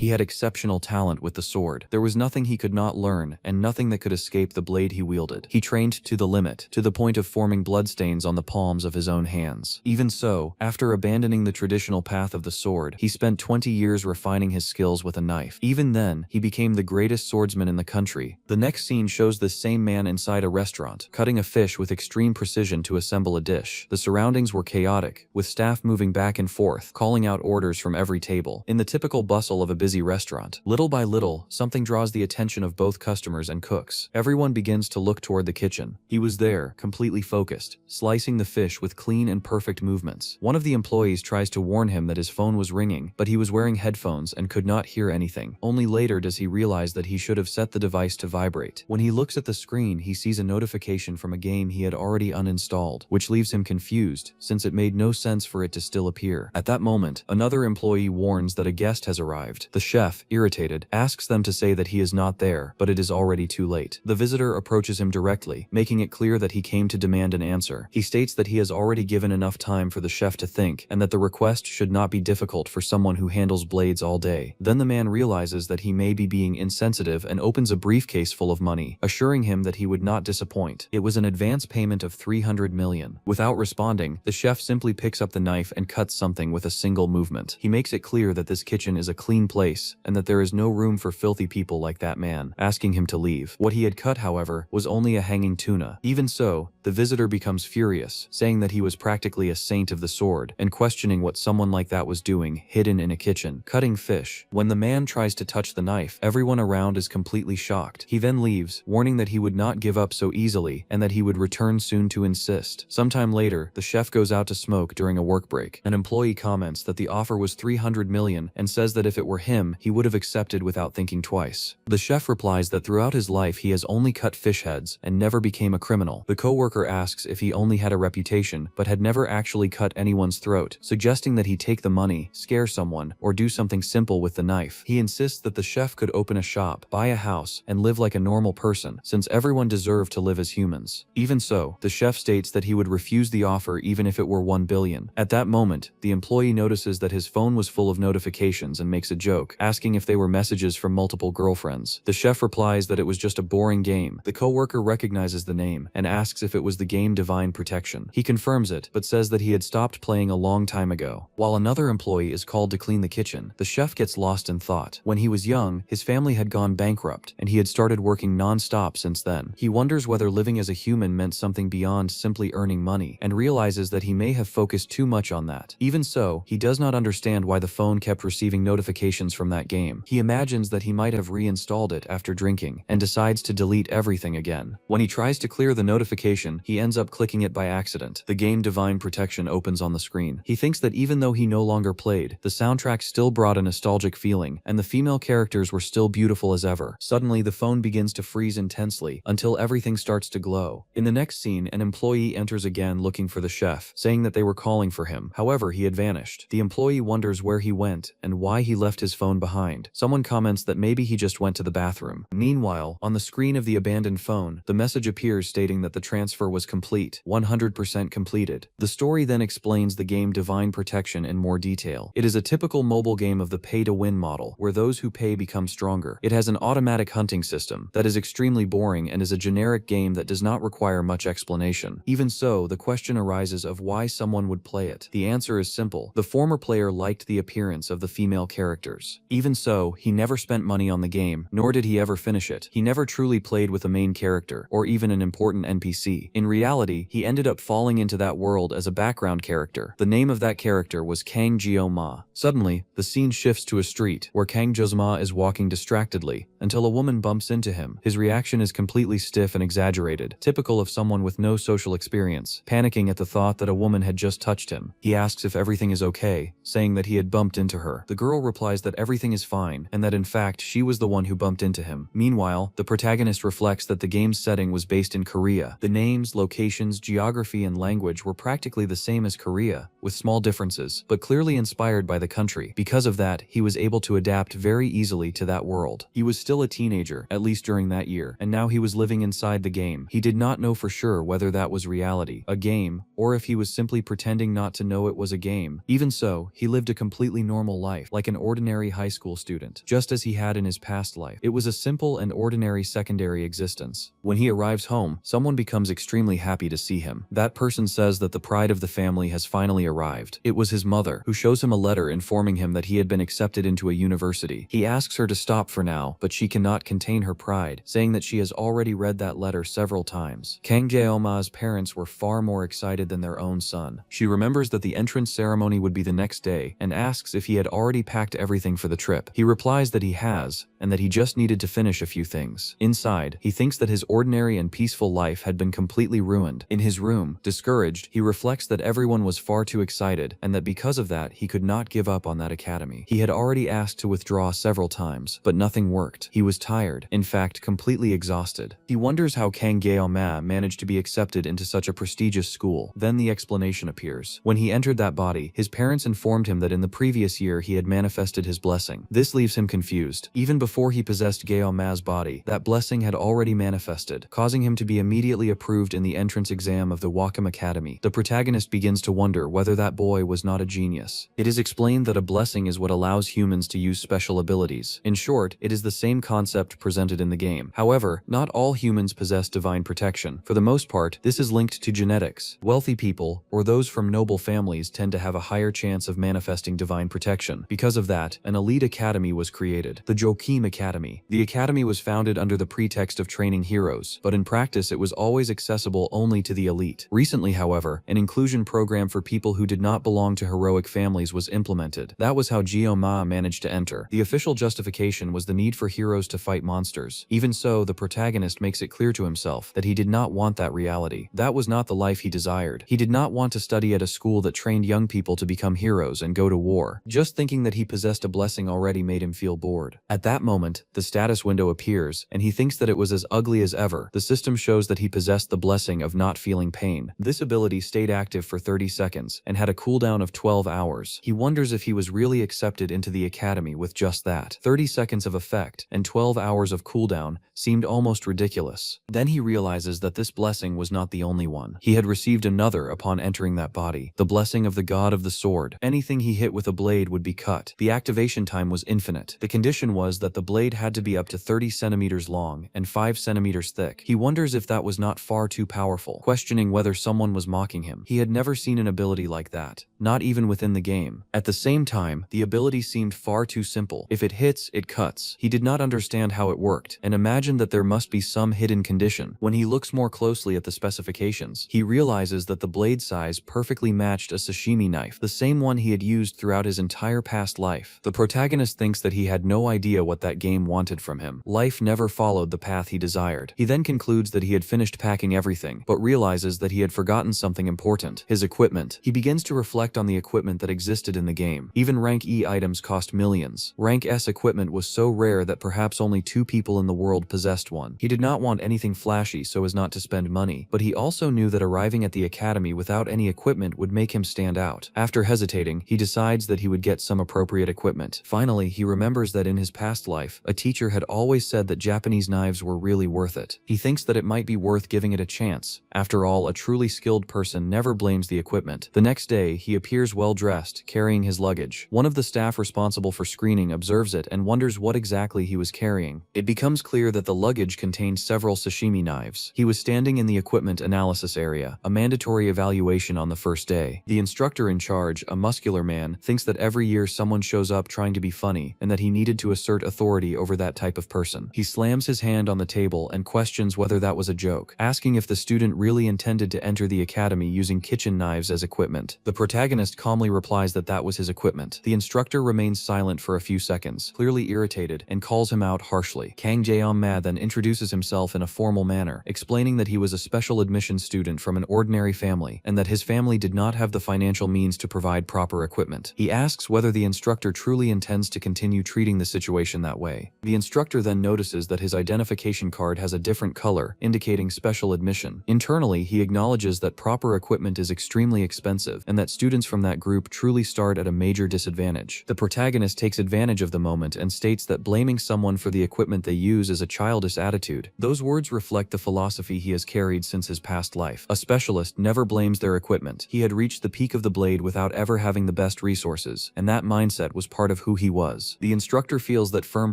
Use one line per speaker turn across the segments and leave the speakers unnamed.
He had exceptional talent with the sword. There was nothing he could not learn, and nothing that could escape the blade he wielded. He trained to the limit, to the point of forming bloodstains on the palms of his own hands. Even so, after abandoning the traditional path of the sword, he spent 20 years refining his skills with a knife. Even then, he became the greatest swordsman in the country. The next scene shows this same man inside a restaurant, cutting a fish with extreme precision to assemble a dish. The surroundings were chaotic, with staff moving back and forth, calling out orders from every table. In the typical bustle of a busy restaurant, little by little, something draws the attention of both customers and cooks. Everyone begins to look toward the kitchen. He was there, completely focused, slicing the fish with clean and perfect movements. One of the employees tries to warn him that his phone was ringing, but he was wearing headphones and could not hear anything. Only later does he realize that he should have set the device to vibrate. When he looks at the screen, he sees a notification from a game he had already uninstalled, which leaves him confused, since it made no sense for it to still appear. At that moment, another employee warns that a guest has arrived. The chef, irritated, asks them to say that he is not there, but it is already too late. The visitor approaches him directly, making it clear that he came to demand an answer. He states that he has already given enough time for the chef to think, and that the request should not be difficult for someone who handles blades all day. Then the man realizes that he may be being insensitive and opens a briefcase full of money, assuring him that he would not disappoint. It was an advance payment of 300 million. Without responding, the chef simply picks up the knife and cuts something with a single movement. He makes it clear that this kitchen is a clean place, and that there is no room for filthy people like that man, asking him to leave. What he had cut, however, was only a hanging tuna. Even so, the visitor becomes furious, saying that he was practically a saint of the sword, and questioning what someone like that was doing, hidden in a kitchen, cutting fish. When the man tries to touch the knife, everyone around is completely shocked. He then leaves, warning that he would not give up so easily, and that he would return soon to insist. Sometime later, the chef goes out to smoke during a work break. An employee comments that the offer was 300 million, and says that if it were him, he would have accepted without thinking twice. The chef replies that throughout his life he has only cut fish heads, and never became a criminal. The co-worker asks if he only had a reputation, but had never actually cut anyone's throat, suggesting that he take the money, scare someone, or do something simple with the knife. He insists that the chef could open a shop, buy a house, and live like a normal person, since everyone deserved to live as humans. Even so, the chef states that he would refuse the offer even if it were 1 billion. At that moment, the employee notices that his phone was full of notifications and makes a joke, asking if they were messages from multiple girlfriends. The chef replies that it was just a boring game. The co-worker recognizes the name and asks if it was the game Divine Protection. He confirms it, but says that he had stopped playing a long time ago. While another employee is called to clean the kitchen, the chef gets lost in thought. When he was young, his family had gone bankrupt, and he had started working non-stop since then. He wonders whether living as a human meant something beyond simply earning money, and realizes that he may have focused too much on that. Even so, he does not understand why the phone kept receiving notifications from that game. He imagines that he might have reinstalled it after drinking, and decides to delete everything again. When he tries to clear the notification, he ends up clicking it by accident. The game Divine Protection opens on the screen. He thinks that even though he no longer played, the soundtrack still brought a nostalgic feeling, and the female characters were still beautiful as ever. Suddenly, the phone begins to freeze intensely, until everything starts to glow. In the next scene, an employee enters again looking for the chef, saying that they were calling for him. However, he had vanished. The employee wonders where he went, and why he left his phone behind. Someone comments that maybe he just went to the bathroom. Meanwhile, on the screen of the abandoned phone, the message appears stating that the transfer was complete, 100% completed. The story then explains the game Divine Protection in more detail. It is a typical mobile game of the pay-to-win model, where those who pay become stronger. It has an automatic hunting system that is extremely boring and is a generic game that does not require much explanation. Even so, the question arises of why someone would play it. The answer is simple. The former player liked the appearance of the female characters. Even so, he never spent money on the game, nor did he ever finish it. He never truly played with a main character, or even an important NPC. In reality, he ended up falling into that world as a background character. The name of that character was Kang Jio-ma. Suddenly, the scene shifts to a street, where Kang Jio-ma is walking distractedly, until a woman bumps into him. His reaction is completely stiff and exaggerated, typical of someone with no social experience, panicking at the thought that a woman had just touched him. He asks if everything is okay, saying that he had bumped into her. The girl replies that everything is fine, and that in fact she was the one who bumped into him. Meanwhile, the protagonist reflects that the game's setting was based in Korea. The names, locations, geography, and language were practically the same as Korea, with small differences, but clearly inspired by the country. Because of that, he was able to adapt very easily to that world. He was still a teenager, at least during that year, and now he was living inside the game. He did not know for sure whether that was reality, a game, or if he was simply pretending not to know it was a game. Even so, he lived a completely normal life, like an ordinary high school student, just as he had in his past life. It was a simple and ordinary secondary existence. When he arrives home, someone becomes extremely happy to see him. That person says that the pride of the family has finally arrived. It was his mother, who shows him a letter informing him that he had been accepted into a university. He asks her to stop for now, but she cannot contain her pride, saying that she has already read that letter several times. Kang Jae-ma's parents were far more excited than their own son. She remembers that the entrance ceremony would be the next day and asks if he had already packed everything for the trip. He replies that he has, and that he just needed to finish a few things. Inside, he thinks that his ordinary and peaceful life had been completely ruined. In his room, discouraged, he reflects that everyone was far too excited and that because of that, he could not give up on that academy. He had already asked to withdraw several times, but nothing worked. He was tired, in fact, completely exhausted. He wonders how Kang Jae-ma managed to be accepted into such a prestigious school. Then the explanation appears. When he entered that body, his parents informed him that in the previous year he had manifested his blessing. This leaves him confused. Even before he possessed Jae-ma's body, that blessing had already manifested, causing him to be immediately approved in the entrance exam of the Wakam Academy. The protagonist begins to wonder whether that boy was not a genius. It is explained that a blessing is what allows humans to use special abilities. In short, it is the same concept presented in the game. However, not all humans possess divine protection. For the most part, this is linked to genetics. Wealthy people, or those from noble families, tend to have a higher chance of manifesting divine protection. Because of that, an elite academy was created, the Joachim Academy. The academy was founded under the pretext of training heroes, but in practice it was always accessible only to the elite. Recently, however, an inclusion program for people who did not belong to heroic families was implemented. That was how Jae-ma managed to enter. The official justification was the need for heroes to fight monsters. Even so, the protagonist makes it clear to himself that he did not want that reality. That was not the life he desired. He did not want to study at a school that trained young people to become heroes and go to war. Just thinking that he possessed a blessing already made him feel bored. At that moment, the status window appears, and he thinks that it was as ugly as ever. The system shows that he possessed the blessing of not feeling pain. This ability stayed active for 30 seconds and had a cooldown of 12 hours. He wonders if he was really accepted into the academy with just that. 30 seconds of effect and 12 hours of cooldown seemed almost ridiculous. Then he realizes that this blessing was not the only one. He had received another upon entering that body, the blessing of the god of the sword. Anything he hit with a blade would be cut. The activation time was infinite. The condition was that the blade had to be up to 30 centimeters long and 5 centimeters thick. He wonders if that was not far too powerful, questioning whether someone was mocking him. He had never seen an ability like that, not even within the game. At the same time, the ability seemed far too simple. If it hits, it cuts. He did not understand how it worked, and imagined that there must be some hidden condition. When he looks more closely at the specifications, he realizes that the blade size perfectly matched a sashimi knife, the same one he had used throughout his entire past life. The protagonist thinks that he had no idea what that game wanted from him. Life never followed the path he desired. He then concludes that he had finished packing everything, but realizes that he had forgotten something important: his equipment. He begins to reflect on the equipment that existed in the game. Even rank E items cost millions. Rank S equipment was so rare that perhaps only 2 people in the world possessed one. He did not want anything flashy so as not to spend money, but he also knew that arriving at the academy without any equipment would make him stand out. After hesitating, he decides that he would get some appropriate equipment. Finally, he remembers that in his past life, a teacher had always said that Japanese knives were really worth it. He thinks that it might be worth giving it a chance. After all, a truly skilled person never blames the equipment. The next day, he appears well dressed, carrying his luggage. One of the staff responsible for screening observes it and wonders what exactly he was carrying. It becomes clear that the luggage contained several sashimi knives. He was standing in the equipment analysis area, a mandatory evaluation on the first day. The instructor in charge, a muscular man, thinks that every year someone shows up trying to be funny and that he needed to assert authority over that type of person. He slams his hand on the table and questions whether that was a joke, asking if the student really intended to enter the academy using kitchen knives as equipment. The protagonist calmly replies that that was his equipment. The instructor remains silent for a few seconds, clearly irritated, and calls him out harshly. Kang Jae-ma then introduces himself in a formal manner, explaining that he was a special admission student from an ordinary family, and that his family did not have the financial means to provide proper equipment. He asks whether the instructor truly intends to continue treating the situation that way. The instructor then notices that his identification card has a different color, indicating special admission. Internally, he acknowledges that proper equipment is extremely expensive, and that students from that group truly start at a major disadvantage. The protagonist takes advantage of the moment and states that blaming someone for the equipment they use is a childish attitude. Those words reflect the philosophy he has carried since his past life. A specialist never blames their equipment. He had reached the peak of the blade without ever having the best resources, and that mindset was part of of who he was. The instructor feels that firm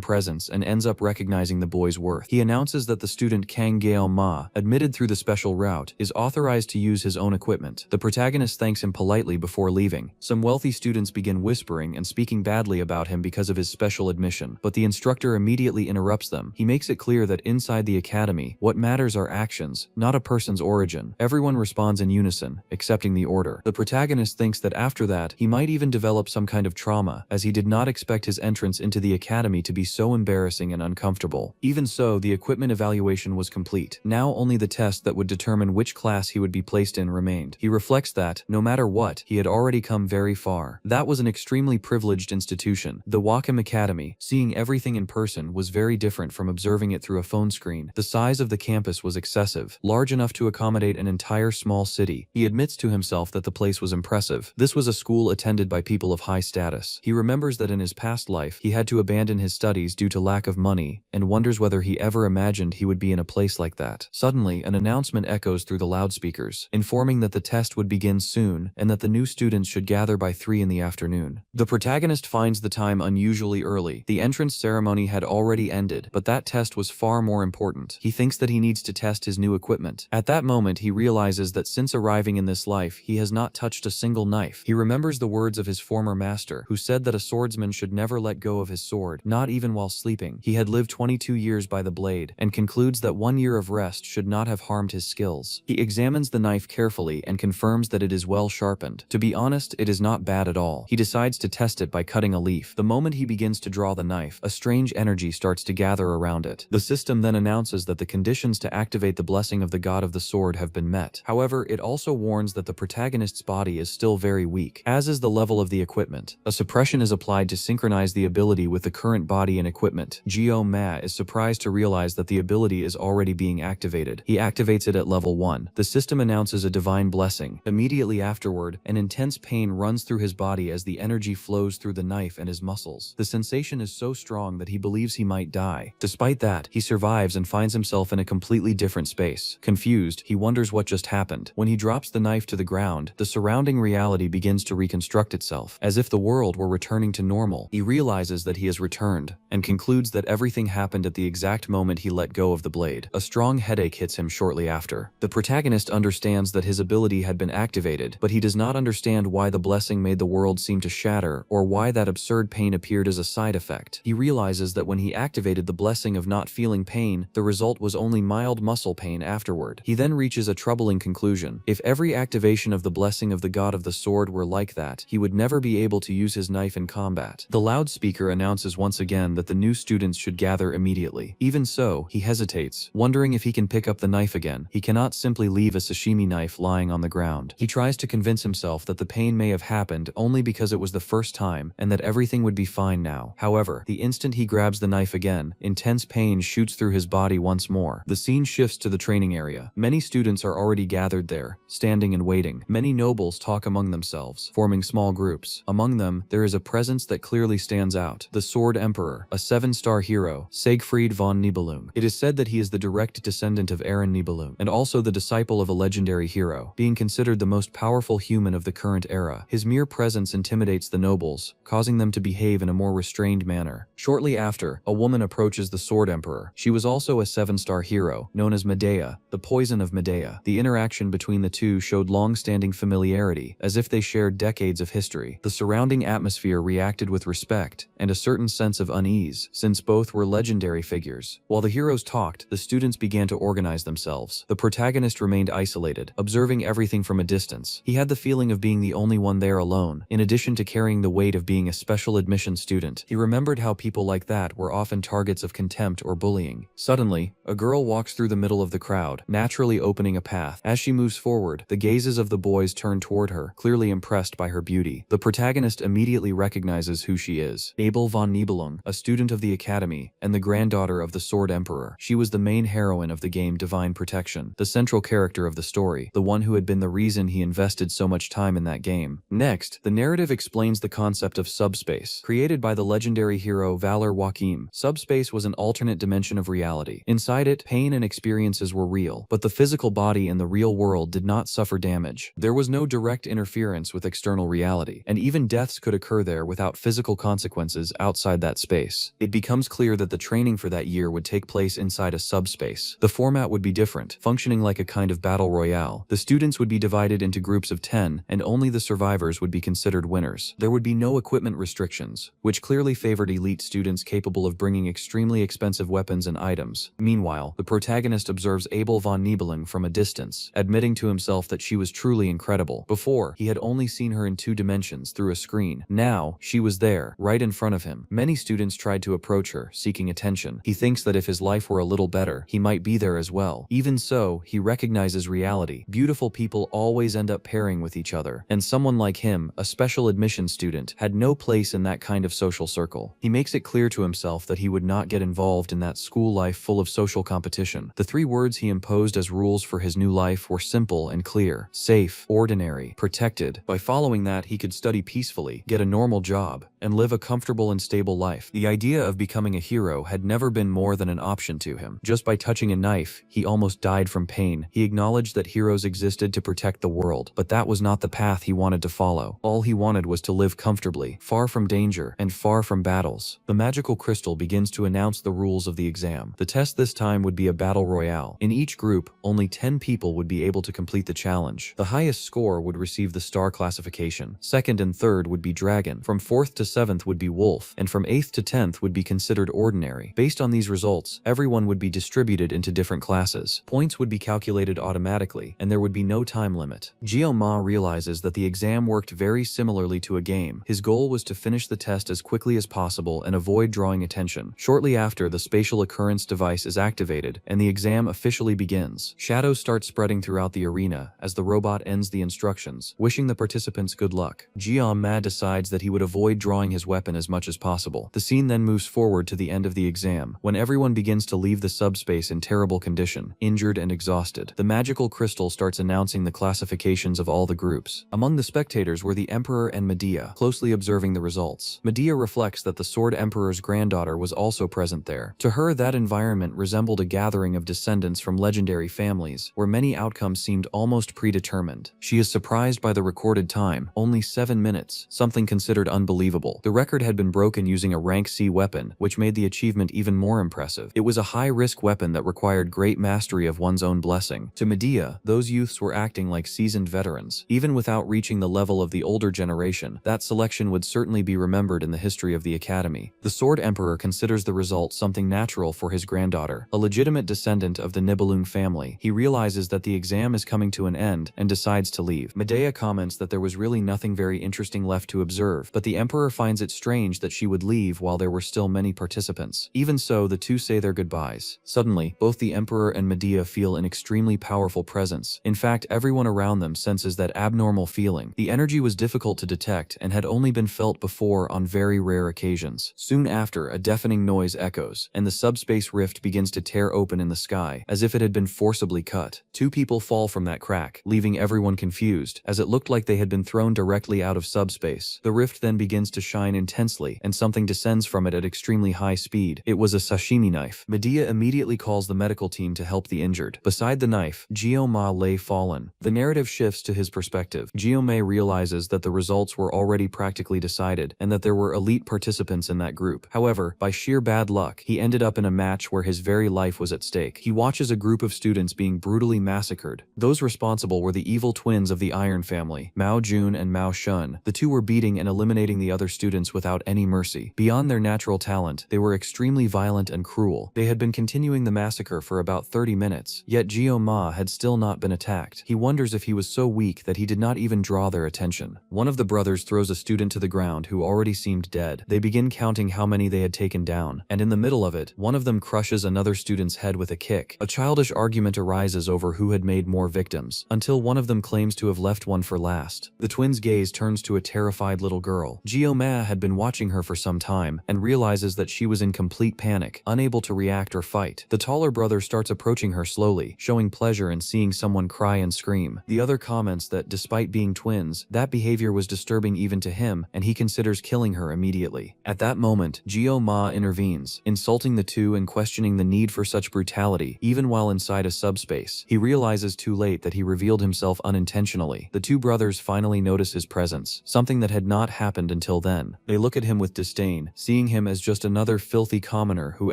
presence and ends up recognizing the boy's worth. He announces that the student Kang Gao Ma, admitted through the special route, is authorized to use his own equipment. The protagonist thanks him politely before leaving. Some wealthy students begin whispering and speaking badly about him because of his special admission, but the instructor immediately interrupts them. He makes it clear that inside the academy, what matters are actions, not a person's origin. Everyone responds in unison, accepting the order. The protagonist thinks that after that, he might even develop some kind of trauma, as he did not expect his entrance into the academy to be so embarrassing and uncomfortable. Even so, the equipment evaluation was complete. Now only the test that would determine which class he would be placed in remained. He reflects that, no matter what, he had already come very far. That was an extremely privileged institution. The Wacom Academy, seeing everything in person, was very different from observing it through a phone screen. The size of the campus was excessive, large enough to accommodate an entire small city. He admits to himself that the place was impressive. This was a school attended by people of high status. He remembers that in his past life, he had to abandon his studies due to lack of money, and wonders whether he ever imagined he would be in a place like that. Suddenly, an announcement echoes through the loudspeakers, informing that the test would begin soon and that the new students should gather by 3 in the afternoon. The protagonist finds the time unusually early. The entrance ceremony had already ended, but that test was far more important. He thinks that he needs to test his new equipment. At that moment, he realizes that since arriving in this life, he has not touched a single knife. He remembers the words of his former master, who said that a swordsman should never let go of his sword, not even while sleeping. He had lived 22 years by the blade, and concludes that 1 year of rest should not have harmed his skills. He examines the knife carefully and confirms that it is well sharpened. To be honest, it is not bad at all. He decides to test it by cutting a leaf. The moment he begins to draw the knife, a strange energy starts to gather around it. The system then announces that the conditions to activate the blessing of the god of the sword have been met. However, it also warns that the protagonist's body is still very weak, as is the level of the equipment. A suppression is applied to synchronize the ability with the current body and equipment. Gio Ma is surprised to realize that the ability is already being activated. He activates it at level 1. The system announces a divine blessing. Immediately afterward, an intense pain runs through his body as the energy flows through the knife and his muscles. The sensation is so strong that he believes he might die. Despite that, he survives and finds himself in a completely different space. Confused, he wonders what just happened. When he drops the knife to the ground, the surrounding reality begins to reconstruct itself, as if the world were returning to normal. He realizes that he has returned, and concludes that everything happened at the exact moment he let go of the blade. A strong headache hits him shortly after. The protagonist understands that his ability had been activated, but he does not understand why the blessing made the world seem to shatter, or why that absurd pain appeared as a side effect. He realizes that when he activated the blessing of not feeling pain, the result was only mild muscle pain afterward. He then reaches a troubling conclusion. If every activation of the blessing of the god of the sword were like that, he would never be able to use his knife in combat. The loudspeaker announces once again that the new students should gather immediately. Even so, he hesitates, wondering if he can pick up the knife again. He cannot simply leave a sashimi knife lying on the ground. He tries to convince himself that the pain may have happened only because it was the first time and that everything would be fine now. However, the instant he grabs the knife again, intense pain shoots through his body once more. The scene shifts to the training area. Many students are already gathered there, standing and waiting. Many nobles talk among themselves, forming small groups. Among them, there is a presence that clearly stands out: the Sword Emperor, a 7-star hero, Siegfried von Nibelung. It is said that he is the direct descendant of Aaron Nibelung, and also the disciple of a legendary hero, being considered the most powerful human of the current era. His mere presence intimidates the nobles, causing them to behave in a more restrained manner. Shortly after, a woman approaches the Sword Emperor. She was also a 7-star hero, known as Medea, the Poison of Medea. The interaction between the two showed long-standing familiarity, as if they shared decades of history. The surrounding atmosphere reacted with respect and a certain sense of unease, since both were legendary figures. While the heroes talked, the students began to organize themselves. The protagonist remained isolated, observing everything from a distance. He had the feeling of being the only one there alone, in addition to carrying the weight of being a special admission student. He remembered how people like that were often targets of contempt or bullying. Suddenly, a girl walks through the middle of the crowd, naturally opening a path. As she moves forward, the gazes of the boys turn toward her, clearly impressed by her beauty. The protagonist immediately recognizes who she is: Abel von Nibelung, a student of the academy, and the granddaughter of the Sword Emperor. She was the main heroine of the game Divine Protection, the central character of the story, the one who had been the reason he invested so much time in that game. Next, the narrative explains the concept of subspace, created by the legendary hero Valor Joachim. Subspace was an alternate dimension of reality. Inside it, pain and experiences were real, but the physical body in the real world did not suffer damage. There was no direct interference with external reality, and even deaths could occur there without without physical consequences outside that space. It becomes clear that the training for that year would take place inside a subspace. The format would be different, functioning like a kind of battle royale. The students would be divided into groups of 10, and only the survivors would be considered winners. There would be no equipment restrictions, which clearly favored elite students capable of bringing extremely expensive weapons and items. Meanwhile, the protagonist observes Abel von Nibelung from a distance, admitting to himself that she was truly incredible. Before, he had only seen her in 2 dimensions through a screen. Now, she was there, right in front of him. Many students tried to approach her, seeking attention. He thinks that if his life were a little better, he might be there as well. Even so, he recognizes reality. Beautiful people always end up pairing with each other, and someone like him, a special admission student, had no place in that kind of social circle. He makes it clear to himself that he would not get involved in that school life full of social competition. The 3 words he imposed as rules for his new life were simple and clear: safe, ordinary, protected. By following that, he could study peacefully, get a normal job, and live a comfortable and stable life. The idea of becoming a hero had never been more than an option to him. Just by touching a knife, he almost died from pain. He acknowledged that heroes existed to protect the world, but that was not the path he wanted to follow. All he wanted was to live comfortably, far from danger, and far from battles. The magical crystal begins to announce the rules of the exam. The test this time would be a battle royale. In each group, only 10 people would be able to complete the challenge. The highest score would receive the star classification. Second and third would be dragon. From 4th to 7th would be wolf, and from 8th to 10th would be considered ordinary. Based on these results, everyone would be distributed into different classes. Points would be calculated automatically, and there would be no time limit. Gio Ma realizes that the exam worked very similarly to a game. His goal was to finish the test as quickly as possible and avoid drawing attention. Shortly after, the spatial occurrence device is activated, and the exam officially begins. Shadows start spreading throughout the arena as the robot ends the instructions, wishing the participants good luck. Gio Ma decides that he would avoid drawing his weapon as much as possible. The scene then moves forward to the end of the exam, when everyone begins to leave the subspace in terrible condition, injured and exhausted. The magical crystal starts announcing the classifications of all the groups. Among the spectators were the Emperor and Medea, closely observing the results. Medea reflects that the Sword Emperor's granddaughter was also present there. To her, that environment resembled a gathering of descendants from legendary families, where many outcomes seemed almost predetermined. She is surprised by the recorded time, only 7 minutes, something considered unbelievable. The record had been broken using a rank C weapon, which made the achievement even more impressive. It was a high-risk weapon that required great mastery of one's own blessing. To Medea, those youths were acting like seasoned veterans. Even without reaching the level of the older generation, that selection would certainly be remembered in the history of the Academy. The Sword Emperor considers the result something natural for his granddaughter, a legitimate descendant of the Nibelung family. He realizes that the exam is coming to an end and decides to leave. Medea comments that there was really nothing very interesting left to observe, but the Emperor finds it strange that she would leave while there were still many participants. Even so, the two say their goodbyes. Suddenly, both the Emperor and Medea feel an extremely powerful presence. In fact, everyone around them senses that abnormal feeling. The energy was difficult to detect and had only been felt before on very rare occasions. Soon after, a deafening noise echoes, and the subspace rift begins to tear open in the sky, as if it had been forcibly cut. 2 people fall from that crack, leaving everyone confused, as it looked like they had been thrown directly out of subspace. The rift then begins to shine intensely, and something descends from it at extremely high speed. It was a sashimi knife. Medea immediately calls the medical team to help the injured. Beside the knife, Gio Ma lay fallen. The narrative shifts to his perspective. Gio Ma realizes that the results were already practically decided, and that there were elite participants in that group. However, by sheer bad luck, he ended up in a match where his very life was at stake. He watches a group of students being brutally massacred. Those responsible were the evil twins of the Iron family, Mao Jun and Mao Shun. The two were beating and eliminating the other students without any mercy. Beyond their natural talent, they were extremely violent and cruel. They had been continuing the massacre for about 30 minutes, yet Gio Ma had still not been attacked. He wonders if he was so weak that he did not even draw their attention. One of the brothers throws a student to the ground who already seemed dead. They begin counting how many they had taken down, and in the middle of it, one of them crushes another student's head with a kick. A childish argument arises over who had made more victims, until one of them claims to have left one for last. The twins' gaze turns to a terrified little girl. Gio Ma had been watching her for some time, and realizes that she was in complete panic, unable to react or fight. The taller brother starts approaching her slowly, showing pleasure in seeing someone cry and scream. The other comments that, despite being twins, that behavior was disturbing even to him, and he considers killing her immediately. At that moment, Gio Ma intervenes, insulting the two and questioning the need for such brutality, even while inside a subspace. He realizes too late that he revealed himself unintentionally. The two brothers finally notice his presence, something that had not happened until until then. They look at him with disdain, seeing him as just another filthy commoner who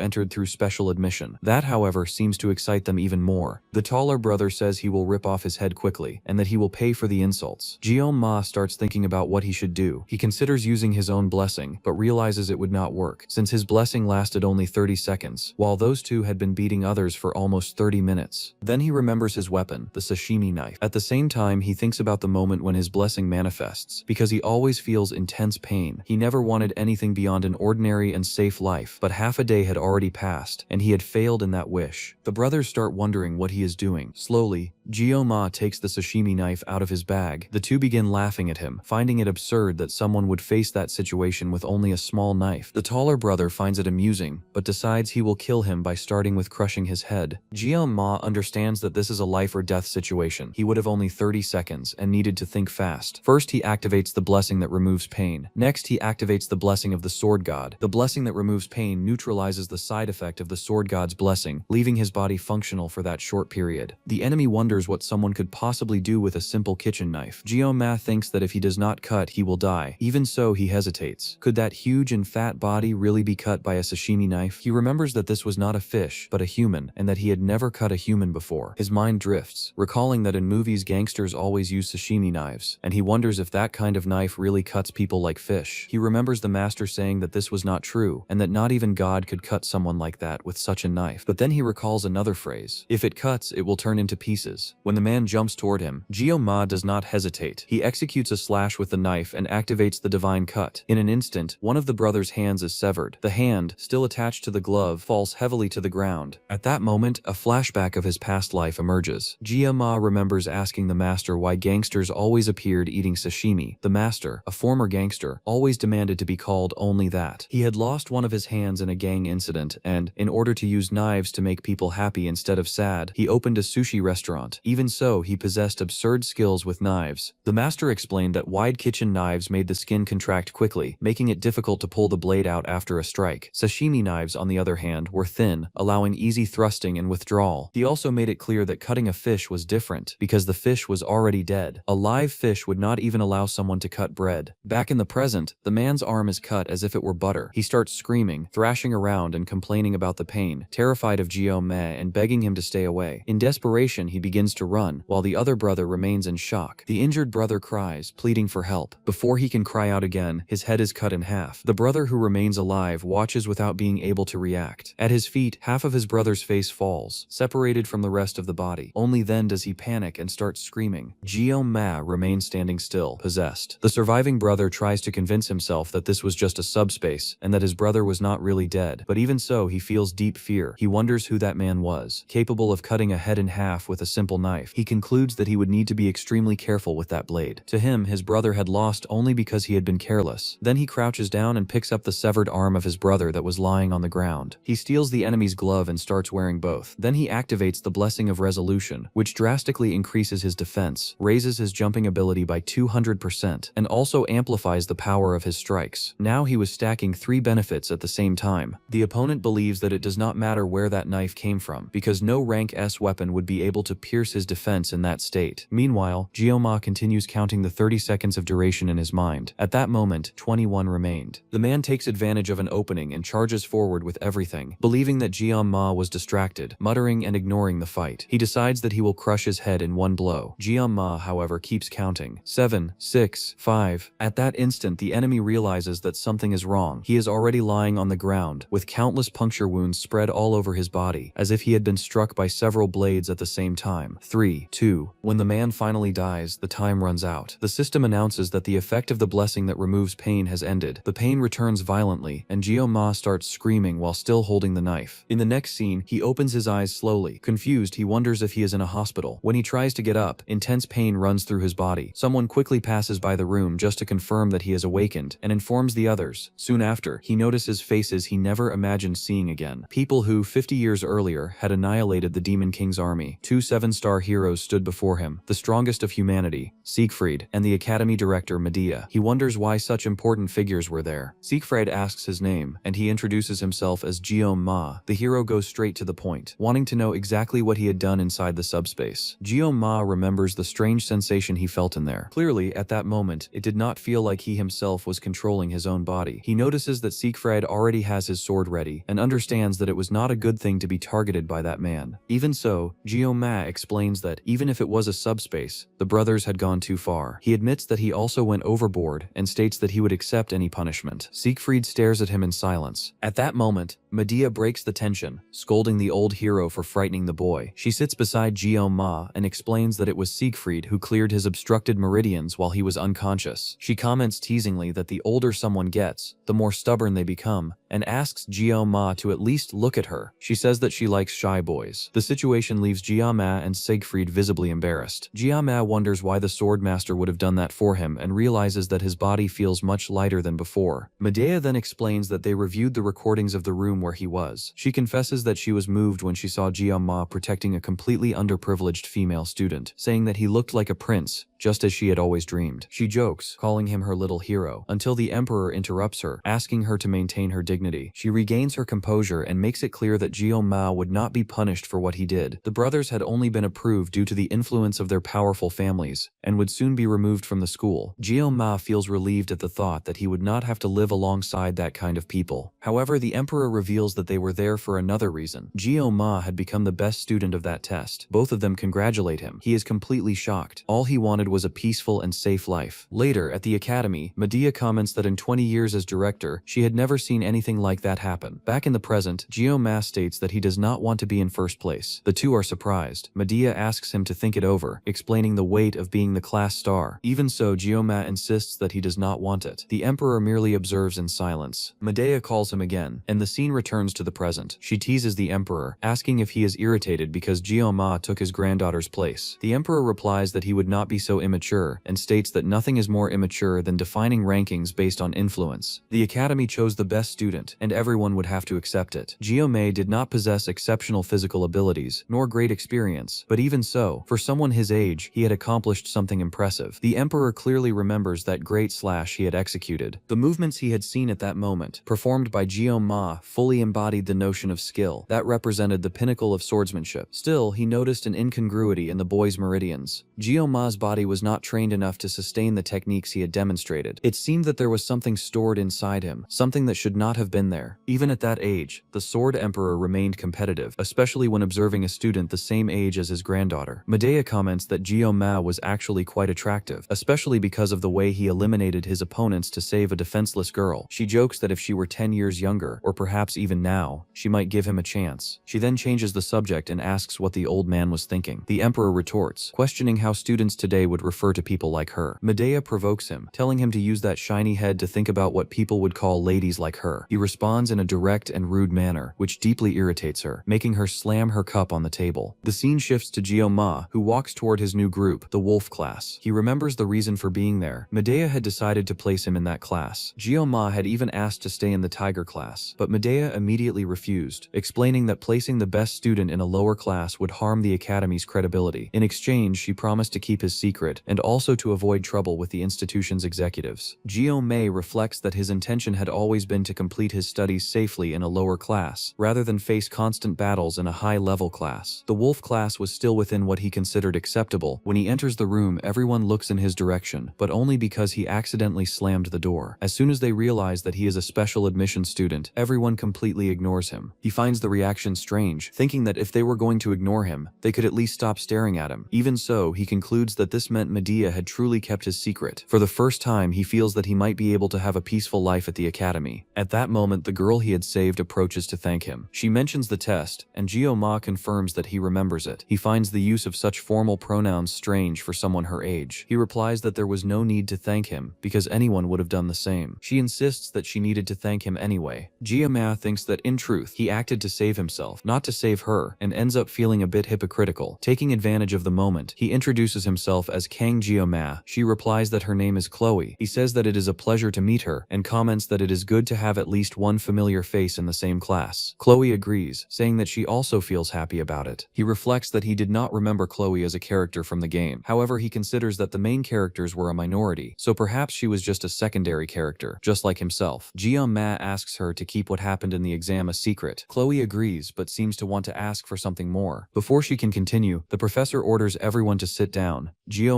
entered through special admission. That, however, seems to excite them even more. The taller brother says he will rip off his head quickly, and that he will pay for the insults. Ma starts thinking about what he should do. He considers using his own blessing, but realizes it would not work, since his blessing lasted only 30 seconds, while those two had been beating others for almost 30 minutes. Then he remembers his weapon, the sashimi knife. At the same time, he thinks about the moment when his blessing manifests, because he always feels intense pain. He never wanted anything beyond an ordinary and safe life, but half a day had already passed, and he had failed in that wish. The brothers start wondering what he is doing. Slowly, Ma takes the sashimi knife out of his bag. The two begin laughing at him, finding it absurd that someone would face that situation with only a small knife. The taller brother finds it amusing, but decides he will kill him by starting with crushing his head. Ma understands that this is a life or death situation. He would have only 30 seconds and needed to think fast. First, he activates the blessing that removes pain. Next, he activates the blessing of the sword god. The blessing that removes pain neutralizes the side effect of the sword god's blessing, leaving his body functional for that short period. The enemy wonders what someone could possibly do with a simple kitchen knife. Ma thinks that if he does not cut, he will die. Even so, he hesitates. Could that huge and fat body really be cut by a sashimi knife? He remembers that this was not a fish, but a human, and that he had never cut a human before. His mind drifts, recalling that in movies gangsters always use sashimi knives, and he wonders if that kind of knife really cuts people like fish. He remembers the master saying that this was not true, and that not even God could cut someone like that with such a knife. But then he recalls another phrase: if it cuts, it will turn into pieces. When the man jumps toward him, Ma does not hesitate. He executes a slash with the knife and activates the divine cut. In an instant, one of the brothers' hands is severed. The hand, still attached to the glove, falls heavily to the ground. At that moment, a flashback of his past life emerges. Ma remembers asking the master why gangsters always appeared eating sashimi. The master, a former gangster, always demanded to be called only that. He had lost one of his hands in a gang incident, and, in order to use knives to make people happy instead of sad, he opened a sushi restaurant. Even so, he possessed absurd skills with knives. The master explained that wide kitchen knives made the skin contract quickly, making it difficult to pull the blade out after a strike. Sashimi knives, on the other hand, were thin, allowing easy thrusting and withdrawal. He also made it clear that cutting a fish was different, because the fish was already dead. A live fish would not even allow someone to cut bread. Back in the present, the man's arm is cut as if it were butter. He starts screaming, thrashing around and complaining about the pain, terrified of Ma and begging him to stay away. In desperation, he begins to run, while the other brother remains in shock. The injured brother cries, pleading for help. Before he can cry out again, his head is cut in half. The brother who remains alive watches without being able to react. At his feet, half of his brother's face falls, separated from the rest of the body. Only then does he panic and start screaming. Ma remains standing still, possessed. The surviving brother tries to convince himself that this was just a subspace, and that his brother was not really dead. But even so, he feels deep fear. He wonders who that man was, capable of cutting a head in half with a simple knife. He concludes that he would need to be extremely careful with that blade. To him, his brother had lost only because he had been careless. Then he crouches down and picks up the severed arm of his brother that was lying on the ground. He steals the enemy's glove and starts wearing both. Then he activates the Blessing of Resolution, which drastically increases his defense, raises his jumping ability by 200%, and also amplifies the power of his strikes. Now he was stacking 3 benefits at the same time. The opponent believes that it does not matter where that knife came from, because no rank S weapon would be able to pierce his defense in that state. Meanwhile, Ma continues counting the 30 seconds of duration in his mind. At that moment, 21 remained. The man takes advantage of an opening and charges forward with everything, believing that Ma was distracted, muttering and ignoring the fight. He decides that he will crush his head in one blow. Ma, however, keeps counting. 7, 6, 5. At that instant, the enemy realizes that something is wrong. He is already lying on the ground, with countless puncture wounds spread all over his body, as if he had been struck by several blades at the same time. 3, 2. When the man finally dies, the time runs out. The system announces that the effect of the blessing that removes pain has ended. The pain returns violently, and Ma starts screaming while still holding the knife. In the next scene, he opens his eyes slowly. Confused, he wonders if he is in a hospital. When he tries to get up, intense pain runs through his body. Someone quickly passes by the room just to confirm that he has awakened, and informs the others. Soon after, he notices faces he never imagined seeing again. People who, 50 years earlier, had annihilated the Demon King's army. 2 7-star heroes stood before him, the strongest of humanity, Siegfried, and the Academy director Medea. He wonders why such important figures were there. Siegfried asks his name, and he introduces himself as Ma. The hero goes straight to the point, wanting to know exactly what he had done inside the subspace. Ma remembers the strange sensation he felt in there. Clearly, at that moment, it did not feel like he himself was controlling his own body. He notices that Siegfried already has his sword ready, and understands that it was not a good thing to be targeted by that man. Even so, Jioma explains that, even if it was a subspace, the brothers had gone too far. He admits that he also went overboard, and states that he would accept any punishment. Siegfried stares at him in silence. At that moment, Medea breaks the tension, scolding the old hero for frightening the boy. She sits beside Jioma and explains that it was Siegfried who cleared his obstructed meridians while he was unconscious. She comments teasingly that the older someone gets, the more stubborn they become, and asks Jioma to at least look at her. She says that she likes shy boys. The situation leaves Jioma and Siegfried visibly embarrassed. Jioma wonders why the swordmaster would have done that for him and realizes that his body feels much lighter than before. Medea then explains that they reviewed the recordings of the room where he was. She confesses that she was moved when she saw Jioma protecting a completely underprivileged female student, saying that he looked like a prince, just as she had always dreamed. She jokes, calling him her little hero, until the emperor interrupts her, asking her to maintain her dignity. She regains her composure and makes it clear that Jioma would not be punished for what he did. The brothers had only been approved due to the influence of their powerful families, and would soon be removed from the school. Jioma feels relieved at the thought that he would not have to live alongside that kind of people. However, the emperor reveals that they were there for another reason. Jioma had become the best student of that test. Both of them congratulate him. He is completely shocked. All he wanted was a peaceful and safe life. Later, at the academy, Medea comments that in 20 years as director, she had never seen anything like that happen. Back in the present, Jioma states that he does not want to be in first place. The two are surprised. Medea asks him to think it over, explaining the weight of being the class star. Even so, Jioma insists that he does not want it. The emperor merely observes in silence. Medea calls him again, and the scene returns to the present. She teases the emperor, asking if he is irritated because Jioma took his granddaughter's place. The emperor replies that he would not be so immature, and states that nothing is more immature than defining rankings based on influence. The academy chose the best student, and everyone would have to accept it. Jioma did not possess exceptional physical abilities, nor great experience, but even so, for someone his age, he had accomplished something impressive. The emperor clearly remembers that great slash he had executed. The movements he had seen at that moment, performed by Jioma, fully embodied the notion of skill. That represented the pinnacle of swordsmanship. Still, he noticed an incongruity in the boy's meridians. Jioma's body was not trained enough to sustain the techniques he had demonstrated. It seemed that there was something stored inside him, something that should not have been there. Even at that age, the Sword Emperor remained competitive, especially when observing a student the same age as his granddaughter. Medea comments that Jioma was actually quite attractive, especially because of the way he eliminated his opponents to save a defenseless girl. She jokes that if she were 10 years younger, or perhaps even now, she might give him a chance. She then changes the subject and asks what the old man was thinking. The emperor retorts, questioning how students today would refer to people like her. Medea provokes him, telling him to use that shiny head to think about what people would call ladies like her. He responds in a direct and rude manner, which deeply irritates her, making her slam her cup on the table. The scene shifts to Jioma, who walks toward his new group, the Wolf class. He remembers the reason for being there. Medea had decided to place him in that class. Jioma had even asked to stay in the Tiger class, but Medea immediately refused, explaining that placing the best student in a lower class would harm the academy's credibility. In exchange, she promised to keep his secret, and also to avoid trouble with the institution's executives. Jioma reflects that his intention had always been to complete his studies safely in a lower class, rather than face constant battles in a high-level class. The Wolf class was still within what he considered acceptable. When he enters the room, everyone looks in his direction, but only because he accidentally slammed the door. As soon as they realize that he is a special admission student, everyone completely ignores him. He finds the reaction strange, thinking that if they were going to ignore him, they could at least stop staring at him. Even so, he concludes that this meant Medea had truly kept his secret. For the first time, he feels that he might be able to have a peaceful life at the academy. At that moment, the girl he had saved approaches to thank him. She mentions the test, and Jioma confirms that he remembers it. He finds the use of such formal pronouns strange for someone her age. He replies that there was no need to thank him, because anyone would have done the same. She insists that she needed to thank him anyway. Jioma thinks that in truth, he acted to save himself, not to save her, and ends up feeling a bit hypocritical. Taking advantage of the moment, he introduces himself as Kang Jioma. She replies that her name is Chloe. He says that it is a pleasure to meet her, and comments that it is good to have at least least one familiar face in the same class. Chloe agrees, saying that she also feels happy about it. He reflects that he did not remember Chloe as a character from the game. However, he considers that the main characters were a minority, so perhaps she was just a secondary character, just like himself. Ma asks her to keep what happened in the exam a secret. Chloe agrees, but seems to want to ask for something more. Before she can continue, the professor orders everyone to sit down.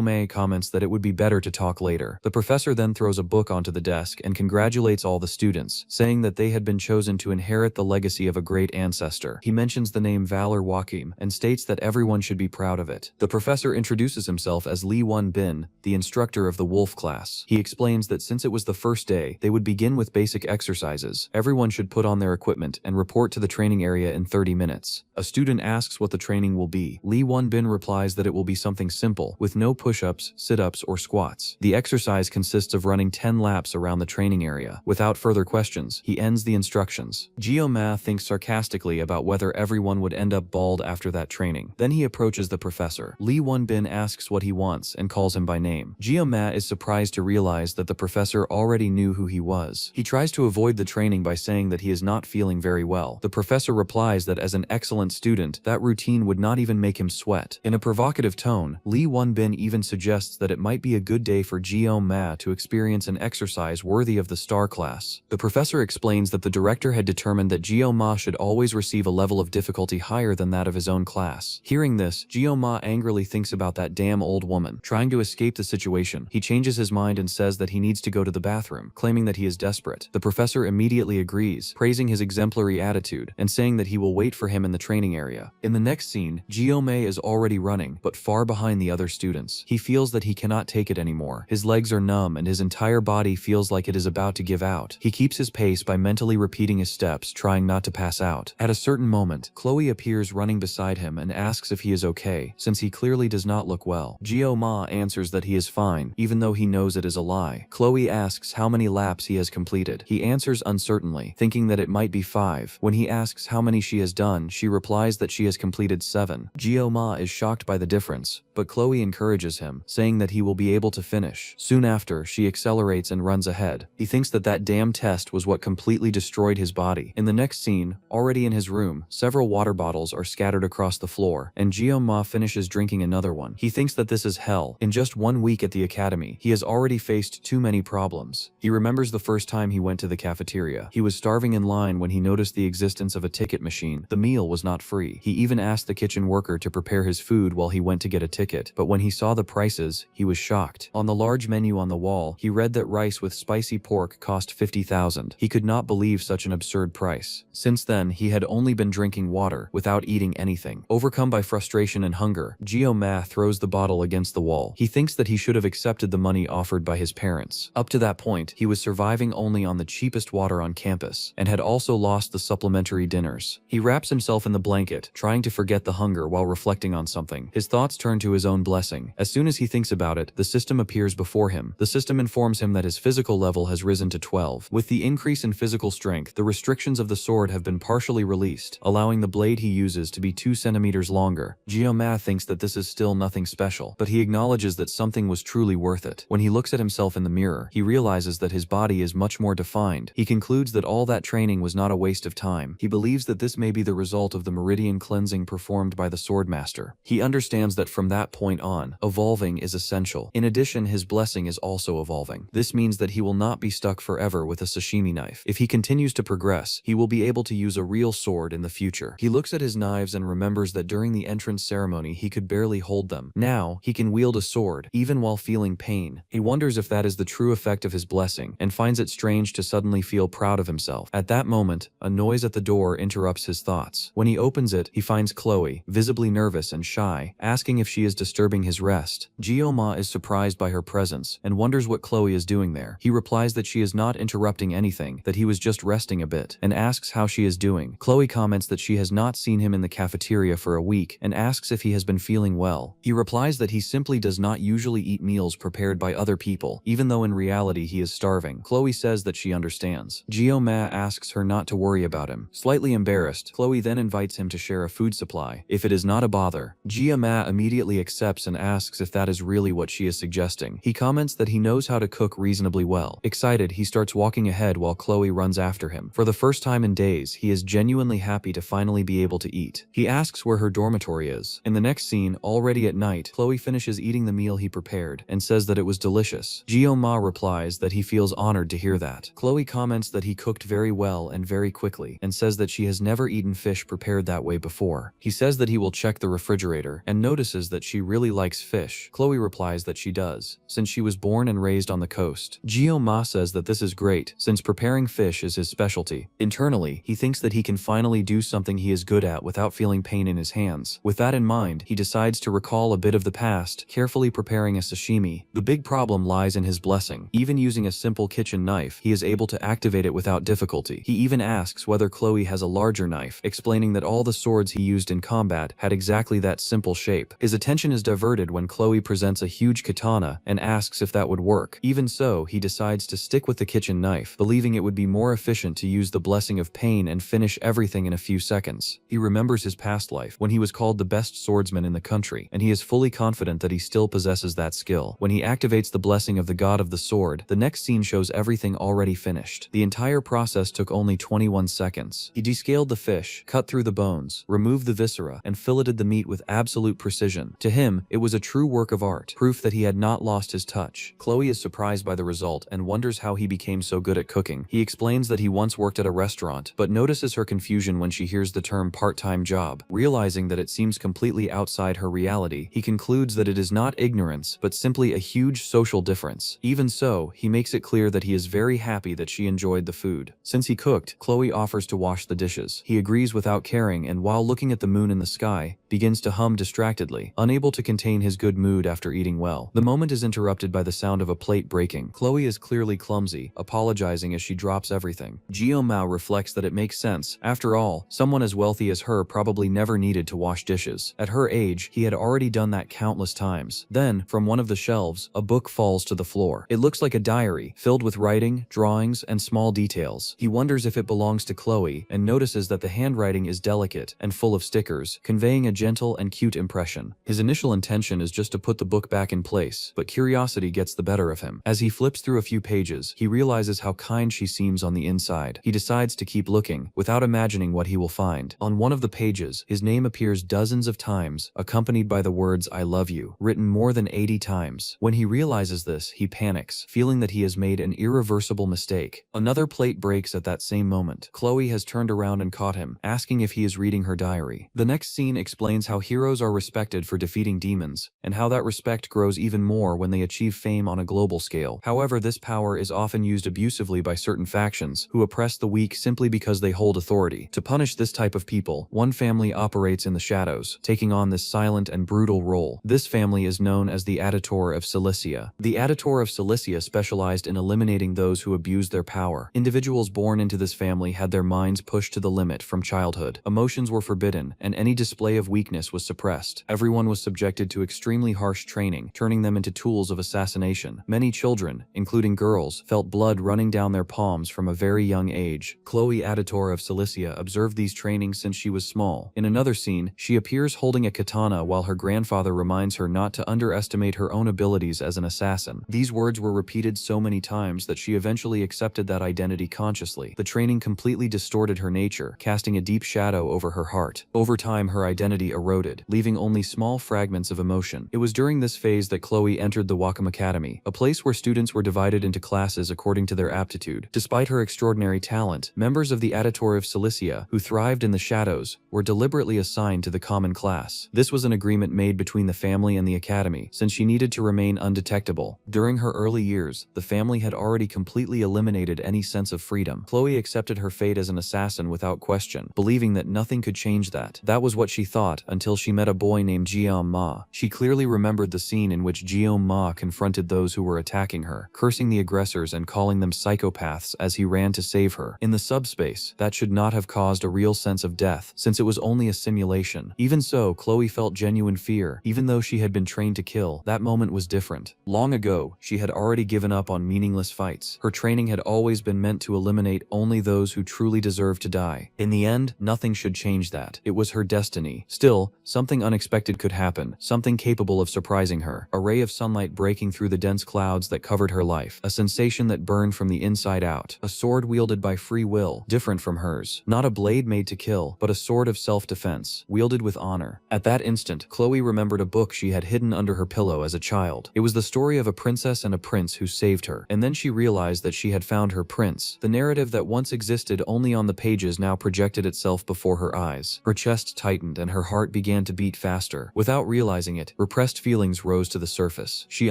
Ma comments that it would be better to talk later. The professor then throws a book onto the desk and congratulates all the students, saying that they had been chosen to inherit the legacy of a great ancestor. He mentions the name Valor Wakim and states that everyone should be proud of it. The professor introduces himself as Lee Won Bin, the instructor of the Wolf class. He explains that since it was the first day, they would begin with basic exercises. Everyone should put on their equipment and report to the training area in 30 minutes. A student asks what the training will be. Lee Won Bin replies that it will be something simple, with no push-ups, sit-ups, or squats. The exercise consists of running 10 laps around the training area. Without further questions, he ends the instructions. Ma thinks sarcastically about whether everyone would end up bald after that training. Then he approaches the professor. Lee Won Bin asks what he wants and calls him by name. Ma is surprised to realize that the professor already knew who he was. He tries to avoid the training by saying that he is not feeling very well. The professor replies that as an excellent student, that routine would not even make him sweat. In a provocative tone, Lee Won Bin even suggests that it might be a good day for Ma to experience an exercise worthy of the star class. The professor explains that the director had determined that Ma should always receive a level of difficulty higher than that of his own class. Hearing this, Ma angrily thinks about that damn old woman. Trying to escape the situation, he changes his mind and says that he needs to go to the bathroom, claiming that he is desperate. The professor immediately agrees, praising his exemplary attitude and saying that he will wait for him in the training area. In the next scene, Mei is already running, but far behind the other students. He feels that he cannot take it anymore. His legs are numb and his entire body feels like it is about to give out. He keeps his pace by mentally repeating his steps, trying not to pass out. At a certain moment, Chloe appears running beside him and asks if he is okay, since he clearly does not look well. Ma answers that he is fine, even though he knows it is a lie. Chloe asks how many laps he has completed. He answers uncertainly, thinking that it might be 5. When he asks how many she has done, she replies that she has completed 7. Ma is shocked by the difference, but Chloe encourages him, saying that he will be able to finish. Soon after, she accelerates and runs ahead. He thinks that that damn test was what completely destroyed his body. In the next scene, already in his room, several water bottles are scattered across the floor, and Ma finishes drinking another one. He thinks that this is hell. In just 1 week at the academy, he has already faced too many problems. He remembers the first time he went to the cafeteria. He was starving in line when he noticed the existence of a ticket machine. The meal was not free. He even asked the kitchen worker to prepare his food while he went to get a ticket, but when he saw the prices, he was shocked. On the large menu on the wall, he read that rice with spicy pork cost 50,000. He could not believe such an absurd price. Since then, he had only been drinking water, without eating anything. Overcome by frustration and hunger, Ma throws the bottle against the wall. He thinks that he should have accepted the money offered by his parents. Up to that point, he was surviving only on the cheapest water on campus, and had also lost the supplementary dinners. He wraps himself in the blanket, trying to forget the hunger while reflecting on something. His thoughts turn to his own blessing. As soon as he thinks about it, the system appears before him. The system informs him that his physical level has risen to 12. With the increase in physical strength, the restrictions of the sword have been partially released, allowing the blade he uses to be 2 centimeters longer. Ma thinks that this is still nothing special, but he acknowledges that something was truly worth it. When he looks at himself in the mirror, he realizes that his body is much more defined. He concludes that all that training was not a waste of time. He believes that this may be the result of the meridian cleansing performed by the swordmaster. He understands that from that point on, evolving is essential. In addition, his blessing is also evolving. This means that he will not be stuck forever with a sashimi knife. If he continues to progress, he will be able to use a real sword in the future. He looks at his knives and remembers that during the entrance ceremony he could barely hold them. Now, he can wield a sword, even while feeling pain. He wonders if that is the true effect of his blessing, and finds it strange to suddenly feel proud of himself. At that moment, a noise at the door interrupts his thoughts. When he opens it, he finds Chloe, visibly nervous and shy, asking if she is disturbing his rest. Ma is surprised by her presence, and wonders what Chloe is doing there. He replies that she is not interrupting anything, that he was just resting a bit, and asks how she is doing. Chloe comments that she has not seen him in the cafeteria for a week, and asks if he has been feeling well. He replies that he simply does not usually eat meals prepared by other people, even though in reality he is starving. Chloe says that she understands. Ma asks her not to worry about him. Slightly embarrassed, Chloe then invites him to share a food supply, if it is not a bother. Ma immediately accepts and asks if that is really what she is suggesting. He comments that he knows how to cook reasonably well. Excited, he starts walking ahead while Chloe Chloe runs after him. For the first time in days, he is genuinely happy to finally be able to eat. He asks where her dormitory is. In the next scene, already at night, Chloe finishes eating the meal he prepared and says that it was delicious. Ma replies that he feels honored to hear that. Chloe comments that he cooked very well and very quickly and says that she has never eaten fish prepared that way before. He says that he will check the refrigerator and notices that she really likes fish. Chloe replies that she does, since she was born and raised on the coast. Ma says that this is great, since preparing fish is his specialty. Internally, he thinks that he can finally do something he is good at without feeling pain in his hands. With that in mind, he decides to recall a bit of the past, carefully preparing a sashimi. The big problem lies in his blessing. Even using a simple kitchen knife, he is able to activate it without difficulty. He even asks whether Chloe has a larger knife, explaining that all the swords he used in combat had exactly that simple shape. His attention is diverted when Chloe presents a huge katana and asks if that would work. Even so, he decides to stick with the kitchen knife, believing it would be more efficient to use the blessing of pain and finish everything in a few seconds. He remembers his past life, when he was called the best swordsman in the country, and he is fully confident that he still possesses that skill. When he activates the blessing of the god of the sword, the next scene shows everything already finished. The entire process took only 21 seconds. He descaled the fish, cut through the bones, removed the viscera, and filleted the meat with absolute precision. To him, it was a true work of art, proof that he had not lost his touch. Chloe is surprised by the result and wonders how he became so good at cooking. He explains that he once worked at a restaurant, but notices her confusion when she hears the term part-time job. Realizing that it seems completely outside her reality, he concludes that it is not ignorance, but simply a huge social difference. Even so, he makes it clear that he is very happy that she enjoyed the food. Since he cooked, Chloe offers to wash the dishes. He agrees without caring, and while looking at the moon in the sky, begins to hum distractedly, unable to contain his good mood after eating well. The moment is interrupted by the sound of a plate breaking. Chloe is clearly clumsy, apologizing as she drops everything. Mao reflects that it makes sense. After all, someone as wealthy as her probably never needed to wash dishes. At her age, he had already done that countless times. Then, from one of the shelves, a book falls to the floor. It looks like a diary, filled with writing, drawings, and small details. He wonders if it belongs to Chloe, and notices that the handwriting is delicate and full of stickers, conveying a gentle and cute impression. His initial intention is just to put the book back in place, but curiosity gets the better of him. As he flips through a few pages, he realizes how kind she seems on the inside. He decides to keep looking, without imagining what he will find. On one of the pages, his name appears dozens of times, accompanied by the words "I love you," written more than 80 times. When he realizes this, he panics, feeling that he has made an irreversible mistake. Another plate breaks at that same moment. Chloe has turned around and caught him, asking if he is reading her diary. The next scene explains how heroes are respected for defeating demons, and how that respect grows even more when they achieve fame on a global scale. However, this power is often used abusively by certain factions, who oppress the weak simply because they hold authority. To punish this type of people, one family operates in the shadows, taking on this silent and brutal role. This family is known as the Aditor of Cilicia. The Aditor of Cilicia specialized in eliminating those who abused their power. Individuals born into this family had their minds pushed to the limit from childhood. Emotions were forbidden, and any display of weakness was suppressed. Everyone was subjected to extremely harsh training, turning them into tools of assassination. Many children, including girls, felt blood running down their palms from a very young age. Chloe, Aditor of Cilicia, observed these trainings since she was small. In another scene, she appears holding a katana while her grandfather reminds her not to underestimate her own abilities as an assassin. These words were repeated so many times that she eventually accepted that identity consciously. The training completely distorted her nature, casting a deep shadow over her heart. Over time, her identity eroded, leaving only small fragments of emotion. It was during this phase that Chloe entered the Wacom Academy, a place where students were divided into classes according to their aptitude. Despite her extraordinary talent, members of the Aditor of Cilicia, who thrived in the shadows, were deliberately assigned to the common class. This was an agreement made between the family and the academy, since she needed to remain undetectable. During her early years, the family had already completely eliminated any sense of freedom. Chloe accepted her fate as an assassin without question, believing that nothing could change that. That was what she thought until she met a boy named Ma. She clearly remembered the scene in which Ma confronted those who were attacking her, cursing the aggressors and calling them psychopaths as he ran to save her. In the subspace, that should not have caused a real sense of death, since it was only a simulation. Even so, Chloe felt genuine fear. Even though she had been trained to kill, that moment was different. Long ago, she had already given up on meaningless fights. Her training had always been meant to eliminate only those who truly deserved to die. In the end, nothing should change that. It was her destiny. Still, something unexpected could happen, something capable of surprising her. A ray of sunlight breaking through the dense clouds that covered her life, a sensation that burned from the inside out. out. A sword wielded by free will, different from hers. Not a blade made to kill, but a sword of self-defense, wielded with honor. At that instant, Chloe remembered a book she had hidden under her pillow as a child. It was the story of a princess and a prince who saved her. And then she realized that she had found her prince. The narrative that once existed only on the pages now projected itself before her eyes. Her chest tightened and her heart began to beat faster. Without realizing it, repressed feelings rose to the surface. She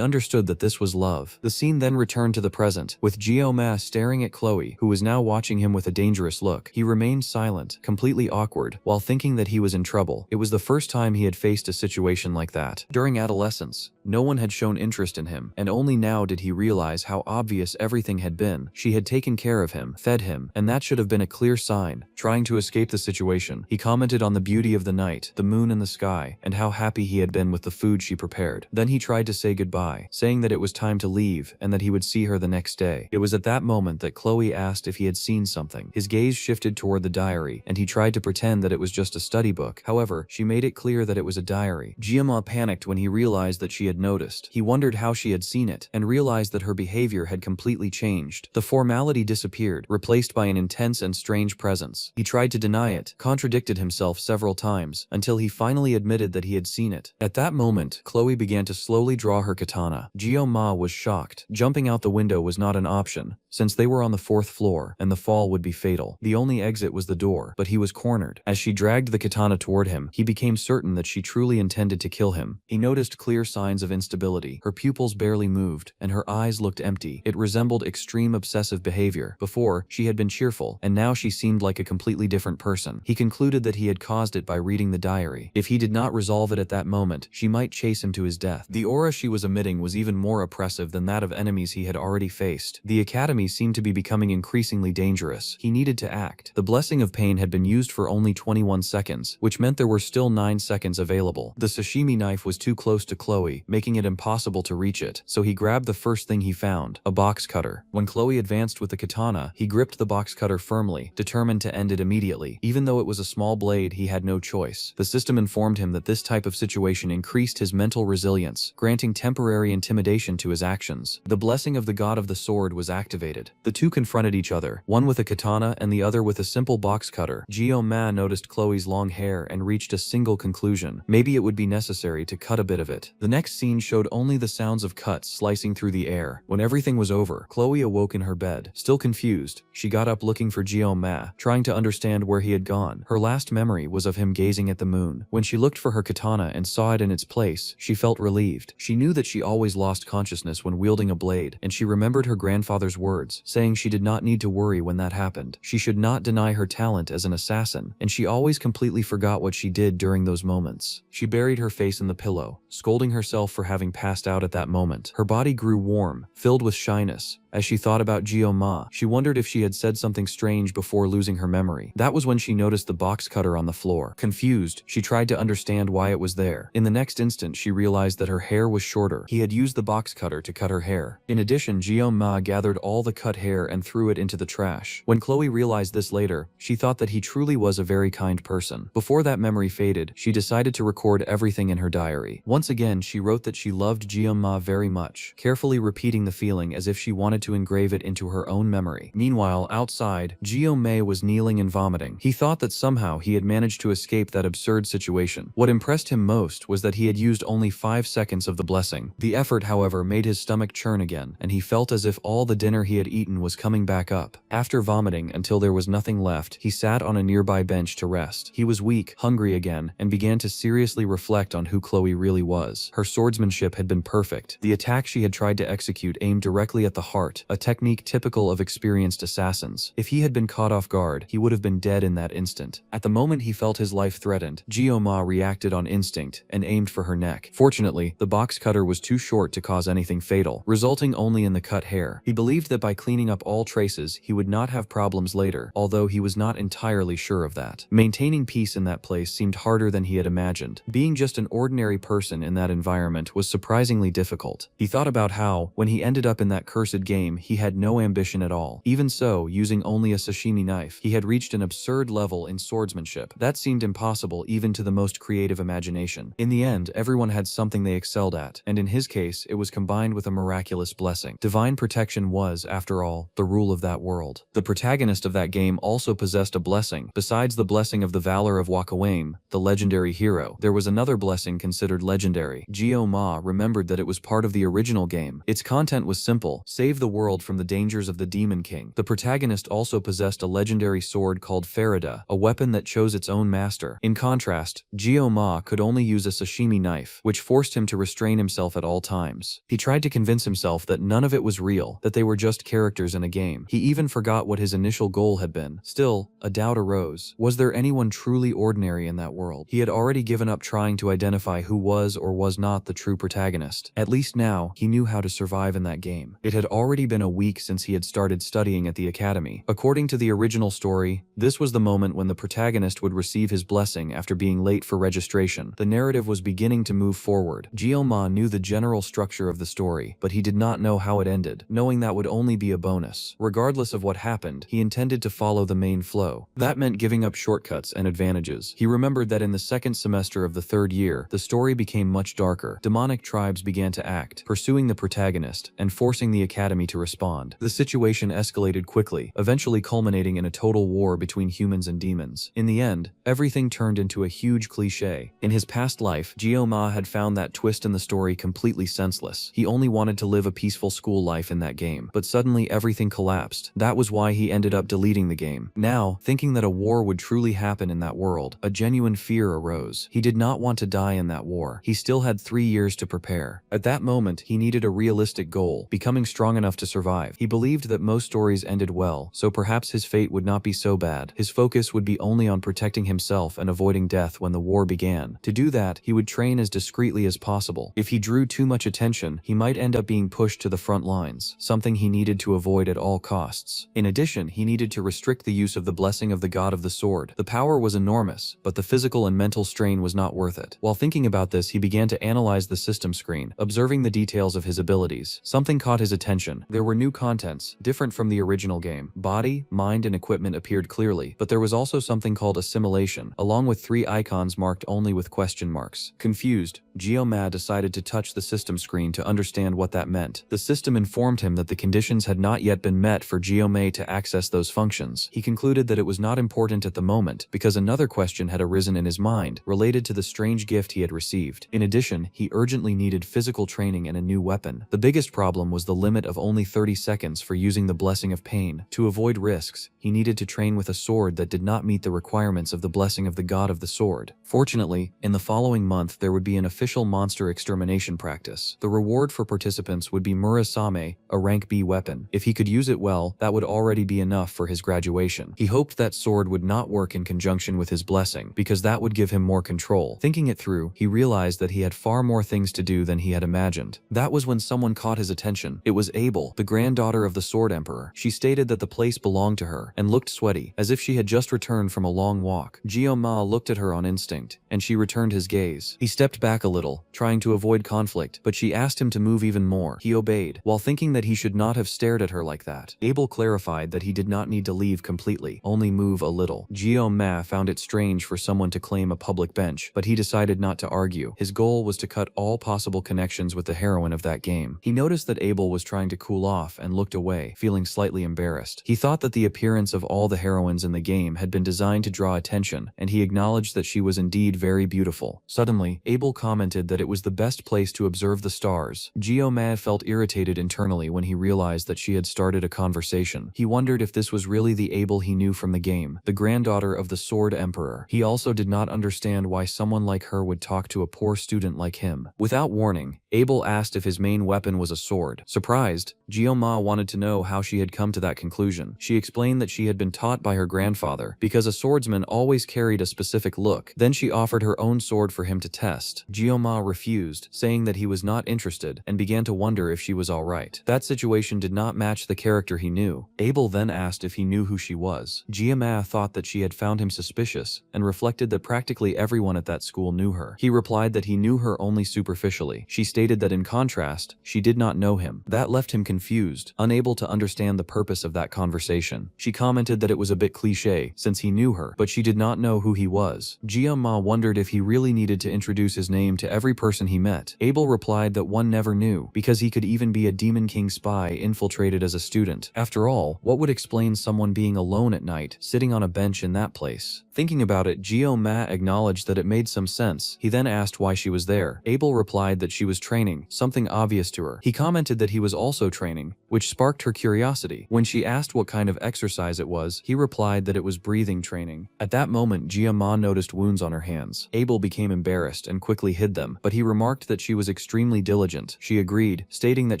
understood that this was love. The scene then returned to the present, with Gyo-ma staring at Chloe, who was now watching him with a dangerous look. He remained silent, completely awkward, while thinking that he was in trouble. It was the first time he had faced a situation like that. During adolescence, no one had shown interest in him, and only now did he realize how obvious everything had been. She had taken care of him, fed him, and that should have been a clear sign. Trying to escape the situation, he commented on the beauty of the night, the moon and the sky, and how happy he had been with the food she prepared. Then he tried to say goodbye, saying that it was time to leave and that he would see her the next day. It was at that moment that Chloe asked if he had seen something. His gaze shifted toward the diary, and he tried to pretend that it was just a study book. However, she made it clear that it was a diary. Gyo-ma panicked when he realized that she had noticed. He wondered how she had seen it, and realized that her behavior had completely changed. The formality disappeared, replaced by an intense and strange presence. He tried to deny it, contradicted himself several times, until he finally admitted that he had seen it. At that moment, Chloe began to slowly draw her katana. Gyo-ma was shocked. Jumping out the window was not an option, since they were on the 4th floor, and the fall would be fatal. The only exit was the door, but he was cornered. As she dragged the katana toward him, he became certain that she truly intended to kill him. He noticed clear signs of instability. Her pupils barely moved, and her eyes looked empty. It resembled extreme obsessive behavior. Before, she had been cheerful, and now she seemed like a completely different person. He concluded that he had caused it by reading the diary. If he did not resolve it at that moment, she might chase him to his death. The aura she was emitting was even more oppressive than that of enemies he had already faced. The academy seemed to be becoming increasingly dangerous. He needed to act. The blessing of pain had been used for only 21 seconds, which meant there were still 9 seconds available. The sashimi knife was too close to Chloe, making it impossible to reach it, so he grabbed the first thing he found, a box cutter. When Chloe advanced with the katana, he gripped the box cutter firmly, determined to end it immediately. Even though it was a small blade, he had no choice. The system informed him that this type of situation increased his mental resilience, granting temporary intimidation to his actions. The blessing of the god of the sword was activated. The two confronted each other, one with a katana and the other with a simple box cutter. Gyo-ma noticed Chloe's long hair and reached a single conclusion. Maybe it would be necessary to cut a bit of it. The next scene showed only the sounds of cuts slicing through the air. When everything was over, Chloe awoke in her bed. Still confused, she got up looking for Gyo-ma, trying to understand where he had gone. Her last memory was of him gazing at the moon. When she looked for her katana and saw it in its place, she felt relieved. She knew that she always lost consciousness when wielding a blade, and she remembered her grandfather's words, saying she did not need to worry when that happened. She should not deny her talent as an assassin, and she always completely forgot what she did during those moments. She buried her face in the pillow, scolding herself for having passed out at that moment. Her body grew warm, filled with shyness. As she thought about Gyo-ma, she wondered if she had said something strange before losing her memory. That was when she noticed the box cutter on the floor. Confused, she tried to understand why it was there. In the next instant, she realized that her hair was shorter. He had used the box cutter to cut her hair. In addition, Gyo-ma gathered all the cut hair and threw it into the trash. When Chloe realized this later, she thought that he truly was a very kind person. Before that memory faded, she decided to record everything in her diary. Once again, she wrote that she loved Gyo-ma very much, carefully repeating the feeling as if she wanted to engrave it into her own memory. Meanwhile, outside, Gyo-ma was kneeling and vomiting. He thought that somehow he had managed to escape that absurd situation. What impressed him most was that he had used only 5 seconds of the blessing. The effort, however, made his stomach churn again, and he felt as if all the dinner he had eaten was coming back up. After vomiting until there was nothing left, he sat on a nearby bench to rest. He was weak, hungry again, and began to seriously reflect on who Chloe really was. Her swordsmanship had been perfect. The attack she had tried to execute aimed directly at the heart, a technique typical of experienced assassins. If he had been caught off guard, he would have been dead in that instant. At the moment he felt his life threatened, Gyo-ma reacted on instinct and aimed for her neck. Fortunately, the box cutter was too short to cause anything fatal, resulting only in the cut hair. He believed that by cleaning up all traces, he would not have problems later, although he was not entirely sure of that. Maintaining peace in that place seemed harder than he had imagined. Being just an ordinary person in that environment was surprisingly difficult. He thought about how, when he ended up in that cursed game, he had no ambition at all. Even so, using only a sashimi knife, he had reached an absurd level in swordsmanship. That seemed impossible even to the most creative imagination. In the end, everyone had something they excelled at, and in his case, it was combined with a miraculous blessing. Divine protection was, after all, well, the rule of that world. The protagonist of that game also possessed a blessing. Besides the blessing of the valor of Wakawame, the legendary hero, there was another blessing considered legendary. Gyo-ma remembered that it was part of the original game. Its content was simple: save the world from the dangers of the Demon King. The protagonist also possessed a legendary sword called Farida, a weapon that chose its own master. In contrast, Gyo-ma could only use a sashimi knife, which forced him to restrain himself at all times. He tried to convince himself that none of it was real, that they were just characters in a game. He even forgot what his initial goal had been. Still, a doubt arose. Was there anyone truly ordinary in that world? He had already given up trying to identify who was or was not the true protagonist. At least now, he knew how to survive in that game. It had already been a week since he had started studying at the academy. According to the original story, this was the moment when the protagonist would receive his blessing after being late for registration. The narrative was beginning to move forward. Gyo-ma knew the general structure of the story, but he did not know how it ended, knowing that would only be a bonus. Regardless of what happened, he intended to follow the main flow. That meant giving up shortcuts and advantages. He remembered that in the second semester of the third year, the story became much darker. Demonic tribes began to act, pursuing the protagonist and forcing the academy to respond. The situation escalated quickly, eventually culminating in a total war between humans and demons. In the end, everything turned into a huge cliché. In his past life, Gyo-ma had found that twist in the story completely senseless. He only wanted to live a peaceful school life in that game, but suddenly everything collapsed. That was why he ended up deleting the game. Now, thinking that a war would truly happen in that world, a genuine fear arose. He did not want to die in that war. He still had 3 years to prepare. At that moment, he needed a realistic goal: becoming strong enough to survive. He believed that most stories ended well, so perhaps his fate would not be so bad. His focus would be only on protecting himself and avoiding death when the war began. To do that, he would train as discreetly as possible. If he drew too much attention, he might end up being pushed to the front lines, something he needed to avoid at all costs. In addition, he needed to restrict the use of the blessing of the god of the sword. The power was enormous, but the physical and mental strain was not worth it. While thinking about this, he began to analyze the system screen, observing the details of his abilities. Something caught his attention. There were new contents, different from the original game. Body, mind, and equipment appeared clearly, but there was also something called assimilation, along with 3 icons marked only with question marks. Confused, Gyo-ma decided to touch the system screen to understand what that meant. The system informed him that the conditions had not yet been met for Gyo-ma to access those functions. He concluded that it was not important at the moment, because another question had arisen in his mind, related to the strange gift he had received. In addition, he urgently needed physical training and a new weapon. The biggest problem was the limit of only 30 seconds for using the Blessing of Pain. To avoid risks, he needed to train with a sword that did not meet the requirements of the Blessing of the God of the Sword. Fortunately, in the following month there would be an official monster extermination practice. The reward for participants would be Murasame, a rank B weapon. If he could use it well, that would already be enough for his graduation. He hoped that sword would not work in conjunction with his blessing, because that would give him more control. Thinking it through, he realized that he had far more things to do than he had imagined. That was when someone caught his attention. It was Abel, the granddaughter of the Sword Emperor. She stated that the place belonged to her, and looked sweaty, as if she had just returned from a long walk. Gyo-ma looked at her on instinct, and she returned his gaze. He stepped back a little, trying to avoid conflict, but she asked him to move even more. He obeyed, while thinking that he should not have stared at her like that. Abel clarified that he did not need to leave completely, only move a little. Gyo-ma found it strange for someone to claim a public bench, but he decided not to argue. His goal was to cut all possible connections with the heroine of that game. He noticed that Abel was trying to cool off and looked away, feeling slightly embarrassed. He thought that the appearance of all the heroines in the game had been designed to draw attention, and he acknowledged that she was indeed very beautiful. Suddenly, Abel commented that it was the best place to observe the stars. Gyo-ma felt irritated internally when he realized that she had started a conversation. He wondered if this was really the Abel he knew from the game, the granddaughter of the Sword Emperor. He also did not understand why someone like her would talk to a poor student like him. Without warning, Abel asked if his main weapon was a sword. Surprised, Gyo-ma wanted to know how she had come to that conclusion. She explained that she had been taught by her grandfather, because a swordsman always carried a specific look. Then she offered her own sword for him to test. Gyo-ma refused, saying that he was not interested, and began to wonder if she was alright. That situation did not match the character he knew. Abel then asked if he knew who she was. Gyo-ma thought that she had found him suspicious, and reflected that practically everyone at that school knew her. He replied that he knew her only superficially. She stated stated that in contrast, she did not know him. That left him confused, unable to understand the purpose of that conversation. She commented that it was a bit cliché, since he knew her, but she did not know who he was. Ma wondered if he really needed to introduce his name to every person he met. Abel replied that one never knew, because he could even be a Demon King spy infiltrated as a student. After all, what would explain someone being alone at night, sitting on a bench in that place? Thinking about it, Ma acknowledged that it made some sense. He then asked why she was there. Abel replied that she was training, something obvious to her. He commented that he was also training, which sparked her curiosity. When she asked what kind of exercise it was, he replied that it was breathing training. At that moment, Ma noticed wounds on her hands. Abel became embarrassed and quickly hid them, but he remarked that she was extremely diligent. She agreed, stating that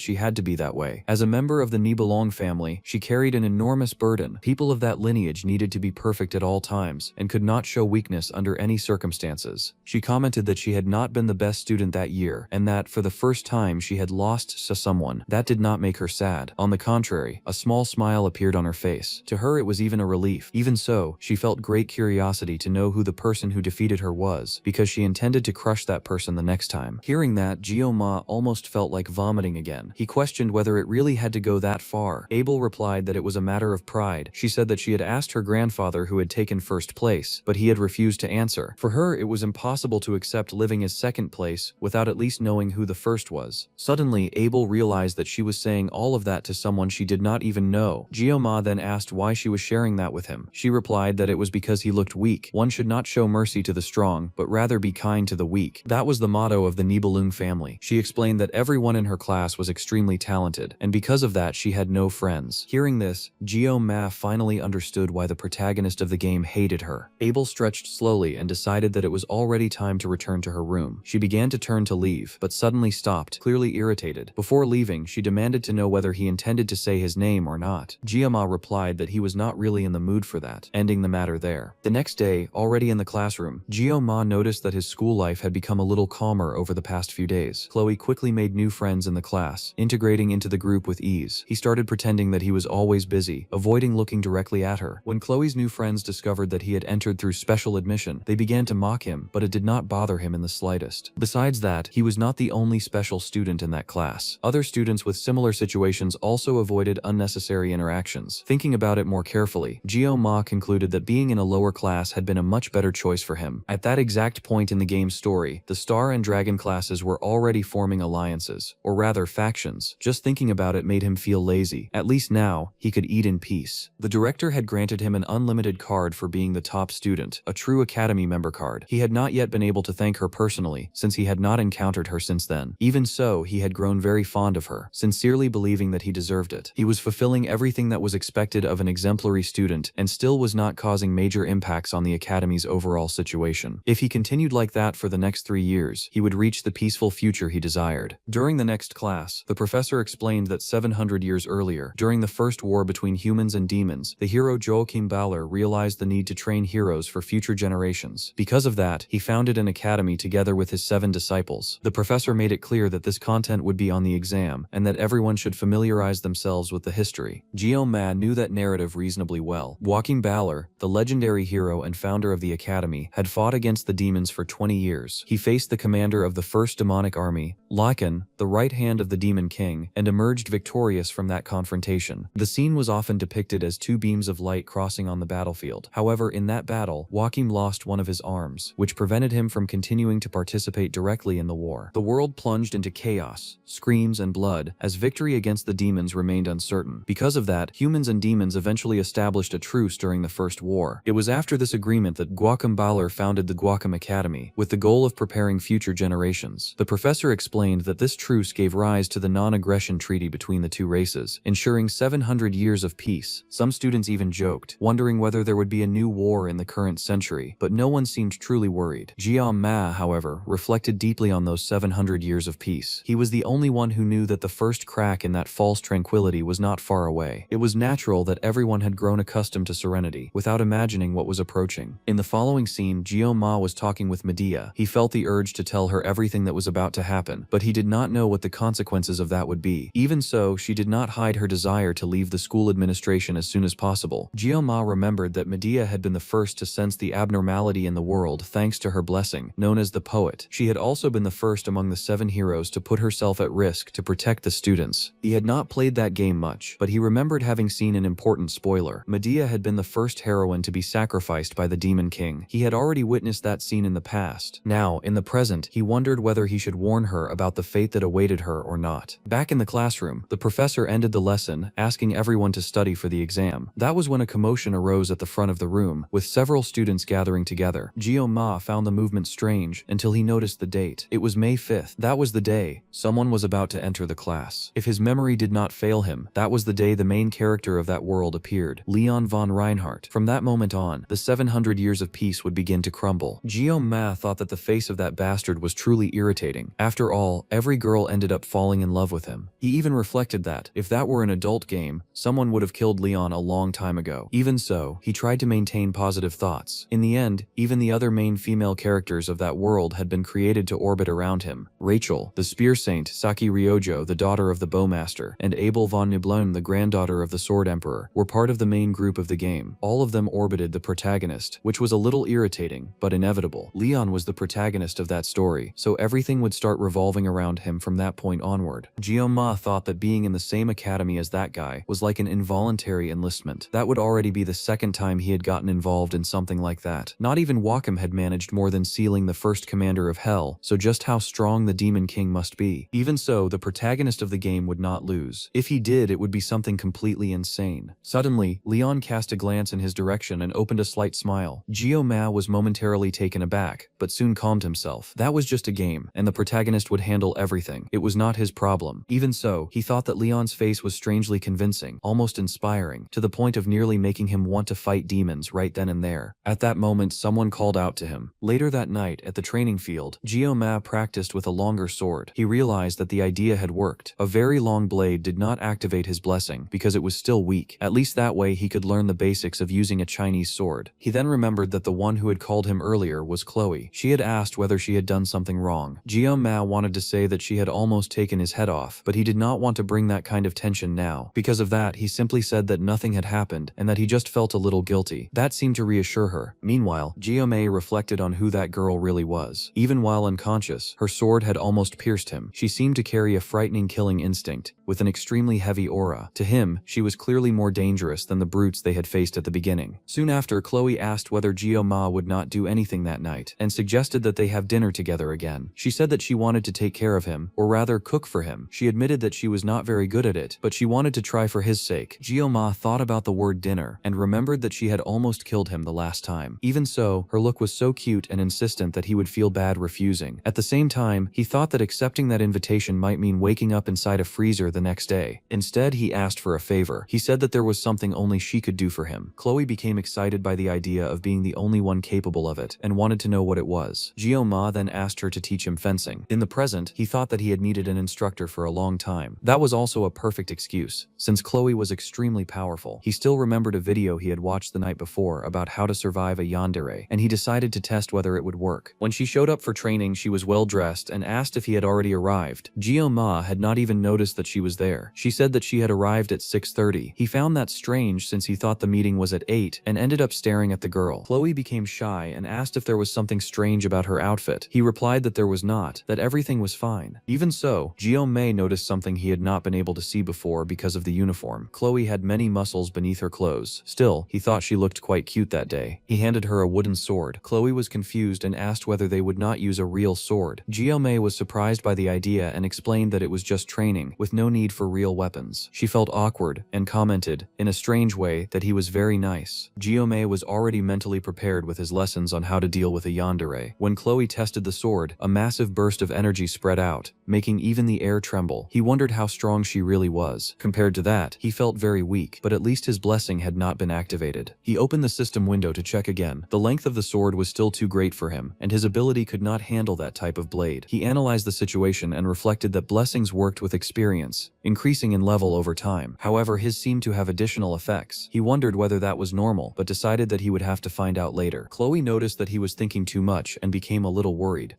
she had to be that way. As a member of the Nibelung family, she carried an enormous burden. People of that lineage needed to be perfect at all times, and could not show weakness under any circumstances. She commented that she had not been the best student that year, and that, for the first time, she had lost to someone. That did not make her sad. On the contrary, a small smile appeared on her face. To her, it was even a relief. Even so, she felt great curiosity to know who the person who defeated her was, because she intended to crush that person the next time. Hearing that, Ma almost felt like vomiting again. He questioned whether it really had to go that far. Abel replied that it was a matter of pride. She said that she had asked her grandfather who had taken first place, but he had refused to answer. For her, it was impossible to accept living as second place without at least knowing who the first was. Suddenly, Abel realized that she was saying all of that to someone she did not even know. Ma then asked why she was sharing that with him. She replied that it was because he looked weak. One should not show mercy to the strong, but rather be kind to the weak. That was the motto of the Nibelung family. She explained that everyone in her class was extremely talented, and because of that she had no friends. Hearing this, Ma finally understood why the protagonist of the game hated her. Abel stretched slowly and decided that it was already time to return to her room. She began to turn to leave, but suddenly stopped, clearly irritated. Before leaving, she demanded to know whether he intended to say his name or not. Ma replied that he was not really in the mood for that, ending the matter there. The next day, already in the classroom, Ma noticed that his school life had become a little calmer over the past few days. Chloe quickly made new friends in the class, integrating into the group with ease. He started pretending that he was always busy, avoiding looking directly at her. When Chloe's new friends discovered that he had entered through special admission, they began to mock him, but it did not bother him in the slightest. Besides that, he was not the only special student in that class. Other students with similar situations also avoided unnecessary interactions. Thinking about it more carefully, Ma concluded that being in a lower class had been a much better choice for him. At that exact point in the game's story, the Star and Dragon classes were already forming alliances, or rather factions. Just thinking about it made him feel lazy. At least now, he could eat in peace. The director had granted him an unlimited card for being the top student, a true Academy member card. He had not yet been able to thank her personally, since he had not encountered her since then. Even so, he had grown very fond of her, sincerely believing that he deserved it. He was fulfilling everything that was expected of an exemplary student, and still was not causing major impacts on the Academy's overall situation. If he continued like that for the next 3 years, he would reach the peaceful future he desired. During the next class, the professor explained that 700 years earlier, during the first war between humans and demons, the hero Joachim Baller realized the need to train heroes for future generations. Because of that, he founded an academy together with his 7 disciples. The professor made it clear that this content would be on the exam, and that everyone should familiarize themselves with the history. Ma knew that narrative reasonably well. Joachim Baller, the legendary hero and founder of the academy, had fought against the demons for 20 years. He faced the commander of the first demonic army, Laken, the right hand of the Demon King, and emerged victorious from that confrontation. The scene was often depicted as 2 beams of light crossing on the battlefield. However, in that battle, Joachim lost one of his arms, which prevented him from continuing to participate directly in the war. The world plunged into chaos, screams, and blood, as victory against the demons remained uncertain. Because of that, humans and demons eventually established a truce during the First War. It was after this agreement that Joachim Baller founded the Joachim Academy, with the goal of preparing future generations. The professor explained that this truce gave rise to the non-aggression treaty between the 2 races, ensuring 700 years of peace. Some students even joked, wondering whether there would be a new war in the current century, but no one seemed truly worried. Ma, however, reflected deeply on those 700 years of peace. He was the only one who knew that the first crack in that false tranquility was not far away. It was natural that everyone had grown accustomed to serenity, without imagining what was approaching. In the following scene, Ma was talking with Medea. He felt the urge to tell her everything that was about to happen, but he did not know what the consequences of that would be. Even so, she did not hide her desire to leave the school administration as soon as possible. Ma remembered that Medea had been the first to sense the abnormality in the world thanks to her blessing, known as the poet. She had also been the first among the 7 heroes to put herself at risk to protect the students. He had not played that game much, but he remembered having seen an important spoiler. Medea had been the first heroine to be sacrificed by the Demon King. He had already witnessed that scene in the past. Now, in the present, he wondered whether he should warn her about the fate that awaited her or not. Back in the classroom, the professor ended the lesson, asking everyone to study for the exam. That was when a commotion arose at the front of the room, with several students gathering together. Ma found the movement strange until he noticed the date. It was May 5th. That was the day someone was about to enter the class. If his memory did not fail him, that was the day the main character of that world appeared, Leon von Reinhardt. From that moment on, the 700 years of peace would begin to crumble. Ma thought that the face of that bastard was truly irritating. After all, every girl ended up falling in love with him. He even reflected that, if that were an adult game, someone would have killed Leon a long time ago. Even so, he tried to maintain positive thoughts. In the end, even the other main female characters of that world had been created to orbit around him. Rachel, the spear saint, Saki Ryojo, the daughter of the bowmaster, and Abel von Nibelung, the granddaughter of the sword emperor, were part of the main group of the game. All of them orbited the protagonist, which was a little irritating, but inevitable. Leon was the protagonist of that story, so everything would start revolving around him from that point onward. Ma thought that being in the same academy as that guy was like an involuntary enlistment. That would already be the second time he had gotten involved in something like that. Not even Wacom had managed more than sealing the first commander of Hell, so just how strong the Demon King must be. Even so, the protagonist of the game would not lose. If he did, it would be something completely insane. Suddenly, Leon cast a glance in his direction and opened a slight smile. Ma was momentarily taken aback, but soon calmed himself. That was just a game, and the protagonist would handle everything. It was not his problem. Even so, he thought that Leon's face was strangely convincing, almost inspiring, to the point of nearly making him want to fight demons right then and there. At that moment, someone called out to him. Later that night, at the training field, Ma practiced with a longer sword. He realized that the idea had worked. A very long blade did not activate his blessing because it was still weak. At least that way he could learn the basics of using a Chinese sword. He then remembered that the one who had called him earlier was Chloe. She had asked whether she had done something wrong. Ma wanted to say that she had almost taken his head off, but he did not want to bring that kind of tension now. Because of that, he simply said that nothing had happened and that he just felt a little guilty. That seemed to reassure her. Meanwhile, Ma reflected on who that girl really was. Even while unconscious, her sword had almost pierced him. She seemed to carry a frightening killing instinct, with an extremely heavy aura. To him, she was clearly more dangerous than the brutes they had faced at the beginning. Soon after, Chloe asked whether Ma would not do anything that night, and suggested that they have dinner together again. She said that she wanted to take care of him, or rather cook for him. She admitted that she was not very good at it, but she wanted to try for his sake. Ma thought about the word dinner, and remembered that she had almost killed him the last time. Even so, her look was so cute and insistent that he would feel bad refusing. At the same time, he thought that accepting that invitation might mean waking up inside a freezer the next day. Instead, he asked for a favor. He said that there was something only she could do for him. Chloe became excited by the idea of being the only one capable of it, and wanted to know what it was. Ma then asked her to teach him fencing. In the present, he thought that he had needed an instructor for a long time. That was also a perfect excuse, since Chloe was extremely powerful. He still remembered a video he had watched the night before about how to survive a yandere, and he decided to test whether it would work. When she showed up for training, she was well dressed and asked if he had already arrived. Ma had not even noticed that she was there. She said that she had arrived at 6:30. He found that strange since he thought the meeting was at 8 and ended up staring at the girl. Chloe became shy and asked if there was something strange about her outfit. He replied that there was not, that everything was fine. Even so, May noticed something he had not been able to see before because of the uniform. Chloe had many muscles beneath her clothes. Still, he thought she looked quite cute that day. He handed her a wooden sword. Chloe was confused and asked whether they would not use a real sword. May was surprised by the idea and explained that it was just training, with no need for real weapons. She felt awkward and commented, in a strange way, that he was very nice. May was already mentally prepared with his lessons on how to deal with a yandere. When Chloe tested the sword, a massive burst of energy spread out, making even the air tremble. He wondered how strong she really was. Compared to that, he felt very weak, but at least his blessing had not been activated. He opened the system window to check again. The length of the sword was still too great for him, and his ability could not handle that type of blade. He analyzed the situation and reflected that blessings worked with experience, increasing in level over time. However, his seemed to have additional effects. He wondered whether that was normal, but decided that he would have to find out later. Chloe noticed that he was thinking too much and became a little worried.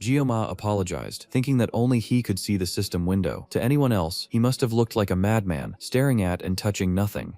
Apologized, thinking that only he could see the system window. To anyone else, he must have looked like a madman, staring at and touching nothing.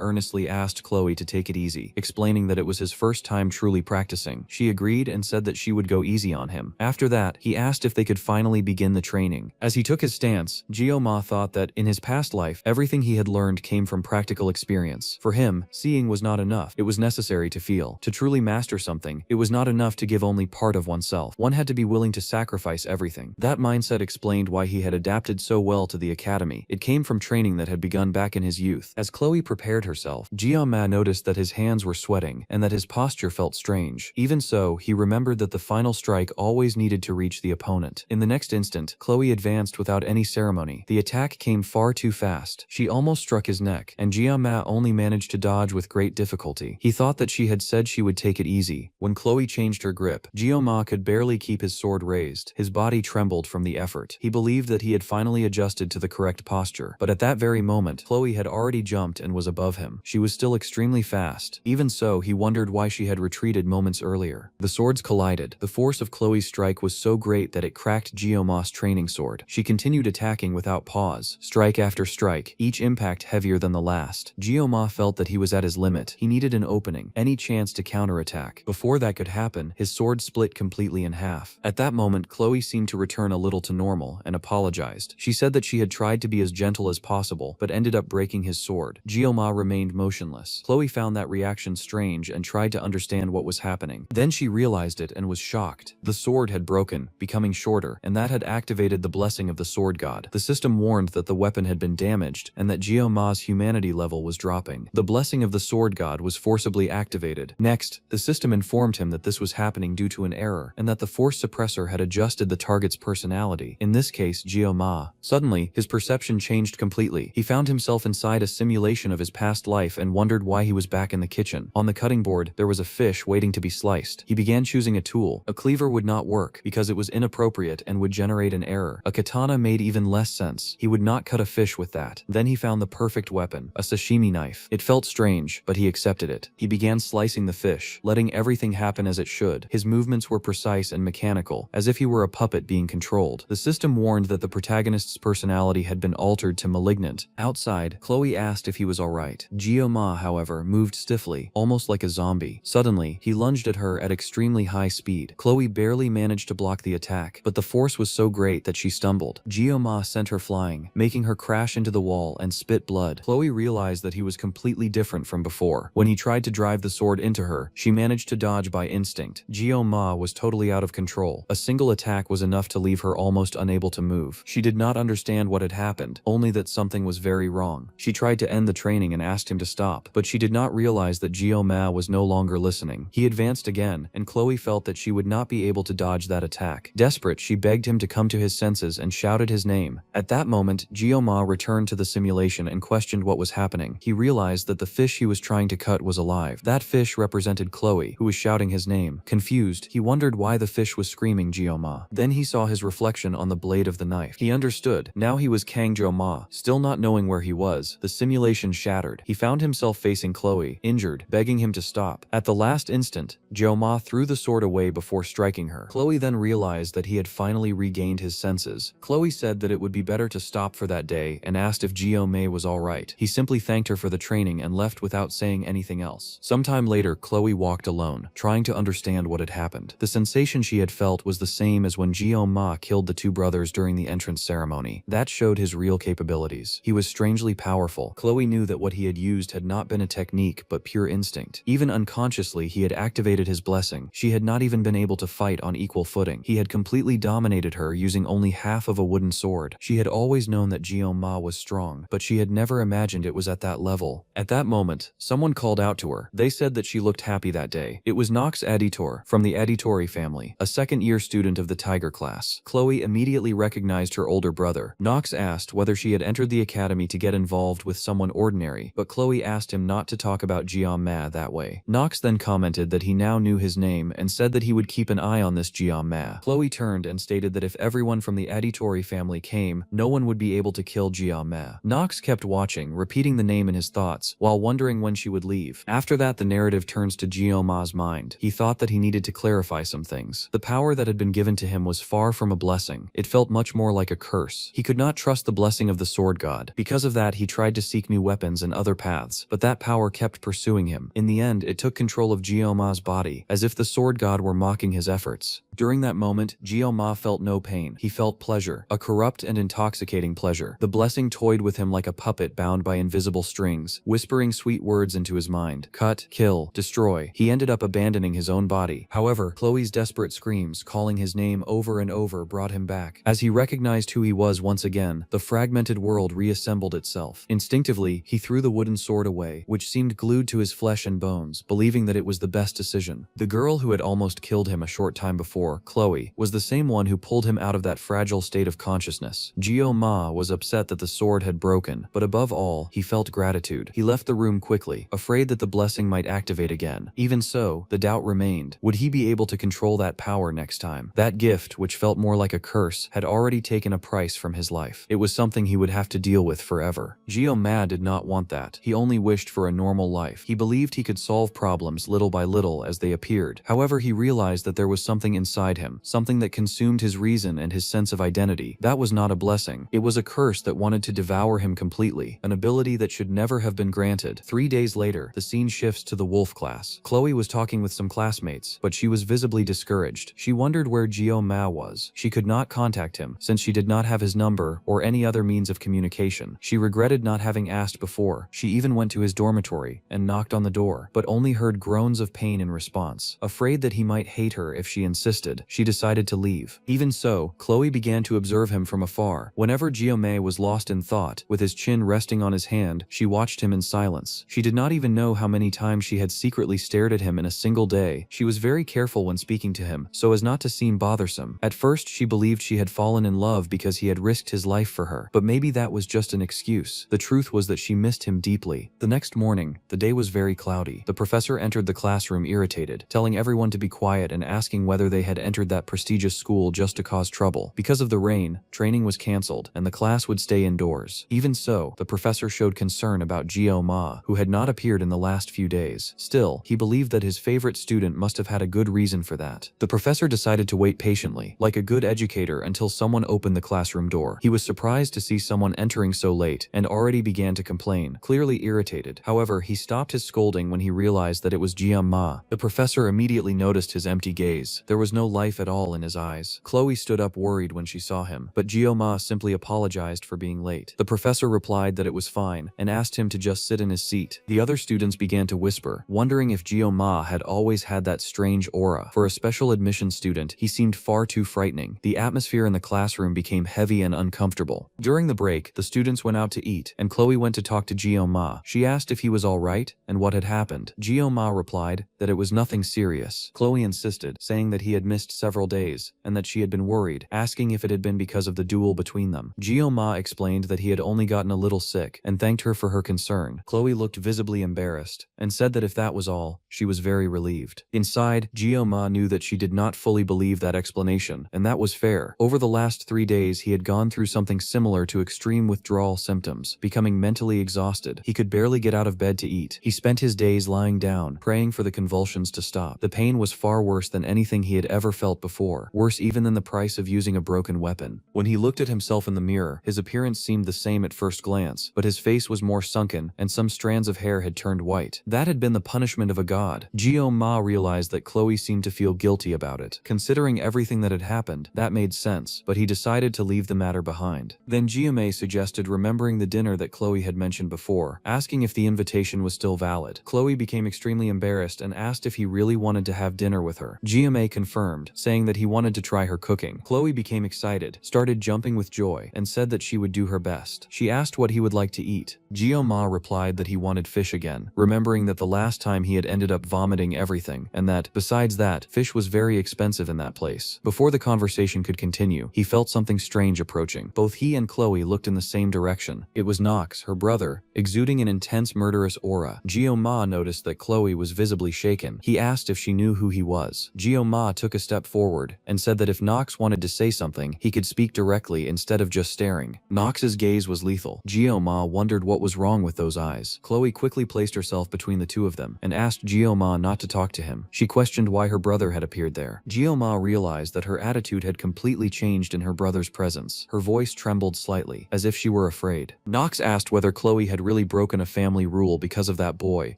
Earnestly asked Chloe to take it easy, explaining that it was his first time truly practicing. She agreed and said that she would go easy on him. After that, he asked if they they could finally begin the training. As he took his stance, Gyo-ma thought that, in his past life, everything he had learned came from practical experience. For him, seeing was not enough. It was necessary to feel. To truly master something, it was not enough to give only part of oneself. One had to be willing to sacrifice everything. That mindset explained why he had adapted so well to the academy. It came from training that had begun back in his youth. As Chloe prepared herself, Gyo-ma noticed that his hands were sweating and that his posture felt strange. Even so, he remembered that the final strike always needed to reach the opponent. In the next instant, Chloe advanced without any ceremony. The attack came far too fast. She almost struck his neck, and Gyo-ma only managed to dodge with great difficulty. He thought that she had said she would take it easy. When Chloe changed her grip, Gyo-ma could barely keep his sword raised. His body trembled from the effort. He believed that he had finally adjusted to the correct posture, but at that very moment, Chloe had already jumped and was above him. She was still extremely fast. Even so, he wondered why she had retreated moments earlier. The swords collided. The force of Chloe's strike was so great that it cracked Gyo-ma's training sword. She continued attacking without pause, strike after strike, each impact heavier than the last. Gyo-ma felt that he was at his limit. He needed an opening, any chance to counterattack. Before that could happen, his sword split completely in half. At that moment, Chloe seemed to return a little to normal and apologized. She said that she had tried to be as gentle as possible, but ended up breaking his sword. Gyo-ma remained motionless. Chloe found that reaction strange and tried to understand what was happening. Then she realized it and was shocked. The sword had broken, becoming shorter, and that had activated the blessing of the sword god. The system warned that the weapon had been damaged and that Gyo-ma's humanity level was dropping. The blessing of the sword god was forcibly activated. Next, the system informed him that this was happening due to an error and that the force suppressor had adjusted the target's personality, in this case Gyo-ma. Suddenly, his perception changed completely. He found himself inside a simulation of his past life and wondered why he was back in the kitchen. On the cutting board, there was a fish waiting to be sliced. He began choosing a tool. A cleaver would not work because it was inappropriate and would generate an error. A katana made even less sense. He would not cut a fish with that. Then he found the perfect weapon, a sashimi knife. It felt strange, but he accepted it. He began slicing the fish, letting everything happen as it should. His movements were precise and mechanical, as if he were a puppet being controlled. The system warned that the protagonist's personality had been altered to malignant. Outside, Chloe asked if he was alright. Gyo-ma, however, moved stiffly, almost like a zombie. Suddenly, he lunged at her at extremely high speed. Chloe barely managed to block the attack, but the force was so great that she stumbled. Gyo-ma sent her flying, making her crash into the wall and spit blood. Chloe realized that he was completely different from before. When he tried to drive the sword into her, she managed to dodge by instinct. Gyo-ma was totally out of control. A single attack was enough to leave her almost unable to move. She did not understand what had happened, only that something was very wrong. She tried to end the training and asked him to stop, but she did not realize that Gyo-ma was no longer listening. He advanced again, and Chloe felt that she would not be able to dodge that attack. Desperate, she begged him to come to his senses and shouted his name. At that moment, Gyo-ma returned to the simulation and questioned what was happening. He realized that the fish he was trying to cut was alive. That fish represented Chloe, who was shouting his name. Confused, he wondered why the fish was screaming Gyo-ma. Then he saw his reflection on the blade of the knife. He understood. Now he was Kang Jo-ma. Still not knowing where he was, the simulation shattered. He found himself facing Chloe, injured, begging him to stop. At the last instant, Jo-ma threw the sword away before striking her. Chloe then realized that he had finally regained his senses. Chloe said that it would be better to stop for that day and asked if Gyo-ma was alright. He simply thanked her for the training and left without saying anything else. Sometime later, Chloe walked alone, trying to understand what had happened. The sensation she had felt was the same as when Gyo-ma killed the two brothers during the entrance ceremony. That showed his real capabilities. He was strangely powerful. Chloe knew that what he had used had not been a technique but pure instinct. Even unconsciously, he had activated his blessing. She had not even been able to fight on equal footing. He had completely dominated her using only half of a wooden sword. She had always known that Gyo-ma was strong, but she had never imagined it was at that level. At that moment, someone called out to her. They said that she looked happy that day. It was Nox Editor, from the Editori family, a second-year student of the Tiger class. Chloe immediately recognized her older brother. Nox asked whether she had entered the academy to get involved with someone ordinary, but Chloe asked him not to talk about Gyo-ma that way. Nox then commented that he now knew his name and said that he would keep an eye on this Gyo-ma. Chloe turned and stated that if everyone from the Editori family came, no one would be able to kill Gyo-ma. Nox kept watching, repeating the name in his thoughts, while wondering when she would leave. After that, the narrative turns to Gyo-ma's mind. He thought that he needed to clarify some things. The power that had been given to him was far from a blessing. It felt much more like a curse. He could not trust the blessing of the sword god. Because of that, he tried to seek new weapons and other paths, but that power kept pursuing him. In the end, it took control of Gyo-ma's body, as if the sword god were mocking his efforts. During that moment, Gyo Ma felt no pain. He felt pleasure, a corrupt and intoxicating pleasure. The blessing toyed with him like a puppet bound by invisible strings, whispering sweet words into his mind. Cut, kill, destroy. He ended up abandoning his own body. However, Chloe's desperate screams, calling his name over and over, brought him back. As he recognized who he was once again, the fragmented world reassembled itself. Instinctively, he threw the wooden sword away, which seemed glued to his flesh and bones, believing that it was the best decision. The girl who had almost killed him a short time before, Chloe, was the same one who pulled him out of that fragile state of consciousness. Ma was upset that the sword had broken, but above all, he felt gratitude. He left the room quickly, afraid that the blessing might activate again. Even so, the doubt remained. Would he be able to control that power next time? That gift, which felt more like a curse, had already taken a price from his life. It was something he would have to deal with forever. Ma did not want that. He only wished for a normal life. He believed he could solve problems little by little as they appeared. However, he realized that there was something inside him, something that consumed his reason and his sense of identity. That was not a blessing. It was a curse that wanted to devour him completely, an ability that should never have been granted. 3 days later, the scene shifts to the wolf class. Chloe was talking with some classmates, but she was visibly discouraged. She wondered where Ma was. She could not contact him, since she did not have his number or any other means of communication. She regretted not having asked before. She even went to his dormitory and knocked on the door, but only heard groans of pain in response. Afraid that he might hate her if she insisted, she decided to leave. Even so, Chloe began to observe him from afar. Whenever Ma was lost in thought, with his chin resting on his hand, she watched him in silence. She did not even know how many times she had secretly stared at him in a single day. She was very careful when speaking to him, so as not to seem bothersome. At first, she believed she had fallen in love because he had risked his life for her, but maybe that was just an excuse. The truth was that she missed him deeply. The next morning, the day was very cloudy. The professor entered the classroom irritated, telling everyone to be quiet and asking whether they had entered that prestigious school just to cause trouble. Because of the rain, training was cancelled, and the class would stay indoors. Even so, the professor showed concern about Ma, who had not appeared in the last few days. Still, he believed that his favorite student must have had a good reason for that. The professor decided to wait patiently, like a good educator, until someone opened the classroom door. He was surprised to see someone entering so late, and already began to complain, clearly irritated. However, he stopped his scolding when he realized that it was Ma. The professor immediately noticed his empty gaze. There was no life at all in his eyes. Chloe stood up worried when she saw him, but Ma simply apologized for being late. The professor replied that it was fine, and asked him to just sit in his seat. The other students began to whisper, wondering if Ma had always had that strange aura. For a special admission student, he seemed far too frightening. The atmosphere in the classroom became heavy and uncomfortable. During the break, the students went out to eat, and Chloe went to talk to Ma. She asked if he was all right, and what had happened. Ma replied that it was nothing serious. Chloe insisted, saying that he had missed several days, and that she had been worried, asking if it had been because of the duel between them. Ma explained that he had only gotten a little sick, and thanked her for her concern. Chloe looked visibly embarrassed, and said that if that was all, she was very relieved. Inside, Ma knew that she did not fully believe that explanation, and that was fair. Over the last 3 days, he had gone through something similar to extreme withdrawal symptoms, becoming mentally exhausted. He could barely get out of bed to eat. He spent his days lying down, praying for the convulsions to stop. The pain was far worse than anything he had ever felt before, worse even than the price of using a broken weapon. When he looked at himself in the mirror, his appearance seemed the same at first glance, but his face was more sunken, and some strands of hair had turned white. That had been the punishment of a god. Ma realized that Chloe seemed to feel guilty about it. Considering everything that had happened, that made sense, but he decided to leave the matter behind. Then Ma suggested remembering the dinner that Chloe had mentioned before, asking if the invitation was still valid. Chloe became extremely embarrassed and asked if he really wanted to have dinner with her. Ma confirmed, saying that he wanted to try her cooking. Chloe became excited, started jumping with joy, and said that she would do her best. She asked what he would like to eat. Ma replied that he wanted fish again, remembering that the last time he had ended up vomiting everything, and that, besides that, fish was very expensive in that place. Before the conversation could continue, he felt something strange approaching. Both he and Chloe looked in the same direction. It was Knox, her brother, exuding an intense murderous aura. Ma noticed that Chloe was visibly shaken. He asked if she knew who he was. Ma took a step forward, and said that if Knox wanted to say something, he could speak directly instead of just staring. Knox's gaze was lethal. Ma wondered what was wrong with those eyes. Chloe quickly placed herself between the two of them, and asked Ma not to talk to him. She questioned why her brother had appeared there. Ma realized that her attitude had completely changed in her brother's presence. Her voice trembled slightly, as if she were afraid. Knox asked whether Chloe had really broken a family rule because of that boy,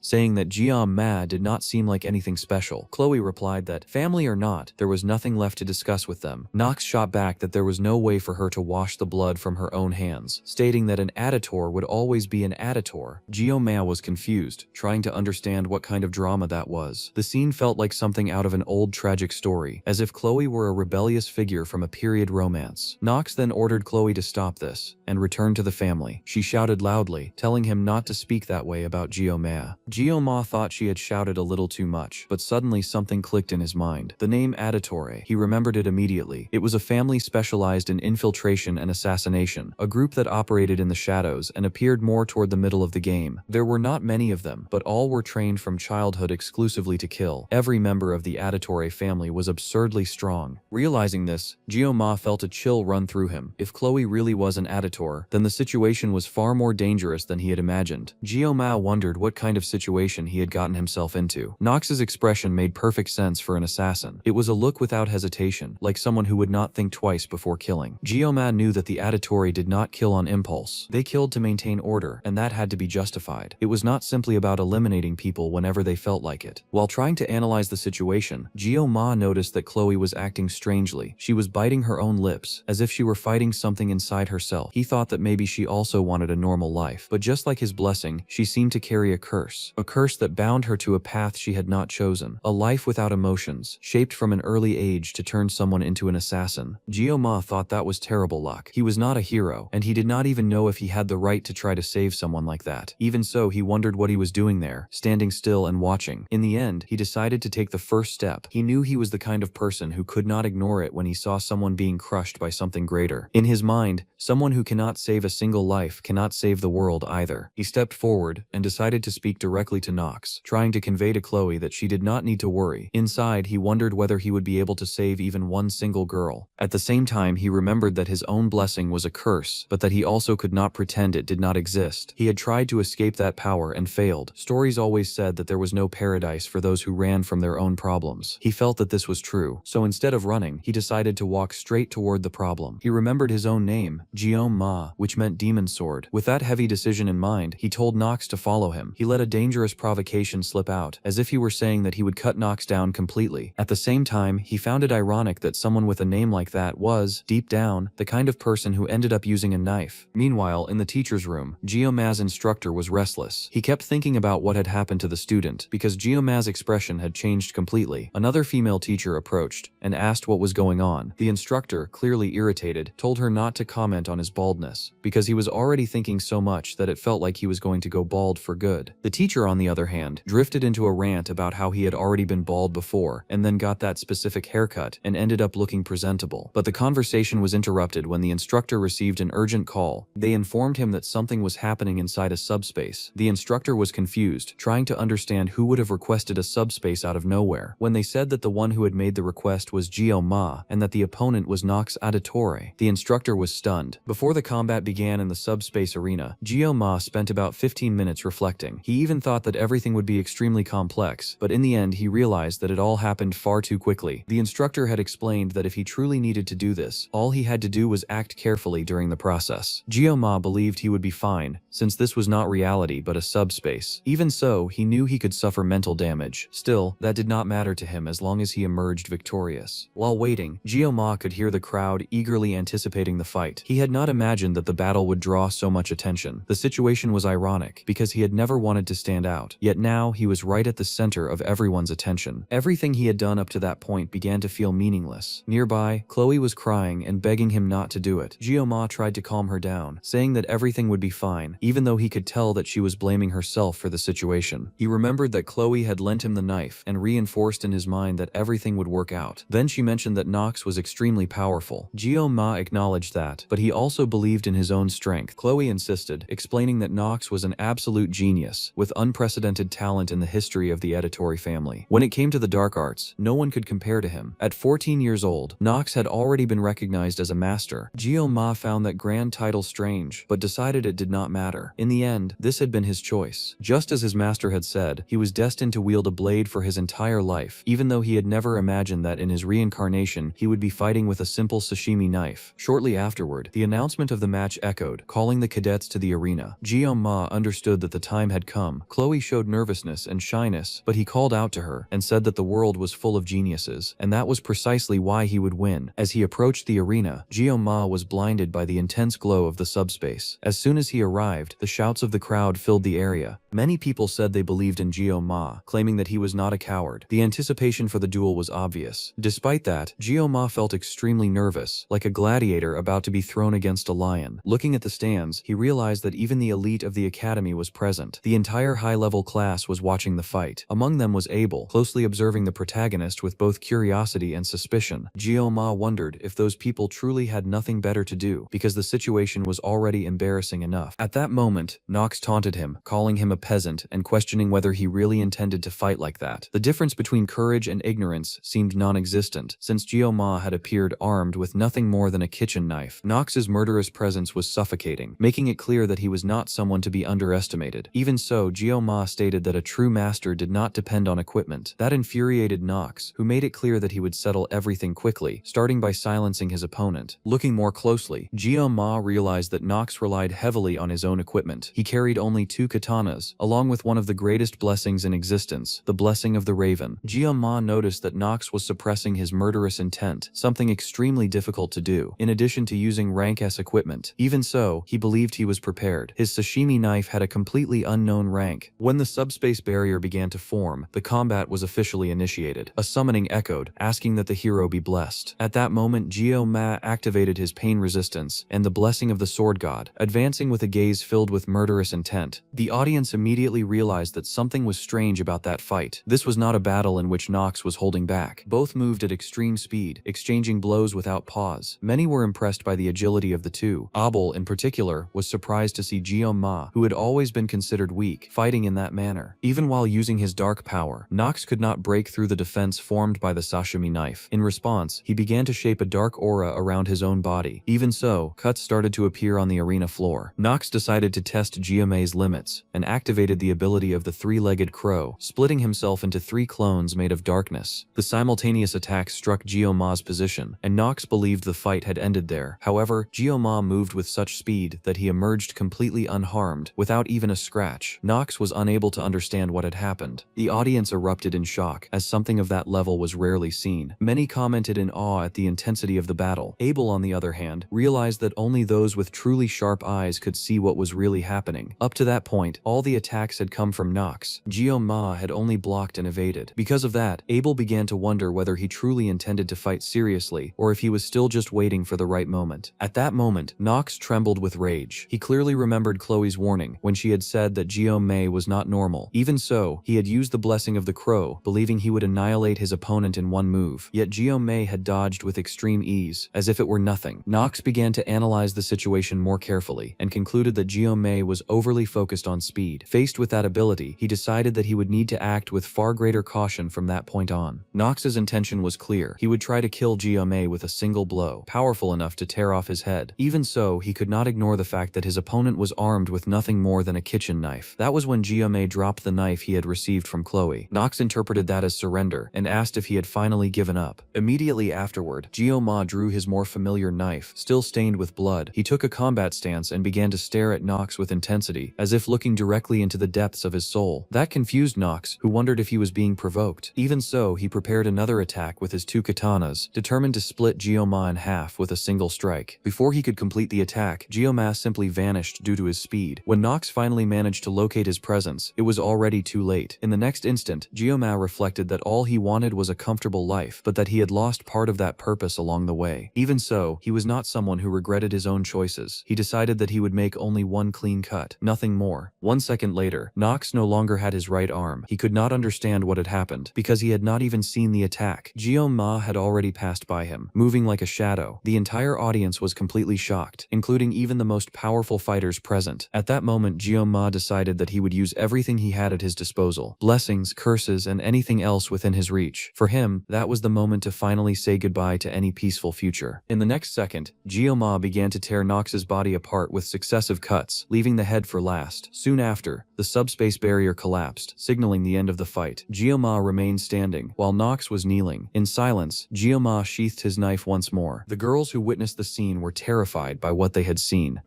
saying that Ma did not seem like anything special. Chloe replied that, family or not, there was nothing left to discuss discuss with them. Nox shot back that there was no way for her to wash the blood from her own hands, stating that an editor would always be an editor. Gyomaya was confused, trying to understand what kind of drama that was. The scene felt like something out of an old tragic story, as if Chloe were a rebellious figure from a period romance. Nox then ordered Chloe to stop this and return to the family. She shouted loudly, telling him not to speak that way about Gyomaya. Gyomaya thought she had shouted a little too much, but suddenly something clicked in his mind. The name Aditore. He remembered it immediately. It was a family specialized in infiltration and assassination, a group that operated in the shadows and appeared more toward the middle of the game. There were not many of them, but all were trained from childhood exclusively to kill. Every member of the Aditore family was absurdly strong. Realizing this, Gyomaya felt a chill run through him. If Chloe really was an Aditore, then the situation was far more dangerous than he had imagined. Gyomaya wondered what kind of situation he had gotten himself into. Nox's expression made perfect sense for an assassin. It was a look without hesitation, like someone who would not think twice before killing. Gyomaya knew that the Aditore did not kill on impulse. They killed to maintain order, and that had to be justified. It was not simply about eliminating people whenever they felt like it. While trying to analyze the situation, Gyomaya noticed that Chloe was acting strangely. She was biting her own lips, as if she were fighting something inside herself. He thought that maybe she also wanted a normal life, but just like his blessing, she seemed to carry a curse that bound her to a path she had not chosen, a life without emotions, shaped from an early age to turn someone into an assassin. Gyomaya thought that was terrible luck. He was not a hero, and he did not even know if he had the right to try to save someone like that. Even so, he wondered what he was doing there, standing still and watching. In the end, he decided to take the first step. He knew he was the kind of person who could not ignore it when he saw someone being crushed by something greater. In his mind, someone who cannot save a single life cannot save the world either. He stepped forward and decided to speak directly to Nox, trying to convey to Chloe that she did not need to worry. Inside, he wondered whether he would be able to save even one single girl. At the same time, he remembered that his own blessing was a curse, but that he also could not pretend it did not exist. He had tried to escape that power and failed. Stories always said that there was no paradise for those who ran from their own problems. He felt that this was true, so instead of running, he decided to walk straight toward the problem. He remembered his own name, Gyomaya, which meant demon sword. With that heavy decision in mind, he told Nox to follow him. He let a dangerous provocation slip out, as if he were saying that he would cut Nox down completely. At the same time, he found it ironic that someone with a name like that was, deep down, the kind of person who ended up using a knife. Meanwhile, in the teacher's room, Gyomaya's instructor was restless. He kept thinking about what had happened to the student, because Gyomaya's expression had changed completely. Another female teacher approached and asked what was going on. The instructor, clearly irritated, told her not to comment on his baldness, because he was already thinking so much that it felt like he was going to go bald for good. The teacher, on the other hand, drifted into a rant about how he had already been bald before, and then got that specific haircut, and ended up looking presentable. But the conversation was interrupted when the instructor received an urgent call. They informed him that something was happening inside a subspace. The instructor was confused, trying to understand who would have requested a subspace out of nowhere. When they said that the one who had made the request was Gyomaya, and that the opponent was Nox Aditore, the instructor was stunned. Before the combat began in the subspace arena, Gyomaya spent about 15 minutes reflecting. He even thought that everything would be extremely complex, but in the end he realized that it all happened far too quickly. The instructor had explained that if he truly needed to do this, all he had to do was act carefully during the process. Gyomaya believed he would be fine, since this was not reality but a subspace. Even so, he knew he could suffer mental damage. Still, that did not matter to him as long as he emerged victorious. While waiting, Gyomaya could hear the crowd eagerly anticipating the fight. He had not imagined that the battle would draw so much attention. The situation was ironic, because he had never wanted to stand out. Yet now, he was right at the center of everyone's attention. Everything he had done up to that point began to feel meaningless. Nearby, Chloe was crying and begging him not to do it. Gyomaya tried to calm her down, saying that everything would be fine, even though he could tell that she was blaming herself for the situation. He remembered that Chloe had lent him the knife and reinforced in his mind that everything would work out. Then she mentioned that Nox was extremely powerful. Gyomaya acknowledged that, but he also believed in his own strength. Chloe insisted, explaining that Nox was an absolute genius, with unprecedented talent in the history of the Aditore family. When it came to the dark arts, no one could compare to him. At 14 years old, Nox had already been recognized as a master. Gyomaya found that grand title strange, but decided it did not matter. In the end, this had been his choice. Just as his master had said, he was destined to wield a blade for his entire life, even though he had never imagined that in his reincarnation, he would be fighting with a simple sashimi knife. Shortly afterward, the announcement of the match echoed, calling the cadets to the arena. Gyomaya understood that the time had come. Chloe showed nervousness and shyness, but he called out to her and said that the world was full of geniuses, and that was precisely precisely why he would win. As he approached the arena, Ma was blinded by the intense glow of the subspace. As soon as he arrived, the shouts of the crowd filled the area. Many people said they believed in Ma, claiming that he was not a coward. The anticipation for the duel was obvious. Despite that, Ma felt extremely nervous, like a gladiator about to be thrown against a lion. Looking at the stands, he realized that even the elite of the academy was present. The entire high-level class was watching the fight. Among them was Abel, closely observing the protagonist with both curiosity and suspicion. Ma wondered if those people truly had nothing better to do, because the situation was already embarrassing enough. At that moment, Nox taunted him, calling him a peasant and questioning whether he really intended to fight like that. The difference between courage and ignorance seemed non-existent, since Ma had appeared armed with nothing more than a kitchen knife. Nox's murderous presence was suffocating, making it clear that he was not someone to be underestimated. Even so, Ma stated that a true master did not depend on equipment. That infuriated Nox, who made it clear that he would settle everything quickly, starting by silencing his opponent. Looking more closely, Ma realized that Nox relied heavily on his own equipment. He carried only 2 katanas, along with one of the greatest blessings in existence, the Blessing of the Raven. Ma noticed that Nox was suppressing his murderous intent, something extremely difficult to do, in addition to using rank S equipment. Even so, he believed he was prepared. His sashimi knife had a completely unknown rank. When the subspace barrier began to form, the combat was officially initiated. A summoning echoed, asking that the hero be blessed. At that moment, Ma activated his pain resistance and the blessing of the sword god, advancing with a gaze filled with murderous intent. The audience immediately realized that something was strange about that fight. This was not a battle in which Nox was holding back. Both moved at extreme speed, exchanging blows without pause. Many were impressed by the agility of the two. Abel, in particular, was surprised to see Ma, who had always been considered weak, fighting in that manner. Even while using his dark power, Nox could not break through the defense formed by the sashimi knife. In response, he began to shape a dark aura around his own body. Even so, cuts started to appear on the arena floor. Nox decided to test Ma's limits, and activated the ability of the 3-legged crow, splitting himself into 3 clones made of darkness. The simultaneous attack struck Ma's position, and Nox believed the fight had ended there. However, Ma moved with such speed that he emerged completely unharmed, without even a scratch. Nox was unable to understand what had happened. The audience erupted in shock, as something of that level was rarely seen. Many commented in awe at the intensity of the battle. Abel, on the other hand, realized that only those with truly sharp eyes could see what was really happening. Up to that point, all the attacks had come from Nox. Ma had only blocked and evaded. Because of that, Abel began to wonder whether he truly intended to fight seriously, or if he was still just waiting for the right moment. At that moment, Nox trembled with rage. He clearly remembered Chloe's warning when she had said that Ma was not normal. Even so, he had used the blessing of the crow, believing he would annihilate his opponent in one move. Yet Ma had dodged with extreme ease, as if it were nothing. Nox began to analyze the situation more carefully, and concluded that Ma was overly focused on speed. Faced with that ability, he decided that he would need to act with far greater caution from that point on. Nox's intention was clear. He would try to kill Ma with a single blow, powerful enough to tear off his head. Even so, he could not ignore the fact that his opponent was armed with nothing more than a kitchen knife. That was when Ma dropped the knife he had received from Chloe. Nox interpreted that as surrender, and asked if he had finally given up. Immediately afterward, Ma drew his more familiar knife, still stained with blood. He took a combat stance and began to stare at Nox with intensity, as if looking directly into the depths of his soul. That confused Nox, who wondered if he was being provoked. Even so, he prepared another attack with his 2 katanas, determined to split Ma in half with a single strike. Before he could complete the attack, Ma simply vanished due to his speed. When Nox finally managed to locate his presence, it was already too late. In the next instant, Ma reflected that all he wanted was a comfortable life, but that he had lost part of that purpose along the way. Even so, he was not someone who regretted his own choices. He decided that he would make only one clean cut, nothing more. 1 second later, Nox no longer had his right arm. He could not understand what had happened, because he had not even seen the attack. Ma had already passed by him, moving like a shadow. The entire audience was completely shocked, including even the most powerful fighters present. At that moment, Ma decided that he would use everything he had at his disposal: blessings, curses, and anything else within his reach. For him, that was the moment to finally say goodbye to any peaceful future. In the next second, Ma began to tear Nox's body apart with successive cuts, leaving the head for last. Soon after, the subspace barrier collapsed, signaling the end of the fight. Ma remained standing, while Nox was kneeling. In silence, Ma sheathed his knife once more. The girls who witnessed the scene were terrified by what they had seen.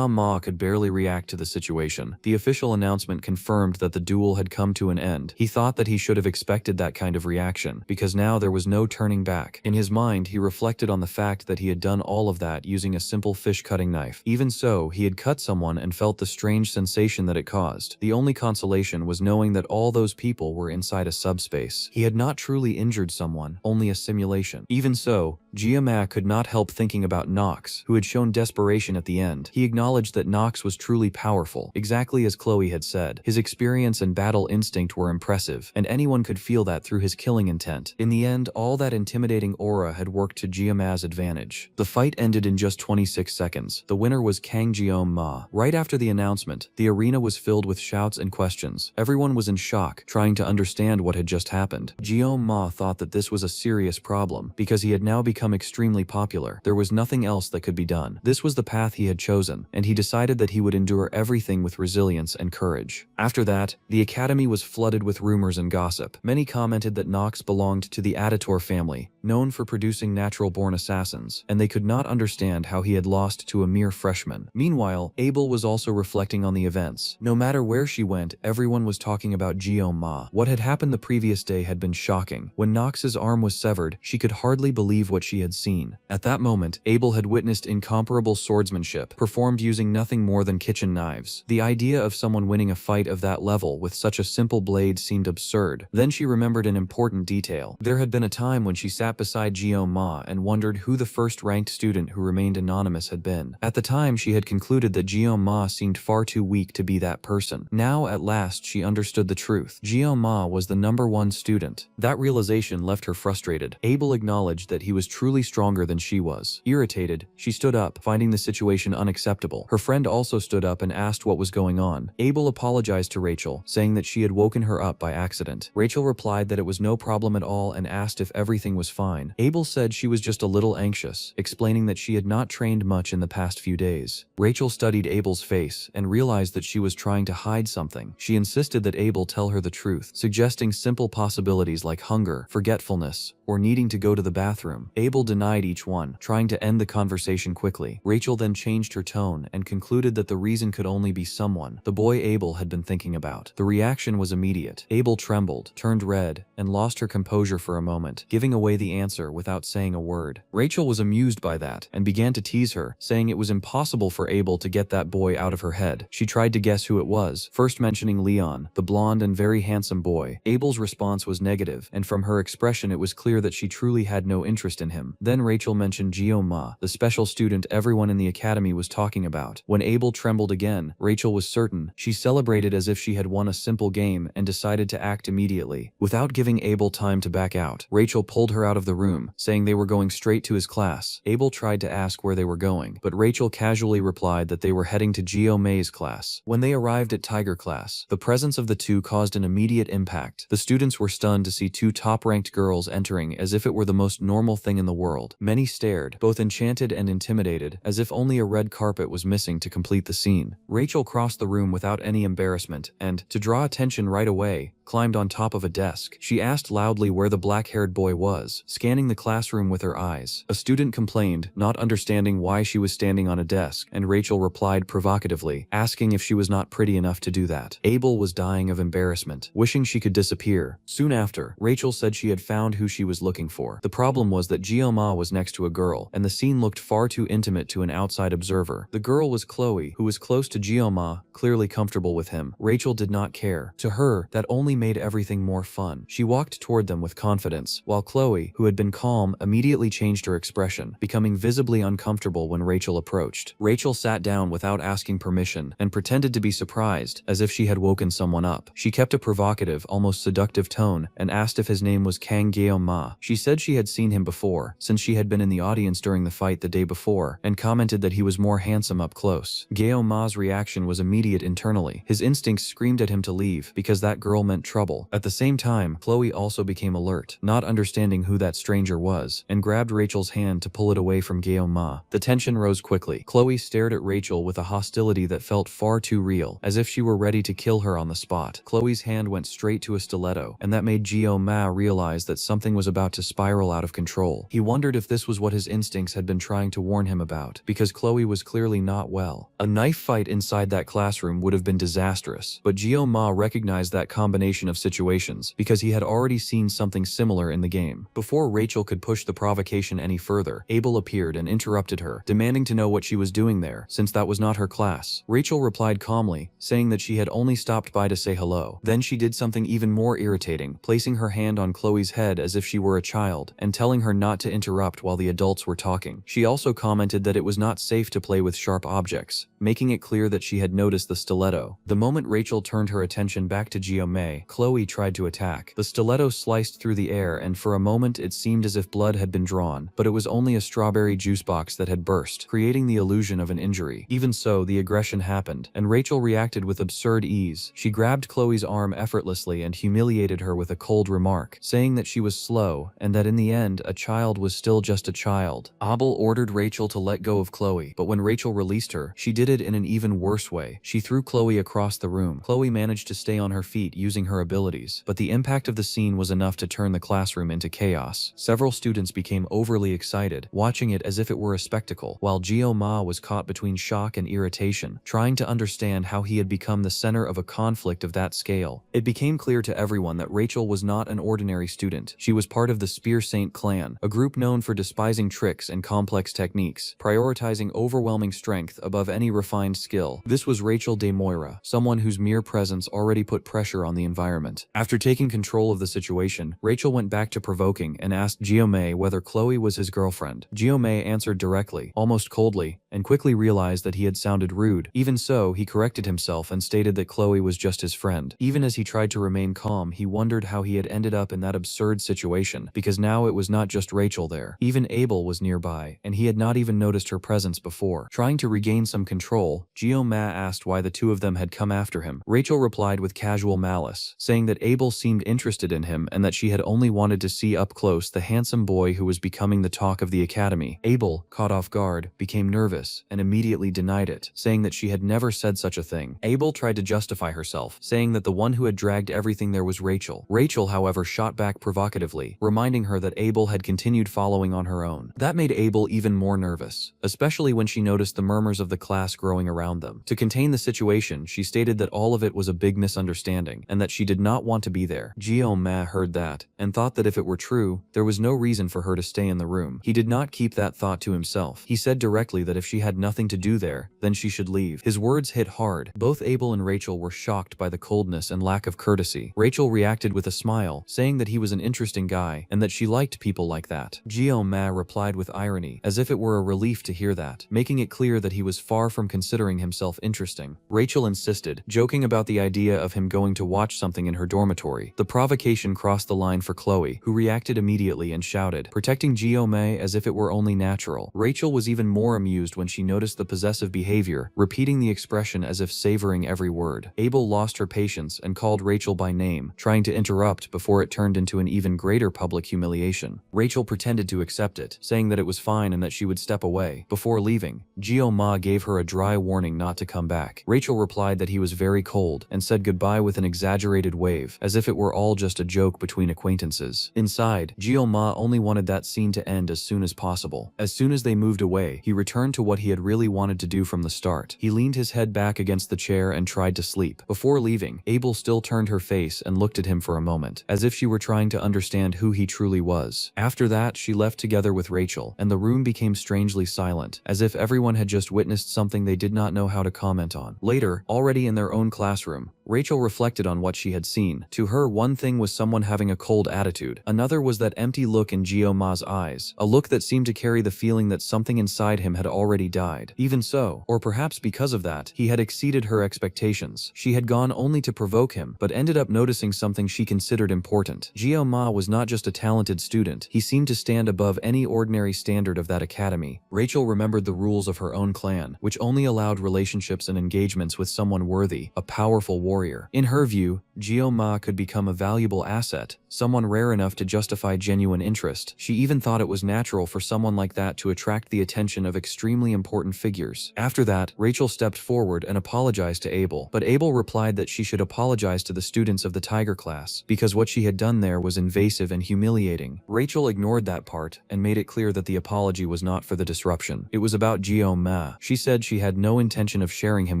Ma could barely react to the situation. The official announcement confirmed that the duel had come to an end. He thought that he should have expected that kind of reaction, because now there was no turning back. In his mind, he reflected on the fact that he had done all of that using a simple fish cutting knife. Even so, he had cut someone and felt the strange sensation that it caused. The only consolation was knowing that all those people were inside a subspace. He had not truly injured someone, only a simulation. Even so, Giamma could not help thinking about Nox, who had shown desperation at the end. He acknowledged that Nox was truly powerful, exactly as Chloe had said. His experience and battle instinct were impressive, and anyone could feel that through his killing intent. In the end, all that intimidating aura had worked to Giamma's advantage. The fight ended in just 26 seconds. The winner was Kang Giamma. Right after the announcement, the arena was filled with shouts and questions. Everyone was in shock, trying to understand what had just happened. Giamma thought that this was a serious problem, because he had now become extremely popular. There was nothing else that could be done. This was the path he had chosen, and he decided that he would endure everything with resilience and courage. After that, the academy was flooded with rumors and gossip. Many commented that Nox belonged to the Aditor family, known for producing natural-born assassins, and they could not understand how he had lost to a mere freshman. Meanwhile, Abel was also reflecting on the events. No matter where she went, everyone was talking about Giamma. What had happened the previous day had been shocking. When Nox's arm was severed, she could hardly believe what she had seen. At that moment, Abel had witnessed incomparable swordsmanship, performed using nothing more than kitchen knives. The idea of someone winning a fight of that level with such a simple blade seemed absurd. Then she remembered an important detail. There had been a time when she sat beside Giamma and wondered who the first-ranked student who remained anonymous had been. At the time, she had concluded that Giamma seemed far too weak to be that person. Now, at last, she understood the truth. Giamma was the #1 student. That realization left her frustrated. Abel acknowledged that he was truly stronger than she was. Irritated, she stood up, finding the situation unacceptable. Her friend also stood up and asked what was going on. Abel apologized to Rachel, saying that she had woken her up by accident. Rachel replied that it was no problem at all and asked if everything was fine. Abel said she was just a little anxious, explaining that she had not trained much in the past few days. Rachel studied Abel's face and realized that she was trying to hide something. She insisted that Abel tell her the truth, suggesting simple possibilities like hunger, forgetfulness, or needing to go to the bathroom. Abel denied each one, trying to end the conversation quickly. Rachel then changed her tone and concluded that the reason could only be someone the boy Abel had been thinking about. The reaction was immediate. Abel trembled, turned red, and lost her composure for a moment, giving away the answer without saying a word. Rachel was amused by that and began to tease her, saying it was impossible for Abel to get that boy out of her head. She tried to guess who it was, first mentioning Leon, the blonde and very handsome boy. Abel's response was negative, and from her expression it was clear that she truly had no interest in him. Then Rachel mentioned Giamma, the special student everyone in the academy was talking about. When Abel trembled again, Rachel was certain. She celebrated as if she had won a simple game and decided to act immediately. Without giving Abel time to back out, Rachel pulled her out of the room, saying they were going straight to his class. Abel tried to ask where they were going, but Rachel casually replied that they were heading to Giamma's class. When they arrived at Tiger class, the presence of the two caused an immediate impact. The students were stunned to see two top-ranked girls entering as if it were the most normal thing in the world. Many stared, both enchanted and intimidated, as if only a red carpet was missing to complete the scene. Rachel crossed the room without any embarrassment and, to draw attention right away, climbed on top of a desk. She asked loudly where the black-haired boy was, scanning the classroom with her eyes. A student complained, not understanding why she was standing on a desk, and Rachel replied provocatively, asking if she was not pretty enough to do that. Abel was dying of embarrassment, wishing she could disappear. Soon after, Rachel said she had found who she was looking for. The problem was that Giamma was next to a girl, and the scene looked far too intimate to an outside observer. The girl was Chloe, who was close to Giamma, clearly comfortable with him. Rachel did not care. To her, that only made everything more fun. She walked toward them with confidence, while Chloe, who had been calm, immediately changed her expression, becoming visibly uncomfortable when Rachel approached. Rachel sat down without asking permission and pretended to be surprised, as if she had woken someone up. She kept a provocative, almost seductive tone and asked if his name was Kang Giamma. She said she had seen him before, since she had been in the audience during the fight the day before, and commented that he was more handsome up close. Giamma's reaction was immediate internally. His instincts screamed at him to leave, because that girl meant trouble. At the same time, Chloe also became alert, not understanding who that stranger was, and grabbed Rachel's hand to pull it away from Giamma. The tension rose quickly. Chloe stared at Rachel with a hostility that felt far too real, as if she were ready to kill her on the spot. Chloe's hand went straight to a stiletto, and that made Giamma realize that something was about to spiral out of control. He wondered if this was what his instincts had been trying to warn him about, because Chloe was clearly not well. A knife fight inside that classroom would have been disastrous, but Giamma recognized that combination combination of situations, because he had already seen something similar in the game. Before Rachel could push the provocation any further, Abel appeared and interrupted her, demanding to know what she was doing there, since that was not her class. Rachel replied calmly, saying that she had only stopped by to say hello. Then she did something even more irritating, placing her hand on Chloe's head as if she were a child, and telling her not to interrupt while the adults were talking. She also commented that it was not safe to play with sharp objects, making it clear that she had noticed the stiletto. The moment Rachel turned her attention back to Giome, Chloe tried to attack. The stiletto sliced through the air, and for a moment it seemed as if blood had been drawn, but it was only a strawberry juice box that had burst, creating the illusion of an injury. Even so, the aggression happened, and Rachel reacted with absurd ease. She grabbed Chloe's arm effortlessly and humiliated her with a cold remark, saying that she was slow, and that in the end, a child was still just a child. Abel ordered Rachel to let go of Chloe, but when Rachel released her, she did it in an even worse way. She threw Chloe across the room. Chloe managed to stay on her feet using her abilities, but the impact of the scene was enough to turn the classroom into chaos. Several students became overly excited, watching it as if it were a spectacle, while Gio Ma was caught between shock and irritation, trying to understand how he had become the center of a conflict of that scale. It became clear to everyone that Rachel was not an ordinary student. She was part of the Spear Saint clan, a group known for despising tricks and complex techniques, prioritizing overwhelming strength above any refined skill. This was Rachel de Moira, someone whose mere presence already put pressure on the environment. After taking control of the situation, Rachel went back to provoking and asked Giome whether Chloe was his girlfriend. Giome answered directly, almost coldly, and quickly realized that he had sounded rude. Even so, he corrected himself and stated that Chloe was just his friend. Even as he tried to remain calm, he wondered how he had ended up in that absurd situation, because now it was not just Rachel there. Even Abel was nearby, and he had not even noticed her presence before. Trying to regain some control, Giome asked why the two of them had come after him. Rachel replied with casual malice, saying that Abel seemed interested in him and that she had only wanted to see up close the handsome boy who was becoming the talk of the academy. Abel, caught off guard, became nervous and immediately denied it, saying that she had never said such a thing. Abel tried to justify herself, saying that the one who had dragged everything there was Rachel. Rachel, however, shot back provocatively, reminding her that Abel had continued following on her own. That made Abel even more nervous, especially when she noticed the murmurs of the class growing around them. To contain the situation, she stated that all of it was a big misunderstanding, and that she did not want to be there. Giome heard that, and thought that if it were true, there was no reason for her to stay in the room. He did not keep that thought to himself. He said directly that if she had nothing to do there, then she should leave. His words hit hard. Both Abel and Rachel were shocked by the coldness and lack of courtesy. Rachel reacted with a smile, saying that he was an interesting guy, and that she liked people like that. Giome replied with irony, as if it were a relief to hear that, making it clear that he was far from considering himself interesting. Rachel insisted, joking about the idea of him going to watch something in her dormitory. The provocation crossed the line for Chloe, who reacted immediately and shouted, protecting Giome as if it were only natural. Rachel was even more amused when she noticed the possessive behavior, repeating the expression as if savoring every word. Abel lost her patience and called Rachel by name, trying to interrupt before it turned into an even greater public humiliation. Rachel pretended to accept it, saying that it was fine and that she would step away. Before leaving, Gioma gave her a dry warning not to come back. Rachel replied that he was very cold and said goodbye with an exaggerated wave, as if it were all just a joke between acquaintances. Inside, Gioma only wanted that scene to end as soon as possible. As soon as they moved away, he returned to what he had really wanted to do from the start. He leaned his head back against the chair and tried to sleep. Before leaving, Abel still turned her face and looked at him for a moment, as if she were trying to understand who he truly was. After that, she left together with Rachel, and the room became strangely silent, as if everyone had just witnessed something they did not know how to comment on. Later, already in their own classroom, Rachel reflected on what she had seen. To her, one thing was someone having a cold attitude. Another was that empty look in Gioma's eyes, a look that seemed to carry the feeling that something inside him had already died. Even so, or perhaps because of that, he had exceeded her expectations. She had gone only to provoke him, but ended up noticing something she considered important. Gioma was not just a talented student, he seemed to stand above any ordinary standard of that academy. Rachel remembered the rules of her own clan, which only allowed relationships and engagements with someone worthy, a powerful warrior. In her view, Gioma could become a valuable asset, someone rare enough to justify genuine interest. She even thought it was natural for someone like that to attract the attention of extremely important figures. After that, Rachel stepped forward and apologized to Abel, but Abel replied that she should apologize to the students of the Tiger class, because what she had done there was invasive and humiliating. Rachel ignored that part and made it clear that the apology was not for the disruption. It was about Gioma. She said she had no intention of sharing him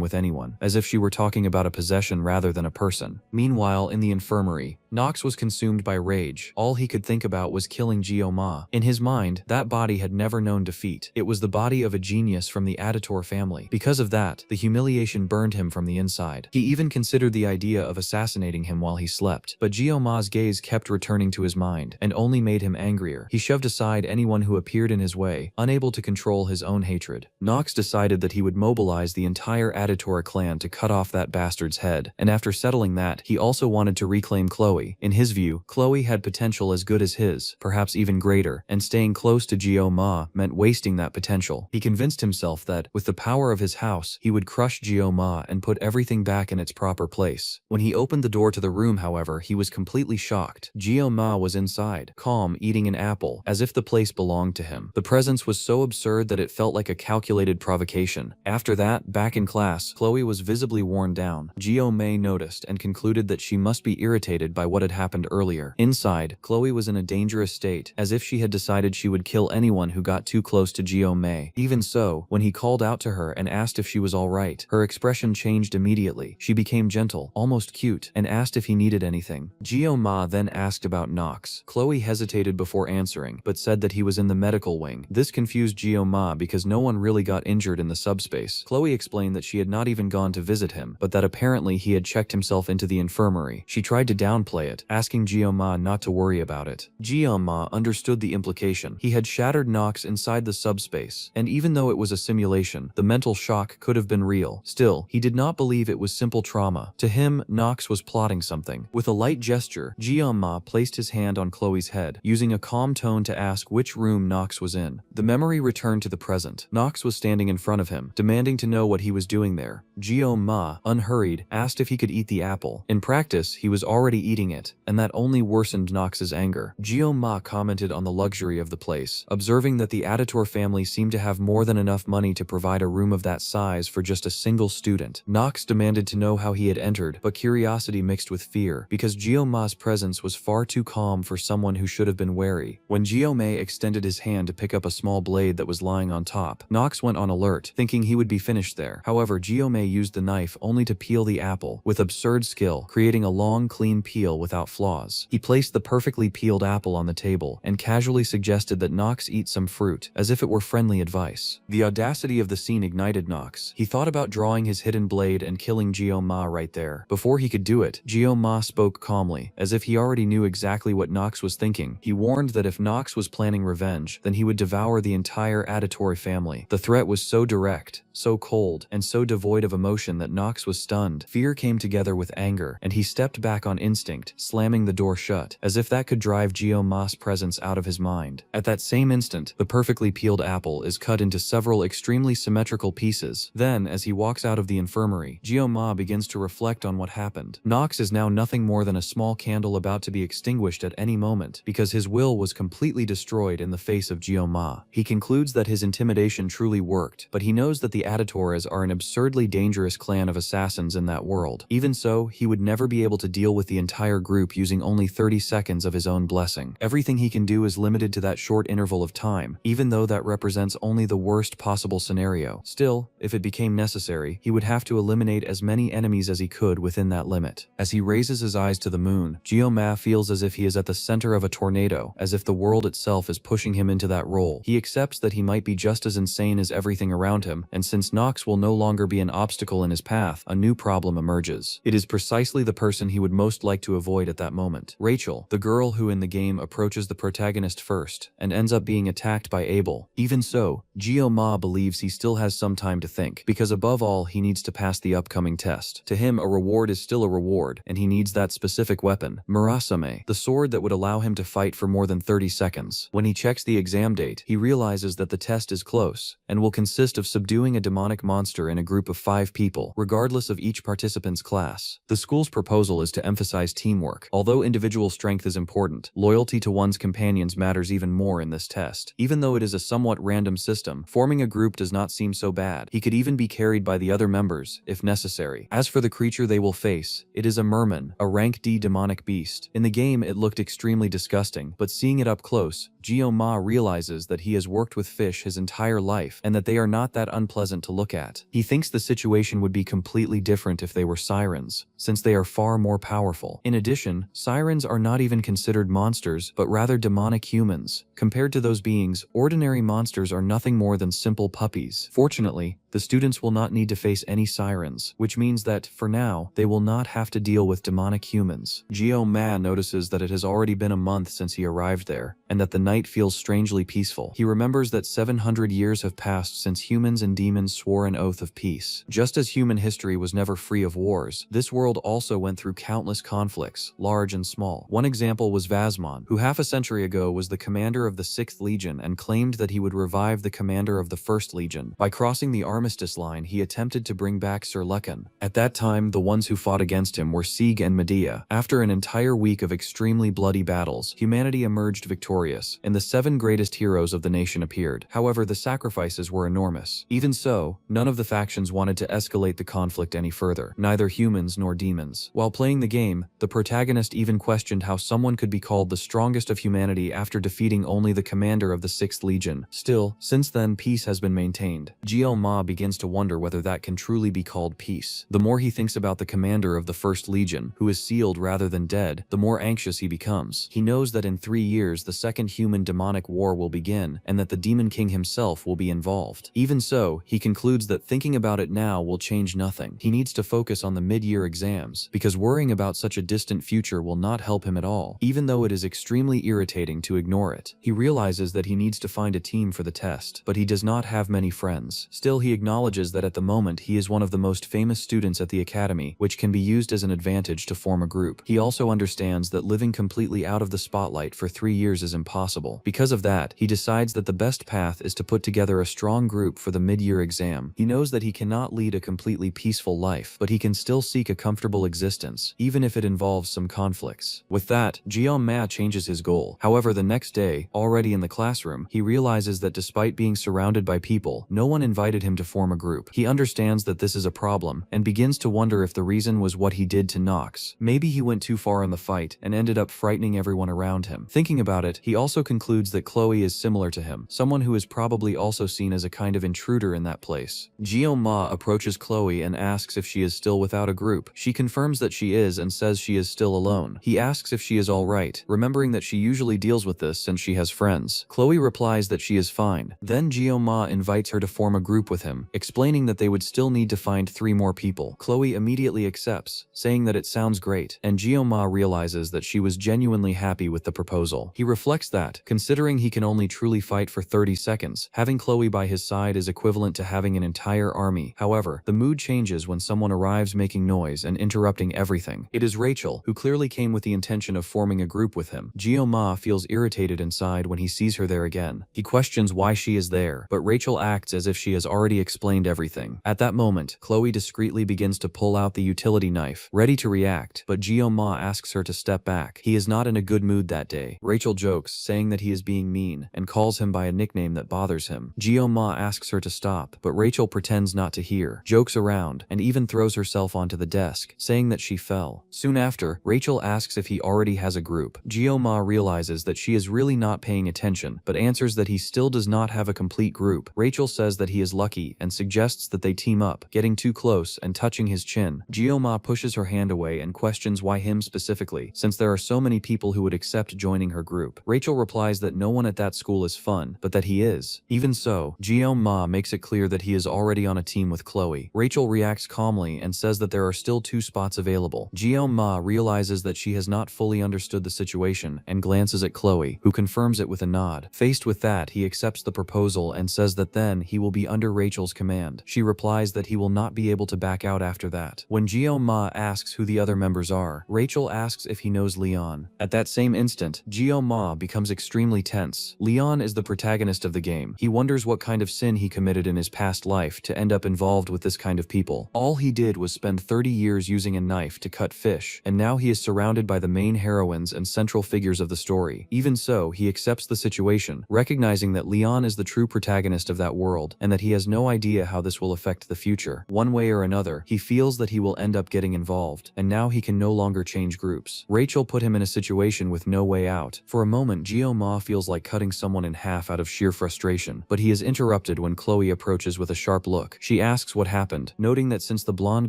with anyone, as if she were talking about a possession person rather than a person. Meanwhile, in the infirmary, Nox was consumed by rage. All he could think about was killing Gyo-ma. In his mind, that body had never known defeat. It was the body of a genius from the Aditor family. Because of that, the humiliation burned him from the inside. He even considered the idea of assassinating him while he slept. But Gyo-ma's gaze kept returning to his mind, and only made him angrier. He shoved aside anyone who appeared in his way, unable to control his own hatred. Nox decided that he would mobilize the entire Aditor clan to cut off that bastard's head, and after settling that, he also wanted to reclaim Chloe. In his view, Chloe had potential as good as his, perhaps even greater, and staying close to Gyo-ma meant wasting that potential. He convinced himself that, with the power of his house, he would crush Gyo-ma and put everything back in its proper place. When he opened the door to the room, however, he was completely shocked. Gyo-ma was inside, calm, eating an apple, as if the place belonged to him. The presence was so absurd that it felt like a calculated provocation. After that, back in class, Chloe was visibly worn down. Gyo-ma noticed and concluded that she must be irritated by what had happened earlier. Inside, Chloe was in a dangerous state, as if she had decided she would kill anyone who got too close to Gyo-ma. Even so, when he called out to her and asked if she was alright, her expression changed immediately. She became gentle, almost cute, and asked if he needed anything. Gyo-ma then asked about Nox. Chloe hesitated before answering, but said that he was in the medical wing. This confused Gyo-ma because no one really got injured in the subspace. Chloe explained that she had not even gone to visit him, but that apparently he had checked himself into the infirmary. She tried to downplay it, asking Gyo-ma not to worry about it. Gyo-ma understood the implication. He had shattered Nox inside the subspace, and even though it was a simulation, the mental shock could have been real. Still, he did not believe it was simple trauma. To him, Nox was plotting something. With a light gesture, Gyo-ma placed his hand on Chloe's head, using a calm tone to ask which room Nox was in. The memory returned to the present. Nox was standing in front of him, demanding to know what he was doing there. Gyo-ma, unhurried, asked if he could eat the apple. In practice, he was already eating it, and that only worsened Nox's anger. Gyo-ma commented on the luxury of the place, observing that the Aditor family seemed to have more than enough money to provide a room of that size for just a single student. Nox demanded to know how he had entered, but curiosity mixed with fear, because Gyo-ma's presence was far too calm for someone who should have been wary. When Gyo-ma extended his hand to pick up a small blade that was lying on top, Nox went on alert, thinking he would be finished there. However, Gyo-ma used the knife only to peel the apple, with absurd skill, creating a long, clean peel without flaws. He placed the perfectly peeled apple on the table, and casually suggested that Nox eat some fruit, as if it were friendly advice. The audacity of the scene ignited Nox. He thought about drawing his hidden blade and killing Gyo-ma right there. Before he could do it, Gyo-ma spoke calmly, as if he already knew exactly what Nox was thinking. He warned that if Nox was planning revenge, then he would devour the entire Aditor family. The threat was so direct, so cold, and so devoid of emotion that Nox was stunned. Fear came together with anger, and he stepped back on instinct, slamming the door shut, as if that could drive Gyo-ma's presence out of his mind. At that same instant, the perfectly peeled apple is cut into several extremely symmetrical pieces. Then, as he walks out of the infirmary, Gyo-ma begins to reflect on what happened. Nox is now nothing more than a small candle about to be extinguished at any moment, because his will was completely destroyed in the face of Gyo-ma. He concludes that his intimidation truly worked, but he knows that the Aditores are an absurdly dangerous clan of assassins in that world. Even so, he would never be able to deal with the entire group using only 30 seconds of his own blessing. Everything he can do is limited to that short interval of time, even though that represents only the worst possible scenario. Still, if it became necessary, he would have to eliminate as many enemies as he could within that limit. As he raises his eyes to the moon, Gyo-ma feels as if he is at the center of a tornado, as if the world itself is pushing him into that role. He accepts that he might be just as insane as everything around him, and since Nox will no longer be an obstacle in his path, a new problem emerges. It is precisely the person he would most like to avoid at that moment. Rachel, the girl who in the game approaches the protagonist first, and ends up being attacked by Abel. Even so, Gyo-ma believes he still has some time to think, because above all, he needs to pass the upcoming test. To him, a reward is still a reward, and he needs that specific weapon, Murasame, the sword that would allow him to fight for more than 30 seconds. When he checks the exam date, he realizes that the test is close, and will consist of subduing a demonic monster in a group of 5 people, regardless of each participant's class. The school's proposal is to emphasize teamwork teamwork. Although individual strength is important, loyalty to one's companions matters even more in this test. Even though it is a somewhat random system, forming a group does not seem so bad. He could even be carried by the other members, if necessary. As for the creature they will face, it is a merman, a rank D demonic beast. In the game, it looked extremely disgusting, but seeing it up close, Ma realizes that he has worked with fish his entire life and that they are not that unpleasant to look at. He thinks the situation would be completely different if they were sirens, since they are far more powerful. In addition, sirens are not even considered monsters, but rather demonic humans. Compared to those beings, ordinary monsters are nothing more than simple puppies. Fortunately, the students will not need to face any sirens, which means that, for now, they will not have to deal with demonic humans. Ma notices that it has already been a month since he arrived there, and that the night feels strangely peaceful. He remembers that 700 years have passed since humans and demons swore an oath of peace. Just as human history was never free of wars, this world also went through countless conflicts, large and small. One example was Vasmon, who half a century ago was the commander of the 6th Legion and claimed that he would revive the commander of the 1st Legion. By crossing the armistice line, he attempted to bring back Sir Lekan. At that time, the ones who fought against him were Sieg and Medea. After an entire week of extremely bloody battles, humanity emerged victorious, and the 7 greatest heroes of the nation appeared. However, the sacrifices were enormous. Even so, none of the factions wanted to escalate the conflict any further, neither humans nor demons. While playing the game, the protagonist even questioned how someone could be called the strongest of humanity after defeating only the commander of the 6th Legion. Still, since then, peace has been maintained. Ma begins to wonder whether that can truly be called peace. The more he thinks about the commander of the 1st Legion, who is sealed rather than dead, the more anxious he becomes. He knows that in 3 years the second human-demonic war will begin, and that the Demon King himself will be involved. Even so, he concludes that thinking about it now will change nothing. He needs to focus on the mid-year exams, because worrying about such a distant future will not help him at all, even though it is extremely irritating to ignore it. He realizes that he needs to find a team for the test, but he does not have many friends. Still, he acknowledges that at the moment he is one of the most famous students at the academy, which can be used as an advantage to form a group. He also understands that living completely out of the spotlight for 3 years is impossible. Because of that, he decides that the best path is to put together a strong group for the mid-year exam. He knows that he cannot lead a completely peaceful life, but he can still seek a comfortable existence, even if it involves some conflicts. With that, Ma changes his goal. However, the next day, already in the classroom, he realizes that despite being surrounded by people, no one invited him to form a group. He understands that this is a problem, and begins to wonder if the reason was what he did to Nox. Maybe he went too far in the fight, and ended up frightening everyone around him. Thinking about it, he also concludes that Chloe is similar to him, someone who is probably also seen as a kind of intruder in that place. Ma approaches Chloe and asks if she is still without a group. She confirms that she is and says she is still alone. He asks if she is alright, remembering that she usually deals with this since she has friends. Chloe replies that she is fine. Then Ma invites her to form a group with him, explaining that they would still need to find 3 more people. Chloe immediately accepts, saying that it sounds great, and Ma realizes that she was genuinely happy with the proposal. He reflects that, considering he can only truly fight for 30 seconds, having Chloe by his side is equivalent to having an entire army. However, the mood changes when someone arrives making noise and interrupting everything. It is Rachel, who clearly came with the intention of forming a group with him. Ma feels irritated inside when he sees her there again. He questions why she is there, but Rachel acts as if she has already explained everything. At that moment, Chloe discreetly begins to pull out the utility knife, ready to react, but Ma asks her to step back. He is not in a good mood that day. Rachel jokes, saying that he is being mean, and calls him by a nickname that bothers him. Ma asks her to stop, but Rachel pretends not to hear, jokes around, and even throws herself onto the desk, saying that she fell. Soon after, Rachel asks if he already has a group. Ma realizes that she is really not paying attention, but answers that he still does not have a complete group. Rachel says that he is lucky and suggests that they team up, getting too close and touching his chin. Ma pushes her hand away and questions why him specifically, since there are so many people who would accept joining her group. Rachel replies that no one at that school is fun, but that he is. Even so, Ma makes it clear that he is already on a team with Chloe. Rachel reacts calmly and says that there are still 2 spots available. Ma realizes that she has not fully understood the situation and glances at Chloe, who confirms it with a nod. Faced with that, he accepts the proposal and says that then he will be under Rachel's Rachel's command. She replies that he will not be able to back out after that. When Ma asks who the other members are, Rachel asks if he knows Leon. At that same instant, Ma becomes extremely tense. Leon is the protagonist of the game. He wonders what kind of sin he committed in his past life to end up involved with this kind of people. All he did was spend 30 years using a knife to cut fish, and now he is surrounded by the main heroines and central figures of the story. Even so, he accepts the situation, recognizing that Leon is the true protagonist of that world, and that he has no idea how this will affect the future. One way or another, he feels that he will end up getting involved, and now he can no longer change groups. Rachel put him in a situation with no way out. For a moment, Ma feels like cutting someone in half out of sheer frustration, but he is interrupted when Chloe approaches with a sharp look. She asks what happened, noting that since the blonde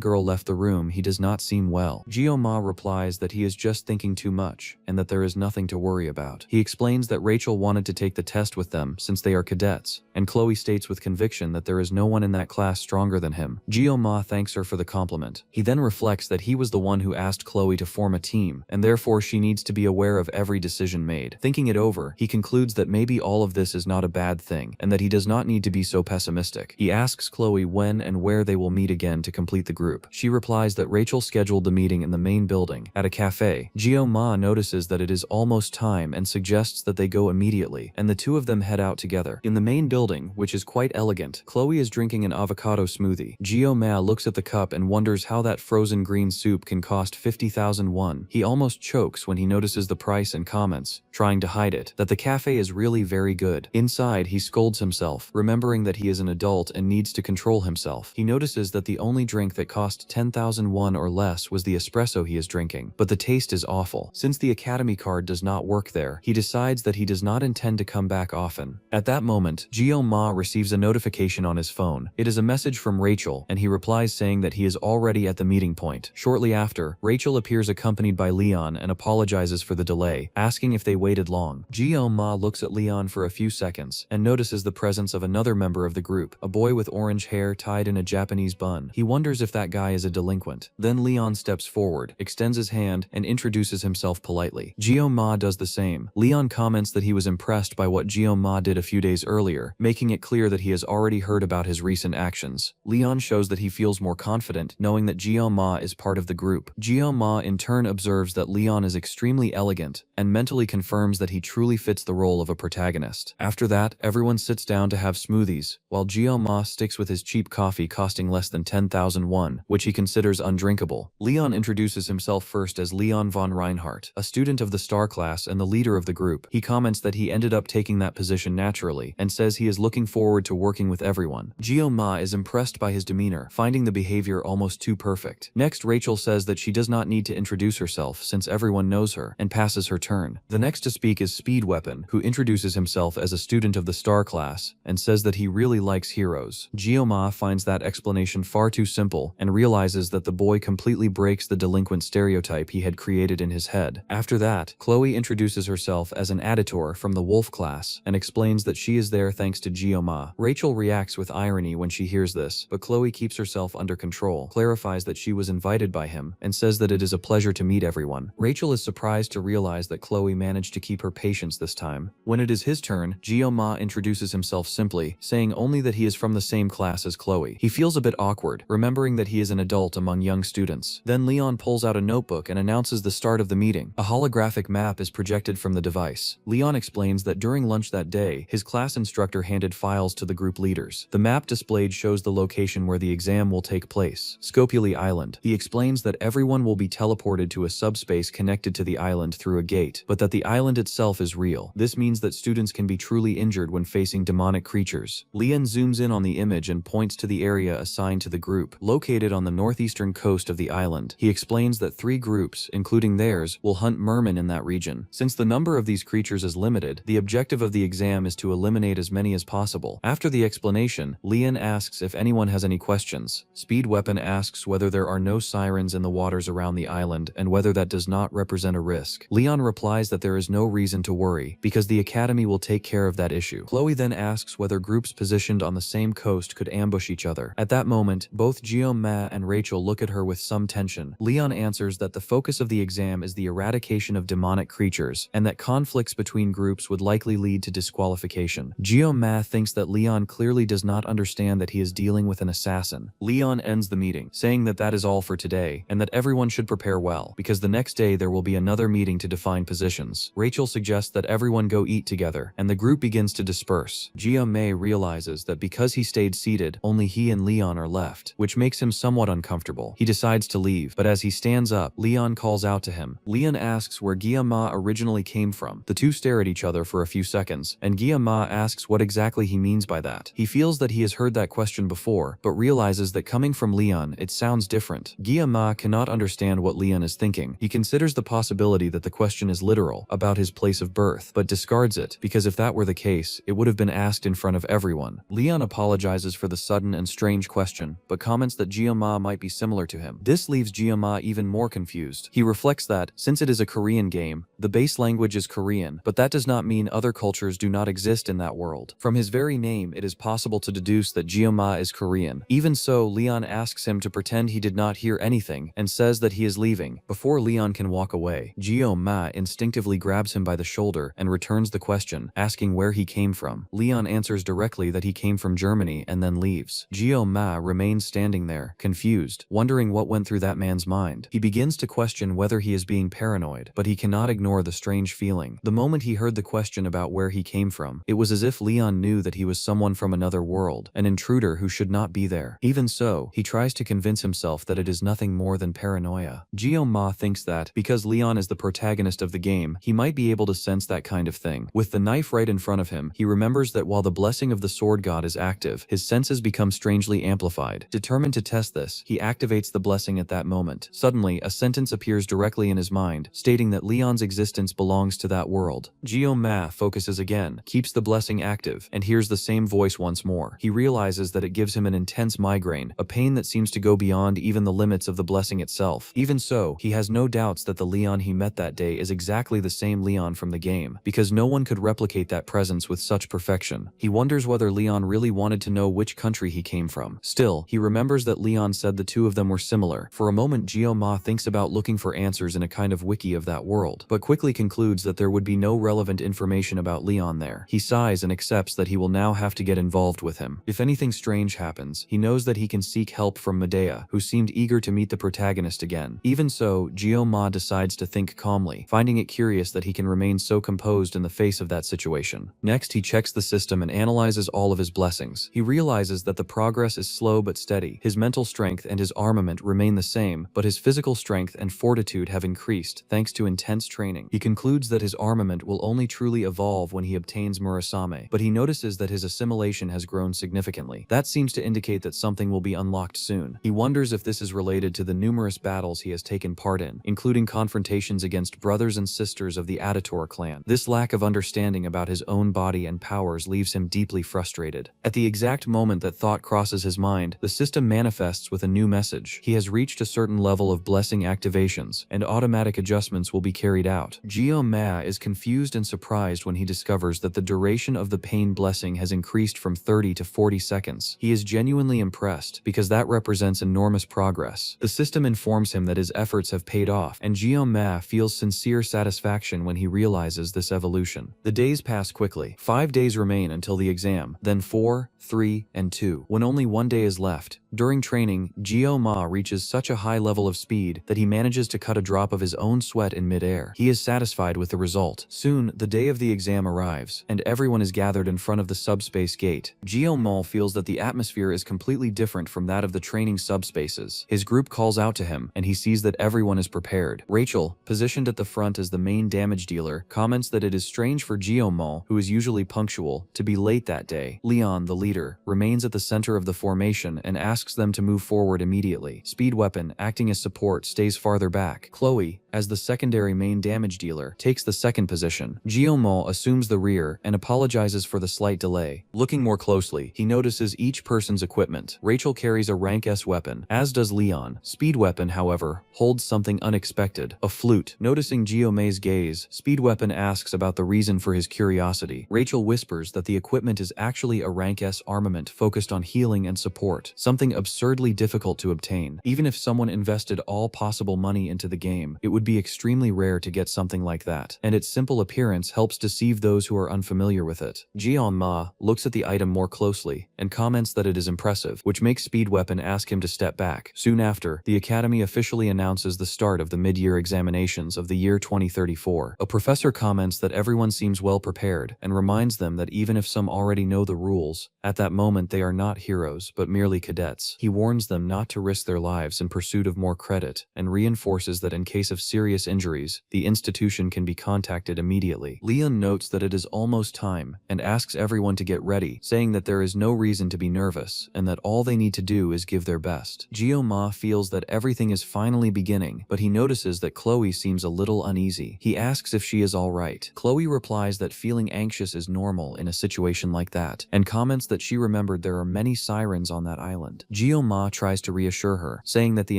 girl left the room, he does not seem well. Ma replies that he is just thinking too much, and that there is nothing to worry about. He explains that Rachel wanted to take the test with them since they are cadets, and Chloe states with conviction that there is no one in that class stronger than him. Ma thanks her for the compliment. He then reflects that he was the one who asked Chloe to form a team, and therefore she needs to be aware of every decision made. Thinking it over, he concludes that maybe all of this is not a bad thing, and that he does not need to be so pessimistic. He asks Chloe when and where they will meet again to complete the group. She replies that Rachel scheduled the meeting in the main building, at a cafe. Ma notices that it is almost time and suggests that they go immediately, and the two of them head out together. In the main building, which is quite elegant, Chloe is drinking an avocado smoothie. Ma looks at the cup and wonders how that frozen green soup can cost 50,000 won. He almost chokes when he notices the price and comments, trying to hide it, that the cafe is really very good. Inside, he scolds himself, remembering that he is an adult and needs to control himself. He notices that the only drink that cost 10,000 won or less was the espresso he is drinking, but the taste is awful. Since the academy card does not work there, he decides that he does not intend to come back often. At that moment, Ma receives a notification on his phone. It is a message from Rachel, and he replies saying that he is already at the meeting point. Shortly after, Rachel appears accompanied by Leon and apologizes for the delay, asking if they waited long. Ma looks at Leon for a few seconds and notices the presence of another member of the group, a boy with orange hair tied in a Japanese bun. He wonders if that guy is a delinquent. Then Leon steps forward, extends his hand, and introduces himself politely. Ma does the same. Leon comments that he was impressed by what Ma did a few days earlier, making it clear that he has already heard about his recent actions. Leon shows that he feels more confident, knowing that Ma is part of the group. Ma in turn observes that Leon is extremely elegant, and mentally confirms that he truly fits the role of a protagonist. After that, everyone sits down to have smoothies, while Ma sticks with his cheap coffee costing less than 10,000 won, which he considers undrinkable. Leon introduces himself first as Leon von Reinhardt, a student of the star class and the leader of the group. He comments that he ended up taking that position naturally, and says he is looking forward to working with everyone. Ma is impressed by his demeanor, finding the behavior almost too perfect. Next, Rachel says that she does not need to introduce herself since everyone knows her, and passes her turn. The next to speak is Speed Weapon, who introduces himself as a student of the star class, and says that he really likes heroes. Ma finds that explanation far too simple, and realizes that the boy completely breaks the delinquent stereotype he had created in his head. After that, Chloe introduces herself as an editor from the Wolf class, and explains that she is there thanks to Ma. Rachel reacts with irony when she hears this, but Chloe keeps herself under control, clarifies that she was invited by him, and says that it is a pleasure to meet everyone. Rachel is surprised to realize that Chloe managed to keep her patience this time. When it is his turn, Ma introduces himself simply, saying only that he is from the same class as Chloe. He feels a bit awkward, remembering that he is an adult among young students. Then Leon pulls out a notebook and announces the start of the meeting. A holographic map is projected from the device. Leon explains that during lunch that day, his class instructor handed files to the group leaders. The map displayed shows the location where the exam will take place, Scopuli Island. He explains that everyone will be teleported to a subspace connected to the island through a gate, but that the island itself is real. This means that students can be truly injured when facing demonic creatures. Leon zooms in on the image and points to the area assigned to the group, located on the northeastern coast of the island. He explains that 3 groups, including theirs, will hunt mermen in that region. Since the number of these creatures is limited, the objective of the exam is to eliminate as many as possible. After the explanation, Leon asks if anyone has any questions. Speed Weapon asks whether there are no sirens in the waters around the island and whether that does not represent a risk. Leon replies that there is no reason to worry, because the academy will take care of that issue. Chloe then asks whether groups positioned on the same coast could ambush each other. At that moment, both Ma and Rachel look at her with some tension. Leon answers that the focus of the exam is the eradication of demonic creatures, and that conflicts between groups would likely lead to disqualification. Ma thinks that Leon clearly does not cannot understand that he is dealing with an assassin. Leon ends the meeting, saying that that is all for today, and that everyone should prepare well, because the next day there will be another meeting to define positions. Rachel suggests that everyone go eat together, and the group begins to disperse. May realizes that because he stayed seated, only he and Leon are left, which makes him somewhat uncomfortable. He decides to leave, but as he stands up, Leon calls out to him. Leon asks where Ma originally came from. The two stare at each other for a few seconds, and Ma asks what exactly he means by that. He feels that he has heard that question before, but realizes that coming from Leon, it sounds different. Ma cannot understand what Leon is thinking. He considers the possibility that the question is literal, about his place of birth, but discards it, because if that were the case, it would have been asked in front of everyone. Leon apologizes for the sudden and strange question, but comments that Ma might be similar to him. This leaves Ma even more confused. He reflects that, since it is a Korean game, the base language is Korean, but that does not mean other cultures do not exist in that world. From his very name, it is possible to deduce that Ma is Korean. Even so, Leon asks him to pretend he did not hear anything, and says that he is leaving. Before Leon can walk away, Ma instinctively grabs him by the shoulder and returns the question, asking where he came from. Leon answers directly that he came from Germany and then leaves. Ma remains standing there, confused, wondering what went through that man's mind. He begins to question whether he is being paranoid, but he cannot ignore the strange feeling. The moment he heard the question about where he came from, it was as if Leon knew that he was someone from another world, an intruder who should not be there. Even so, he tries to convince himself that it is nothing more than paranoia. Ma thinks that, because Leon is the protagonist of the game, he might be able to sense that kind of thing. With the knife right in front of him, he remembers that while the blessing of the sword god is active, his senses become strangely amplified. Determined to test this, he activates the blessing at that moment. Suddenly, a sentence appears directly in his mind, stating that Leon's existence belongs to that world. Ma focuses again, keeps the blessing active, and hears the same voice once more. He realizes that it gives him an intense migraine, a pain that seems to go beyond even the limits of the blessing itself. Even so, he has no doubts that the Leon he met that day is exactly the same Leon from the game, because no one could replicate that presence with such perfection. He wonders whether Leon really wanted to know which country he came from. Still, he remembers that Leon said the two of them were similar. For a moment, Ma thinks about looking for answers in a kind of wiki of that world, but quickly concludes that there would be no relevant information about Leon there. He sighs and accepts that he will now have to get involved with him. If anything strange happens, he knows that he can seek help from Medea, who seemed eager to meet the protagonist again. Even so, Ma decides to think calmly, finding it curious that he can remain so composed in the face of that situation. Next, he checks the system and analyzes all of his blessings. He realizes that the progress is slow but steady. His mental strength and his armament remain the same, but his physical strength and fortitude have increased thanks to intense training. He concludes that his armament will only truly evolve when he obtains Murasame, but he notices that his assimilation has grown significantly. That seems to indicate that something will be unlocked soon. He wonders if this is related to the numerous battles he has taken part in, including confrontations against brothers and sisters of the Aditor clan. This lack of understanding about his own body and powers leaves him deeply frustrated. At the exact moment that thought crosses his mind, the system manifests with a new message. He has reached a certain level of blessing activations, and automatic adjustments will be carried out. Ma is confused and surprised when he discovers that the duration of the pain blessing has increased from 30 to 40 seconds. He is genuinely impressed, because that represents enormous progress. The system informs him that his efforts have paid off, and Ma feels sincere satisfaction when he realizes this evolution. The days pass quickly. 5 days remain until the exam, then 4, 3, and 2. When only 1 day is left, during training, Ma reaches such a high level of speed that he manages to cut a drop of his own sweat in midair. He is satisfied with the result. Soon, the day of the exam arrives, and everyone is gathered in front of the subspace gate. Ma feels that the atmosphere is completely different from that of the training subspaces. His group calls out to him, and he sees that everyone is prepared. Rachel, positioned at the front as the main damage dealer, comments that it is strange for Ma, who is usually punctual, to be late that day. Leon, the leader, remains at the center of the formation and asks them to move forward immediately. Speed Weapon, acting as support, stays farther back. Chloe, as the secondary main damage dealer, takes the second position. Ma assumes the rear and apologizes for the slight delay. Looking more closely, he notices each person's equipment. Rachel carries a rank S weapon, as does Leon. Speed Weapon, however, holds something unexpected, a flute. Noticing Ma's gaze, Speed Weapon asks about the reason for his curiosity. Rachel whispers that the equipment is actually a rank S armament focused on healing and support, something absurdly difficult to obtain. Even if someone invested all possible money into the game, it would would be extremely rare to get something like that, and its simple appearance helps deceive those who are unfamiliar with it. Ma looks at the item more closely and comments that it is impressive, which makes Speed Weapon ask him to step back. Soon after, the Academy officially announces the start of the mid-year examinations of the year 2034. A professor comments that everyone seems well prepared and reminds them that even if some already know the rules, at that moment they are not heroes but merely cadets. He warns them not to risk their lives in pursuit of more credit and reinforces that in case of serious injuries, the institution can be contacted immediately. Leon notes that it is almost time and asks everyone to get ready, saying that there is no reason to be nervous and that all they need to do is give their best. Ma feels that everything is finally beginning, but he notices that Chloe seems a little uneasy. He asks if she is alright. Chloe replies that feeling anxious is normal in a situation like that, and comments that she remembered there are many sirens on that island. Ma tries to reassure her, saying that the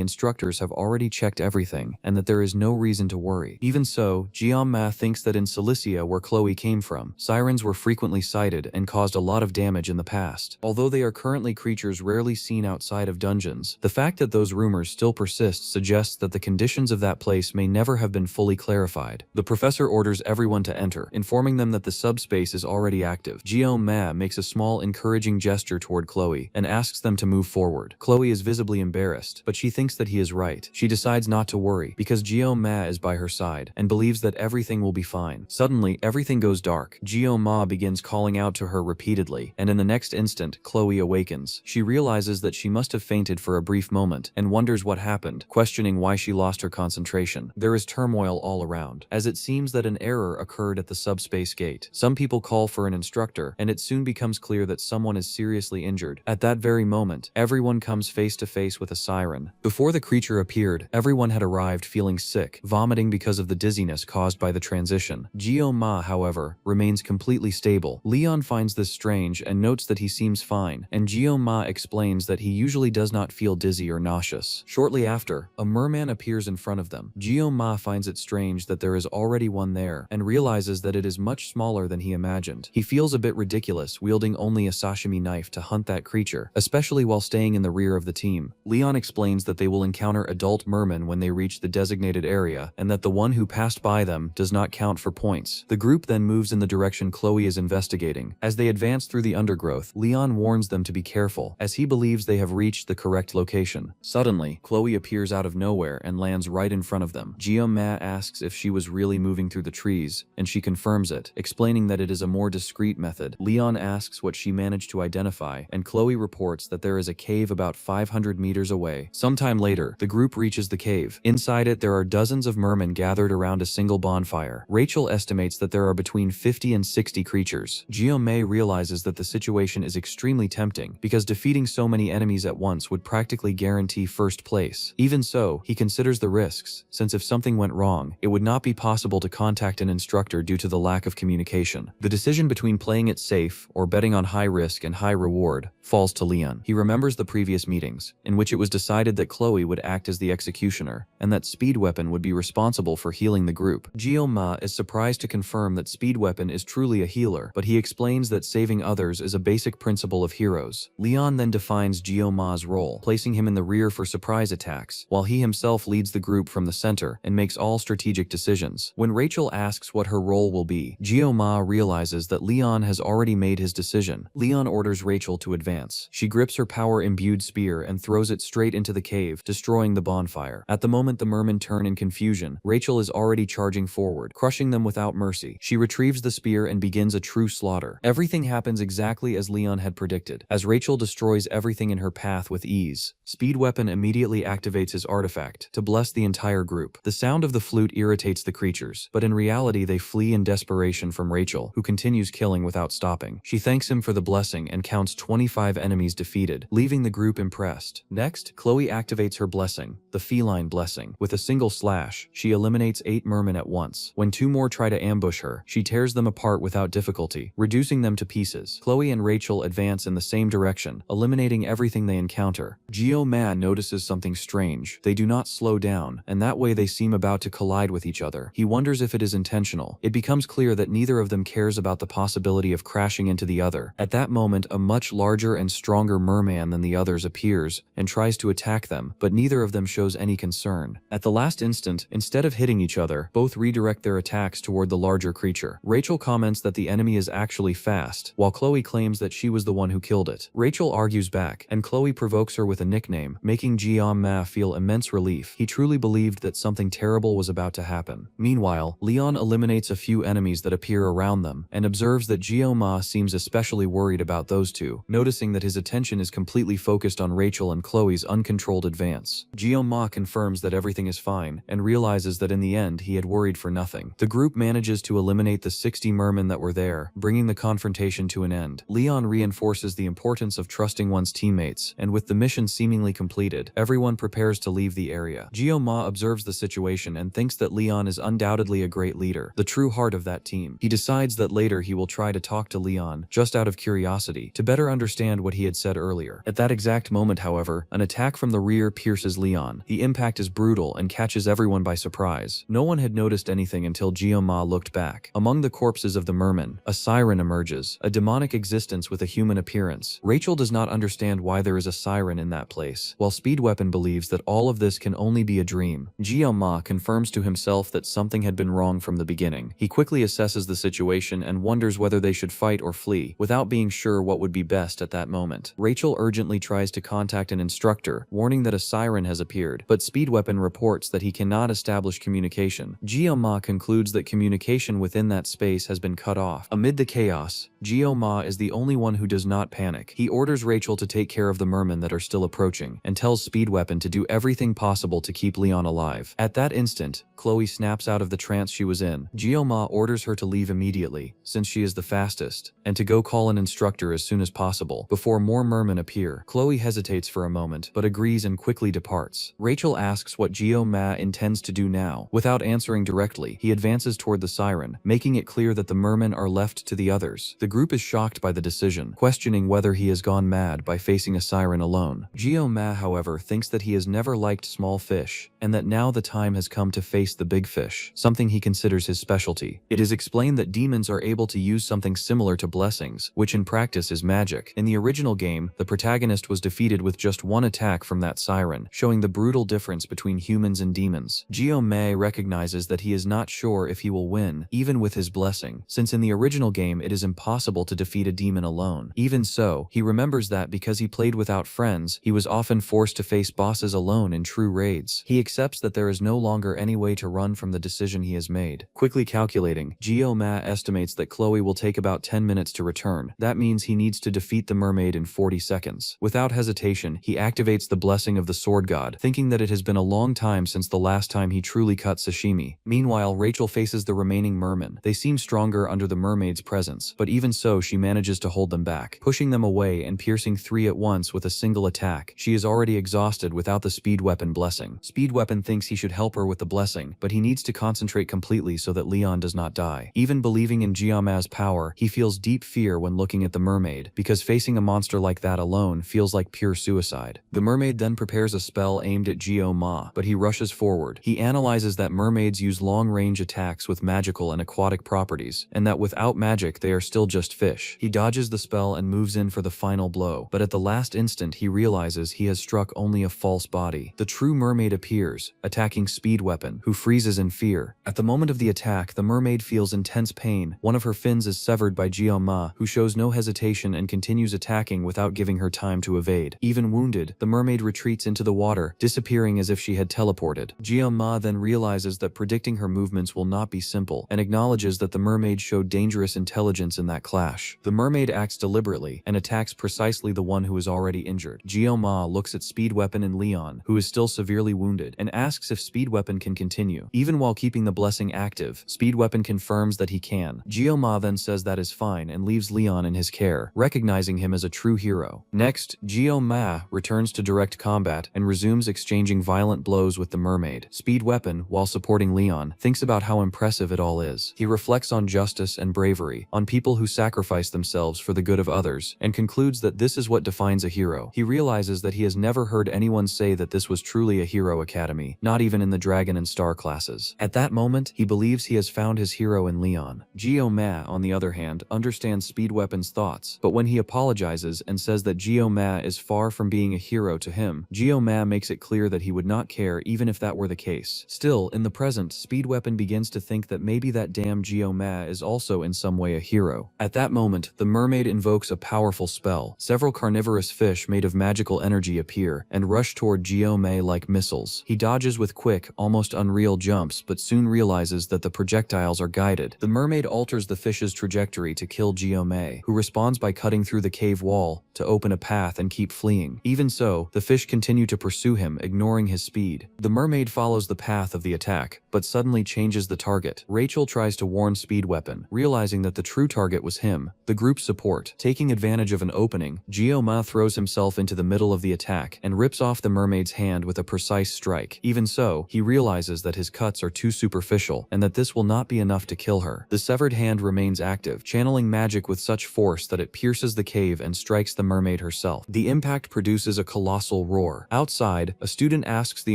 instructors have already checked everything and that there is no reason to worry. Even so, Ma thinks that in Cilicia, where Chloe came from, sirens were frequently sighted and caused a lot of damage in the past. Although they are currently creatures rarely seen outside of dungeons, the fact that those rumors still persist suggests that the conditions of that place may never have been fully clarified. The professor orders everyone to enter, informing them that the subspace is already active. Ma makes a small encouraging gesture toward Chloe and asks them to move forward. Chloe is visibly embarrassed, but she thinks that he is right. She decides not to worry because Ma is by her side and believes that everything will be fine. Suddenly, everything goes dark. Ma begins calling out to her repeatedly, and in the next instant, Chloe awakens. She realizes that she must have fainted for a brief moment and wonders what happened, questioning why she lost her concentration. There is turmoil all around, as it seems that an error occurred at the subspace gate. Some people call for an instructor, and it soon becomes clear that someone is seriously injured. At that very moment, everyone comes face to face with a siren. Before the creature appeared, everyone had arrived feeling sick, vomiting because of the dizziness caused by the transition. Ma, however, remains completely stable. Leon finds this strange and notes that he seems fine, and Ma explains that he usually does not feel dizzy or nauseous. Shortly after, a merman appears in front of them. Ma finds it strange that there is already one there, and realizes that it is much smaller than he imagined. He feels a bit ridiculous wielding only a sashimi knife to hunt that creature, especially while staying in the rear of the team. Leon explains that they will encounter adult mermen when they reach the designated area, and that the one who passed by them does not count for points. The group then moves in the direction Chloe is investigating. As they advance through the undergrowth, Leon warns them to be careful, as he believes they have reached the correct location. Suddenly, Chloe appears out of nowhere and lands right in front of them. Ma asks if she was really moving through the trees, and she confirms it, explaining that it is a more discreet method. Leon asks what she managed to identify, and Chloe reports that there is a cave about 500 meters away. Sometime later, the group reaches the cave. Inside it, there are dozens of mermen gathered around a single bonfire. Rachel estimates that there are between 50 and 60 creatures. May realizes that the situation is extremely tempting, because defeating so many enemies at once would practically guarantee first place. Even so, he considers the risks, since if something went wrong, it would not be possible to contact an instructor due to the lack of communication. The decision between playing it safe or betting on high risk and high reward falls to Leon. He remembers the previous meetings, in which it was decided that Chloe would act as the executioner, and that Speed Weapon would be responsible for healing the group. Ma is surprised to confirm that Speed Weapon is truly a healer, but he explains that saving others is a basic principle of heroes. Leon then defines Ma's role, placing him in the rear for surprise attacks, while he himself leads the group from the center and makes all strategic decisions. When Rachel asks what her role will be, Ma realizes that Leon has already made his decision. Leon orders Rachel to advance. She grips her power-imbued spear and throws it straight into the cave, destroying the bonfire. At the moment the mermen turn in confusion, Rachel is already charging forward, crushing them without mercy. She retrieves the spear and begins a true slaughter. Everything happens exactly as Leon had predicted. As Rachel destroys everything in her path with ease, Speed Weapon immediately activates his artifact to bless the entire group. The sound of the flute irritates the creatures, but in reality they flee in desperation from Rachel, who continues killing without stopping. She thanks him for the blessing and counts 25 enemies defeated, leaving the group impressed. Next, Chloe activates her blessing, the feline blessing. With a single slash, she eliminates 8 mermen at once. When 2 more try to ambush her, she tears them apart without difficulty, reducing them to pieces. Chloe and Rachel advance in the same direction, eliminating everything they encounter. Ma notices something strange. They do not slow down, and that way they seem about to collide with each other. He wonders if it is intentional. It becomes clear that neither of them cares about the possibility of crashing into the other. At that moment, a much larger and stronger merman than the others appears and tries to attack them, but neither of them shows any concern. At the last instant, instant, instead of hitting each other, both redirect their attacks toward the larger creature. Rachel comments that the enemy is actually fast, while Chloe claims that she was the one who killed it. Rachel argues back, and Chloe provokes her with a nickname, making Ma feel immense relief. He truly believed that something terrible was about to happen. Meanwhile, Leon eliminates a few enemies that appear around them, and observes that Ma seems especially worried about those two, noticing that his attention is completely focused on Rachel and Chloe's uncontrolled advance. Ma confirms that everything is fine, and realizes that in the end he had worried for nothing. The group manages to eliminate the 60 mermen that were there, bringing the confrontation to an end. Leon reinforces the importance of trusting one's teammates, and with the mission seemingly completed, everyone prepares to leave the area. Ma observes the situation and thinks that Leon is undoubtedly a great leader, the true heart of that team. He decides that later he will try to talk to Leon, just out of curiosity, to better understand what he had said earlier. At that exact moment, however, an attack from the rear pierces Leon. The impact is brutal and catches everyone by surprise. No one had noticed anything until Ma looked back. Among the corpses of the mermen, a siren emerges, a demonic existence with a human appearance. Rachel does not understand why there is a siren in that place, while Speedweapon believes that all of this can only be a dream. Ma confirms to himself that something had been wrong from the beginning. He quickly assesses the situation and wonders whether they should fight or flee, without being sure what would be best at that moment. Rachel urgently tries to contact an instructor, warning that a siren has appeared, but Speedweapon reports that he cannot establish communication. Ma concludes that communication within that space has been cut off. Amid the chaos, Ma is the only one who does not panic. He orders Rachel to take care of the mermen that are still approaching, and tells Speedweapon to do everything possible to keep Leon alive. At that instant, Chloe snaps out of the trance she was in. Ma orders her to leave immediately, since she is the fastest, and to go call an instructor as soon as possible, before more mermen appear. Chloe hesitates for a moment, but agrees and quickly departs. Rachel asks what Ma intends to do now. Without answering directly, he advances toward the siren, making it clear that the mermen are left to the others. The group is shocked by the decision, questioning whether he has gone mad by facing a siren alone. Ma, however, thinks that he has never liked small fish, and that now the time has come to face the big fish, something he considers his specialty. It is explained that demons are able to use something similar to blessings, which in practice is magic. In the original game, the protagonist was defeated with just one attack from that siren, showing the brutal difference between humans and demons. Ma recognizes that he is not sure if he will win, even with his blessing, since in the original game it is impossible to defeat a demon alone. Even so, he remembers that because he played without friends, he was often forced to face bosses alone in true raids. He accepts that there is no longer any way to run from the decision he has made. Quickly calculating, Ma estimates that Chloe will take about 10 minutes to return. That means he needs to defeat the mermaid in 40 seconds. Without hesitation, he activates the blessing of the sword god, thinking that it has been a long time since the last time he truly cut sashimi. Meanwhile, Rachel faces the remaining mermen. They seem stronger under the mermaid's presence, but even so she manages to hold them back, pushing them away and piercing 3 at once with a single attack. She is already exhausted without the Speedweapon blessing. Speedweapon thinks he should help her with the blessing, but he needs to concentrate completely so that Leon does not die. Even believing in Ma's power, he feels deep fear when looking at the mermaid, because facing a monster like that alone feels like pure suicide. The mermaid then prepares a spell aimed at Ma, but he rushes forward. He analyzes that mermaids use long-range attacks with magical and aquatic properties, and that without magic they are still just fish. He dodges the spell and moves in for the final blow, but at the last instant he realizes he has struck only a false body. The true mermaid appears, attacking Speedweapon, who freezes in fear. At the moment of the attack, the mermaid feels intense pain. One of her fins is severed by Ma, who shows no hesitation and continues attacking without giving her time to evade. Even wounded, the mermaid retreats into the water, disappearing as if she had teleported. Ma then realizes that predicting her movements will not be simple, and acknowledges that the mermaid showed dangerous intelligence in that clash. The mermaid acts deliberately, and attacks precisely the one who is already injured. Ma looks at Speedweapon and Leon, who is still severely wounded, and asks if Speedweapon can continue. Even while keeping the blessing active, Speedweapon confirms that he can. Ma then says that is fine and leaves Leon in his care, recognizing him as a true hero. Next, Ma returns to direct combat and resumes exchanging violent blows with the mermaid. Speedweapon, while supporting Leon, thinks about how impressive it all is. He reflects on justice and bravery, on people who sacrifice themselves for the good of others, and concludes that this is what defines a hero. He realizes that he has never heard anyone say that this was truly a hero academy, not even in the Dragon and Star classes. At that moment, he believes he has found his hero in Leon. Ma, on the other hand, understands Speedweapon's thoughts, but when he apologizes and says that Ma is far from being a hero to him, Ma makes it clear that he would not care even if that that were the case. Still, in the present, Speed Weapon begins to think that maybe that damn Geo-ma is also in some way a hero. At that moment, the mermaid invokes a powerful spell. Several carnivorous fish made of magical energy appear and rush toward Geo-ma like missiles. He dodges with quick, almost unreal jumps, but soon realizes that the projectiles are guided. The mermaid alters the fish's trajectory to kill Geo-ma, who responds by cutting through the cave wall to open a path and keep fleeing. Even so, the fish continue to pursue him, ignoring his speed. The mermaid follows the path of the attack, but suddenly changes the target. Rachel tries to warn Speed Weapon, realizing that the true target was him, the group's support. Taking advantage of an opening, Geo-ma throws himself into the middle of the attack and rips off the mermaid's hand with a precise strike. Even so, he realizes that his cuts are too superficial and that this will not be enough to kill her. The severed hand remains active, channeling magic with such force that it pierces the cave and strikes the mermaid herself. The impact produces a colossal roar. Outside, a student asks the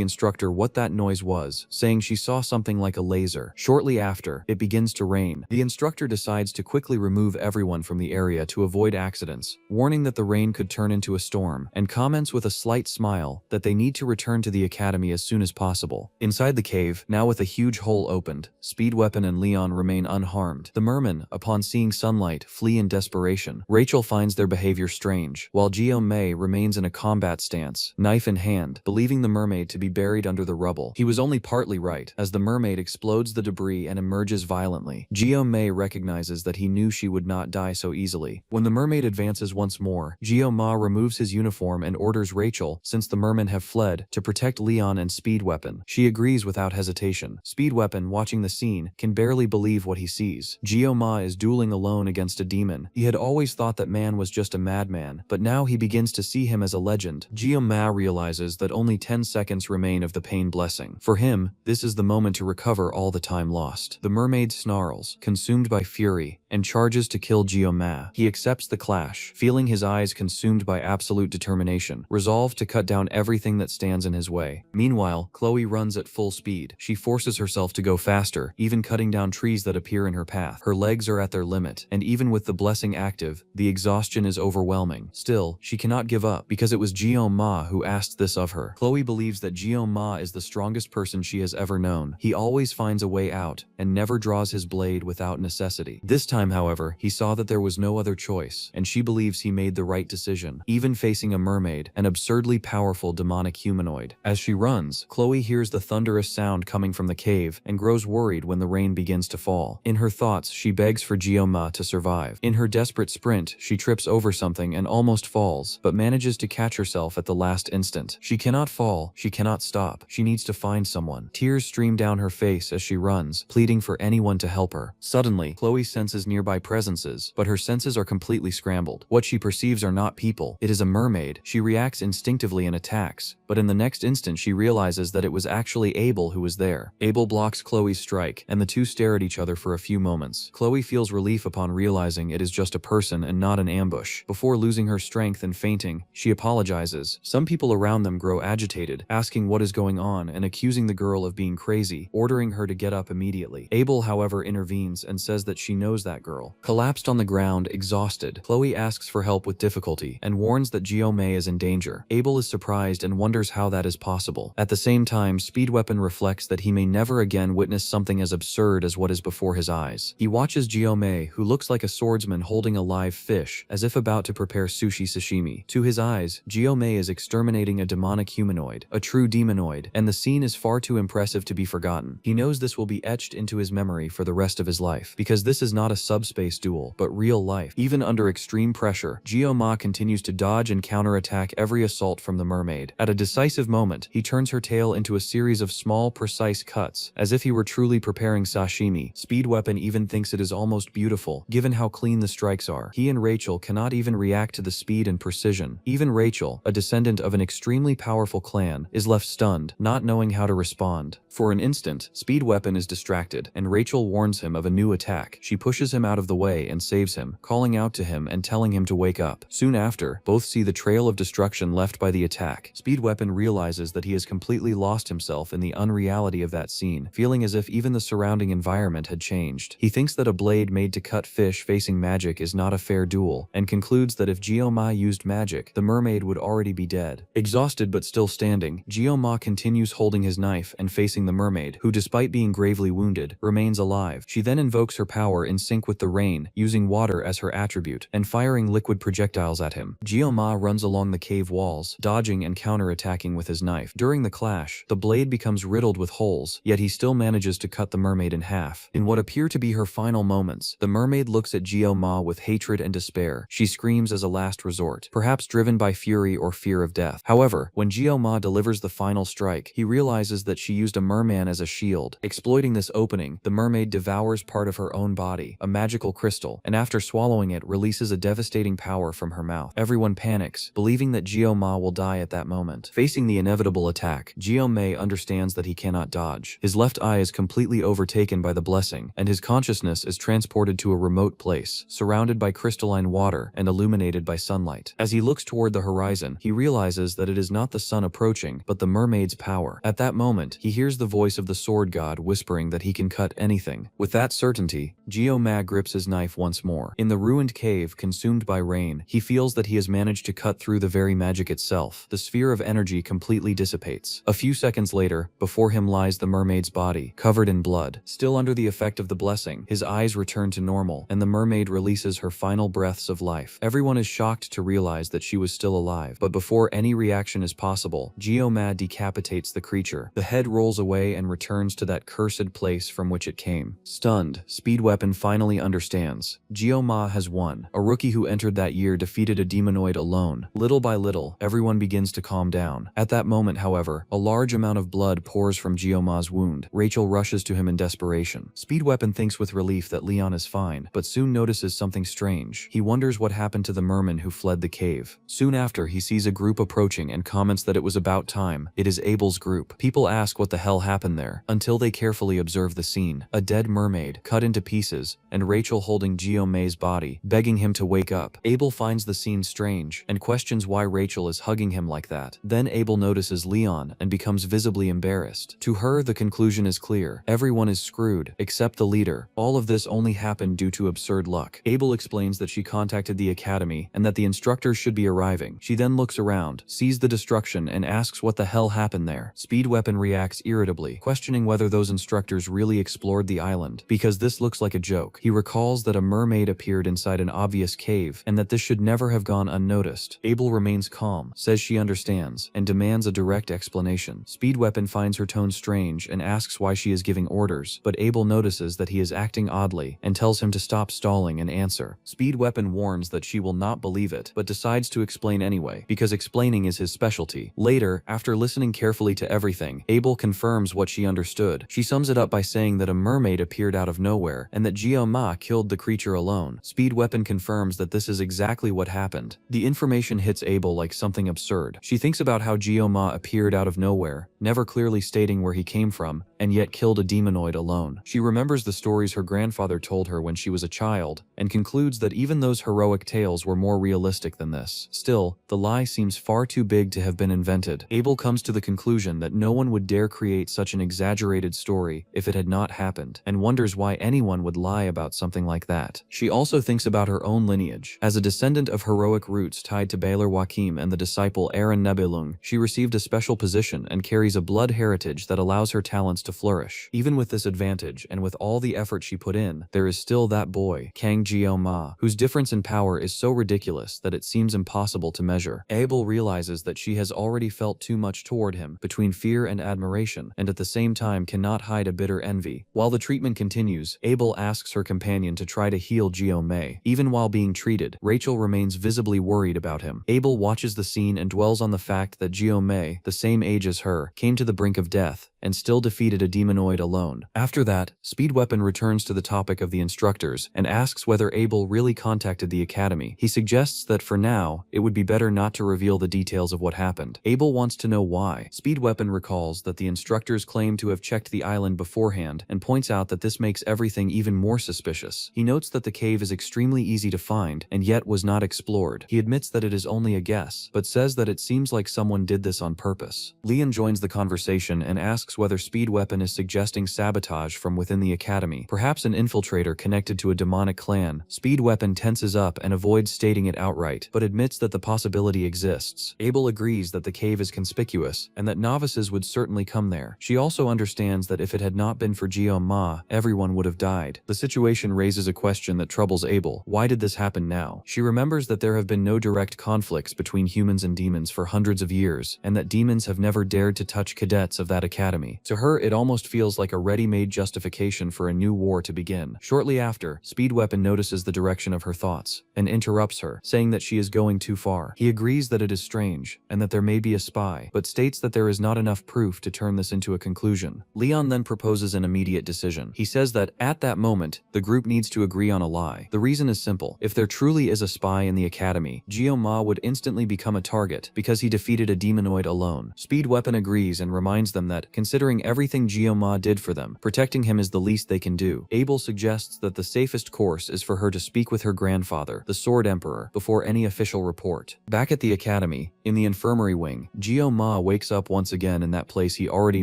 instructor what that noise was, saying she saw something like a laser. Shortly after, it begins to rain. The instructor decides to quickly remove everyone from the area to avoid accidents, warning that the rain could turn into a storm, and comments with a slight smile that they need to return to the academy as soon as possible. Inside the cave, now with a huge hole opened, Speed Weapon and Leon remain unharmed. The mermen, upon seeing sunlight, flee in desperation. Rachel finds their behavior strange, while Geo-ma remains in a combat stance, knife in hand, believing the mermaid to be buried under the rubble. He was only partly right, as the mermaid explodes the debris and emerges violently. Geo-ma recognizes that he knew she would not die so easily. When the mermaid advances once more, Geo-ma removes his uniform and orders Rachel, since the mermen have fled, to protect Leon and Speed Weapon. She agrees without hesitation. Speed Weapon, watching the scene, can barely believe what he sees. Geo-ma is dueling alone against a demon. He had always thought that man was just a madman, but now he begins to see him as a legend. Geo-ma realizes that only 10 seconds remain of the pain blessing. For him, this is the moment to recover all the time lost. The mermaid snarls, consumed by fury, and charges to kill Geo-ma. He accepts the clash, feeling his eyes consumed by absolute determination, resolved to cut down everything that stands in his way. Meanwhile, Chloe runs at full speed. She forces herself to go faster, even cutting down trees that appear in her path. Her legs are at their limit, and even with the blessing active, the exhaustion is overwhelming. Still, she cannot give up, because it was Geo-ma who asked this of her. Chloe believes that Geo-ma is the strongest person she has ever known. He always finds a way out, and never draws his blade without necessity. This time, however, he saw that there was no other choice, and she believes he made the right decision, even facing a mermaid, an absurdly powerful demonic humanoid. As she runs, Chloe hears the thunderous sound coming from the cave, and grows worried when the rain begins to fall. In her thoughts, she begs for Geo-ma to survive. In her desperate sprint, she trips over something and almost falls, but manages to catch herself at the last instant. She cannot fall, she cannot stop, she needs to find someone. Tears stream down her face as she runs, pleading for anyone to help her. Suddenly, Chloe senses nearby presences, but her senses are completely scrambled. What she perceives are not people, it is a mermaid. She reacts instinctively and attacks, but in the next instant she realizes that it was actually Abel who was there. Abel blocks Chloe's strike, and the two stare at each other for a few moments. Chloe feels relief upon realizing it is just a person and not an ambush. Before losing her strength and fainting, she apologizes. Some people around them grow agitated, asking what is going on and accusing the girl of being crazy, ordering her to get up immediately. Abel, however, intervenes and says that she knows that girl. Collapsed on the ground, exhausted, Chloe asks for help with difficulty and warns that Geo-ma is in danger. Abel is surprised and wonders how that is possible. At the same time, Speed Weapon reflects that he may never again witness something as absurd as what is before his eyes. He watches Geo-ma, who looks like a swordsman holding a live fish, as if about to prepare sushi sashimi. To his eyes, Geo-ma is exterminating a demonic humanoid, a true demonoid, and the scene is far too impressive to be forgotten. He knows this will be etched into his memory for the rest of his life, because this is not a subspace duel, but real life. Even under extreme pressure, Geo-ma continues to dodge and counterattack every assault from the mermaid. At a decisive moment, he turns her tail into a series of small, precise cuts, as if he were truly preparing sashimi. Speed Weapon even thinks it is almost beautiful, given how clean the strikes are. He and Rachel cannot even react to the speed and precision. Even Rachel, a descendant of an extremely powerful clan, is left stunned, not knowing how to respond. For an instant, Speed Weapon is distracted, and Rachel warns him of a new attack. She pushes him out of the way and saves him, calling out to him and telling him to wake up. Soon after, both see the trail of destruction left by the attack. Speed Weapon realizes that he has completely lost himself in the unreality of that scene, feeling as if even the surrounding environment had changed. He thinks that a blade made to cut fish facing magic is not a fair duel, and concludes that if Geo-ma used magic, the mermaid would already be dead. Exhausted but still standing, Geo-ma continues arrives holding his knife and facing the mermaid, who despite being gravely wounded, remains alive. She then invokes her power in sync with the rain, using water as her attribute, and firing liquid projectiles at him. Gyo-ma runs along the cave walls, dodging and counter-attacking with his knife. During the clash, the blade becomes riddled with holes, yet he still manages to cut the mermaid in half. In what appear to be her final moments, the mermaid looks at Gyo-ma with hatred and despair. She screams as a last resort, perhaps driven by fury or fear of death. However, when Gyo-ma delivers the final strike, he realizes that she used a merman as a shield. Exploiting this opening, the mermaid devours part of her own body, a magical crystal, and after swallowing it, releases a devastating power from her mouth. Everyone panics, believing that Gyo-ma will die at that moment. Facing the inevitable attack, Gyo-mei understands that he cannot dodge. His left eye is completely overtaken by the blessing, and his consciousness is transported to a remote place, surrounded by crystalline water and illuminated by sunlight. As he looks toward the horizon, he realizes that it is not the sun approaching, but the mermaid's power. At that moment, he hears the voice of the sword god whispering that he can cut anything. With that certainty, Gyo-ma grips his knife once more. In the ruined cave consumed by rain, he feels that he has managed to cut through the very magic itself. The sphere of energy completely dissipates. A few seconds later, before him lies the mermaid's body, covered in blood. Still under the effect of the blessing, his eyes return to normal, and the mermaid releases her final breaths of life. Everyone is shocked to realize that she was still alive, but before any reaction is possible, Gyo-ma decapitates the creature. The head rolls away and returns to that cursed place from which it came. Stunned, Speedweapon finally understands. Gyo-ma has won. A rookie who entered that year defeated a demonoid alone. Little by little, everyone begins to calm down. At that moment, however, a large amount of blood pours from Gyo-ma's wound. Rachel rushes to him in desperation. Speedweapon thinks with relief that Leon is fine, but soon notices something strange. He wonders what happened to the merman who fled the cave. Soon after, he sees a group approaching and comments that it was about time. It is Abel's group. People ask what the hell happened there, until they carefully observe the scene. A dead mermaid, cut into pieces, and Rachel holding Gyo-mei's body, begging him to wake up. Abel finds the scene strange, and questions why Rachel is hugging him like that. Then Abel notices Leon, and becomes visibly embarrassed. To her, the conclusion is clear. Everyone is screwed, except the leader. All of this only happened due to absurd luck. Abel explains that she contacted the academy, and that the instructors should be arriving. She then looks around, sees the destruction, and asks what the hell happened there. Speedweapon reacts irritably, questioning whether those instructors really explored the island, because this looks like a joke. He recalls that a mermaid appeared inside an obvious cave, and that this should never have gone unnoticed. Abel remains calm, says she understands, and demands a direct explanation. Speedweapon finds her tone strange and asks why she is giving orders, but Abel notices that he is acting oddly and tells him to stop stalling and answer. Speedweapon warns that she will not believe it, but decides to explain anyway, because explaining is his specialty. Later, after listening carefully to everything, Abel confirms what she understood. She sums it up by saying that a mermaid appeared out of nowhere, and that Gyo-ma killed the creature alone. Speedweapon confirms that this is exactly what happened. The information hits Abel like something absurd. She thinks about how Gyo-ma appeared out of nowhere, never clearly stating where he came from, and yet killed a demonoid alone. She remembers the stories her grandfather told her when she was a child, and concludes that even those heroic tales were more realistic than this. Still, the lie seems far too big to have been invented. Abel comes to the conclusion that no one would dare create such an exaggerated story if it had not happened, and wonders why anyone would lie about something like that. She also thinks about her own lineage. As a descendant of heroic roots tied to Baylor Wakim and the disciple Aaron Nebelung, she received a special position and carries a blood heritage that allows her talents to flourish. Even with this advantage, and with all the effort she put in, there is still that boy, Kang Gyo-ma, whose difference in power is so ridiculous that it seems impossible to measure. Abel realizes that she has already felt too much toward him, between fear and admiration, and at the same time cannot hide a bitter envy. While the treatment continues, Abel asks her companion to try to heal Gyo-mei. Even while being treated, Rachel remains visibly worried about him. Abel watches the scene and dwells on the fact that Gyo-mei, the same age as her, came to the brink of death, and still defeated a demonoid alone. After that, Speedweapon returns to the topic of the instructors and asks whether Abel really contacted the academy. He suggests that for now, it would be better not to reveal the details of what happened. Abel wants to know why. Speedweapon recalls that the instructors claim to have checked the island beforehand and points out that this makes everything even more suspicious. He notes that the cave is extremely easy to find and yet was not explored. He admits that it is only a guess, but says that it seems like someone did this on purpose. Leon joins the conversation and asks asks whether Speed Weapon is suggesting sabotage from within the academy, perhaps an infiltrator connected to a demonic clan. Speed Weapon tenses up and avoids stating it outright, but admits that the possibility exists. Abel agrees that the cave is conspicuous, and that novices would certainly come there. She also understands that if it had not been for Ma, everyone would have died. The situation raises a question that troubles Abel. Why did this happen now? She remembers that there have been no direct conflicts between humans and demons for hundreds of years, and that demons have never dared to touch cadets of that academy. To her, it almost feels like a ready-made justification for a new war to begin. Shortly after, Speed Weapon notices the direction of her thoughts, and interrupts her, saying that she is going too far. He agrees that it is strange, and that there may be a spy, but states that there is not enough proof to turn this into a conclusion. Leon then proposes an immediate decision. He says that, at that moment, the group needs to agree on a lie. The reason is simple. If there truly is a spy in the academy, Ma would instantly become a target, because he defeated a demonoid alone. Speed Weapon agrees and reminds them that, considering everything Ma did for them, protecting him is the least they can do. Abel suggests that the safest course is for her to speak with her grandfather, the Sword Emperor, before any official report. Back at the academy, in the infirmary wing, Ma wakes up once again in that place he already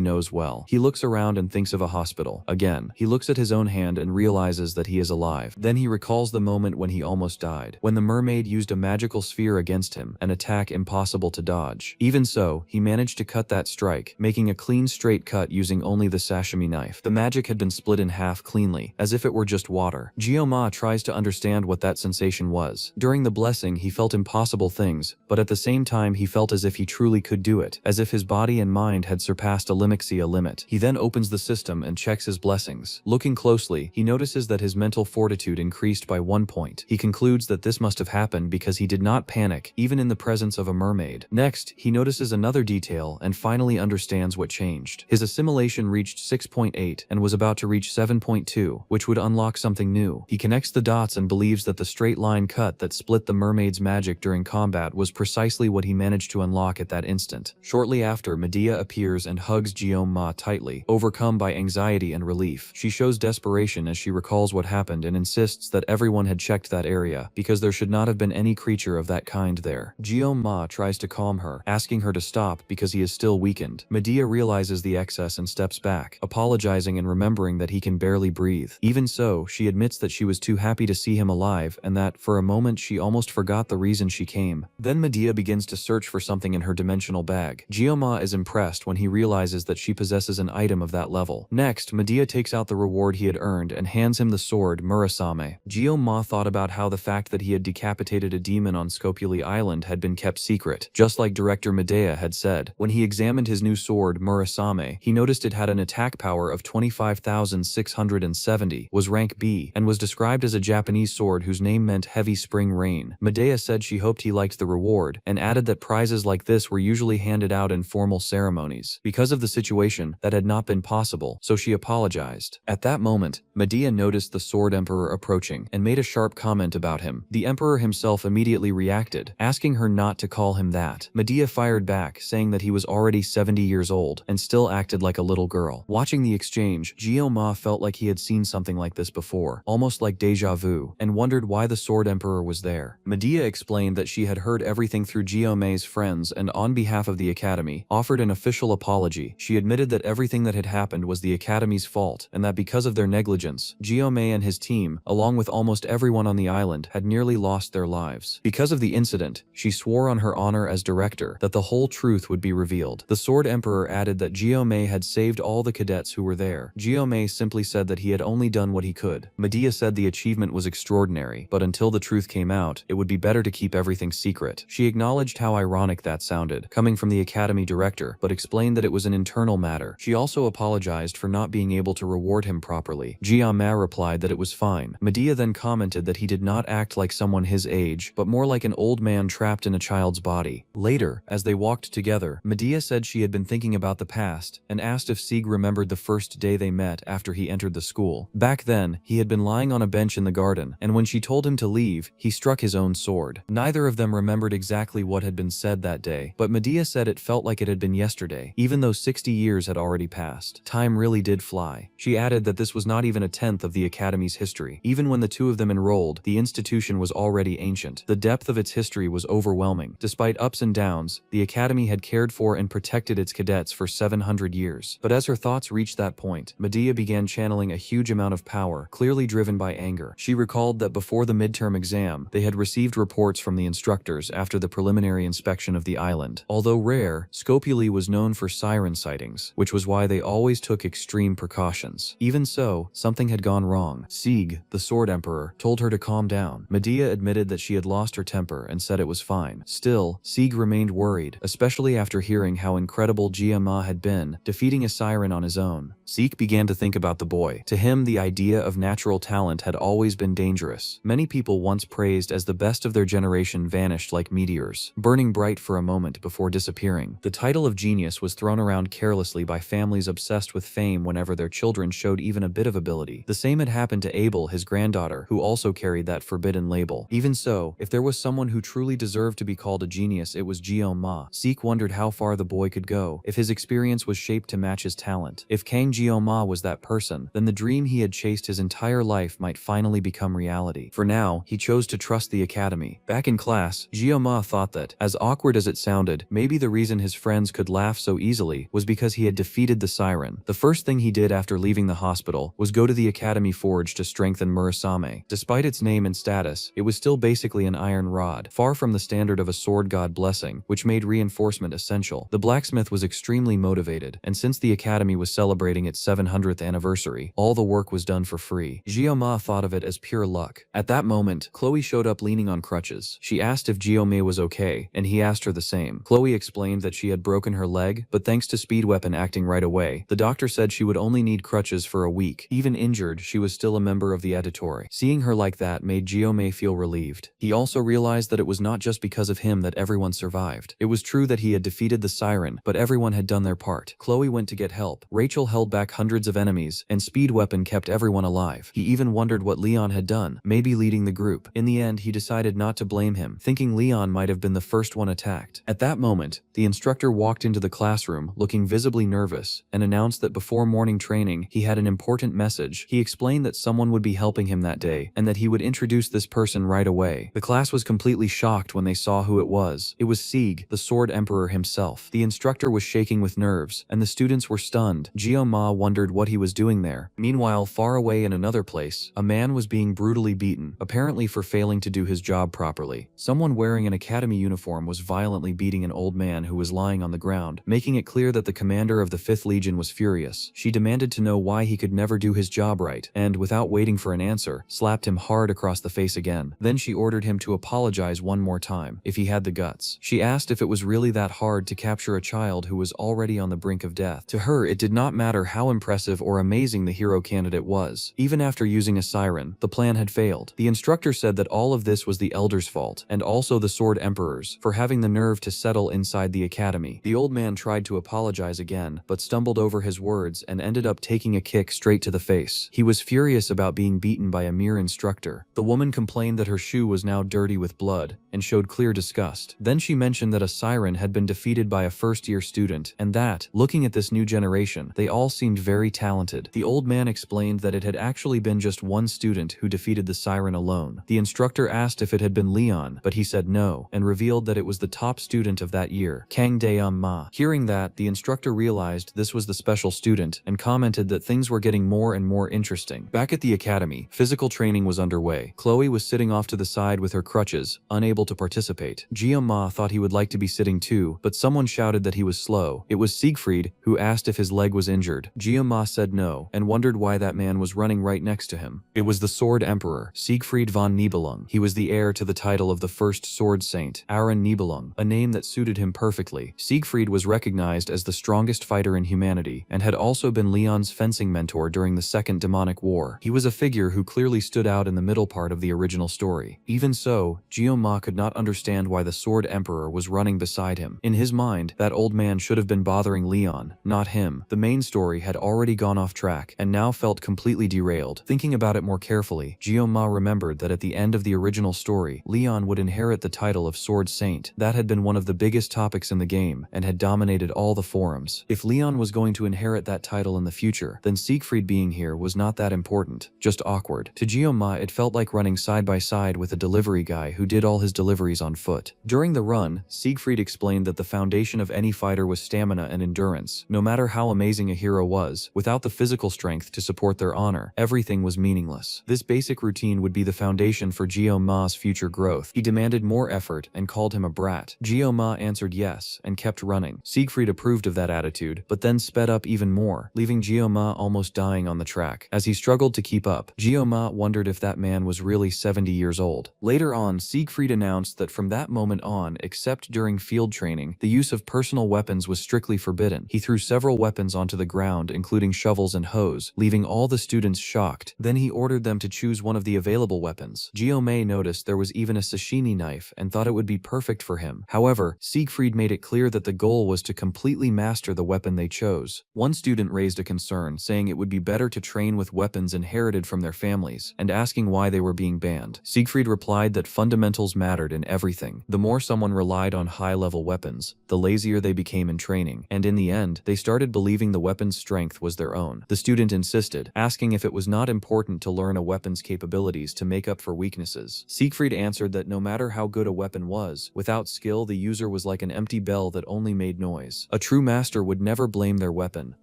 knows well. He looks around and thinks of a hospital. Again, he looks at his own hand and realizes that he is alive. Then he recalls the moment when he almost died, when the mermaid used a magical sphere against him, an attack impossible to dodge. Even so, he managed to cut that strike, making a clean straight cut using only the sashimi knife. The magic had been split in half cleanly, as if it were just water. Ma tries to understand what that sensation was. During the blessing, he felt impossible things, but at the same time he felt as if he truly could do it, as if his body and mind had surpassed a limit. He then opens the system and checks his blessings. Looking closely, he notices that his mental fortitude increased by 1 point. He concludes that this must have happened because he did not panic, even in the presence of a mermaid. Next, he notices another detail and finally understands what changed. His assimilation reached 6.8 and was about to reach 7.2, which would unlock something new. He connects the dots and believes that the straight line cut that split the mermaid's magic during combat was precisely what he managed to unlock at that instant. Shortly after, Medea appears and hugs Ma tightly, overcome by anxiety and relief. She shows desperation as she recalls what happened and insists that everyone had checked that area, because there should not have been any creature of that kind there. Ma tries to calm her, asking her to stop because he is still weakened. Medea realizes the excess and steps back, apologizing and remembering that he can barely breathe. Even so, she admits that she was too happy to see him alive and that, for a moment, she almost forgot the reason she came. Then Medea begins to search for something in her dimensional bag. Ma is impressed when he realizes that she possesses an item of that level. Next, Medea takes out the reward he had earned and hands him the sword Murasame. Ma thought about how the fact that he had decapitated a demon on Scopuli Island had been kept secret, just like director Medea had said. When he examined his new sword Murasame, he noticed it had an attack power of 25,670, was rank B, and was described as a Japanese sword whose name meant heavy spring rain. Medea said she hoped he liked the reward, and added that prizes like this were usually handed out in formal ceremonies. Because of the situation, that had not been possible, so she apologized. At that moment, Medea noticed the Sword Emperor approaching, and made a sharp comment about him. The Emperor himself immediately reacted, asking her not to call him that. Medea fired back, saying that he was already 70 years old, and still acted like a little girl. Watching the exchange, Ma felt like he had seen something like this before, almost like deja vu, and wondered why the Sword Emperor was there. Medea explained that she had heard everything through Mae's friends and, on behalf of the Academy, offered an official apology. She admitted that everything that had happened was the Academy's fault, and that because of their negligence, Mae and his team, along with almost everyone on the island, had nearly lost their lives. Because of the incident, she swore on her honor as director that the whole truth would be revealed. The Sword Emperor added that Mae had saved all the cadets who were there. Mae simply said that he had only done what he could. Medea said the achievement was extraordinary, but until the truth came out, it would be better to keep everything secret. She acknowledged how ironic that sounded, coming from the Academy director, but explained that it was an internal matter. She also apologized for not being able to reward him properly. Ma replied that it was fine. Medea then commented that he did not act like someone his age, but more like an old man trapped in a child's body. Later, as they walked together, Medea said she had been thinking about the past, and asked if Sieg remembered the first day they met after he entered the school. Back then, he had been lying on a bench in the garden, and when she told him to leave, he struck his own sword. Neither of them remembered exactly what had been said that day, but Medea said it felt like it had been yesterday, even though 60 years had already passed. Time really did fly. She added that this was not even a tenth of the Academy's history. Even when the two of them enrolled, the institution was already ancient. The depth of its history was overwhelming. Despite ups and downs, the Academy had cared for and protected its cadets for 700 100 years. But as her thoughts reached that point, Medea began channeling a huge amount of power, clearly driven by anger. She recalled that before the midterm exam, they had received reports from the instructors after the preliminary inspection of the island. Although rare, Scopuli was known for siren sightings, which was why they always took extreme precautions. Even so, something had gone wrong. Sieg, the Sword Emperor, told her to calm down. Medea admitted that she had lost her temper and said it was fine. Still, Sieg remained worried, especially after hearing how incredible Jiama had been, defeating a siren on his own. Sieg began to think about the boy. To him, the idea of natural talent had always been dangerous. Many people once praised as the best of their generation vanished like meteors, burning bright for a moment before disappearing. The title of genius was thrown around carelessly by families obsessed with fame whenever their children showed even a bit of ability. The same had happened to Abel, his granddaughter, who also carried that forbidden label. Even so, if there was someone who truly deserved to be called a genius, it was Jioma. Seek wondered how far the boy could go, if his experience was shaped to match his talent. If Kang Jioma was that person, then the dream he had chased his entire life might finally become reality. For now, he chose to trust the academy. Back in class, Jioma thought that, as awkward as it sounded, maybe the reason his friends could laugh so easily was because he had defeated the siren. The first thing he did after leaving the hospital was go to the academy forge to strengthen Murasame. Despite its name and status, it was still basically an iron rod, far from the standard of a sword god blessing, which made reinforcement essential. The blacksmith was extremely motivated, and since the academy was celebrating its 700th anniversary, all the work was done for free. Jioma thought of it as pure luck. At that moment, Chloe showed up leaning on crutches. She asked if Jiome was okay, and he asked her the same. Chloe explained that she had broken her leg, but thanks to Speed Weapon acting right away, the doctor said she would only need crutches for a week. Even injured, she was still a member of the Editori. Seeing her like that made Jiome feel relieved. He also realized that it was not just because of him that everyone survived. It was true that he had defeated the siren, but everyone had done their part. Chloe went to get help. Rachel held back hundreds of enemies, and Speed Weapon kept everyone alive. He even wondered what Leon had done, maybe leading the group. In the end, he decided not to blame him, thinking Leon might have been the first one attacked. At that moment, the instructor walked into the classroom, looking visibly nervous, and announced that before morning training, he had an important message. He explained that someone would be helping him that day, and that he would introduce this person right away. The class was completely shocked when they saw who it was. It was Sieg, the Sword Emperor himself. The instructor was shaking with nerves, and the students were stunned. Jioma wondered what he was doing there. Meanwhile, far away in another place, a man was being brutally beaten, apparently for failing to do his job properly. Someone wearing an academy uniform was violently beating an old man who was lying on the ground, making it clear that the commander of the 5th Legion was furious. She demanded to know why he could never do his job right, and, without waiting for an answer, slapped him hard across the face again. Then she ordered him to apologize one more time, if he had the guts. She asked if it was really that hard to capture a child who was already on the brink of death. To her, it did not matter how impressive or amazing the hero candidate was. Even after using a siren, the plan had failed. The instructor said that all of this was the Elder's fault, and also the Sword Emperor's, for having the nerve to settle inside the academy. The old man tried to apologize again, but stumbled over his words and ended up taking a kick straight to the face. He was furious about being beaten by a mere instructor. The woman complained that her shoe was now dirty with blood, and showed clear disgust. Then she mentioned that a siren had been defeated by a first-year student, and that, looking at this new generation, they all seemed very talented. The old man explained that it had actually been just one student who defeated the siren alone. The instructor asked if it had been Leon, but he said no, and revealed that it was the top student of that year, Kang Dae-ma. Hearing that, the instructor realized this was the special student, and commented that things were getting more and more interesting. Back at the academy, physical training was underway. Chloe was sitting off to the side with her crutches, unable to participate. Jioma thought he would like to be sitting too, but someone shouted that he was slow. It was Siegfried, who asked if his leg was injured. Jioma said no, and wondered why that man was running right next to him. It was the Sword Emperor, Siegfried von Nibelung. He was the heir to the title of the first Sword Saint, Aaron Nibelung, a name that suited him perfectly. Siegfried was recognized as the strongest fighter in humanity, and had also been Leon's fencing mentor during the Second Demonic War. He was a figure who clearly stood out in the middle part of the original story. Even so, Jioma could not understand why the Sword Emperor was running beside him. In his mind, that old man should have been bothering Leon, not him. The main story had already gone off track, and now felt completely derailed. Thinking about it more carefully, Jioma remembered that at the end of the original story, Leon would inherit the title of Sword Saint. That had been one of the biggest topics in the game, and had dominated all the forums. If Leon was going to inherit that title in the future, then Siegfried being here was not that important, just awkward. To Jioma, it felt like running side by side with a delivery guy who did all his deliveries on foot. During the run, Siegfried explained that the foundation of any fighter was stamina and endurance, endurance. No matter how amazing a hero was, without the physical strength to support their honor, everything was meaningless. This basic routine would be the foundation for Gyo-ma's future growth. He demanded more effort and called him a brat. Gyo-ma answered yes and kept running. Siegfried approved of that attitude, but then sped up even more, leaving Gyo-ma almost dying on the track. As he struggled to keep up, Gyo-ma wondered if that man was really 70 years old. Later on, Siegfried announced that from that moment on, except during field training, the use of personal weapons was strictly forbidden. He threw several weapons onto the ground, including shovels and hoes, leaving all the students shocked. Then he ordered them to choose one of the available weapons. Gyo-ma noticed there was even a sashimi knife and thought it would be perfect for him. However, Siegfried made it clear that the goal was to completely master the weapon they chose. One student raised a concern, saying it would be better to train with weapons inherited from their families, and asking why they were being banned. Siegfried replied that fundamentals mattered in everything. The more someone relied on high-level weapons, the lazier they became in training, and in the end, they started believing the weapon's strength was their own. The student insisted, asking if it was not important to learn a weapon's capabilities to make up for weaknesses. Siegfried answered that no matter how good a weapon was, without skill the user was like an empty bell that only made noise. A true master would never blame their weapon.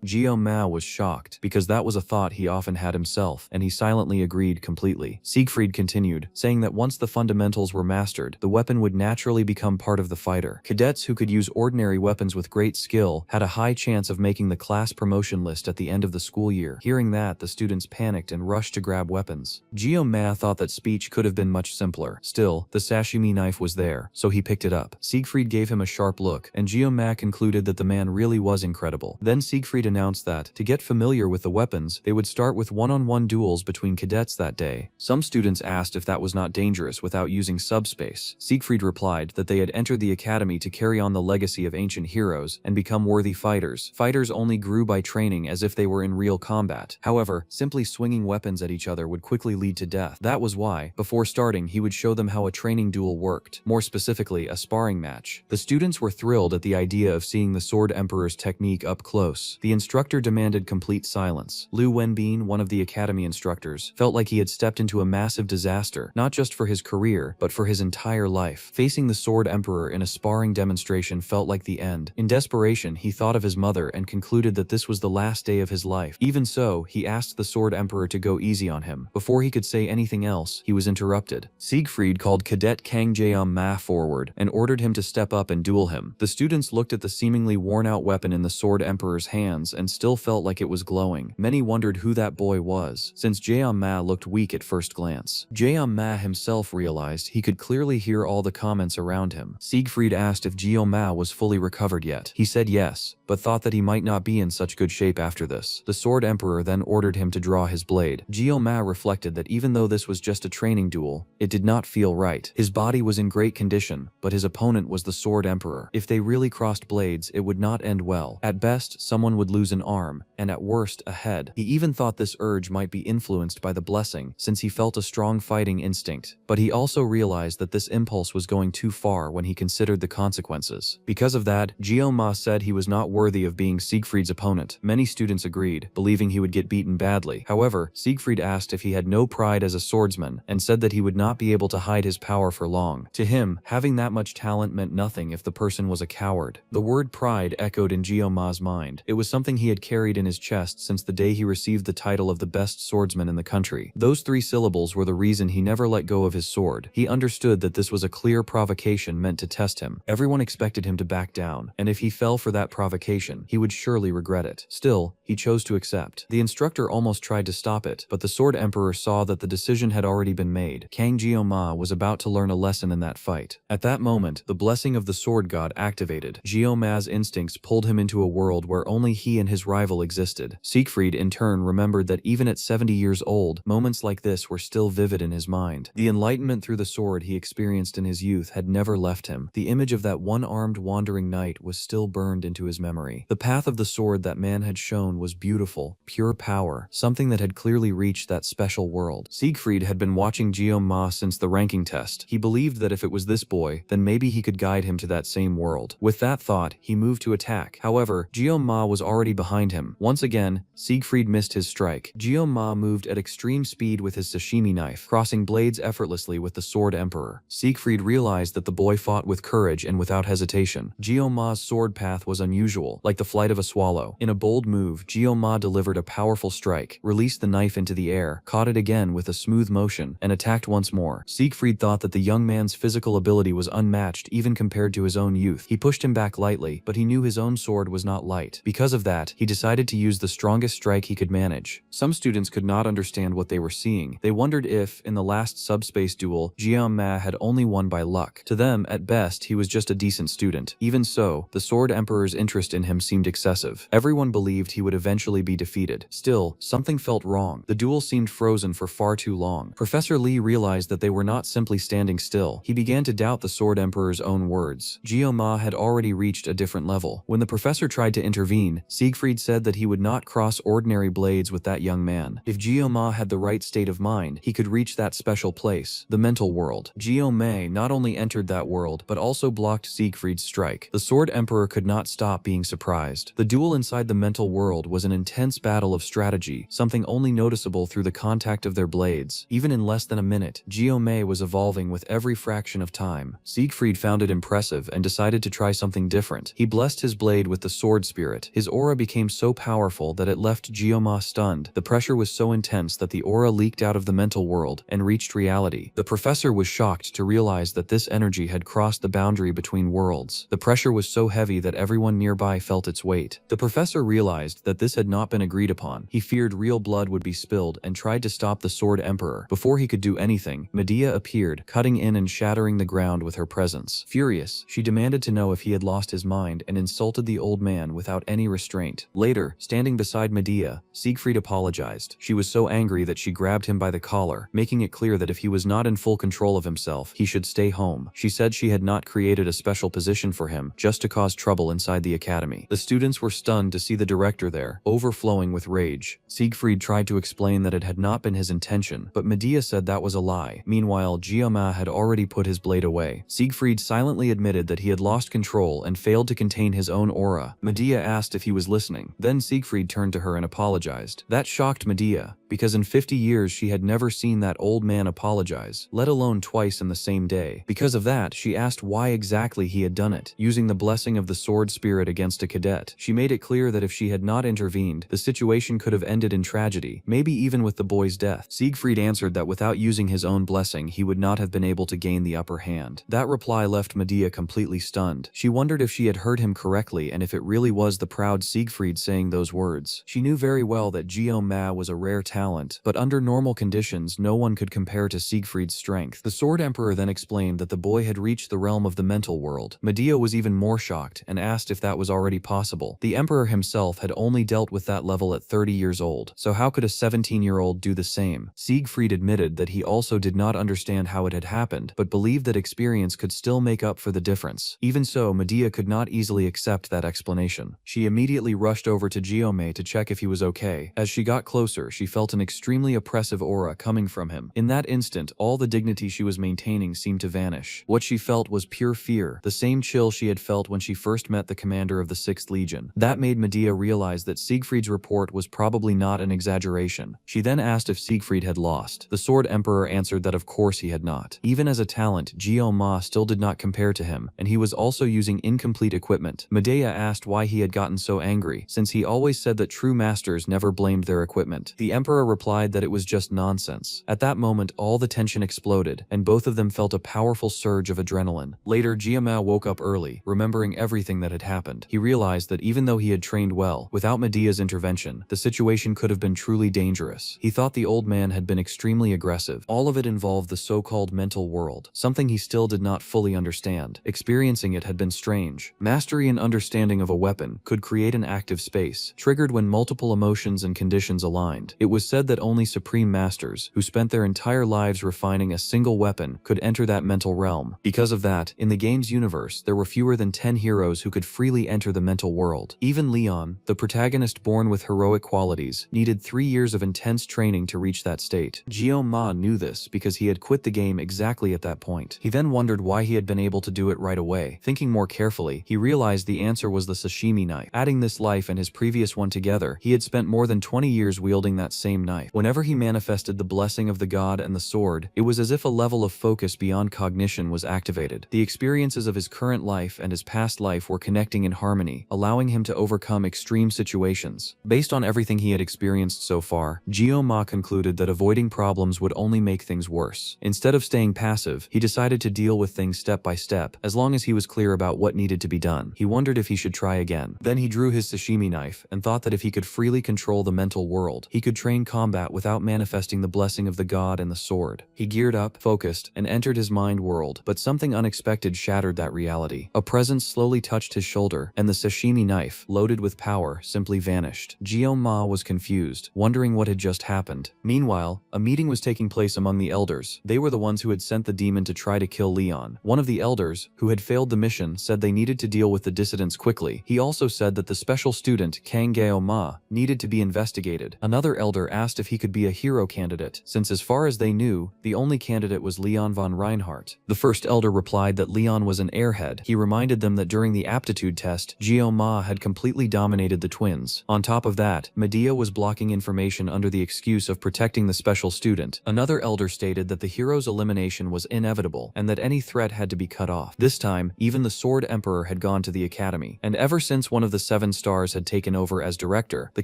Gyo-ma was shocked, because that was a thought he often had himself, and he silently agreed completely. Siegfried continued, saying that once the fundamentals were mastered, the weapon would naturally become part of the fighter. Cadets who could use ordinary weapons with great skill had a high chance of making the class promotion list at the end of the school year. Hearing that, the students panicked and rushed to grab weapons. Gyo-ma thought that speech could have been much simpler. Still, the sashimi knife was there, so he picked it up. Siegfried gave him a sharp look, and Gyo-ma concluded that the man really was incredible. Then Siegfried announced that, to get familiar with the weapons, they would start with one-on-one duels between cadets that day. Some students asked if that was not dangerous without using subspace. Siegfried replied that they had entered the academy to carry on the legacy of ancient heroes and become worthy fighters. Fighters only grew by training as if they were in real combat. However, simply swinging weapons at each other would quickly lead to death. That was why, before starting, he would show them how a training duel worked, more specifically, a sparring match. The students were thrilled at the idea of seeing the Sword Emperor's technique up close. The instructor demanded complete silence. Liu Wenbin, one of the academy instructors, felt like he had stepped into a massive disaster, not just for his career, but for his entire life. Facing the Sword Emperor in a sparring demonstration felt like the end. In desperation, he thought of his mother and concluded that this was the last day of his life. Even so, he asked the Sword Emperor to go easy on him. Before he could say anything else, he was interrupted. Siegfried called Cadet Kang Jae-ma forward and ordered him to step up and duel him. The students looked at the seemingly worn-out weapon in the Sword Emperor's hands and still felt like it was glowing. Many wondered who that boy was, since Jae-ma looked weak at first glance. Jae-ma himself realized he could clearly hear all the comments around him. Siegfried asked if Jae-ma was fully recovered yet. He said yes, but thought that he might not be in such good shape after this. The Sword Emperor then ordered him to draw his blade. Jae-ma reflected that even though this was just a training duel, it did not feel right. His body was in great condition, but his opponent was the Sword Emperor. If they really crossed blades, it would not end well. At best, someone would lose an arm, and at worst, a head. He even thought this urge might be influenced by the blessing, since he felt a strong fighting instinct. But he also realized that this impulse was going too far when he considered the consequences. Because of that, Jae-ma said he was not worthy of being Siegfried's opponent. Many students agreed, believing he would get beaten badly. However, Siegfried asked if he had no pride as a swordsman, and said that he would not be able to hide his power for long. To him, having that much talent meant nothing if the person was a coward. The word pride echoed in Jae-ma's mind. It was something he had carried in his chest since the day he received the title of the best swordsman in the country. Those 3 syllables were the reason he never let go of his sword. He understood that this was a clear provocation meant to test him. Everyone expected him to back down, and if he fell for that provocation, he would surely regret it. Still, he chose to accept. The instructor almost tried to stop it, but the Sword Emperor saw that the decision had already been made. Kang Jae-ma was about to learn a lesson in that fight. At that moment, the blessing of the sword god activated. Jae-ma's instincts pulled him into a world where only he and his rival existed. Siegfried, in turn, remembered that even at 70 years old, moments like this were still vivid in his mind. The enlightenment through the sword he experienced in his youth had never left him. The image of that one-armed wandering knight was still burned into his memory. The path of the sword that man had shown was beautiful, pure power, something that had clearly reached that special world. Siegfried had been watching Jae-ma since the ranking test. He believed that if it was this boy, then maybe he could guide him to that same world. With that thought, he moved to attack. However, Jae-ma was already behind him. Once again, Siegfried missed his strike. Jae-ma moved at extreme speed with his sashimi knife, crossing blades effortlessly with the Sword Emperor. Siegfried realized that the boy fought with courage and without hesitation. Jae-ma's sword path was unusual unusual, like the flight of a swallow. In a bold move, Gyoma delivered a powerful strike, released the knife into the air, caught it again with a smooth motion, and attacked once more. Siegfried thought that the young man's physical ability was unmatched even compared to his own youth. He pushed him back lightly, but he knew his own sword was not light. Because of that, he decided to use the strongest strike he could manage. Some students could not understand what they were seeing. They wondered if, in the last subspace duel, Gyoma had only won by luck. To them, at best, he was just a decent student. Even so, the Sword Emperor's interest in him seemed excessive. Everyone believed he would eventually be defeated. Still, something felt wrong. The duel seemed frozen for far too long. Professor Lee realized that they were not simply standing still. He began to doubt the Sword Emperor's own words. Gyoma had already reached a different level. When the professor tried to intervene, Siegfried said that he would not cross ordinary blades with that young man. If Gyoma had the right state of mind, he could reach that special place, the mental world. Gyoma not only entered that world, but also blocked Siegfried's strike. The Sword Emperor could not stop being surprised. The duel inside the mental world was an intense battle of strategy, something only noticeable through the contact of their blades. Even in less than a minute, Gyoma was evolving with every fraction of time. Siegfried found it impressive and decided to try something different. He blessed his blade with the sword spirit. His aura became so powerful that it left Gyoma stunned. The pressure was so intense that the aura leaked out of the mental world and reached reality. The professor was shocked to realize that this energy had crossed the boundary between worlds. The pressure was so heavy that everyone nearby felt its weight. The professor realized that this had not been agreed upon. He feared real blood would be spilled and tried to stop the Sword Emperor. Before he could do anything, Medea appeared, cutting in and shattering the ground with her presence. Furious, she demanded to know if he had lost his mind and insulted the old man without any restraint. Later, standing beside Medea, Siegfried apologized. She was so angry that she grabbed him by the collar, making it clear that if he was not in full control of himself, he should stay home. She said she had not created a special position for him, just to cause trouble inside the academy. The students were stunned to see the director there, overflowing with rage. Siegfried tried to explain that it had not been his intention, but Medea said that was a lie. Meanwhile, Gyoma had already put his blade away. Siegfried silently admitted that he had lost control and failed to contain his own aura. Medea asked if he was listening. Then Siegfried turned to her and apologized. That shocked Medea, because in 50 years she had never seen that old man apologize, let alone twice in the same day. Because of that, she asked why exactly he had done it, using the blessing of the sword spirit against a cadet. She made it clear that if she had not intervened, the situation could have ended in tragedy, maybe even with the boy's death. Siegfried answered that without using his own blessing, he would not have been able to gain the upper hand. That reply left Medea completely stunned. She wondered if she had heard him correctly and if it really was the proud Siegfried saying those words. She knew very well that Gyoma was a rare talent, but under normal conditions, no one could compare to Siegfried's strength. The Sword Emperor then explained that the boy had reached the realm of the mental world. Medea was even more shocked and asked if that was already possible. The Emperor himself had only dealt with that level at 30 years old, so how could a 17-year-old do the same? Siegfried admitted that he also did not understand how it had happened, but believed that experience could still make up for the difference. Even so, Medea could not easily accept that explanation. She immediately rushed over to Gyoma to check if he was okay. As she got closer, she felt an extremely oppressive aura coming from him. In that instant, all the dignity she was maintaining seemed to vanish. What she felt was pure fear, the same chill she had felt when she first met the commander of the 6th Legion. That made Medea realize that Siegfried's report was probably not an exaggeration. She then asked if Siegfried had lost. The Sword Emperor answered that of course he had not. Even as a talent, Gyoma still did not compare to him, and he was also using incomplete equipment. Medea asked why he had gotten so angry, since he always said that true masters never blamed their equipment. The Emperor replied that it was just nonsense. At that moment, all the tension exploded, and both of them felt a powerful surge of adrenaline. Later, Gyoma woke up early, remembering everything that had happened. He realized that even though he had trained well, without Medea's intervention, the situation could have been truly dangerous. He thought the old man had been extremely aggressive. All of it involved the so-called mental world, something he still did not fully understand. Experiencing it had been strange. Mastery and understanding of a weapon could create an active space, triggered when multiple emotions and conditions aligned. It was said that only supreme masters, who spent their entire lives refining a single weapon, could enter that mental realm. Because of that, in the game's universe, there were fewer than 10 heroes who could freely enter the mental world. Even Leon, the protagonist born with heroic qualities, needed 3 years of intense training to reach that state. Gyoma knew this because he had quit the game exactly at that point. He then wondered why he had been able to do it right away. Thinking more carefully, he realized the answer was the sashimi knife. Adding this life and his previous one together, he had spent more than 20 years wielding that same knife. Whenever he manifested the blessing of the god and the sword, it was as if a level of focus beyond cognition was activated. The experiences of his current life and his past life were connecting in harmony, allowing him to overcome extreme situations. Based on everything he had experienced so far, Gyo-ma concluded that avoiding problems would only make things worse. Instead of staying passive, he decided to deal with things step by step, as long as he was clear about what needed to be done. He wondered if he should try again. Then he drew his sashimi knife and thought that if he could freely control the mental world, he could train combat without manifesting the blessing of the god and the sword. He geared up, focused, and entered his mind world, but something unexpected shattered that reality. A presence slowly touched his shoulder, and the sashimi knife, loaded with power, simply vanished. Gyo-ma was confused, wondering what had just happened. Meanwhile, a meeting was taking place among the elders. They were the ones who had sent the demon to try to kill Leon. One of the elders, who had failed the mission, said they needed to deal with the dissidents quickly. He also said that the special student, Kang Gyo-ma, needed to be investigated. Another elder asked if he could be a hero candidate, since as far as they knew, the only candidate was Leon von Reinhardt. The first elder replied that Leon was an airhead. He reminded them that during the aptitude test, Gyo-ma had completely dominated the twins. On top of that, Medea was blocking information under the excuse of protecting the special student. Another elder stated that the hero's elimination was inevitable, and that any threat had to be cut off. This time, even the Sword Emperor had gone to the academy, and ever since one of the 7 stars had taken over as director, the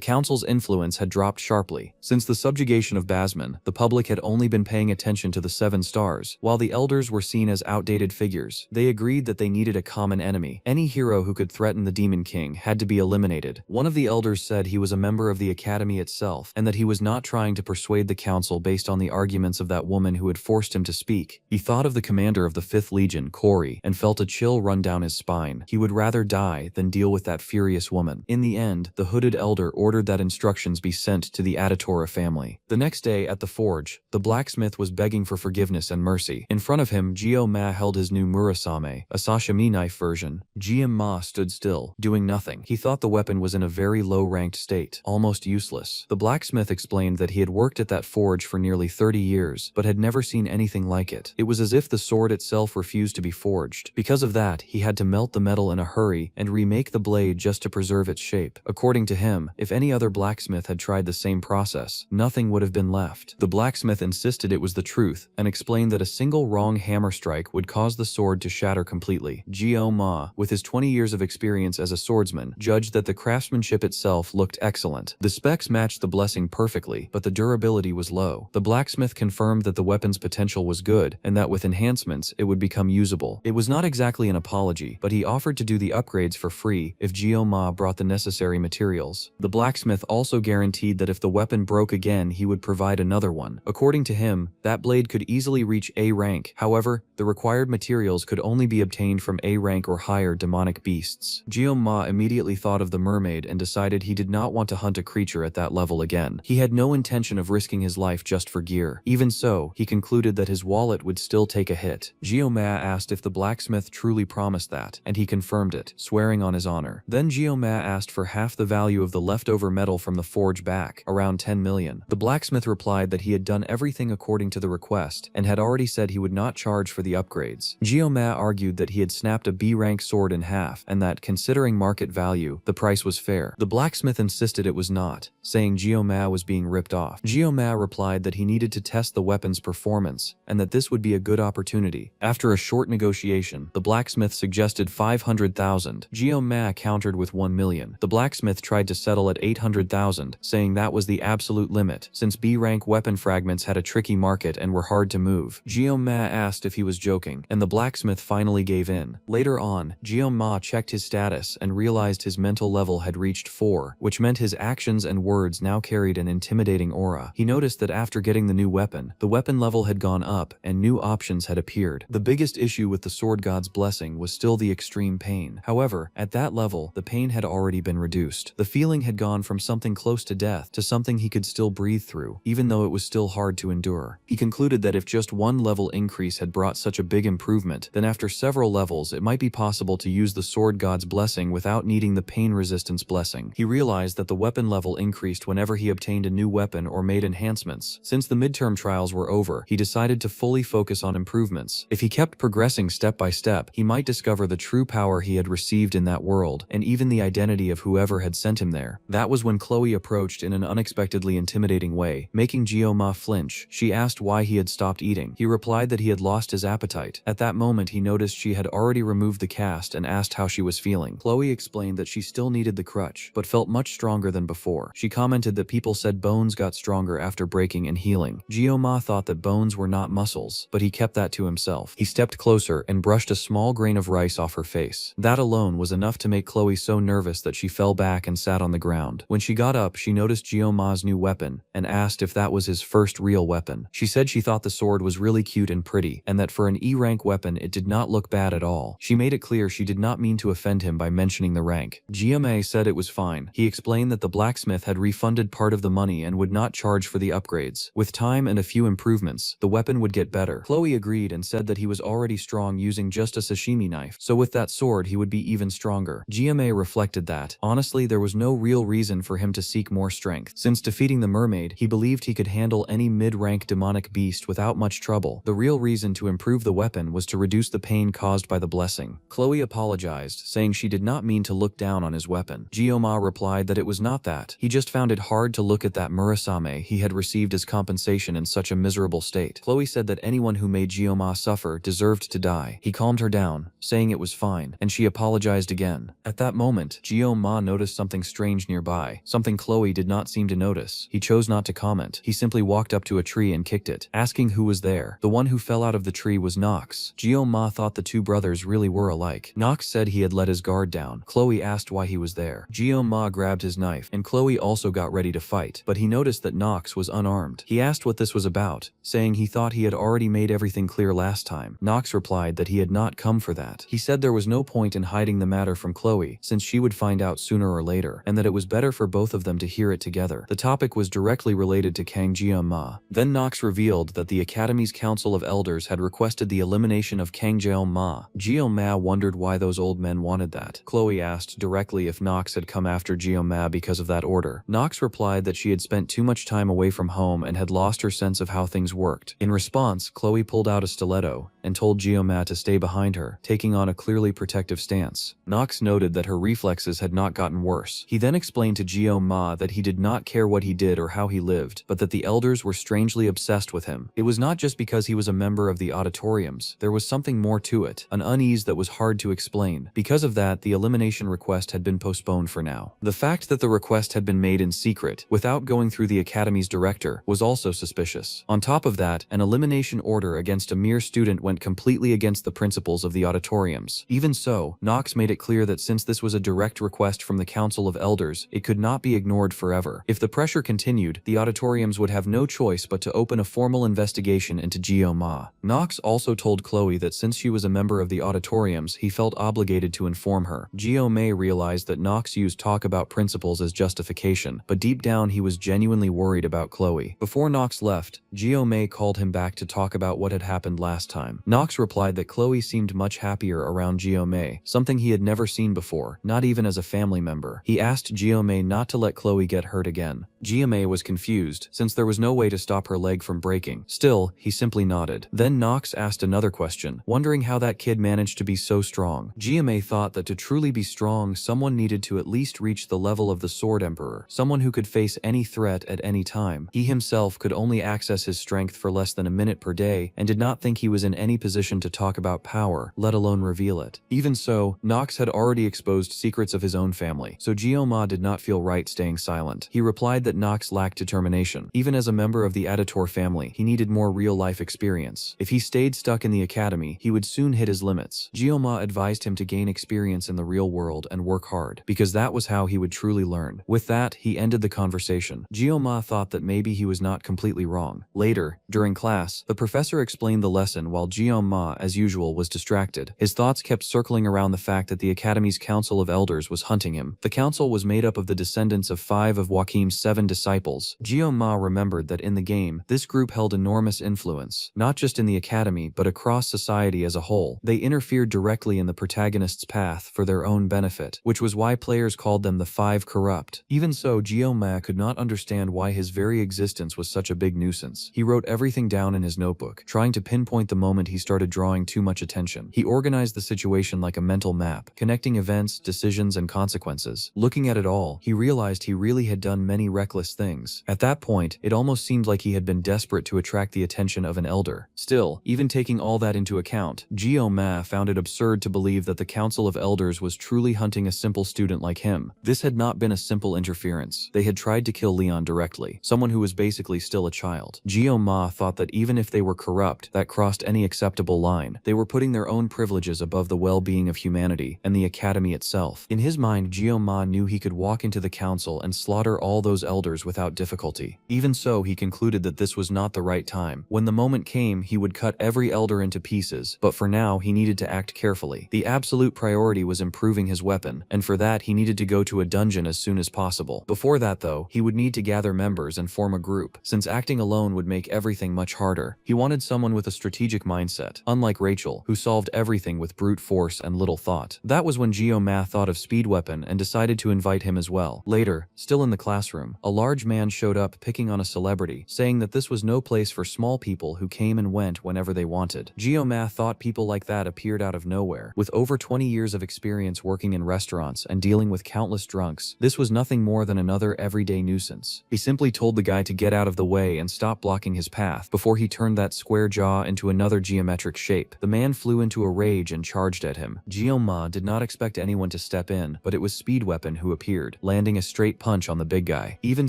council's influence had dropped sharply. Since the subjugation of Basman, the public had only been paying attention to the 7 stars, while the elders were seen as outdated figures. They agreed that they needed a common enemy. Any hero who could threaten the Demon King had to be eliminated. One of the elders said he was a member of the academy itself, and that he was not trying to persuade the council based on the arguments of that woman who had forced him to speak. He thought of the commander of the 5th Legion, Corey, and felt a chill run down his spine. He would rather die than deal with that furious woman. In the end, the hooded elder ordered that instructions be sent to the Aditora family. The next day at the forge, the blacksmith was begging for forgiveness and mercy. In front of him, Gyo-ma held his new murasame, a sashimi knife version. Gyo-ma stood still, doing nothing. He thought the weapon was in a very low-ranked state, almost useless. The blacksmith explained that he had worked at that forge for nearly 30 years, but had never seen anything like it. It was as if the sword itself refused to be forged. Because of that, he had to melt the metal in a hurry and remake the blade just to preserve its shape. According to him, if any other blacksmith had tried the same process, nothing would have been left. The blacksmith insisted it was the truth, and explained that a single wrong hammer strike would cause the sword to shatter completely. Gyo-ma, with his 20 years of experience as a swordsman, judged that the craftsmanship itself looked excellent. The specs matched the blessing perfectly, but the durability was low. The blacksmith confirmed that the weapon's potential was good, and that with enhancements, it would become usable. It was not exactly an apology, but he offered to do the upgrades for free if Gyo-ma brought the necessary materials. The blacksmith also guaranteed that if the weapon broke again, he would provide another one. According to him, that blade could easily reach A rank. However, the required materials could only be obtained from A rank or higher demonic beasts. Gyo-ma immediately thought of the mermaid and decided he did not want to hunt a creature at that level again. He had no intention of risking his life just for gear. Even so, he concluded that his wallet would still take a hit. Gyo-ma asked if the blacksmith truly promised that, and he confirmed it, swearing on his honor. Then Gyo-ma asked for half the value of the leftover metal from the forge back, around 10 million. The blacksmith replied that he had done everything according to the request, and had already said he would not charge for the upgrades. Gyo-ma argued that he had snapped a B-rank sword in half, and that, considering market value, the price was fair. The blacksmith insisted it was not, saying Gyo-ma was being ripped off. Gyo-ma replied that he needed to test the weapon's performance, and that this would be a good opportunity. After a short negotiation, the blacksmith suggested 500,000. Gyo-ma countered with 1 million. The blacksmith tried to settle at 800,000, saying that was the absolute limit, since B-rank weapon fragments had a tricky market and were hard to move. Gyo-ma asked if he was joking, and the blacksmith finally gave in. Later on, Gyo-ma checked his status and realized his mental level had reached 4, which meant his actions and words now carried an intimidating aura. He noticed that after getting the new weapon, the weapon level had gone up and new options had appeared. The biggest issue with the sword god's blessing was still the extreme pain. However, at that level, the pain had already been reduced. The feeling had gone from something close to death to something he could still breathe through, even though it was still hard to endure. He concluded that if just one level increase had brought such a big improvement, then after several levels it might be possible to use the sword god's blessing without needing the pain resistance blessing. He realized that the weapon level increased whenever he obtained a new weapon or made enhancements. Since the midterm trials were over, he decided to fully focus on improvements. If he kept progressing step by step, he might discover the true power he had received in that world, and even the identity of whoever had sent him there. That was when Chloe approached in an unexpectedly intimidating way, making Gyo-ma flinch. She asked why he had stopped eating. He replied that he had lost his appetite. At that moment, he noticed she had already removed the cast and asked how she was feeling. Chloe explained that she still needed the crutch, but felt much stronger than before. She commented that people said bones got stronger after breaking and healing. Gyo-ma thought that bones were not muscles, but he kept that to himself. He stepped closer and brushed a small grain of rice off her face. That alone was enough to make Chloe so nervous that she fell back and sat on the ground. When she got up, she noticed Gyo-ma's new weapon and asked if that was his first real weapon. She said she thought the sword was really cute and pretty, and that for an E-rank weapon it did not look bad at all. She made it clear she did not mean to offend him by mentioning the rank. Gyo-ma said it was fine. He explained that the blacksmith had refunded part of the money and would not charge for the upgrades. With time and a few improvements, the weapon would get better. Chloe agreed and said that he was already strong using just a sashimi knife, so with that sword he would be even stronger. Gyo-ma reflected that, honestly, there was no real reason for him to seek more strength. Since defeating the mermaid, he believed he could handle any mid-rank demonic beast without much trouble. The real reason to improve the weapon was to reduce the pain caused by the blessing. Chloe apologized, saying she did not mean to look down on his weapon. Gyo-ma replied that it was not that. He just found it hard to look at that Murasame he had received as compensation in such a miserable state. Chloe said that anyone who made Gyo-ma suffer deserved to die. He calmed her down, saying it was fine, and she apologized again. At that moment, Gyo-ma noticed something strange nearby, something Chloe did not seem to notice. He chose not to comment. He simply walked up to a tree and kicked it, asking who was there. The one who fell out of the tree was Nox. Gyo-ma thought the two brothers really were alike. Nox said he had let his guard down. Chloe asked why he was there. Gyo-ma grabbed his knife, and Chloe also got ready to fight, but he noticed that Nox was unarmed. He asked what this was about, saying he thought he had already made everything clear last time. Nox replied that he had not come for that. He said there was no point in hiding the matter from Chloe, since she would find out sooner or later, and that it was better for both of them to hear it together. The topic was directly related to Kang Gyo-ma. Then Nox revealed that the Academy's Council of Elders had requested the elimination of Kang Gyo-ma. Gyo-ma wondered why those old men wanted that. Chloe asked directly if Nox had come after Gyo-ma because of that order. Nox replied that she had spent too much time away from home and had lost her sense of how things worked. In response, Chloe pulled out a stiletto and told Gyo-ma to stay behind her, taking on a clearly protective stance. Nox noted that her reflexes had not gotten worse. He then explained to Gyo-ma that he did not care what he did or how he lived, but that the elders were strangely obsessed with him. It was not just because he was a member of the auditoriums. There was something more to it, an unease that was hard to explain. Because of that, the elimination request had been postponed for now. The fact that the request had been made in secret, without going through the Academy's director, was also suspicious. On top of that, an elimination order against a mere student went completely against the principles of the auditoriums. Even so, Nox made it clear that since this was a direct request from the Council of Elders, it could not be ignored forever. If the pressure continued, the auditoriums would have no choice but to open a formal investigation into Gyo-ma. Nox also told Chloe that since she was a member of the auditoriums, he felt obligated to inform her. Gyo-ma realized that Nox used talk about principles as justification, but deep down he was genuinely worried about Chloe. Before Nox left, Gyo-ma called him back to talk about what had happened last time. Nox replied that Chloe seemed much happier around Gyo-ma, something he had never seen before, not even as a family member. He asked Gyo-ma not to let Chloe get hurt again. Gyo-ma was confused, since there was no way to stop her leg from breaking. Still, he simply nodded. Then Nox asked another question, wondering how that kid managed to be so strong. Gyo-ma thought that to truly be strong, someone needed to at least reach the level of the Sword Emperor, someone who could face any threat at any time. He himself could only access his strength for less than a minute per day, and did not think he was in any position to talk about power, let alone reveal it. Even so, Nox had already exposed secrets of his own family, so Gyo-ma did not feel right staying silent. He replied that Nox lacked determination. Even as a member of the Editor family, he needed more real-life experience. If he stayed stuck in the academy, he would soon hit his limits. Gyo-ma advised him to gain experience in the real world and work hard, because that was how he would truly learn. With that, he ended the conversation. Gyo-ma thought that maybe he was not completely wrong. Later, during class, the professor explained the lesson while Gyo-ma, as usual, was distracted. His thoughts kept circling around the fact that the Academy's Council of Elders was hunting him. The council was made up of the descendants of 5 of Joachim's 7 disciples. Gyo-ma remembered that in the game, this group held enormous influence, not just in the Academy but across society as a whole. They interfered directly in the protagonist's path for their own benefit, which was why players called them the 5 Corrupt. Even so, Gyo-ma could not understand why his very existence was such a big nuisance. He wrote everything down in his notebook, trying to pinpoint the moment he started drawing too much attention. He organized the situation like a mental map, connecting events, decisions, and consequences. Looking at it all, he realized he really had done many reckless things. At that point, it almost seemed like he had been desperate to attract the attention of an elder. Still, even taking all that into account, Gyo-ma found it absurd to believe that the Council of of elders was truly hunting a simple student like him. This had not been a simple interference. They had tried to kill Leon directly, someone who was basically still a child. Ma thought that even if they were corrupt, that crossed any acceptable line. They were putting their own privileges above the well-being of humanity and the academy itself. In his mind, Ma knew he could walk into the council and slaughter all those elders without difficulty. Even so, he concluded that this was not the right time. When the moment came, he would cut every elder into pieces, but for now, he needed to act carefully. The absolute priority was improving his weapon, and for that, he needed to go to a dungeon as soon as possible. Before that, though, he would need to gather members and form a group, since acting alone would make everything much harder. He wanted someone with a strategic mindset, unlike Rachel, who solved everything with brute force and little thought. That was when Ma thought of Speed Weapon and decided to invite him as well. Later, still in the classroom, a large man showed up picking on a celebrity, saying that this was no place for small people who came and went whenever they wanted. Ma thought people like that appeared out of nowhere. With over 20 years of experience working in restaurants and dealing with countless drunks, this was nothing more than another everyday nuisance. He simply told the guy to get out of the way and stop blocking his path before he turned that square jaw into another geometric shape. The man flew into a rage and charged at him. Ma did not expect anyone to step in, but it was Speed Weapon who appeared, landing a straight punch on the big guy. Even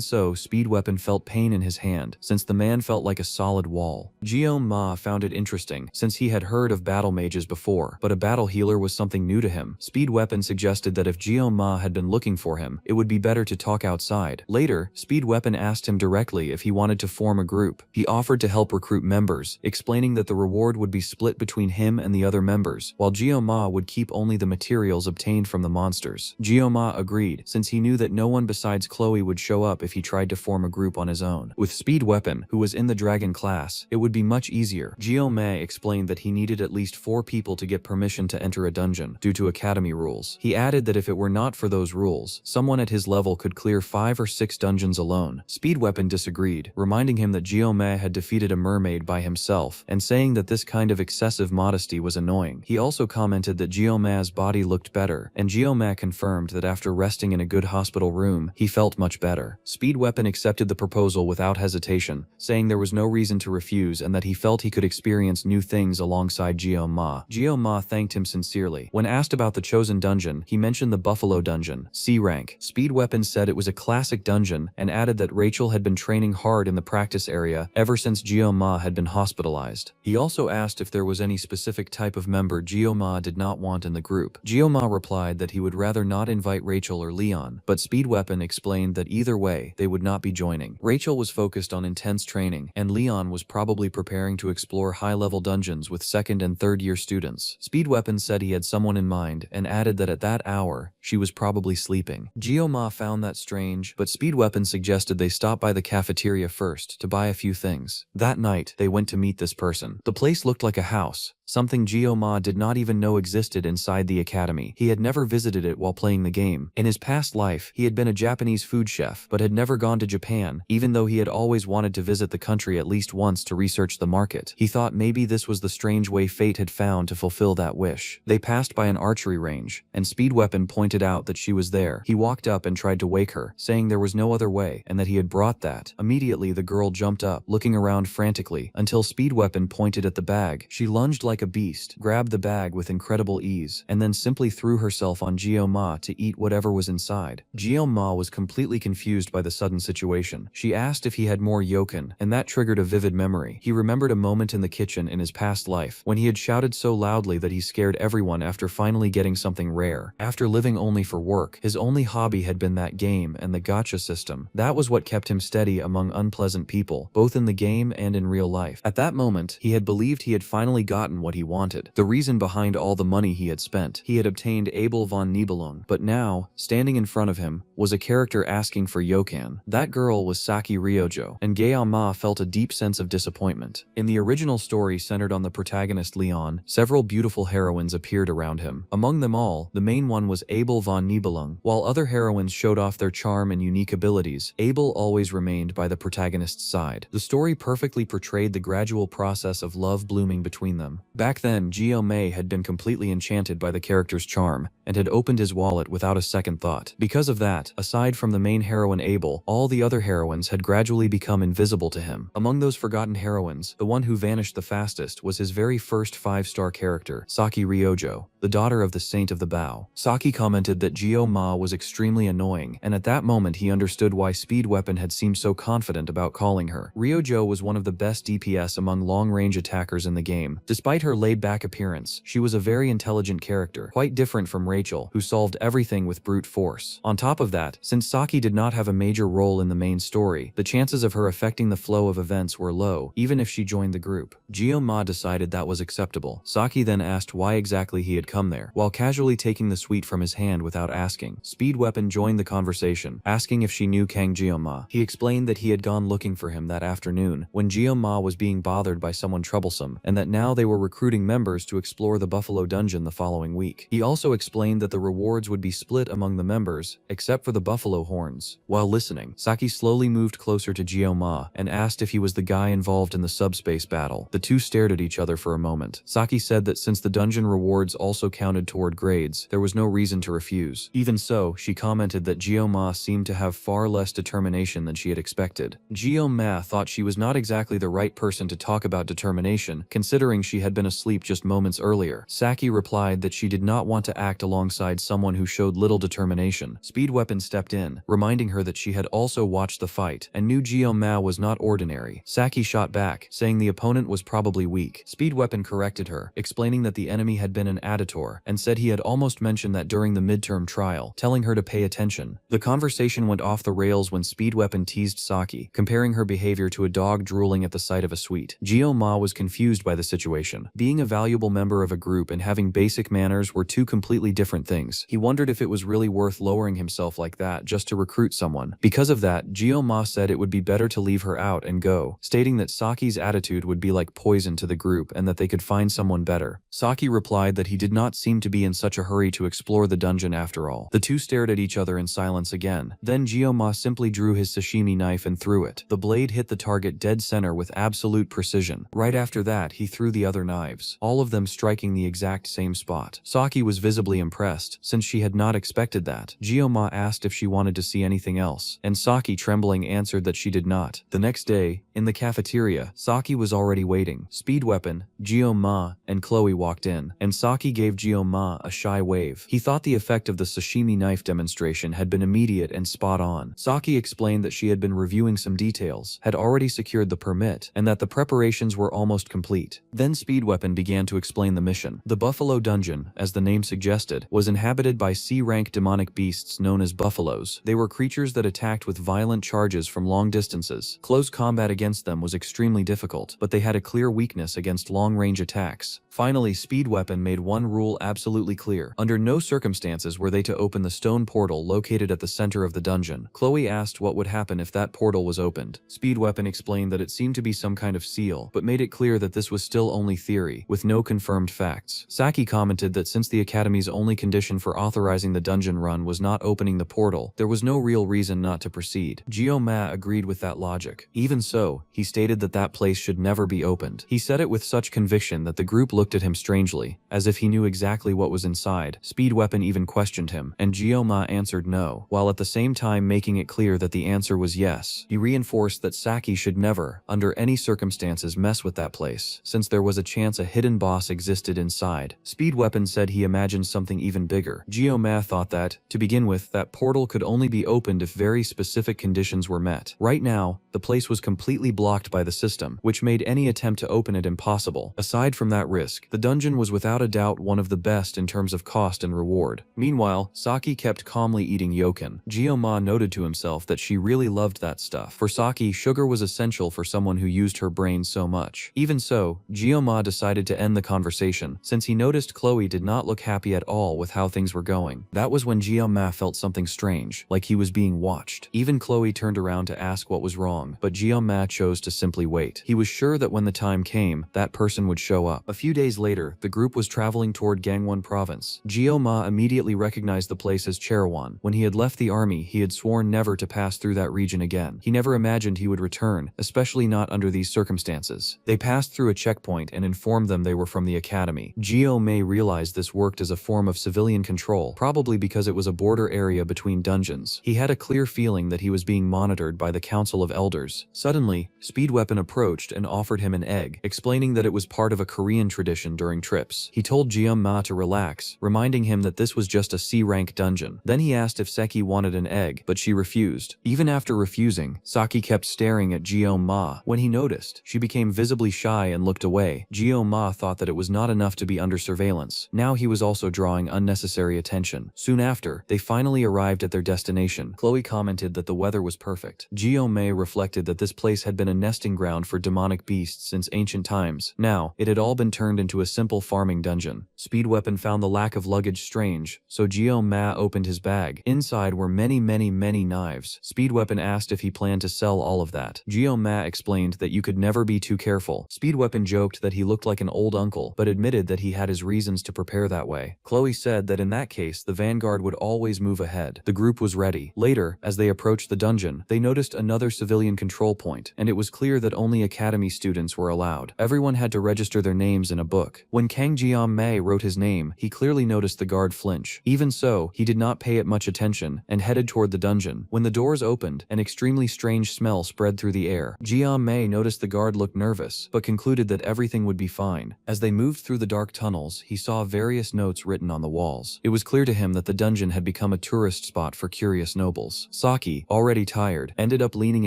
so, Speed Weapon felt pain in his hand, since the man felt like a solid wall. Ma found it interesting, since he had heard of battle mages before, but a battle healer was something new to him. Speed Weapon suggested that if Ma had been looking for him, it would be better to talk outside. Later, Speed Weapon asked him directly if he wanted to form a group. He offered to help recruit members, explaining that the reward would be split between him and the other members, while Ma would keep only the materials obtained from the monsters. Ma agreed, since he knew that no one besides Chloe would show up if he tried to form a group on his own. With Speed Weapon, who was in the dragon class, it would be much easier. Ma explained that he needed at least 4 people to get permission to enter a dungeon, due to academy rules. He added that if it were not for those rules, someone at his level could clear 5 or 6 dungeons alone. Speed Weapon disagreed, reminding him that Ma had defeated a mermaid by himself, and saying that this kind of excessive modesty was annoying. He also commented that Ma's body looked better, and Ma confirmed that after resting in a good hospital room, he felt much better. Speed Weapon accepted the proposal without hesitation, saying there was no reason to refuse and that he felt he could experience new things alongside Ma. Ma thanked him sincerely. When asked about the chosen dungeon, he mentioned the Buffalo Dungeon, C rank. Speed Weapon said it was a classic dungeon and added that Rachel had been training hard in the practice area ever since Ma had been hospitalized. He also asked if there was any specific type of member Ma did not want in the group. Ma replied that he would rather not invite Rachel or Leon, but Speed Weapon explained that either way, they would not be joining. Rachel was focused on intense training, and Leon was probably preparing to explore high-level dungeons with 2nd and 3rd year students. Speed Weapon said he had someone in mind and added that at that hour, she was probably sleeping. Ma found that strange, but Speed Weapon suggested they stop by the cafeteria first to buy a few things. That night, they went to meet this person. The place looked like a house, something Ma did not even know existed inside the academy. He had never visited it while playing the game. In his past life, he had been a Japanese food chef, but had never gone to Japan, even though he had always wanted to visit the country at least once to research the market. He thought maybe this was the strange way fate had found to fulfill that wish. They passed by an archery range, and Speed Weapon pointed out that she was there. He walked up and tried to wake her, saying there was no other way, and that he had brought that. Immediately, the girl jumped up, looking around frantically, until Speed Weapon pointed at the bag. She lunged like a beast, grabbed the bag with incredible ease, and then simply threw herself on Ma to eat whatever was inside. Ma was completely confused by the sudden situation. She asked if he had more yoken, and that triggered a vivid memory. He remembered a moment in the kitchen in his past life, when he had shouted so loudly that he scared everyone after finally getting something rare. After living only for work, his only hobby had been that game and the gacha system. That was what kept him steady among unpleasant people, both in the game and in real life. At that moment, he had believed he had finally gotten what he wanted, the reason behind all the money he had spent. He had obtained Abel von Nibelung, but now, standing in front of him, was a character asking for yokan. That girl was Saki Ryojo, and Ma felt a deep sense of disappointment. In the original story centered on the protagonist Leon, several beautiful heroines appeared around him. Among them all, the main one was Abel von Nibelung. While other heroines showed off their charm and unique abilities, Abel always remained by the protagonist's side. The story perfectly portrayed the gradual process of love blooming between them. Back then, May had been completely enchanted by the character's charm, and had opened his wallet without a second thought. Because of that, aside from the main heroine Abel, all the other heroines had gradually become invisible to him. Among those forgotten heroines, the one who vanished the fastest was his very first 5-star character, Saki Ryojo. The the daughter of the Saint of the Bow. Saki commented that Gyo-ma was extremely annoying, and at that moment he understood why Speed Weapon had seemed so confident about calling her. Ryojo was one of the best DPS among long-range attackers in the game. Despite her laid-back appearance, she was a very intelligent character, quite different from Rachel, who solved everything with brute force. On top of that, since Saki did not have a major role in the main story, the chances of her affecting the flow of events were low, even if she joined the group. Gyo-ma decided that was acceptable. Saki then asked why exactly he had come there, while casually taking the sweet from his hand without asking. Speed Weapon joined the conversation, asking if she knew Kang Gyo-ma. He explained that he had gone looking for him that afternoon, when Gyo-ma was being bothered by someone troublesome, and that now they were recruiting members to explore the Buffalo Dungeon the following week. He also explained that the rewards would be split among the members, except for the buffalo horns. While listening, Saki slowly moved closer to Gyo-ma and asked if he was the guy involved in the subspace battle. The two stared at each other for a moment. Saki said that since the dungeon rewards also counted toward grades, there was no reason to refuse. Even so, she commented that Gyo-ma seemed to have far less determination than she had expected. Gyo-ma thought she was not exactly the right person to talk about determination, considering she had been asleep just moments earlier. Saki replied that she did not want to act alongside someone who showed little determination. Speed Weapon stepped in, reminding her that she had also watched the fight and knew Gyo-ma was not ordinary. Saki shot back, saying the opponent was probably weak. Speed Weapon corrected her, explaining that the enemy had been an editor, and said he had almost mentioned that during the midterm trial, telling her to pay attention. The conversation went off the rails when Speed Weapon teased Saki, comparing her behavior to a dog drooling at the sight of a sweet. Gyo-ma was confused by the situation. Being a valuable member of a group and having basic manners were two completely different things. He wondered if it was really worth lowering himself like that just to recruit someone. Because of that, Gyo-ma said it would be better to leave her out and go, stating that Saki's attitude would be like poison to the group and that they could find someone better. Saki replied that he did not seem to be in such a hurry to explore the dungeon after all. The two stared at each other in silence again. Then Gyo-ma simply drew his sashimi knife and threw it. The blade hit the target dead center with absolute precision. Right after that, he threw the other knives, all of them striking the exact same spot. Saki was visibly impressed, since she had not expected that. Gyo-ma asked if she wanted to see anything else, and Saki trembling answered that she did not. The next day, in the cafeteria, Saki was already waiting. Speed Weapon, Gyo-ma, and Chloe walked in, and Saki gave Gyo-ma a shy wave. He thought the effect of the sashimi knife demonstration had been immediate and spot on. Saki explained that she had been reviewing some details, had already secured the permit, and that the preparations were almost complete. Then Speed Weapon began to explain the mission. The Buffalo Dungeon, as the name suggested, was inhabited by C-rank demonic beasts known as buffaloes. They were creatures that attacked with violent charges from long distances. Close combat against them was extremely difficult, but they had a clear weakness against long-range attacks. Finally, Speed Weapon made one rule absolutely clear. Under no circumstances were they to open the stone portal located at the center of the dungeon. Chloe asked what would happen if that portal was opened. Speed Weapon explained that it seemed to be some kind of seal, but made it clear that this was still only theory, with no confirmed facts. Saki commented that since the Academy's only condition for authorizing the dungeon run was not opening the portal, there was no real reason not to proceed. Gyo-ma agreed with that logic. Even so, he stated that that place should never be opened. He said it with such conviction that the group looked at him strangely, as if he knew exactly what was inside. Speed Weapon even questioned him, and Gyo-ma answered no, while at the same time making it clear that the answer was yes. He reinforced that Saki should never, under any circumstances, mess with that place, since there was a chance a hidden boss existed inside. Speed Weapon said he imagined something even bigger. Gyo-ma thought that, to begin with, that portal could only be opened if very specific conditions were met. Right now, the place was completely blocked by the system, which made any attempt to open it impossible. Aside from that risk, the dungeon was without a doubt one of the best in terms of cost and reward. Meanwhile, Saki kept calmly eating yoken. Gyo-ma noted to himself that she really loved that stuff. For Saki, sugar was essential for someone who used her brain so much. Even so, Gyo-ma decided to end the conversation, since he noticed Chloe did not look happy at all with how things were going. That was when Gyo-ma felt something strange, like he was being watched. Even Chloe turned around to ask what was wrong, but Gyo-ma chose to simply wait. He was sure that when the time came, that person would show up. A few days later, the group was traveling toward Gangwon province. Gyo-ma immediately recognized the place as Cherewan. When he had left the army, he had sworn never to pass through that region again. He never imagined he would return, especially not under these circumstances. They passed through a checkpoint and informed them they were from the academy. Gyo-ma realized this worked as a form of civilian control, probably because it was a border area between dungeons. He had a clear feeling that he was being monitored by the Council of Elders. Suddenly, Speed Weapon approached and offered him an egg, explaining that it was part of a Korean tradition during trips. He told Gyo-ma Ma to relax, reminding him that this was just a C-rank dungeon. Then he asked if Seki wanted an egg, but she refused. Even after refusing, Saki kept staring at Ma. When he noticed, she became visibly shy and looked away. Ma thought that it was not enough to be under surveillance. Now he was also drawing unnecessary attention. Soon after, they finally arrived at their destination. Chloe commented that the weather was perfect. May reflected that this place had been a nesting ground for demonic beasts since ancient times. Now, it had all been turned into a simple farming dungeon. Speedweapon found the lack of luggage strange, so Ma opened his bag. Inside were many knives. Speedweapon asked if he planned to sell all of that. Ma explained that you could never be too careful. Speedweapon joked that he looked like an old uncle, but admitted that he had his reasons to prepare that way. Chloe said that in that case, the vanguard would always move ahead. The group was ready. Later, as they approached the dungeon, they noticed another civilian control point, and it was clear that only academy students were allowed. Everyone had to register their names in a book. When Kang Jian-mei wrote his name, he clearly noticed the guard flinch. Even so, he did not pay it much attention and headed toward the dungeon. When the doors opened, an extremely strange smell spread through the air. Jian-mei noticed the guard looked nervous, but concluded that everything would be fine. As they moved through the dark tunnels, he saw various notes written on the walls. It was clear to him that the dungeon had become a tourist spot for curious nobles. Saki, already tired, ended up leaning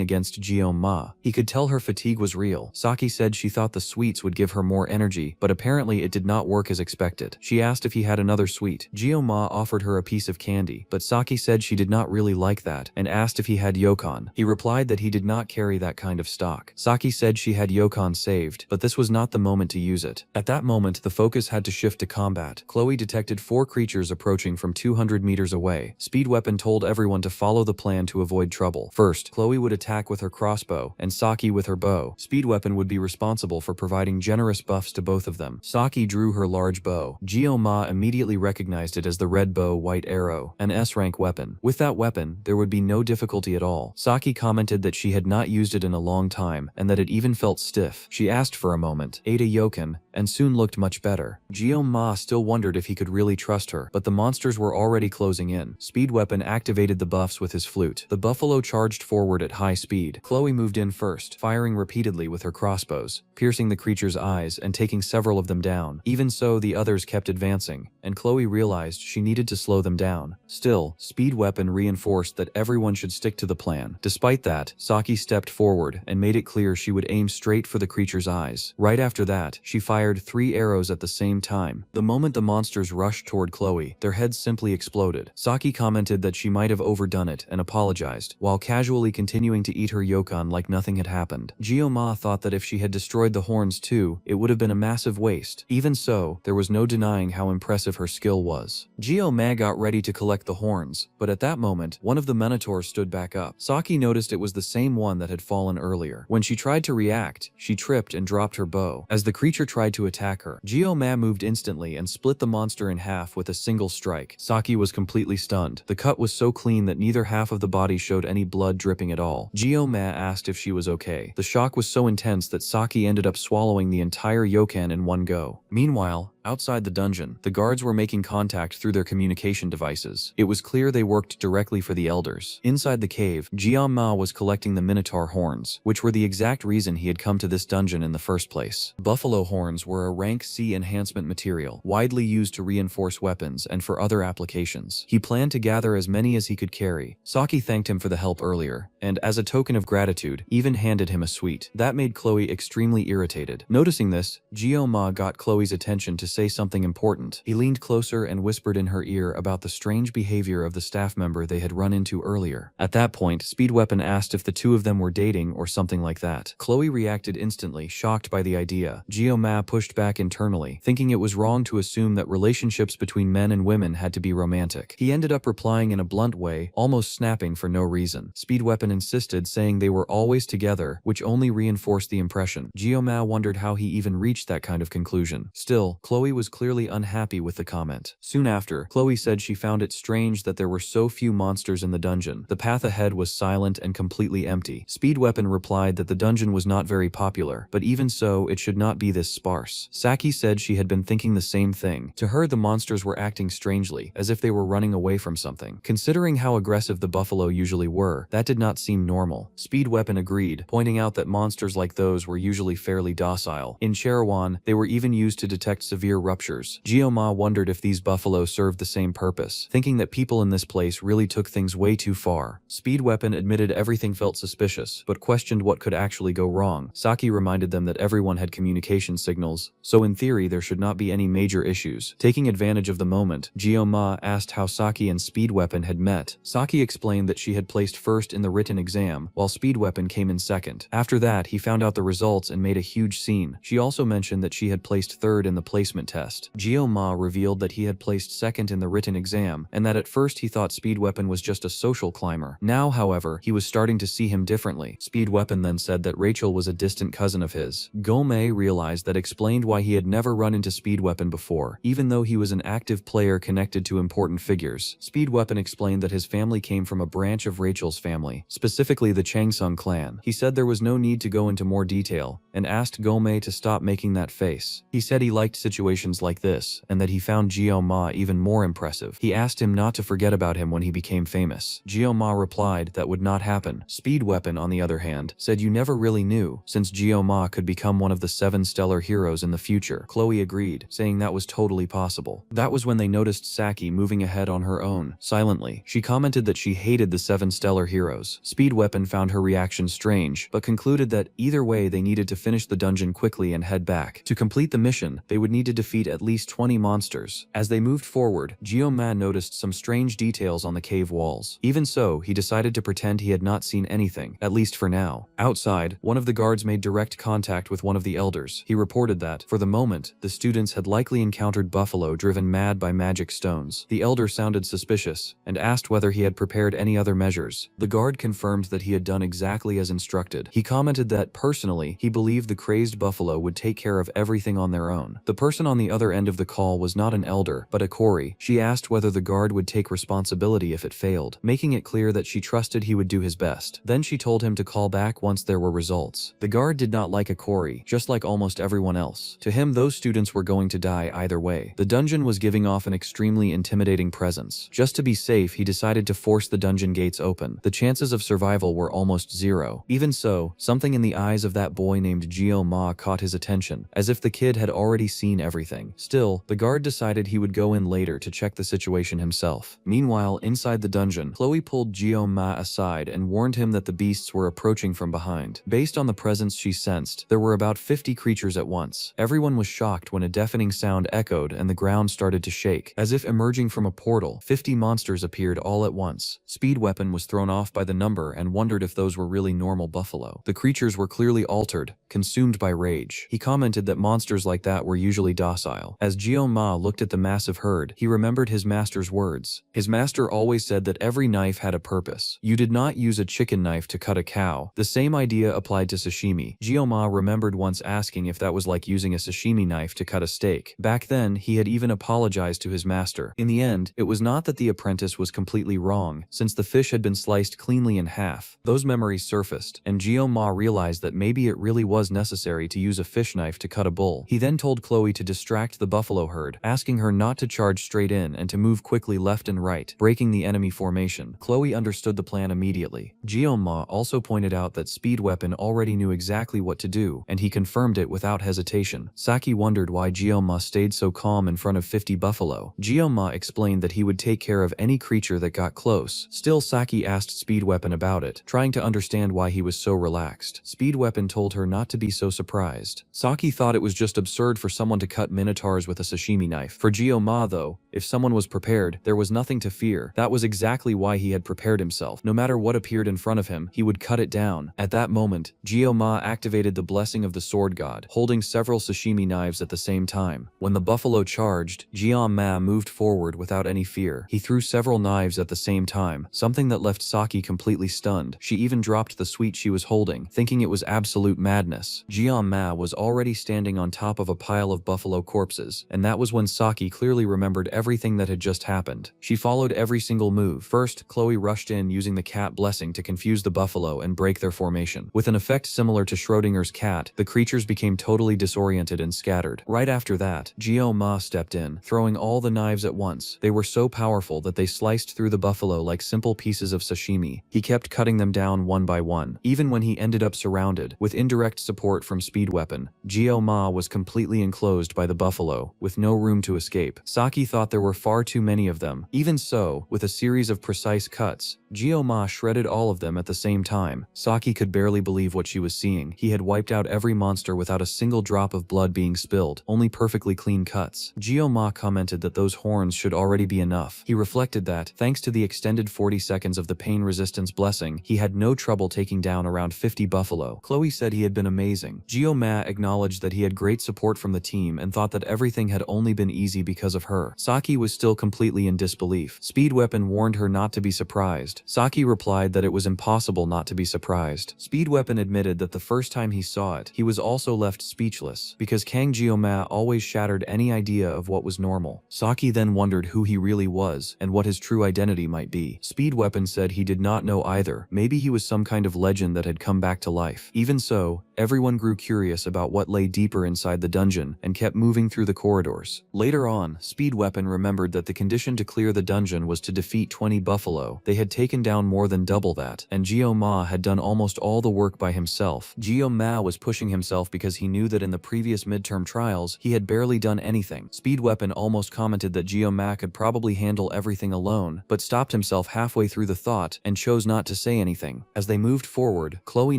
against Ma. He could tell her fatigue was real. Saki said she thought the sweets would give her more energy, but apparently it did not work as expected. She asked if he had another sweet. Ma offered her a piece of candy, but Saki said she did not really like that and asked if he had yokon. He replied that he did not carry that kind of stock. Saki said she had yokon saved, but this was not the moment to use it. At that moment, the focus had to shift to combat. Chloe detected 4 creatures approaching from 200 meters away. Speedweapon told everyone to follow the plan to avoid trouble. First, Chloe would attack with her crossbow, and Saki with her bow. Speedweapon would be responsible for providing generous buffs to both of them. Saki drew her large bow. Ma immediately recognized it as the red bow white arrow, an S-rank weapon. With that weapon, there would be no difficulty at all. Saki commented that she had not used it in a long time, and that it even felt stiff. She asked for a moment, ate a yoken, and soon looked much better. Ma still wondered if he could really trust her, but the monsters were already closing in. Speedweapon activated the buffs with his flute. The buffalo charged forward at high speed. Chloe moved in first, firing repeatedly with her crossbows, piercing the creature's eyes and taking several of them down. Even so, the others kept advancing, and Chloe realized she needed to slow them down. Still, Speedweapon reinforced that everyone should stick to the plan. Despite that, Saki stepped forward and made it clear she would aim straight for the creature's eyes. Right after that, she fired 3 arrows at the same time. The moment the monsters rushed toward Chloe, their heads simply exploded. Saki commented that she might have overdone it and apologized, while casually continuing to eat her yokon like nothing had happened. Ma thought that if she had destroyed the horns too, it would have been a massive waste. Even so, there was no denying how impressive her skill was. Ma got ready to collect the horns, but at that moment, one of the minotaurs stood back up. Saki noticed it was the same one that had fallen earlier. When she tried to react, she tripped and dropped her bow. As the creature tried to attack her, Ma moved instantly and split the monster in half with a single strike. Saki was completely stunned. The cut was so clean that neither half of the body showed any blood dripping at all. Ma asked if she was okay. The shock was so intense that Saki ended up swallowing the entire yokan in one go. Meanwhile, outside the dungeon, the guards were making contact through their communication devices. It was clear they worked directly for the elders. Inside the cave, Ma was collecting the minotaur horns, which were the exact reason he had come to this dungeon in the first place. Buffalo horns were a rank C enhancement material, widely used to reinforce weapons and for other applications. He planned to gather as many as he could carry. Saki thanked him for the help earlier, and as a token of gratitude, even handed him a sweet. That made Chloe extremely irritated. Noticing this, Ma got Chloe's attention to say something important. He leaned closer and whispered in her ear about the strange behavior of the staff member they had run into earlier. At that point, Speedweapon asked if the two of them were dating or something like that. Chloe reacted instantly, shocked by the idea. Ma pushed back internally, thinking it was wrong to assume that relationships between men and women had to be romantic. He ended up replying in a blunt way, almost snapping for no reason. Speedweapon insisted, saying they were always together, which only reinforced the impression. Ma wondered how he even reached that kind of conclusion. Still, Chloe was clearly unhappy with the comment. Soon after, Chloe said she found it strange that there were so few monsters in the dungeon. The path ahead was silent and completely empty. Speedweapon replied that the dungeon was not very popular, but even so, it should not be this sparse. Saki said she had been thinking the same thing. To her, the monsters were acting strangely, as if they were running away from something. Considering how aggressive the buffalo usually were, that did not seem normal. Speedweapon agreed, pointing out that monsters like those were usually fairly docile. In Cherawan, they were even used to detect severe severe ruptures. Gyo-ma wondered if these buffalo served the same purpose, thinking that people in this place really took things way too far. Speed Weapon admitted everything felt suspicious, but questioned what could actually go wrong. Saki reminded them that everyone had communication signals, so in theory there should not be any major issues. Taking advantage of the moment, Gyo-ma asked how Saki and Speed Weapon had met. Saki explained that she had placed first in the written exam, while Speed Weapon came in second. After that, he found out the results and made a huge scene. She also mentioned that she had placed third in the placement test. Gyo-ma revealed that he had placed second in the written exam, and that at first he thought Speed Weapon was just a social climber. Now, however, he was starting to see him differently. Speed Weapon then said that Rachel was a distant cousin of his. Gomei realized that explained why he had never run into Speed Weapon before, even though he was an active player connected to important figures. Speed Weapon explained that his family came from a branch of Rachel's family, specifically the Changsung clan. He said there was no need to go into more detail, and asked Gomei to stop making that face. He said he liked situations like this, and that he found Gyo-ma even more impressive. He asked him not to forget about him when he became famous. Gyo-ma replied that would not happen. Speed Weapon, on the other hand, said you never really knew, since Gyo-ma could become one of the 7 stellar heroes in the future. Chloe agreed, saying that was totally possible. That was when they noticed Saki moving ahead on her own, silently. She commented that she hated the 7 stellar heroes. Speed Weapon found her reaction strange, but concluded that either way they needed to finish the dungeon quickly and head back. To complete the mission, they would need to defeat at least 20 monsters. As they moved forward, Gyo-ma noticed some strange details on the cave walls. Even so, he decided to pretend he had not seen anything, at least for now. Outside, one of the guards made direct contact with one of the elders. He reported that, for the moment, the students had likely encountered buffalo driven mad by magic stones. The elder sounded suspicious, and asked whether he had prepared any other measures. The guard confirmed that he had done exactly as instructed. He commented that, personally, he believed the crazed buffalo would take care of everything on their own. The person on the other end of the call was not an elder, but a Kori. She asked whether the guard would take responsibility if it failed, making it clear that she trusted he would do his best. Then she told him to call back once there were results. The guard did not like a Kori, just like almost everyone else. To him, those students were going to die either way. The dungeon was giving off an extremely intimidating presence. Just to be safe, he decided to force the dungeon gates open. The chances of survival were almost zero. Even so, something in the eyes of that boy named Gyo-ma caught his attention, as if the kid had already seen everything. Still, the guard decided he would go in later to check the situation himself. Meanwhile, inside the dungeon, Chloe pulled Gyo-ma aside and warned him that the beasts were approaching from behind. Based on the presence she sensed, there were about 50 creatures at once. Everyone was shocked when a deafening sound echoed and the ground started to shake. As if emerging from a portal, 50 monsters appeared all at once. Speed Weapon was thrown off by the number and wondered if those were really normal buffalo. The creatures were clearly altered, consumed by rage. He commented that monsters like that were usually docile. As Gyo-ma looked at the massive herd, he remembered his master's words. His master always said that every knife had a purpose. You did not use a chicken knife to cut a cow. The same idea applied to sashimi. Gyo-ma remembered once asking if that was like using a sashimi knife to cut a steak. Back then, he had even apologized to his master. In the end, it was not that the apprentice was completely wrong, since the fish had been sliced cleanly in half. Those memories surfaced, and Gyo-ma realized that maybe it really was necessary to use a fish knife to cut a bull. He then told Chloe to distract the buffalo herd, asking her not to charge straight in and to move quickly left and right, breaking the enemy formation. Chloe understood the plan immediately. Gyo-ma also pointed out that Speed Weapon already knew exactly what to do, and he confirmed it without hesitation. Saki wondered why Gyo-ma stayed so calm in front of 50 buffalo. Gyo-ma explained that he would take care of any creature that got close. Still, Saki asked Speed Weapon about it, trying to understand why he was so relaxed. Speed Weapon told her not to be so surprised. Saki thought it was just absurd for someone to cut minotaurs with a sashimi knife. For Gyo-ma, though, if someone was prepared, there was nothing to fear. That was exactly why he had prepared himself. No matter what appeared in front of him, he would cut it down. At that moment, Gyo-ma activated the blessing of the sword god, holding several sashimi knives at the same time. When the buffalo charged, Gyo-ma moved forward without any fear. He threw several knives at the same time, something that left Saki completely stunned. She even dropped the sweet she was holding, thinking it was absolute madness. Gyo-ma was already standing on top of a pile of buffalo corpses, and that was when Saki clearly remembered everything that had just happened. She followed every single move. First, Chloe rushed in using the cat blessing to confuse the buffalo and break their formation. With an effect similar to Schrodinger's cat, the creatures became totally disoriented and scattered. Right after that, Gyo-ma stepped in, throwing all the knives at once. They were so powerful that they sliced through the buffalo like simple pieces of sashimi. He kept cutting them down one by one. Even when he ended up surrounded, with indirect support from Speed Weapon, Gyo-ma was completely enclosed by by the buffalo, with no room to escape. Saki thought there were far too many of them. Even so, with a series of precise cuts, Gyoma shredded all of them at the same time. Saki could barely believe what she was seeing. He had wiped out every monster without a single drop of blood being spilled, only perfectly clean cuts. Gyoma commented that those horns should already be enough. He reflected that, thanks to the extended 40 seconds of the pain resistance blessing, he had no trouble taking down around 50 buffalo. Chloe said he had been amazing. Gyoma acknowledged that he had great support from the team and thought that everything had only been easy because of her. Saki was still completely in disbelief. Speed Weapon warned her not to be surprised. Saki replied that it was impossible not to be surprised. Speed Weapon admitted that the first time he saw it, he was also left speechless, because Kang Gyoma always shattered any idea of what was normal. Saki then wondered who he really was, and what his true identity might be. Speed Weapon said he did not know either. Maybe he was some kind of legend that had come back to life. Even so, everyone grew curious about what lay deeper inside the dungeon, and kept moving through the corridors. Later on, Speed Weapon remembered that the condition to clear the dungeon was to defeat 20 buffalo. They had taken down more than double that, and Gyoma had done almost all the work by himself. Gyoma was pushing himself because he knew that in the previous midterm trials, he had barely done anything. Speed Weapon almost commented that Gyoma could probably handle everything alone, but stopped himself halfway through the thought and chose not to say anything. As they moved forward, Chloe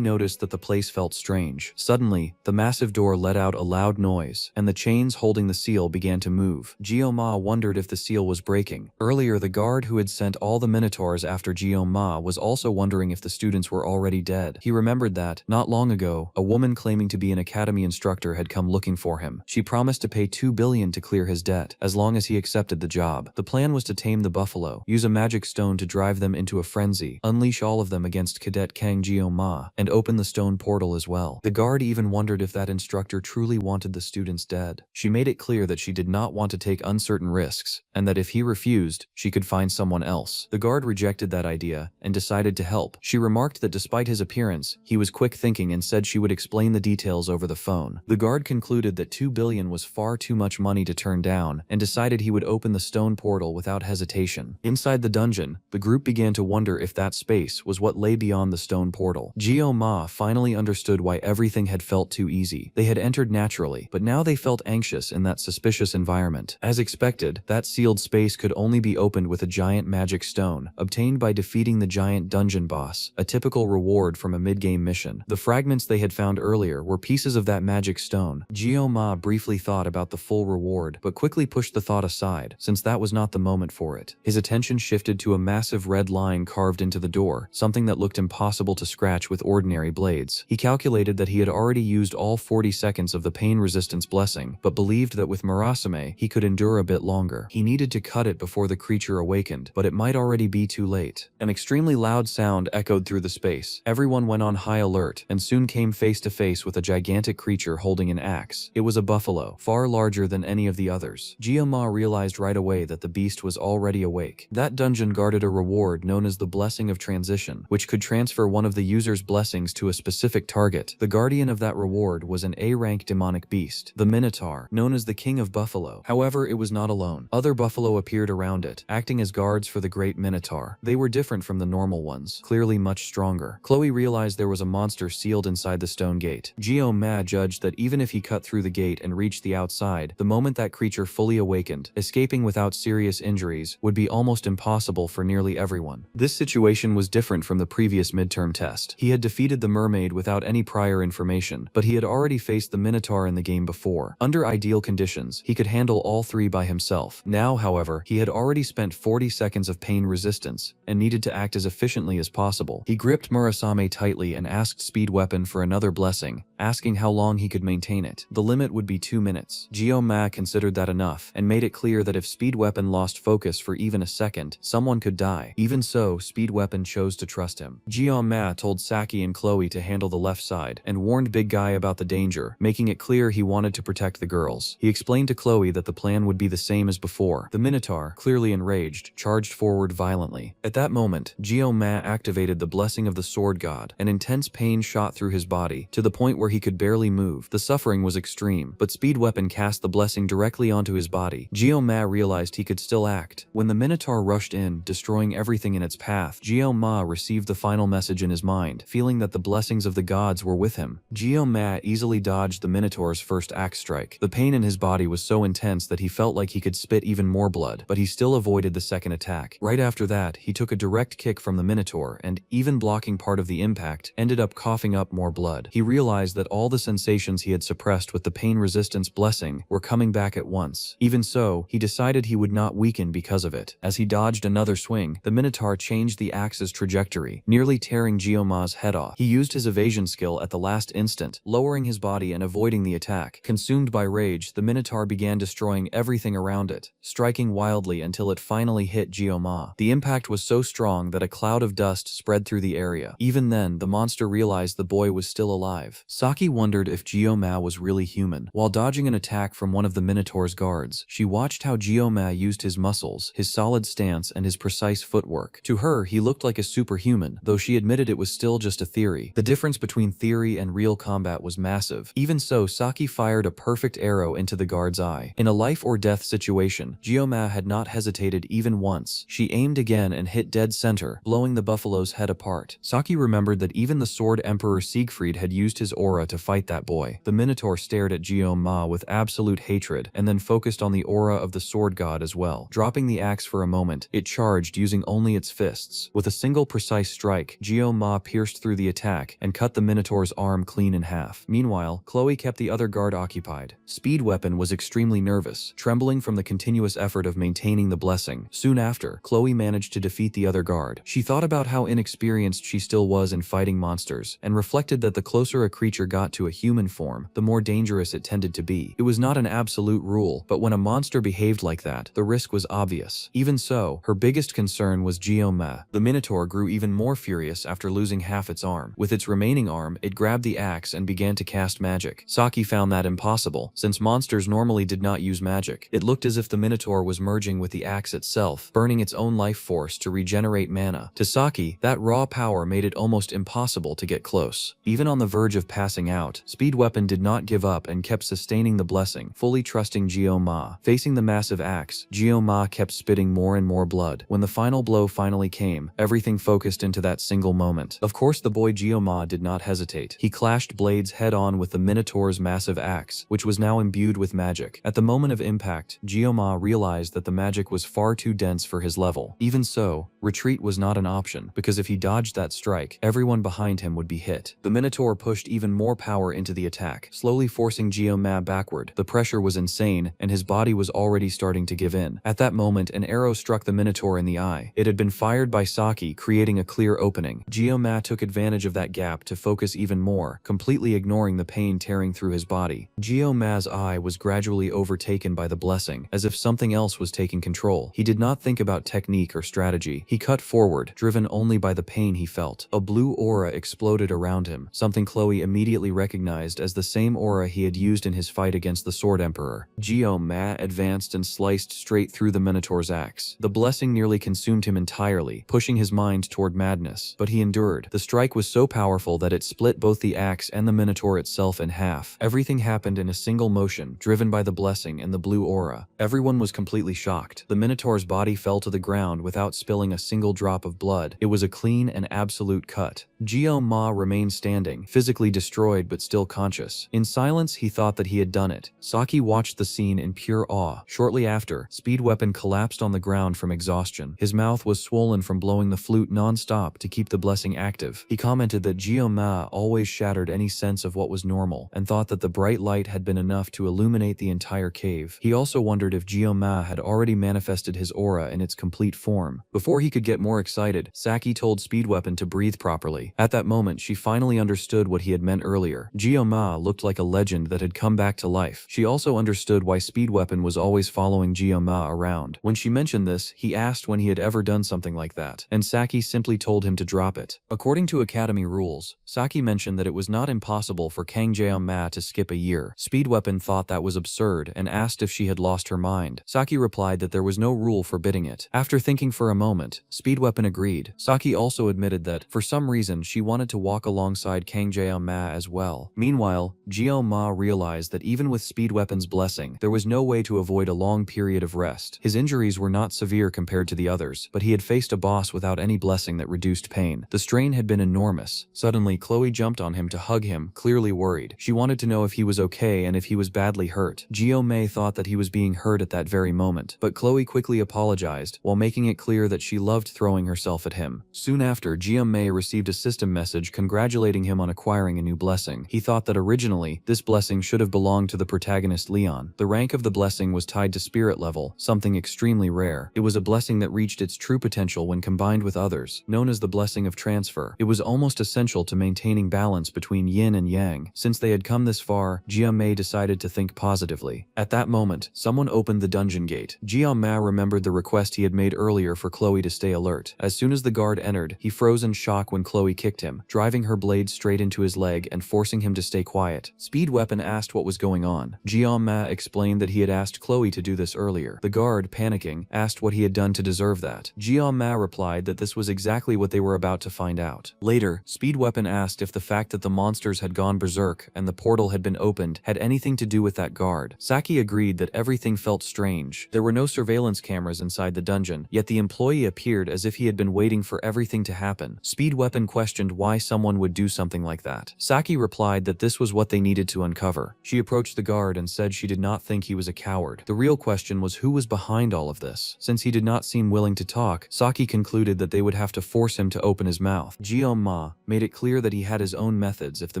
noticed that the place felt strange. Suddenly, the massive door let out a loud noise, and the chains holding the seal began to move. Gyoma wondered if the seal was breaking. Earlier, the guard who had sent all the minotaurs after Gyoma was also wondering if the students were already dead. He remembered that, not long ago, a woman claiming to be an academy instructor had come looking for him. She promised to pay 2 billion to clear his debt, as long as he accepted the job. The plan was to tame the buffalo, use a magic stone to drive them into a frenzy, unleash all of them against Cadet Kang Gyoma, and open the stone portal as well. The guard even wondered if that instructor truly wanted the students dead. She made it clear that she did not want to take uncertain risks, and that if he refused, she could find someone else. The guard rejected that idea, and decided to help. She remarked that despite his appearance, he was quick thinking and said she would explain the details over the phone. The guard concluded that 2 billion was far too much money to turn down, and decided he would open the stone portal without hesitation. Inside the dungeon, the group began to wonder if that space was what lay beyond the stone portal. Gyoma finally understood why everything had felt too easy. They had entered naturally, but now they felt anxious in that suspicious environment. As expected, that sealed space could only be opened with a giant magic stone, obtained by defeating the giant dungeon boss, a typical reward from a mid-game mission. The fragments they had found earlier were pieces of that magic stone. Gyoma briefly thought about the full reward, but quickly pushed the thought aside, since that was not the moment for it. His attention shifted to a massive red line carved into the door, something that looked impossible to scratch with ordinary blades. He calculated that he had already used all 40 seconds of the pain resistance blessing, but believed that with Murasame, he could endure a bit longer. He needed to cut it before the creature awakened, but it might already be too late. An extremely loud sound echoed through the space. Everyone went on high alert, and soon came face to face with a gigantic creature holding an axe. It was a buffalo, far larger than any of the others. Gyoma realized right away that the beast was already awake. That dungeon guarded a reward known as the Blessing of Transition, which could transfer one of the user's blessings to a specific target. The guardian of that reward was an A-rank demonic beast, the Minotaur, known as the King of Buffalo. However, it was not alone. Other buffalo appeared around it, acting as guards for the great Minotaur. They were different from the normal ones, clearly much stronger. Chloe realized there was a monster sealed inside the stone gate. Gyoma judged that even if he cut through the gate and reached the outside, the moment that creature fully awakened, escaping without serious injuries would be almost impossible for nearly everyone. This situation was different from the previous midterm test. He had defeated the mermaid without any prior information, but he had already faced the Minotaur in the game before. Under ideal conditions, he could handle all three by himself. Now, however, he had already spent 40 seconds of pain resistance, and needed to act as efficiently as possible. He gripped Murasame tightly and asked Speed Weapon for another blessing, asking how long he could maintain it. The limit would be 2 minutes. Gyoma considered that enough, and made it clear that if Speed Weapon lost focus for even a second, someone could die. Even so, Speed Weapon chose to trust him. Gyoma told Saki and Chloe to handle the left side, and warned Big Guy about the danger, making it clear he wanted to protect the girls. He explained to Chloe that the plan would be the same as before. The Minotaur, clearly enraged, charged forward violently. At that moment, Gyoma activated the blessing of the sword god. An intense pain shot through his body, to the point where he could barely move. The suffering was extreme, but Speed Weapon cast the blessing directly onto his body. Geo-Ma realized he could still act. When the Minotaur rushed in, destroying everything in its path, Geo-Ma received the final message in his mind, feeling that the blessings of the gods were with him. Geo-Ma easily dodged the Minotaur's first axe strike. The pain in his body was so intense that he felt like he could spit even more blood, but he still avoided the second attack. Right after that, he took a direct kick from the Minotaur and, even blocking part of the impact, ended up coughing up more blood. He realized that all the sensations he had suppressed with the pain resistance blessing were coming back at once. Even so, he decided he would not weaken because of it. As he dodged another swing, the Minotaur changed the axe's trajectory, nearly tearing Geo-Ma's head off. He used his evasion skill at the last instant, lowering his body and avoiding the attack. Consumed by rage, the Minotaur began destroying everything around it, striking wildly until it finally hit Geo-Ma. The impact was so strong that a cloud of dust spread through the area. Even then, the monster realized the boy was still alive. Saki wondered if Geo-Ma was really human. While dodging an attack from one of the Minotaur's guards, she watched how Geo-Ma used his muscles, his solid stance, and his precise footwork. To her, he looked like a superhuman, though she admitted it was still just a theory. The difference between theory and real combat was massive. Even so, Saki fired a perfect arrow into the guard's eye. In a life-or-death situation, Geo-Ma had not hesitated even once. She aimed again and hit dead center, blowing the buffalo's head apart. Saki remembered that even the Sword Emperor Siegfried had used his aura to fight that boy. The Minotaur stared at Geo-Ma with absolute hatred, and then focused on the aura of the sword god as well. Dropping the axe for a moment, it charged using only its fists. With a single precise strike, Geo-Ma pierced through the attack and cut the Minotaur's arm clean in half. Meanwhile, Chloe kept the other guard occupied. Speed Weapon was extremely nervous, trembling from the continuous effort of maintaining the blessing. Soon after, Chloe managed to defeat the other guard. She thought about how inexperienced she still was in fighting monsters, and reflected that the closer a creature got to a human form, the more dangerous it tended to be. It was not an absolute rule, but when a monster behaved like that, the risk was obvious. Even so, her biggest concern was Geo-Ma. The Minotaur grew even more furious after losing half its arm. With its remaining arm, it grabbed the axe and began to cast magic. Saki found that impossible, since monsters normally did not use magic. It looked as if the Minotaur was merging with the axe itself, burning its own life force to regenerate mana. To Saki, that raw power made it almost impossible to get close. Even on the verge of passing out, Speed Weapon did not give up and kept sustaining the blessing, fully trusting Geo-Ma. Facing the massive axe, Geo-Ma kept spitting more and more blood. When the final blow finally came, everything focused into that single moment. Of course, the boy Geo-Ma did not hesitate. He clashed blades head-on with the Minotaur's massive axe, which was now imbued with magic. At the moment of impact, Geo-Ma realized that the magic was far too dense for his level. Even so, retreat was not an option, because if he dodged that strike, everyone behind him would be hit. The Minotaur pushed even more power into the attack, slowly forcing Geo-Ma backward. The pressure was insane, and his body was already starting to give in. At that moment, an arrow struck the Minotaur in the eye. It had been fired by Saki, creating a clear opening. Geo-Ma took advantage of that gap to focus even more, completely ignoring the pain tearing through his body. Geo-Ma's eye was gradually overtaken by the blessing, as if something else was taking control. He did not think about technique or strategy. He cut forward, driven only by the pain he felt. A blue aura exploded around him, something Chloe immediately recognized as the same aura he had used in his fight against the Sword Emperor. Geo-Ma advanced and sliced straight through the Minotaur's axe. The blessing nearly consumed him entirely, pushing his mind toward madness, but he endured. The strike was so powerful that it split both the axe and the Minotaur itself in half. Everything happened in a single motion, driven by the blessing and the blue aura. Everyone was completely shocked. The Minotaur's body fell to the ground without spilling a single drop of blood. It was a clean and absolute cut. Geo-Ma remained standing, physically destroyed but still conscious. In silence, he thought that he had done it. Saki watched the scene in pure awe. Shortly after, Speed Weapon collapsed on the ground from exhaustion. His mouth was swollen from blowing the flute non-stop to keep the blessing active. He commented that Geo-Ma always shattered any sense of what was normal, and thought that the bright light had been enough to illuminate the entire cave. He also wondered if Geo-Ma had already manifested his aura in its complete form. Before he could get more excited, Saki told Speed Weapon to breathe properly. At that moment, she finally understood what he had meant earlier. Geo-Ma looked like a legend that had come back to life. She also understood why Speed Weapon was always following Geo-Ma around. When she mentioned this, he asked when he had ever done something like that, and Saki simply told him to drop it. According to Academy rules, Saki mentioned that it was not impossible for Kang Geo-Ma to skip a year. Speed Weapon thought that was absurd and asked if she had lost her mind. Saki replied that there was no rule forbidding it. After thinking for a moment, Speed Weapon agreed. Saki also admitted that, for some reason, she wanted to walk alongside Kang Geo-Ma as well. Meanwhile, Jiao Ma realized that even with Speed Weapon's blessing, there was no way to avoid a long period of rest. His injuries were not severe compared to the others, but he had faced a boss without any blessing that reduced pain. The strain had been enormous. Suddenly, Chloe jumped on him to hug him, clearly worried. She wanted to know if he was okay and if he was badly hurt. Jiao Mei thought that he was being hurt at that very moment, but Chloe quickly apologized, while making it clear that she loved throwing herself at him. Soon after, Jiao Mei received a system message congratulating him on acquiring a new blessing. He thought that originally, this blessing should have belonged to the protagonist Leon. The rank of the blessing was tied to spirit level, something extremely rare. It was a blessing that reached its true potential when combined with others, known as the blessing of transfer. It was almost essential to maintaining balance between yin and yang. Since they had come this far, Jiao Mei decided to think positively. At that moment, someone opened the dungeon gate. Jiao Ma remembered the request he had made earlier for Chloe to stay alert. As soon as the guard entered, he froze in shock when Chloe kicked him, driving her blade straight into his leg and forcing him to stay quiet. Speed Weapon asked what was going on. Jiao Ma explained that he had asked Chloe to do this earlier. The guard, panicking, asked what he had done to deserve that. Jiao Ma replied that this was exactly what they were about to find out. Later, Speed Weapon asked if the fact that the monsters had gone berserk and the portal had been opened had anything to do with that guard. Saki agreed that everything felt strange. There were no surveillance cameras inside the dungeon, yet the employee appeared as if he had been waiting for everything to happen. Speed Weapon questioned why someone would do something like that. Saki replied that this was what they needed to uncover. She approached the guard and said she did not think he was a coward. The real question was who was behind all of this. Since he did not seem willing to talk, Saki concluded that they would have to force him to open his mouth. Jiao Ma made it clear that he had his own methods if the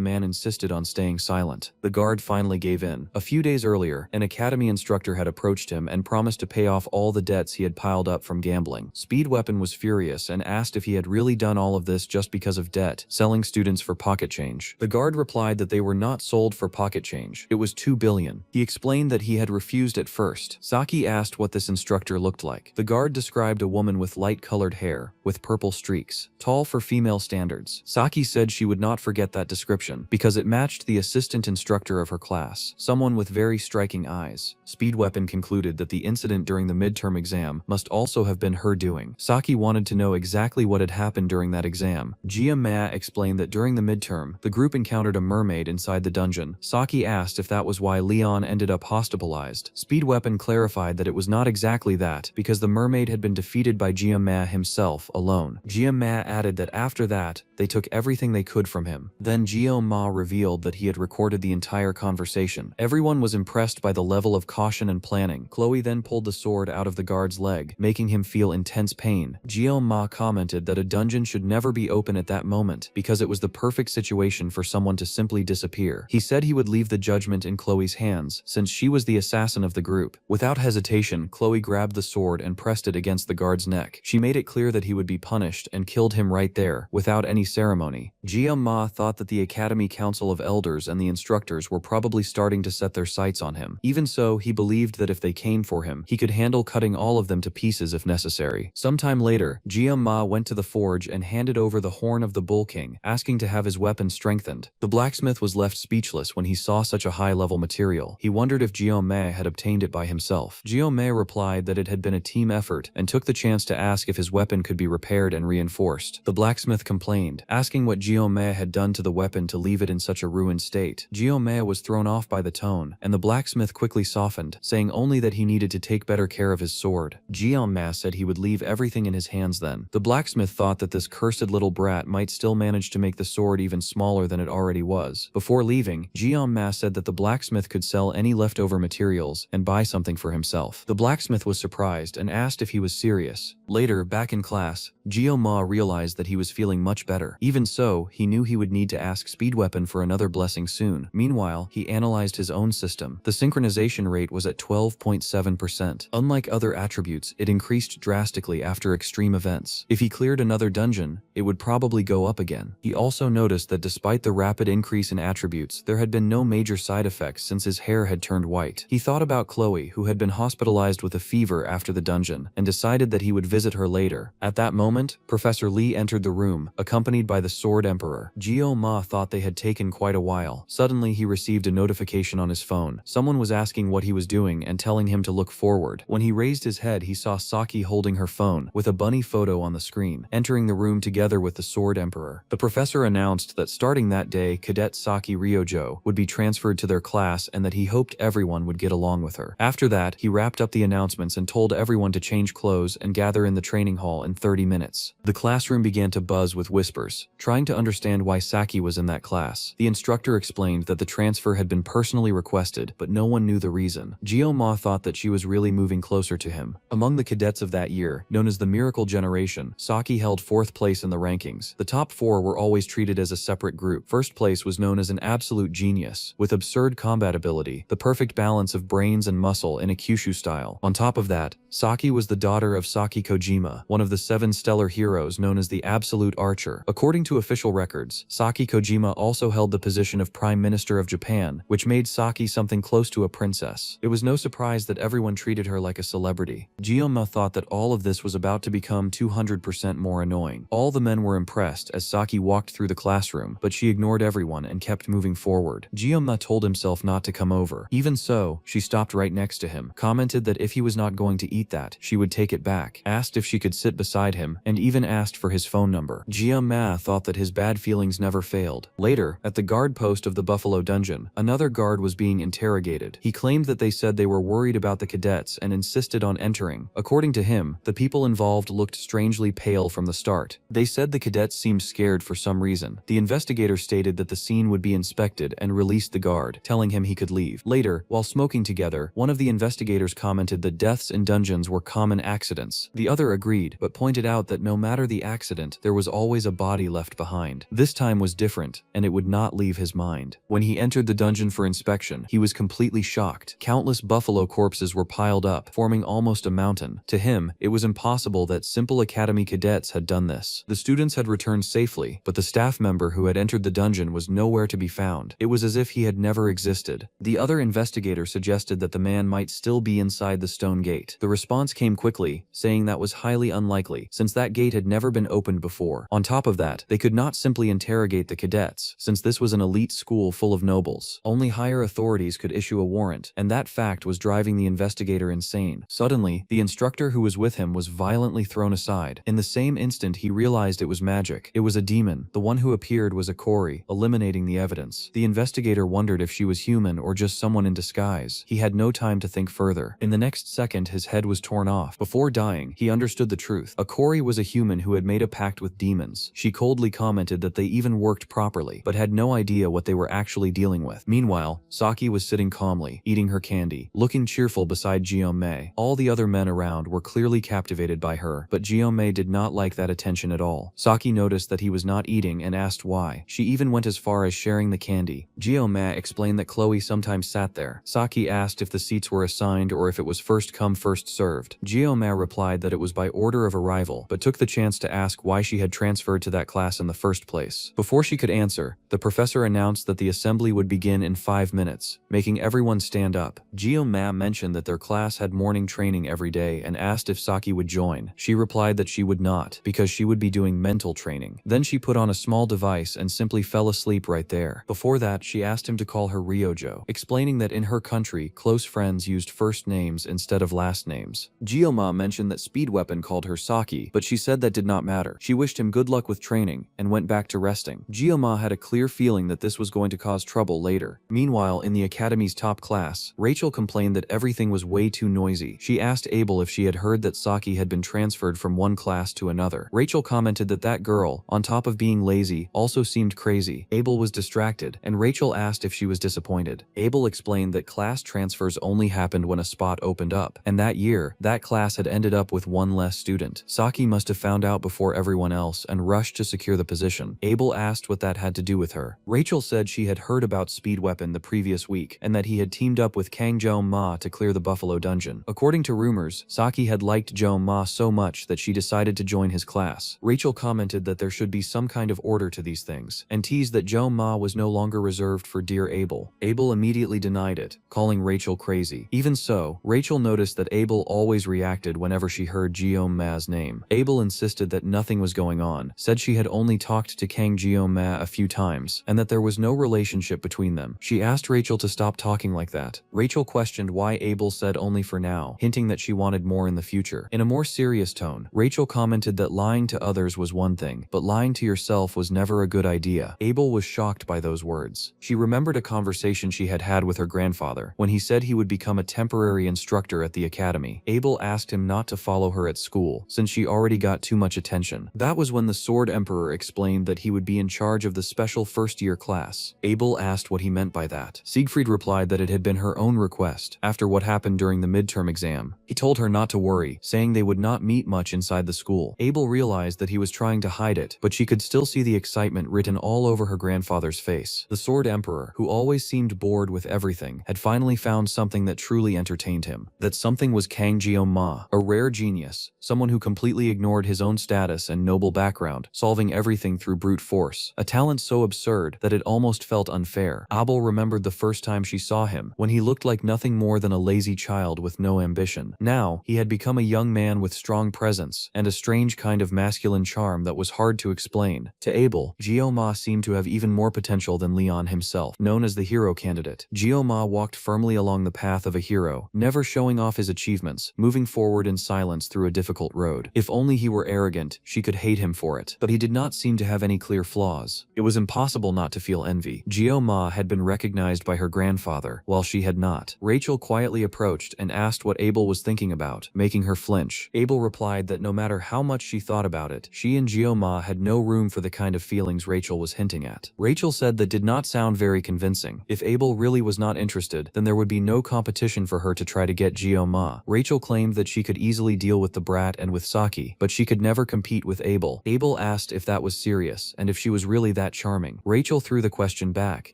man insisted on staying silent. The guard finally gave in. A few days earlier, an academy instructor had approached him and promised to pay off all the debts he had piled up from gambling. Speed Weapon was furious and asked if he had really done all of this just because of debt, selling students for pocket change. The guard replied that they were not sold for pocket change. It was 2 billion. He explained that he had refused at first. Saki asked what this instructor looked like. The guard described a woman with light-colored hair, with purple streaks, tall for female standards. Saki said she would not forget that description, because it matched the assistant instructor of her class, someone with very striking eyes. Speed Weapon concluded that the incident during the midterm exam must also have been her doing. Saki wanted to know exactly what had happened during that exam. Jiao Ma explained that during the midterm, the group encountered a mermaid inside the dungeon. Saki asked if that was why Leon ended up hospitalized. Speed Weapon clarified that it was not exactly that, because the mermaid had been defeated by Jiao Ma himself alone. Jiao Ma added that after that, they took everything they could from him. Then Jiao Ma revealed that he had recorded the entire conversation. Everyone was impressed by the level of caution and planning. Chloe then pulled the sword out of the guard's leg, making him feel intense pain. Jiao Ma commented that a dungeon should never be open at that moment, because it was the perfect situation for someone to simply disappear. He said he would leave the judgment in Chloe's hands, since she was the assassin of the group. Without hesitation, Chloe grabbed the sword and pressed it against the guard's neck. She made it clear that he would be punished and killed him right there, without any ceremony. Jiao Ma thought that the Academy Council of Elders and the instructors were probably starting to set their sights on him. Even so, he believed that if they came for him, he could handle cutting all of them to pieces if necessary. Sometime later, Jiao Ma went to the forge and handed over the horn of the Bull King, asking to have his weapon strengthened. The blacksmith was left speechless when he saw such a high-level material. He wondered if Jiao Ma had obtained it by himself. Jiao Ma replied that it had been a team effort and took the chance to ask if his weapon could be repaired and reinforced. The blacksmith complained, asking what Jiao Ma had done to the weapon to leave it in such a ruined state. Jiao Ma was thrown off by the tone, and the blacksmith quickly softened, saying only that he needed to take better care of his sword. Jiao Ma said he would leave everything in his hands then. The blacksmith thought that this cursed little brat might still manage to make the sword even smaller than it already was. Before leaving, Jiao Ma said that the blacksmith could sell any leftover materials and buy something for himself. The blacksmith was surprised and asked if he was serious. Later, back in class, Jiao Ma realized that he was feeling much better. Even so, he knew he would need to ask Speed Weapon for another blessing soon. Meanwhile, he analyzed his own system. The synchronization rate was at 12.7%. Unlike other attributes, it increased drastically after extreme events. If he cleared another dungeon, it would probably go up again. He also noticed that despite the rapid increase in attributes, there had been no major side effects since his hair had turned white. He thought about Chloe, who had been hospitalized with a fever after the dungeon, and decided that he would visit her later. At that moment, moment, Professor Lee entered the room, accompanied by the Sword Emperor. Gio Ma thought they had taken quite a while. Suddenly he received a notification on his phone. Someone was asking what he was doing and telling him to look forward. When he raised his head, he saw Saki holding her phone, with a bunny photo on the screen, entering the room together with the Sword Emperor. The professor announced that starting that day, Cadet Saki Ryojo would be transferred to their class and that he hoped everyone would get along with her. After that, he wrapped up the announcements and told everyone to change clothes and gather in the training hall in 30 minutes. The classroom began to buzz with whispers, trying to understand why Saki was in that class. The instructor explained that the transfer had been personally requested, but no one knew the reason. Gio Ma thought that she was really moving closer to him. Among the cadets of that year, known as the Miracle Generation, Saki held 4th place in the rankings. The top 4 were always treated as a separate group. First place was known as an absolute genius, with absurd combat ability, the perfect balance of brains and muscle in a Kyushu style. On top of that, Saki was the daughter of Saki Kojima, one of the 7 stellar heroes known as the Absolute Archer. According to official records, Saki Kojima also held the position of Prime Minister of Japan, which made Saki something close to a princess. It was no surprise that everyone treated her like a celebrity. Gioma thought that all of this was about to become 200% more annoying. All the men were impressed as Saki walked through the classroom, but she ignored everyone and kept moving forward. Gioma told himself not to come over. Even so, she stopped right next to him, commented that if he was not going to eat that, she would take it back, asked if she could sit beside him, and even asked for his phone number. Gioma thought that his bad feelings never failed. Later, at the guard post of the Buffalo Dungeon, another guard was being interrogated. He claimed that they said they were worried about the cadets and insisted on entering. According to him, the people involved looked strangely pale from the start. They said the cadets seemed scared for some reason. The investigator stated that the scene would be inspected and released the guard, telling him he could leave. Later, while smoking together, one of the investigators commented that deaths in dungeons were common accidents. The other agreed, but pointed out that no matter the accident, there was always a body left behind. This time was different, and it would not leave his mind. When he entered the dungeon for inspection, he was completely shocked. Countless buffalo corpses were piled up, forming almost a mountain. To him, it was impossible that simple academy cadets had done this. The students had returned safely, but the staff member who had entered the dungeon was nowhere to be found. It was as if he had never existed. The other investigator suggested that the man might still be inside the stone gate. The response came quickly, saying that was highly unlikely, since that gate had never been opened before. On top of that, they could not simply interrogate the cadets, since this was an elite school full of nobles. Only higher authorities could issue a warrant, and that fact was driving the investigator insane. Suddenly, the instructor who was with him was violently thrown aside. In the same instant, he realized it was magic. It was a demon. The one who appeared was a Kori, eliminating the evidence. The investigator wondered if she was human or just someone in disguise. He had no time to think further. In the next second, his head was torn off. Before dying, he understood the truth. A Kori was a human who had made a pact with demons. She coldly commented that they even worked properly, but had no idea what they were actually dealing with. Meanwhile, Saki was sitting calmly, eating her candy, looking cheerful beside Giome. All the other men around were clearly captivated by her, but Giome did not like that attention at all. Saki noticed that he was not eating and asked why. She even went as far as sharing the candy. Giome explained that Chloe sometimes sat there. Saki asked if the seats were assigned or if it was first come first served. Giome replied that it was by order of arrival, but took the chance to ask why she had transferred to that class in the first place. Before she could answer, the professor announced that the assembly would begin in 5 minutes, making everyone stand up. Giome mentioned that their class had morning training every day and asked if Saki would join. She replied that she would not, because she would be doing mental training. Then she put on a small device and simply fell asleep right there. Before that, she asked him to call her Ryojo, explaining that in her country, close friends used first names instead of last names. Gioma mentioned that Speed Weapon called her Saki, but she said that did not matter. She wished him good luck with training and went back to resting. Gioma had a clear feeling that this was going to cause trouble later. Meanwhile, in the academy's top class, Rachel complained that everything was way too noisy. She asked Abel if she had heard that Saki had been transferred from one class to another. Rachel commented that that girl, on top of being lazy, also seemed crazy. Abel was distracted, and Rachel asked if she was disappointed. Abel explained that class transfers only happened when a spot opened up, and that year, that class had ended up with one less student. Saki must have found out before everyone else and rushed to secure the position. Abel asked what that had to do with her. Rachel said she had heard about Speed Weapon the previous week, and that he had teamed up with Kang Jo Ma to clear the Buffalo Dungeon. According to rumors, Saki had liked Jo Ma so much that she decided to join his class. Rachel commented that there should be some kind of order to these things, and teased that Jo Ma was no longer reserved for dear Abel. Abel immediately denied it, calling Rachel crazy. Even so, Rachel noticed that Abel always reacted whenever she heard Gio Ma's name. Abel insisted that nothing was going on, said she had only talked to Kang Jeong-ma a few times, and that there was no relationship between them. She asked Rachel to stop talking like that. Rachel questioned why Abel said only for now, hinting that she wanted more in the future. In a more serious tone, Rachel commented that lying to others was one thing, but lying to yourself was never a good idea. Abel was shocked by those words. She remembered a conversation she had had with her grandfather, when he said he would become a temporary instructor at the academy. Abel asked him not to follow her at school, since she already got too much attention. That was when the Sword Emperor explained that he would be in charge of the special first-year class. Abel asked what he meant by that. Siegfried replied that it had been her own request, after what happened during the midterm exam. He told her not to worry, saying they would not meet much inside the school. Abel realized that he was trying to hide it, but she could still see the excitement written all over her grandfather's face. The Sword Emperor, who always seemed bored with everything, had finally found something that truly entertained him. That something was Kang Jeong-ma, a rare genius, someone who completely ignored his own status and noble background, solving everything through brute force. A talent so absurd that it almost felt unfair. Abel remembered the first time she saw him, when he looked like nothing more than a lazy child with no ambition. Now, he had become a young man with strong presence, and a strange kind of masculine charm that was hard to explain. To Abel, Jeong-ma seemed to have even more potential than Leon himself. Known as the hero candidate, Jeong-ma walked firmly along the path of a hero, never showing off his achievements, moving forward in silence through a difficult road. If only he were arrogant, she could hate him for it. But he did not seem to have any clear flaws. It was impossible not to feel envy. Jeong-ma had been recognized by her grandfather, while she had not. Rachel quietly approached and asked what Abel was thinking about, making her flinch. Abel replied that no matter how much she thought about it, she and Jeong-ma had no room for the kind of feelings Rachel was hinting at. Rachel said that did not sound very convincing. If Abel really was not interested, then there would be no competition for her to try to get Jeong-ma. Rachel claimed that she could easily deal with the brat and with Saki, but she could never compete with Abel. Abel asked if that was serious, and if she was really that charming. Rachel threw the question back,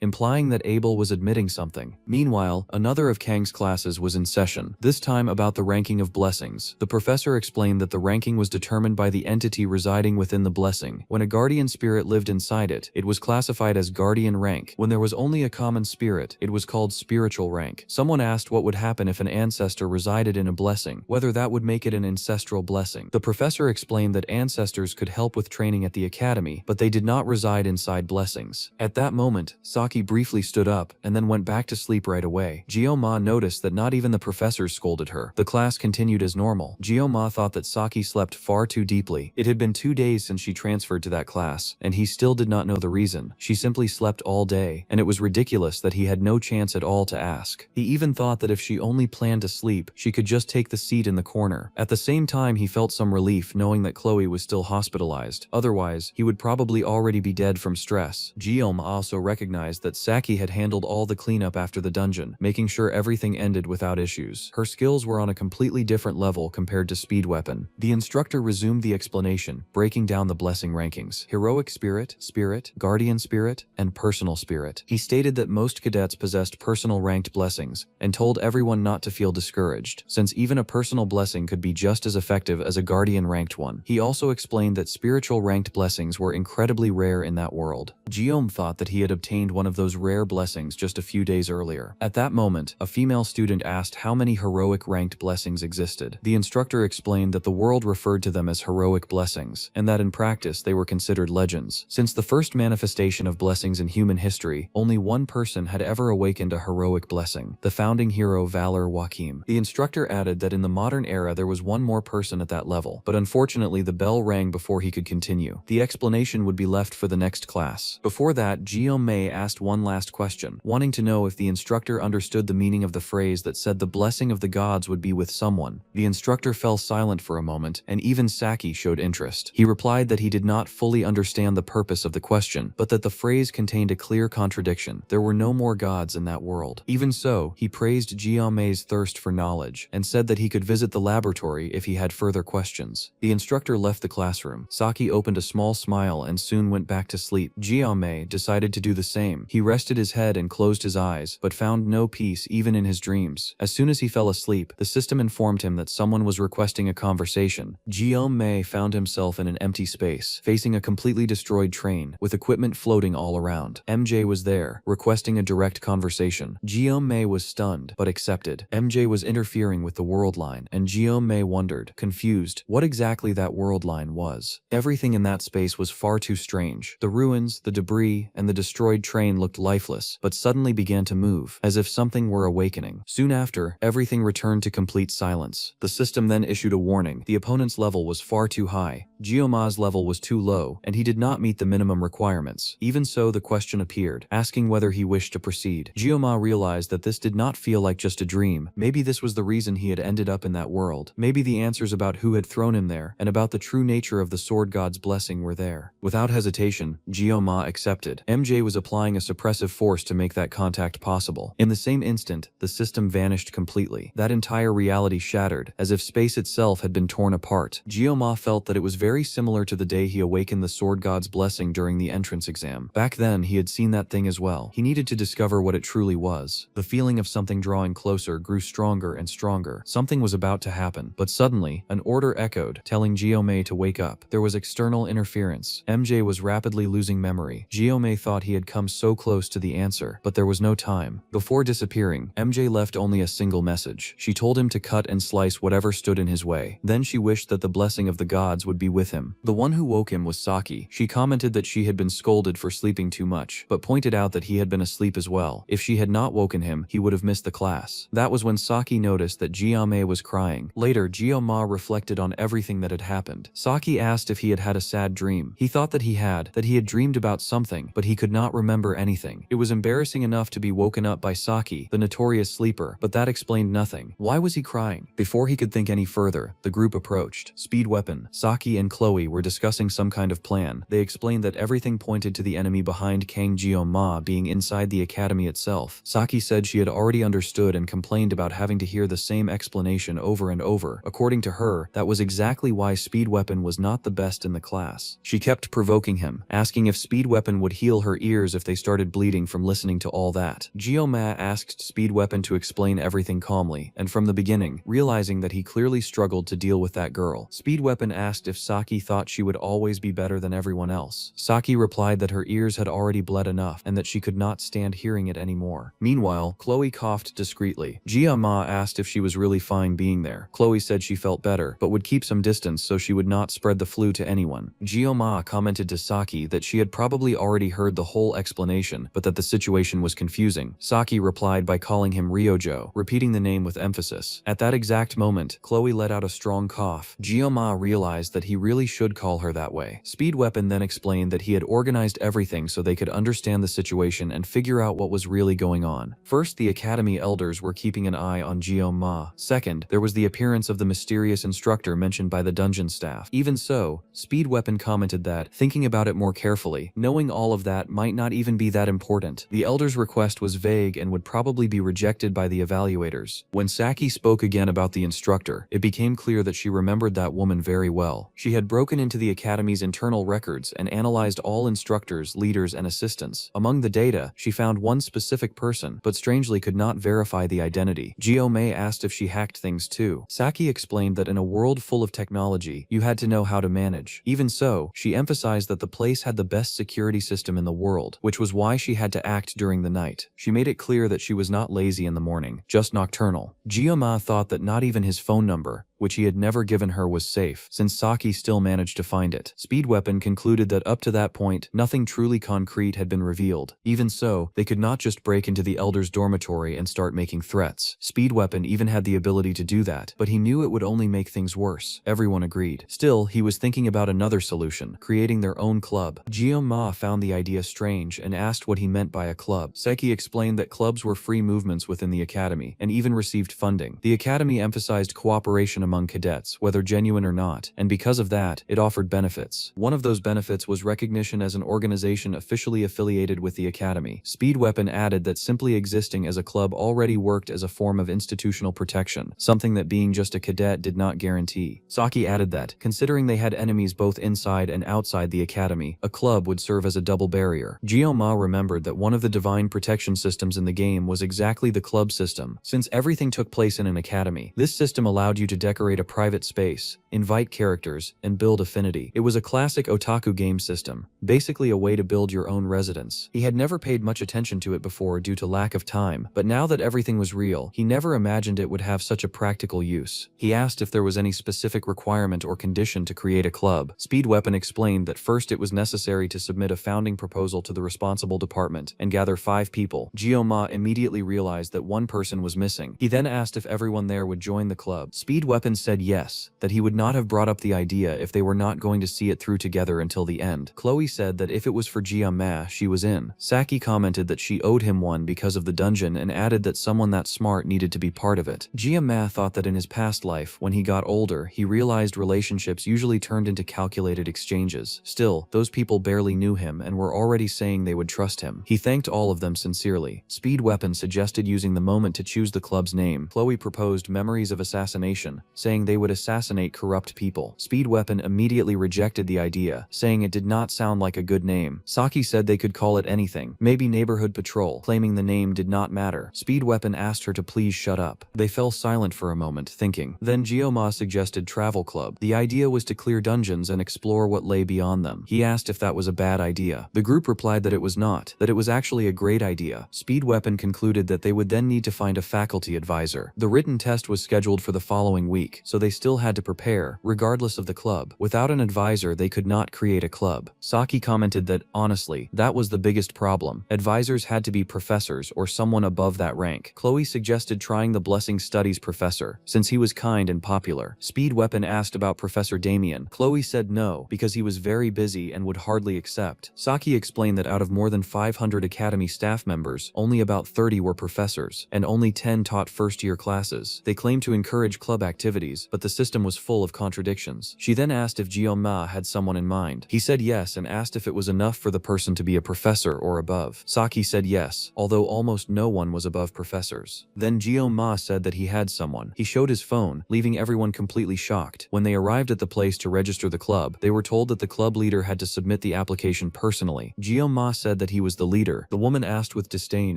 implying that Abel was admitting something. Meanwhile, another of Kang's classes was in session, this time about the ranking of blessings. The professor explained that the ranking was determined by the entity residing within the blessing. When a guardian spirit lived inside it, it was classified as guardian rank. When there was only a common spirit, it was called spiritual rank. Someone asked what would happen if an ancestor resided in a blessing, whether that would make it an ancestral blessing. The professor explained that ancestors could help with training at the academy, but they did not reside inside blessings. At that moment, Saki briefly stood up, and then went back to sleep right away. Jeong-ma noticed that not even the professors scolded her. The class continued as normal. Jeong-ma thought that Saki slept far too deeply. It had been 2 days since she transferred to that class, and he still did not know the reason. She simply slept all day, and it was ridiculous that he had no chance at all to ask. He even thought that if she only planned to sleep, she could just take the seat in the corner. At the same time, he felt some relief knowing that Chloe was still hospitalized. Otherwise, he would probably already be dead from stress. Jeong-ma also recognized that Saki had handled all the cleanup after the dungeon, making sure everything ended without issues. Her skills were on a completely different level compared to speed weapon. The instructor resumed the explanation, breaking down the blessing rankings: heroic spirit, spirit, guardian spirit, and personal spirit. He stated that most cadets possessed personal ranked blessings, and told everyone not to feel discouraged, since even a personal blessing could be just as effective as a guardian ranked one. He also explained that spiritual ranked blessings were incredibly rare in that world. Jeong thought that he had obtained one of those rare blessings just a few days earlier. At that moment, a female student asked how many heroic ranked blessings existed. The instructor explained that the world referred to them as heroic blessings, and that in practice they were considered legends. Since the first manifestation of blessings in human history, only one person had ever awakened a heroic blessing: the founding hero Valor Joachim. The instructor added that in the modern era there was one more person at that level, but unfortunately the bell rang before he could continue. The explanation would be left for the next class. Before that, Jeong-ma asked one last question, wanting to know if the instructor understood the meaning of the phrase that said the blessing of the gods would be with someone. The instructor fell silent for a moment, and even Saki showed interest. He replied that he did not fully understand the purpose of the question, but that the phrase contained a clear contradiction. There were no more gods in that world. Even so, he praised Jeong-ma's thirst for knowledge, and said that he could visit the laboratory if he had further questions. The instructor left the classroom. Saki opened a small smile and soon went back to sleep. Jeong-ma decided to do the same. He rested his head and closed his eyes, but found no peace even in his dreams. As soon as he fell asleep, the system informed him that someone was requesting a conversation. Jeong-ma found himself in an empty space, facing a completely destroyed train, with equipment floating all around. MJ was there, requesting a direct conversation. Jeong-ma was stunned, but accepted. MJ was interfering with the world line, and Jeong-ma wondered, confused, what exactly exactly that world line was. Everything in that space was far too strange. The ruins, the debris, and the destroyed train looked lifeless, but suddenly began to move, as if something were awakening. Soon after, everything returned to complete silence. The system then issued a warning. The opponent's level was far too high. Geoma's level was too low, and he did not meet the minimum requirements. Even so, the question appeared, asking whether he wished to proceed. Geoma realized that this did not feel like just a dream. Maybe this was the reason he had ended up in that world. Maybe the answers about who had thrown him there, and about the true nature of the sword god's blessing were there. Without hesitation, Geoma accepted. MJ was applying a suppressive force to make that contact possible. In the same instant, the system vanished completely. That entire reality shattered, as if space itself had been torn apart. Geoma felt that it was very similar to the day he awakened the sword god's blessing during the entrance exam. Back then, he had seen that thing as well. He needed to discover what it truly was. The feeling of something drawing closer grew stronger and stronger. Something was about to happen. But suddenly, an order echoed, telling Geomei to wake up. There was external interference. MJ was rapidly losing memory. Geomei thought he had come so close to the answer, but there was no time. Before disappearing, MJ left only a single message. She told him to cut and slice whatever stood in his way. Then she wished that the blessing of the gods would be with him. The one who woke him was Saki. She commented that she had been scolded for sleeping too much, but pointed out that he had been asleep as well. If she had not woken him, he would have missed the class. That was when Saki noticed that Geomei was crying. Later, Geoma reflected on everything that had happened. Saki asked if he had had a sad dream. He thought that he had dreamed about something, but he could not remember anything. It was embarrassing enough to be woken up by Saki, the notorious sleeper, but that explained nothing. Why was he crying? Before he could think any further, the group approached. Speed Weapon, Saki and Chloe were discussing some kind of plan. They explained that everything pointed to the enemy behind Kang Geoma being inside the academy itself. Saki said she had already understood and complained about having to hear the same explanation over and over. According to her, that was exactly why Speed Weapon was not the best in the class. She kept provoking him, asking if Speed Weapon would heal her ears if they started bleeding from listening to all that. Geoma asked Speed Weapon to explain everything calmly, and from the beginning, realizing that he clearly struggled to deal with that girl. Speed Weapon asked if Saki thought she would always be better than everyone else. Saki replied that her ears had already bled enough and that she could not stand hearing it anymore. Meanwhile, Chloe coughed discreetly. Geoma asked if she was really fine being there. Chloe said she felt better, but would keep some distance so she would not spread the flu to anyone. Geoma commented to Saki that she had probably already heard the whole explanation, but that the situation was confusing. Saki replied by calling him Ryojo, repeating the name with emphasis. At that exact moment, Chloe let out a strong cough. Geoma realized that he really should call her that way. Speed Weapon then explained that he had organized everything so they could understand the situation and figure out what was really going on. First, the academy elders were keeping an eye on Geoma. Second, there was the appearance of the mysterious instructor mentioned by the dungeon staff. Even so, Speed Weapon commented that, thinking about it more carefully, knowing all of that might not even be that important. The elders' request was vague and would probably be rejected by the evaluators. When Saki spoke again about the instructor, it became clear that she remembered that woman very well. She had broken into the academy's internal records and analyzed all instructors, leaders, and assistants. Among the data, she found one specific person, but strangely could not verify the identity. Geomei asked if she hacked things too. Saki explained that in a world full of technology, you had to know how to manage. Even so, she emphasized that the place had the best security system in the world, which was why she had to act during the night. She made it clear that she was not lazy in the morning, just nocturnal. Geoma thought that not even his phone number, which he had never given her, was safe, since Saki still managed to find it. Speed Weapon concluded that up to that point, nothing truly concrete had been revealed. Even so, they could not just break into the elders' dormitory and start making threats. Speed Weapon even had the ability to do that, but he knew it would only make things worse. Everyone agreed. Still, he was thinking about another solution, creating their own club. Geoma found the idea strange and asked what he meant by a club. Seki explained that clubs were free movements within the academy, and even received funding. The academy emphasized cooperation among cadets, whether genuine or not, and because of that, it offered benefits. One of those benefits was recognition as an organization officially affiliated with the academy. Speed Weapon added that simply existing as a club already worked as a form of institutional protection, something that being just a cadet did not guarantee. Saki added that, considering they had enemies both inside and outside the academy, a club would serve as a double barrier. Geoma remembered that one of the divine protection systems in the game was exactly the club system. Since everything took place in an academy, this system allowed you to decorate a private space, invite characters, and build affinity. It was a classic otaku game system, basically a way to build your own residence. He had never paid much attention to it before due to lack of time, but now that everything was real, he never imagined it would have such a practical use. He asked if there was any specific requirement or condition to create a club. Speed Weapon explained that first it was necessary to submit a founding proposal to the responsible department and gather 5 people. Gyo-ma immediately realized that one person was missing. He then asked if everyone there would join the club. Speed Weapon said yes, that he would not have brought up the idea if they were not going to see it through together until the end. Chloe said that if it was for Gyo-ma, she was in. Saki commented that she owed him one because of the dungeon and added that someone that smart needed to be part of it. Gyo-ma thought that in his past life, when he got older, he realized relationships usually turned into calculated exchanges. Still, those people barely knew him and were already saying they would trust him. He thanked all of them sincerely. Speed Weapon suggested using the moment to choose the club's name. Chloe proposed Memories of Assassination, saying they would assassinate corrupt people. Speed Weapon immediately rejected the idea, saying it did not sound like a good name. Saki said they could call it anything, maybe Neighborhood Patrol, claiming the name did not matter. Speed Weapon asked her to please shut up. They fell silent for a moment, thinking. Then Gyo-ma suggested Travel Club. The idea was to clear dungeons and explore what lay beyond them. He asked if that was a bad idea. The group replied that it was not, that it was actually a great idea. Speed Weapon concluded that they would then need to find a faculty advisor. The written test was scheduled for the following week, so they still had to prepare, regardless of the club. Without an advisor, they could not create a club. Saki commented that, honestly, that was the biggest problem. Advisors had to be professors or someone above that rank. Chloe suggested trying the Blessing Studies professor, since he was kind and popular. Speed Weapon asked about Professor Damien. Chloe said no, because he was very busy and would hardly accept. Saki explained that out of more than 500 academy staff members, only about 30 were professors, and only 10 taught first-year classes. They claimed to encourage club activities, but the system was full of contradictions. She then asked if Gyo-ma had someone in mind. He said yes and asked if it was enough for the person to be a professor or above. Saki said yes, although almost no one was above professors. Then Gyo-ma said that he had someone. He showed his phone, leaving everyone completely shocked. When they arrived at the place to register the club, they were told that the club leader had to submit the application personally. Gyo-ma said that he was the leader. The woman asked with disdain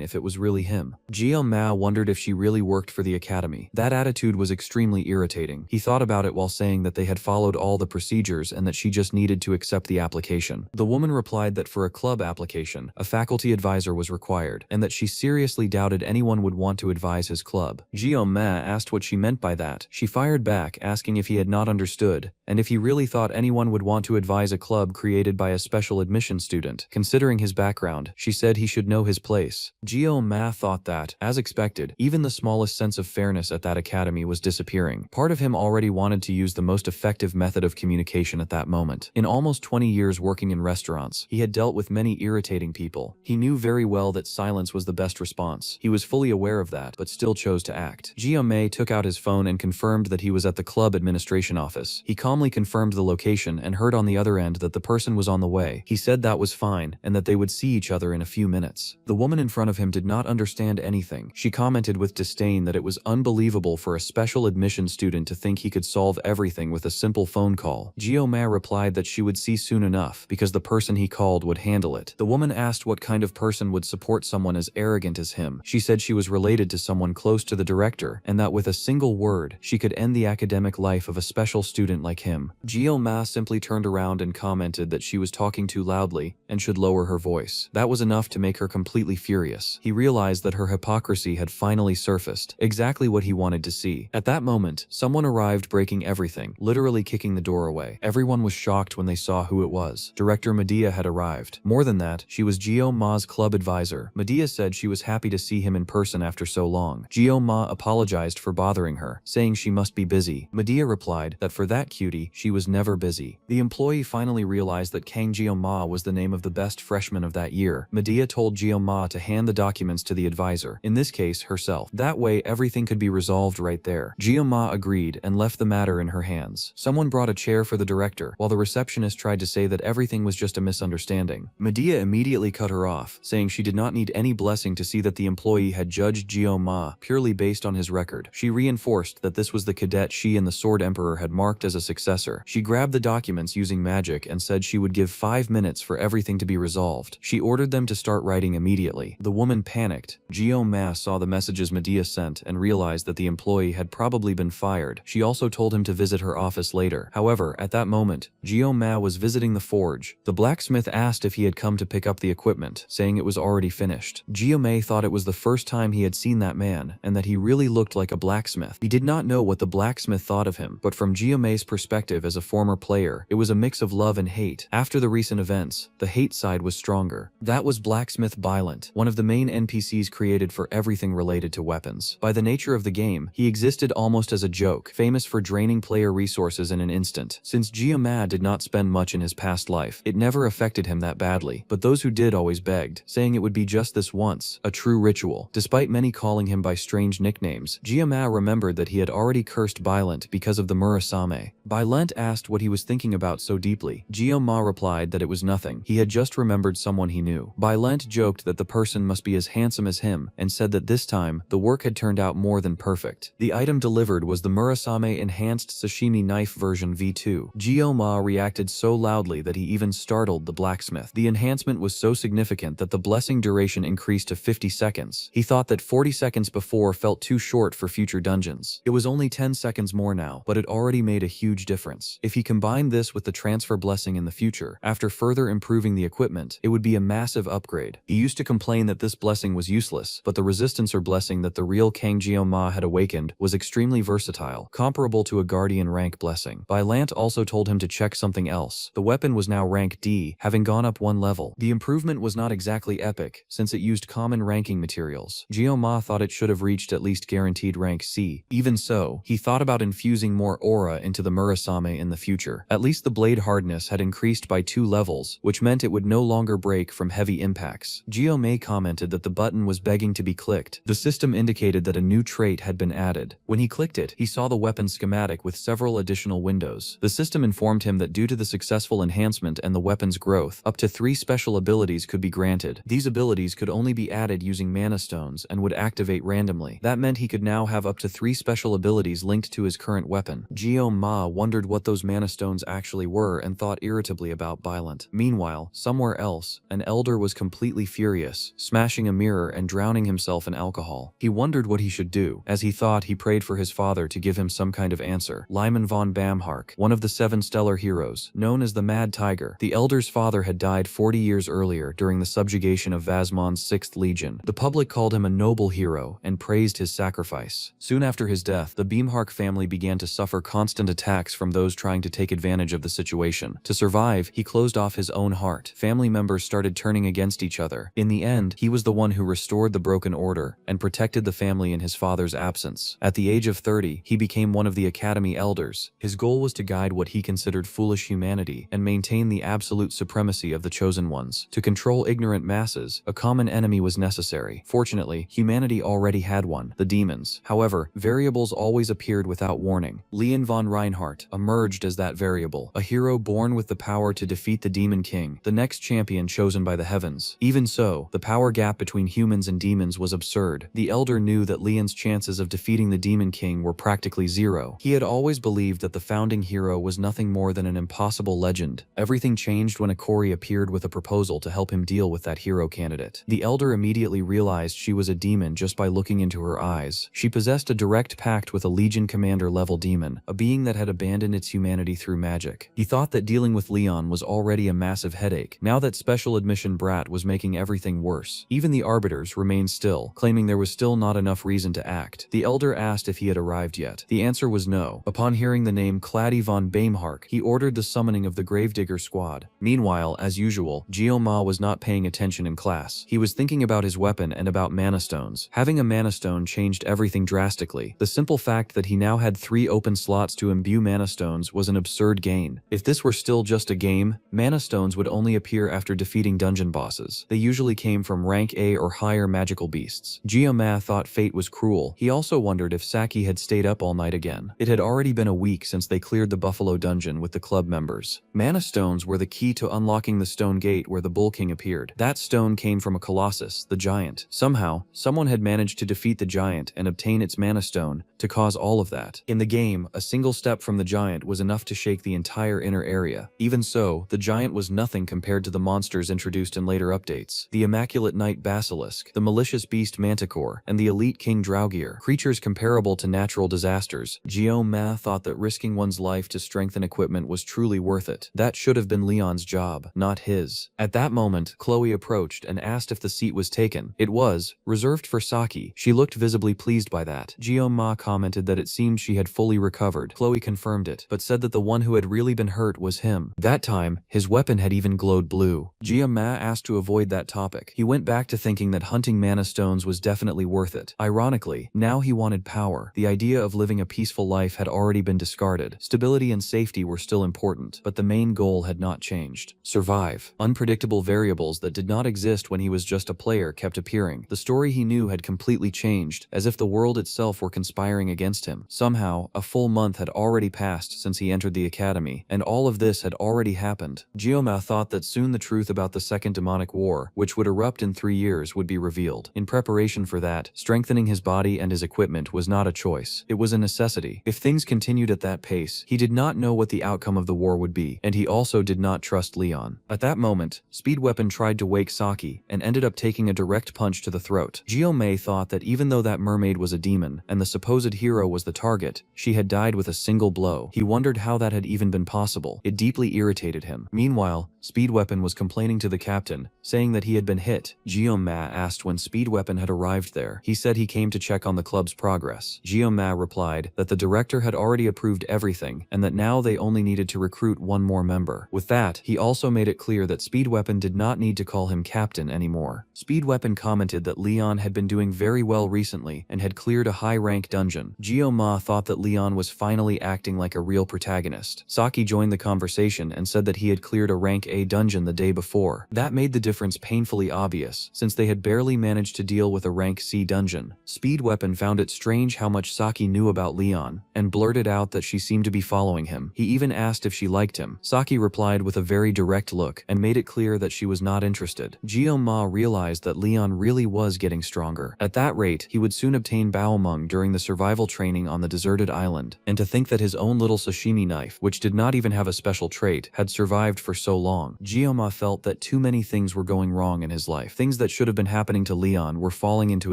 if it was really him. Gyo-ma wondered if she really worked for the academy. That attitude was extremely irritating. He thought about it while saying that they had followed all the procedures and that she just needed to accept the application. The woman replied that for a club application, a faculty advisor was required, and that she seriously doubted anyone would want to advise his club. Gyo-ma asked what she meant by that. She fired back, asking if he had not understood, and if he really thought anyone would want to advise a club created by a special admission student. Considering his background, she said he should know his place. Gyo-ma thought that, as expected, even the smallest sense of fairness at that academy was disappearing. Part of him already wanted to use the most effective method of communication at that moment. In almost 20 years working in restaurants, he had dealt with many irritating people. He knew very well that silence was the best response. He was fully aware of that, but still chose to act. Gyo-ma took out his phone and confirmed that he was at the club administration office. He calmly confirmed the location and heard on the other end that the person was on the way. He said that was fine and that they would see each other in a few minutes. The woman in front of him did not understand anything. She commented with disdain that it was unbelievable for a special admission student to think he could solve everything with a simple phone call. Gyo-ma replied that she would see soon enough because the person he called would handle it. The woman asked what kind of person would support someone as arrogant as him. She said she was related to someone close to the director and that with a single word, she could end the academic life of a special student like him. Gyo-ma simply turned around and commented that she was talking too loudly and should lower her voice. That was enough to make her completely furious. He realized that her hypocrisy had finally surfaced, exactly what he wanted to see. At that moment, someone arrived breaking everything, literally kicking the door away. Everyone was shocked when they saw who it was. Director Medea had arrived. More than that, she was Gyo-ma's club advisor. Medea said she was happy to see him in person after so long. Gyo-ma apologized for bothering her, saying she must be busy. Medea replied that for that cutie, she was never busy. The employee finally realized that Kang Gyo-ma was the name of the best freshman of that year. Medea told Gyo-ma to hand the documents to the advisor, in this case, herself. That way, everything could be resolved right there. Gyo-ma agreed and left the matter in her hands. Someone brought a chair for the director, while the receptionist tried to say that everything was just a misunderstanding. Medea immediately cut her off, saying she did not need any blessing to see that the employee had judged Gyo-ma purely based on his record. She reinforced that this was the cadet she and the Sword Emperor had marked as a successor. She grabbed the documents using magic and said she would give 5 minutes for everything to be resolved. She ordered them to start writing immediately. The woman panicked. Gyo-ma saw the messages Medea sent and realized that the employee had probably been fired. She also told him to visit her office later. However, at that moment, Gio-ma was visiting the forge. The blacksmith asked if he had come to pick up the equipment, saying it was already finished. Gio-ma thought it was the first time he had seen that man, and that he really looked like a blacksmith. He did not know what the blacksmith thought of him, but from Gio-ma's perspective as a former player, it was a mix of love and hate. After the recent events, the hate side was stronger. That was blacksmith Bylent, one of the main NPCs created for everything related to weapons. By the nature of the game, he existed almost as a joke, famous for draining player resources in an instant. Since Gio-ma did not spend much in his past life, it never affected him that badly, but those who did always begged, saying it would be just this once, a true ritual. Despite many calling him by strange nicknames, Gio-ma remembered that he had already cursed Bylent because of the Murasame. Bylent asked what he was thinking about so deeply. Gio-ma replied that it was nothing, he had just remembered someone he knew. Bylent joked that the person must be as handsome as him, and said that this time, the work had turned out more than perfect. The item delivered was the Murasame Enhanced Sashimi Knife version V2. Gio-ma reacted so loudly that he even startled the blacksmith. The enhancement was so significant that the blessing duration increased to 50 seconds. He thought that 40 seconds before felt too short for future dungeons. It was only 10 seconds more now, but it already made a huge difference. If he combined this with the transfer blessing in the future, after further improving the equipment, it would be a massive upgrade. He used to complain that this blessing was useless, but the resistance or blessing that the real Kang Gio-ma had awakened was extremely versatile, comparable to a guardian rank blessing. Bylent also told him to check something else. The weapon was now rank D, having gone up one level. The improvement was not exactly epic, since it used common ranking materials. Gio-ma thought it should have reached at least guaranteed rank C. Even so, he thought about infusing more aura into the Murasame in the future. At least the blade hardness had increased by 2 levels, which meant it would no longer break from heavy impacts. Gio-ma commented that the button was begging to be clicked. The system indicated that a new trait had been added. When he clicked it, he saw the weapon schematic with several additional windows. The system informed him that due to the successful enhancement and the weapon's growth, up to 3 special abilities could be granted. These abilities could only be added using mana stones and would activate randomly. That meant he could now have up to 3 special abilities linked to his current weapon. Gio-ma wondered what those mana stones actually were and thought irritably about Bylent. Meanwhile, somewhere else, an elder was completely furious, smashing a mirror and drowning himself in alcohol. He wondered what he should do. As he thought, he prayed for his father to give him some kind of answer. Lyman von Bamhark, one of the 7 stellar heroes, known as the Mad Tiger. The elder's father had died 40 years earlier during the subjugation of Vasmon's 6th Legion. The public called him a noble hero and praised his sacrifice. Soon after his death, the Beamhark family began to suffer constant attacks from those trying to take advantage of the situation. To survive, he closed off his own heart. Family members started turning against each other. In the end, he was the one who restored the broken order and protected the family in his father's absence. At the age of 30, he became one of the Academy elders. His goal was to guide what he considered foolish humanity and maintain the absolute supremacy of the chosen ones. To control ignorant masses, a common enemy was necessary. Fortunately, humanity already had one, the demons. However, variables always appeared without warning. Leon von Reinhardt emerged as that variable, a hero born with the power to defeat the Demon King, the next champion chosen by the heavens. Even so, the power gap between humans and demons was absurd. The Elder knew that Leon's chances of defeating the Demon King were practically zero. He had always believed that the founding hero was nothing more than an impossible legend. Everything changed when Akori appeared with a proposal to help him deal with that hero candidate. The Elder immediately realized she was a demon just by looking into her eyes. She possessed a direct pact with a Legion Commander level demon, a being that had abandoned its humanity through magic. He thought that dealing with Leon was already a massive headache. Now that Special Admission Brat was making everything worse. Even the Arbiters remained still, claiming there was still not enough reason to act. The Elder asked if he had arrived yet. The answer was no. Upon hearing the name Claddy von Bamhark, he ordered the summoning of the Gravedigger squad. Meanwhile, as usual, Gio-ma was not paying attention in class. He was thinking about his weapon and about mana stones. Having a mana stone changed everything drastically. The simple fact that he now had 3 open slots to imbue mana stones was an absurd gain. If this were still just a game, mana stones would only appear after defeating dungeon bosses. They usually came from rank A or higher magical beasts. Gio-ma thought fate was cruel. He also wondered if Saki had stayed up all night again. It had already been a week since they cleared the Buffalo dungeon with the club members. Mana stones were the key to unlocking the stone gate where the Bull King appeared. That stone came from a Colossus, the giant. Somehow, someone had managed to defeat the giant and obtain its mana stone to cause all of that. In the game, a single step from the giant was enough to shake the entire inner area. Even so, the giant was nothing compared to the monsters introduced in later updates. The Immaculate Knight Basilisk, the malicious beast Manticore, and the elite King Draugr, creatures comparable to natural disasters. Gio-ma Ma thought that risking one's life to strengthen equipment was truly worth it. That should have been Leon's job, not his. At that moment, Chloe approached and asked if the seat was taken. It was, reserved for Saki. She looked visibly pleased by that. Ma commented that it seemed she had fully recovered. Chloe confirmed it, but said that the one who had really been hurt was him. That time, his weapon had even glowed blue. Ma asked to avoid that topic. He went back to thinking that hunting mana stones was definitely worth it. Ironically, now he wanted power. The idea of living a peaceful life had already been discarded. Stability and safety were still important, but the main goal had not changed. Survive. Unpredictable variables that did not exist when he was just a player kept appearing. The story he knew had completely changed, as if the world itself were conspiring against him. Somehow, a full month had already passed since he entered the academy, and all of this had already happened. Ma thought that soon the truth about the Second Demonic War, which would erupt in 3 years, would be revealed. In preparation for that, strengthening his body and his equipment was not a choice. It was a necessity. If things continued at that pace, he did not know what the outcome of the war would be, and he also did not trust Leon. At that moment, Speed Weapon tried to wake Saki, and ended up taking a direct punch to the throat. May thought that even though that mermaid was a demon, and the supposed hero was the target, she had died with a single blow. He wondered how that had even been possible. It deeply irritated him. Meanwhile, Speed Weapon was complaining to the captain, saying that he had been hit. Ma asked when Speed Weapon had arrived there. He said he came to check on the club's progress. Ma replied that the director had already approved everything, and that now they only needed to recruit one more member. With that, he also made it clear that Speed Weapon did not need to call him captain anymore. Speed Weapon commented that Leon had been doing very well recently and had cleared a high-rank dungeon. Ma thought that Leon was finally acting like a real protagonist. Saki joined the conversation and said that he had cleared a rank A dungeon the day before. That made the difference painfully obvious, since they had barely managed to deal with a rank C dungeon. Speed Weapon found it strange how much Saki knew about Leon, and blurted out that she seemed to be following him. He even asked if she liked him. Saki replied with a very direct look, and made it clear that she was not interested. Ma realized that Leon really was getting stronger. At that rate, he would soon obtain Baomeng during the survival training on the deserted island, and to think that his own little sashimi knife, which did not even have a special trait, had survived for so long. Ma felt that too many things were going wrong in his life. Things that should have been happening to Leon were falling into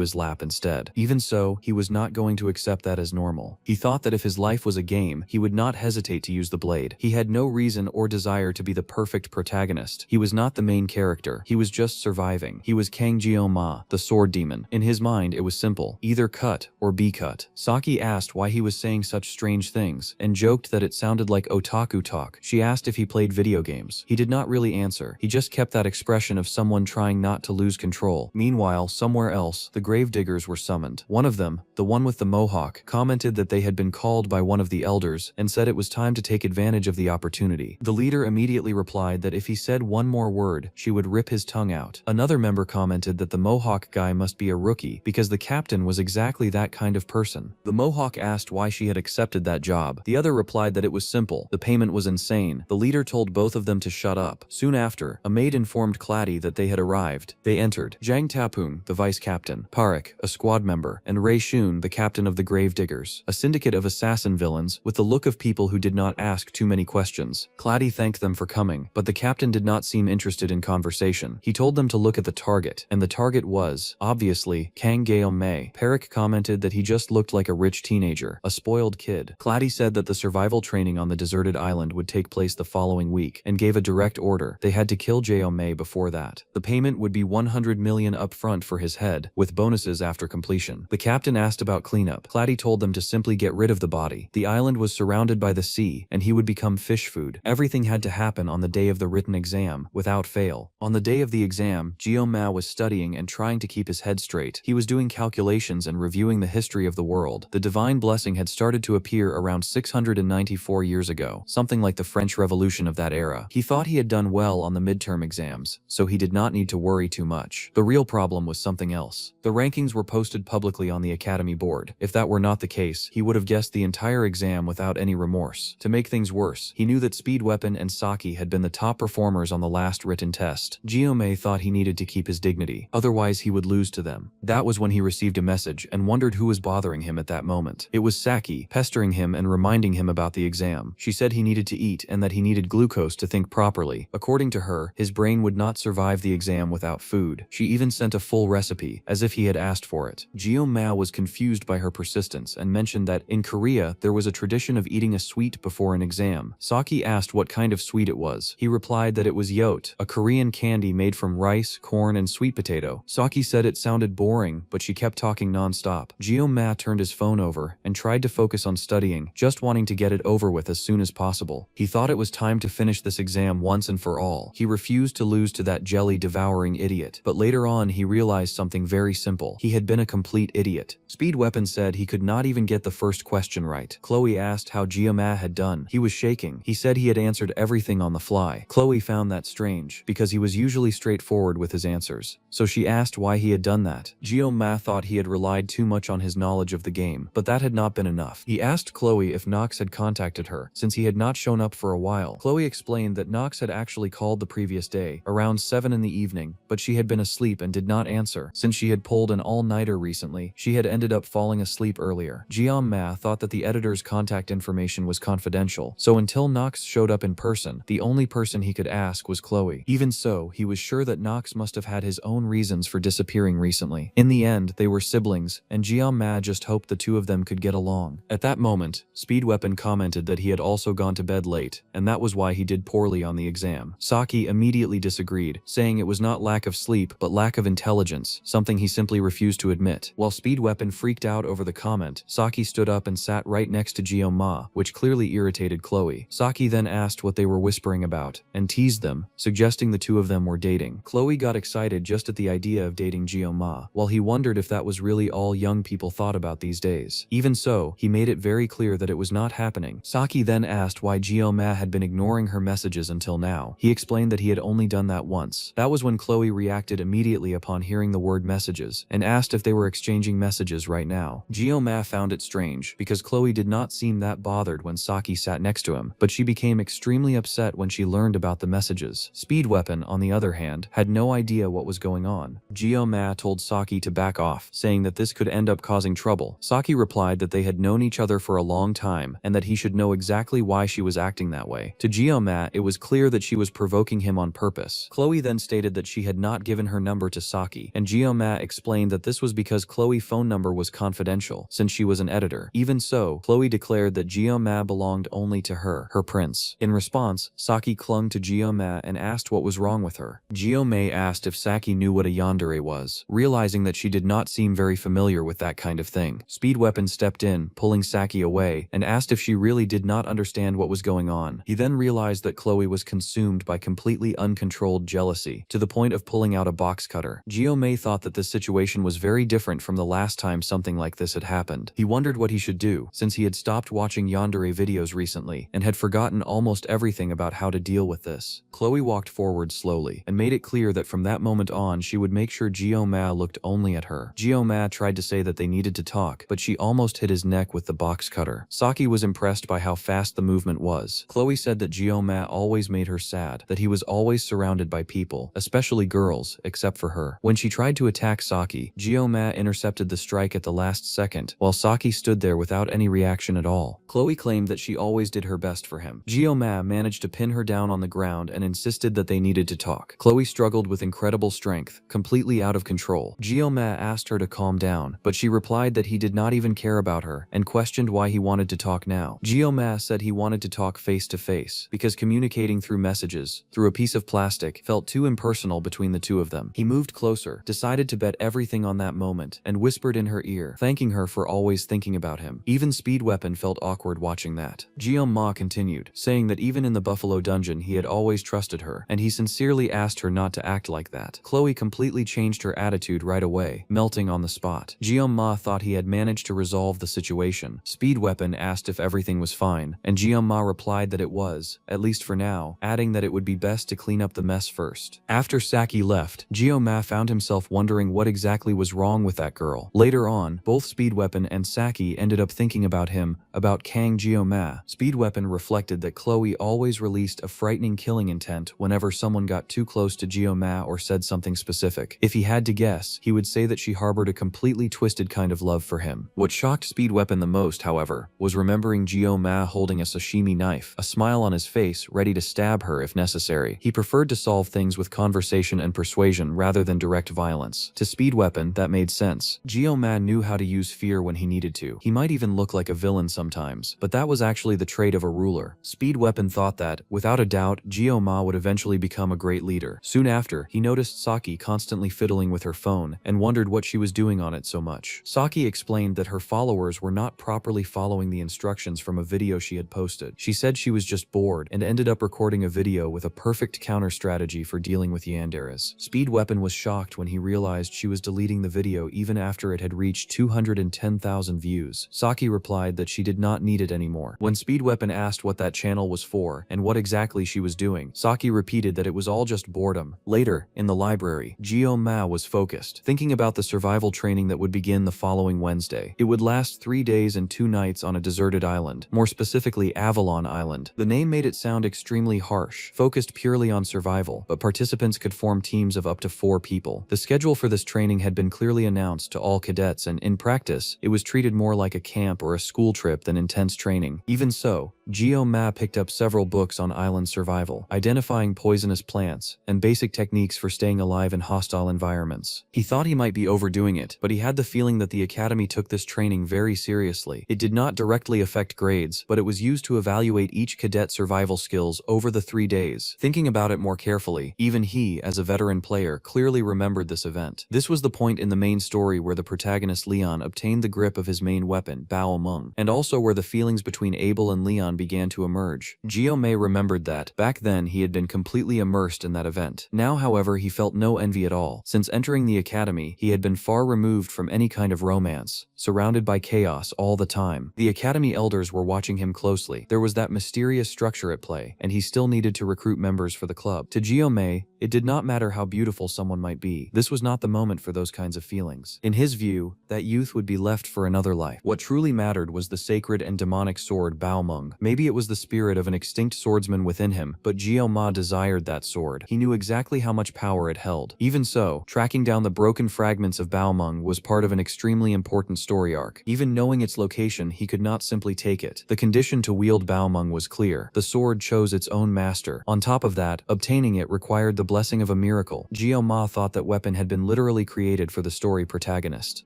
his lap instead. Even so, he was not going to accept that as normal. He thought that if his life was a game, he would not hesitate to use the blade. He had no reason or desire to be the perfect protagonist. He was not the main character. He was just surviving. He was Kang Ma, the sword demon. In his mind, it was simple. Either cut or be cut. Saki asked why he was saying such strange things, and joked that it sounded like otaku talk. She asked if he played video games. He did not really answer. He just kept that expression of someone trying not to lose control. Meanwhile, somewhere else, the gravediggers were summoned. One of them, the one with the mohawk, commented that they had been called by one of the elders, and said it was time to take advantage of the opportunity. The leader immediately replied that if he said one more word, she would rip his tongue out. Another member commented that the mohawk guy must be a rookie, because the captain was exactly that kind of person. The mohawk asked why she had accepted that job. The other replied that it was simple. The payment was insane. The leader told both of them to shut up. Soon after, a maid informed Claddy that they had arrived. They entered. Zhang Tapung, the vice captain, Parik, a squad member, and Ray Shun, the captain of the Gravediggers, a syndicate of assassin villains with the look of people who did not ask too many questions. Claddy thanked them for coming, but the captain did not seem interested in conversation. He told them to look at the target, and the target was, obviously, Kang Mei. Parik commented that he just looked like a rich teenager, a spoiled kid. Claddy said that the survival training on the deserted island would take place the following week, and gave a direct order. They had to kill Mei before that. The payment would be 100 million upfront for his head, with bonuses after completion. The captain asked about cleanup. Claddy told them to simply get rid of the body. The island was surrounded by the sea, and he would become fish food. Everything had to happen on the day of the written exam, without fail. On the day of the exam, Ma was studying and trying to keep his head straight. He was doing calculations and reviewing the history of the world. The divine blessing had started to appear around 694 years ago, something like the French Revolution of that era. He thought he had done well on the midterm exams, so he did not need to worry too much. The real problem was something else. The rankings were posted publicly on the academy board. If that were not the case, he would have guessed the entire exam without any remorse. To make things worse, he knew that Speed Weapon and Saki had been the top performers on the last written test. Mei thought he needed to keep his dignity, otherwise he would lose to them. That was when he received a message and wondered who was bothering him at that moment. It was Saki, pestering him and reminding him about the exam. She said he needed to eat and that he needed glucose to think properly. According to her, his brain would not survive the exam without food. She even sent a full recipe, as if he had asked for it. Mei was confused by her persistence and mentioned that, in Korea, Korea, there was a tradition of eating a sweet before an exam. Saki asked what kind of sweet it was. He replied that it was yote, a Korean candy made from rice, corn, and sweet potato. Saki said it sounded boring, but she kept talking non-stop. Ma turned his phone over and tried to focus on studying, just wanting to get it over with as soon as possible. He thought it was time to finish this exam once and for all. He refused to lose to that jelly-devouring idiot. But later on, he realized something very simple. He had been a complete idiot. Speed Weapon said he could not even get the first question right. Chloe asked how Ma had done. He was shaking. He said he had answered everything on the fly. Chloe found that strange, because he was usually straightforward with his answers. So she asked why he had done that. Ma thought he had relied too much on his knowledge of the game, but that had not been enough. He asked Chloe if Nox had contacted her, since he had not shown up for a while. Chloe explained that Nox had actually called the previous day, around 7 in the evening, but she had been asleep and did not answer. Since she had pulled an all-nighter recently, she had ended up falling asleep earlier. Ma thought that the editor's contact information was confidential, so until Nox showed up in person, the only person he could ask was Chloe. Even so, he was sure that Nox must have had his own reasons for disappearing recently. In the end, they were siblings, and Ma just hoped the two of them could get along. At that moment, Speed Weapon commented that he had also gone to bed late, and that was why he did poorly on the exam. Saki immediately disagreed, saying it was not lack of sleep, but lack of intelligence, something he simply refused to admit. While Speed Weapon freaked out over the comment, Saki stood up and sat right next to Ma, which clearly irritated Chloe. Saki then asked what they were whispering about, and teased them, suggesting the two of them were dating. Chloe got excited just at the idea of dating Ma, while he wondered if that was really all young people thought about these days. Even so, he made it very clear that it was not happening. Saki then asked why Ma had been ignoring her messages until now. He explained that he had only done that once. That was when Chloe reacted immediately upon hearing the word messages, and asked if they were exchanging messages right now. Ma found it strange, because Chloe did not seem that bothered when Saki sat next to him, but she became extremely upset when she learned about the messages. Speed Weapon, on the other hand, had no idea what was going on. Ma told Saki to back off, saying that this could end up causing trouble. Saki replied that they had known each other for a long time, and that he should know exactly why she was acting that way. To Ma, it was clear that she was provoking him on purpose. Chloe then stated that she had not given her number to Saki, and Ma explained that this was because Chloe's phone number was confidential, since she was an editor. Even so, Chloe declared that Ma belonged only to her prince. In response, Saki clung to Ma and asked what was wrong with her. Ma asked if Saki knew what a yandere was, realizing that she did not seem very familiar with that kind of thing. Speed Weapon stepped in, pulling Saki away, and asked if she really did not understand what was going on. He then realized that Chloe was consumed by completely uncontrolled jealousy, to the point of pulling out a box cutter. Ma thought that this situation was very different from the last time something like this had happened. He wondered what he should do, since he had stopped watching yandere videos recently, and had forgotten almost everything about how to deal with this. Chloe walked forward slowly, and made it clear that from that moment on she would make sure Ma looked only at her. Ma tried to say that they needed to talk, but she almost hit his neck with the box cutter. Saki was impressed by how fast the movement was. Chloe said that Ma always made her sad, that he was always surrounded by people, especially girls, except for her. When she tried to attack Saki, Ma intercepted the strike at the last second, while Saki stood there without any reaction at all. Chloe claimed that she always did her best for him. Ma managed to pin her down on the ground and insisted that they needed to talk. Chloe struggled with incredible strength, completely out of control. Ma asked her to calm down, but she replied that he did not even care about her, and questioned why he wanted to talk now. Ma said he wanted to talk face to face, because communicating through messages, through a piece of plastic, felt too impersonal between the two of them. He moved closer, decided to bet everything on that moment, and whispered in her ear, thanking her for always thinking about him. Even Speed Weapon felt awkward watching that. Ma continued, saying that even in the Buffalo Dungeon he had always trusted her, and he sincerely asked her not to act like that. Chloe completely changed her attitude right away, melting on the spot. Ma thought he had managed to resolve the situation. Speed Weapon asked if everything was fine, and Ma replied that it was, at least for now, adding that it would be best to clean up the mess first. After Saki left, Ma found himself wondering what exactly was wrong with that girl. Later on, both Speed Weapon and Saki ended up thinking about him, about Kang Ma. Speed Weapon reflected that Chloe always released a frightening killing intent whenever someone got too close to Ma or said something specific. If he had to guess, he would say that she harbored a completely twisted kind of love for him. What shocked Speed Weapon the most, however, was remembering Ma holding a sashimi knife, a smile on his face, ready to stab her if necessary. He preferred to solve things with conversation and persuasion rather than direct violence. To Speed Weapon, that made sense. Ma knew how to use fear when he needed to. He might even look like like a villain sometimes, but that was actually the trait of a ruler. Speed Weapon thought that, without a doubt, Gyo-ma would eventually become a great leader. Soon after, he noticed Saki constantly fiddling with her phone and wondered what she was doing on it so much. Saki explained that her followers were not properly following the instructions from a video she had posted. She said she was just bored and ended up recording a video with a perfect counter strategy for dealing with yanderes. Speed Weapon was shocked when he realized she was deleting the video even after it had reached 210,000 views. Saki replied that she did not need it anymore. When Speed Weapon asked what that channel was for and what exactly she was doing, Saki repeated that it was all just boredom. Later, in the library, Gyo-ma was focused, thinking about the survival training that would begin the following Wednesday. It would last 3 days and 2 nights on a deserted island, more specifically Avalon Island. The name made it sound extremely harsh, focused purely on survival, but participants could form teams of up to 4 people. The schedule for this training had been clearly announced to all cadets, and in practice, it was treated more like a camp or a school trip than intense training. Even so, Gyo-ma picked up several books on island survival, identifying poisonous plants, and basic techniques for staying alive in hostile environments. He thought he might be overdoing it, but he had the feeling that the academy took this training very seriously. It did not directly affect grades, but it was used to evaluate each cadet's survival skills over the 3 days. Thinking about it more carefully, even he, as a veteran player, clearly remembered this event. This was the point in the main story where the protagonist Leon obtained the grip of his main weapon, Bao Meng, and also where the feelings between Abel and Leon began to emerge. Gyo-ma remembered that, back then, he had been completely immersed in that event. Now, however, he felt no envy at all. Since entering the academy, he had been far removed from any kind of romance, surrounded by chaos all the time. The academy elders were watching him closely. There was that mysterious structure at play, and he still needed to recruit members for the club. To Gyo-ma, it did not matter how beautiful someone might be. This was not the moment for those kinds of feelings. In his view, that youth would be left for another life. What truly mattered was the sacred and demonic sword Bao Meng. Maybe it was the spirit of an extinct swordsman within him, but Gyo-ma desired that sword. He knew exactly how much power it held. Even so, tracking down the broken fragments of Bao Meng was part of an extremely important story arc. Even knowing its location, he could not simply take it. The condition to wield Bao Meng was clear. The sword chose its own master. On top of that, obtaining it required the blessing of a miracle. Gyo-ma thought that weapon had been literally created for the story protagonist.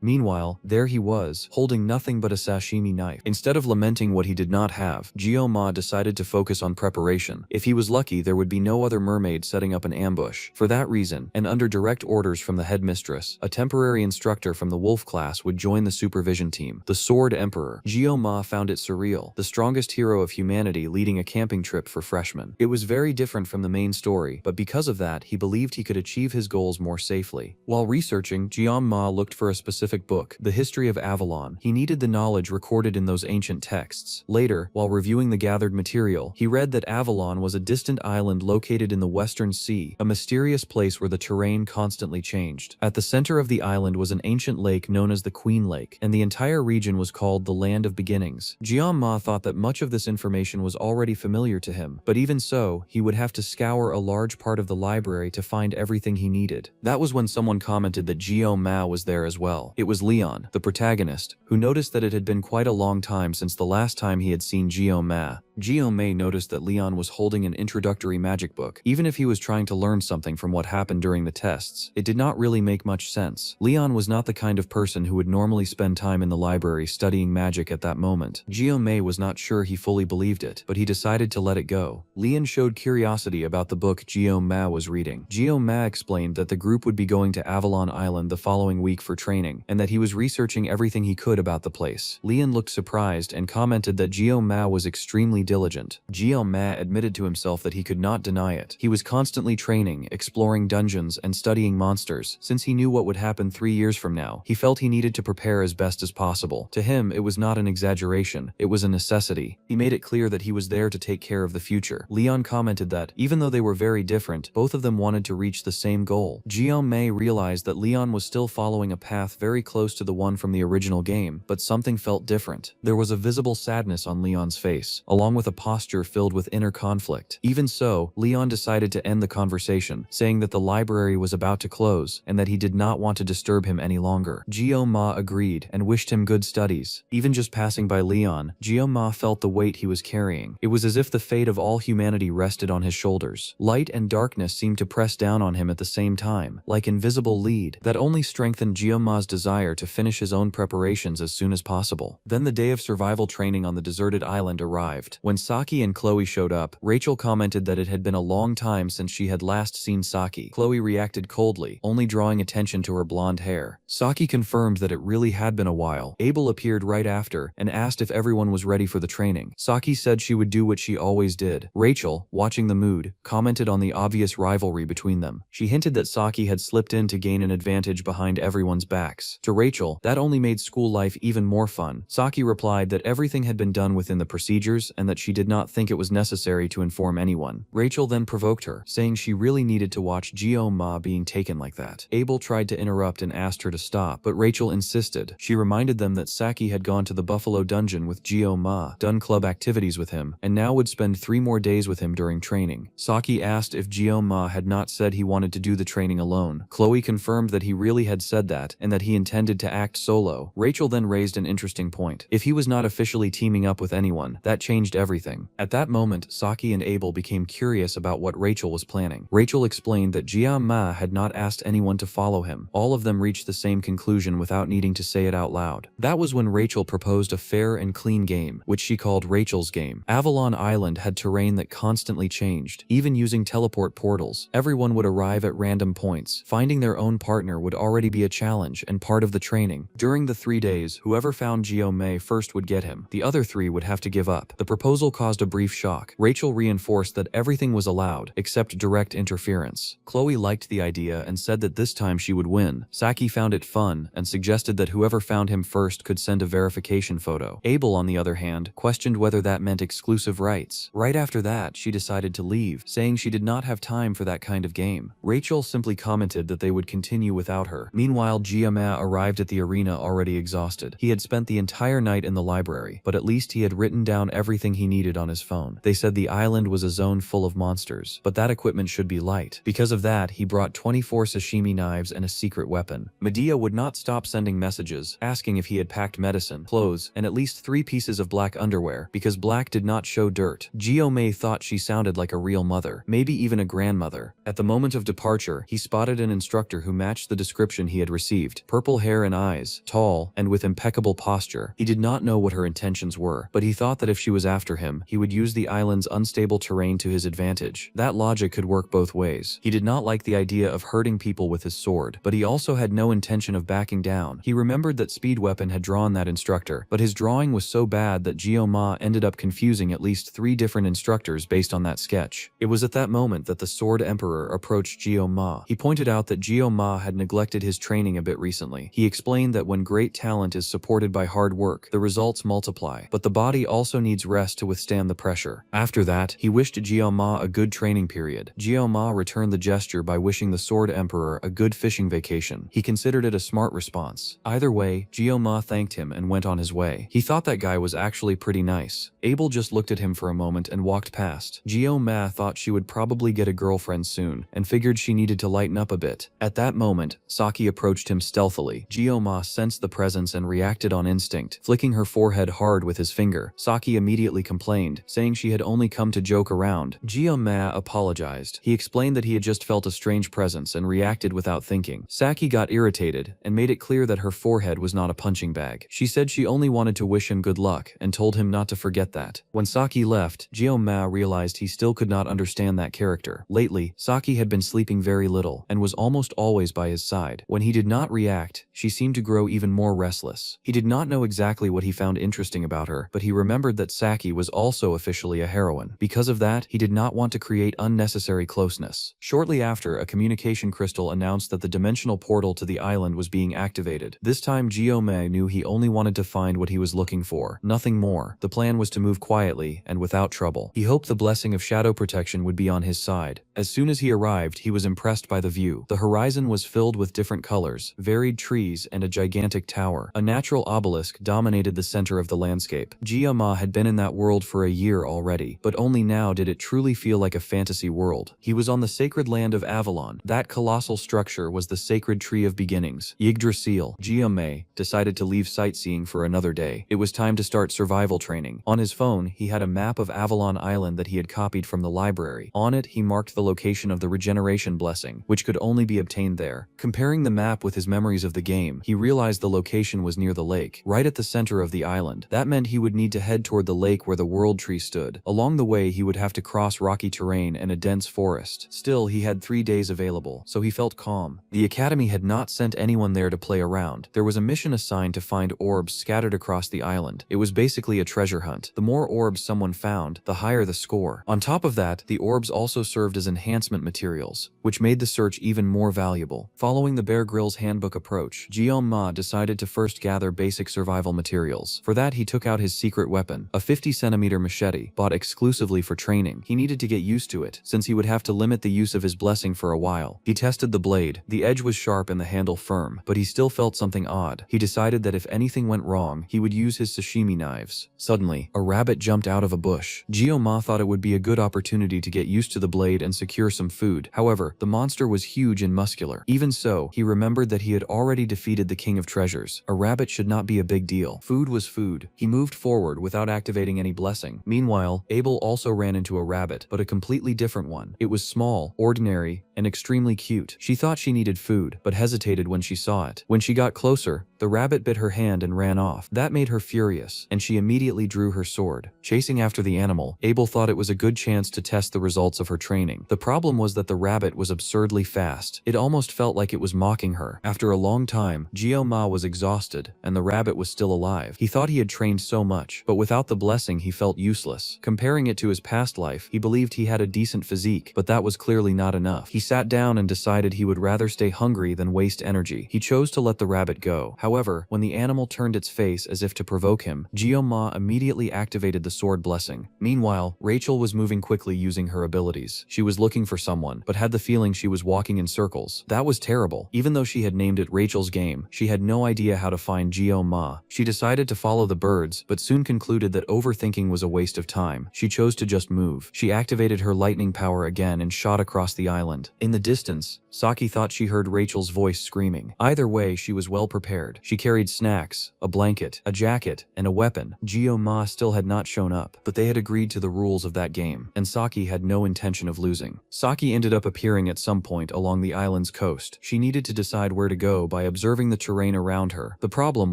Meanwhile, there he was, holding nothing but a sashimi knife. Instead of lamenting what he did not have, Gyo-ma decided to focus on preparation. If he was lucky, there would be no other mermaid setting up an ambush. For that reason, and under direct orders from the headmistress, a temporary instructor from the Wolf class would join the supervision team. The Sword Emperor. Gyo-ma found it surreal. The strongest hero of humanity leading a camping trip for freshmen. It was very different from the main story, but because of that, he believed he could achieve his goals more safely. While researching, Gyo-ma looked for a specific book, The History of Avalon. He needed the knowledge recorded in those ancient texts. Later, while reviewing the gathered material, he read that Avalon was a distant island located in the Western Sea, a mysterious place where the terrain constantly changed. At the center of the island was an ancient lake known as the Queen Lake, and the entire region was called the Land of Beginnings. Gyo-ma thought that much of this information was already familiar to him, but even so, he would have to scour a large part of the library to find everything he needed. That was when someone commented that Gyo-ma was there as well. It was Leon, the protagonist, who noticed that it had been quite a long time since the last time he had seen Gyo-ma. Gyo-ma noticed that Leon was holding an introductory magic book. Even if he was trying to learn something from what happened during the tests, it did not really make much sense. Leon was not the kind of person who would normally spend time in the library studying magic at that moment. Gyo-ma was not sure he fully believed it, but he decided to let it go. Leon showed curiosity about the book Gyo-ma was reading. Gyo-ma explained that the group would be going to Avalon Island the following week for training, and that he was researching everything he could about the place. Leon looked surprised and commented that Gyo-ma was extremely diligent. Gyo-ma admitted to himself that he could not deny it. He was constantly training, exploring dungeons, and studying monsters. Since he knew what would happen 3 years from now, he felt he needed to prepare as best as possible. To him, it was not an exaggeration, it was a necessity. He made it clear that he was there to take care of the future. Leon commented that, even though they were very different, both of them wanted to reach the same goal. Gyo-ma realized that Leon was still following a path very close to the one from the original game, but something felt different. There was a visible sadness on Leon's face, along along with a posture filled with inner conflict. Even so, Leon decided to end the conversation, saying that the library was about to close and that he did not want to disturb him any longer. Gyo-ma agreed and wished him good studies. Even just passing by Leon, Gyo-ma felt the weight he was carrying. It was as if the fate of all humanity rested on his shoulders. Light and darkness seemed to press down on him at the same time, like invisible lead, that only strengthened Gyo-ma's desire to finish his own preparations as soon as possible. Then the day of survival training on the deserted island arrived. When Saki and Chloe showed up, Rachel commented that it had been a long time since she had last seen Saki. Chloe reacted coldly, only drawing attention to her blonde hair. Saki confirmed that it really had been a while. Abel appeared right after and asked if everyone was ready for the training. Saki said she would do what she always did. Rachel, watching the mood, commented on the obvious rivalry between them. She hinted that Saki had slipped in to gain an advantage behind everyone's backs. To Rachel, that only made school life even more fun. Saki replied that everything had been done within the procedures and that she did not think it was necessary to inform anyone. Rachel then provoked her, saying she really needed to watch Gyo-ma being taken like that. Abel tried to interrupt and asked her to stop, but Rachel insisted. She reminded them that Saki had gone to the Buffalo Dungeon with Gyo-ma, done club activities with him, and now would spend 3 more days with him during training. Saki asked if Gyo-ma had not said he wanted to do the training alone. Chloe confirmed that he really had said that, and that he intended to act solo. Rachel then raised an interesting point. If he was not officially teaming up with anyone, that changed everything. At that moment, Saki and Abel became curious about what Rachel was planning. Rachel explained that Gyo-ma had not asked anyone to follow him. All of them reached the same conclusion without needing to say it out loud. That was when Rachel proposed a fair and clean game, which she called Rachel's game. Avalon Island had terrain that constantly changed. Even using teleport portals, everyone would arrive at random points. Finding their own partner would already be a challenge and part of the training. During the 3 days, whoever found Gyo-ma first would get him. The other 3 would have to give up. The proposal caused a brief shock. Rachel reinforced that everything was allowed, except direct interference. Chloe liked the idea and said that this time she would win. Saki found it fun and suggested that whoever found him first could send a verification photo. Abel, on the other hand, questioned whether that meant exclusive rights. Right after that, she decided to leave, saying she did not have time for that kind of game. Rachel simply commented that they would continue without her. Meanwhile, Gyo-ma arrived at the arena already exhausted. He had spent the entire night in the library, but at least he had written down everything he needed on his phone. They said the island was a zone full of monsters, but that equipment should be light. Because of that, he brought 24 sashimi knives and a secret weapon. Medea would not stop sending messages, asking if he had packed medicine, clothes, and at least 3 pieces of black underwear, because black did not show dirt. Gyo-ma thought she sounded like a real mother, maybe even a grandmother. At the moment of departure, he spotted an instructor who matched the description he had received. Purple hair and eyes, tall, and with impeccable posture. He did not know what her intentions were, but he thought that if she was after him, he would use the island's unstable terrain to his advantage. That logic could work both ways. He did not like the idea of hurting people with his sword, but he also had no intention of backing down. He remembered that Speed Weapon had drawn that instructor, but his drawing was so bad that Gyo-ma ended up confusing at least 3 different instructors based on that sketch. It was at that moment that the Sword Emperor approached Gyo-ma. He pointed out that Gyo-ma had neglected his training a bit recently. He explained that when great talent is supported by hard work, the results multiply, but the body also needs rest to withstand the pressure. After that, he wished Gyo-ma a good training period. Gyo-ma returned the gesture by wishing the Sword Emperor a good fishing vacation. He considered it a smart response. Either way, Gyo-ma thanked him and went on his way. He thought that guy was actually pretty nice. Abel just looked at him for a moment and walked past. Gyo-ma thought she would probably get a girlfriend soon, and figured she needed to lighten up a bit. At that moment, Saki approached him stealthily. Gyo-ma sensed the presence and reacted on instinct, flicking her forehead hard with his finger. Saki immediately complained, saying she had only come to joke around. Gyo-ma apologized. He explained that he had just felt a strange presence and reacted without thinking. Saki got irritated and made it clear that her forehead was not a punching bag. She said she only wanted to wish him good luck and told him not to forget that. When Saki left, Gyo-ma realized he still could not understand that character. Lately, Saki had been sleeping very little and was almost always by his side. When he did not react, she seemed to grow even more restless. He did not know exactly what he found interesting about her, but he remembered that Saki was also officially a heroine. Because of that, he did not want to create unnecessary closeness. Shortly after, a communication crystal announced that the dimensional portal to the island was being activated. This time, Gyo-ma knew he only wanted to find what he was looking for, nothing more. The plan was to move quietly and without trouble. He hoped the blessing of shadow protection would be on his side. As soon as he arrived, he was impressed by the view. The horizon was filled with different colors, varied trees, and a gigantic tower. A natural obelisk dominated the center of the landscape. Jia had been in that world for a year already, but only now did it truly feel like a fantasy world. He was on the sacred land of Avalon. That colossal structure was the sacred tree of beginnings. Yggdrasil. Jia decided to leave sightseeing for another day. It was time to start survival training. On his phone, he had a map of Avalon Island that he had copied from the library. On it, he marked the location of the regeneration blessing, which could only be obtained there. Comparing the map with his memories of the game, he realized the location was near the lake, right at the center of the island. That meant he would need to head toward the lake where the world tree stood. Along the way, he would have to cross rocky terrain and a dense forest. Still, he had 3 days available, so he felt calm. The academy had not sent anyone there to play around. There was a mission assigned to find orbs scattered across the island. It was basically a treasure hunt. The more orbs someone found, the higher the score. On top of that, the orbs also served as enhancement materials, which made the search even more valuable. Following the Bear Grylls handbook approach, Guillaume decided to first gather basic survival materials. For that, he took out his secret weapon, a 50-centimeter machete, bought exclusively for training. He needed to get used to it, since he would have to limit the use of his blessing for a while. He tested the blade. The edge was sharp and the handle firm, but he still felt something odd. He decided that if anything went wrong, he would use his sashimi knives. Suddenly, a rabbit jumped out of a bush. Guillaume thought it would be a good opportunity to get used to the blade and secure some food. However, the monster was huge and muscular. Even so, he remembered that he had already defeated the King of Treasures. A rabbit should not be a big deal. Food was food. He moved forward without activating any blessing. Meanwhile, Abel also ran into a rabbit, but a completely different one. It was small, ordinary, and extremely cute. She thought she needed food, but hesitated when she saw it. When she got closer, the rabbit bit her hand and ran off. That made her furious, and she immediately drew her sword. Chasing after the animal, Abel thought it was a good chance to test the results of her training. The problem was that the rabbit was absurdly fast. It almost felt like it was mocking her. After a long time, Guillaume was exhausted, and the rabbit was still alive. He thought he had trained so much, but without the blessing he felt useless. Comparing it to his past life, he believed he had a decent physique, but that was clearly not enough. He sat down and decided he would rather stay hungry than waste energy. He chose to let the rabbit go. However, when the animal turned its face as if to provoke him, Guillaume immediately activated the sword blessing. Meanwhile, Rachel was moving quickly using her abilities. She was looking for someone, but had the feeling she was walking in circles. That was terrible. Even though she had named it Rachel's Game, she had no idea how to find Guillaume. She decided to follow the birds, but soon concluded that overthinking was a waste of time. She chose to just move. She activated her lightning power again and shot across the island. In the distance, Saki thought she heard Rachel's voice screaming. Either way, she was well prepared. She carried snacks, a blanket, a jacket, and a weapon. Guillaume still had not shown up, but they had agreed to the rules of that game, and Saki had no intention of losing. Saki ended up appearing at some point along the island's coast. She needed to decide where to go by observing the terrain around her. The problem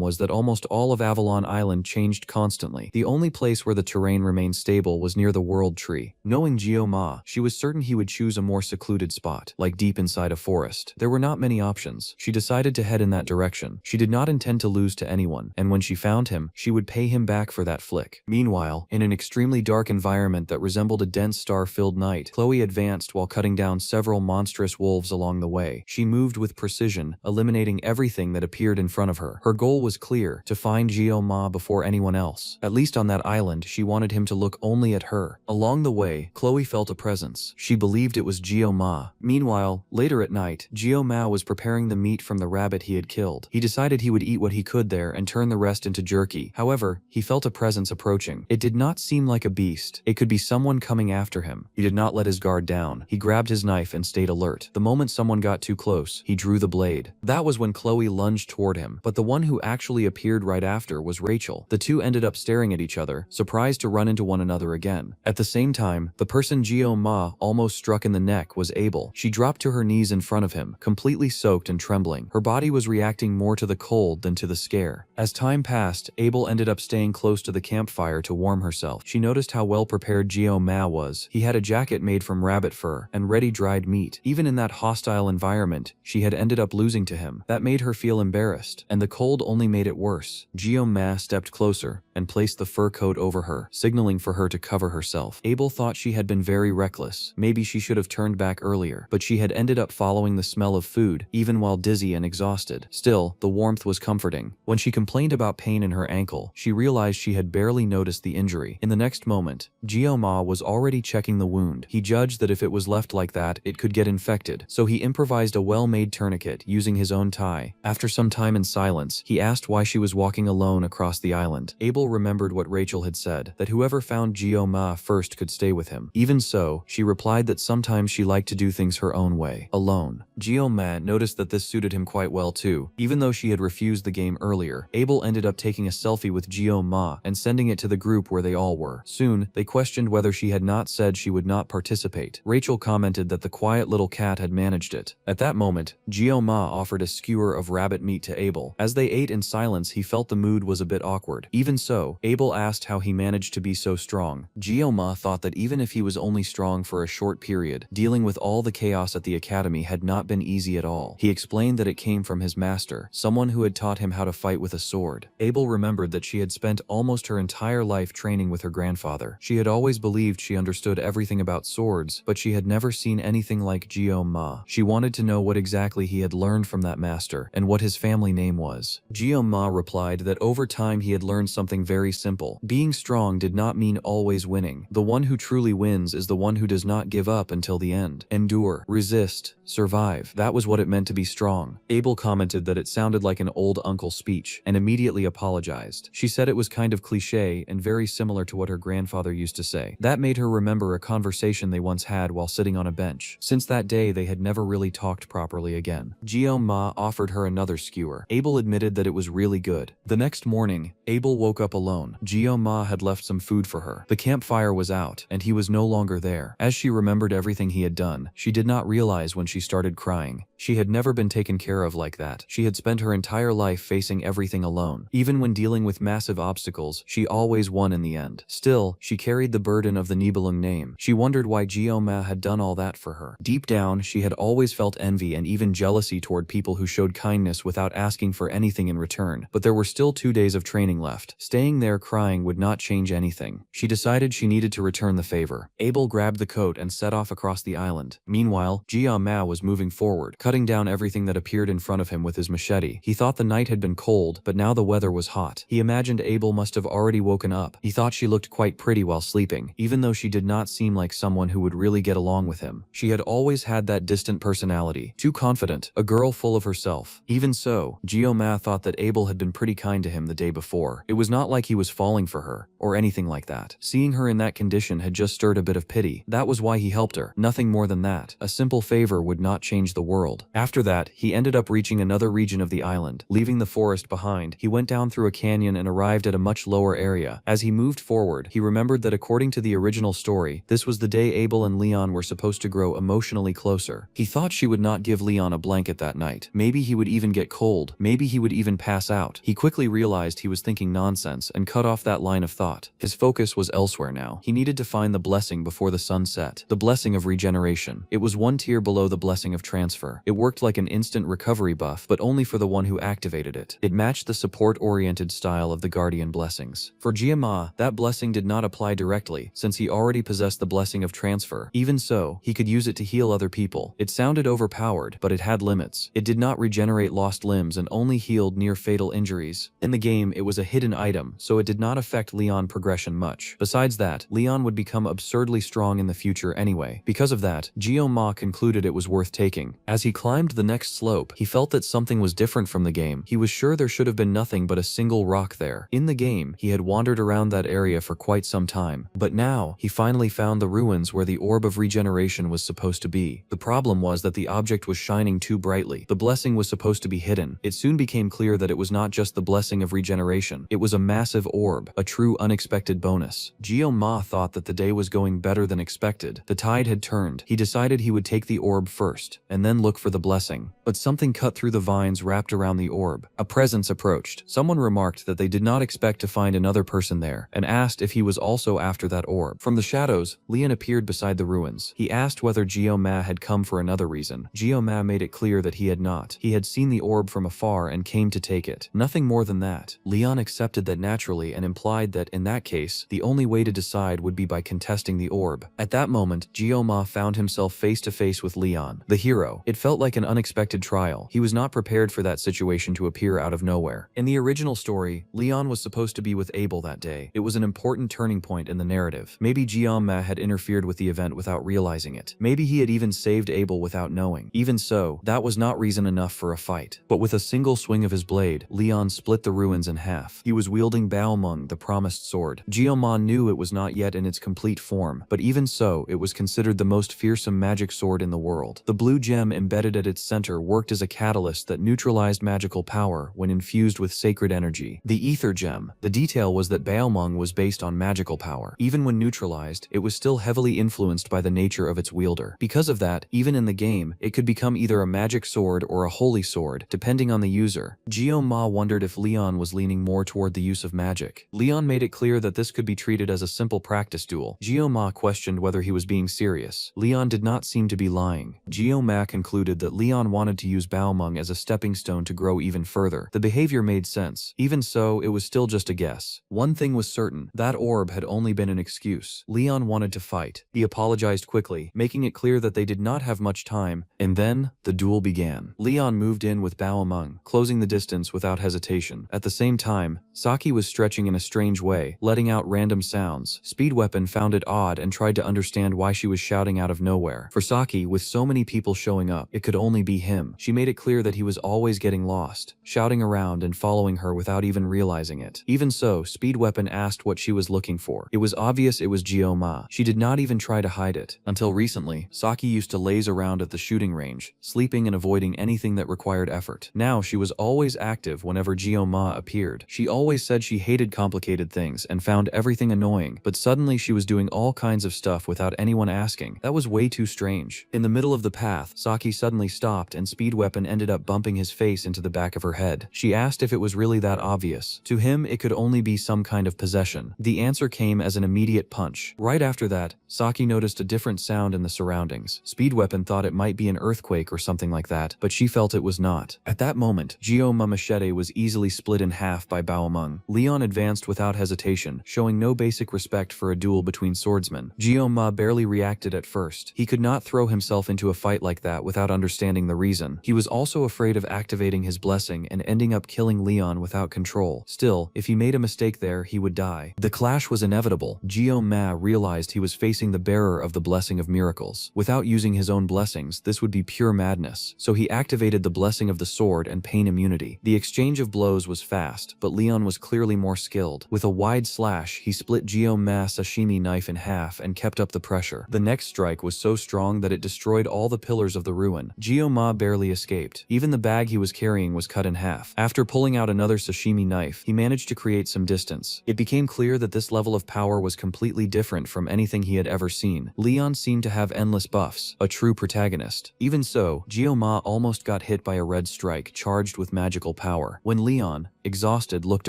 was that almost all of Avalon Island changed constantly. The only place where the terrain remained stable was near the World Tree. Knowing Guillaume, she was certain he would choose a more secluded spot, like deep inside a forest. There were not many options. She decided to head in that direction. She did not intend to lose to anyone, and when she found him, she would pay him back for that flick. Meanwhile, in an extremely dark environment that resembled a dense star-filled night, Chloe advanced while cutting down several monstrous wolves along the way. She moved with precision, eliminating everything that appeared in front of her. Her goal was clear: to find Guillaume before anyone else. At least on that island, she wanted him to look only at her. Along the way, Chloe felt a presence. She believed it was Guillaume. Meanwhile, later at night, Guillaume was preparing the meat from the rabbit he had killed. He decided he would eat what he could there and turn the rest into jerky. However, he felt a presence approaching. It did not seem like a beast. It could be someone coming after him. He did not let his guard down. He grabbed his knife and stayed alert. The moment someone got too close, he drew the blade. That was when Chloe lunged toward him, but the one who actually appeared right after was Rachel. The two ended up staring at each other, surprised to run into one another again. At the same time, the person Guillaume almost struck in the neck was Abel. She dropped to her knees in front of him, completely soaked and trembling. Her body was reacting more to the cold than to the scare. As time passed, Abel ended up staying close to the campfire to warm herself. She noticed how well prepared Guillaume was. He had a jacket made from rabbit fur and ready dried meat. Even in that hostile environment, she had ended up losing to him. That made her feel embarrassed, and the cold only made it worse. Guillaume stepped closer and placed the fur coat over her, signaling for her to cover herself. Abel thought she had been very reckless. Maybe she should have turned back earlier, but she had ended up following the smell of food, even while dizzy and exhausted. Still, the warmth warmth was comforting. When she complained about pain in her ankle, she realized she had barely noticed the injury. In the next moment, Gyo-ma was already checking the wound. He judged that if it was left like that, it could get infected, so he improvised a well-made tourniquet using his own tie. After some time in silence, he asked why she was walking alone across the island. Abel remembered what Rachel had said, that whoever found Gyo-ma first could stay with him. Even so, she replied that sometimes she liked to do things her own way, alone. Gyo-ma noticed that this suited him quite well too. Even though she had refused the game earlier, Abel ended up taking a selfie with Gyo-ma and sending it to the group where they all were. Soon, they questioned whether she had not said she would not participate. Rachel commented that the quiet little cat had managed it. At that moment, Gyo-ma offered a skewer of rabbit meat to Abel. As they ate in silence, he felt the mood was a bit awkward. Even so, Abel asked how he managed to be so strong. Gyo-ma thought that even if he was only strong for a short period, dealing with all the chaos at the academy had not been easy at all. He explained that it came from his master, someone who had taught him how to fight with a sword. Abel remembered that she had spent almost her entire life training with her grandfather. She had always believed she understood everything about swords, but she had never seen anything like Gyo-ma. She wanted to know what exactly he had learned from that master, and what his family name was. Gyo-ma replied that over time he had learned something very simple. Being strong did not mean always winning. The one who truly wins is the one who does not give up until the end. Endure, resist, survive. That was what it meant to be strong. Abel commented that it sounded like an old uncle speech, and immediately apologized. She said it was kind of cliche and very similar to what her grandfather used to say. That made her remember a conversation they once had while sitting on a bench. Since that day, they had never really talked properly again. Gyo-ma offered her another skewer. Abel admitted that it was really good. The next morning, Abel woke up alone. Gyo-ma had left some food for her. The campfire was out, and he was no longer there. As she remembered everything he had done, she did not realize when she started crying. She had never been taken care of like that. She had spent her entire life facing everything alone. Even when dealing with massive obstacles, she always won in the end. Still, she carried the burden of the Nibelung name. She wondered why Gyo-ma had done all that for her. Deep down, she had always felt envy and even jealousy toward people who showed kindness without asking for anything in return. But there were still 2 days of training left. Staying there crying would not change anything. She decided she needed to return the favor. Abel grabbed the coat and set off across the island. Meanwhile, Gyo-ma was moving forward, cutting down everything that appeared in front of him with his machete. He thought the night had been cold, but now the weather was hot. He imagined Abel must have already woken up. He thought she looked quite pretty while sleeping, even though she did not seem like someone who would really get along with him. She had always had that distant personality, too confident, a girl full of herself. Even so, Gyo-ma thought that Abel had been pretty kind to him the day before. It was not like he was falling for her, or anything like that. Seeing her in that condition had just stirred a bit of pity. That was why he helped her. Nothing more than that. A simple favor would not change the world. After that, he ended up reaching another region of the island. Leaving the forest behind, he went down through a canyon and arrived at a much lower area. As he moved forward, he remembered that according to the original story, this was the day Abel and Leon were supposed to grow emotionally closer. He thought she would not give Leon a blanket that night. Maybe he would even get cold. Maybe he would even pass out. He quickly realized he was thinking nonsense and cut off that line of thought. His focus was elsewhere now. He needed to find the blessing before the sun set. The blessing of regeneration. It was one tier below the blessing of transfer. It worked like an instant recovery buff, but only for the one who activated it. It matched the support-oriented style of the guardian blessings. For Gyo-ma, that blessing did not apply directly, since he already possessed the blessing of transfer. Even so, he could use it to heal other people. It sounded overpowered, but it had limits. It did not regenerate lost limbs and only healed near-fatal injuries. In the game, it was a hidden item, so it did not affect Leon progression much. Besides that, Leon would become absurdly strong in the future anyway. Because of that, Gyo-ma concluded it was worth taking. As he climbed the next slope, he felt that something was different from the game. He was sure there should have been nothing but a single rock there. In the game, he had wandered around that area for quite some time, but now, he finally found the ruins where the orb of regeneration was supposed to be. The problem was that the object was shining too brightly. The blessing was supposed to be hidden. It soon became clear that it was not just the blessing of regeneration. It was a massive orb, a true unexpected bonus. Gyo-ma thought that the day was going better than expected. The tide had turned. He decided he would take the orb first, and then look for the blessing. But something cut through the vines wrapped around the orb. A presence approached. Someone remarked that they did not expect to find another person there, and asked if he was also after that orb. From the shadows, Leon appeared beside the ruins. He asked whether Gyo-ma had come for another reason. Gyo-ma made it clear that he had not. He had seen the orb from afar and came to take it. Nothing more than that. Leon accepted that naturally and implied that, in that case, the only way to decide would be by contesting the orb. At that moment, Gyo-ma found himself face to face with Leon, the hero. hero. It felt like an unexpected trial. He was not prepared for that situation to appear out of nowhere. In the original story, Leon was supposed to be with Abel that day. It was an important turning point in the narrative. Maybe Jeonma had interfered with the event without realizing it. Maybe he had even saved Abel without knowing. Even so, that was not reason enough for a fight. But with a single swing of his blade, Leon split the ruins in half. He was wielding Baomeng, the promised sword. Jeonma knew it was not yet in its complete form, but even so, it was considered the most fearsome magic sword in the world. The blue gem embedded at its center worked as a catalyst that neutralized magical power when infused with sacred energy. The ether gem. The detail was that Baomeng was based on magical power. Even when neutralized, it was still heavily influenced by the nature of its wielder. Because of that, even in the game, it could become either a magic sword or a holy sword, depending on the user. Jeonma wondered if Leon was leaning more toward the use of magic. Leon made it clear that this could be treated as a simple practice duel. Jeonma questioned whether he was being serious. Leon did not seem to be lying. Jeonma concluded that Leon wanted to use Baomeng as a stepping stone to grow even further. The behavior made sense. Even so, it was still just a guess. One thing was certain, that orb had only been an excuse. Leon wanted to fight. He apologized quickly, making it clear that they did not have much time, and then, the duel began. Leon moved in with Baomeng, closing the distance without hesitation. At the same time, Saki was stretching in a strange way, letting out random sounds. Speedweapon found it odd and tried to understand why she was shouting out of nowhere. For Saki, with so many people showing up, it could only be him. She made it clear that he was always getting lost, shouting around and following her without even realizing it. Even so, Speedweapon asked what she was looking for. It was obvious it was Jeonma. She did not even try to hide it. Until recently, Saki used to laze around at the shooting range, sleeping and avoiding anything that required effort. Now she was always active whenever Jeonma appeared. She always said she hated complicated things and found everything annoying, but suddenly she was doing all kinds of stuff without anyone asking. That was way too strange. In the middle of the path, Saki suddenly stopped and Speedweapon ended up bumping his face into the back of her head. She asked if it was really that obvious. To him, it could only be some kind of possession. The answer came as an immediate punch. Right after that, Saki noticed a different sound in the surroundings. Speedweapon thought it might be an earthquake or something like that, but she felt it was not. At that moment, Jeonma machete was easily split in half by Baomeng. Leon advanced without hesitation, showing no basic respect for a duel between swordsmen. Jeonma barely reacted at first. He could not throw himself into a fight like that without understanding the reason. He was also afraid of activating his blessing and ending up killing Leon without control. Still, if he made a mistake there, he would die. The clash was inevitable. Jeonma realized he was facing the bearer of the blessing of miracles. Without using his own blessings, this would be pure madness. So he activated the blessing of the sword and pain immunity. The exchange of blows was fast, but Leon was clearly more skilled. With a wide slash, he split Jeonma's sashimi knife in half and kept up the pressure. The next strike was so strong that it destroyed all the pillars of the ruin. Jeonma barely escaped. Even the bag he was carrying was cut in half. After pulling out another sashimi knife, he managed to create some distance. It became clear that this level of power was completely different from anything he had ever seen. Leon seemed to have endless buffs, a true protagonist. Even so, Jeonma almost got hit by a red strike charged with magical power. When Leon, exhausted, looked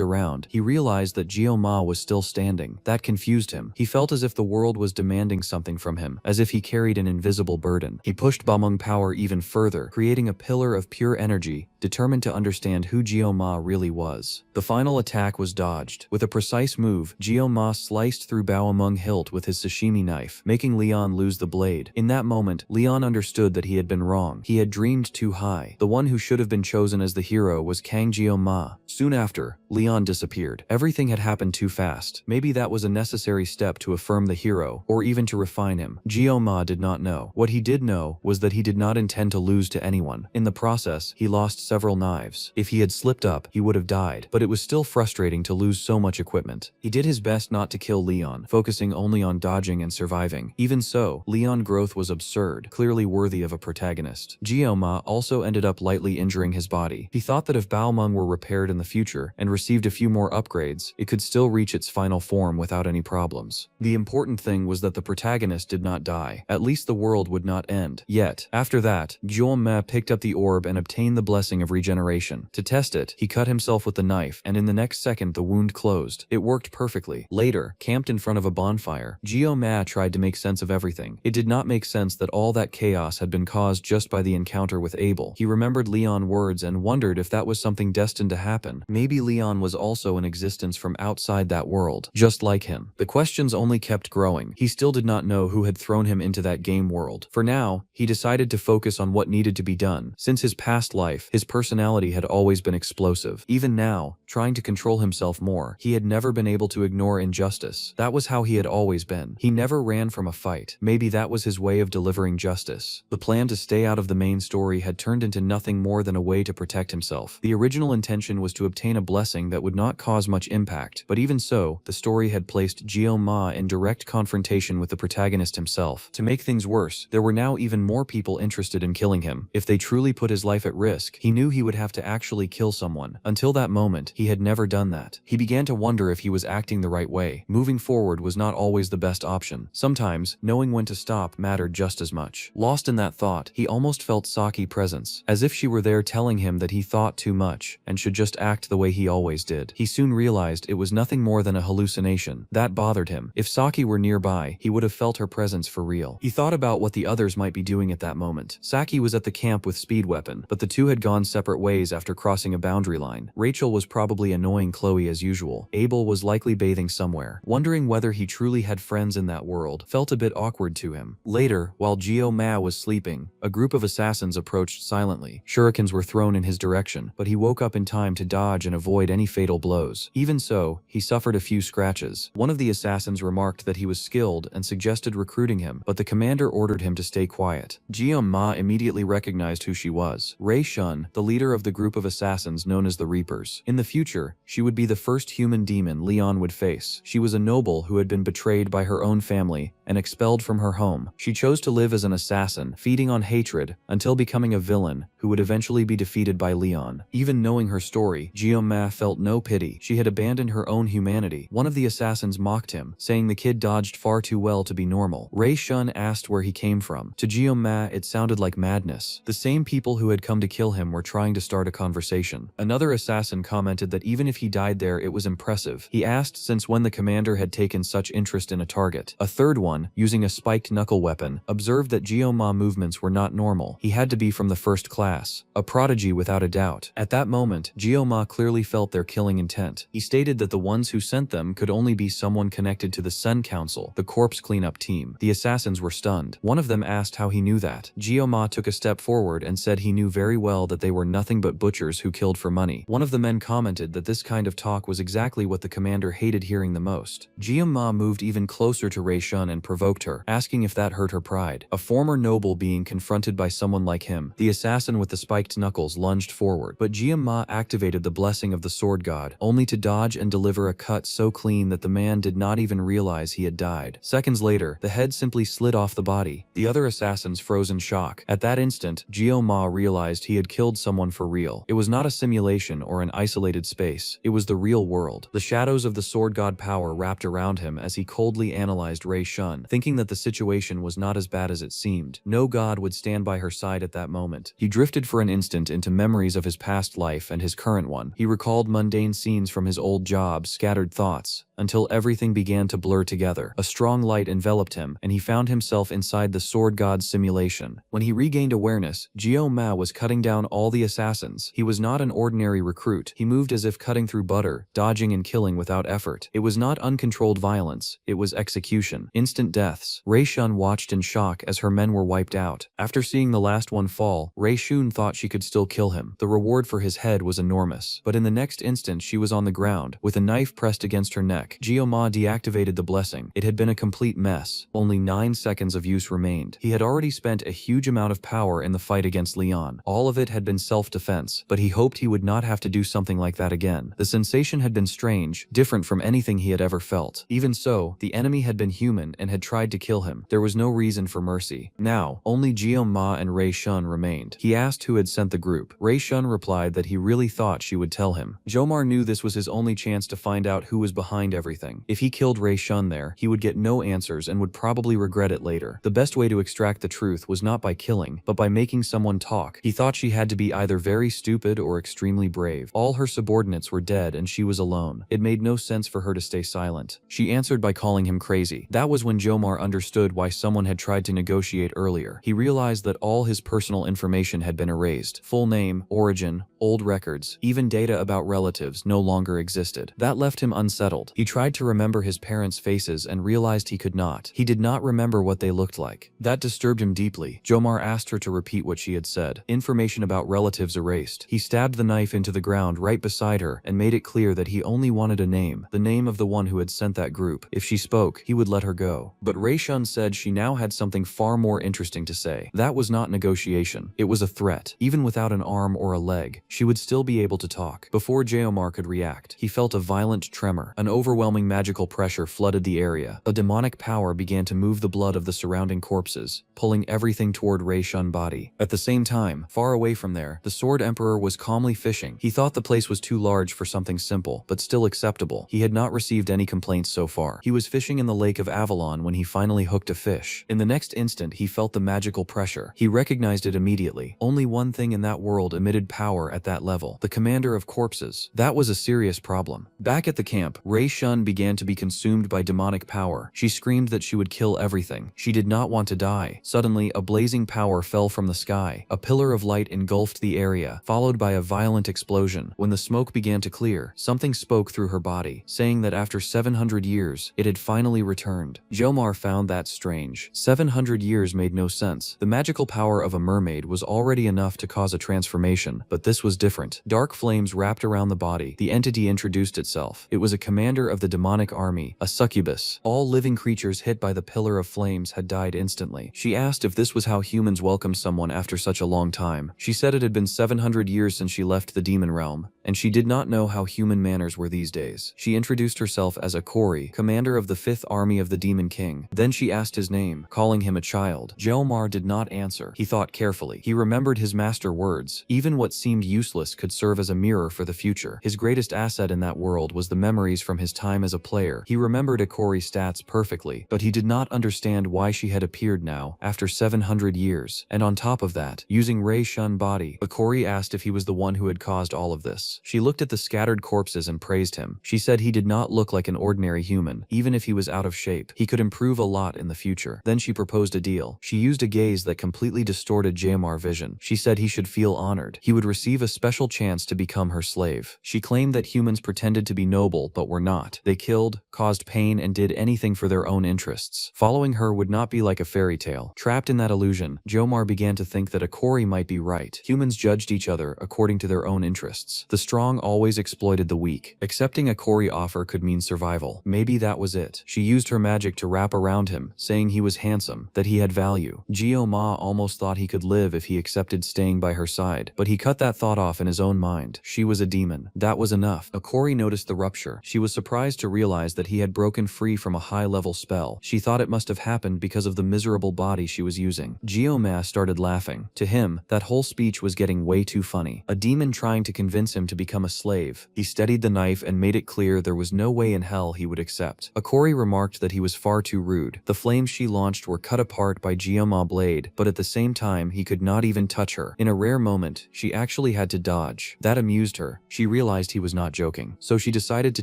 around, he realized that Jeonma was still standing. That confused him. He felt as if the world was demanding something from him, as if he carried an invisible burden. He pushed Baomeng power even further, creating a pillar of pure energy, determined to understand who Jeonma really was. The final attack was dodged. With a precise move, Jeonma sliced through Baomeng hilt with his sashimi knife, making Leon lose the blade. In that moment, Leon understood that he had been wrong. He had dreamed too high. The one who should have been chosen as the hero was Kang Jeonma. Soon after, Leon disappeared. Everything had happened too fast. Maybe that was a necessary step to affirm the hero, or even to refine him. Jeonma did not know. What he did know was that he did not intend to lose to anyone. In the process, he lost several knives. If he had slipped up, he would have died, but it was still frustrating to lose so much equipment. He did his best not to kill Leon, focusing only on dodging and surviving. Even so, Leon's growth was absurd, clearly worthy of a protagonist. Jeonma also ended up lightly injuring his body. He thought that if Baomeng were repaired in the future and received a few more upgrades, it could still reach its final form without any problems. The important thing was that the protagonist did not die. At least the world would not end. Yet, after that, Jeonma picked up the orb and obtained the blessing of regeneration. To test it, he cut himself with the knife, and in the next second the wound closed. It worked perfectly. Later, camped in front of a bonfire, Jeonma tried to make sense of everything. It did not make sense that all that chaos had been caused just by the encounter with Abel. He remembered Leon's words and wondered if that was something destined to happen. Leon. Maybe Leon was also in existence from outside that world, just like him. The questions only kept growing. He still did not know who had thrown him into that game world. For now, he decided to focus on what needed to be done. Since his past life, his personality had always been explosive. Even now, trying to control himself more, he had never been able to ignore injustice. That was how he had always been. He never ran from a fight. Maybe that was his way of delivering justice. The plan to stay out of the main story had turned into nothing more than a way to protect himself. The original intention was to obtain a blessing that would not cause much impact, but even so, the story had placed Ma in direct confrontation with the protagonist himself. To make things worse, there were now even more people interested in killing him. If they truly put his life at risk, he knew he would have to actually kill someone. Until that moment, he had never done that. He began to wonder if he was acting the right way. Moving forward was not always the best option. Sometimes, knowing when to stop mattered just as much. Lost in that thought, he almost felt Saki's presence, as if she were there telling him that he thought too much and should just act the way he always did. He soon realized it was nothing more than a hallucination. That bothered him. If Saki were nearby, he would have felt her presence for real. He thought about what the others might be doing at that moment. Saki was at the camp with Speed Weapon, but the two had gone separate ways after crossing a boundary line. Rachel was probably annoying Chloe as usual. Abel was likely bathing somewhere. Wondering whether he truly had friends in that world felt a bit awkward to him. Later, while Ma was sleeping, a group of assassins approached silently. Shurikens were thrown in his direction, but he woke up in time to dodge and avoid any fatal blows. Even so, he suffered a few scratches. One of the assassins remarked that he was skilled and suggested recruiting him, but the commander ordered him to stay quiet. Ma immediately recognized who she was. Rei Shun, the leader of the group of assassins known as the Reapers. In the future, she would be the first human demon Leon would face. She was a noble who had been betrayed by her own family and expelled from her home. She chose to live as an assassin, feeding on hatred, until becoming a villain who would eventually be defeated by Leon. Even knowing her story, Ma felt no pity. She had abandoned her own humanity. One of the assassins mocked him, saying the kid dodged far too well to be normal. Rei Shun asked where he came from. To Ma, it sounded like madness. The same people who had come to kill him were trying to start a conversation. Another assassin commented that even if he died there, it was impressive. He asked since when the commander had taken such interest in a target. A third one, using a spiked knuckle weapon, observed that Ma movements were not normal. He had to be from the first class. A prodigy without a doubt. At that moment, Ma clearly felt their killing intent. He stated that the ones who sent them could only be someone connected to the Sun Council, the corpse cleanup team. The assassins were stunned. One of them asked how he knew that. Ma took a step forward and said he knew very well that they were nothing but butchers who killed for money. One of the men commented that this kind of talk was exactly what the commander hated hearing the most. Ma moved even closer to Rei Shun and provoked her, asking if that hurt her pride. A former noble being confronted by someone like him, the assassin with the spiked knuckles lunged forward, but Ma activated the blessing of the sword god, only to dodge and deliver a cut so clean that the man did not even realize he had died. Seconds later, the head simply slid off the body. The other assassins froze in shock. At that instant, Ma realized he had killed someone for real. It was not a simulation or an isolated space. It was the real world. The shadows of the sword god power wrapped around him as he coldly analyzed Rei Shun, thinking that the situation was not as bad as it seemed. No god would stand by her side at that moment. He drifted for an instant into memories of his past life and his current one. He recalled mundane scenes from his old job, scattered thoughts, until everything began to blur together. A strong light enveloped him, and he found himself inside the sword god's simulation. When he regained awareness, Ma was cutting down all the assassins. He was not an ordinary recruit. He moved as if cutting through butter, dodging and killing without effort. It was not uncontrolled violence. It was execution. Instant deaths. Rei Shun watched in shock as her men were wiped out. After seeing the last one fall, Rei Shun thought she could still kill him. The reward for his head was enormous. But in the next instant she was on the ground, with a knife pressed against her neck. Ma deactivated the blessing. It had been a complete mess. Only 9 seconds of use remained. He had already spent a huge amount of power in the fight against Leon. All of it had been self-defense, but he hoped he would not have to do something like that again. The sensation had been strange, different from anything he had ever felt. Even so, the enemy had been human and had tried to kill him. There was no reason for mercy. Now, only Ma and Rei Shun remained. He asked who had sent the group. Rei Shun replied that he really thought she would tell him. Jomar knew this was his only chance to find out who was behind everything. If he killed Rei Shun there, he would get no answers and would probably regret it later. The best way to extract the truth was not by killing, but by making someone talk. He thought she had to be either very stupid or extremely brave. All her subordinates were dead and she was alone. It made no sense for her to stay silent. She answered by calling him crazy. That was when Jomar understood why someone had tried to negotiate earlier. He realized that all his personal information had been erased. Full name, origin, old records, even data about relatives no longer existed. That left him unsettled. He tried to remember his parents' faces and realized he could not. He did not remember what they looked like. That disturbed him deeply. Jomar asked her to repeat what she had said. Information about relatives erased. He stabbed the knife into the ground right beside her and made it clear that he only wanted a name, the name of the one who had sent that group. If she spoke, he would let her go. But Rei-shun said she now had something far more interesting to say. That was not negotiation. It was a threat. Even without an arm or a leg, she would still be able to talk. Before Jomar could react, he felt a violent tremor. An overwhelming magical pressure flooded the area. A demonic power began to move the blood of the surrounding corpses, pulling everything toward Rei-shun's body. At the same time, far away from there, the Sword Emperor was calmly fishing. He thought the place was too large for something simple, but still acceptable. He had not received any complaints so far. He was fishing in the Lake of Avalon when he finally hooked a fish. In the next instant, he felt the magical pressure. He recognized it immediately. Only one thing in that world emitted power at that level: the commander of corpses. That was a serious problem. Back at the camp, Rei-shun began to be consumed by demonic power. She screamed that she would kill everything. She did not want to die. Suddenly, a blazing power fell from the sky. A pillar of light engulfed the area, followed by a violent explosion. When the smoke began to clear, something spoke through her body, saying that after 700 years, it had finally returned. Jomar found that strange. 700 years made no sense. The magical power of a mermaid was already enough to cause a transformation, but this was different. Dark flames wrapped around the body. The entity introduced itself. It was a commander of the demonic army, a succubus. All living creatures hit by the pillar of flames had died instantly. She asked if this was how humans welcomed someone after such a long time. She said it had been 700 years since she left the demon realm, and she did not know how human manners were these days. She introduced herself as Akori, commander of the 5th army of the Demon King. Then she asked his name, calling him a child. Jomar did not answer. He thought carefully. He remembered his master words. Even what seemed useless could serve as a mirror for the future. His greatest asset in that world was the memories from his time as a player. He remembered Akori's stats perfectly, but he did not understand why she had appeared now, after 700 years. And on top of that, using Rei-shun's body, Akori asked if he was the one who had caused all of this. She looked at the scattered corpses and praised him. She said he did not look like an ordinary human. Even if he was out of shape, he could improve a lot in the future. Then she proposed a deal. She used a gaze that completely distorted Jomar's vision. She said he should feel honored. He would receive a special chance to become her slave. She claimed that humans pretended to be noble but were not. They killed, caused pain, and did anything for their own interests. Following her would not be like a fairy tale. Trapped in that illusion, Jomar began to think that Akori might be right. Humans judged each other according to their own interests. The strong always exploited the weak. Accepting Akori's offer could mean survival. Maybe that was it. She used her magic to wrap around him, saying he was handsome, that he had value. Jomar almost thought he could live if he accepted staying by her side, but he cut that thought off in his own mind. She was a demon. That was enough. Akori noticed the rupture. She was surprised to realize that he had broken free from a high-level spell. She thought it must have happened because of the miserable body she was using. Jomar started laughing. To him, that whole speech was getting way too funny. A demon trying to convince him to become a slave. He steadied the knife and made it clear there was no way in hell he would accept. Akori remarked that he was far too rude. The flames she launched were cut apart by Jomar's blade, but at the same time, he could not even touch her. In a rare moment, she actually had to dodge. That amused her. She realized he was not joking, so she decided to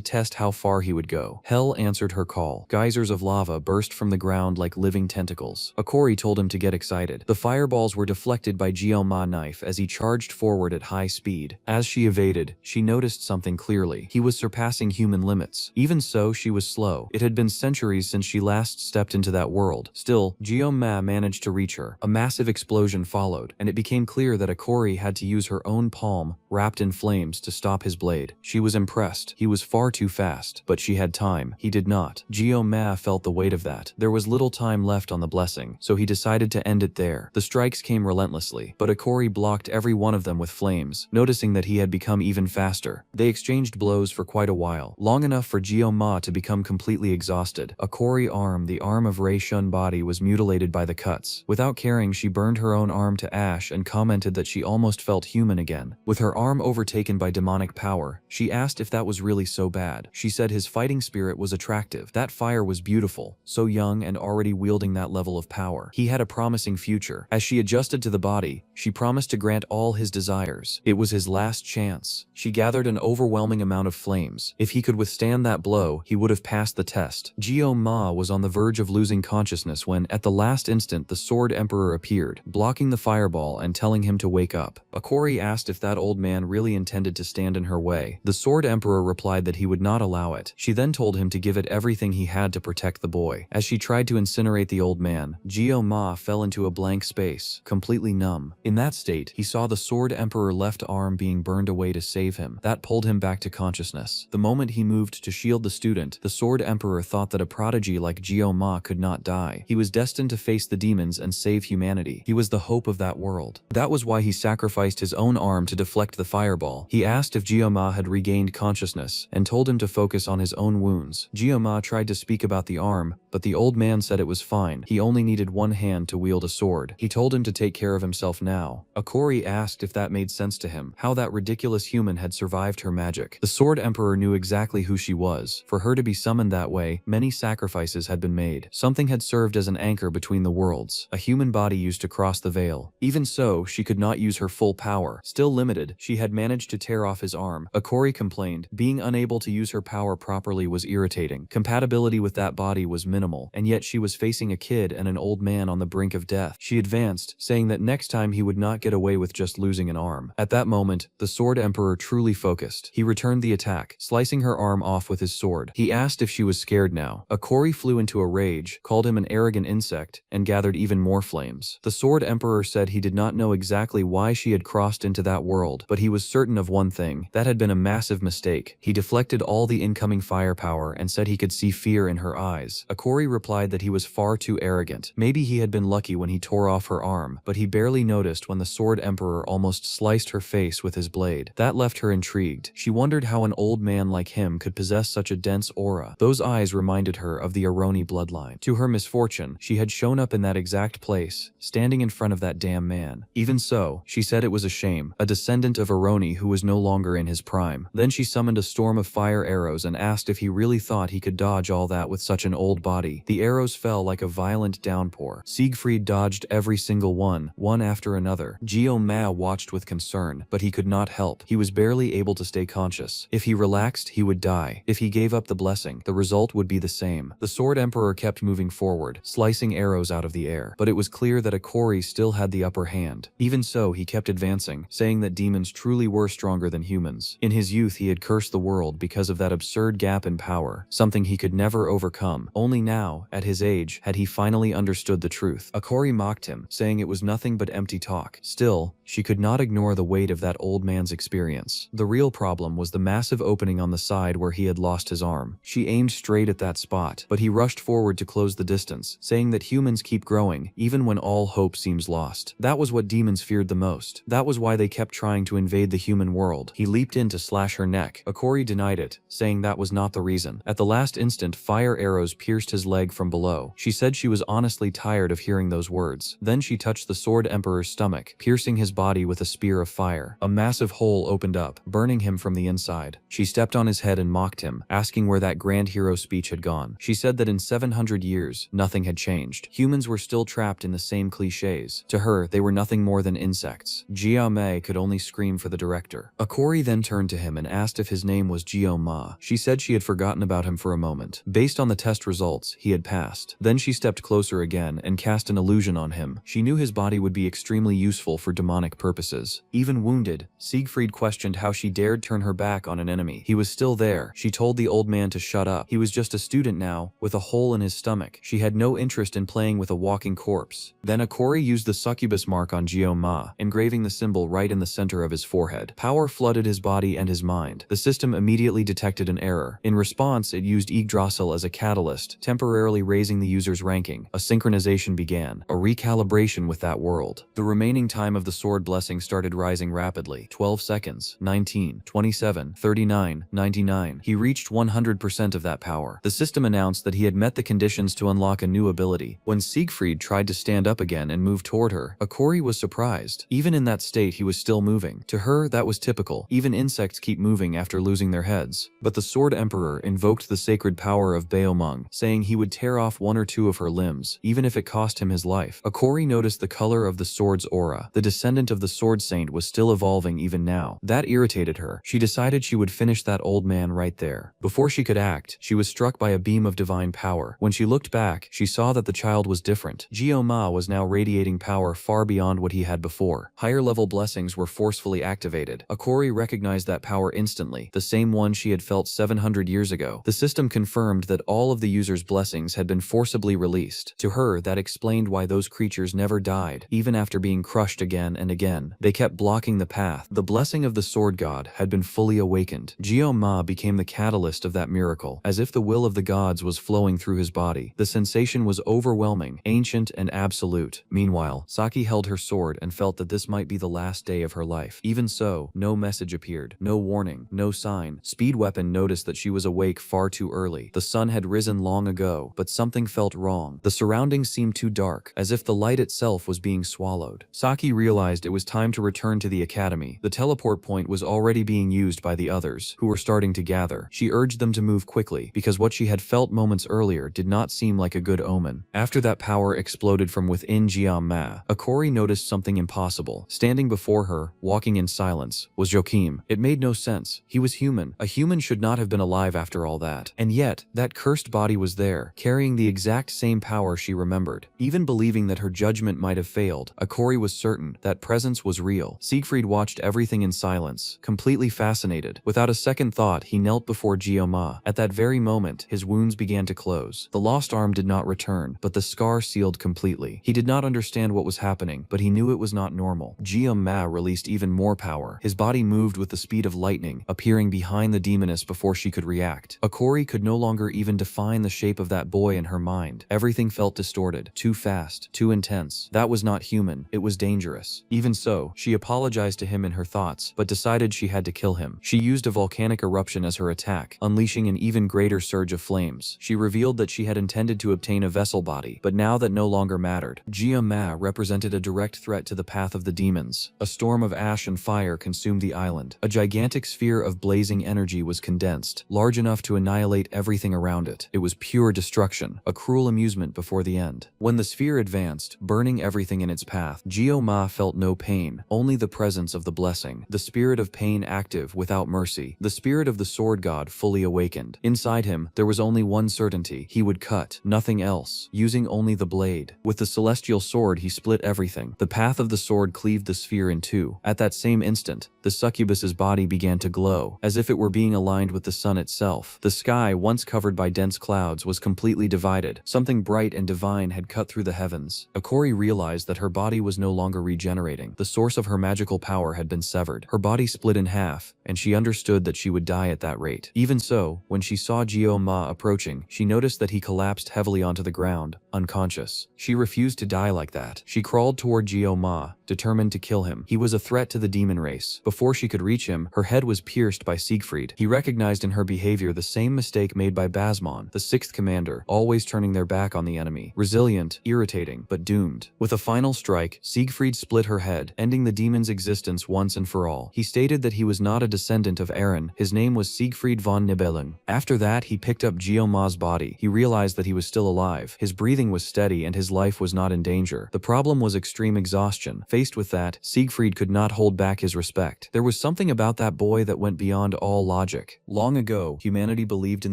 test how far he would go. Hell answered her call. Geysers of lava burst from the ground like living tentacles. Akori told him to get excited. The fireballs were deflected by Jomar's knife as he charged forward at high speed. As she evaded, she noticed something clearly. He was surpassing human limits. Even so, she was slow. It had been centuries since she last stepped into that world. Still, Jomar managed to reach her. A massive explosion followed, and it became clear that Akori had to use her own palm, wrapped in flames, to stop his blade. She was impressed. He was far too fast, but she had time. He did not. Jomar felt the weight of that. There was little time left on the blessing, so he decided to end it there. The strikes came relentlessly, but Akori blocked every one of them with flames, noticing that he had become even faster. They exchanged blows for quite a while, long enough for Jomar to become completely exhausted. Akori's arm, the arm of Rei-shun's body, was mutilated by the cuts. Without caring, she burned her own arm to ash and commented that she almost felt human again. With her arm overtaken by demonic power, she asked if that was really so bad. She said his fighting spirit was attractive. That fire was beautiful, so young and already wielding that level of power. He had a promising future. As she adjusted to the body, she promised to grant all his desires. It was his last chance. She gathered an overwhelming amount of flames. If he could withstand that blow, he would have passed the test. Jomar was on the verge of losing consciousness when, at the last instant, the Sword Emperor appeared, blocking the fireball and telling him to wake up. Akori asked if that old man really intended to stand in her way. The Sword Emperor replied that he would not allow it. She then told him to give it everything he had to protect the boy. As she tried to incinerate the old man, Gyo-ma fell into a blank space, completely numb. In that state, he saw the Sword Emperor's left arm being burned away to save him. That pulled him back to consciousness. The moment he moved to shield the student, the Sword Emperor thought that a prodigy like Gyo-ma could not die. He was destined to face the demons and save humanity. He was the hope of that world. That was why he sacrificed his own arm to deflect the fireball. He asked if Gyo-ma had regained consciousness and told him to focus on his own wounds. Gyo-ma tried to speak about the arm, but the old man said it was fine. He only needed one hand to wield a sword. He told him to take care of himself now. Akori asked if that made sense to him, how that ridiculous human had survived her magic. The Sword Emperor knew exactly who she was. For her to be summoned that way, many sacrifices had been made. Something had served as an anchor between the worlds, a human body used to cross the veil. Even so, she could not use her full power. Still limited, she had managed to tear off his arm. Akori complained. Being unable to use her power properly was irritating. Compatibility with that body was minimal, and yet she was facing a kid and an old man on the brink of death. She advanced, saying that next time he would not get away with just losing an arm. At that moment, the Sword Emperor truly focused. He returned the attack, slicing her arm off with his sword. He asked if she was scared now. Akori flew into a rage, called him an arrogant insect, and gathered even more flames. The Sword Emperor said he did not know exactly why she had crossed into that world, but he was certain of one thing: that had been a massive mistake. He deflected all the incoming firepower and said he could see fear in her eyes. Akori replied that he was far too arrogant. Maybe he had been lucky when he tore off her arm, but he barely noticed when the Sword Emperor almost sliced her face with his blade. That left her intrigued. She wondered how an old man like him could possess such a dense aura. Those eyes reminded her of the Aroni bloodline. To her misfortune, she had shown up in that exact place, standing in front of that damn man. Even so, she said it was a shame, a descendant of Aroni who was no longer in his prime. Then she summoned a storm of fire arrows and asked if he really thought he could dodge all that with such an old body. The arrows fell like a violent downpour. Siegfried dodged every single one after another. Gyo-ma watched with concern, but he could not help. He was barely able to stay conscious. If he relaxed, he would die. If he gave up the blessing, the result would be the same. The Sword Emperor kept moving forward, slicing arrows out of the air, but it was clear that Akori still had the upper hand. Even so, he kept advancing, saying that demons truly were stronger than humans. In his youth, he had cursed the world because of that absurd gap in power, something he could never overcome. Only now, at his age, had he finally understood the truth. Akori mocked him, saying it was nothing but empty talk. Still, she could not ignore the weight of that old man's experience. The real problem was the massive opening on the side where he had lost his arm. She aimed straight at that spot, but he rushed forward to close the distance, saying that humans keep growing, even when all hope seems lost. That was what demons feared the most. That was why they kept trying to invade the human world. He leaped in to slash her neck. Akori denied it, saying that was not the reason. At the last instant, fire arrows pierced his leg from below. She said she was honestly tired of hearing those words. Then she touched the Sword Emperor's stomach, piercing his body with a spear of fire. A massive hole opened up, burning him from the inside. She stepped on his head and mocked him, asking where that grand hero speech had gone. She said that in 700 years, nothing had changed. Humans were still trapped in the same cliches. To her, they were nothing more than insects. Gyo-ma could only scream for the director. Akori then turned to him and asked if his name was Gyo-ma. She said she had forgotten about him for a moment. Based on the test results, he had passed. Then she stepped closer again and cast an illusion on him. She knew his body would be extremely useful for demonic purposes. Even wounded, Siegfried questioned how she dared turn her back on an enemy. He was still there. She told the old man to shut up. He was just a student now, with a hole in his stomach. She had no interest in playing with a walking corpse. Then Akori used the succubus mark on Gyo-ma, engraving the symbol right in the center of his forehead. Power flooded his body and his mind. The system immediately detected an error. In response, it used Yggdrasil as a catalyst, temporarily raising the user's ranking. A synchronization began, a recalibration with that world. The remaining time of the sword blessing started rising rapidly. 12 seconds, 19, 27, 39, 99. He reached 100% of that power. The system announced that he had met the conditions to unlock a new ability. When Siegfried tried to stand up again and move toward her, Akori was surprised. Even in that state, he was still moving. To her, that was typical. Even insects keep moving after losing their heads. But the Sword Emperor invoked the sacred power of Beomung, saying he would tear off one or two of her limbs, even if it cost him his life. Akori noticed the color of the sword's aura. The descendant of the Sword Saint was still evolving even now. That irritated her. She decided she would finish that old man right there. Before she could act, she was struck by a beam of divine time power. When she looked back, she saw that the child was different. Gyo-ma was now radiating power far beyond what he had before. Higher-level blessings were forcefully activated. Akori recognized that power instantly, the same one she had felt 700 years ago. The system confirmed that all of the user's blessings had been forcibly released. To her, that explained why those creatures never died, even after being crushed again and again. They kept blocking the path. The blessing of the sword god had been fully awakened. Gyo-ma became the catalyst of that miracle, as if the will of the gods was flowing through his body. The sensation was overwhelming, ancient, and absolute. Meanwhile, Saki held her sword and felt that this might be the last day of her life. Even so, no message appeared, no warning, no sign. Speed Weapon noticed that she was awake far too early. The sun had risen long ago, but something felt wrong. The surroundings seemed too dark, as if the light itself was being swallowed. Saki realized it was time to return to the academy. The teleport point was already being used by the others, who were starting to gather. She urged them to move quickly, because what she had felt moments earlier did not seem like a good omen. After that power exploded from within Gyo-ma, Akori noticed something impossible. Standing before her, walking in silence, was Joachim. It made no sense. He was human. A human should not have been alive after all that. And yet, that cursed body was there, carrying the exact same power she remembered. Even believing that her judgment might have failed, Akori was certain that presence was real. Siegfried watched everything in silence, completely fascinated. Without a second thought, he knelt before Gyo-ma. At that very moment, his wounds began to close. The lost arm did not return, but the scar sealed completely. He did not understand what was happening, but he knew it was not normal. Gyo-ma released even more power. His body moved with the speed of lightning, appearing behind the demoness before she could react. Akori could no longer even define the shape of that boy in her mind. Everything felt distorted, too fast, too intense. That was not human. It was dangerous. Even so, she apologized to him in her thoughts, but decided she had to kill him. She used a volcanic eruption as her attack, unleashing an even greater surge of flames. She revealed that she had intended to obtain a vessel body, but now that no longer mattered. Gyo-ma represented a direct threat to the path of the demons. A storm of ash and fire consumed the island. A gigantic sphere of blazing energy was condensed, large enough to annihilate everything around it. It was pure destruction, a cruel amusement before the end. When the sphere advanced, burning everything in its path, Gyo-ma felt no pain, only the presence of the blessing. The spirit of pain active, without mercy. The spirit of the sword god fully awakened. Inside him, there was only one certainty. He would cut, nothing else, using only the blade. With the celestial sword, he split everything. The path of the sword cleaved the sphere in two. At that same instant, the succubus's body began to glow, as if it were being aligned with the sun itself. The sky, once covered by dense clouds, was completely divided. Something bright and divine had cut through the heavens. Akori realized that her body was no longer regenerating. The source of her magical power had been severed. Her body split in half, and she understood that she would die at that rate. Even so, when she saw Gyo-ma approaching, she noticed that he collapsed heavily onto the ground, unconscious. She refused to die like that. She crawled toward Gyo-ma, determined to kill him. He was a threat to the demon race. Before she could reach him, her head was pierced by Siegfried. He recognized in her behavior the same mistake made by Basmon, the sixth commander, always turning their back on the enemy. Resilient, irritating, but doomed. With a final strike, Siegfried split her head, ending the demon's existence once and for all. He stated that he was not a descendant of Eren. His name was Siegfried von Nibelung. After that, he picked up Gyo-ma's body. He realized that he was still alive. His breathing was steady and his life was not in danger. The problem was extreme exhaustion. Faced with that, Siegfried could not hold back his respect. There was something about that boy that went beyond all logic. Long ago, humanity believed in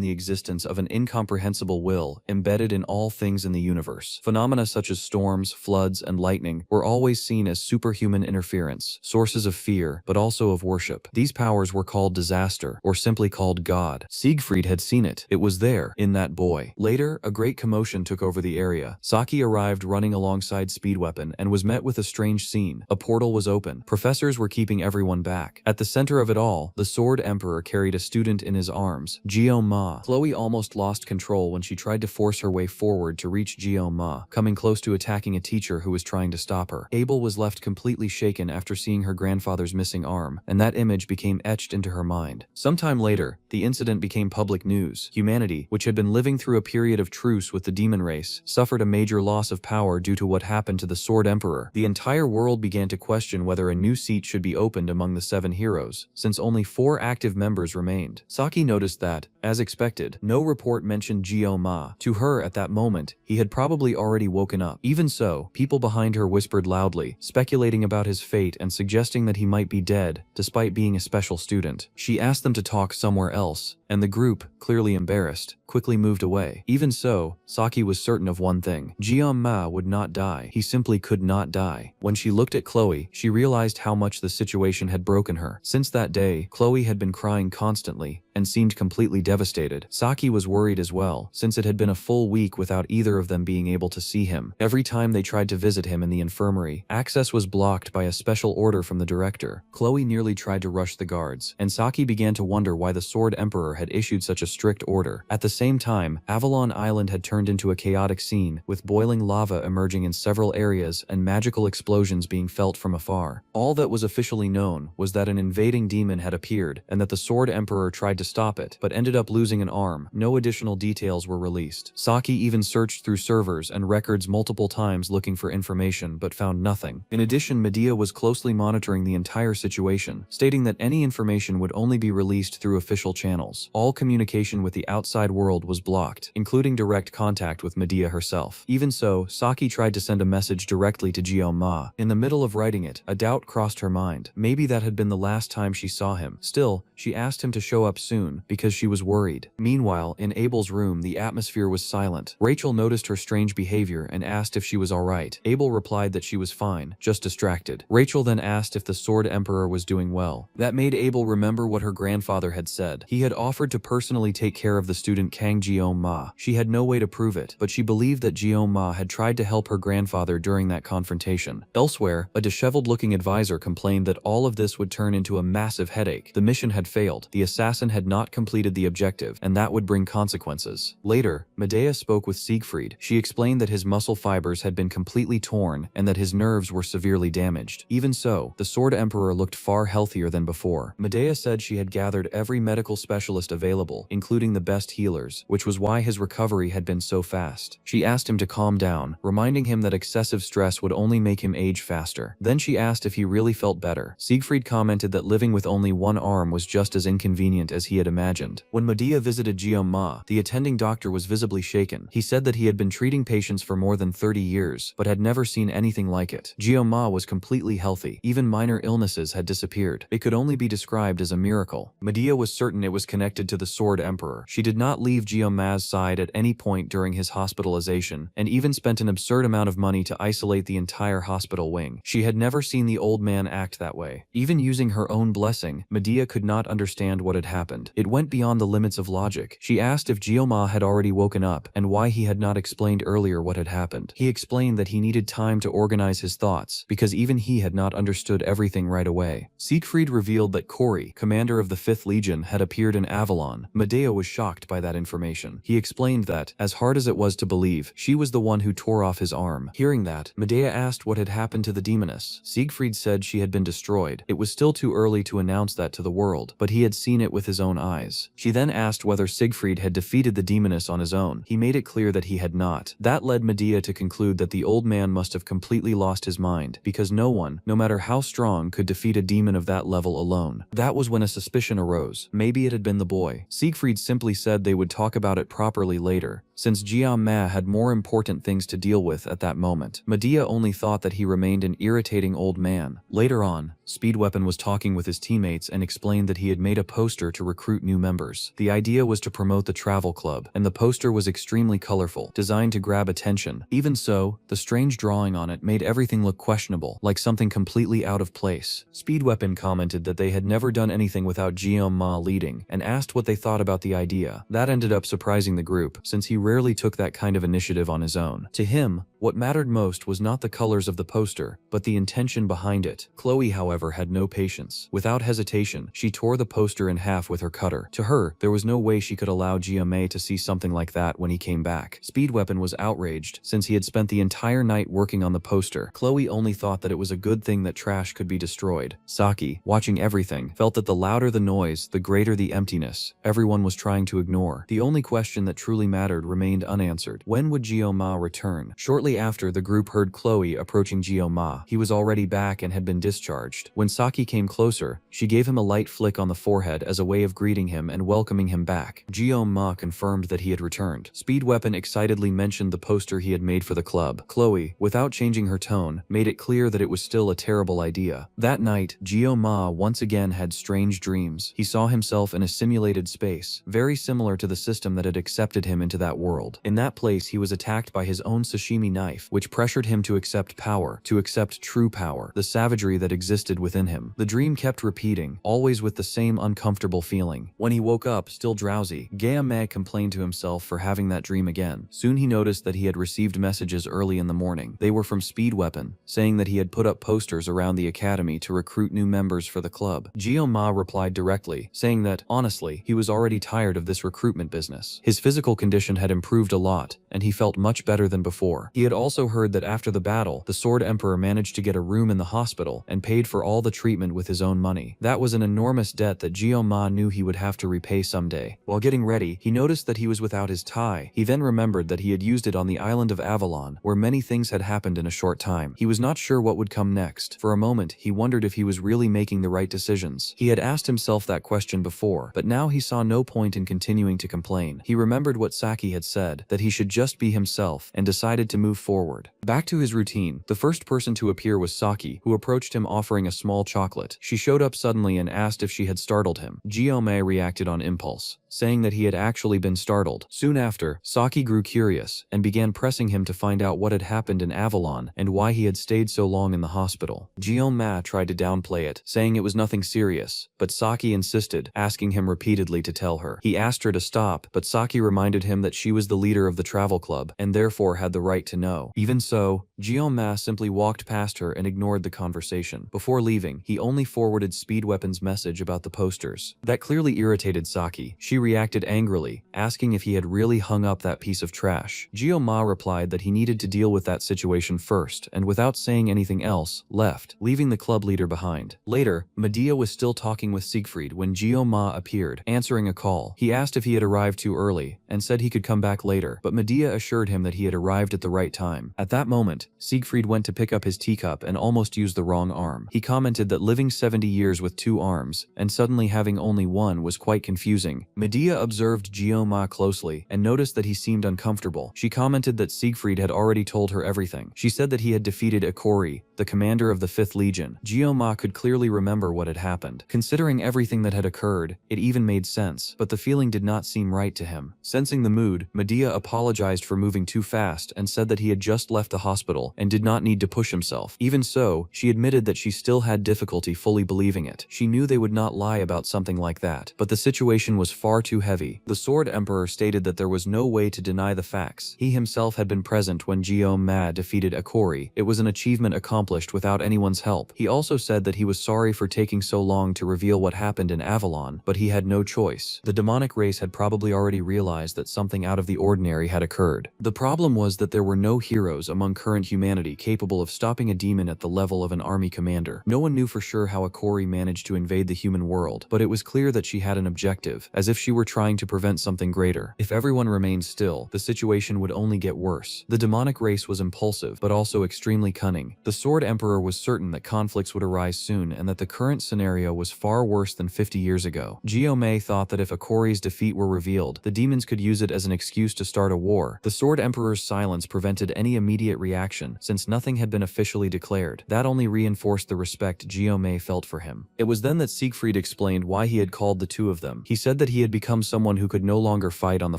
the existence of an incomprehensible will embedded in all things in the universe. Phenomena such as storms, floods, and lightning were always seen as superhuman interference, sources of fear, but also of worship. These powers were called disaster, or simply called God. Siegfried had seen it. It was there, in that boy. Later, a great commotion took over the area. Saki arrived running alongside Speed Weapon and was met with a strange scene. A portal was open. Professors were keeping everyone back. At the center of it all, the Sword Emperor carried a student in his arms, Gyo-ma. Chloe almost lost control when she tried to force her way forward to reach Gyo-ma, coming close to attacking a teacher who was trying to stop her. Abel was left completely shaken after seeing her grandfather's missing arm, and that image became etched into her mind. Sometime later, the incident became public news. Humanity, which had been living through a period of truce with the demon race, suffered a major loss of power due to what happened to the Sword Emperor. The entire world began to question whether a new seat should be opened among the 7 heroes, since only 4 active members remained. Saki noticed that, as expected, no report mentioned Gyo-ma. To her, at that moment, he had probably already woken up. Even so, people behind her whispered loudly, speculating about his fate and suggesting that he might be dead, despite being a special student. She asked them to talk somewhere else, and the group, clearly embarrassed, quickly moved away. Even so, Saki was certain of one thing. Ma would not die. He simply could not die. When she looked at Chloe, she realized how much the situation had broken her. Since that day, Chloe had been crying constantly and seemed completely devastated. Saki was worried as well, since it had been a full week without either of them being able to see him. Every time they tried to visit him in the infirmary, access was blocked by a special order from the director. Chloe nearly tried to rush the guards, and Saki began to wonder why the Sword Emperor had issued such a strict order. At the same time, Avalon Island had turned into a chaotic scene, with boiling lava emerging in several areas and magical explosions being felt from afar. All that was officially known was that an invading demon had appeared, and that the Sword Emperor tried to stop it, but ended up losing an arm. No additional details were released. Saki even searched through servers and records multiple times looking for information, but found nothing. In addition, Medea was closely monitoring the entire situation, stating that any information would only be released through official channels. All communication with the outside world was blocked, including direct contact with Medea herself. Even so, Saki tried to send a message directly to Ma. In the middle of writing it, a doubt crossed her mind. Maybe that had been the last time she saw him. Still, she asked him to show up soon, because she was worried. Meanwhile, in Abel's room, the atmosphere was silent. Rachel noticed her strange behavior and asked if she was alright. Abel replied that she was fine, just distracted. Rachel then asked if the Sword Emperor was doing well. That made Abel remember what her grandfather had said. He had offered to personally take care of the student Kang Ma. She had no way to prove it, but she believed that Ma had tried to help her grandfather during that confrontation. Elsewhere, a disheveled-looking advisor complained that all of this would turn into a massive headache. The mission had failed, the assassin had not completed the objective, and that would bring consequences. Later, Medea spoke with Siegfried. She explained that his muscle fibers had been completely torn and that his nerves were severely damaged. Even so, the Sword Emperor looked far healthier than before. Medea said she had gathered every medical specialist available, including the best healers, which was why his recovery had been so fast. She asked him to calm down, reminding him that excessive stress would only make him age faster. Then she asked if he really felt better. Siegfried commented that living with only one arm was just as inconvenient as he had imagined. When Medea visited Ma, the attending doctor was visibly shaken. He said that he had been treating patients for more than 30 years, but had never seen anything like it. Ma was completely healthy. Even minor illnesses had disappeared. It could only be described as a miracle. Medea was certain it was connected to the Sword Emperor. She did not leave Ma's side at any point during his hospitalization, and even spent an absurd amount of money to isolate the entire hospital wing. She had never seen the old man act that way. Even using her own blessing, Medea could not understand what had happened. It went beyond the limits of logic. She asked if Ma had already woken up, and why he had not explained earlier what had happened. He explained that he needed time to organize his thoughts, because even he had not understood everything right away. Siegfried revealed that Corey, commander of the 5th Legion, had appeared in Avalon. Medea was shocked by that information. He explained that, as hard as it was to believe, she was the one who tore off his arm. Hearing that, Medea asked what had happened to the demoness. Siegfried said she had been destroyed. It was still too early to announce that to the world, but he had seen it with his own eyes. She then asked whether Siegfried had defeated the demoness on his own. He made it clear that he had not. That led Medea to conclude that the old man must have completely lost his mind, because no one, no matter how strong, could defeat a demon of that level alone. That was when a suspicion arose. Maybe it had been the boy. Siegfried simply said they would talk about it properly later, since Ma had more important things to deal with at that moment. Medea only thought that he remained an irritating old man. Later on, Speedweapon was talking with his teammates and explained that he had made a poster to recruit new members. The idea was to promote the travel club, and the poster was extremely colorful, designed to grab attention. Even so, the strange drawing on it made everything look questionable, like something completely out of place. Speedweapon commented that they had never done anything without Ma leading, and asked what they thought about the idea. That ended up surprising the group, since he rarely took that kind of initiative on his own. To him, what mattered most was not the colors of the poster, but the intention behind it. Chloe, however, had no patience. Without hesitation, she tore the poster in half with her cutter. To her, there was no way she could allow GMA to see something like that when he came back. Speedweapon was outraged, since he had spent the entire night working on the poster. Chloe only thought that it was a good thing that trash could be destroyed. Saki, watching everything, felt that the louder the noise, the greater the emptiness everyone was trying to ignore. The only question that truly mattered remained unanswered. When would Ma return? Shortly after, the group heard Chloe approaching Ma. He was already back and had been discharged. When Saki came closer, she gave him a light flick on the forehead as a way of greeting him and welcoming him back. Gyo-ma confirmed that he had returned. Speed Weapon excitedly mentioned the poster he had made for the club. Chloe, without changing her tone, made it clear that it was still a terrible idea. That night, Gyo-ma once again had strange dreams. He saw himself in a simulated space, very similar to the system that had accepted him into that world. In that place, he was attacked by his own sashimi knife, which pressured him to accept power, to accept true power, the savagery that existed within him. The dream kept repeating, always with the same uncomfortable feeling. When he woke up, still drowsy, Gyo-ma complained to himself for having that dream again. Soon he noticed that he had received messages early in the morning. They were from Speed Weapon, saying that he had put up posters around the academy to recruit new members for the club. Gyo-ma replied directly, saying that, honestly, he was already tired of this recruitment business. His physical condition had improved a lot, and he felt much better than before. He had also heard that after the battle, the Sword Emperor managed to get a room in the hospital and paid for all the treatment with his own money. That was an enormous debt that Gyo-ma knew he would have to repay someday. While getting ready, he noticed that he was without his tie. He then remembered that he had used it on the island of Avalon, where many things had happened in a short time. He was not sure what would come next. For a moment, he wondered if he was really making the right decisions. He had asked himself that question before, but now he saw no point in continuing to complain. He remembered what Saki had said, that he should just be himself, and decided to move forward. Back to his routine, the first person to appear was Saki, who approached him offering a small chocolate. She showed up suddenly and asked if she had startled him. Gyo-ma reacted on impulse, saying that he had actually been startled. Soon after, Saki grew curious and began pressing him to find out what had happened in Avalon and why he had stayed so long in the hospital. Gyo-ma tried to downplay it, saying it was nothing serious, but Saki insisted, asking him repeatedly to tell her. He asked her to stop, but Saki reminded him that she was the leader of the travel club and therefore had the right to know. Even so, Gyo-ma simply walked past her and ignored the conversation. Before leaving, he only forwarded Speed Weapon's message about the posters. That clearly irritated Saki. She reacted angrily, asking if he had really hung up that piece of trash. Gyo-ma replied that he needed to deal with that situation first, and without saying anything else, left, leaving the club leader behind. Later, Medea was still talking with Siegfried when Gyo-ma appeared, answering a call. He asked if he had arrived too early, and said he could come back later, but Medea assured him that he had arrived at the right time. At that moment, Siegfried went to pick up his teacup and almost used the wrong arm. He commented that living 70 years with 2 arms, and suddenly having only one was quite confusing. Medea observed Gyo-ma closely, and noticed that he seemed uncomfortable. She commented that Siegfried had already told her everything. She said that he had defeated Ikori, the commander of the 5th Legion. Gyo-ma could clearly remember what had happened. Considering everything that had occurred, it even made sense, but the feeling did not seem right to him. Sensing the mood, Medea apologized for moving too fast and said that he had just left the hospital and did not need to push himself. Even so, she admitted that she still had difficulty fully believing it. She knew they would not lie about something like that, but the situation was far too heavy. The Sword Emperor stated that there was no way to deny the facts. He himself had been present when Gyo-ma defeated Ikori. It was an achievement accomplished without anyone's help. He also said that he was sorry for taking so long to reveal what happened in Avalon, but he had no choice. The demonic race had probably already realized that something out of the ordinary had occurred. The problem was that there were no heroes among current humanity capable of stopping a demon at the level of an army commander. No one knew for sure how Ikori managed to invade the human world, but it was clear that she had an objective, as if she were trying to prevent something greater. If everyone remained still, the situation would only get worse. The demonic race was impulsive, but also extremely cunning. The Sword Emperor was certain that conflicts would arise soon and that the current scenario was far worse than 50 years ago. Gyo-ma thought that if Ikori's defeat were revealed, the demons could use it as an excuse to start a war. The Sword Emperor's silence prevented any immediate reaction, since nothing had been officially declared. That only reinforced the respect Gyo-ma felt for him. It was then that Siegfried explained why he had called the two of them. He said that he had become someone who could no longer fight on the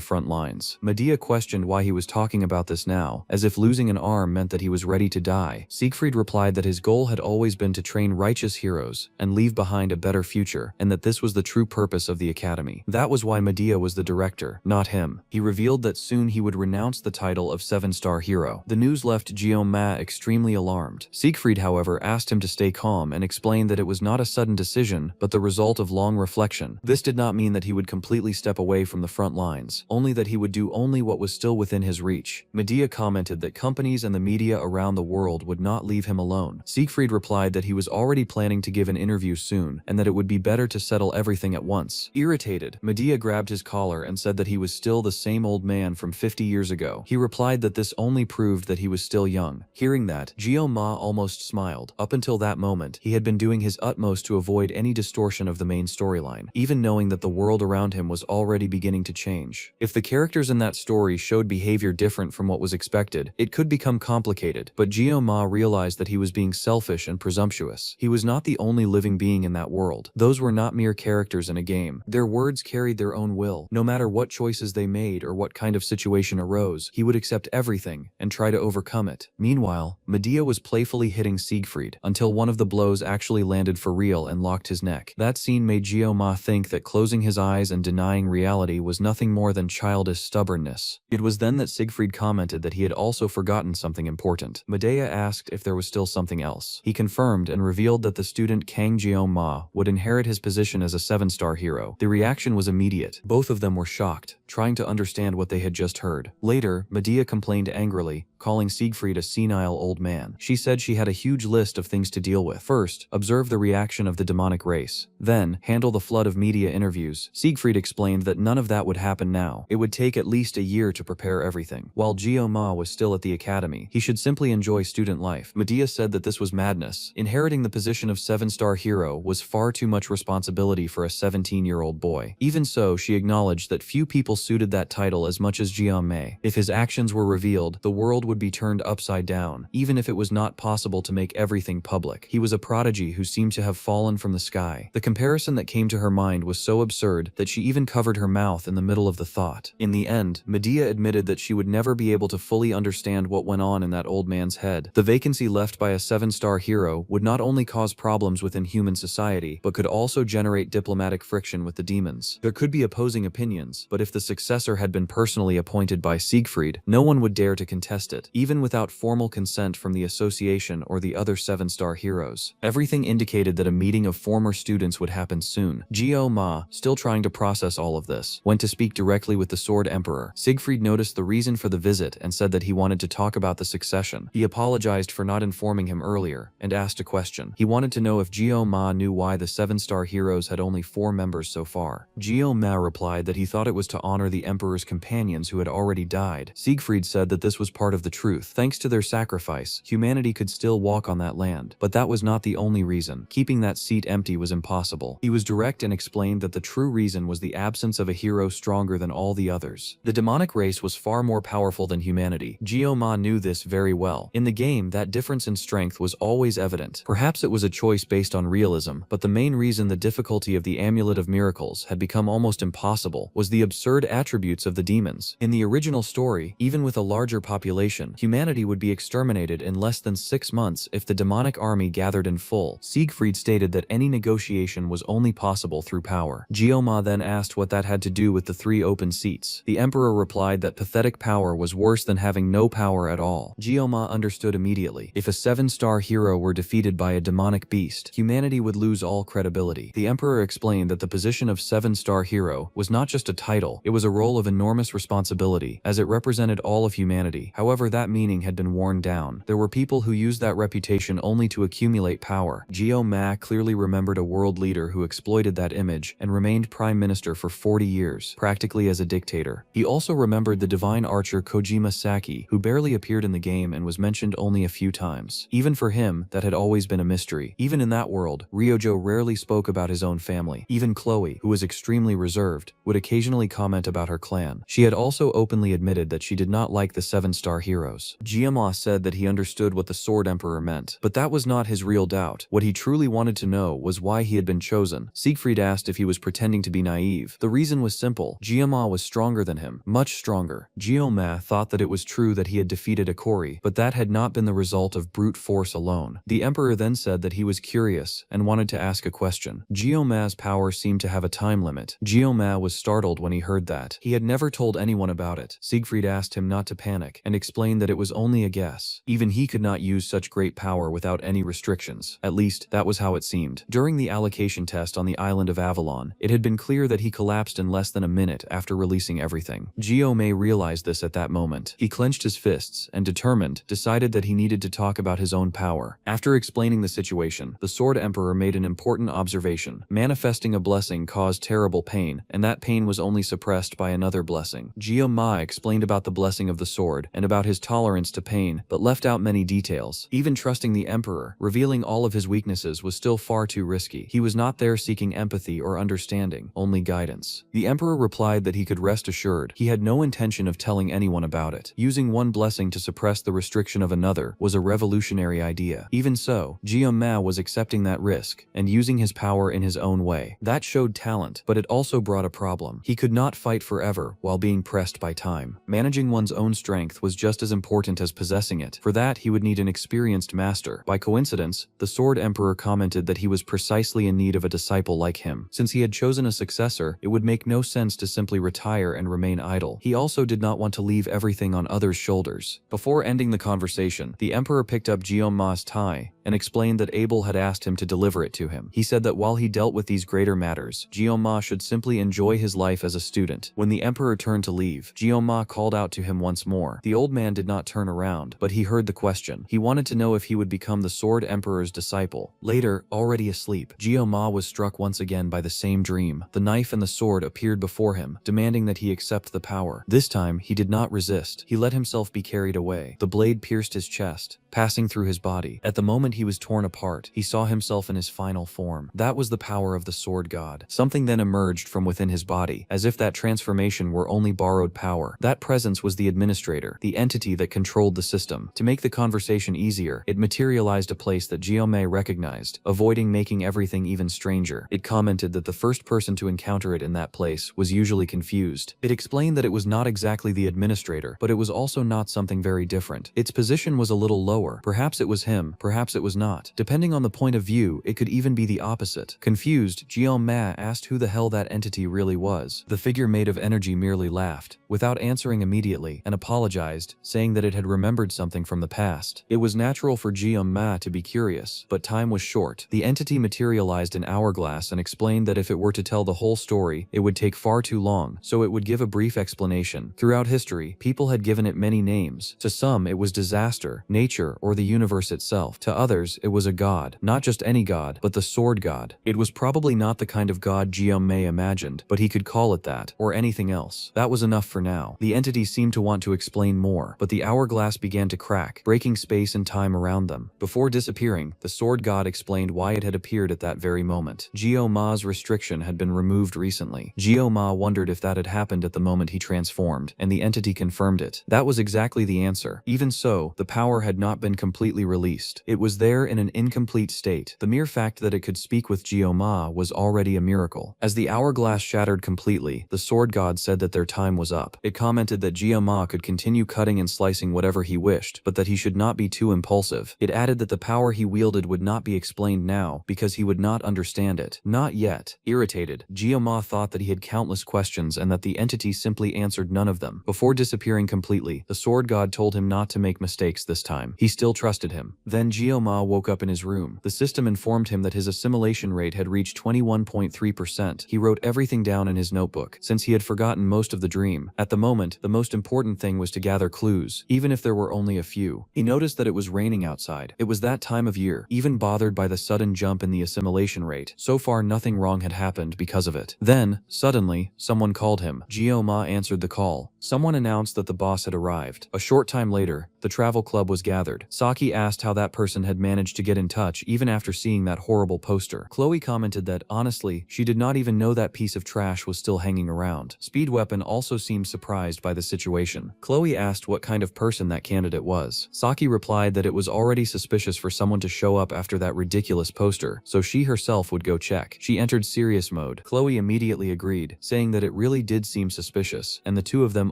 front lines. Medea questioned why he was talking about this now, as if losing an arm meant that he was ready to die. Siegfried replied that his goal had always been to train righteous heroes and leave behind a better future, and that this was the true purpose of the academy. That was why Medea was the director, not him. He revealed that soon he would renounce the title of 7-star hero. The news left Gyo-ma extremely alarmed. Siegfried, however, asked him to stay calm and explained that it was not a sudden decision, but the result of long reflection. This did not mean that he would completely completely step away from the front lines, only that he would do only what was still within his reach. Medea commented that companies and the media around the world would not leave him alone. Siegfried replied that he was already planning to give an interview soon, and that it would be better to settle everything at once. Irritated, Medea grabbed his collar and said that he was still the same old man from 50 years ago. He replied that this only proved that he was still young. Hearing that, Ma almost smiled. Up until that moment, he had been doing his utmost to avoid any distortion of the main storyline, even knowing that the world around him was already beginning to change. If the characters in that story showed behavior different from what was expected, it could become complicated, but Ma realized that he was being selfish and presumptuous. He was not the only living being in that world. Those were not mere characters in a game. Their words carried their own will. No matter what choices they made or what kind of situation arose, he would accept everything and try to overcome it. Meanwhile, Medea was playfully hitting Siegfried until one of the blows actually landed for real and locked his neck. That scene made Ma think that closing his eyes and denying reality was nothing more than childish stubbornness. It was then that Siegfried commented that he had also forgotten something important. Medea asked if there was still something else. He confirmed and revealed that the student Kang Ma would inherit his position as a 7-star hero. The reaction was immediate. Both of them were shocked, trying to understand what they had just heard. Later, Medea complained angrily, calling Siegfried a senile old man. She said she had a huge list of things to deal with. First, observe the reaction of the demonic race. Then, handle the flood of media interviews. Siegfried explained that none of that would happen now. It would take at least a year to prepare everything. While Ma was still at the academy, he should simply enjoy student life. Medea said that this was madness. Inheriting the position of 7-star hero was far too much responsibility for a 17-year-old boy. Even so, she acknowledged that few people suited that title as much as May. If his actions were revealed, the world would be turned upside down, even if it was not possible to make everything public. He was a prodigy who seemed to have fallen from the sky. The comparison that came to her mind was so absurd that she even covered her mouth in the middle of the thought. In the end, Medea admitted that she would never be able to fully understand what went on in that old man's head. The vacancy left by a 7-star hero would not only cause problems within human society, but could also generate diplomatic friction with the demons. There could be opposing opinions, but if the successor had been personally appointed by Siegfried, no one would dare to contest it, even without formal consent from the association or the other 7-star heroes. Everything indicated that a meeting of former students would happen soon. Ma, still trying to process all of this, went to speak directly with the Sword Emperor. Siegfried noticed the reason for the visit and said that he wanted to talk about the succession. He apologized for not informing him earlier and asked a question. He wanted to know if Ma knew why the 7-star heroes had only 4 members so far. Ma replied that he thought it was to honor the Emperor's companions who had already died. Siegfried said that this was part of the truth. Thanks to their sacrifice, humanity could still walk on that land. But that was not the only reason. Keeping that seat empty was impossible. He was direct and explained that the true reason was the absence of a hero stronger than all the others. The demonic race was far more powerful than humanity. Ma knew this very well. In the game, that difference in strength was always evident. Perhaps it was a choice based on realism, but the main reason the difficulty of the Amulet of Miracles had become almost impossible was the absurd attributes of the demons. In the original story, even with a larger population, humanity would be exterminated in less than 6 months if the demonic army gathered in full. Siegfried stated that any negotiation was only possible through power. Ma then asked what that had to do with the 3 open seats. The Emperor replied that pathetic power was worse than having no power at all. Ma understood immediately. If a 7-star hero were defeated by a demonic beast, humanity would lose all credibility. The Emperor explained that the position of 7-star hero was not just a title, it was a role of enormous responsibility, as it represented all of humanity. However, that meaning had been worn down. There were people who used that reputation only to accumulate power. Ma clearly remembered a world leader who exploited that image and remained prime minister for 40 years, practically as a dictator. He also remembered the divine archer Kojima Saki, who barely appeared in the game and was mentioned only a few times. Even for him, that had always been a mystery. Even in that world, Ryojo rarely spoke about his own family. Even Chloe, who was extremely reserved, would occasionally comment about her clan. She had also openly admitted that she did not like the 7-star heroes. Ma said that he understood what the Sword Emperor meant, but that was not his real doubt. What he truly wanted to know was why he had been chosen. Siegfried asked if he was pretending to be naive. The reason was simple. Ma was stronger than him, much stronger. Ma thought that it was true that he had defeated Ikori, but that had not been the result of brute force alone. The Emperor then said that he was curious and wanted to ask a question. Ma's power seemed to have a time limit. Ma was startled when he heard that. He had never told anyone about it. Siegfried asked him not to panic and explained explained that it was only a guess. Even he could not use such great power without any restrictions. At least, that was how it seemed. During the allocation test on the island of Avalon, it had been clear that he collapsed in less than a minute after releasing everything. Jiomei realized this at that moment. He clenched his fists and, determined, decided that he needed to talk about his own power. After explaining the situation, the Sword Emperor made an important observation. Manifesting a blessing caused terrible pain, and that pain was only suppressed by another blessing. Jiomai explained about the blessing of the sword and about his tolerance to pain, but left out many details. Even trusting the Emperor, revealing all of his weaknesses was still far too risky. He was not there seeking empathy or understanding, only guidance. The Emperor replied that he could rest assured. He had no intention of telling anyone about it. Using one blessing to suppress the restriction of another was a revolutionary idea. Even so, Jiomai was accepting that risk and using his power in his own way. That showed talent, but it also brought a problem. He could not fight forever while being pressed by time. Managing one's own strength was just as important as possessing it. For that, he would need an experienced master. By coincidence, the Sword Emperor commented that he was precisely in need of a disciple like him. Since he had chosen a successor, it would make no sense to simply retire and remain idle. He also did not want to leave everything on others' shoulders. Before ending the conversation, the Emperor picked up Jiomai's tie and explained that Abel had asked him to deliver it to him. He said that while he dealt with these greater matters, Jiomai should simply enjoy his life as a student. When the Emperor turned to leave, Jiomai called out to him once more. The old man did not turn around, but he heard the question. He wanted to know if he would become the Sword Emperor's disciple. Later, already asleep, Jiomai was struck once again by the same dream. The knife and the sword appeared before him, demanding that he accept the power. This time, he did not resist. He let himself be carried away. The blade pierced his chest, passing through his body. At the moment he was torn apart, he saw himself in his final form. That was the power of the sword god. Something then emerged from within his body, as if that transformation were only borrowed power. That presence was the administrator, the entity that controlled the system. To make the conversation easier, it materialized a place that Jiomai recognized, avoiding making everything even stranger. It commented that the first person to encounter it in that place was usually confused. It explained that it was not exactly the administrator, but it was also not something very different. Its position was a little lower. Perhaps it was him, perhaps it was not. Depending on the point of view, it could even be the opposite. Confused, Jiomai asked who the hell that entity really was. The figure made of energy merely laughed, without answering immediately, and apologized, saying that it had remembered something from the past. It was natural for Jiomai to be curious, but time was short. The entity materialized an hourglass and explained that if it were to tell the whole story, it would take far too long, so it would give a brief explanation. Throughout history, people had given it many names. To some, it was disaster, nature, or the universe itself. To others, it was a god. Not just any god, but the sword god. It was probably not the kind of god Jiomai imagined, but he could call it that, or anything else. That was enough for now. The entity seemed to want to explain more, but the hourglass began to crack, breaking space and time around them. Before disappearing, the sword god explained why it had appeared at that very moment. Jiomai's restriction had been removed recently. Jiomai wondered if that had happened at the moment he transformed, and the entity confirmed it. That was exactly the answer. Even so, the power had not been completely released. It was there in an incomplete state. The mere fact that it could speak with Jiomai was already a miracle. As the hourglass shattered completely, the sword god said that their time was up. It commented that Jiomai could continue cutting and slicing whatever he wished, but that he should not be too impulsive. It added that the power he wielded would not be explained now, because he would not understand it. Not yet. Irritated, Jiomai thought that he had countless questions and that the entity simply answered none of them. Before disappearing completely, the sword god told him not to make mistakes this time. He still trusted him. Then Jiomai woke up in his room. The system informed him that his assimilation rate had reached 21.3%. He wrote everything down in his notebook, since he had forgotten most of the dream. At the moment, the most important thing was to gather clues, even if there were only a few. He noticed that it was raining outside. It was that time of year. Even bothered by the sudden jump in the assimilation rate, so far nothing wrong had happened because of it. Then, suddenly, someone called him. Jiomai answered the call. Someone announced that the boss had arrived. A short time later, the travel club was gathered. Saki asked how that person had managed to get in touch even after seeing that horrible poster. Chloe commented that, honestly, she did not even know that piece of trash was still hanging around. Speedweapon also seemed surprised by the situation. Chloe asked what kind of person that candidate was. Saki replied that it was already suspicious for someone to show up after that ridiculous poster, so she herself would go check. She entered serious mode. Chloe immediately agreed, saying that it really did seem suspicious, and the two of them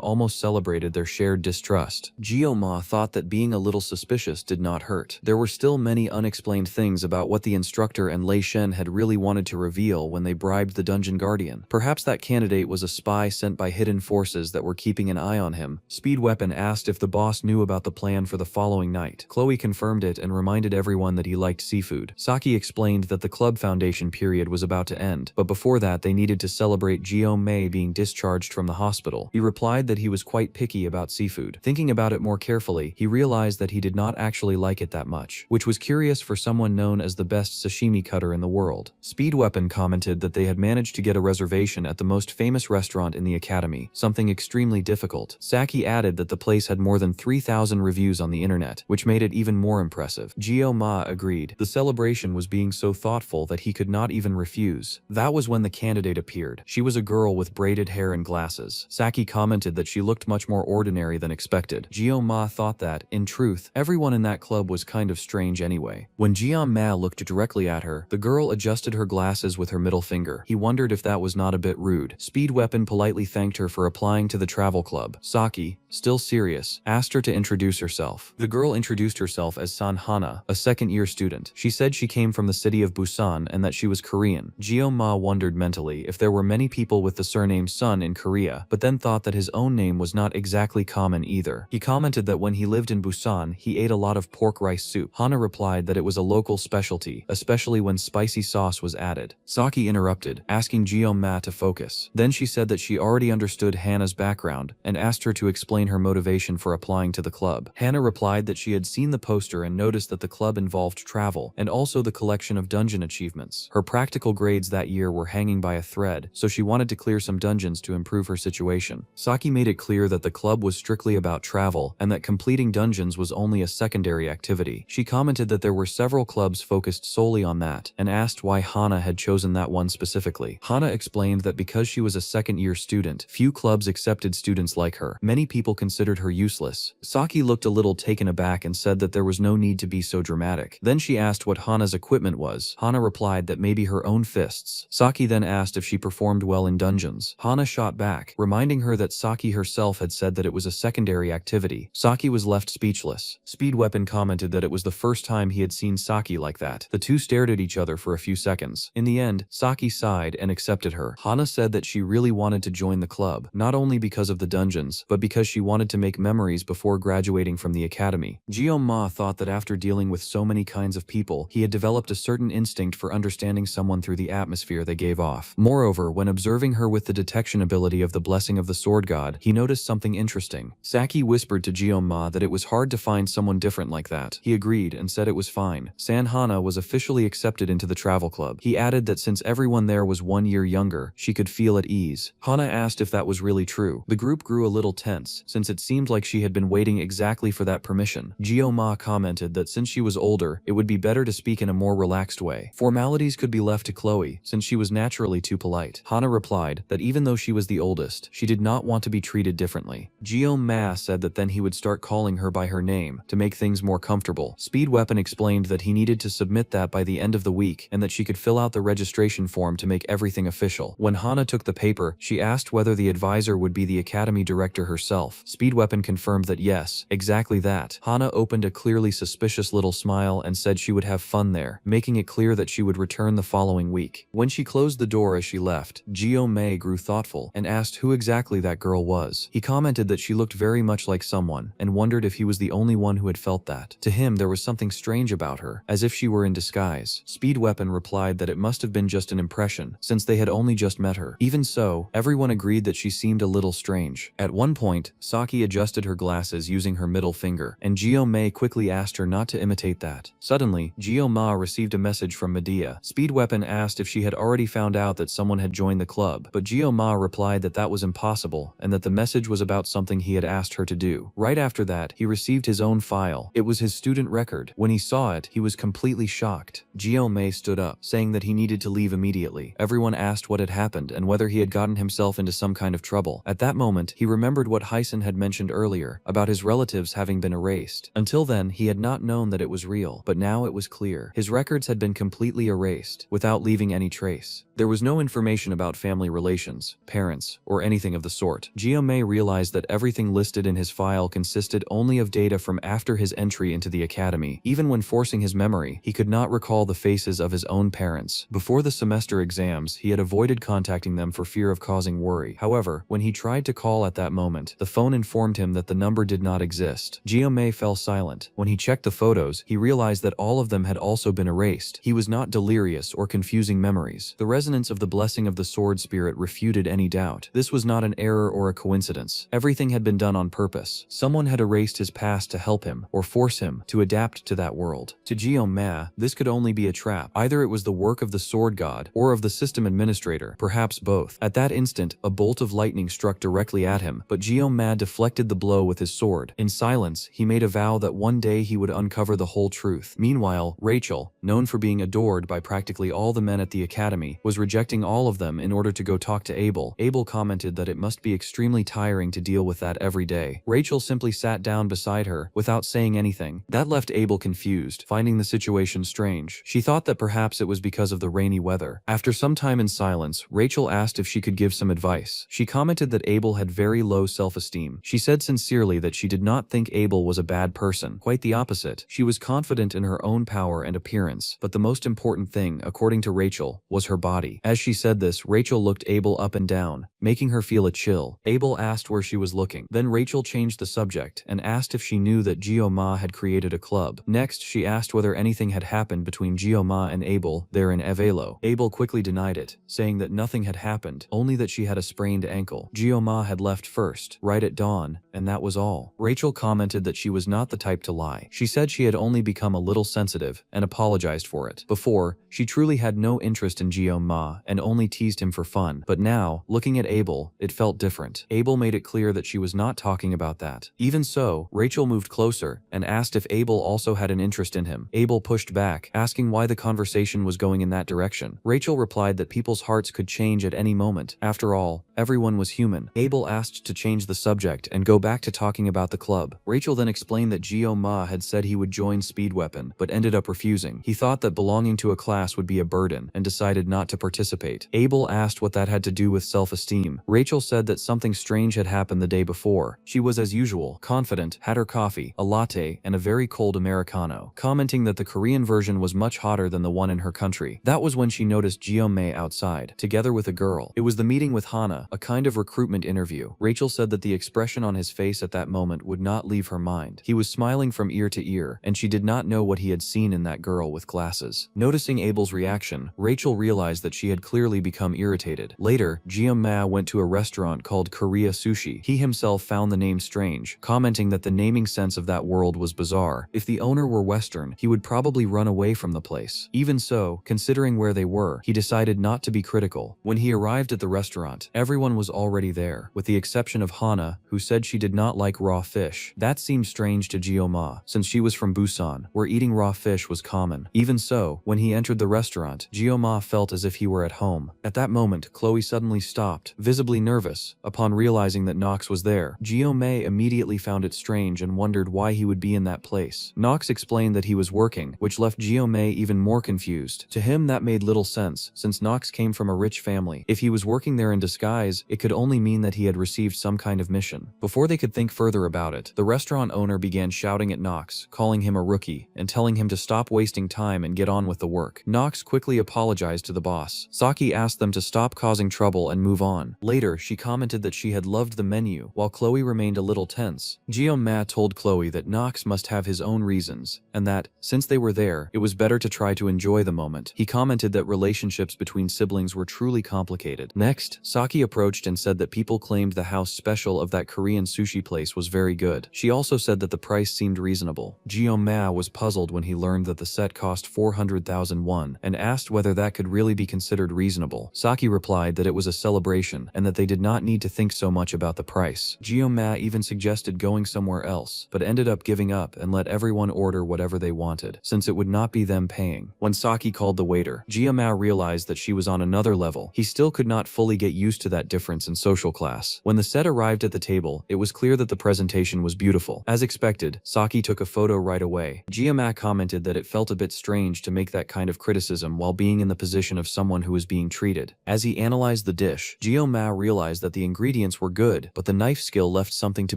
almost celebrated their shared distrust. Gyo-ma thought that being a little suspicious did not hurt. There were still many unexplained things about what the instructor and Lei Shen had really wanted to reveal when they bribed the dungeon guardian. Perhaps that candidate was a spy sent by hidden forces that were keeping an eye on him. Speed Weapon asked if the boss knew about the plan for the following night. Chloe confirmed it and reminded everyone that he liked seafood. Saki explained that the club foundation period was about to end, but before that they needed to celebrate Gyo-mei being discharged from the hospital. He replied that he was quite picky about seafood. Thinking about it more carefully, he realized that he did not actually like it that much, which was curious for someone known as the best sashimi cutter in the world. Speed Weapon commented that they had managed to get a reservation at the most famous restaurant in the academy, something extremely difficult. Saki added that the place had more than 3,000 reviews on the internet, which made it even more impressive. Gyo-ma agreed. The celebration was being so thoughtful that he could not even refuse. That was when the candidate appeared. She was a girl with braided hair and glasses. Saki commented that she looked much more ordinary than expected. Gyo-ma thought that, in truth, everyone in that club was kind of strange anyway. When Gyo-ma looked directly at her, the girl adjusted her glasses with her middle finger. He wondered if that was not a bit rude. Speed Weapon politely thanked her for applying to the travel club. Saki, still serious, asked her to introduce herself. The girl introduced herself as San Hana, a second-year student. She said she came from the city of Busan and that she was Korean. Gyo-ma wondered mentally if there were many people with the surname Sun in Korea, but then thought that his own name was not exactly common either. He commented that when he lived in Busan, he ate a lot of pork rice soup. Hana replied that it was a local specialty, especially when spicy sauce was added. Saki interrupted, asking Gyo-ma to focus. Then she said that she already understood Hana's background and asked her to explain her motivation for applying to the club. Hana replied that she had seen the poster and noticed that the club involved travel and also the collection of dungeon achievements. Her practical grades that year were hanging by a thread, so she wanted to clear some dungeons to improve her situation. Saki made it clear that the club was strictly about travel and that completing dungeons was only a secondary activity. She commented that there were several clubs focused solely on that and asked why Hana had chosen that one specifically. Hana explained that because she was a second-year student, few clubs accepted students like her. Many people considered her useless. Saki looked a little taken aback and said that there was no need to be so dramatic. Then she asked what Hana's equipment was. Hana replied that maybe her own fists. Saki then asked if she performed well in dungeons. Hana shot back, reminding her that Saki herself had said that it was a secondary activity. Saki was left speechless. Speed Weapon commented that it was the first time he had seen Saki like that. The two stared at each other for a few seconds. In the end, Saki sighed and accepted her. Hana said that she really wanted to join the club, not only because of the dungeons, but because she wanted to make memories before graduating from the academy. Gyo-ma thought that after dealing with so many kinds of people, he had developed a certain instinct for understanding someone through the atmosphere they gave off. Moreover, when observing her with the detection ability of the Blessing of the Sword God, he noticed something interesting. Saki whispered to Gyo-ma that it was hard to find someone different like that. He agreed and said it was fine. San Hana was officially accepted into the travel club. He added that since everyone there was 1 year younger, she could feel at ease. Hana asked if that was really true. The group grew a little tense, since it seemed like she had been waiting exactly for that permission. Gyo-ma commented that since she was older, it would be better to speak in a more relaxed way. Formalities could be left to Chloe, since she was naturally too polite. Hana replied that even though she was the oldest, she did not want to be treated differently. Gyo-ma said that then he would start calling her by her name, to make things more comfortable. Speed Weapon explained that he needed to submit that by the end of the week, and that she could fill out the registration form to make everything official. When Hana took the paper, she asked whether the advisor would be the academy director herself. Speed Weapon confirmed that yes, exactly that. Hana opened a clearly suspicious little smile and said she would have fun there, making it clear that she would return the following week. When she closed the door as she left, Gyo-mei grew thoughtful and asked who exactly that girl was. He commented that she looked very much like someone and wondered if he was the only one who had felt that. To him, there was something strange about her, as if she were in disguise. Speed Weapon replied that it must have been just an impression, since they had only just met her. Even so, everyone agreed that she seemed a little strange. At one point, Saki adjusted her glasses using her middle finger, and Gyo-mei quickly asked her not to imitate that. Suddenly, Gyo-ma received a message from Medea. Speed Weapon asked if she had already found out that someone had joined the club, but Gyo-ma replied that that was impossible, and that the message was about something he had asked her to do. Right after that, he received his own file. It was his student record. When he saw it, he was completely shocked. Gyo-mei stood up, saying that he needed to leave immediately. Everyone asked what had happened and whether he had gotten himself into some kind of trouble. At that moment, he remembered what Hyson had mentioned earlier, about his relatives having been erased. Until then, he had not known that it was real, but now it was clear. His records had been completely erased, without leaving any trace. There was no information about family relations, parents, or anything of the sort. Jiomei realized that everything listed in his file consisted only of data from after his entry into the academy. Even when forcing his memory, he could not recall the faces of his own parents. Before the semester exams, he had avoided contacting them for fear of causing worry. However, when he tried to call at that moment, the phone informed him that the number did not exist. Jiomei fell silent. When he checked the photos, he realized that all of them had also been erased. He was not delirious or confusing memories. The resonance of the blessing of the sword spirit refuted any doubt. This was not an error or a coincidence. Everything had been done on purpose. Someone had erased his past to help him, or force him, to adapt to that world. To Jiomei, this could only be a trap. Either it was the work of the sword god, or of the system administrator, perhaps both. At that instant, a bolt of lightning struck directly at him, but Jiomei deflected the blow with his sword. In silence, he made a vow that one day he would uncover the whole truth. Meanwhile, Rachel, known for being adored by practically all the men at the academy, was rejecting all of them in order to go talk to Abel. Abel commented that it must be extremely tiring to deal with that every day. Rachel simply sat down beside her, without saying anything. That left Abel confused, finding the situation strange. She thought that perhaps it was because of the rainy weather. After some time in silence, Rachel asked if she could give some advice. She commented that Abel had very low self-esteem. She said sincerely that she did not think Abel was a bad person. Quite the opposite. She was confident in her own power and appearance, but the most important thing, according to Rachel, was her body. As she said this, Rachel looked Abel up and down, making her feel a chill. Abel asked where she was looking. Then Rachel changed the subject and asked if she knew that Jiomei had created a club. Next, she asked whether anything had happened between Jiomei and Abel there in Yahello. Abel quickly denied it, saying that nothing had happened, only that she had a sprained ankle. Jiomei had left first, right at dawn, and that was all. Rachel commented that she was not the type to lie. She said she had only become a little sensitive and apologized for it. Before, she truly had no interest in Jiomei and only teased him for fun, but now, looking at Abel, it felt different. Abel made it clear that she was not talking about that. Even so, Rachel moved closer and asked if Abel also had an interest in him. Abel pushed back, asking why the conversation was going in that direction. Rachel replied that people's hearts could change at any moment. After all, everyone was human. Abel asked to change the subject and go back to talking about the club. Rachel then explained that Jiomei had said he would join Speed Weapon, but ended up refusing. He thought that belonging to a class would be a burden and decided not to participate. Abel asked what that had to do with self-esteem. Rachel said that something strange had happened the day before. She was as usual, confident, had her coffee, a latte, and a very cold Americano, commenting that the Korean version was much hotter than the one in her country. That was when she noticed Jiomei outside, together with a girl. It was the meeting with Hana, a kind of recruitment interview. Rachel said that the expression on his face at that moment would not leave her mind. He was smiling from ear to ear, and she did not know what he had seen in that girl with glasses. Noticing Abel's reaction, Rachel realized that she had clearly become irritated. Later, Jiomei went to a restaurant called Korea Sushi. He himself found the name strange, commenting that the naming sense of that world was bizarre. If the owner were Western, he would probably run away from the place. Even so, considering where they were, he decided not to be critical. When he arrived at the restaurant, everyone was already there, with the exception of Hana, who said she did not like raw fish. That seemed strange to Jiomei, since she was from Busan, where eating raw fish was common. Even so, when he entered the restaurant, Jiomei felt as if he were at home. At that moment, Chloe suddenly stopped, visibly nervous. Upon realizing that Nox was there, Jiomei immediately found it strange and wondered why he would be in that place. Nox explained that he was working, which left Jiomei even more confused. To him, that made little sense, since Nox came from a rich family. If he was working there in disguise, it could only mean that he had received some kind of mission. Before they could think further about it, the restaurant owner began shouting at Nox, calling him a rookie, and telling him to stop wasting time and get on with the work. Nox quickly apologized to the boss. Saki asked them to stop causing trouble and move on. Later, she commented that she had loved the menu, while Chloe remained a little tense. Jiomei told Chloe that Nox must have his own reasons, and that, since they were there, it was better to try to enjoy the moment. He commented that relationships between siblings were truly complicated. Next, Saki approached and said that people claimed the house special of that Korean sushi place was very good. She also said that the price seemed reasonable. Jiomei was puzzled when he learned that the set cost 400,000 won, and asked whether that could really be considered reasonable. Saki replied that it was a celebration, and that they did not need to think so much about the price. Jiomei even suggested going somewhere else, but ended up giving up and let everyone order whatever they wanted, since it would not be them paying. When Saki called the waiter, Jiomei realized that she was on another level. He still could not fully get used to that difference in social class. When the set arrived at the table, it was clear that the presentation was beautiful. As expected, Saki took a photo right away. Jiomei commented that it felt a bit strange to make that kind of criticism while being in the position of someone who was being treated. As he analyzed the dish, Jiomei Ma realized that the ingredients were good, but the knife skill left something to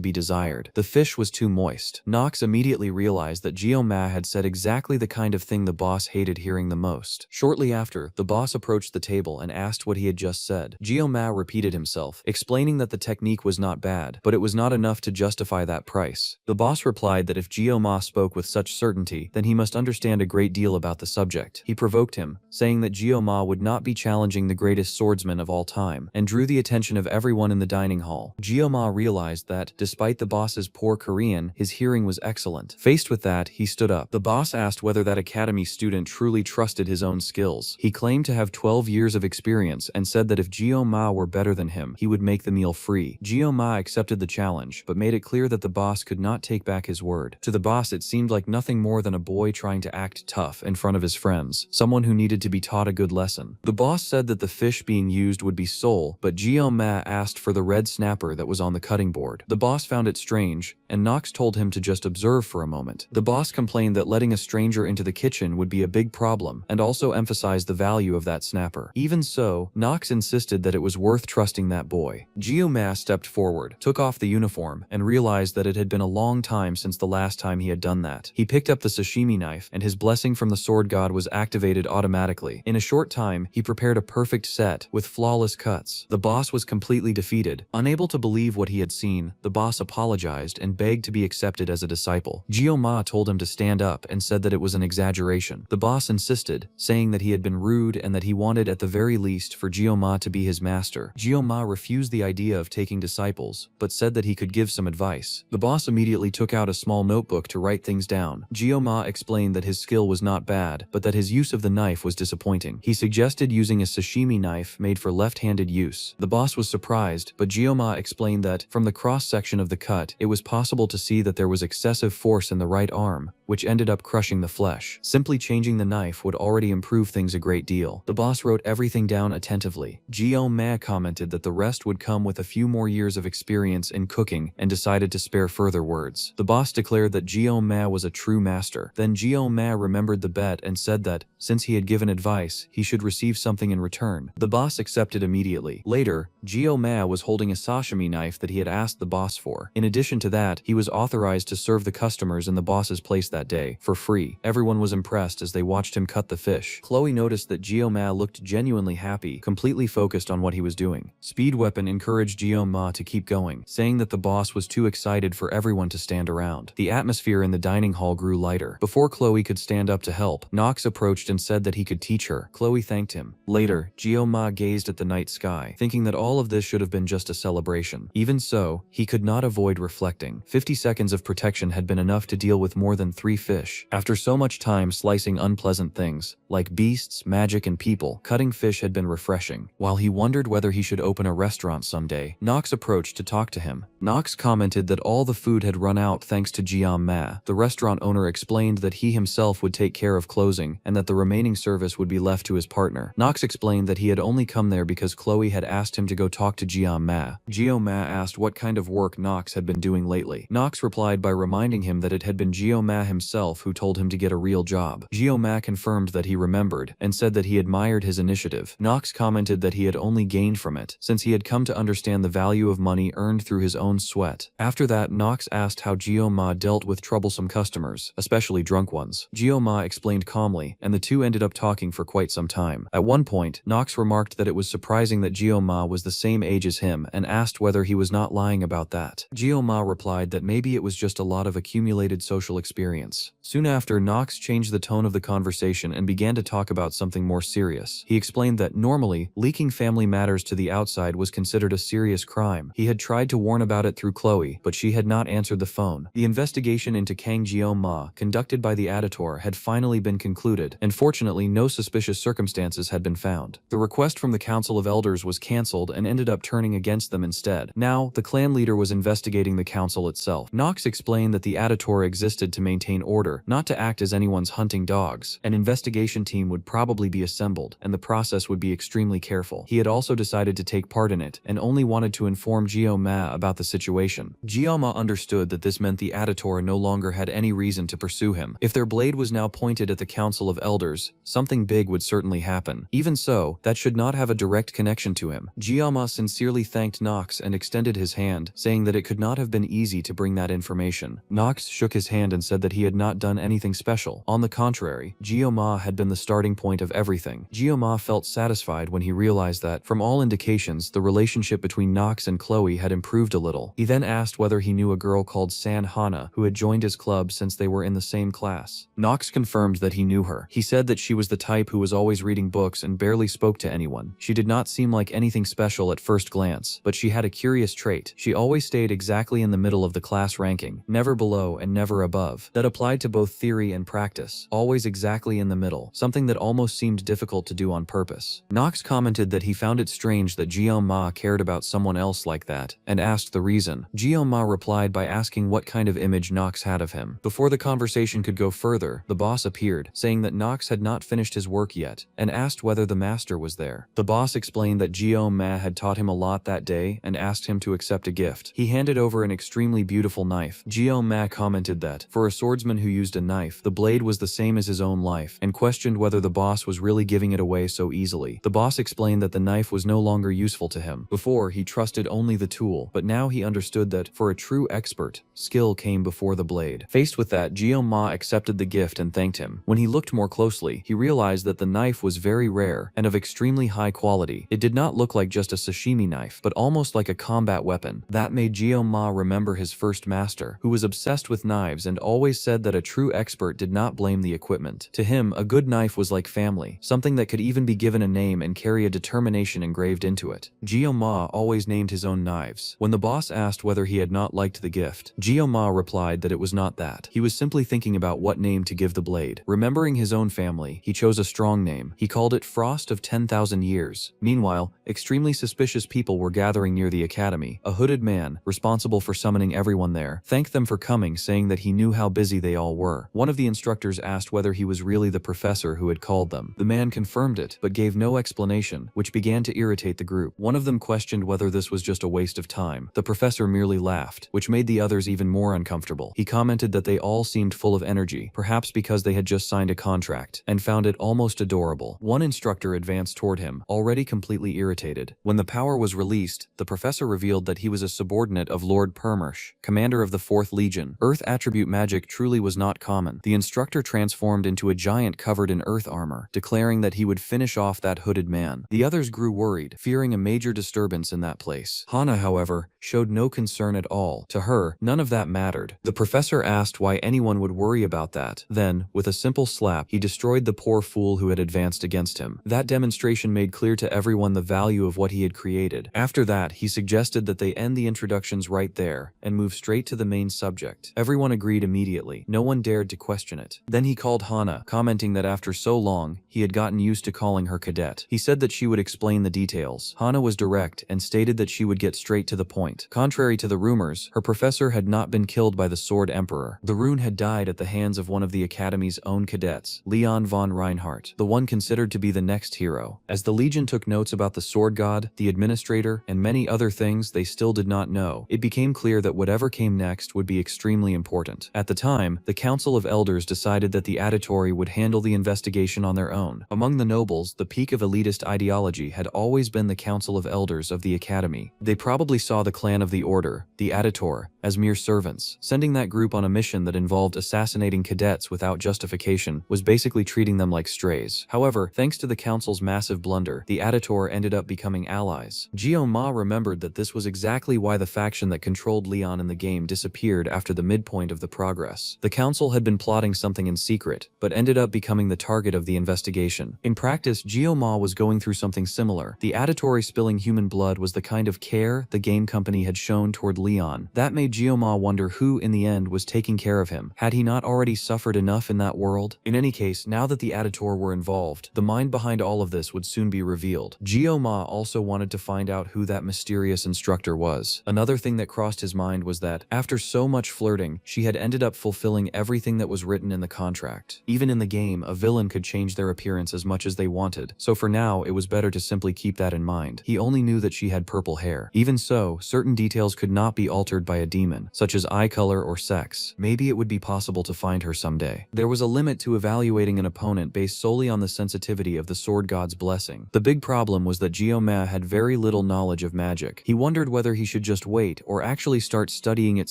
be desired. The fish was too moist. Nox immediately realized that Ma had said exactly the kind of thing the boss hated hearing the most. Shortly after, the boss approached the table and asked what he had just said. Ma repeated himself, explaining that the technique was not bad, but it was not enough to justify that price. The boss replied that if Ma spoke with such certainty, then he must understand a great deal about the subject. He provoked him, saying that Ma would not be challenging the greatest swordsman of all time, and drew the attention of everyone in the dining hall. Ma realized that, despite the boss's poor Korean, his hearing was excellent. Faced with that, he stood up. The boss asked whether that academy student truly trusted his own skills. He claimed to have 12 years of experience and said that if Ma were better than him, he would make the meal free. Ma accepted the challenge, but made it clear that the boss could not take back his word. To the boss, it seemed like nothing more than a boy trying to act tough in front of his friends, someone who needed to be taught a good lesson. The boss said that the fish being used would be sole, but Ma asked for the red snapper that was on the cutting board. The boss found it strange, and Nox told him to just observe for a moment. The boss complained that letting a stranger into the kitchen would be a big problem, and also emphasized the value of that snapper. Even so, Nox insisted that it was worth trusting that boy. Ma stepped forward, took off the uniform, and realized that it had been a long time since the last time he had done that. He picked up the sashimi knife, and his blessing from the sword god was activated automatically. In a short time, he prepared a perfect set, with flawless cuts. The boss was completely defeated. Unable to believe what he had seen, the boss apologized and begged to be accepted as a disciple. Ma told him to stand up and said that it was an exaggeration. The boss insisted, saying that he had been rude and that he wanted at the very least for Ma to be his master. Ma refused the idea of taking disciples, but said that he could give some advice. The boss immediately took out a small notebook to write things down. Ma explained that his skill was not bad, but that his use of the knife was disappointing. He suggested using a sashimi knife made for left-handed use. The boss was surprised, but Ma explained that, from the cross-section of the cut, it was possible to see that there was excessive force in the right arm, which ended up crushing the flesh. Simply changing the knife would already improve things a great deal. The boss wrote everything down attentively. Ma commented that the rest would come with a few more years of experience in cooking and decided to spare further words. The boss declared that Ma was a true master. Then Ma remembered the bet and said that, since he had given advice, he should receive something in return. The boss accepted immediately. Later, Ma was holding a sashimi knife that he had asked the boss for. In addition to that, he was authorized to serve the customers in the boss's place that day, for free. Everyone was impressed as they watched him cut the fish. Chloe noticed that Ma looked genuinely happy, completely focused on what he was doing. Speed Weapon encouraged Ma to keep going, saying that the boss was too excited for everyone to stand around. The atmosphere in the dining hall grew lighter. Before Chloe could stand up to help, Nox approached and said that he could teach her. Chloe thanked him. Later, Ma gazed at the night sky, thinking that all of this should have been just a celebration. Even so, he could not avoid reflecting. 50 seconds of protection had been enough to deal with more than 3 fish. After so much time slicing unpleasant things, like beasts, magic, and people, cutting fish had been refreshing. While he wondered whether he should open a restaurant someday, Nox approached to talk to him. Nox commented that all the food had run out thanks to Ma. The restaurant owner explained that he himself would take care of closing and that the remaining service would be left to his partner. Nox explained that he had only come there because Chloe had asked him to go talk to Ma. Ma asked what kind of work Nox had been doing lately. Nox replied by reminding him that it had been Ma himself who told him to get a real job. Ma confirmed that he remembered and said that he admired his initiative. Nox commented that he had only gained from it, since he had come to understand the value of money earned through his own sweat. After that, Nox asked how Ma dealt with troublesome customers, especially drunk ones. Ma explained calmly, and the two ended up talking for quite some time. At one point, Nox remarked that it was surprising that Ma was the same age as him and asked whether he was not lying about that. Ma replied that maybe it was just a lot of accumulated social experience. Soon after, Nox changed the tone of the conversation and began to talk about something more serious. He explained that normally, leaking family matters to the outside was considered a serious crime. He had tried to warn about it through Chloe, but she had not answered the phone. The investigation into Kang Ma, conducted by the editor, had finally been concluded, and fortunately no suspicious circumstances had been found. The request from the Council of Elders was cancelled and ended up turning against them instead. Now, the clan leader was investigating the council itself. Nox explained that the editor existed to maintain maintain order, not to act as anyone's hunting dogs. An investigation team would probably be assembled, and the process would be extremely careful. He had also decided to take part in it, and only wanted to inform Gyo-ma about the situation. Gyo-ma understood that this meant the Aditor no longer had any reason to pursue him. If their blade was now pointed at the Council of Elders, something big would certainly happen. Even so, that should not have a direct connection to him. Gyo-ma sincerely thanked Nox and extended his hand, saying that it could not have been easy to bring that information. Nox shook his hand and said that he had not done anything special. On the contrary, Gyo-ma had been the starting point of everything. Gyo-ma felt satisfied when he realized that, from all indications, the relationship between Nox and Chloe had improved a little. He then asked whether he knew a girl called San Hana, who had joined his club since they were in the same class. Nox confirmed that he knew her. He said that she was the type who was always reading books and barely spoke to anyone. She did not seem like anything special at first glance, but she had a curious trait. She always stayed exactly in the middle of the class ranking, never below and never above. That applied to both theory and practice, always exactly in the middle, something that almost seemed difficult to do on purpose. Nox commented that he found it strange that Gyo-ma cared about someone else like that, and asked the reason. Gyo-ma replied by asking what kind of image Nox had of him. Before the conversation could go further, the boss appeared, saying that Nox had not finished his work yet, and asked whether the master was there. The boss explained that Gyo-ma had taught him a lot that day and asked him to accept a gift. He handed over an extremely beautiful knife. Gyo-ma commented that, for a swordsman who used a knife, the blade was the same as his own life, and questioned whether the boss was really giving it away so easily. The boss explained that the knife was no longer useful to him. Before, he trusted only the tool, but now he understood that, for a true expert, skill came before the blade. Faced with that, Gyo-ma accepted the gift and thanked him. When he looked more closely, he realized that the knife was very rare and of extremely high quality. It did not look like just a sashimi knife, but almost like a combat weapon. That made Gyo-ma remember his first master, who was obsessed with knives and always said that a true expert did not blame the equipment. To him, a good knife was like family, something that could even be given a name and carry a determination engraved into it. Gyo-ma always named his own knives. When the boss asked whether he had not liked the gift, Gyo-ma replied that it was not that. He was simply thinking about what name to give the blade. Remembering his own family, he chose a strong name. He called it Frost of 10,000 Years. Meanwhile, extremely suspicious people were gathering near the academy. A hooded man, responsible for summoning everyone there, thanked them for coming, saying that he knew how busy they all were. One of the instructors asked whether he was really the professor who had called them. The man confirmed it, but gave no explanation, which began to irritate the group. One of them questioned whether this was just a waste of time. The professor merely laughed, which made the others even more uncomfortable. He commented that they all seemed full of energy, perhaps because they had just signed a contract, and found it almost adorable. One instructor advanced toward him, already completely irritated. When the power was released, the professor revealed that he was a subordinate of Lord Permersh, commander of the 4th Legion. Earth attribute magic truly was not common. The instructor transformed into a giant covered in earth armor, declaring that he would finish off that hooded man. The others grew worried, fearing a major disturbance in that place. Hana, however, showed no concern at all. To her, none of that mattered. The professor asked why anyone would worry about that. Then, with a simple slap, he destroyed the poor fool who had advanced against him. That demonstration made clear to everyone the value of what he had created. After that, he suggested that they end the introductions right there and move straight to the main subject. Everyone agreed immediately. No one dared to question it. Then he called Hana, commenting that after so long, he had gotten used to calling her cadet. He said that she would explain the details. Hana was direct and stated that she would get straight to the point. Contrary to the rumors, her professor had not been killed by the Sword Emperor. The rune had died at the hands of one of the Academy's own cadets, Leon von Reinhardt, the one considered to be the next hero. As the Legion took notes about the Sword God, the Administrator, and many other things they still did not know, it became clear that whatever came next would be extremely important. At the time, the Council of Elders decided that the Auditory would handle the investigation on their own. Among the nobles, the peak of elitist ideology had always been the Council of Elders of the Academy. They probably saw the clan of the Order, the Auditor, as mere servants. Sending that group on a mission that involved assassinating cadets without justification was basically treating them like strays. However, thanks to the Council's massive blunder, the Auditor ended up becoming allies. Gyo-ma remembered that this was exactly why the faction that controlled Leon in the game disappeared after the midpoint of the progress. The Council had been plotting something in secret, but ended up becoming the target of the investigation. In practice, Gyo-ma was going through something similar. The Auditory spilling human blood was the kind of care the game company had shown toward Leon. That made Gyo-ma wonder who, in the end, was taking care of him. Had he not already suffered enough in that world? In any case, now that the Auditor were involved, the mind behind all of this would soon be revealed. Gyo-ma also wanted to find out who that mysterious instructor was. Another thing that crossed his mind was that, after so much flirting, she had ended up fulfilling fulfilling everything that was written in the contract. Even in the game, a villain could change their appearance as much as they wanted, so for now it was better to simply keep that in mind. He only knew that she had purple hair. Even so, certain details could not be altered by a demon, such as eye color or sex. Maybe it would be possible to find her someday. There was a limit to evaluating an opponent based solely on the sensitivity of the sword god's blessing. The big problem was that Jioma had very little knowledge of magic. He wondered whether he should just wait or actually start studying it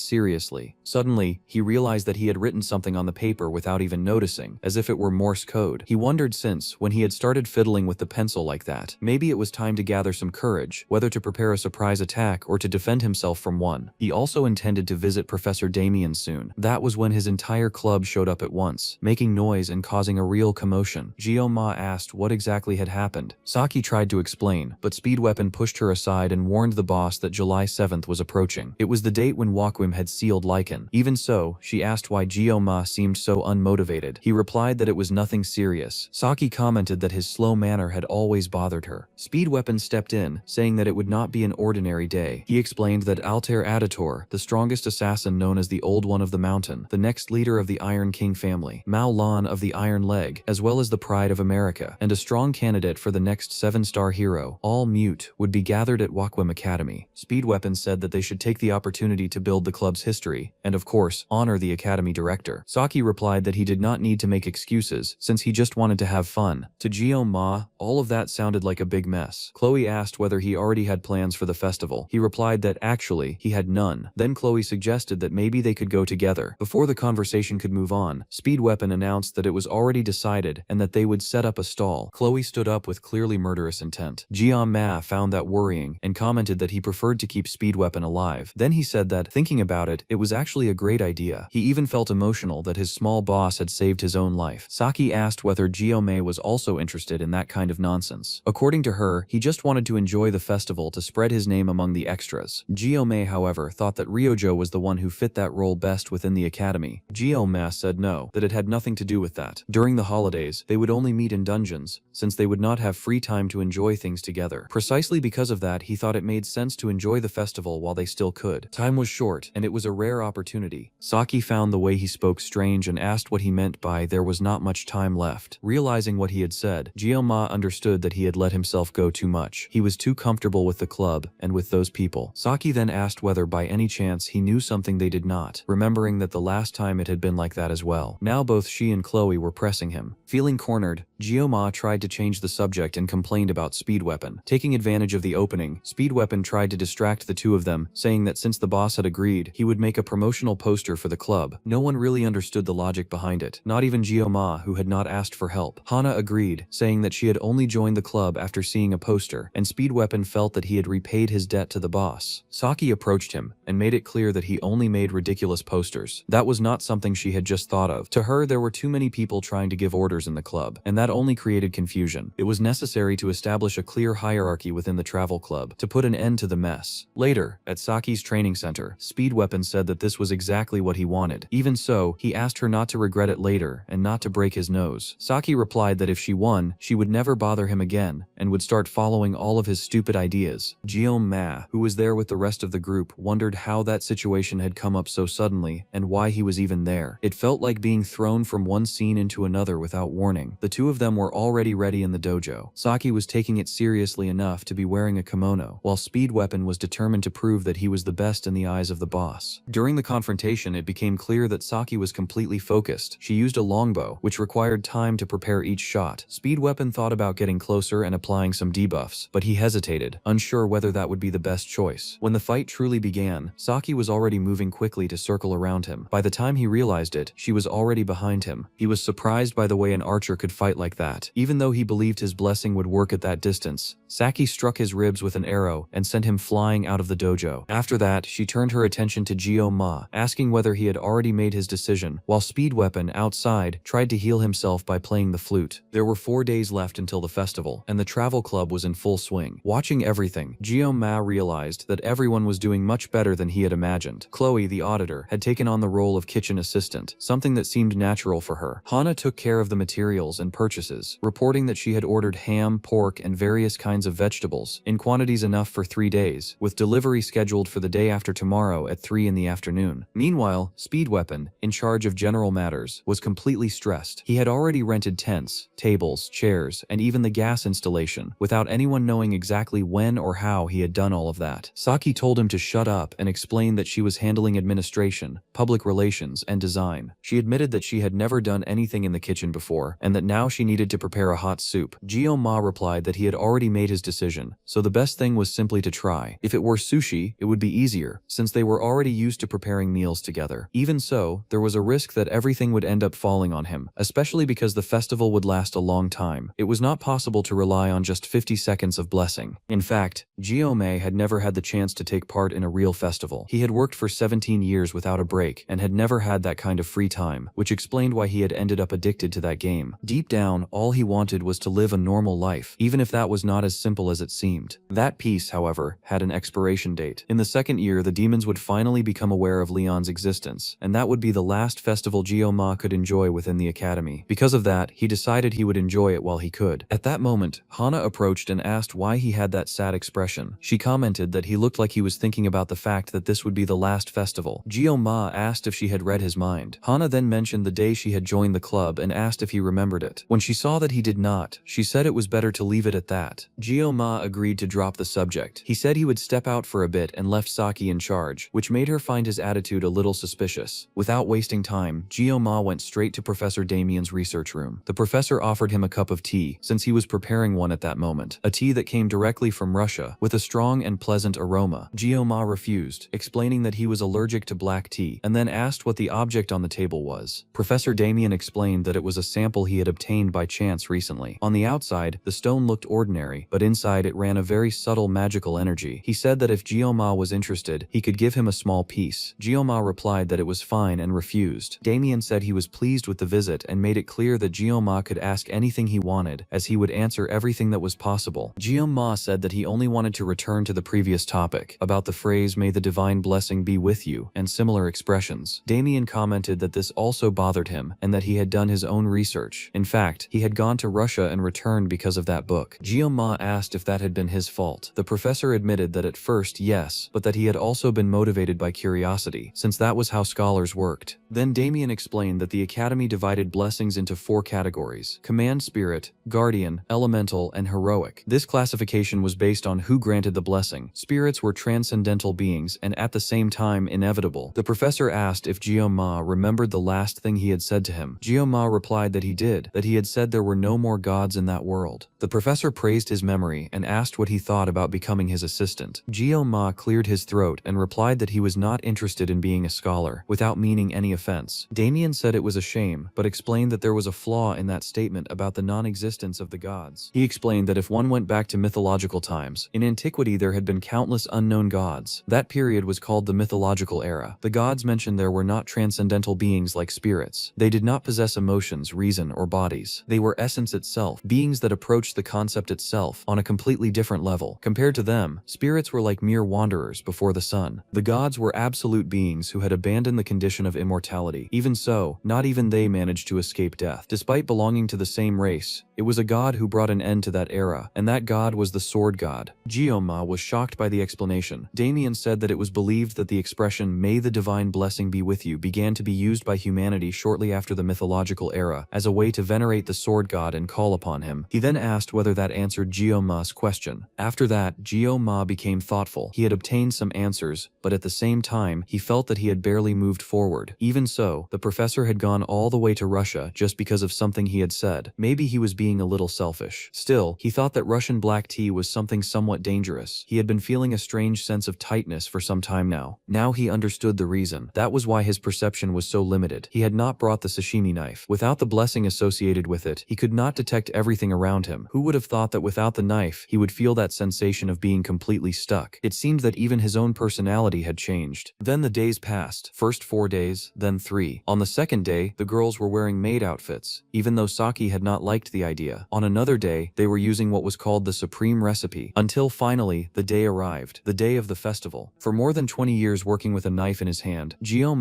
seriously. Suddenly, he realized that he had written something on the paper without even noticing, as if it were Morse code. He wondered since, when he had started fiddling with the pencil like that, maybe it was time to gather some courage, whether to prepare a surprise attack or to defend himself from one. He also intended to visit Professor Damien soon. That was when his entire club showed up at once, making noise and causing a real commotion. Jioma asked what exactly had happened. Saki tried to explain, but Speed Weapon pushed her aside and warned the boss that July 7th was approaching. It was the date when Wakwim had sealed Lycan. Even so, she asked why Jioma seemed so unmotivated. He replied that it was nothing serious. Saki commented that his slow manner had always bothered her. Speed Weapon stepped in, saying that it would not be an ordinary day. He explained that Altair Aditor, the strongest assassin known as the Old One of the Mountain, the next leader of the Iron King family, Mao Lan of the Iron Leg, as well as the Pride of America, and a strong candidate for the next 7-star hero, all mute, would be gathered at Wakwim Academy. Speed Weapon said that they should take the opportunity to build the club's history, and of course, honor the academy director. Saki replied that he did not need to make excuses, since he just wanted to have fun. To Jioma, all of that sounded like a big mess. Chloe asked whether he already had plans for the festival. He replied that actually, he had none. Then Chloe suggested that maybe they could go together. Before the conversation could move on, Speed Weapon announced that it was already decided and that they would set up a stall. Chloe stood up with clearly murderous intent. Jioma found that worrying and commented that he preferred to keep Speed Weapon alive. Then he said that, thinking about it, it was actually a great idea. He even felt emotional that his small boss had saved his own life. Saki asked whether Jioma was also interested in that kind of nonsense. According to her, he just wanted to enjoy the festival to spread his name among the extras. Jioma, however, thought that Ryojo was the one who fit that role best within the academy. Jioma said no, that it had nothing to do with that. During the holidays, they would only meet in dungeons, since they would not have free time to enjoy things together. Precisely because of that, he thought it made sense to enjoy the festival while they still could. Time was short, and it was a rare opportunity. Saki found the way he spoke strange and asked what he meant by there was not much time left. Realizing what he had said, Jioma understood that he had let himself go too much. He was too comfortable with the club and with those people. Saki then asked whether by any chance he knew something they did not, remembering that the last time it had been like that as well. Now both she and Chloe were pressing him. Feeling cornered, Jioma tried to change the subject and complained about Speed Weapon. Taking advantage of the opening, Speed Weapon tried to distract the two of them, saying that since the boss had agreed, he would make a promotional poster for the club. No one really understood the logic behind it, not even Jioma, who had not asked for help. Hana agreed, saying that she had only joined the club after seeing a poster, and Speed Weapon felt that he had repaid his debt to the boss. Saki approached him and made it clear that he only made ridiculous posters. That was not something she had just thought of. To her, there were too many people trying to give orders in the club, and that only created confusion. It was necessary to establish a clear hierarchy within the travel club to put an end to the mess. Later, at Saki's training center, Speed Weapon said that this was exactly what he wanted. Even so, he asked her not to regret it later and not to break his nose. Saki replied that if she won, she would never bother him again and would start following all of his stupid ideas. Jioma, who was there with the rest of the group, wondered how that situation had come up so suddenly and why he was even there. It felt like being thrown from one scene into another without warning. The two of them were already ready in the dojo. Saki was taking it seriously enough to be wearing a kimono, while Speed Weapon was determined to prove that he was the best in the eyes of the boss. During the confrontation, it became clear that Saki was completely focused. She used a longbow, which required time to prepare each shot. Speed Weapon thought about getting closer and applying some debuffs, but he hesitated, unsure whether that would be the best choice. When the fight truly began, Saki was already moving quickly to circle around him. By the time he realized it, she was already behind him. He was surprised by the way an archer could fight like that. Even though he believed his blessing would work at that distance, Saki struck his ribs with an arrow and sent him flying out of the dojo. After that, she turned her attention to Jioma, asking whether he had already made his decision, while Speed Weapon, outside, tried to heal himself by playing the flute. There were 4 days left until the festival, and the travel club was in full swing. Watching everything, Jioma realized that everyone was doing much better than he had imagined. Chloe, the auditor, had taken on the role of kitchen assistant, something that seemed natural for her. Hana took care of the materials and purchases, reporting that she had ordered ham, pork, and various kinds of vegetables, in quantities enough for 3 days, with delivery scheduled for the day after tomorrow at 3 in the afternoon. Meanwhile, Speed Weapon weapon, in charge of general matters, was completely stressed. He had already rented tents, tables, chairs, and even the gas installation, without anyone knowing exactly when or how he had done all of that. Saki told him to shut up and explained that she was handling administration, public relations, and design. She admitted that she had never done anything in the kitchen before, and that now she needed to prepare a hot soup. Gyo-ma replied that he had already made his decision, so the best thing was simply to try. If it were sushi, it would be easier, since they were already used to preparing meals together. Even so, there was a risk that everything would end up falling on him, especially because the festival would last a long time. It was not possible to rely on just 50 seconds of blessing. In fact, Gyo-ma had never had the chance to take part in a real festival. He had worked for 17 years without a break and had never had that kind of free time, which explained why he had ended up addicted to that game. Deep down, all he wanted was to live a normal life, even if that was not as simple as it seemed. That peace, however, had an expiration date. In the second year, the demons would finally become aware of Leon's existence, and that would be the last festival Gyo-ma could enjoy within the academy. Because of that, he decided he would enjoy it while he could. At that moment, Hana approached and asked why he had that sad expression. She commented that he looked like he was thinking about the fact that this would be the last festival. Gyo-ma asked if she had read his mind. Hana then mentioned the day she had joined the club and asked if he remembered it. When she saw that he did not, she said it was better to leave it at that. Gyo-ma agreed to drop the subject. He said he would step out for a bit and left Saki in charge, which made her find his attitude a little suspicious. Without wasting time, Gyo-ma went straight to Professor Damien's research room. The professor offered him a cup of tea, since he was preparing one at that moment. A tea that came directly from Russia, with a strong and pleasant aroma. Gyo-ma refused, explaining that he was allergic to black tea, and then asked what the object on the table was. Professor Damien explained that it was a sample he had obtained by chance recently. On the outside, the stone looked ordinary, but inside it ran a very subtle magical energy. He said that if Gyo-ma was interested, he could give him a small piece. Gyo-ma replied that it was fine and refused. Damien said he was pleased with the visit and made it clear that Gyo-ma could ask anything he wanted, as he would answer everything that was possible. Gyo-ma said that he only wanted to return to the previous topic, about the phrase "may the divine blessing be with you," and similar expressions. Damien commented that this also bothered him, and that he had done his own research. In fact, he had gone to Russia and returned because of that book. Gyo-ma asked if that had been his fault. The professor admitted that at first, yes, but that he had also been motivated by curiosity, since that was how scholars worked. Then Damien explained that the academy divided blessings into 4 categories: command spirit, guardian, elemental, and heroic. This classification was based on who granted the blessing. Spirits were transcendental beings and at the same time inevitable. The professor asked if Gyo-ma remembered the last thing he had said to him. Gyo-ma replied that he did, that he had said there were no more gods in that world. The professor praised his memory and asked what he thought about becoming his assistant. Gyo-ma cleared his throat and replied that he was not interested in being a scholar, without meaning any offense. Damien said it was a shame, but explained that there was a flaw in that statement about the non-existence of the gods. He explained that if one went back to mythological times, in antiquity there had been countless unknown gods. That period was called the mythological era. The gods mentioned there were not transcendental beings like spirits. They did not possess emotions, reason, or bodies. They were essence itself, beings that approached the concept itself on a completely different level. Compared to them, spirits were like mere wanderers before the sun. The gods were absolute beings who had abandoned the condition of immortality. Even so, not even they managed to escape death. Despite belonging to the same race, it was a god who brought an end to that era, and that god was the sword god. Gyo-ma was shocked by the explanation. Damien said that it was believed that the expression "may the divine blessing be with you" began to be used by humanity shortly after the mythological era, as a way to venerate the sword god and call upon him. He then asked whether that answered Gyo-ma's question. After that, Gyo-ma became thoughtful. He had obtained some answers, but at the same time, he felt that he had barely moved forward. Even so, the professor had gone all the way to Russia just because of something he had said. Maybe he was being a little selfish. Still, he thought that Russian black tea was something somewhat dangerous. He had been feeling a strange sense of tightness for some time now. Now he understood the reason. That was why his perception was so limited. He had not brought the sashimi knife. Without the blessing associated with it, he could not detect everything around him. Who would have thought that without the knife, he would feel that sensation of being completely stuck? It seemed that even his own personality had changed. Then the days passed. First 4 days, then 3. On the second day, the girls were wearing maid outfits, even though Saki had not liked the idea. On another day, they were using what was called the supreme recipe, until finally, the day arrived, the day of the festival. For more than 20 years working with a knife in his hand,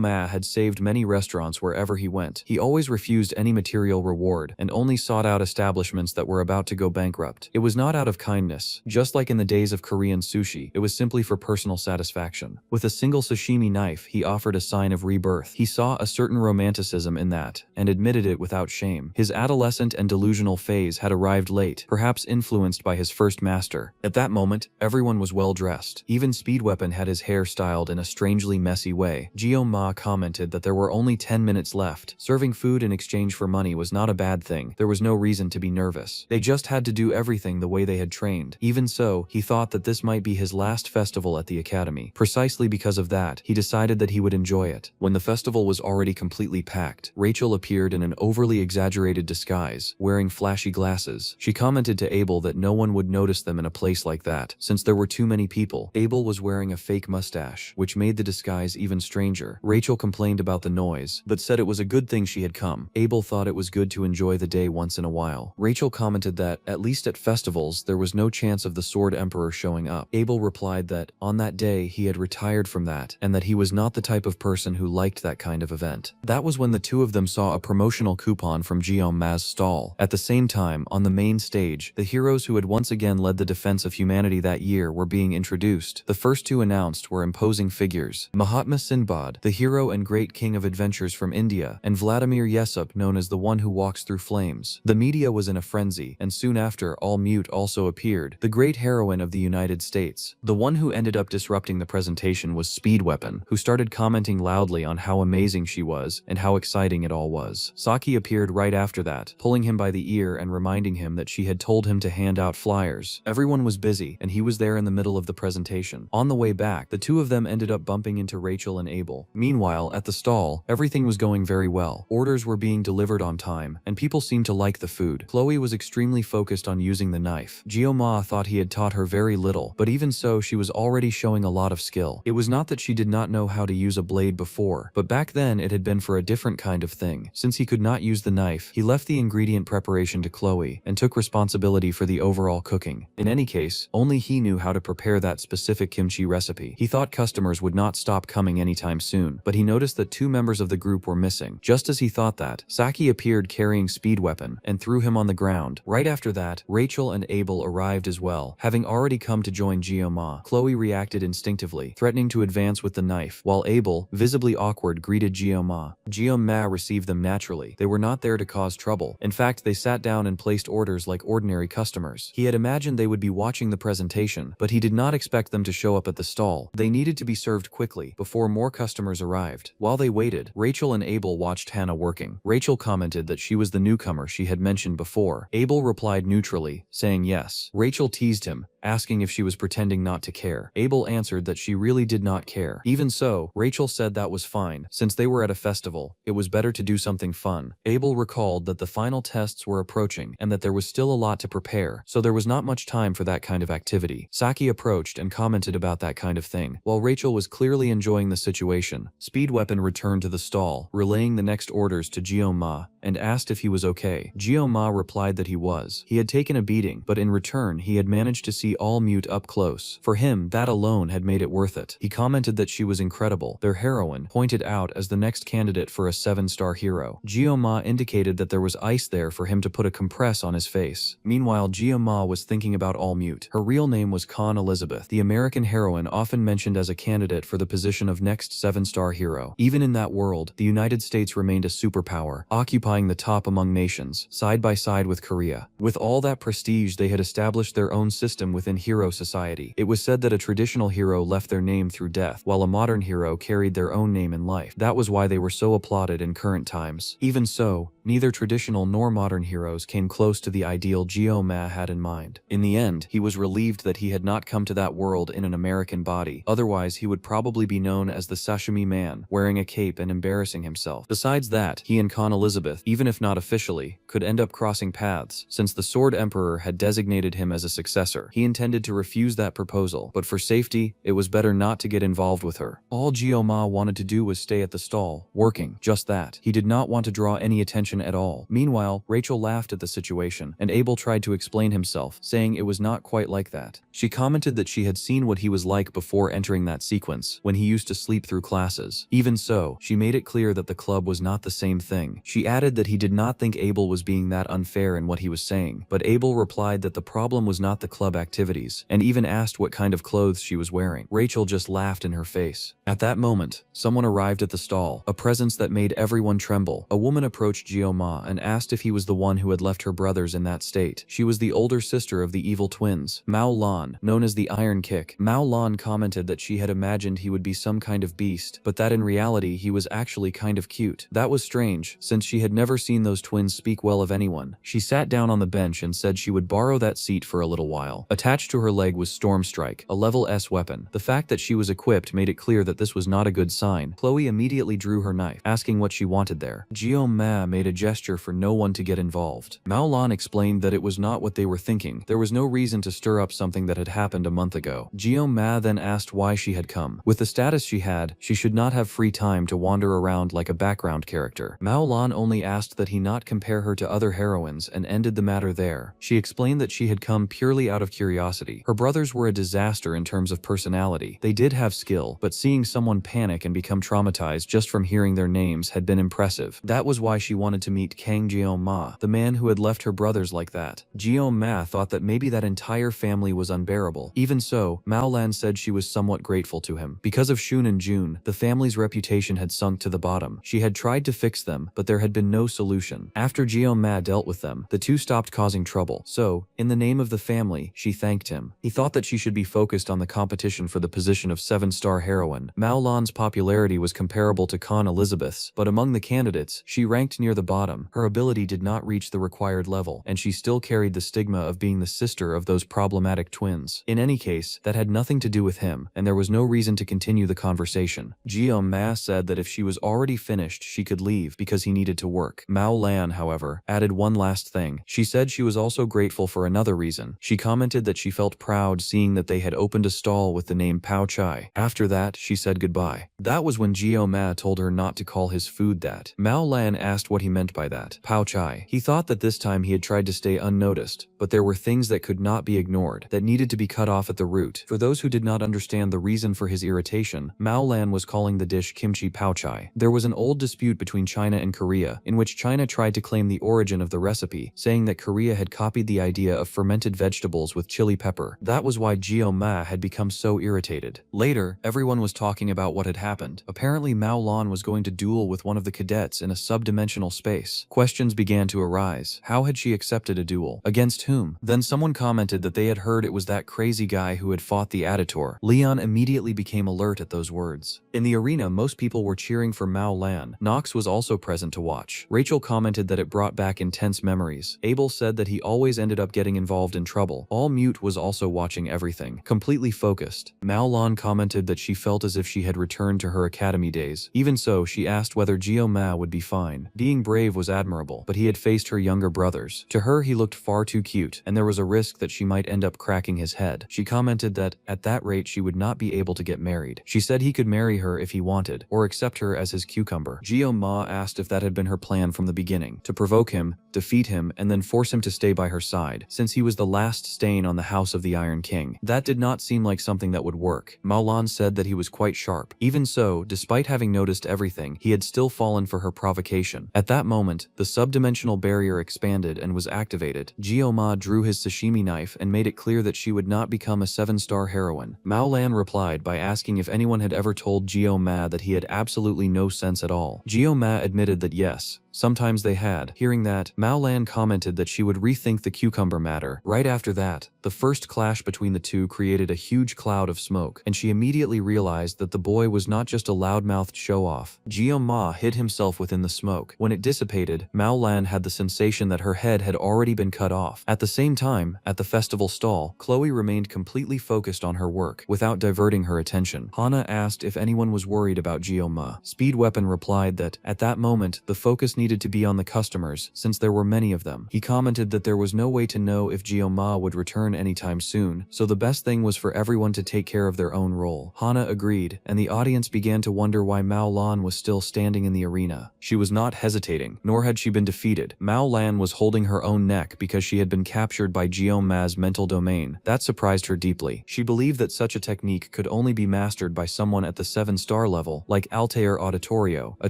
Ma had saved many restaurants wherever he went. He always refused any material reward, and only sought out establishments that were about to go bankrupt. It was not out of kindness. Just like in the days of Korean sushi, it was simply for personal satisfaction. With a single sashimi knife, he offered a sign of rebirth. He saw a certain romanticism in that, and admitted it without shame. His adolescent and delusional phase had arrived late, perhaps influenced by his first master. At that moment, everyone was well dressed. Even Speedweapon had his hair styled in a strangely messy way. Ma commented that there were only 10 minutes left. Serving food in exchange for money was not a bad thing. There was no reason to be nervous. They just had to do everything the way they had trained. Even so, he thought that this might be his last festival at the academy. Precisely because of that, he decided that he would enjoy it. When the festival was already completely packed, Rachel appeared in an overly exaggerated disguise, wearing flashy glasses. She commented to Abel that no one would notice them in a place like that, since there were too many people. Abel was wearing a fake mustache, which made the disguise even stranger. Rachel complained about the noise, but said it was a good thing she had come. Abel thought it was good to enjoy the day once in a while. Rachel commented that, at least at festivals, there was no chance of the Sword Emperor showing up. Abel replied that, on that day, he had retired from that, and that he was not the type of person who liked that kind of event. That was when the two of them saw a promotional coupon from Ma's stall. At the same time, on the main stage, the heroes who had once again led the defense of humanity that year were being introduced. The first two announced were imposing figures: Mahatma Sinbad, the hero and great king of adventures from India, and Vladimir Yesup, known as the one who walks through flames. The media was in a frenzy, and soon after, All Mute also appeared, the great heroine of the United States. The one who ended up disrupting the presentation was Speedweapon, who started commenting loudly on how amazing she was and how exciting it all was. Saki appeared right after that, pulling him by the ear and reminding him that she had told him to hand out flyers. Everyone was busy, and he was there in the middle of the presentation. On the way back, the two of them ended up bumping into Rachel and Abel. Meanwhile, at the stall, everything was going very well. Orders were being delivered on time, and people seemed to like the food. Chloe was extremely focused on using the knife. Ma thought he had taught her very little, but even so, she was already showing a lot of skill. It was not that she did not know how to use a blade before, but back then it had been for a different kind of thing. Since he could not use the knife, he left the ingredient preparation to Chloe and took responsibility for the overall cooking. In any case, only he knew how to prepare that specific kimchi recipe. He thought customers would not stop coming anytime soon, but he noticed that two members of the group were missing. Just as he thought that, Saki appeared carrying Speedweapon and threw him on the ground. Right after that, Rachel and Abel arrived as well, having already come to join Ma. Chloe reacted instinctively, threatening to advance with the knife, while Abel, visibly awkward, greeted Ma. Ma received them naturally. They were not there to cause trouble. In fact, they sat down and placed orders like ordinary customers. He had imagined they would be watching the presentation, but he did not expect them to show up at the stall. They needed to be served quickly before more customers arrived. While they waited, Rachel and Abel watched Hannah working. Rachel commented that she was the newcomer she had mentioned before. Abel replied neutrally, saying yes. Rachel teased him, asking if she was pretending not to care. Abel answered that she really did not care. Even so, Rachel said that was fine. Since they were at a festival, it was better to do something fun. Abel recalled that the final tests were approaching and that there was still a lot to prepare, so there was not much time for that kind of activity. Saki approached and commented about that kind of thing. While Rachel was clearly enjoying the situation, Speedweapon returned to the stall, relaying the next orders to Ma, and asked if he was okay. Ma replied that he was. He had taken a beating, but in return, he had managed to see All Mute up close. For him, that alone had made it worth it. He commented that she was incredible, their heroine, pointed out as the next candidate for a 7-star hero. Ma indicated that there was ice there for him to put a compress on his face. Meanwhile, Ma was thinking about All Mute. Her real name was Con Elizabeth, the American heroine often mentioned as a candidate for the position of next 7-star hero. Even in that world, the United States remained a superpower, occupying the top among nations, side by side with Korea. With all that prestige, they had established their own system within hero society. It was said that a traditional hero left their name through death, while a modern hero carried their own name in life. That was why they were so applauded in current times. Even so, neither traditional nor modern heroes came close to the ideal Ma had in mind. In the end, he was relieved that he had not come to that world in an American body, otherwise he would probably be known as the Sashimi Man, wearing a cape and embarrassing himself. Besides that, he and Con Elizabeth, even if not officially, could end up crossing paths, since the Sword Emperor had designated him as a successor. He intended to refuse that proposal, but for safety, it was better not to get involved with her. All Gyo-ma wanted to do was stay at the stall, working, just that. He did not want to draw any attention at all. Meanwhile, Rachel laughed at the situation, and Abel tried to explain himself, saying it was not quite like that. She commented that she had seen what he was like before entering that sequence, when he used to sleep through classes. Even so, she made it clear that the club was not the same thing. She added that he did not think Abel was being that unfair in what he was saying, but Abel replied that the problem was not the club activities, and even asked what kind of clothes she was wearing. Rachel just laughed in her face. At that moment, someone arrived at the stall, a presence that made everyone tremble. A woman approached Gyo-ma and asked if he was the one who had left her brothers in that state. She was the older sister of the evil twins, Mao Lan, known as the Iron Kick. Mao Lan commented that she had imagined he would be some kind of beast, but that in reality he was actually kind of cute. That was strange, since she had never seen those twins speak well of anyone. She sat down on the bench and said she would borrow that seat for a little while. Attached to her leg was Storm Strike, a level S weapon. The fact that she was equipped made it clear that this was not a good sign. Chloe immediately drew her knife, asking what she wanted there. Gyo-ma made a gesture for no one to get involved. Mao Lan explained that it was not what they were thinking. There was no reason to stir up something that had happened a month ago. Gyo-ma then asked why she had come. With the status she had, she should not have free time to wander around like a background character. Mao Lan only asked that he not compare her to other heroines and ended the matter there. She explained that she had come purely out of curiosity. Her brothers were a disaster in terms of personality. They did have skill, but seeing someone panic and become traumatized just from hearing their names had been impressive. That was why she wanted to meet Kang Gyo-ma, the man who had left her brothers like that. Gyo-ma thought that maybe that entire family was unbearable. Even so, Mao Lan said she was somewhat grateful to him. Because of Shun and Jun, the family's reputation had sunk to the bottom. She had tried to fix them, but there had been no solution. After Gyo-ma dealt with them, the two stopped causing trouble. So, in the name of the family, she thanked him. He thought that she should be focused on the competition for the position of 7-star heroine. Mao Lan's popularity was comparable to Khan Elizabeth's, but among the candidates, she ranked near the bottom. Her ability did not reach the required level, and she still carried the stigma of being the sister of those problematic twins. In any case, that had nothing to do with him, and there was no reason to continue the conversation. Gyo-ma said that if she was already finished, she could leave because he needed to work. Mao Lan, however, added one last thing. She said she was also grateful for another reason. She commented that she felt proud seeing that they had opened a stall with the name Pao Chai. After that, she said goodbye. That was when Gyo-ma told her not to call his food that. Mao Lan asked what he meant by that. Pao Chai. He thought that this time he had tried to stay unnoticed, but there were things that could not be ignored, that needed to be cut off at the root. For those who did not understand the reason for his irritation, Mao Lan was calling the dish kimchi Pao Chai. There was an old dispute between China and Korea, in which China tried to claim the origin of the recipe, saying that Korea had copied the idea of fermented vegetables with chili pepper. That was why Gyo-ma had become so irritated. Later, everyone was talking about what had happened. Apparently Mao Lan was going to duel with one of the cadets in a sub-dimensional space. Questions began to arise. How had she accepted a duel? Against whom? Then someone commented that they had heard it was that crazy guy who had fought the Editor. Leon immediately became alert at those words. In the arena, most people were cheering for Mao Lan. Nox was also present to watch. Rachel commented that it brought back intense memories. Abel said that he always ended up getting involved in trouble. All Mute was also watching everything, completely focused. Mao Lan commented that she felt as if she had returned to her academy days. Even so, she asked whether Gyo-ma would be fine. Being brave was admirable, but he had faced her younger brothers. To her, he looked far too cute, and there was a risk that she might end up cracking his head. She commented that, at that rate, she would not be able to get married. She said he could marry her if he wanted, or accept her as his cucumber. Gyo-ma asked if that had been her plan from the beginning, to provoke him, defeat him, and then force him to stay by her side, since he was the last stain on the House of the Iron King. That did not seem like something that would work. Mao Lan said that he was quite sharp. Even so, despite having noticed everything, he had still fallen for her provocation. At that moment, the subdimensional barrier expanded and was activated. Gyo-ma drew his sashimi knife and made it clear that she would not become a 7-star heroine. Mao Lan replied by asking if anyone had ever told Gyo-ma that he had absolutely no sense at all. Gyo-ma admitted that yes, sometimes they had. Hearing that, Mao Lan commented that she would rethink the cucumber matter. Right after that, the first clash between the two created a huge cloud of smoke, and she immediately realized that the boy was not just a loudmouthed show-off. Gyo-ma hid himself within the smoke. When it dissipated, Mao Lan had the sensation that her head had already been cut off. At the same time, at the festival stall, Chloe remained completely focused on her work, without diverting her attention. Hana asked if anyone was worried about Gyo-ma. Speed Weapon replied that, at that moment, the focus needed needed to be on the customers since there were many of them. He commented that there was no way to know if Gyoma would return anytime soon, so the best thing was for everyone to take care of their own role. Hana agreed, and the audience began to wonder why Mao Lan was still standing in the arena. She was not hesitating, nor had she been defeated. Mao Lan was holding her own neck because she had been captured by Gyoma's mental domain. That surprised her deeply. She believed that such a technique could only be mastered by someone at the 7-star level, like Altair Auditorio, a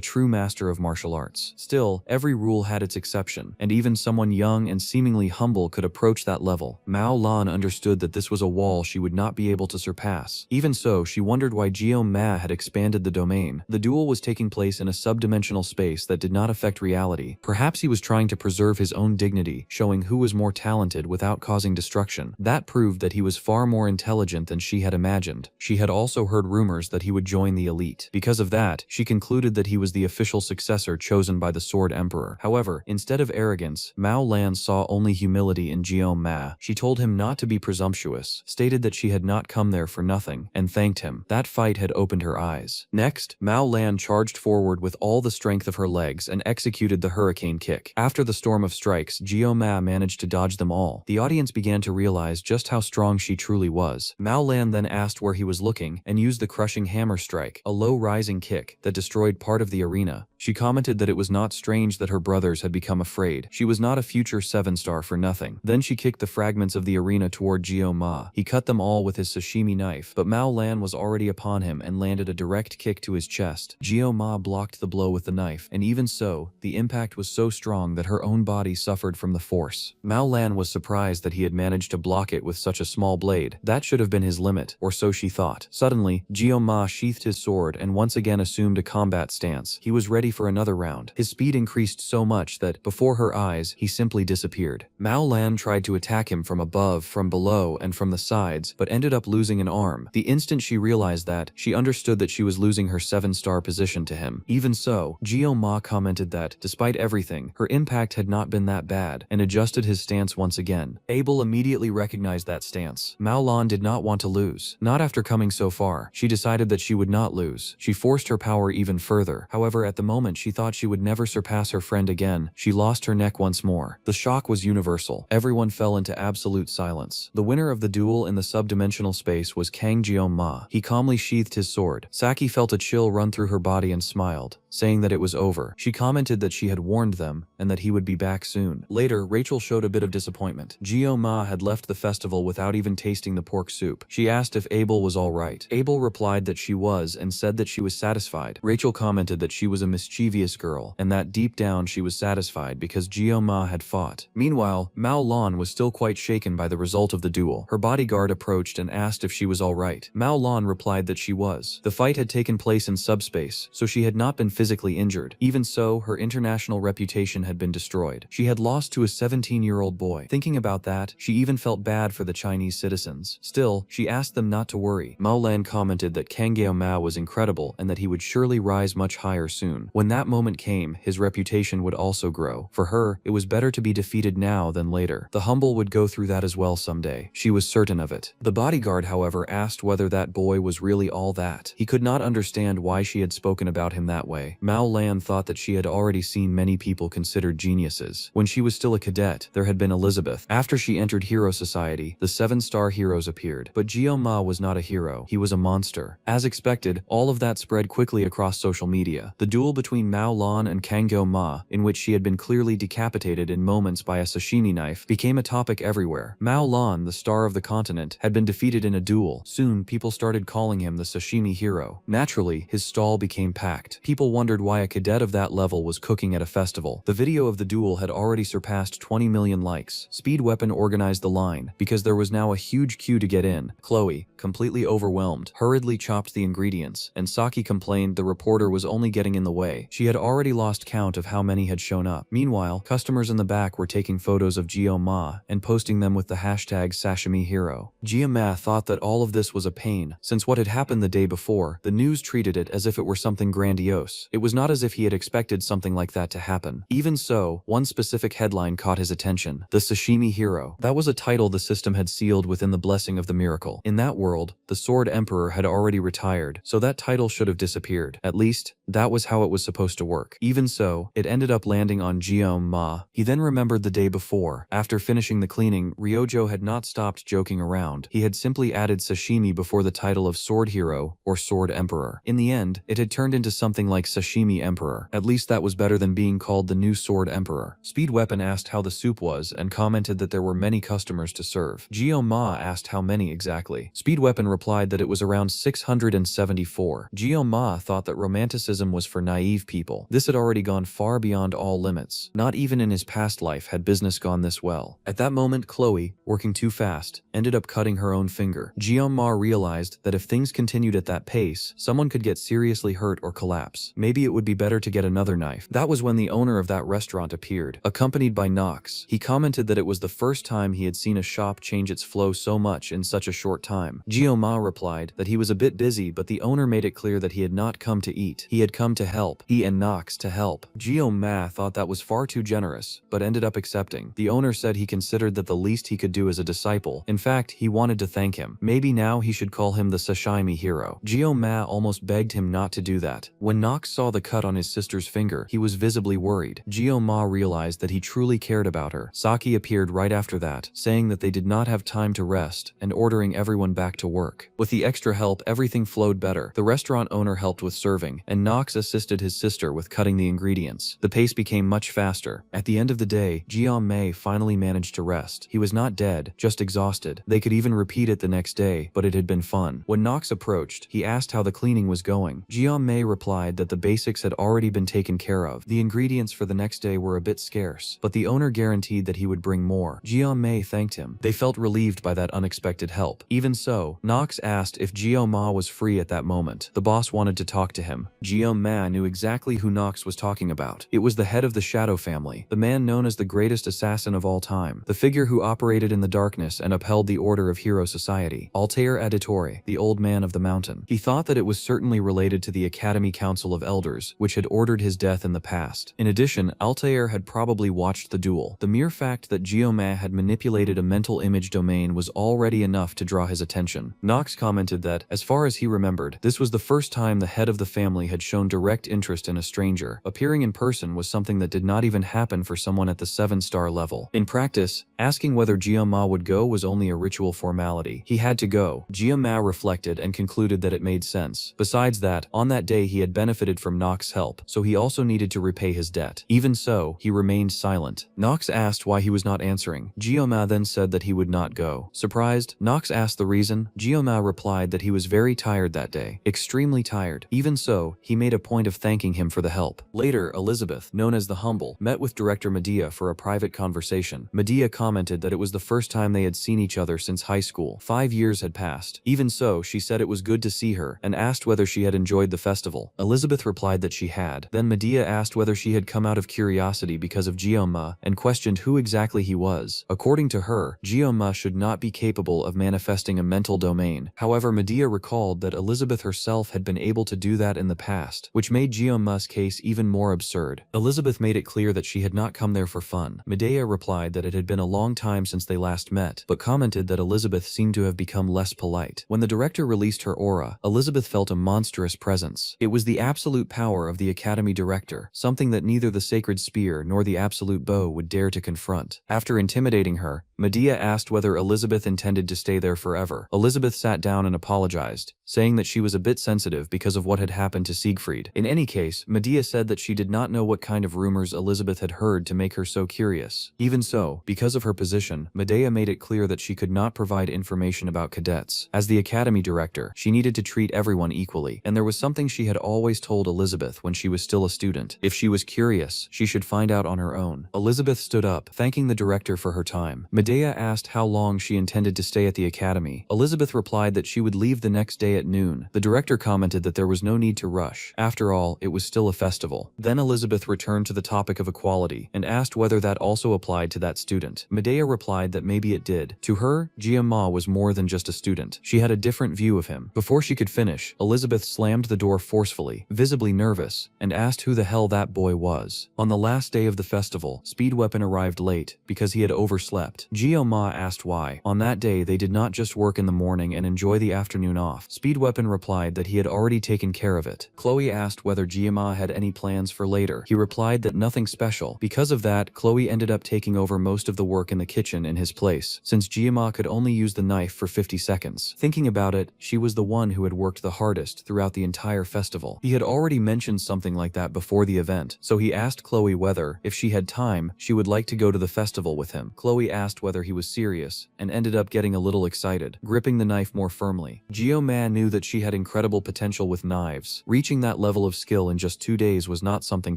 true master of martial arts. Still, every rule had its exception, and even someone young and seemingly humble could approach that level. Mao Lan understood that this was a wall she would not be able to surpass. Even so, she wondered why Gyoma had expanded the domain. The duel was taking place in a subdimensional space that did not affect reality. Perhaps he was trying to preserve his own dignity, showing who was more talented without causing destruction. That proved that he was far more intelligent than she had imagined. She had also heard rumors that he would join the elite. Because of that, she concluded that he was the official successor chosen by the Sword Emperor. However, instead of arrogance, Mao Lan saw only humility in Gyoma. She told him not to be presumptuous, stated that she had not come there for nothing, and thanked him. That fight had opened her eyes. Next, Mao Lan charged forward with all the strength of her legs and executed the hurricane kick. After the storm of strikes, Gyoma managed to dodge them all. The audience began to realize just how strong she truly was. Mao Lan then asked where he was looking and used the crushing hammer strike, a low rising kick that destroyed part of the arena. She commented that it was not strange that her brothers had become afraid. She was not a future 7-star for nothing. Then she kicked the fragments of the arena toward Gyoma. He cut them all with his sashimi knife, but Mao Lan was already upon him and landed a direct kick to his chest. Gyoma blocked the blow with the knife, and even so, the impact was so strong that her own body suffered from the force. Mao Lan was surprised that he had managed to block it with such a small blade. That should have been his limit, or so she thought. Suddenly, Gyoma sheathed his sword and once again assumed a combat stance. He was ready for another round. His speed increased so much that, before her eyes, he simply disappeared. Mao Lan tried to attack him from above, from below, and from the sides, but ended up losing an arm. The instant she realized that, she understood that she was losing her 7-star position to him. Even so, Gyoma commented that, despite everything, her impact had not been that bad, and adjusted his stance once again. Abel immediately recognized that stance. Mao Lan did not want to lose. Not after coming so far. She decided that she would not lose. She forced her power even further. However, at the moment she thought she would never surpass her friend again. She lost her neck once more. The shock was universal. Everyone fell into absolute silence. The winner of the duel in the subdimensional space was Kang Gyoma. He calmly sheathed his sword. Saki felt a chill run through her body and smiled, saying that it was over. She commented that she had warned them and that he would be back soon. Later, Rachel showed a bit of disappointment. Gyoma had left the festival without even tasting the pork soup. She asked if Abel was alright. Abel replied that she was and said that she was satisfied. Rachel commented that she was a mischievous girl and that deep down she was satisfied because Gyoma had fought. Meanwhile, Mao Lan was still quite shaken by the result of the duel. Her bodyguard approached and asked if she was alright. Mao Lan replied that she was. The fight had taken place in subspace, so she had not been physically injured. Even so, her international reputation had been destroyed. She had lost to a 17-year-old boy. Thinking about that, she even felt bad for the Chinese citizens. Still, she asked them not to worry. Mao Lan commented that Kang Gyoma was incredible and that he would surely rise much higher soon. When that moment came, his reputation would also grow. For her, it was better to be defeated now than later. The humble would go through that as well someday. She was certain of it. The bodyguard, however, asked whether that boy was really all that. He could not understand why she had spoken about him that way. Mao Lan thought that she had already seen many people considered geniuses. When she was still a cadet, there had been Elizabeth. After she entered Hero Society, the 7-star heroes appeared. But Gyoma was not a hero. He was a monster. As expected, all of that spread quickly across social media. The duel between Mao Lan and Kang Gyoma, in which she had been clearly decapitated in moments by a sashimi knife, became a topic everywhere. Mao Lan, the star of the continent, had been defeated in a duel. Soon, people started calling him the sashimi hero. Naturally, his stall became packed. People wondered why a cadet of that level was cooking at a festival. The video of the duel had already surpassed 20 million likes. Speed Weapon organized the line, because there was now a huge queue to get in. Chloe, completely overwhelmed, hurriedly chopped the ingredients, and Saki complained the reporter was only getting in the way. She had already lost count of how many had shown up. Meanwhile, customers in the back were taking photos of Gyoma and posting them with the hashtag #SashiMiHero. Gyoma thought that all of this was a pain. Since what had happened the day before, the news treated it as if it were something grandiose. It was not as if he had expected something like that to happen. Even so, one specific headline caught his attention: the Sashimi Hero. That was a title the system had sealed within the blessing of the miracle. In that world, the Sword Emperor had already retired, so that title should have disappeared. At least, that was how it was supposed to work. Even so, so, it ended up landing on Ma. He then remembered the day before. After finishing the cleaning, Ryojo had not stopped joking around. He had simply added sashimi before the title of Sword Hero or Sword Emperor. In the end, it had turned into something like Sashimi Emperor. At least that was better than being called the new Sword Emperor. Speed Weapon asked how the soup was and commented that there were many customers to serve. Ma asked how many exactly. Speed Weapon replied that it was around 674. Ma thought that romanticism was for naive people. This had already gone far beyond all limits. Not even in his past life had business gone this well. At that moment, Chloe, working too fast, ended up cutting her own finger. Ma realized that if things continued at that pace, someone could get seriously hurt or collapse. Maybe it would be better to get another knife. That was when the owner of that restaurant appeared, accompanied by Knox. He commented that it was the first time he had seen a shop change its flow so much in such a short time. Ma replied that he was a bit busy, but the owner made it clear that he had not come to eat. He had come to help. He and Knox to help. Ma thought that was far too generous, but ended up accepting. The owner said he considered that the least he could do as a disciple. In fact, he wanted to thank him. Maybe now he should call him the Sashimi Hero. Ma almost begged him not to do that. When Knox saw the cut on his sister's finger, he was visibly worried. Ma realized that he truly cared about her. Saki appeared right after that, saying that they did not have time to rest and ordering everyone back to work. With the extra help, everything flowed better. The restaurant owner helped with serving, and Knox assisted his sister with cutting the ingredients. The pace became much faster. At the end of the day, May finally managed to rest. He was not dead, just exhausted. They could even repeat it the next day, but it had been fun. When Knox approached, he asked how the cleaning was going. May replied that the basics had already been taken care of. The ingredients for the next day were a bit scarce, but the owner guaranteed that he would bring more. May thanked him. They felt relieved by that unexpected help. Even so, Knox asked if Ma was free at that moment. The boss wanted to talk to him. Ma knew exactly who Knox was talking about. It was the head of the Shadow family, the man known as the greatest assassin of all time, the figure who operated in the darkness and upheld the order of Hero Society, Altair Editore, the old man of the mountain. He thought that it was certainly related to the Academy Council of Elders, which had ordered his death in the past. In addition, Altair had probably watched the duel. The mere fact that Ma had manipulated a mental image domain was already enough to draw his attention. Knox commented that, as far as he remembered, this was the first time the head of the family had shown direct interest in a stranger. Appearing in person was something that did not even happen for someone at the 7-star level. In practice, asking whether Ma would go was only a ritual formality. He had to go. Ma reflected and concluded that it made sense. Besides that, on that day he had benefited from Knox's help, so he also needed to repay his debt. Even so, he remained silent. Knox asked why he was not answering. Ma then said that he would not go. Surprised, Knox asked the reason. Ma replied that he was very tired that day. Extremely tired. Even so, he made a point of thanking him for the help. Later, Elizabeth, known as the Humble, met with director Medea for a private conversation. Medea commented that it was the first time they had seen each other since high school. 5 years had passed. Even so, she said it was good to see her, and asked whether she had enjoyed the festival. Elizabeth replied that she had. Then Medea asked whether she had come out of curiosity because of Geoma, and questioned who exactly he was. According to her, Geoma should not be capable of manifesting a mental domain. However, Medea recalled that Elizabeth herself had been able to do that in the past, which made Geoma's case even more absurd. Elizabeth made it clear that she had not come there for fun. Medea replied that it had been a long time since they last met, but commented that Elizabeth seemed to have become less polite. When the director released her aura, Elizabeth felt a monstrous presence. It was the absolute power of the Academy director, something that neither the Sacred Spear nor the Absolute Bow would dare to confront. After intimidating her, Medea asked whether Elizabeth intended to stay there forever. Elizabeth sat down and apologized, saying that she was a bit sensitive because of what had happened to Siegfried. In any case, Medea said that she did not know what kind of rumors Elizabeth had heard to make her so curious. Even so, because of her position, Medea made it clear that she could not provide information about cadets. As the Academy director, she needed to treat everyone equally, and there was something she had always told Elizabeth when she was still a student. If she was curious, she should find out on her own. Elizabeth stood up, thanking the director for her time. Medea asked how long she intended to stay at the Academy. Elizabeth replied that she would leave the next day at noon. The director commented that there was no need to rush. After all, it was still a festival. Then Elizabeth returned to the topic of equality, and asked whether that also applied to that student. Medea replied that maybe it did. To her, Geoma was more than just a student. She had a different view of him. Before she could finish, Elizabeth slammed the door forcefully, visibly nervous, and asked who the hell that boy was. On the last day of the festival, Speed Weapon arrived late, because he had overslept. Gio-ma asked why. On that day they did not just work in the morning and enjoy the afternoon off. Speed Weapon replied that he had already taken care of it. Chloe asked whether Gio-ma had any plans for later. He replied that nothing special. Because of that, Chloe ended up taking over most of the work in the kitchen in his place, since Gio-ma could only use the knife for 50 seconds. Thinking about it, she was the one who had worked the hardest throughout the entire festival. He had already mentioned something like that before the event, so he asked Chloe whether, if she had time, she would like to go to the festival with him. Chloe asked whether he was serious, and ended up getting a little excited, gripping the knife more firmly. Gio-ma knew that she had incredible potential with knives. Reaching that level of skill in just 2 days was not something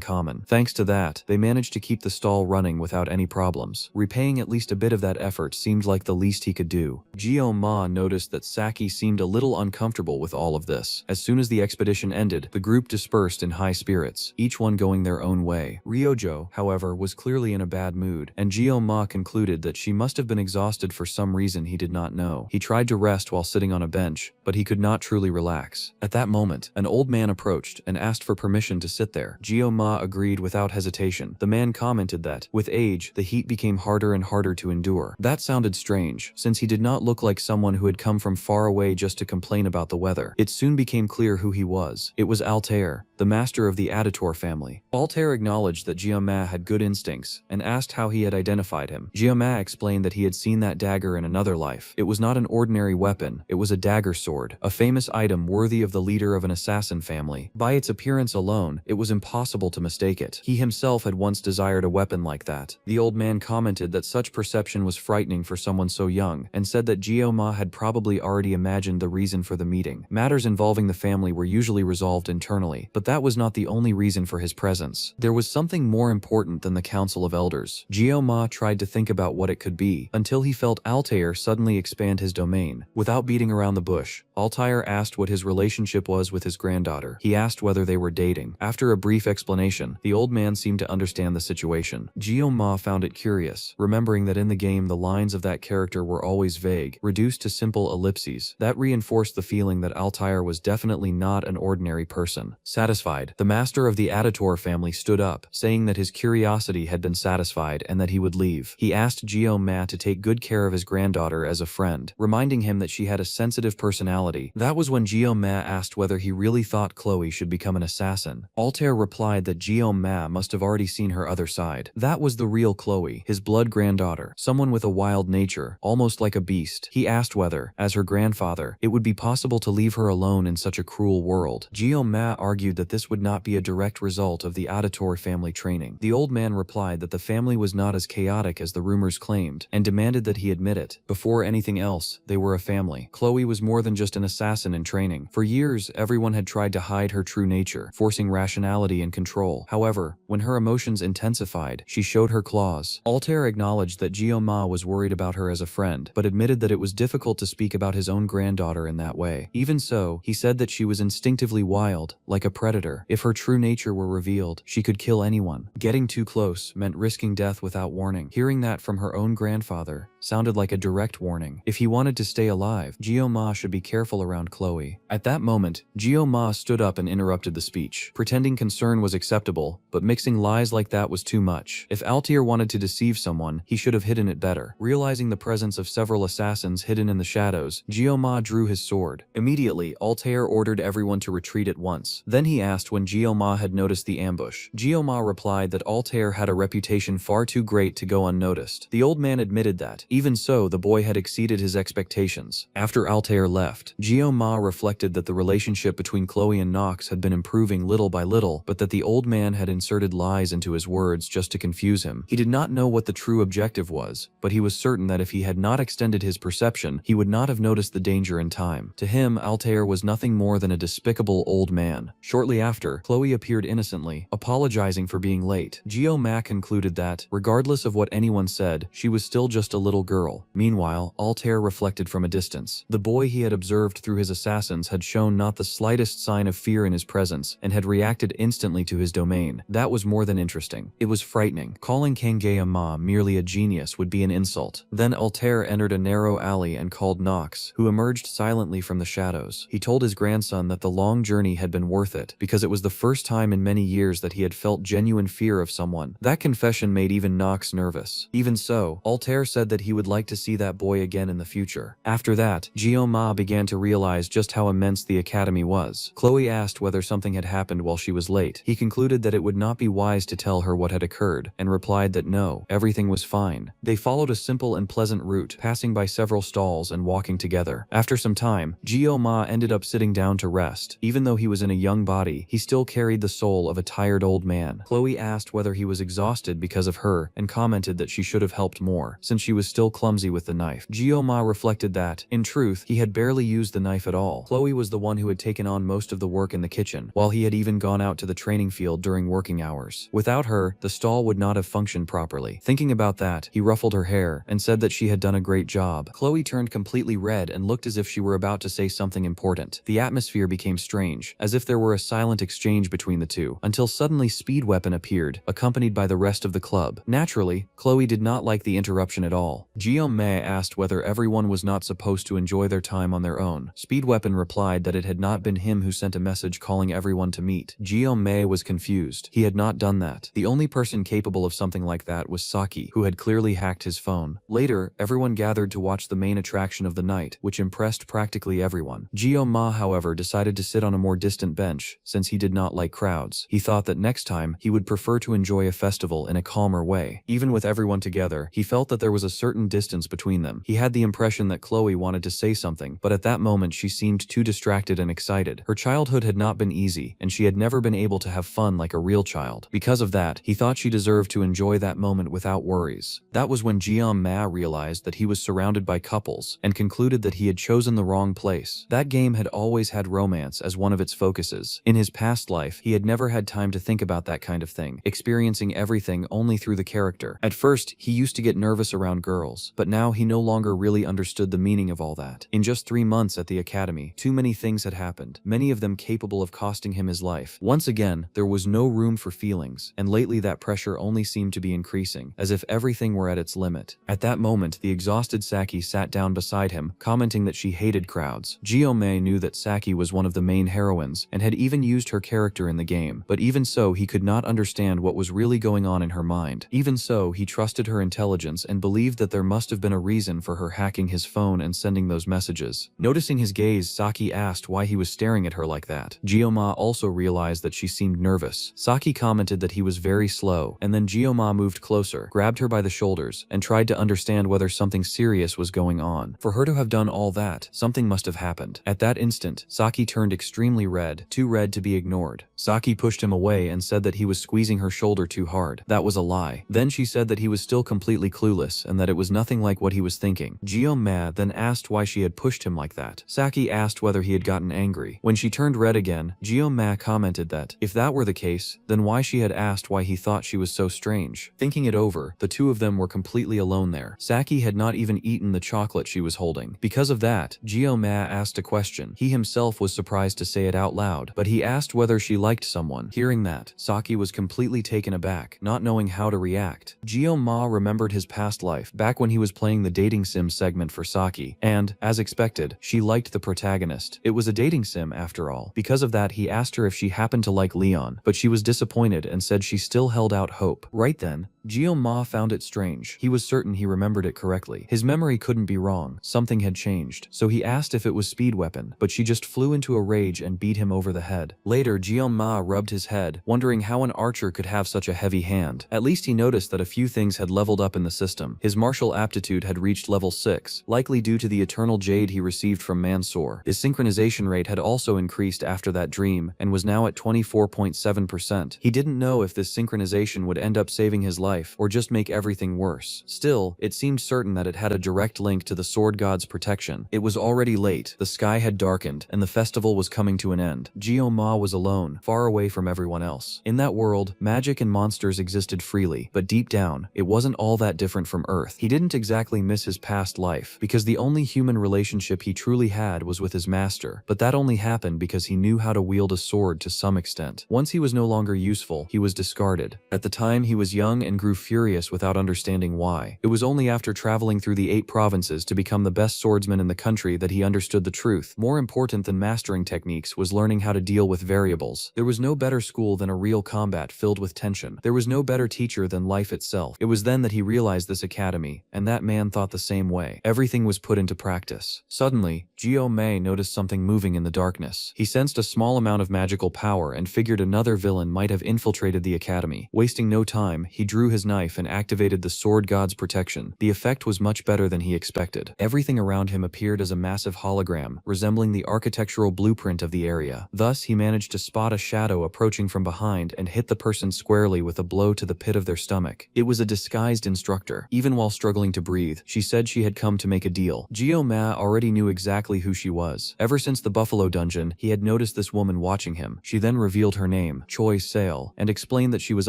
common. Thanks to that, they managed to keep the stall running without any problems. Repaying at least a bit of that effort seemed like the least he could do. Gio-ma noticed that Saki seemed a little uncomfortable with all of this. As soon as the expedition ended, the group dispersed in high spirits, each one going their own way. Ryojo, however, was clearly in a bad mood, and Gio-ma concluded that she must have been exhausted for some reason he did not know. He tried to rest while sitting on a bench, but he could not truly relax. At that moment, an old man approached and asked for permission to sit there. Gio-ma agreed without hesitation. The man commented that, with age, the heat became harder and harder to endure. That sounded strange, since he did not look like someone who had come from far away just to complain about the weather. It soon became clear who he was. It was Altair, the master of the Aditor family. Altair acknowledged that Gio-ma had good instincts, and asked how he had identified him. Gio-ma explained that he had seen that dagger in another life. It was not an ordinary weapon, it was a dagger sword, a famous item worthy of the leader of an assassin family. By its appearance alone, it was impossible to mistake it. He himself had once desired a weapon like that. The old man commented that such perception was frightening for someone so young, and said that Gio-ma had probably already imagined the reason for the meeting. Matters involving the family were usually resolved internally, but that was not the only reason for his presence. There was something more important than the Council of Elders. Gio-ma tried to think about what it could be, until he felt Altair suddenly expand his domain. Without beating around the bush, Altair asked what his relationship was with his granddaughter. He asked whether they were dating. After a brief explanation, the old man seemed to understand the situation. Gio-ma found it curious, remembering that in the game the lines of that character were always vague, reduced to simple ellipses. That reinforced the feeling that Altair was definitely not an ordinary person. Satisfied, the master of the Aditor family stood up, saying that his curiosity had been satisfied and that he would leave. He asked Gio-ma to take good care of his granddaughter as a friend, reminding him that she had a sensitive personality. That was when Gio-ma asked whether he really thought Chloe should become an assassin. Altair replied that Gio-ma must have already seen her other side. That was the real Chloe, his blood granddaughter, someone with a wild nature, almost like a beast. He asked whether, as her grandfather, it would be possible to leave her alone in such a cruel world. Gio-ma argued that this would not be a direct result of the Aditor family training. The old man replied that the family was not as chaotic as the rumors claimed, and demanded that he admit it. Before anything else, they were a family. Chloe was more than just an assassin in training. For years, everyone had tried to hide her true nature, forcing rationality and control. However, when her emotions intensified, she showed her claws. Altair acknowledged that Gio-ma was worried about her as a friend, but admitted that it was difficult to speak about his own granddaughter in that way. Even so, he said that she was instinctively wild, like a predator. If her true nature were revealed, she could kill anyone. Getting too close meant risking death without warning. Hearing that from her own grandfather sounded like a direct warning. If he wanted to stay alive, Gio-ma should be careful around Chloe. At that moment, Gio-ma stood up and interrupted the speech. Pretending concern was acceptable, but mixing lies like that was too much. If Altair wanted to deceive someone, he should have hidden it better. Realizing the presence of several assassins hidden in the shadows, Gio-ma drew his sword. Immediately, Altair ordered everyone to retreat at once. Then he asked when Gio-ma had noticed the ambush. Gio-ma replied that Altair had a reputation far too great to go unnoticed. The old man admitted that. Even so, the boy had exceeded his expectations. After Altair left, Gio-ma reflected that the relationship between Chloe and Nox had been improving little by little, but that the old man had inserted lies into his words just to confuse him. He did not know what the true objective was, but he was certain that if he had not extended his perception, he would not have noticed the danger in time. To him, Altair was nothing more than a despicable old man. Shortly after, Chloe appeared innocently, apologizing for being late. Gio-ma concluded that, regardless of what anyone said, she was still just a little girl. Meanwhile, Altair reflected from a distance. The boy he had observed through his assassins had shown not the slightest sign of fear in his presence, and had reacted instantly to his domain. That was more than interesting. It was frightening. Calling Kangeyama merely a genius would be an insult. Then Altair entered a narrow alley and called Nox, who emerged silently from the shadows. He told his grandson that the long journey had been worth it, because it was the first time in many years that he had felt genuine fear of someone. That confession made even Nox nervous. Even so, Altair said that he would like to see that boy again in the future. After that, Gyo-ma began to realize just how immense the academy was. Chloe asked whether something had happened while she was late. He concluded that it would not be wise to tell her what had occurred, and replied that no, everything was fine. They followed a simple and pleasant route, passing by several stalls and walking together. After some time, Gyo-ma ended up sitting down to rest. Even though he was in a young body, he still carried the soul of a tired old man. Chloe asked whether he was exhausted because of her, and commented that she should have helped more, since she was still clumsy with the knife. Gyo-ma reflected that, in truth, he had barely used the knife at all. Chloe was the one who had taken on most of the work in the kitchen, while he had even gone out to the training field during working hours. Without her, the stall would not have functioned properly. Thinking about that, he ruffled her hair, and said that she had done a great job. Chloe turned completely red and looked as if she were about to say something important. The atmosphere became strange, as if there were a silent exchange between the two, until suddenly Speed Weapon appeared, accompanied by the rest of the club. Naturally, Chloe did not like the interruption at all. Gyo-ma asked whether everyone was not supposed to enjoy their time on their own. Speed Weapon replied that it had not been him who sent a message calling everyone to meet. Gyo-ma was confused. He had not done that. The only person capable of something like that was Saki, who had clearly hacked his phone. Later, everyone gathered to watch the main attraction of the night, which impressed practically everyone. Gyo-ma, however, decided to sit on a more distant bench, since he did not like crowds. He thought that next time, he would prefer to enjoy a festival in a calmer way. Even with everyone together, he felt that there was a certain distance between them. He had the impression that Chloe wanted to say something, but at that moment she seemed too distracted and excited. Her childhood had not been easy, and she had never been able to have fun like a real child. Because of that, he thought she deserved to enjoy that moment without worries. That was when Gyo-ma realized that he was surrounded by couples, and concluded that he had chosen the wrong place. That game had always had romance as one of its focuses. In his past life, he had never had time to think about that kind of thing, experiencing everything only through the character. At first, he used to get nervous around girls, but now he no longer really understood the meaning of all that. In just 3 months at the academy, too many things had happened, many of them capable of costing him his life. Once again, there was no room for feelings, and lately that pressure only seemed to be increasing, as if everything were at its limit. At that moment, the exhausted Saki sat down beside him, commenting that she hated crowds. Gyo-ma knew that Saki was one of the main heroines, and had even used her character in the game, but even so, he could not understand what was really going on in her mind. Even so, he trusted her intelligence and believed that there must have been a reason for her hacking his phone and sending those messages. Noticing his gaze, Saki asked why he was staring at her like that. Gyo-ma also realized that she seemed nervous. Saki commented that he was very slow, and then Gyo-ma moved closer, grabbed her by the shoulders, and tried to understand whether something serious was going on. For her to have done all that, something must have happened. At that instant, Saki turned extremely red, too red to be ignored. Saki pushed him away and said that he was squeezing her shoulder too hard. That was a lie. Then she said that he was still completely clueless and that it was nothing like what he was thinking. Gyo-ma then asked why she had pushed him like that. Saki asked whether he had gotten angry. When she turned red again, Gyo-ma commented that, if that were the case, then why she had asked why he thought she was so strange. Thinking it over, the two of them were completely alone there. Saki had not even eaten the chocolate she was holding. Because of that, Gyo-ma asked a question. He himself was surprised to say it out loud, but he asked whether she liked someone. Hearing that, Saki was completely taken aback, not knowing how to react. Gyo-ma remembered his past life, back when he was playing the dating sim segment for Saki, and, as expected, she liked the protagonist. It was a dating sim after all. Because of that, he asked her if she happened to like Leon, but she was disappointed and said she still held out hope. Right then, Gyo-ma found it strange. He was certain he remembered it correctly. His memory couldn't be wrong. Something had changed. So he asked if it was Speed Weapon, but she just flew into a rage and beat him over the head. Later, Gyo-ma rubbed his head, wondering how an archer could have such a heavy hand. At least he noticed that a few things had leveled up in the system. His martial aptitude had reached level 6, likely due to the eternal jade he received from Mansour. His synchronization rate had also increased after that dream, and was now at 24.7%. He didn't know if this synchronization would end up saving his life, or just make everything worse. Still, it seemed certain that it had a direct link to the sword god's protection. It was already late, the sky had darkened, and the festival was coming to an end. Gyo-ma was alone, far away from everyone else. In that world, magic and monsters existed freely, but deep down, it wasn't all that different from Earth. He didn't exactly miss his past life, because the only human relationship he truly had was with his master, but that only happened because he knew how to wield a sword to some extent. Once he was no longer useful, he was discarded. At the time, he was young and and grew furious without understanding why. It was only after traveling through the 8 provinces to become the best swordsman in the country that he understood the truth. More important than mastering techniques was learning how to deal with variables. There was no better school than a real combat filled with tension. There was no better teacher than life itself. It was then that he realized this academy, and that man thought the same way. Everything was put into practice. Suddenly, Gio Mei noticed something moving in the darkness. He sensed a small amount of magical power and figured another villain might have infiltrated the academy. Wasting no time, he drew his knife and activated the sword god's protection. The effect was much better than he expected. Everything around him appeared as a massive hologram, resembling the architectural blueprint of the area. Thus, he managed to spot a shadow approaching from behind and hit the person squarely with a blow to the pit of their stomach. It was a disguised instructor. Even while struggling to breathe, she said she had come to make a deal. Gio Ma already knew exactly who she was. Ever since the Buffalo Dungeon, he had noticed this woman watching him. She then revealed her name, Choi Sale, and explained that she was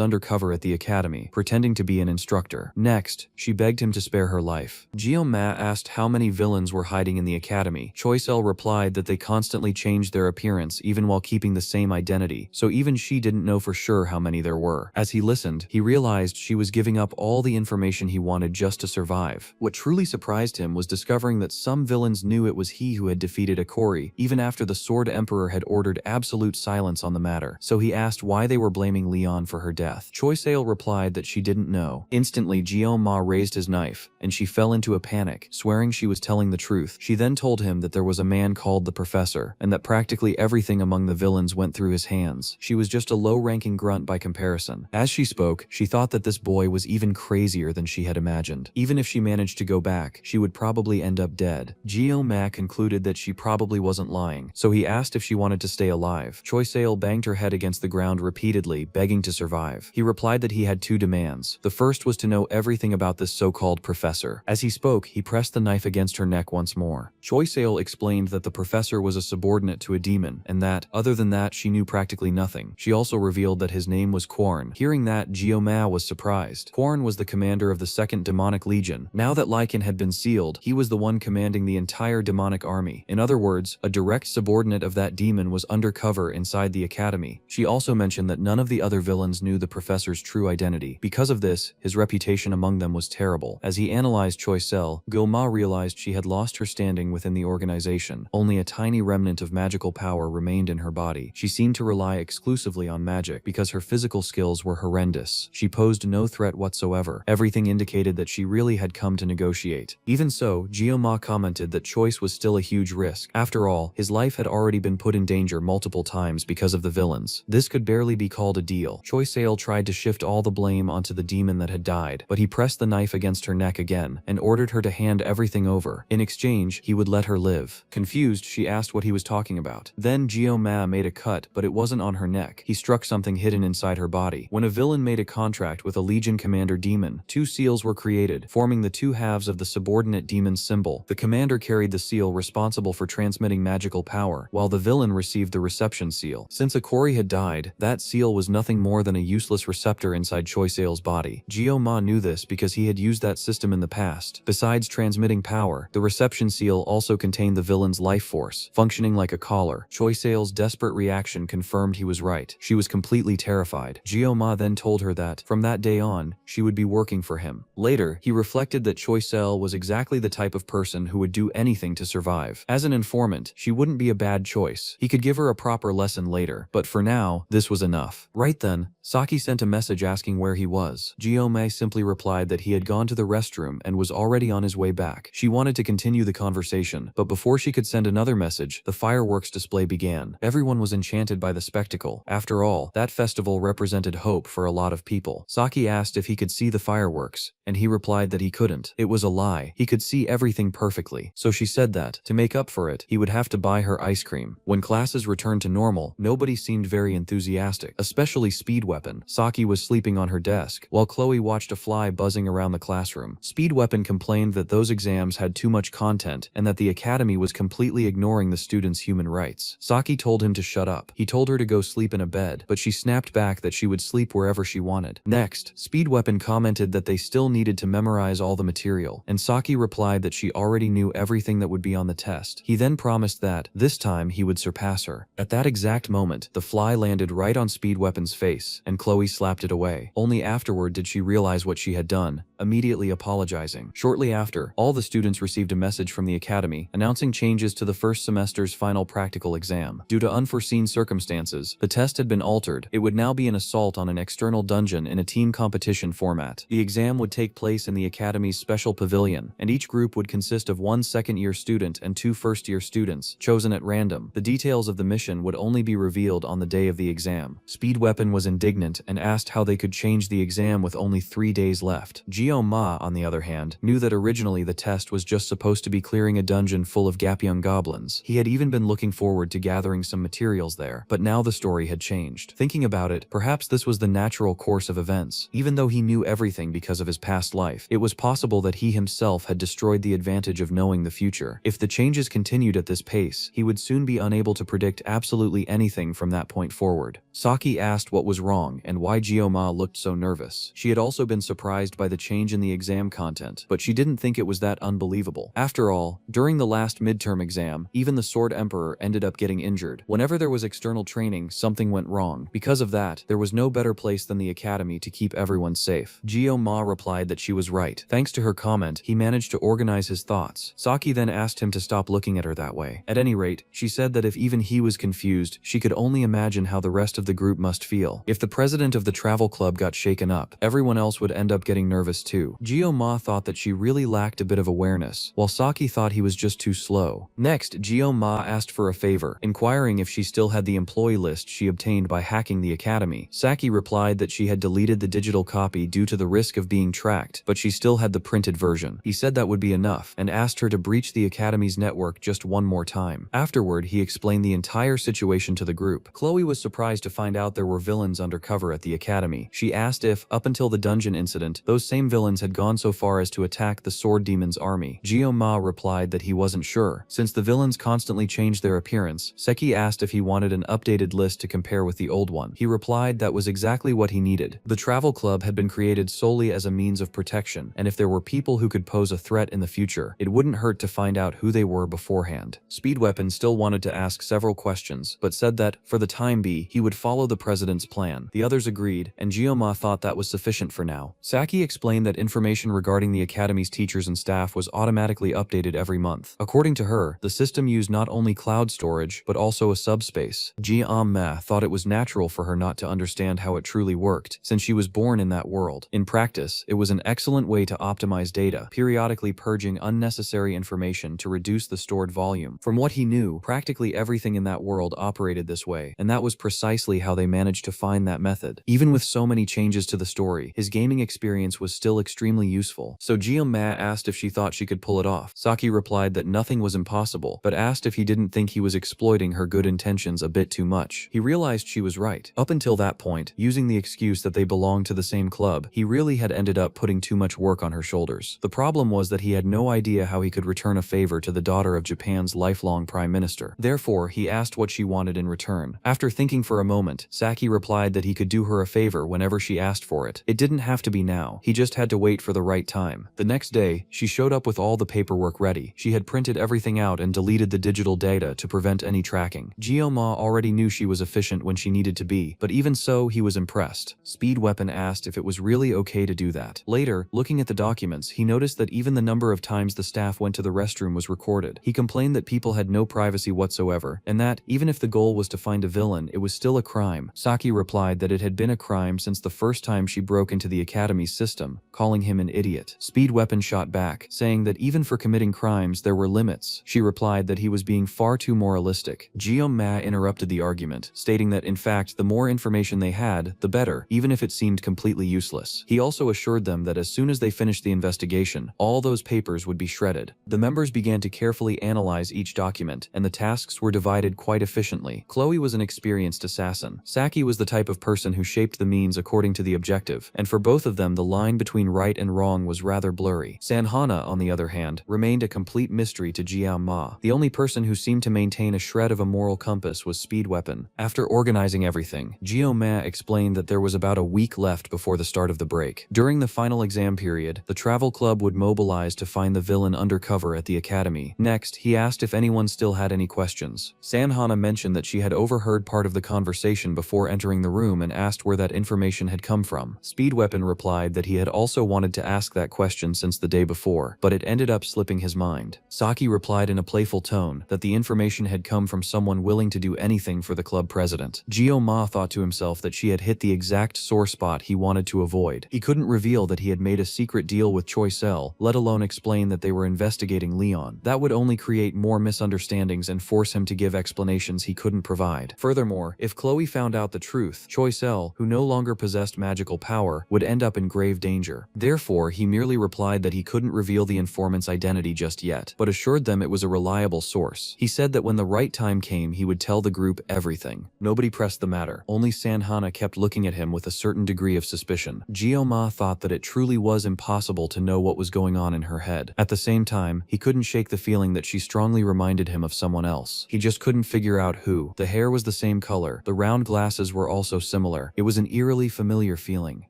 undercover at the academy, pretending to be an instructor. Next, she begged him to spare her life. Gio Ma asked how many villains were hiding in the academy. Choi Sale replied that they constantly changed their appearance even while keeping the same identity, so even she didn't know for sure how many there were. As he listened, he realized she was giving up all the information he wanted just to survive. What truly surprised him was discovering that some villains knew it was he who had defeated Akori, even after the Sword Emperor had ordered absolute silence on the matter. So he asked why they were blaming Leon for her death. Choi Sale replied that she didn't know. Instantly, Gio Ma raised his knife, and she fell into a panic, swearing she was telling the truth. She then told him that there was a man called the Professor, and that practically everything among the villains went through his hands. She was just a low-ranking grunt by comparison. As she spoke, she thought that this boy was even crazier than she had imagined. Even if she managed to go back, she would probably end up dead. Gio Ma concluded that she probably wasn't lying, so he asked if she wanted to stay alive. Choi Sale banged her head against the ground repeatedly, begging to survive. He replied that he had 2 demands. The first was to know everything about this so-called professor. As he spoke, he pressed the knife against her neck once more. Choi Sale explained that the professor was a subordinate to a demon, and that, other than that, she knew practically nothing. She also revealed that his name was Quarn. Hearing that, Gio Ma was surprised. Quarn was the commander of the 2nd Demonic Legion. Now that Lycan had been sealed, he was the one commanding the entire demonic army. In other words, a direct subordinate of that demon was undercover inside the academy. She also mentioned that none of the other villains knew the professor's true identity. Because of this, his reputation among them was terrible. As he analyzed Choi Sale, Gio Ma realized she had lost her standing within the organization. Only a tiny remnant of magical power remained in her body. She seemed to rely exclusively on magic because her physical skills were horrendous. She posed no threat whatsoever. Everything indicated that she really had come to negotiate. Even so, Gio Ma commented that choice was still a huge risk. After all, his life had already been put in danger multiple times because of the villains. This could barely be called a deal. Choi Sale tried to shift all the blame onto the demon that had died, but he pressed the knife against her neck again and ordered her to hand everything over. In exchange, he would let her live. Confused, she asked what he was talking about. Then Gio Ma made a cut, but it wasn't on her neck. He struck something hidden inside her body. When a villain made a contract with a Legion commander demon, 2 seals were created, forming the 2 halves of the subordinate demon's symbol. The commander carried the seal responsible for transmitting magical power, while the villain received the reception seal. Since Akori had died, that seal was nothing more than a useless receptor inside Choi Sale's body. Gio Ma knew this because he had used that system in the past. Besides transmitting power, the reception seal also contained the villain's life force, functioning like a collar. Choi Sale's desperate reaction confirmed he was right. She was completely terrified. Gio Ma then told her that, from that day on, she would be working for him. Later, he reflected that Choi Sale was exactly the type of person who would do anything to survive. As an informant, she wouldn't be a bad choice. He could give her a proper lesson later, but for now, this was enough. Right then, Saki sent a message asking where he was. Gio Ma simply replied that he had gone to the restroom and was already on his way back. She wanted to continue the conversation, but before she could send another message, the fireworks display began. Everyone was enchanted by the spectacle. After all, that festival represented hope for a lot of people. Saki asked if he could see the fireworks, and he replied that he couldn't. It was a lie. He could see everything perfectly. So she said that, to make up for it, he would have to buy her ice cream. When classes returned to normal, nobody seemed very enthusiastic, especially Speed Weapon. Saki was sleeping on her desk, while Chloe watched a fly buzzing around the classroom. Speed Weapon complained that those exams had too much content and that the academy was completely ignoring the students' human rights. Saki told him to shut up. He told her to go sleep in a bed, but she snapped back that she would sleep wherever she wanted. Next, Speed Weapon commented that they still needed to memorize all the material, and Saki replied that she already knew everything that would be on the test. He then promised that, this time, he would surpass her. At that exact moment, the fly landed right on Speed Weapon's face, and Chloe slapped it away. Only after afterward did she realize what she had done, immediately apologizing. Shortly after, all the students received a message from the academy announcing changes to the first semester's final practical exam. Due to unforeseen circumstances, the test had been altered. It would now be an assault on an external dungeon in a team competition format. The exam would take place in the academy's special pavilion, and each group would consist of one second-year student and two first-year students, chosen at random. The details of the mission would only be revealed on the day of the exam. Speed Weapon was indignant and asked how they could change the exam with only 3 days left. Ma, on the other hand, knew that originally the test was just supposed to be clearing a dungeon full of Gapyeong goblins. He had even been looking forward to gathering some materials there, but now the story had changed. Thinking about it, perhaps this was the natural course of events. Even though he knew everything because of his past life, it was possible that he himself had destroyed the advantage of knowing the future. If the changes continued at this pace, he would soon be unable to predict absolutely anything from that point forward. Saki asked what was wrong and why Ma looked so nervous. She had also been surprised by the change in the exam content, but she didn't think it was that unbelievable. After all, during the last midterm exam, even the Sword Emperor ended up getting injured. Whenever there was external training, something went wrong. Because of that, there was no better place than the academy to keep everyone safe. Ma replied that she was right. Thanks to her comment, he managed to organize his thoughts. Saki then asked him to stop looking at her that way. At any rate, she said that if even he was confused, she could only imagine how the rest of the group must feel. If the president of the travel club got shaken up, everyone else would end up getting nervous too. Ma thought that she really lacked a bit of awareness, while Saki thought he was just too slow. Next, Ma asked for a favor, inquiring if she still had the employee list she obtained by hacking the academy. Saki replied that she had deleted the digital copy due to the risk of being tracked, but she still had the printed version. He said that would be enough, and asked her to breach the academy's network just one more time. Afterward, he explained the entire situation to the group. Chloe was surprised to find out there were villains undercover at the academy. She asked if, up until the dungeon incident, those same villains had gone so far as to attack the Sword Demon's army. Ma replied that he wasn't sure. Since the villains constantly changed their appearance, Seki asked if he wanted an updated list to compare with the old one. He replied that was exactly what he needed. The travel club had been created solely as a means of protection, and if there were people who could pose a threat in the future, it wouldn't hurt to find out who they were beforehand. Speed Weapon still wanted to ask several questions, but said that, for the time being, he would follow the president's plan. The others agreed, and Ma thought that was sufficient for now. Saki explained that information regarding the academy's teachers and staff was automatically updated every month. According to her, the system used not only cloud storage, but also a subspace. Ma thought it was natural for her not to understand how it truly worked, since she was born in that world. In practice, it was an excellent way to optimize data, periodically purging unnecessary information to reduce the stored volume. From what he knew, practically everything in that world operated this way, and that was precisely how they managed to find that method. Even with so many changes to the story, his gaming experience was still extremely useful. So Ma asked if she thought she could pull it off. Saki replied that nothing was impossible, but asked if he didn't think he was exploiting her good intentions a bit too much. He realized she was right. Up until that point, using the excuse that they belonged to the same club, he really had ended up putting too much work on her shoulders. The problem was that he had no idea how he could return a favor to the daughter of Japan's lifelong prime minister. Therefore, he asked what she wanted in return. After thinking for a moment, Saki replied that he could do her a favor whenever she asked for it. It didn't have to be now. He just had to wait for the right time. The next day, she showed up with all the paperwork ready. She had printed everything out and deleted the digital data to prevent any tracking. Ma already knew she was efficient when she needed to be, but even so, he was impressed. Speed Weapon asked if it was really okay to do that. Later, looking at the documents, he noticed that even the number of times the staff went to the restroom was recorded. He complained that people had no privacy whatsoever, and that, even if the goal was to find a villain, it was still a crime. Saki replied that it had been a crime since the first time she broke into the academy's system, calling him an idiot. Speed Weapon shot back, saying that even for committing crimes, there were limits. She replied that he was being far too moralistic. Ma interrupted the argument, stating that in fact, the more information they had, the better, even if it seemed completely useless. He also assured them that as soon as they finished the investigation, all those papers would be shredded. The members began to carefully analyze each document, and the tasks were divided quite efficiently. Chloe was an experienced assassin. Saki was the type of person who shaped the means according to the objective, and for both of them the line between between right and wrong was rather blurry. Sanhana, on the other hand, remained a complete mystery to Jiao Ma. The only person who seemed to maintain a shred of a moral compass was Speed Weapon. After organizing everything, Jiao Ma explained that there was about a week left before the start of the break. During the final exam period, the travel club would mobilize to find the villain undercover at the academy. Next, he asked if anyone still had any questions. Sanhana mentioned that she had overheard part of the conversation before entering the room and asked where that information had come from. Speed Weapon replied that he had also wanted to ask that question since the day before, but it ended up slipping his mind. Saki replied in a playful tone that the information had come from someone willing to do anything for the club president. Jiao Ma thought to himself that she had hit the exact sore spot he wanted to avoid. He couldn't reveal that he had made a secret deal with Choi Sel, let alone explain that they were investigating Leon. That would only create more misunderstandings and force him to give explanations he couldn't provide. Furthermore, if Chloe found out the truth, Choi Sel, who no longer possessed magical power, would end up in grave danger. Therefore, he merely replied that he couldn't reveal the informant's identity just yet, but assured them it was a reliable source. He said that when the right time came, he would tell the group everything. Nobody pressed the matter. Only Sanhana kept looking at him with a certain degree of suspicion. Jiao Ma thought that it truly was impossible to know what was going on in her head. At the same time, he couldn't shake the feeling that she strongly reminded him of someone else. He just couldn't figure out who. The hair was the same color. The round glasses were also similar. It was an eerily familiar feeling.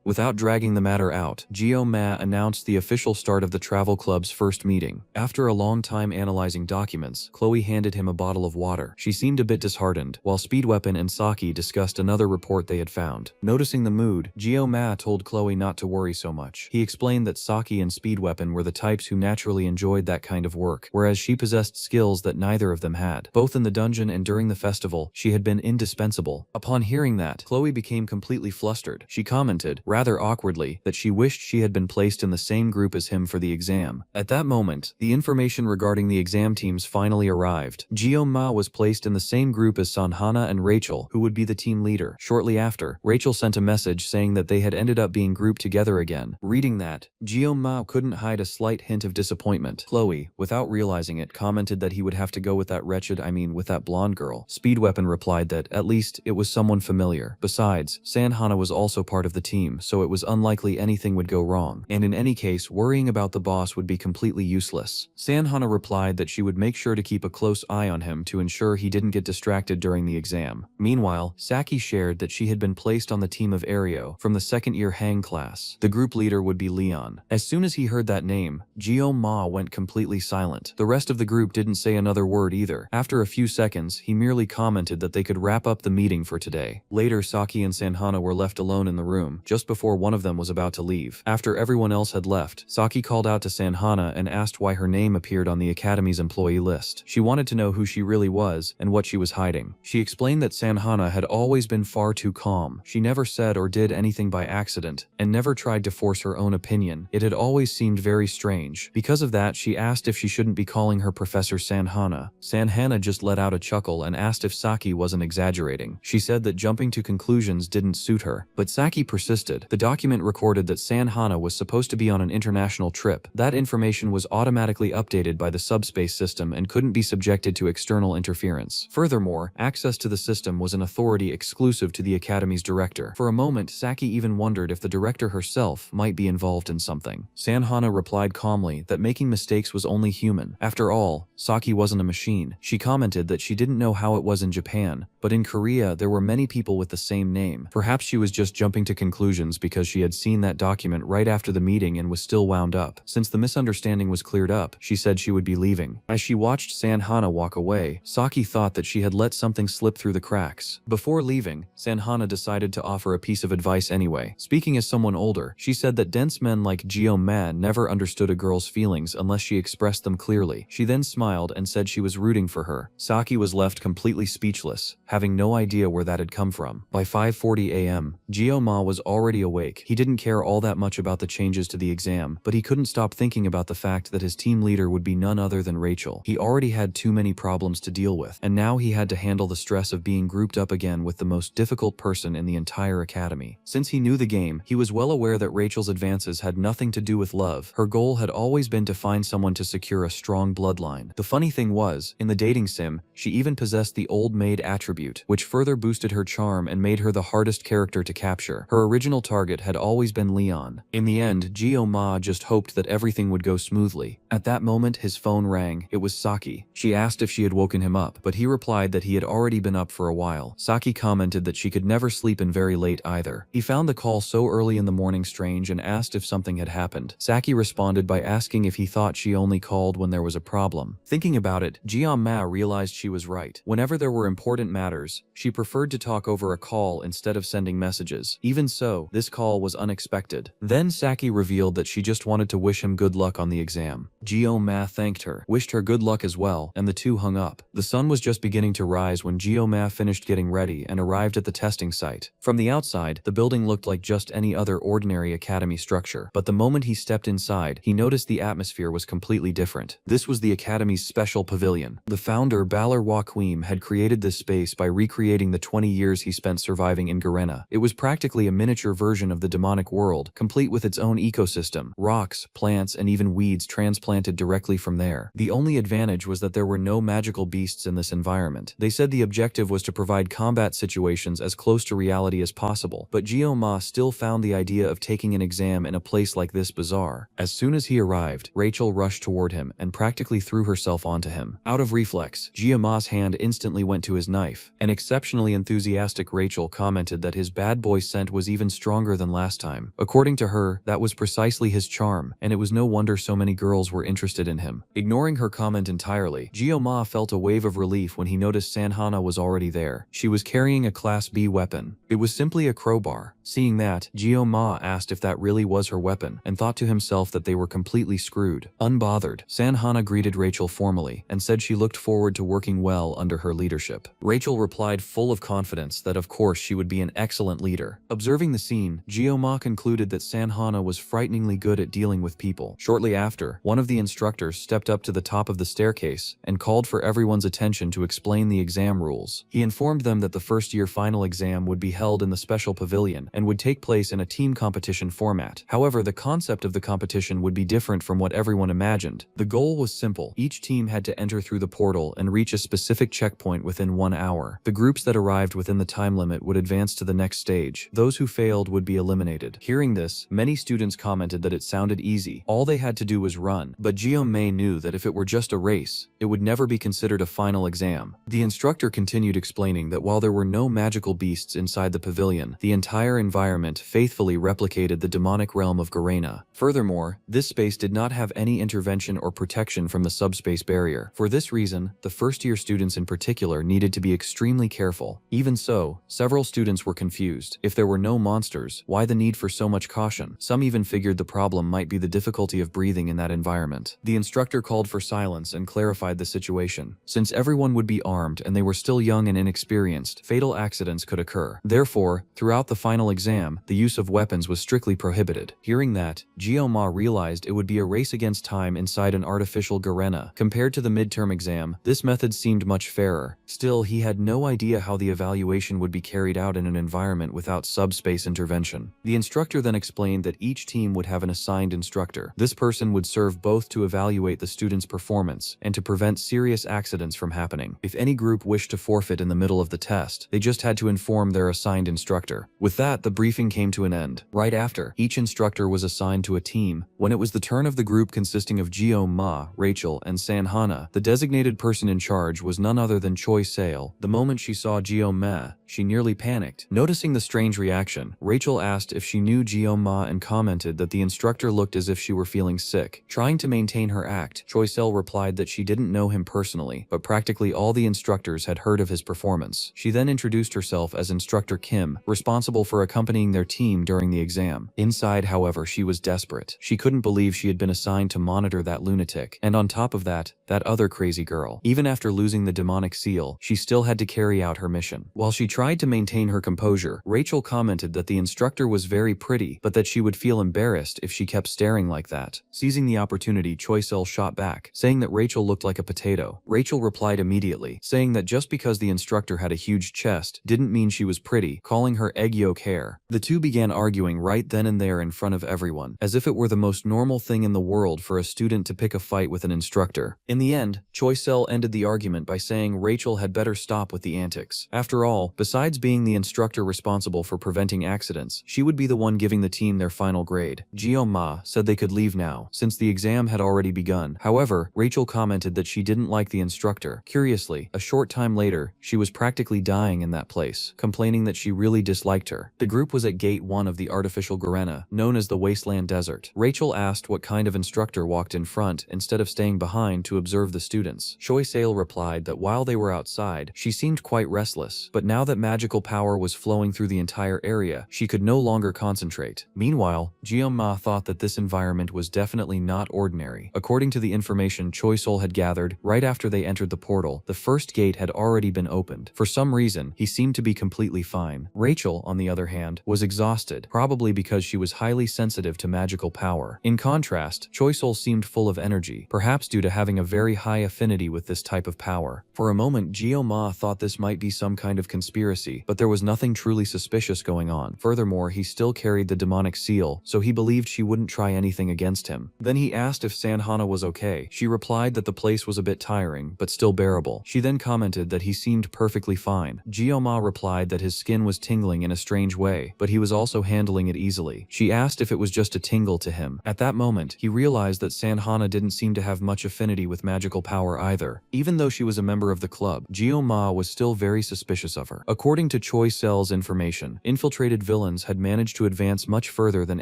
Without dragging the matter out, Jiao Ma announced the official start of the travel club's first meeting. After a long time analyzing documents, Chloe handed him a bottle of water. She seemed a bit disheartened, while Speed Weapon and Saki discussed another report they had found. Noticing the mood, Jiao Ma told Chloe not to worry so much. He explained that Saki and Speed Weapon were the types who naturally enjoyed that kind of work, whereas she possessed skills that neither of them had. Both in the dungeon and during the festival, she had been indispensable. Upon hearing that, Chloe became completely flustered. She commented, rather awkwardly, that she wished she had been placed in the same group as him for the exam. At that moment, the information regarding the exam teams finally arrived. Jiao Ma was placed in the same group as Sanhana and Rachel, who would be the team leader. Shortly after, Rachel sent a message saying that they had ended up being grouped together again. Reading that, Jiao Ma couldn't hide a slight hint of disappointment. Chloe, without realizing it, commented that he would have to go with with that blonde girl. Speed Weapon replied that, at least, it was someone familiar. Besides, Sanhana was also part of the team, so it was unlikely anything would go wrong. And in any case, worrying about the boss would be completely useless. Sanhana replied that she would make sure to keep a close eye on him to ensure he didn't get distracted during the exam. Meanwhile, Saki shared that she had been placed on the team of Aereo from the second-year hang class. The group leader would be Leon. As soon as he heard that name, Jiao Ma went completely silent. The rest of the group didn't say another word either. After a few seconds, he merely commented that they could wrap up the meeting for today. Later, Saki and Sanhana were left alone in the room, just before one of them was about to leave. After everyone else had left, Saki called out to Sanhana and asked why her name appeared on the academy's employee list. She wanted to know who she really was and what she was hiding. She explained that Sanhana had always been far too calm. She never said or did anything by accident, and never tried to force her own opinion. It had always seemed very strange. Because of that, she asked if she shouldn't be calling her Professor Sanhana. Sanhana just let out a chuckle and asked if Saki wasn't exaggerating. She said that jumping to conclusions didn't suit her, but Saki persisted. The document recorded that Sanhana was supposed to be on an international trip. That information was automatically updated by the subspace system and couldn't be subjected to external interference. Furthermore, access to the system was an authority exclusive to the Academy's director. For a moment, Saki even wondered if the director herself might be involved in something. Sanhana replied calmly that making mistakes was only human. After all, Saki wasn't a machine. She commented that she didn't know how it was in Japan, but in Korea there were many people with the same name. Perhaps she was just jumping to conclusions because she had seen that document right after the meeting and was still wound up. Since the misunderstanding was cleared up, she said she would be leaving. As she watched Sanhana walk away, Saki thought that she had let something slip through the cracks. Before leaving, Sanhana decided to offer a piece of advice anyway. Speaking as someone older, she said that dense men like Jiao Ma never understood a girl's feelings unless she expressed them clearly. She then smiled and said she was rooting for her. Saki was left completely speechless, having no idea where that had come from. By 5:40 a.m., Jiao Ma was already awake. He didn't care all that much about the changes to the exam, but he couldn't stop thinking about the fact that his team leader would be none other than Rachel. He already had too many problems to deal with, and now he had to handle the stress of being grouped up again with the most difficult person in the entire academy. Since he knew the game, he was well aware that Rachel's advances had nothing to do with love. Her goal had always been to find someone to secure a strong bloodline. The funny thing was, in the dating sim, she even possessed the old maid attribute, which further boosted her charm and made her the hardest character to capture. Her original target had always been Leon. plan. In the end, Gyo-ma just hoped that everything would go smoothly. At that moment, his phone rang. It was Saki. She asked if she had woken him up, but he replied that he had already been up for a while. Saki commented that she could never sleep in very late either. He found the call so early in the morning strange and asked if something had happened. Saki responded by asking if he thought she only called when there was a problem. Thinking about it, Gyo-ma realized she was right. Whenever there were important matters, she preferred to talk over a call instead of sending messages. Even so, this call was unexpected. Then Saki revealed that she just wanted to wish him good luck on the exam. Gyo-ma thanked her, wished her good luck as well, and the two hung up. The sun was just beginning to rise when Gyo-ma finished getting ready and arrived at the testing site. From the outside, the building looked like just any other ordinary academy structure, but the moment he stepped inside, he noticed the atmosphere was completely different. This was the academy's special pavilion. The founder, Balor Waquim, had created this space by recreating the 20 years he spent surviving in Garena. It was practically a miniature version of the demonic world, complete with its own ecosystem, rocks, plants, and even weeds transplanted directly from there. The only advantage was that there were no magical beasts in this environment. They said the objective was to provide combat situations as close to reality as possible, but Gyo-ma still found the idea of taking an exam in a place like this bizarre. As soon as he arrived, Rachel rushed toward him and practically threw herself onto him. Out of reflex, Gyo-ma's hand instantly went to his knife. An exceptionally enthusiastic Rachel commented that his bad boy scent was even stronger than last time. According to her, that was precisely his charm, and it was no wonder so many girls were interested in him. Ignoring her comment entirely, Gyo-ma felt a wave of relief when he noticed Sanhana was already there. She was carrying a Class B weapon. It was simply a crowbar. Seeing that, Gyo-ma asked if that really was her weapon, and thought to himself that they were completely screwed. Unbothered, Sanhana greeted Rachel formally, and said she looked forward to working well under her leadership. Rachel replied full of confidence that of course she would be an excellent leader. Observing the scene, Gyo-ma concluded that Sanhana was frighteningly good at dealing with people. Shortly after, one of the instructors stepped up to the top of the staircase and called for everyone's attention to explain the exam rules. He informed them that the first-year final exam would be held in the special pavilion and would take place in a team competition format. However, the concept of the competition would be different from what everyone imagined. The goal was simple. Each team had to enter through the portal and reach a specific checkpoint within 1 hour. The groups that arrived within the time limit would advance to the next stage. Those who failed would be eliminated. Hearing this, many students commented that it sounded easy. All they had to do was run. But Gyo-ma knew that if it were just a race, it would never be considered a final exam. The instructor continued explaining that while there were no magical beasts inside the pavilion, the entire environment faithfully replicated the demonic realm of Garena. Furthermore, this space did not have any intervention or protection from the subspace barrier. For this reason, the first-year students in particular needed to be extremely careful. Even so, several students were confused. If there were no monsters, why the need for so much caution? Some even figured the problem might be the difficulty of breathing in that environment. The instructor called for silence and clarified the situation. Since everyone would be armed and they were still young and inexperienced, fatal accidents could occur. Therefore, throughout the final exam, the use of weapons was strictly prohibited. Hearing that, Gyo-ma realized it would be a race against time inside an artificial Garena. Compared to the midterm exam, this method seemed much fairer. Still, he had no idea how the evaluation would be carried out in an environment without subspace intervention. The instructor then explained that each team would have an assigned instructor. This person would serve both to evaluate the student's performance and to prevent serious accidents from happening. If any group wished to forfeit in the middle of the test, they just had to inform their assigned instructor. With that, the briefing came to an end. Right after, each instructor was assigned to a team. When it was the turn of the group consisting of Gyo-ma, Rachel, and Sanhana, the designated person in charge was none other than Choi Sale. The moment she saw Gyo-ma, she nearly panicked. Noticing the strange reaction, Rachel asked if she knew Gyo-ma and commented that the instructor looked as if she were feeling sick. Trying to maintain her act, Choi Sale replied that she didn't know him personally, but practically all the instructors had heard of his performance. She then introduced herself as Instructor Kim, responsible for accompanying their team during the exam. Inside, however, she was desperate. She couldn't believe she had been assigned to monitor that lunatic, and on top of that, that other crazy girl. Even after losing the demonic seal, she still had to carry out her mission. While she tried to maintain her composure, Rachel commented that the instructor was very pretty, but that she would feel embarrassed if she kept staring like that. Seizing the opportunity, Choi Sale shot back, saying that Rachel looked like a potato. Rachel replied immediately, saying that just because the instructor had a huge chest didn't mean she was pretty, calling her egg yolk hair. The two began arguing right then and there in front of everyone, as if it were the most normal thing in the world for a student to pick a fight with an instructor. In the end, Choi Sale ended the argument by saying Rachel had better stop with the antics. After all, besides being the instructor responsible for preventing accidents, she would be the one giving the team seen their final grade. Gyo-ma said they could leave now, since the exam had already begun. However, Rachel commented that she didn't like the instructor. Curiously, a short time later, she was practically dying in that place, complaining that she really disliked her. The group was at Gate 1 of the artificial Garena, known as the Wasteland Desert. Rachel asked what kind of instructor walked in front instead of staying behind to observe the students. Choi Sale replied that while they were outside, she seemed quite restless, but now that magical power was flowing through the entire area, she could no longer concentrate. Meanwhile, Gyo-ma thought that this environment was definitely not ordinary. According to the information Choi Sol had gathered, right after they entered the portal, the first gate had already been opened. For some reason, he seemed to be completely fine. Rachel, on the other hand, was exhausted, probably because she was highly sensitive to magical power. In contrast, Choi Sol seemed full of energy, perhaps due to having a very high affinity with this type of power. For a moment, Gyo-ma thought this might be some kind of conspiracy, but there was nothing truly suspicious going on. Furthermore, he still carried the demonic seal, so he believed she wouldn't try anything against him. Then he asked if Sanhana was okay. She replied that the place was a bit tiring, but still bearable. She then commented that he seemed perfectly fine. Gyo-ma replied that his skin was tingling in a strange way, but he was also handling it easily. She asked if it was just a tingle to him. At that moment, he realized that Sanhana didn't seem to have much affinity with magical power either. Even though she was a member of the club, Gyo-ma was still very suspicious of her. According to Choi Sel's information, infiltrated villains had managed to advance much further than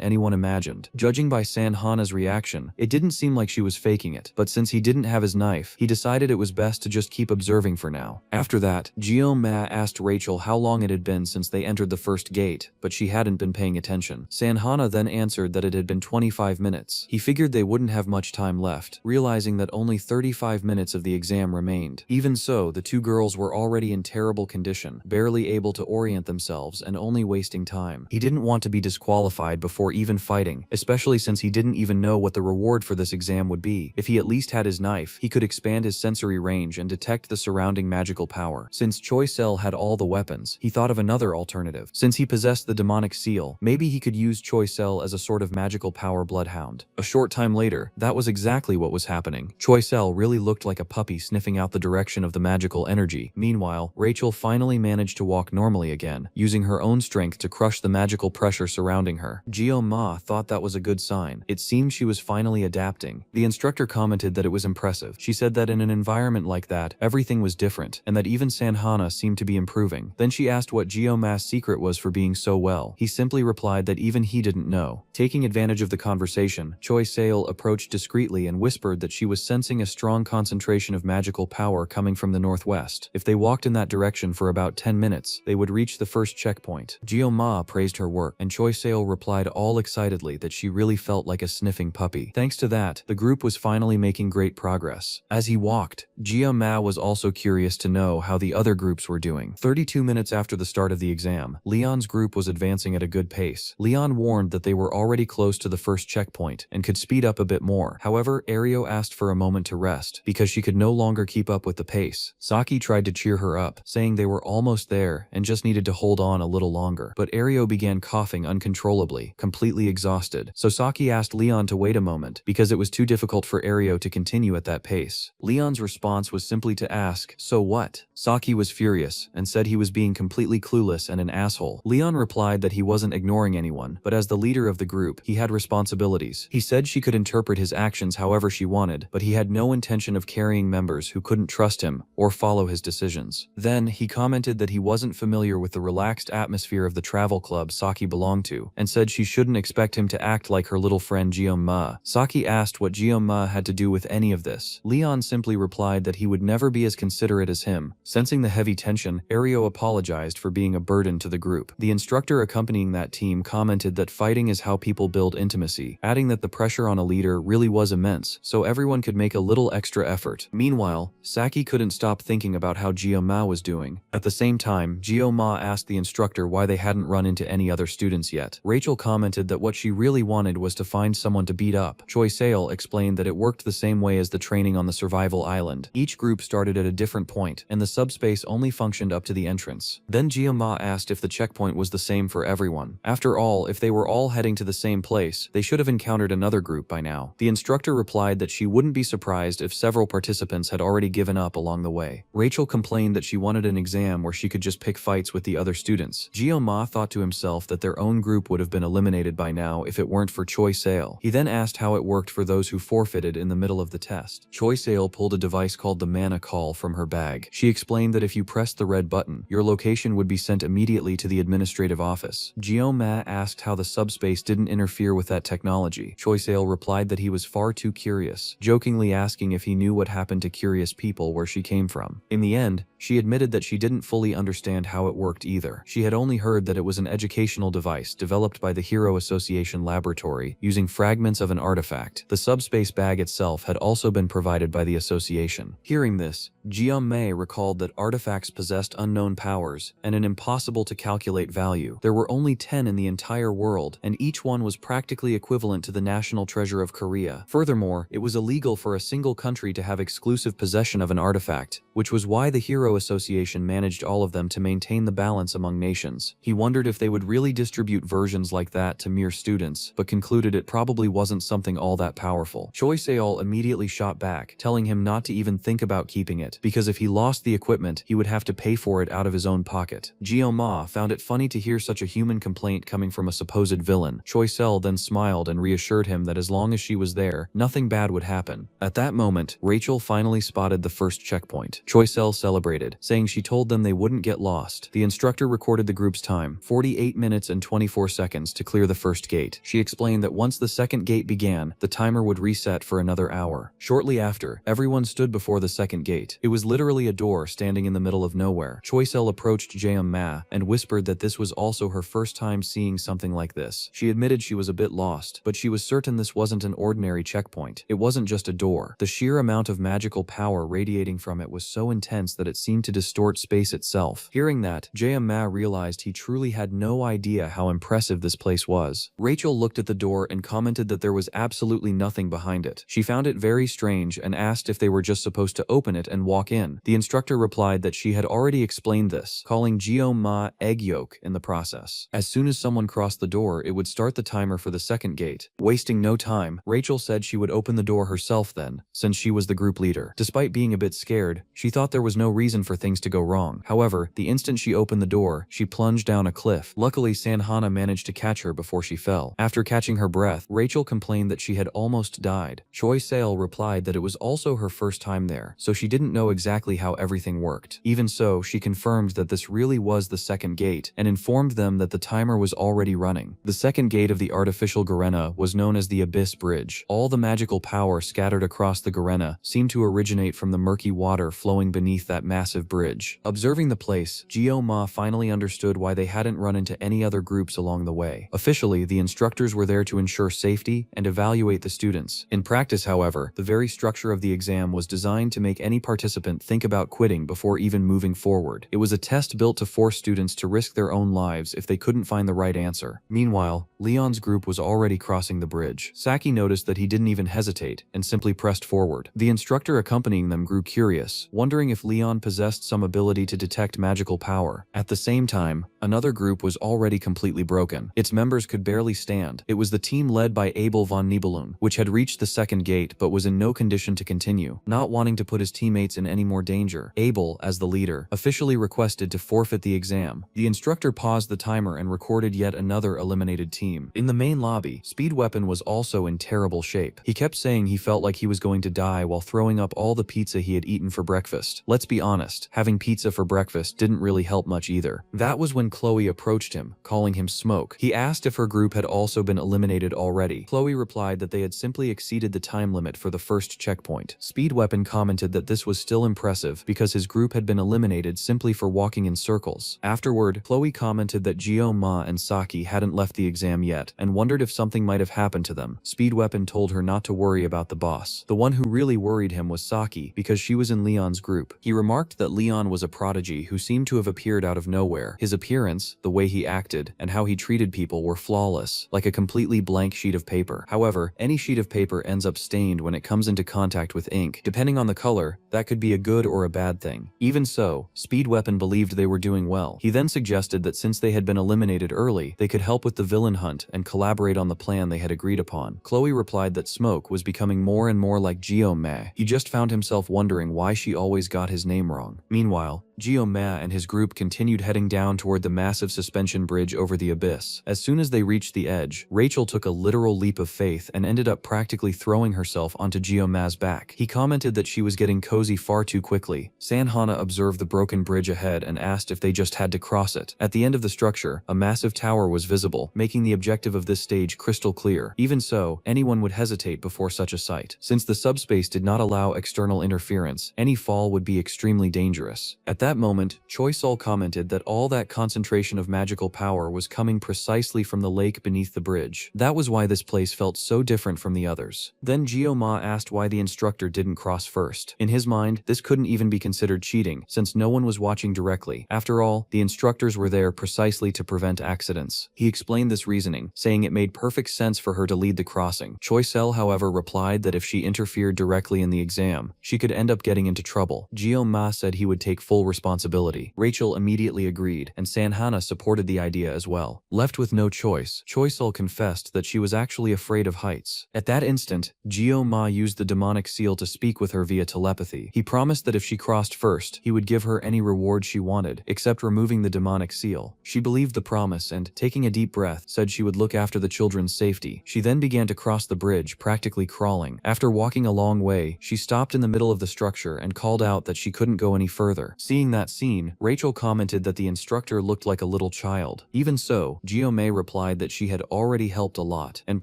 anyone imagined. Judging by Sanhana's reaction, it didn't seem like she was faking it, but since he didn't have his knife, he decided it was best to just keep observing for now. After that, Gyo-ma asked Rachel how long it had been since they entered the first gate, but she hadn't been paying attention. Sanhana then answered that it had been 25 minutes. He figured they wouldn't have much time left, realizing that only 35 minutes of the exam remained. Even so, the two girls were already in terrible condition, barely able to orient themselves and only wasting time. He didn't want to be disqualified before even fighting, especially since he didn't even know what the reward for this exam would be. If he at least had his knife, he could expand his sensory range and detect the surrounding magical power. Since Choi Sel had all the weapons, he thought of another alternative. Since he possessed the demonic seal, maybe he could use Choi Sel as a sort of magical power bloodhound. A short time later, that was exactly what was happening. Choi Sel really looked like a puppy sniffing out the direction of the magical energy. Meanwhile, Rachel finally managed to walk normally again, using her own strength to crush the magical pressure surrounding her. Gyo-ma thought that was a good sign. It seemed she was finally adapting. The instructor commented that it was impressive. She said that in an environment like that, everything was different, and that even Sanhana seemed to be improving. Then she asked what Gyo-ma's secret was for being so well. He simply replied that even he didn't know. Taking advantage of the conversation, Choi Sale approached discreetly and whispered that she was sensing a strong concentration of magical power coming from the northwest. If they walked in that direction for about 10 minutes, they would reach the first checkpoint. Gyo-ma praised her work, and Choi Sale replied all excitedly that she really felt like a sniffing puppy. Thanks to that, the group was finally making great progress. As he walked, Gyo-ma was also curious to know how the other groups were doing. 32 minutes after the start of the exam, Leon's group was advancing at a good pace. Leon warned that they were already close to the first checkpoint and could speed up a bit more. However, Ario asked for a moment to rest because she could no longer keep up with the pace. Saki tried to cheer her up, saying they were almost there and just needed to hold on a little longer. But Ario began coughing uncontrollably, completely exhausted. So Saki asked Leon to wait a moment because it was too difficult for Ario to continue at that pace. Leon's response was simply to ask, "So what?" Saki was furious and said he was being completely clueless and an asshole. Leon replied that he wasn't ignoring anyone, but as the leader of the group, he had responsibilities. He said she could interpret his actions however she wanted, but he had no intention of carrying members who couldn't trust him or follow his decisions. Then, he commented that he wasn't familiar with the relaxed atmosphere of the travel club Saki belonged to, and said she shouldn't expect him to act like her little friend Gyo-ma. Saki asked what Gyo-ma had to do with any of this. Leon simply replied that he would never be as considerate as him. Sensing the heavy tension, Ario apologized for being a burden to the group. The instructor accompanying that team commented that fighting is how people build intimacy, adding that the pressure on a leader really was immense, so everyone could make a little extra effort. Meanwhile, Saki couldn't stop thinking about how Gyo-ma was doing. At the same time, Gyo-ma asked the instructor why they hadn't run into any other students yet. Rachel commented that what she really wanted was to find someone to beat up. Choi Sale explained that it worked the same way as the training on the survival island. Each group started at a different point, and the subspace only functioned up to the entrance. Then Gyo-ma asked if the checkpoint was the same for everyone. After all, if they were all heading to the same place, they should have encountered another group by now. The instructor replied that she wouldn't be surprised if several participants had already given up along the way. Rachel complained that she wanted an exam where she could just pick fights with the other students. Gyo-ma thought to himself that their own group would have been been eliminated by now if it weren't for Choi Sale. He then asked how it worked for those who forfeited in the middle of the test. Choi Sale pulled a device called the Mana Call from her bag. She explained that if you pressed the red button, your location would be sent immediately to the administrative office. Jio Ma asked how the subspace didn't interfere with that technology. Choi Sale replied that he was far too curious, jokingly asking if he knew what happened to curious people where she came from. In the end, she admitted that she didn't fully understand how it worked either. She had only heard that it was an educational device developed by the Hero Association Laboratory using fragments of an artifact. The subspace bag itself had also been provided by the association. Hearing this, Jiang Mei recalled that artifacts possessed unknown powers and an impossible to calculate value. There were only 10 in the entire world, and each one was practically equivalent to the national treasure of Korea. Furthermore, it was illegal for a single country to have exclusive possession of an artifact, which was why the Hero Association managed all of them to maintain the balance among nations. He wondered if they would really distribute versions like that to mere students, but concluded it probably wasn't something all that powerful. Choi Seol immediately shot back, telling him not to even think about keeping it, because if he lost the equipment, he would have to pay for it out of his own pocket. Jio Ma found it funny to hear such a human complaint coming from a supposed villain. Choi Sel then smiled and reassured him that as long as she was there, nothing bad would happen. At that moment, Rachel finally spotted the first checkpoint. Choi Sel celebrated, saying she told them they wouldn't get lost. The instructor recorded the group's time, 48 minutes and 24 seconds to clear the first gate. She explained that once the second gate began, the timer would reset for another hour. Shortly after, everyone stood before the second gate. It was literally a door standing in the middle of nowhere. Choi Sel approached Jaeum Ma and whispered that this was also her first time seeing something like this. She admitted she was a bit lost, but she was certain this wasn't an ordinary checkpoint. It wasn't just a door. The sheer amount of magical power radiating from it was so intense that it seemed to distort space itself. Hearing that, Jaeum Ma realized he truly had no idea how impressive this place was. Rachel looked at the door and commented that there was absolutely nothing behind it. She found it very strange and asked if they were just supposed to open it and walk in. The instructor replied that she had already explained this, calling Jio Ma egg yolk in the process. As soon as someone crossed the door, it would start the timer for the second gate. Wasting no time, Rachel said she would open the door herself then, since she was the group leader. Despite being a bit scared, she thought there was no reason for things to go wrong. However, the instant she opened the door, she plunged down a cliff. Luckily, Sanhana managed to catch her before she fell. After catching her breath, Rachel complained that she had almost died. Choi Sale replied that it was also her first time there, so she didn't know exactly how everything worked. Even so, she confirmed that this really was the second gate and informed them that the timer was already running. The second gate of the artificial Garena was known as the Abyss Bridge. All the magical power scattered across the Garena seemed to originate from the murky water flowing beneath that massive bridge. Observing the place, Jio Ma finally understood why they hadn't run into any other groups along the way. Officially, the instructors were there to ensure safety and evaluate the students. In practice, however, the very structure of the exam was designed to make any participant think about quitting before even moving forward. It was a test built to force students to risk their own lives if they couldn't find the right answer. Meanwhile, Leon's group was already crossing the bridge. Saki noticed that he didn't even hesitate and simply pressed forward. The instructor accompanying them grew curious, wondering if Leon possessed some ability to detect magical power. At the same time, another group was already completely broken. Its members could barely stand. It was the team led by Abel von Nibelung, which had reached the second gate but was in no condition to continue. Not wanting to put his teammates in any more danger, Abel, as the leader, officially requested to forfeit the exam. The instructor paused the timer and recorded yet another eliminated team. In the main lobby, Speed Weapon was also in terrible shape. He kept saying he felt like he was going to die while throwing up all the pizza he had eaten for breakfast. Let's be honest, having pizza for breakfast didn't really help much either. That was when Chloe approached him, calling him Smoke. He asked if her group had also been eliminated already. Chloe replied that they had simply exceeded the time limit for the first checkpoint. Speed Weapon commented that this was still impressive because his group had been eliminated simply for walking in circles. Afterward, Chloe commented that Jio Ma and Saki hadn't left the exam yet and wondered if something might have happened to them. Speed Weapon told her not to worry about the boss. The one who really worried him was Saki because she was in Leon's group. He remarked that Leon was a prodigy who seemed to have appeared out of nowhere. His appearance, the way he acted, and how he treated people were flawless, like a completely blank sheet of paper. However, any sheet of paper ends up stained when it comes into contact with ink. Depending on the color, that could be a good or a bad thing. Even so, Speed Weapon believed they were doing well. He then suggested that since they had been eliminated early, they could help with the villain hunt and collaborate on the plan they had agreed upon. Chloe replied that Smoke was becoming more and more like Jio Mei. He just found himself wondering why she always got his name wrong. Meanwhile, Ma and his group continued heading down toward the massive suspension bridge over the abyss. As soon as they reached the edge, Rachel took a literal leap of faith and ended up practically throwing herself onto Ma's back. He commented that she was getting cozy far too quickly. Sanhana observed the broken bridge ahead and asked if they just had to cross it. At the end of the structure, a massive tower was visible, making the objective of this stage crystal clear. Even so, anyone would hesitate before such a sight. Since the subspace did not allow external interference, any fall would be extremely dangerous. At that moment, Choi Sol commented that all that concentration of magical power was coming precisely from the lake beneath the bridge. That was why this place felt so different from the others. Then Ma asked why the instructor didn't cross first. In his mind, this couldn't even be considered cheating, since no one was watching directly. After all, the instructors were there precisely to prevent accidents. He explained this reasoning, saying it made perfect sense for her to lead the crossing. Choi Sol, however, replied that if she interfered directly in the exam, she could end up getting into trouble. Ma said he would take full responsibility. Rachel immediately agreed, and Sanhana supported the idea as well. Left with no choice, Choi Sol confessed that she was actually afraid of heights. At that instant, Ma used the demonic seal to speak with her via telepathy. He promised that if she crossed first, he would give her any reward she wanted, except removing the demonic seal. She believed the promise and, taking a deep breath, said she would look after the children's safety. She then began to cross the bridge, practically crawling. After walking a long way, she stopped in the middle of the structure and called out that she couldn't go any further. Seeing that scene, Rachel commented that the instructor looked like a little child. Even so, May replied that she had already helped a lot and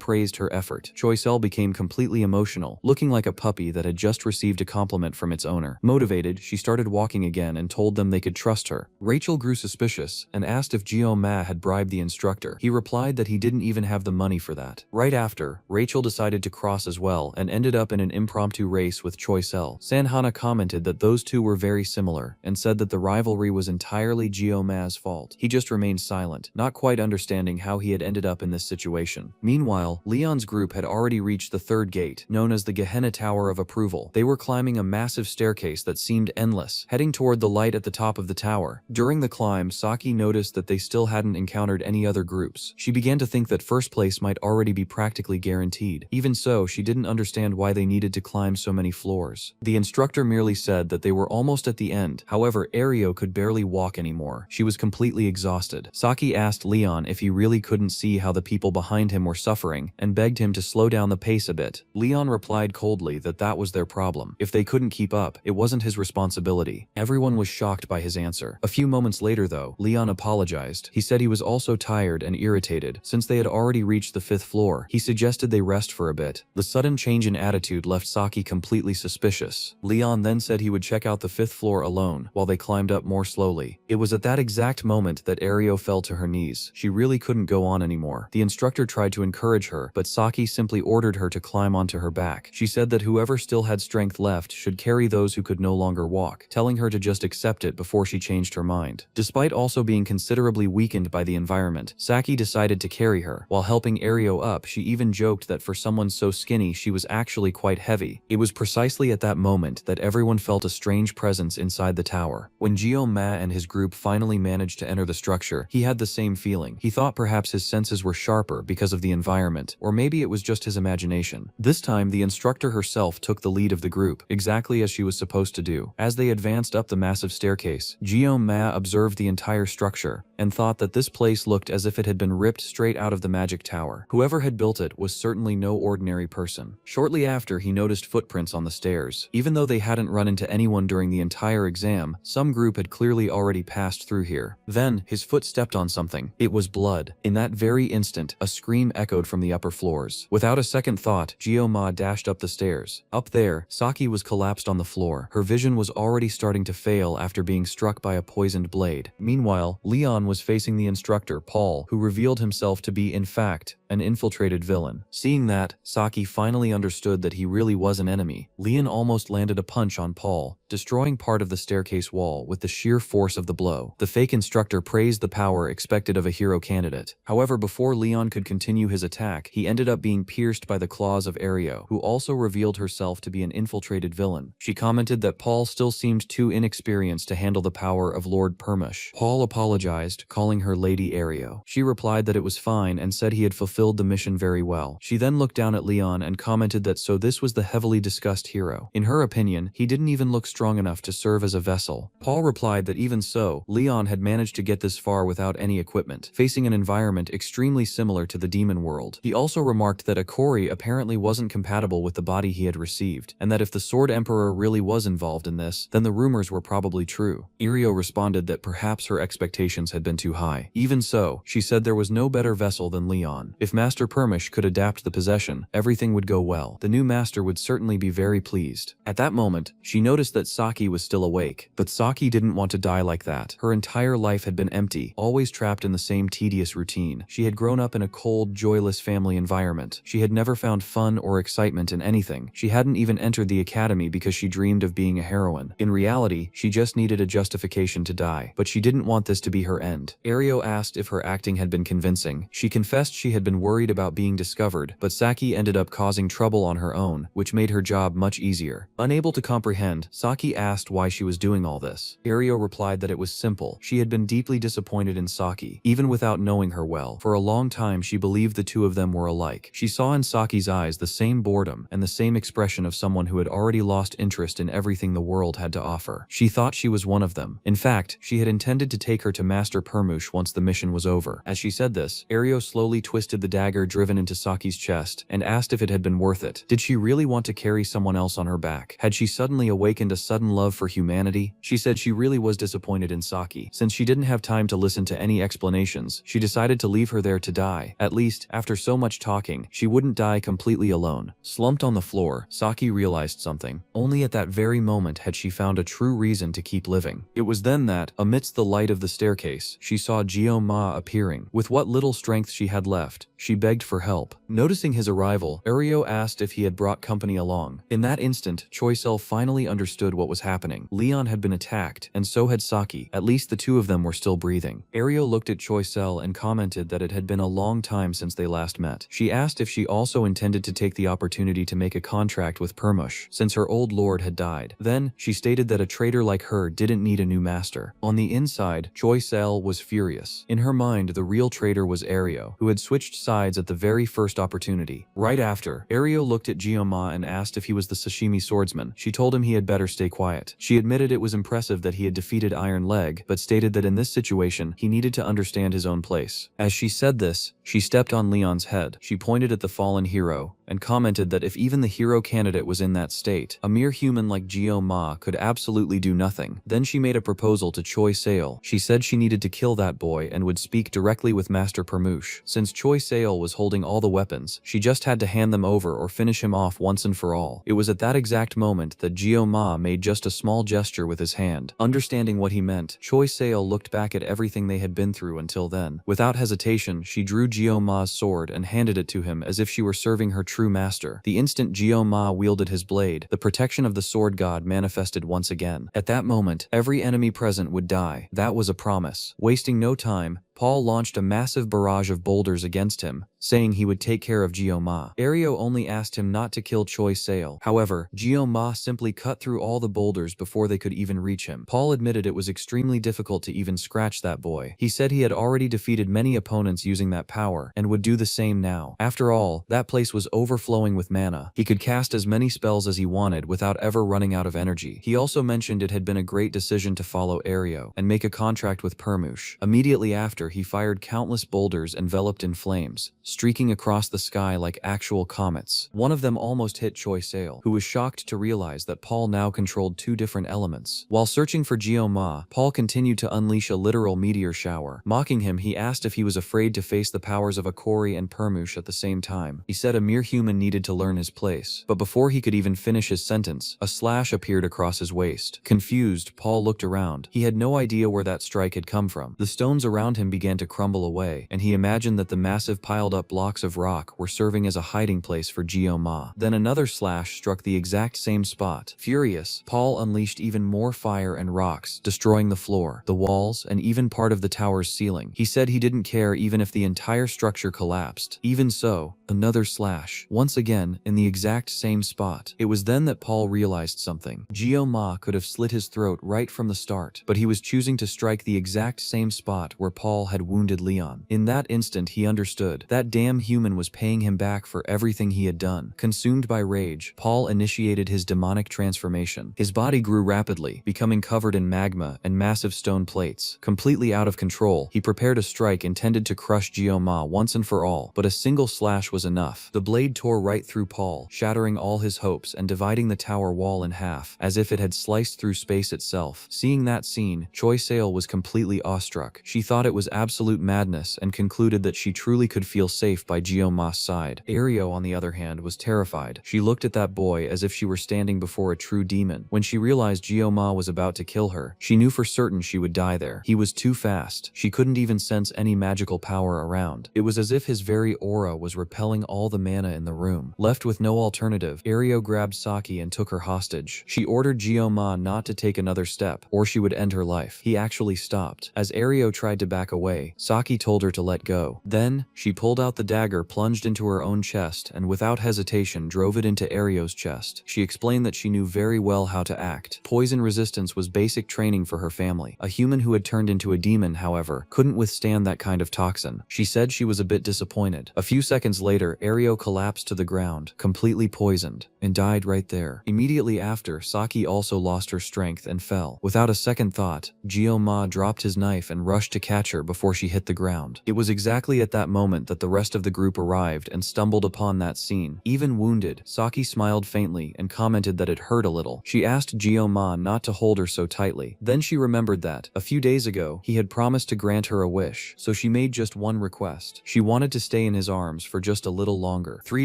praised her effort. Choi Sol became completely emotional, looking like a puppy that had just received a compliment from its owner. Motivated, she started walking again and told them they could trust her. Rachel grew suspicious and asked if Ma had bribed the instructor. He replied that he didn't even have the money for that. Right after, Rachel decided to cross as well and ended up in an impromptu race with Choi Sol. Sanhana commented that those two were very similar and said that the rivalry was entirely Ma's fault. He just remained silent, not quite understanding how he had ended up in this situation. Meanwhile, Leon's group had already reached the third gate, known as the Gehenna Tower of Approval. They were climbing a massive staircase that seemed endless, heading toward the light at the top of the tower. During the climb, Saki noticed that they still hadn't encountered any other groups. She began to think that first place might already be practically guaranteed. Even so, she didn't understand why they needed to climb so many floors. The instructor merely said that they were almost at the end. However, Ario could barely walk anymore. She was completely exhausted. Saki asked Leon if he really couldn't see how the people behind him were suffering and begged him to slow down the pace a bit. Leon replied coldly that that was their problem. If they couldn't keep up, it wasn't his responsibility. Everyone was shocked by his answer. A few moments later though, Leon apologized. He said he was also tired and irritated. Since they had already reached the 5th floor, he suggested they rest for a bit. The sudden change in attitude left Saki completely suspicious. Leon then said he would check out the 5th floor alone while they climbed up more slowly. It was at that exact moment that Ario fell to her knees. She really couldn't go on anymore. The instructor tried to encourage her, but Saki simply ordered her to climb onto her back. She said that whoever still had strength left should carry those who could no longer walk, telling her to just accept it before she changed her mind. Despite also being considerably weakened by the environment, Saki decided to carry her. While helping Ario up, she even joked that for someone so skinny she was actually quite heavy. It was precisely at that moment that everyone felt a strange presence inside the tower. When Ma and his group finally managed to enter the structure, he had the same feeling. He thought perhaps his senses were sharper because of the environment, or maybe it was just his imagination. This time, the instructor herself took the lead of the group, exactly as she was supposed to do. As they advanced up the massive staircase, Ma observed the entire structure and thought that this place looked as if it had been ripped straight out of the magic tower. Whoever had built it was certainly no ordinary person. Shortly after, he noticed footprints on the stairs. Even though they hadn't run into anyone during the entire exam, some group had clearly already passed through here. Then, his foot stepped on something. It was blood. In that very instant, a scream echoed from the upper floors. Without a second thought, Ma dashed up the stairs. Up there, Saki was collapsed on the floor. Her vision was already starting to fail after being struck by a poisoned blade. Meanwhile, Leon was facing the instructor, Paul, who revealed himself to be, in fact, an infiltrated villain. Seeing that, Saki finally understood that he really was an enemy. Leon almost landed a punch on Paul, destroying part of the staircase wall with the sheer force of the blow. The fake instructor praised the power expected of a hero candidate. However, before Leon could continue his attack, he ended up being pierced by the claws of Ario, who also revealed herself to be an infiltrated villain. She commented that Paul still seemed too inexperienced to handle the power of Lord Permush. Paul apologized, calling her Lady Ario. She replied that it was fine and said he had fulfilled the mission very well. She then looked down at Leon and commented that so this was the heavily discussed hero. In her opinion, he didn't even look strong enough to serve as a vessel. Paul replied that even so, Leon had managed to get this far without any equipment, facing an environment extremely similar to the demon world. He also remarked that Akori apparently wasn't compatible with the body he had received, and that if the Sword Emperor really was involved in this, then the rumors were probably true. Irio responded that perhaps her expectations had been too high. Even so, she said there was no better vessel than Leon. If Master Permish could adapt the possession, everything would go well. The new master would certainly be very pleased. At that moment, she noticed that Saki was still awake, but Saki didn't want to die like that. Her entire life had been empty, always trapped in the same tedious routine. She had grown up in a cold, joyless family environment. She had never found fun or excitement in anything. She hadn't even entered the academy because she dreamed of being a heroine. In reality, she just needed a justification to die, but she didn't want this to be her end. Ario asked if her acting had been convincing. She confessed she had been worried about being discovered, but Saki ended up causing trouble on her own, which made her job much easier. Unable to comprehend, Saki asked why she was doing all this. Ario replied that it was simple. She had been deeply disappointed in Saki, even without knowing her well. For a long time, she believed the two of them were alike. She saw in Saki's eyes the same boredom and the same expression of someone who had already lost interest in everything the world had to offer. She thought she was one of them. In fact, she had intended to take her to Master Permush once the mission was over. As she said this, Ario slowly twisted the dagger driven into Saki's chest and asked if it had been worth it. Did she really want to carry someone else on her back? Had she suddenly awakened a sudden love for humanity? She said she really was disappointed in Saki. Since she didn't have time to listen to any explanations, she decided to leave her there to die. At least, after so much talking, she wouldn't die completely alone. Slumped on the floor, Saki realized something. Only at that very moment had she found a true reason to keep living. It was then that, amidst the light of the staircase, she saw Gyo-ma appearing. With what little strength she had left, she begged for help. Noticing his arrival, Ario asked if he had brought company along. In that instant, Choisel finally understood what was happening. Leon had been attacked, and so had Saki. At least the two of them were still breathing. Ario looked at Choisel and commented that it had been a long time since they last met. She asked if she also intended to take the opportunity to make a contract with Permush, since her old lord had died. Then, she stated that a traitor like her didn't need a new master. On the inside, Choisel was furious. In her mind, the real traitor was Ario, who had switched sides at the very first opportunity. Right after, Ario looked at Gyo-ma and asked if he was the sashimi swordsman. She told him he had better stay quiet. She admitted it was impressive that he had defeated Iron Leg, but stated that in this situation, he needed to understand his own place. As she said this, she stepped on Leon's head. She pointed at the fallen hero, and commented that if even the hero candidate was in that state, a mere human like Gyo-ma could absolutely do nothing. Then she made a proposal to Choi Sail. She said she needed to kill that boy and would speak directly with Master Permush. Since Choi Sail was holding all the weapons, she just had to hand them over or finish him off once and for all. It was at that exact moment that Gyo-ma made just a small gesture with his hand. Understanding what he meant, Choi Sail looked back at everything they had been through until then. Without hesitation, she drew Gyo-ma's sword and handed it to him as if she were serving her true master. The instant Gyo-ma wielded his blade, the protection of the sword god manifested once again. At that moment, every enemy present would die. That was a promise. Wasting no time, Paul launched a massive barrage of boulders against him, saying he would take care of Gyo-ma. Ario only asked him not to kill Choi Sail. However, Gyo-ma simply cut through all the boulders before they could even reach him. Paul admitted it was extremely difficult to even scratch that boy. He said he had already defeated many opponents using that power, and would do the same now. After all, that place was overflowing with mana. He could cast as many spells as he wanted without ever running out of energy. He also mentioned it had been a great decision to follow Ario and make a contract with Permush. Immediately after, he fired countless boulders enveloped in flames, streaking across the sky like actual comets. One of them almost hit Choi Sail, who was shocked to realize that Paul now controlled two different elements. While searching for Gyo-ma, Paul continued to unleash a literal meteor shower. Mocking him, he asked if he was afraid to face the powers of Akori and Permush at the same time. He said a mere human needed to learn his place. But before he could even finish his sentence, a slash appeared across his waist. Confused, Paul looked around. He had no idea where that strike had come from. The stones around him began to crumble away, and he imagined that the massive piled-up blocks of rock were serving as a hiding place for Gyo-ma. Then another slash struck the exact same spot. Furious, Paul unleashed even more fire and rocks, destroying the floor, the walls, and even part of the tower's ceiling. He said he didn't care even if the entire structure collapsed. Even so, Another slash. Once again, in the exact same spot. It was then that Paul realized something. Gyo-ma could have slit his throat right from the start, but he was choosing to strike the exact same spot where Paul had wounded Leon. In that instant, he understood. That damn human was paying him back for everything he had done. Consumed by rage, Paul initiated his demonic transformation. His body grew rapidly, becoming covered in magma and massive stone plates. Completely out of control, he prepared a strike intended to crush Gyo-ma once and for all, but a single slash was enough. The blade tore right through Paul, shattering all his hopes and dividing the tower wall in half, as if it had sliced through space itself. Seeing that scene, Choi Sale was completely awestruck. She thought it was absolute madness and concluded that she truly could feel safe by Gyo-ma's side. Ario, on the other hand, was terrified. She looked at that boy as if she were standing before a true demon. When she realized Gyo-ma was about to kill her, she knew for certain she would die there. He was too fast. She couldn't even sense any magical power around. It was as if his very aura was repelling all the mana in the room. Left with no alternative, Ario grabbed Saki and took her hostage. She ordered Gyo-ma not to take another step, or she would end her life. He actually stopped. As Ario tried to back away, Saki told her to let go. Then, she pulled out the dagger, plunged into her own chest, and without hesitation drove it into Ario's chest. She explained that she knew very well how to act. Poison resistance was basic training for her family. A human who had turned into a demon, however, couldn't withstand that kind of toxin. She said she was a bit disappointed. A few seconds later, Ario collapsed to the ground, completely poisoned, and died right there. Immediately after, Saki also lost her strength and fell. Without a second thought, Gyo-ma dropped his knife and rushed to catch her before she hit the ground. It was exactly at that moment that the rest of the group arrived and stumbled upon that scene. Even wounded, Saki smiled faintly and commented that it hurt a little. She asked Gyo-ma not to hold her so tightly. Then she remembered that, a few days ago, he had promised to grant her a wish, so she made just one request. She wanted to stay in his arms for just a little longer. 3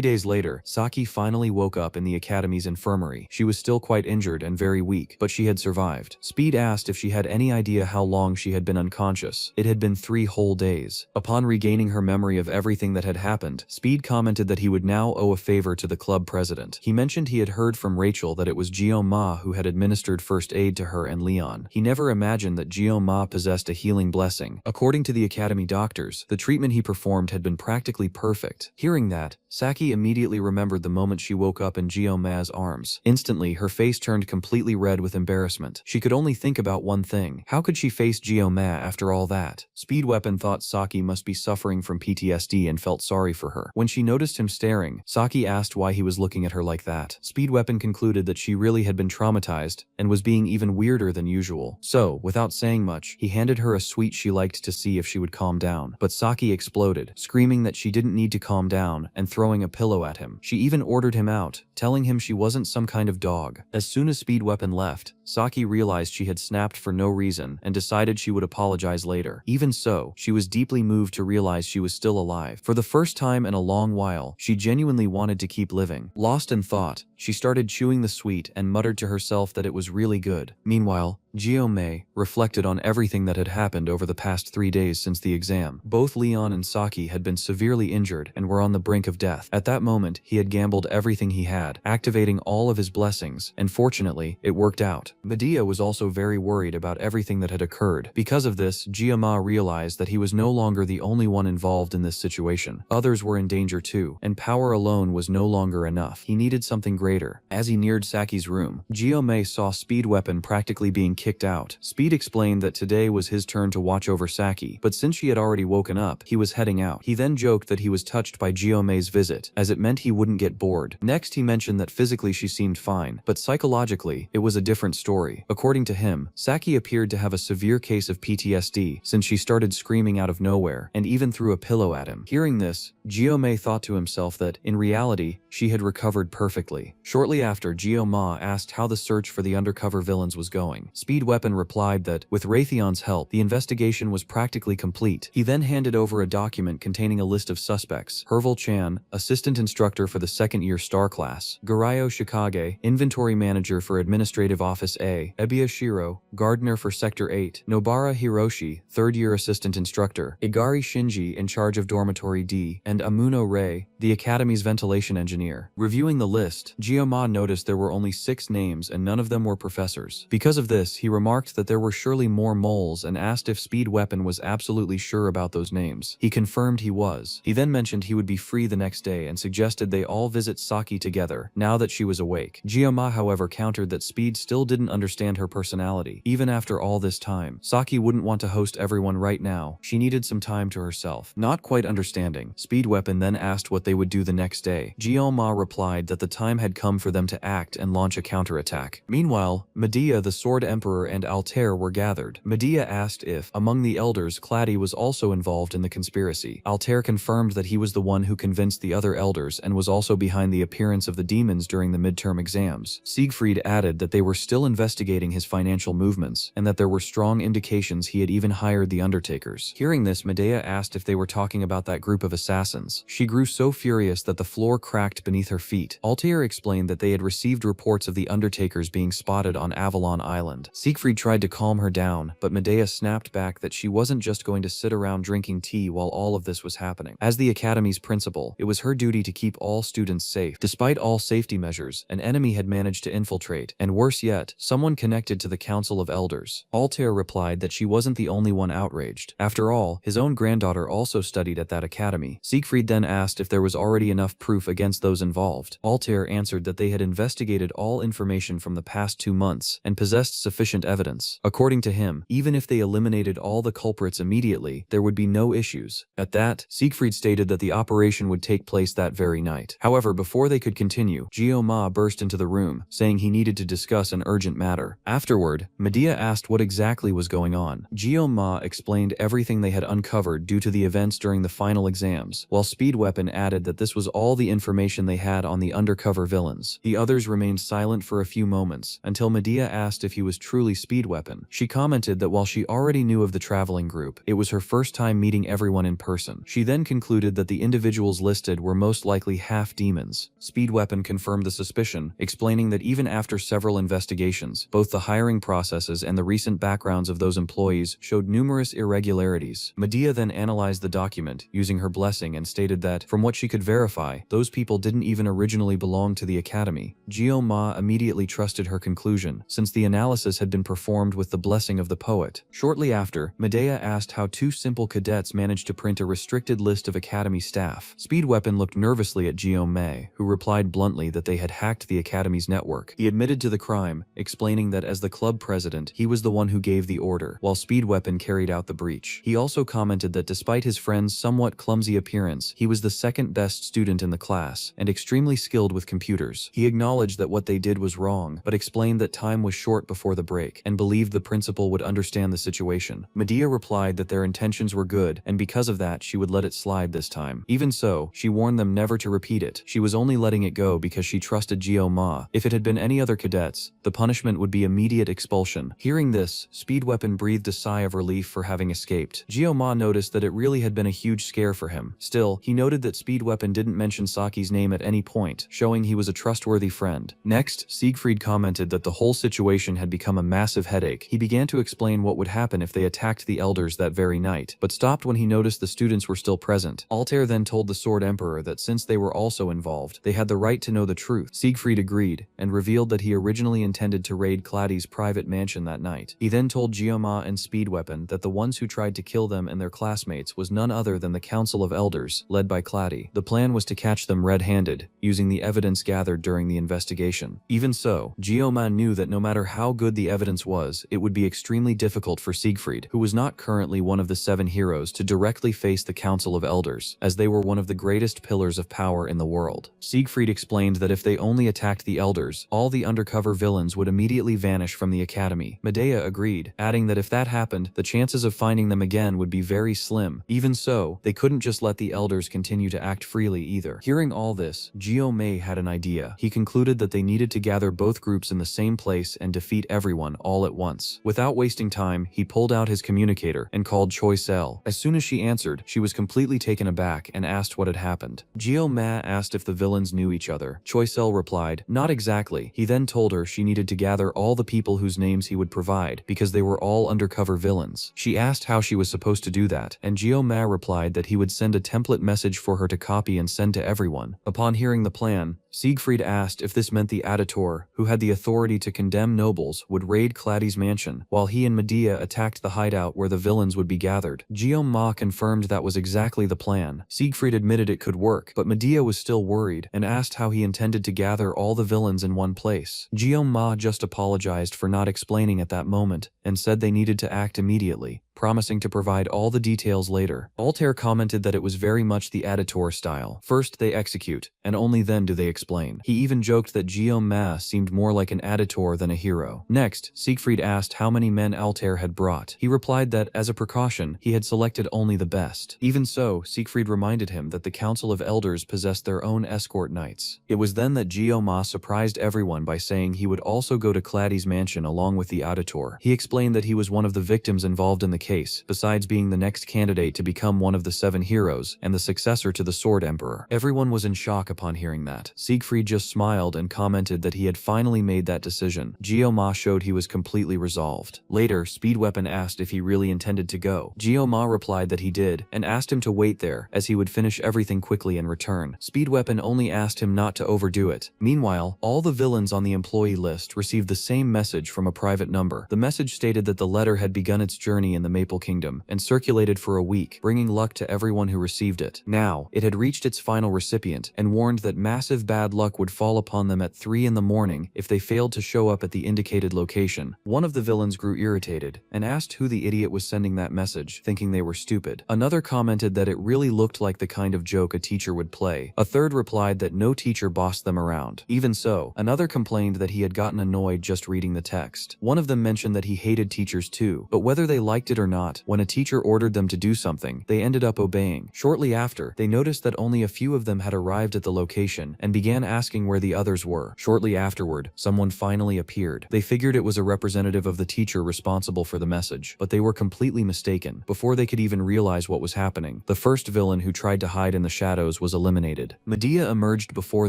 days later, Saki finally woke up in the academy's infirmary. She was still quite injured and very weak, but she had survived. Speed asked if she had any idea how long she had been unconscious. It had been 3 whole days. Upon regaining her memory of everything that had happened, Speed commented that he would now owe a favor to the club president. He mentioned he had heard from Rachel that it was Gyo-ma who had administered first aid to her and Leon. He never imagined that Gyo-ma possessed a healing blessing. According to the academy doctors, the treatment he performed had been practically perfect. Hearing that, Saki immediately remembered the moment she woke up in Gyo-ma's arms. Instantly, her face turned completely red with embarrassment. She could only think about one thing. How could she face Gyo-ma after all that? Speed Weapon thought Saki must be suffering from PTSD and felt sorry for her. When she noticed him staring, Saki asked why he was looking at her like that. Speed Weapon concluded that she really had been traumatized and was being even weirder than usual. So, without saying much, he handed her a sweet she liked to see if she would calm down. But Saki exploded, screaming that she didn't need to calm down and throwing a pillow at him. She even ordered him out, telling him she wasn't some kind of dog. As soon as Speed Weapon left, Saki realized she had snapped for no reason and decided she would apologize later. Even so, she was deeply moved to realize she was still alive. For the first time in a long while, she genuinely wanted to keep living. Lost in thought, she started chewing the sweet and muttered to herself that it was really good. Meanwhile, Gyo-ma reflected on everything that had happened over the past 3 days since the exam. Both Leon and Saki had been severely injured and were on the brink of death. At that moment, he had gambled everything he had, activating all of his blessings, and fortunately, it worked out. Medea was also very worried about everything that had occurred. Because of this, Gyo-ma realized that he was no longer the only one involved in this situation. Others were in danger too, and power alone was no longer enough. He needed something greater. As he neared Saki's room, Gyo-ma saw Speed Weapon practically being kicked out. Speed explained that today was his turn to watch over Saki, but since she had already woken up, he was heading out. He then joked that he was touched by Gyo-ma's visit, as it meant he wouldn't get bored. Next, he mentioned that physically she seemed fine, but psychologically, it was a different story. According to him, Saki appeared to have a severe case of PTSD since she started screaming out of nowhere and even threw a pillow at him. Hearing this, Gyo-ma thought to himself that, in reality, she had recovered perfectly. Shortly after, Gyo-ma asked how the search for the undercover villains was going. Speed Weapon replied that, with Raytheon's help, the investigation was practically complete. He then handed over a document containing a list of suspects: Herval Chan, assistant instructor for the second-year star class; Garayo Shikage, inventory manager for Administrative Office A; Ebiya Shiro, gardener for Sector 8; Nobara Hiroshi, third-year assistant instructor; Igari Shinji, in charge of Dormitory D; and Amuno Rei, the Academy's ventilation engineer. Reviewing the list, Gio-ma noticed there were only 6 names and none of them were professors. Because of this, he remarked that there were surely more moles and asked if Speed Weapon was absolutely sure about those names. He confirmed he was. He then mentioned he would be free the next day and suggested they all visit Saki together, now that she was awake. Gio-ma, however, countered that Speed still didn't understand her personality. Even after all this time, Saki wouldn't want to host everyone right now. She needed some time to herself. Not quite understanding, Speed Weapon then asked what they would do the next day. Gio-ma replied that the time had come for them to act and launch a counterattack. Meanwhile, Medea, the Sword Emperor, and Altair were gathered. Medea asked if, among the elders, Clady was also involved in the conspiracy. Altair confirmed that he was the one who convinced the other elders and was also behind the appearance of the demons during the midterm exams. Siegfried added that they were still investigating his financial movements and that there were strong indications he had even hired the Undertakers. Hearing this, Medea asked if they were talking about that group of assassins. She grew so furious that the floor cracked beneath her feet. Altair explained that they had received reports of the Undertakers being spotted on Avalon Island. Siegfried tried to calm her down, but Medea snapped back that she wasn't just going to sit around drinking tea while all of this was happening. As the Academy's principal, it was her duty to keep all students safe. Despite all safety measures, an enemy had managed to infiltrate, and worse yet, someone connected to the Council of Elders. Altair replied that she wasn't the only one outraged. After all, his own granddaughter also studied at that academy. Siegfried then asked if there was already enough proof against those involved. Altair answered that they had investigated all information from the past 2 months and possessed sufficient evidence. According to him, even if they eliminated all the culprits immediately, there would be no issues. At that, Siegfried stated that the operation would take place that very night. However, before they could continue, Gio-ma burst into the room, saying he needed to discuss an urgent matter. Afterward, Medea asked what exactly was going on. Gio-ma explained everything they had uncovered due to the events during the final exams, while Speed Weapon added that this was all the information they had on the undercover villains. The others remained silent for a few moments, until Medea asked if he was truly Speed Weapon. She commented that while she already knew of the traveling group, it was her first time meeting everyone in person. She then concluded that the individuals listed were most likely half demons. Speed Weapon confirmed the suspicion, explaining that even after several investigations, both the hiring processes and the recent backgrounds of those employees showed numerous irregularities. Medea then analyzed the document, using her blessing, and stated that, from what she could verify, those people didn't even originally belong to the academy. Gio-ma immediately trusted her conclusion, since the analysis had been performed with the blessing of the poet. Shortly after, Medea asked how 2 simple cadets managed to print a restricted list of academy staff. Speed Weapon looked nervously at Gio-ma, who replied bluntly that they had hacked the academy's network. He admitted to the crime, explaining that as the club president, he was the one who gave the order, while Speed Weapon carried out the breach. He also commented that despite his friend's somewhat clumsy appearance, he was the second best student in the class, and extremely skilled with computers. He acknowledged that what they did was wrong, but explained that time was short before the break, and believed the principal would understand the situation. Medea replied that their intentions were good, and because of that, she would let it slide this time. Even so, she warned them never to repeat it. She was only letting it go because she trusted Gio-ma. If it had been any other cadets, the punishment would be immediate expulsion. Hearing this, Speed Weapon breathed a sigh of relief for having escaped. Gio-ma noticed that it really had been a huge scare for him. Still, he noted that Speed Weapon didn't mention Saki's name at any point, showing he was a trustworthy friend. Next, Siegfried commented that the whole situation had become a massive headache. He began to explain what would happen if they attacked the elders that very night, but stopped when he noticed the students were still present. Altair then told the Sword Emperor that since they were also involved, they had the right to know the truth. Siegfried agreed, and revealed that he originally intended to raid Clady's private mansion that night. He then told Gio-ma and Speed Weapon that the ones who tried to kill them and their classmates was none other than the Council of Elders, led by Clady. The plan was to catch them red-handed, using the evidence gathered during the investigation. Even so, Gio-ma knew that no matter how good the evidence was, it would be extremely difficult for Siegfried, who was not currently one of the 7 heroes, to directly face the Council of Elders, as they were one of the greatest pillars of power in the world. Siegfried explained that if they only attacked the Elders, all the undercover villains would immediately vanish from the academy. Medea agreed, adding that if that happened, the chances of finding them again would be very slim. Even so, they couldn't just let the Elders continue to act freely either. Hearing all this, Gio-ma had an idea. He concluded that they needed to gather both groups in the same place and defeat everyone all at once. Without wasting time, he pulled out his communicator and called Choi Sel. As soon as she answered, she was completely taken aback and asked what had happened. Gio-ma asked if the villains knew each other. Choi Sel replied, "Not exactly." He then told her she needed to gather all the people whose names he would provide, because they were all undercover villains. She asked how she was supposed to do that, and Gio-ma replied that he would send a template message for her to copy and send to everyone. Upon hearing the plan, Siegfried Siegfried asked if this meant the Aditor, who had the authority to condemn nobles, would raid Claddy's mansion, while he and Medea attacked the hideout where the villains would be gathered. Guillaume Ma confirmed that was exactly the plan. Siegfried admitted it could work, but Medea was still worried and asked how he intended to gather all the villains in one place. Guillaume Ma just apologized for not explaining at that moment and said they needed to act immediately, promising to provide all the details later. Altair commented that it was very much the Aditor style. First they execute, and only then do they explain. He even joked that Guillaume Ma seemed more like an Aditor than a hero. Next, Siegfried asked how many men Altair had brought. He replied that, as a precaution, he had selected only the best. Even so, Siegfried reminded him that the Council of Elders possessed their own escort knights. It was then that Guillaume Ma surprised everyone by saying he would also go to Claddy's mansion along with the Aditor. He explained that he was one of the victims involved in the case, besides being the next candidate to become one of the 7 heroes and the successor to the Sword Emperor. Everyone was in shock upon hearing that. Siegfried just smiled and commented that he had finally made that decision. Guillaume Ma showed he was completely resolved. Later, Speedweapon asked if he really intended to go. Guillaume Ma replied that he did, and asked him to wait there, as he would finish everything quickly and return. Speedweapon only asked him not to overdo it. Meanwhile, all the villains on the employee list received the same message from a private number. The message stated that the letter had begun its journey in the Maple Kingdom and circulated for a week, bringing luck to everyone who received it. Now, it had reached its final recipient and warned that massive bad luck would fall upon them at 3 in the morning if they failed to show up at the indicated location. One of the villains grew irritated and asked who the idiot was sending that message, thinking they were stupid. Another commented that it really looked like the kind of joke a teacher would play. A third replied that no teacher bossed them around. Even so, another complained that he had gotten annoyed just reading the text. One of them mentioned that he hated teachers too, but whether they liked it or not, when a teacher ordered them to do something, they ended up obeying. Shortly after, they noticed that only a few of them had arrived at the location and began asking where the others were. Shortly afterward, someone finally appeared. They figured it was a representative of the teacher responsible for the message, but they were completely mistaken. Before they could even realize what was happening, the first villain who tried to hide in the shadows was eliminated. Medea emerged before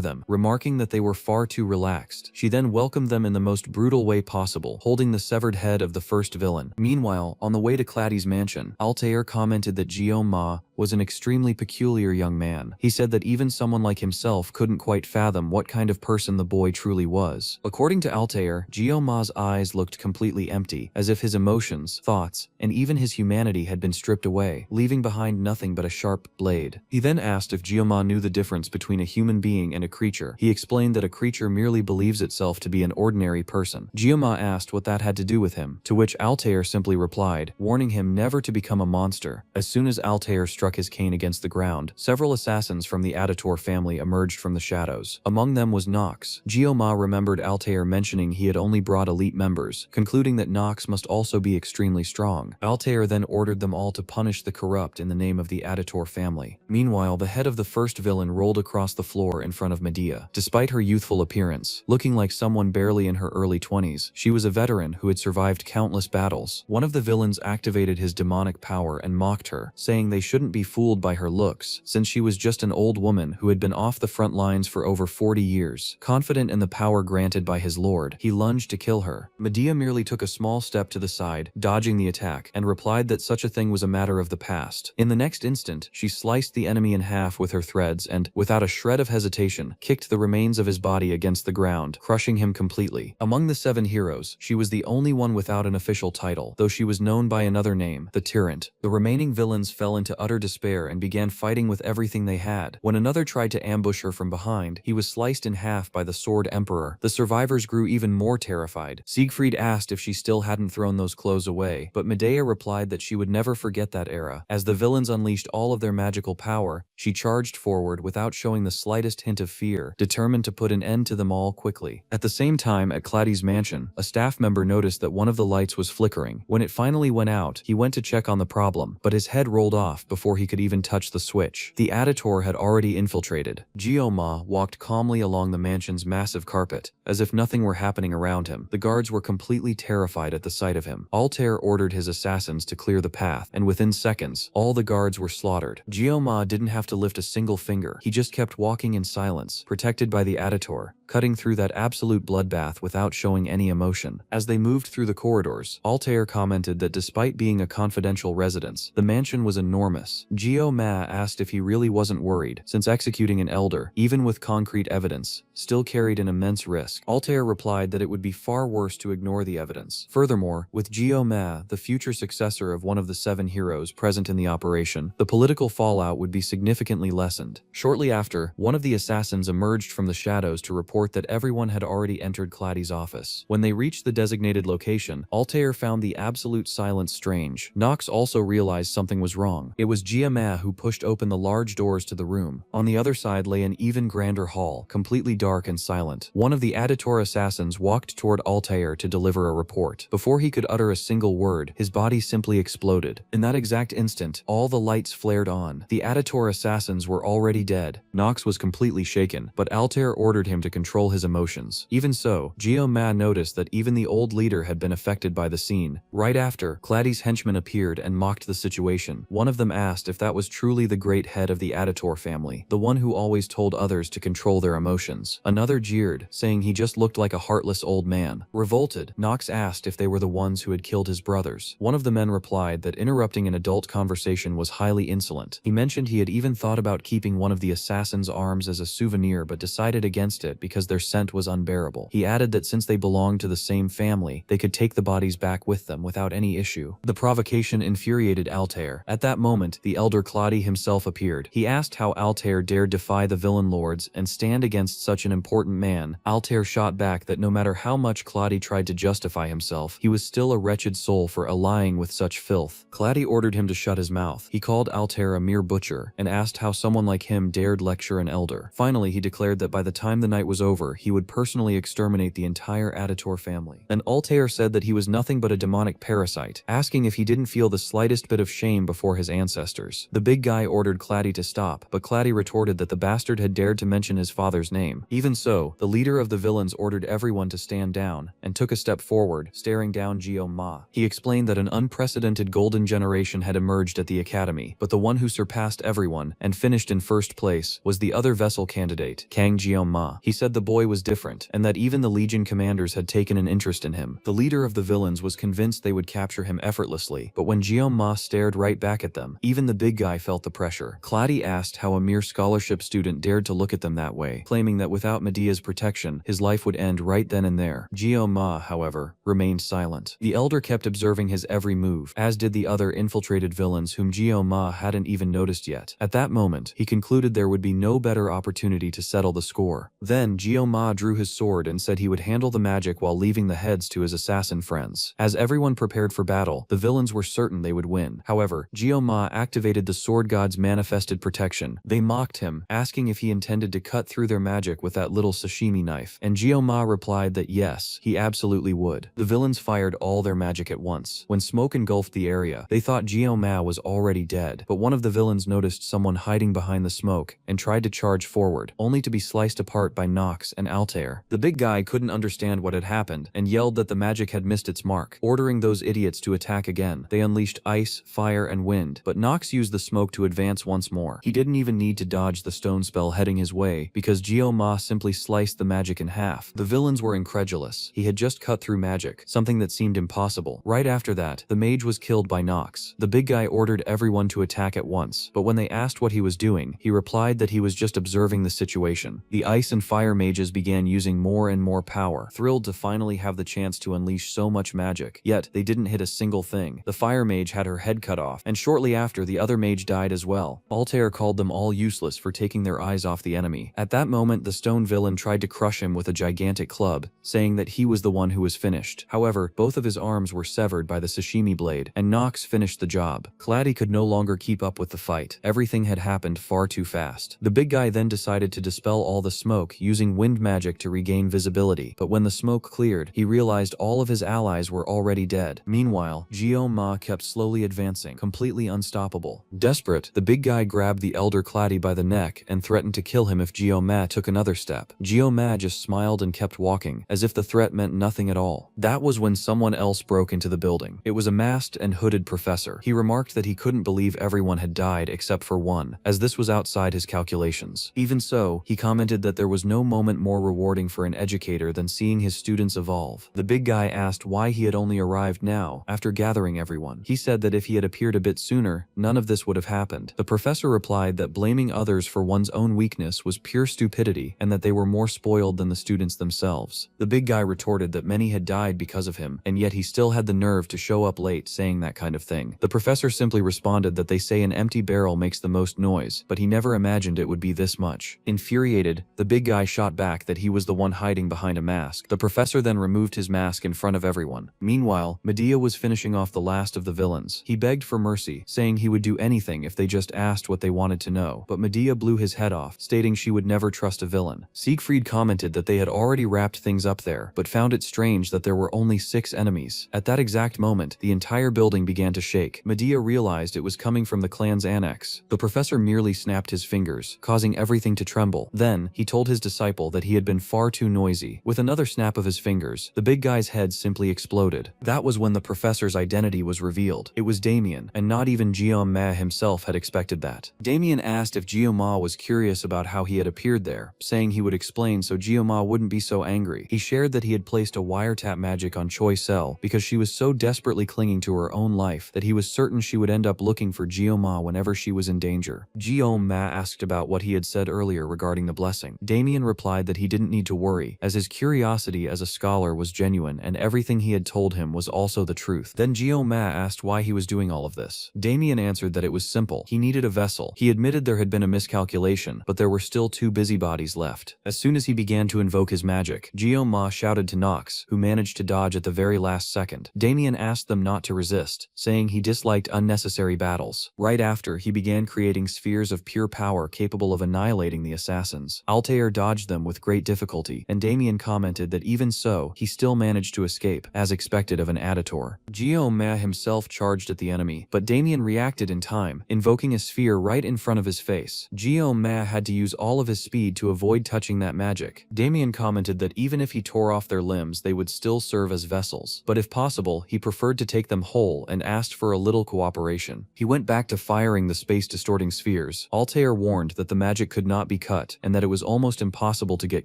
them, remarking that they were far too relaxed. She then welcomed them in the most brutal way possible, holding the severed head of the first villain. Meanwhile, on the way to Claddy's mansion, Altair commented that Guillaume Ma was an extremely peculiar young man. He said that even someone like himself couldn't quite fathom what kind of person the boy truly was. According to Altair, Guillaume Ma's eyes looked completely empty, as if his emotions, thoughts, and even his humanity had been stripped away, leaving behind nothing but a sharp blade. He then asked if Guillaume Ma knew the difference between a human being and a creature. He explained that a creature merely believes itself to be an ordinary person. Guillaume Ma asked what that had to do with him, to which Altair simply replied, warning him never to become a monster. As soon as Altair struck his cane against the ground, several assassins from the Aditor family emerged from the shadows. Among them was Nox. Guillaume Ma remembered Altair mentioning he had only brought elite members, concluding that Nox must also be extremely strong. Altair then ordered them all to punish the corrupt in the name of the Aditor family. Meanwhile, the head of the first villain rolled across the floor in front of Medea. Despite her youthful appearance, looking like someone barely in her early 20s, she was a veteran who had survived countless battles. One of the villains activated his demonic power and mocked her, saying they shouldn't be fooled by her looks, since she was just an old woman who had been off the front lines for over 40 years. Confident in the power granted by his lord, he lunged to kill her. Medea merely took a small step to the side, dodging the attack, and replied that such a thing was a matter of the past. In the next instant, she sliced the enemy in half with her threads and, without a shred of hesitation, kicked the remains of his body against the ground, crushing him completely. Among the 7 heroes, she was the only one without an official title, though she was known by another name, the Tyrant. The remaining villains fell into utter despair and began fighting with everything they had. When another tried to ambush her from behind, he was sliced in half by the Sword Emperor. The survivors grew even more terrified. Siegfried asked if she still hadn't thrown those clothes away, but Medea replied that she would never forget that era. As the villains unleashed all of their magical power, she charged forward without showing the slightest hint of fear, determined to put an end to them all quickly. At the same time, at Claddy's mansion, a staff member noticed that one of the lights was flickering. When it finally went out, he went to check on the problem, but his head rolled off before he could even touch the switch. The Aditor had already infiltrated. Guillaume Ma walked calmly along the mansion's massive carpet, as if nothing were happening around him. The guards were completely terrified at the sight of him. Altair ordered his assassins to clear the path, and within seconds, all the guards were slaughtered. Guillaume Ma didn't have to lift a single finger. He just kept walking in silence, protected by the Aditor, cutting through that absolute bloodbath without showing any emotion. As they moved through the corridors, Altair commented that despite being a confidential residence, the mansion was enormous. Gio Ma asked if he really wasn't worried, since executing an elder, even with concrete evidence, still carried an immense risk. Altair replied that it would be far worse to ignore the evidence. Furthermore, with Gio Ma, the future successor of one of the 7 heroes present in the operation, the political fallout would be significantly lessened. Shortly after, one of the assassins emerged from the shadows to report that everyone had already entered Claddy's office. When they reached the designated location, Altair found the absolute silence strange. Nox also realized something was wrong. It was Gia Ma who pushed open the large doors to the room. On the other side lay an even grander hall, completely dark and silent. One of the Aditor assassins walked toward Altair to deliver a report. Before he could utter a single word, his body simply exploded. In that exact instant, all the lights flared on. The Aditor assassins were already dead. Nox was completely shaken, but Altair ordered him to control his emotions. Even so, Gio Ma noticed that even the old leader had been affected by the scene. Right after, Claddy's henchmen appeared and mocked the situation. One of them asked if that was truly the great head of the Aditor family, the one who always told others to control their emotions. Another jeered, saying he just looked like a heartless old man. Revolted, Nox asked if they were the ones who had killed his brothers. One of the men replied that interrupting an adult conversation was highly insolent. He mentioned he had even thought about keeping one of the assassin's arms as a souvenir but decided against it because their scent was unbearable. He added that since they belonged to the same family, they could take the bodies back with them without any issue. The provocation infuriated Altair. At that moment, the elder Claudi himself appeared. He asked how Altair dared defy the villain lords and stand against such an important man. Altair shot back that no matter how much Claudi tried to justify himself, he was still a wretched soul for allying with such filth. Claudi ordered him to shut his mouth. He called Altair a mere butcher and asked how someone like him dared lecture an elder. Finally, he declared that by the time the night was over, he would personally exterminate the entire Aditor family. And Altair said that he was nothing but a demonic parasite, asking if he didn't feel the slightest bit of shame before his ancestors. The big guy ordered Claudi to stop, but Claudi retorted that the bastard had dared to mention his father's name. Even so, the leader of the villains ordered everyone to stand down and took a step forward, staring down Gio Ma. He explained that an unprecedented golden generation had emerged at the academy, but the one who surpassed everyone and finished in first place was the other vessel candidate, Kang Gio Ma. He said the boy was different, and that even the Legion commanders had taken an interest in him. The leader of the villains was convinced they would capture him effortlessly, but when Gio Ma stared right back at them, even the big guy felt the pressure. Claudi asked how a mere scholarship student dared to look at them that way, claiming that without Medea's protection, his life would end right then and there. Gio Ma, however, remained silent. The elder kept observing his every move, as did the other infiltrated villains whom Gio Ma hadn't even noticed yet. At that moment, he concluded there would be no better opportunity to settle the score. Then, Gio Ma drew his sword and said he would handle the magic while leaving the heads to his assassin friends. As everyone prepared for battle, the villains were certain they would win. However, Gio Ma activated the sword god's manifested protection. They mocked him, asking if he intended to cut through their magic with that little sashimi knife, and Gio Ma replied that yes, he absolutely would. The villains fired all their magic at once. When smoke engulfed the area, they thought Gio Ma was already dead, but one of the villains noticed someone hiding behind the smoke and tried to charge forward, only to be sliced apart by Nox and Altair. The big guy couldn't understand what had happened and yelled that the magic had missed its mark, ordering those idiots to attack again. They unleashed ice, fire, and wind, but Nox used the smoke to advance once more. He didn't even need to dodge the stone spell heading his way, because Gio Ma simply sliced the magic in half. The villains were incredulous. He had just cut through magic, something that seemed impossible. Right after that, the mage was killed by Nox. The big guy ordered everyone to attack at once, but when they asked what he was doing, he replied that he was just observing the situation. The ice and fire mages began using more and more power, thrilled to finally have the chance to unleash so much magic. Yet, they didn't hit a single thing. The fire mage had her head cut off, and shortly after, the other mage died as well. Altair called them all useless for taking their eyes off the enemy. At that moment, the stone villain tried to crush him with a gigantic club, saying that he was the one who was finished. However, both of his arms were severed by the sashimi blade, and Nox finished the job. Clady could no longer keep up with the fight. Everything had happened far too fast. The big guy then decided to dispel all the smoke using wind magic to regain visibility, but when the smoke cleared, he realized all of his allies were already dead. Meanwhile, Gio Ma kept slowly advancing, completely unstoppable. Desperate, the big guy grabbed the elder Clady by the neck and threatened to kill him if Gio Ma took another step. Gio Ma just smiled and kept walking, as if the threat meant nothing at all. That was when someone else broke into the building. It was a masked and hooded professor. He remarked that he couldn't believe everyone had died except for one, as this was outside his calculations. Even so, he commented that there was no moment more rewarding for an educator than seeing his students evolve. The big guy asked why he had only arrived now, after gathering everyone. He said that if he had appeared a bit sooner, none of this would have happened. The professor replied that blaming others for one's own weakness was pure stupidity and that they were more spoiled than the students themselves. The big guy retorted that many had died because of him, and yet he still had the nerve to show up late saying that kind of thing. The professor simply responded that they say an empty barrel makes the most noise, but he never imagined it would be this much. Infuriated, the big guy shot back that he was the one hiding behind a mask. The professor then removed his mask in front of everyone. Meanwhile, Medea was finishing off the last of the villains. He begged for mercy, saying he would do anything if they just asked what they wanted to know, but Medea blew his head off, stating she would never trust a villain. Siegfried commented that they had already wrapped things up there, but found it strange that there were only 6 enemies. At that exact moment, the entire building began to shake. Medea realized it was coming from the clan's annex. The professor merely snapped his fingers, causing everything to tremble. Then, he told his disciple that he had been far too noisy. With another snap of his fingers, the big guy's head simply exploded. That was when the professor's identity was revealed. It was Damien, and not even Guillaume himself had expected that. Damien asked if Guillaume was curious about how he had appeared there, saying he would explain so Guillaume wouldn't be so angry. He shared that he had placed a wiretap magic on Choi Sel because she was so desperately clinging to her own life that he was certain she would end up looking for Guillaume whenever she was in danger. Guillaume asked about what he had said earlier regarding the blessing. Damien replied that he didn't need to worry, as his curiosity as a scholar was genuine and everything he had told him was also the truth. Then Guillaume asked why he was doing all of this. Damien answered that it was simple. He needed a vessel. He admitted there had been a miscalculation, but there were still 2 busybodies left. As soon as he began to invoke his magic, Guillaume shouted to Nox, who managed to dodge at the very last second. Damien asked them not to resist, saying he disliked unnecessary battles. Right after, he began creating spheres of pure power capable of annihilating the assassins. Altair dodged them with great difficulty, and Damien commented that even so, he still managed to escape, as expected of an Aditor. Guillaume himself charged at the enemy, but Damien reacted in time, invoking a sphere right in front of his face. Guillaume had to use all of his speed to avoid touching that magic. Damien commented that even if he tore off their limbs, they would still serve as vessels, but if possible, he preferred to take them whole and asked for a little cooperation. He went back to firing the space-distorting spheres. Altair warned that the magic could not be cut and that it was almost impossible to get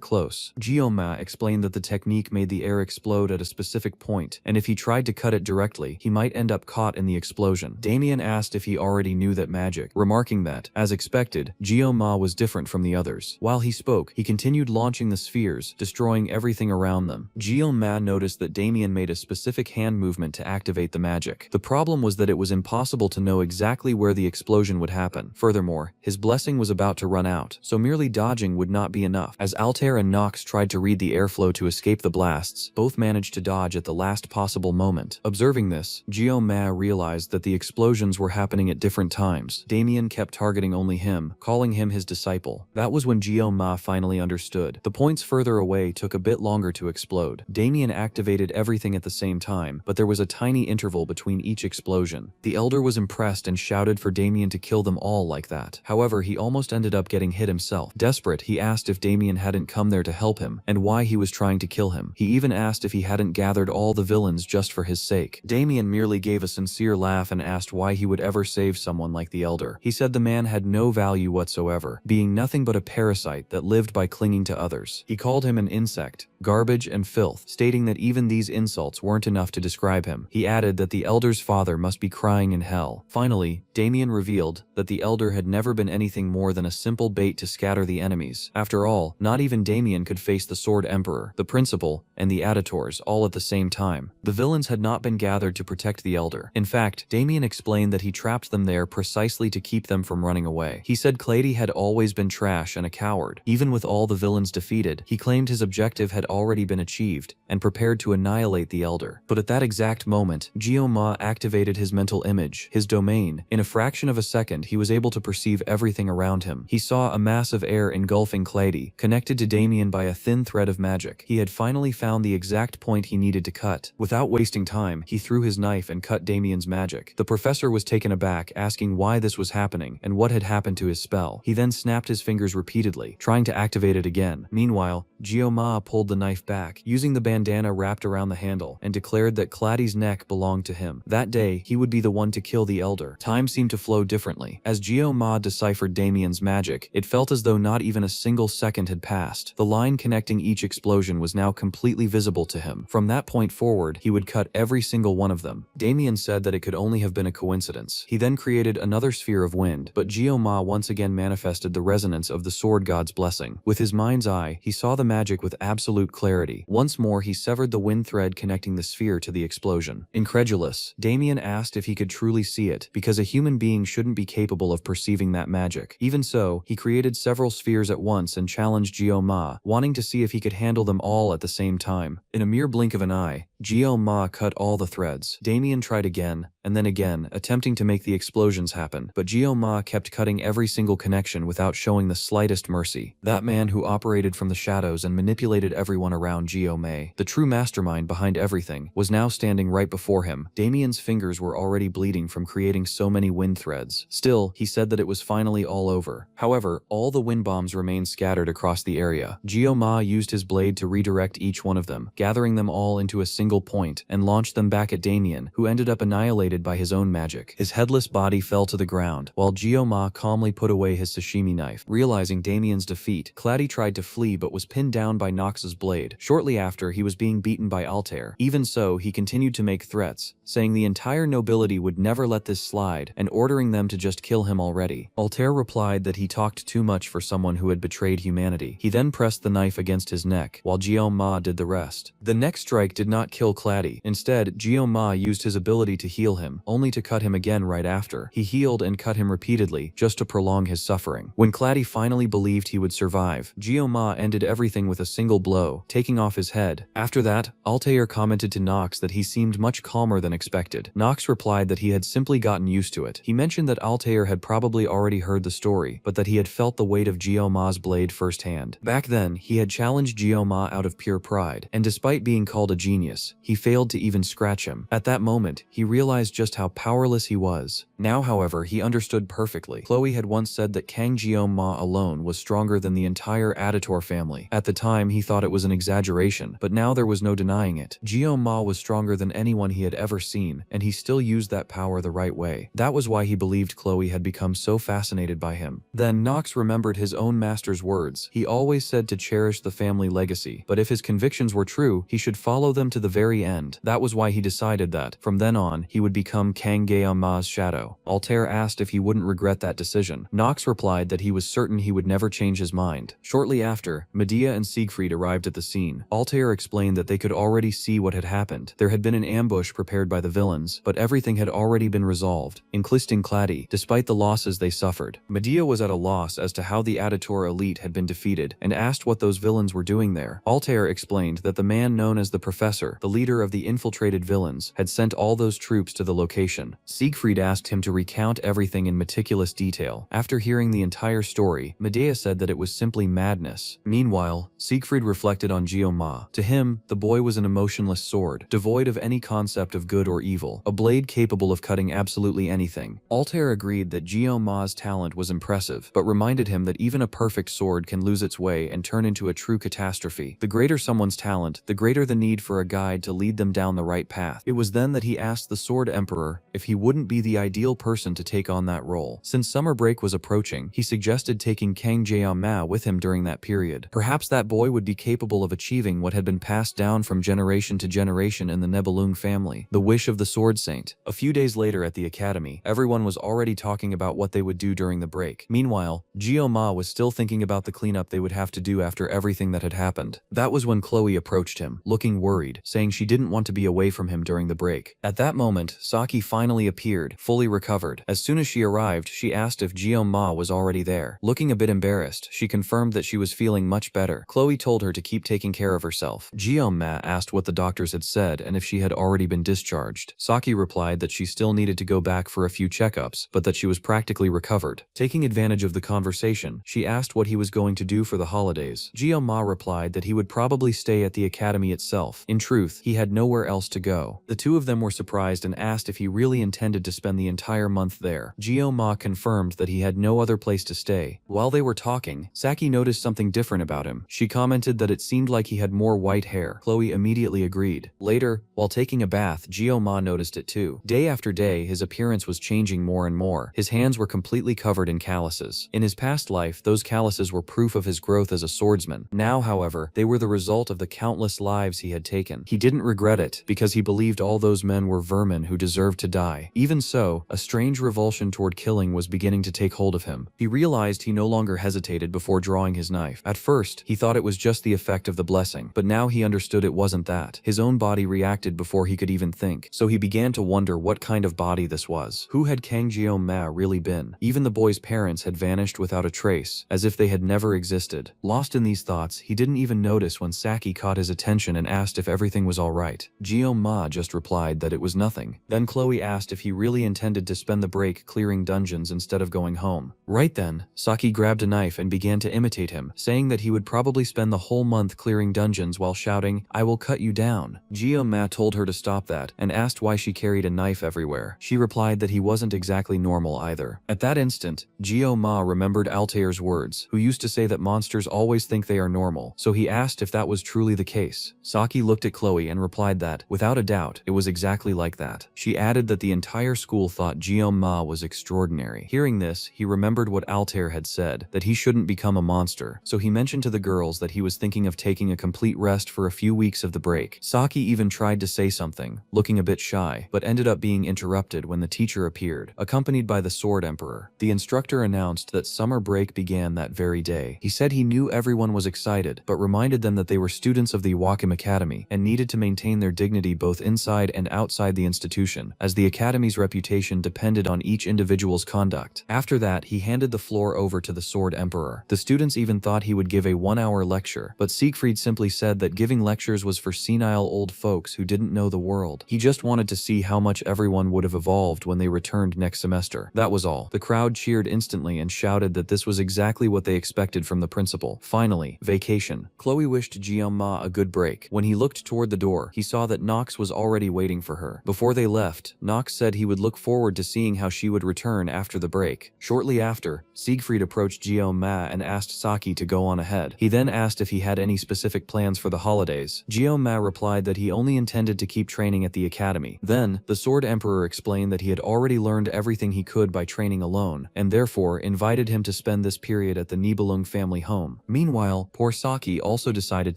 close. Guillaume explained that the technique made the air explode at a specific point, and if he tried to cut it directly, he might end up caught in the explosion. Damien asked if he already knew that magic, remarking that, as expected, Guillaume was different from the others. While he spoke, he continued launching the spheres, destroying everything around them. Guillaume noticed that Damien made a specific hand movement to activate the magic. The problem was that it was impossible to know exactly where the explosion would happen. Furthermore, his blessing was about to run out, so merely dodging would not be enough. As Altair and Nox tried to read the airflow to escape the blasts, both managed to dodge at the last possible moment. Observing this, Guillaume realized that the explosions were happening at different times. Damien kept targeting only him, calling him his disciple. That was when Guillaume finally understood. The points further away took a bit longer to explode. Damien activated everything at the same time, but there was a tiny interval between each explosion. The Elder was impressed and shouted for Damien to kill them all like that. However, he almost ended up getting hit himself. Desperate, he asked if Damien hadn't come there to help him, and why he was trying to kill him. He even asked if he hadn't gathered all the villains just for his sake. Damien merely gave a sincere laugh and asked why he would ever save someone like the Elder. He said the man had no value whatsoever, being nothing but a parasite that lived by clinging to others. He called him an insect, garbage, and filth, stating that even these insults weren't enough to describe him. He added that the Elder's father must be crying in hell. Finally, Damien revealed that the Elder had never been anything more than a simple bait to scatter the enemies. After all, not even Damien could face the Sword Emperor, the Principal, and the Aditors all at the same time. The villains had not been gathered to protect the Elder. In fact, Damien explained that he trapped them there precisely to keep them from running away. He said Clady had always been trash and a coward. Even with all the villains defeated, he claimed his objective had already been achieved and prepared to annihilate the Elder. But at that exact moment, Guillaume activated his mental image, his domain. In a fraction of a second, he was able to perceive everything around him. He saw a mass of air engulfing Clady, connected to Damien by a thin thread of magic. He had finally found the exact point he needed to cut. Without wasting time, he threw his knife and cut Damien's magic. The professor was taken aback, asking why this was happening and what had happened to his spell. He then snapped his fingers repeatedly, trying to activate it again. Meanwhile, Geo-ma pulled the knife back, using the bandana wrapped around the handle, and declared that Claddy's neck belonged to him. That day, he would be the one to kill the elder. Time seemed to flow differently. As Geo-ma deciphered Damien's magic, it felt as though not even a single second had passed. The line connecting each explosion was now completely visible to him. From that point forward, he would cut every single one of them. Damien said that it could only have been a coincidence. He then created another sphere of wind, but Geo-ma once again manifested the resonance of the sword god's blessing. With his mind's eye, he saw the magic with absolute clarity. Once more, he severed the wind thread connecting the sphere to the explosion. Incredulous, Damien asked if he could truly see it, because a human being shouldn't be capable of perceiving that magic. Even so, he created several spheres at once and challenged Geo-ma, wanting to see if he could handle them all at the same time. In a mere blink of an eye, Geo-ma cut all the threads. Damien tried again, and then again, attempting to make the explosions happen, but Geo-ma kept cutting every single connection without showing the slightest mercy. That man who operated from the shadows and manipulated everyone around Geo-ma, the true mastermind behind everything, was now standing right before him. Damien's fingers were already bleeding from creating so many wind threads. Still, he said that it was finally all over. However, all the wind bombs remained scattered across the area. Geo-ma used his blade to redirect each one of them, gathering them all into a single point, and launched them back at Damien, who ended up annihilated by his own magic. His headless body fell to the ground, while Geo-ma calmly put away his sashimi knife. Realizing Damien's defeat, Claddy tried to flee but was pinned down by Nox's blade. Shortly after, he was being beaten by Altair. Even so, he continued to make threats, saying the entire nobility would never let this slide, and ordering them to just kill him already. Altair replied that he talked too much for someone who had betrayed humanity. He then pressed the knife against his neck, while Geo-ma did the rest. The next strike did not kill Claddy. Instead, Geo-ma used his ability to heal him, only to cut him again right after. He healed and cut him repeatedly, just to prolong his suffering. When Claddy finally believed he would survive, Geo-ma ended everything with a single blow, taking off his head. After that, Altair commented to Nox that he seemed much calmer than expected. Nox replied that he had simply gotten used to it. He mentioned that Altair had probably already heard the story, but that he had felt the weight of Geo-ma's blade firsthand. Back then, he had challenged Geo-ma out of pure pride, and despite being called a genius, he failed to even scratch him. At that moment, he realized just how powerless he was. Now, however, he understood perfectly. Chloe had once said that Kang Geo-ma alone was stronger than the entire Aditor family. At the time, he thought it was an exaggeration, but now there was no denying it. Geo-ma was stronger than anyone he had ever seen, and he still used that power the right way. That was why he believed Chloe had become so fascinated by him. Then Nox remembered his own master's words. He always said to cherish the family legacy, but if his convictions were true, he should follow them to the very end. That was why he decided that, from then on, he would become Kang Geo-ma's shadow. Altair asked if he wouldn't regret that decision. Nox replied that he was certain he would never change his mind. Shortly after, Medea and Siegfried arrived at the scene. Altair explained that they could already see what had happened. There had been an ambush prepared by the villains, but everything had already been resolved, including Claddy, despite the losses they suffered. Medea was at a loss as to how the Aditor elite had been defeated, and asked what those villains were doing there. Altair explained that the man known as the Professor, the leader of the infiltrated villains, had sent all those troops to the location. Siegfried asked him to recount everything in meticulous detail. After hearing the entire story, Medea said that it was simply madness. Meanwhile, Siegfried reflected on Geo-ma. To him, the boy was an emotionless sword, devoid of any concept of good or evil, a blade capable of cutting absolutely anything. Altair agreed that Geo-ma's talent was impressive, but reminded him that even a perfect sword can lose its way and turn into a true catastrophe. The greater someone's talent, the greater the need for a guide to lead them down the right path. It was then that he asked the Sword Emperor if he wouldn't be the ideal person to take on that role. Since summer break was approaching, he suggested taking Kang Geo-ma with him during that period. Perhaps that boy would be capable of achieving what had been passed down from generation to generation in the Nibelung family, the wish of the Sword Saint. A few days later at the academy, everyone was already talking about what they would do during the break. Meanwhile, Geo-ma was still thinking about the cleanup they would have to do after everything that had happened. That was when Chloe approached him, looking worried, saying she didn't want to be away from him during the break. At that moment, Saki finally appeared, fully recovered. As soon as she arrived, she asked if Geo-ma was already there. Looking a bit embarrassed, she confirmed that she was feeling much better. Chloe told her to keep taking care of herself. Geo-ma asked what the doctors had said and if she had already been discharged. Saki replied that she still needed to go back for a few checkups, but that she was practically recovered. Taking advantage of the conversation, she asked what he was going to do for the holidays. Geo-ma replied that he would probably stay at the academy itself. In truth, he had nowhere else to go. The two of them were surprised and asked if he really intended to spend the entire month there. Geo-ma confirmed that he had no other place to stay. While they were talking, Saki noticed something different about him. She commented that it seemed like he had more white hair. Chloe immediately agreed. Later, while taking a bath, Ma noticed it too. Day after day, his appearance was changing more and more. His hands were completely covered in calluses. In his past life, those calluses were proof of his growth as a swordsman. Now, however, they were the result of the countless lives he had taken. He didn't regret it, because he believed all those men were vermin who deserved to die. Even so, a strange revulsion toward killing was beginning to take hold of him. He realized he no longer hesitated before drawing his knife. At first, he thought it was just the effect of the blessing, but now he understood it wasn't that. His own body reacted before he could even think, so he began to wonder what kind of body this was. Who had Kang Ma really been? Even the boy's parents had vanished without a trace, as if they had never existed. Lost in these thoughts, he didn't even notice when Saki caught his attention and asked if everything was alright. Ma just replied that it was nothing. Then Chloe asked if he really intended to spend the break clearing dungeons instead of going home. Right then, Saki grabbed a knife and began to imitate him, saying that he would probably spend the whole month clearing dungeons while shouting, "I will cut you down." Ma told her to stop that and asked why she carried a knife everywhere. She replied that he wasn't exactly normal either. At that instant, Ma remembered Altair's words, who used to say that monsters always think they are normal, so he asked if that was truly the case. Saki looked at Chloe and replied that, without a doubt, it was exactly like that. She added that the entire school thought Ma was extraordinary. Hearing this, he remembered what Altair had said, that he shouldn't become a monster, so he mentioned to the girls that he was thinking of taking a complete rest for a few weeks of the break. Saki even tried to say something, looking a bit shy, but ended up being interrupted when the teacher appeared, accompanied by the Sword Emperor. The instructor announced that summer break began that very day. He said he knew everyone was excited, but reminded them that they were students of the Awakens Academy and needed to maintain their dignity both inside and outside the institution, as the Academy's reputation depended on each individual's conduct. After that, he handed the floor over to the Sword Emperor. The students even thought he would give a 1-hour lecture, but Siegfried simply said that giving lectures was for senile old folks who didn't know the world. He just wanted to see how much everyone would have evolved when they returned next semester. That was all. The crowd cheered instantly and shouted that this was exactly what they expected from the principal. Finally, vacation. Chloe wished Ma a good break. When he looked toward the door, he saw that Nox was already waiting for her. Before they left, Nox said he would look forward to seeing how she would return after the break. Shortly after, Siegfried approached Ma and asked Saki to go on ahead. He then asked if he had any specific plans for the holidays. Ma replied that he only intended to keep training at the academy. Then, the Sword Emperor explained that he had already learned everything he could by training alone, and therefore invited him to spend this period at the Nibelung family home. Meanwhile, poor Saki also decided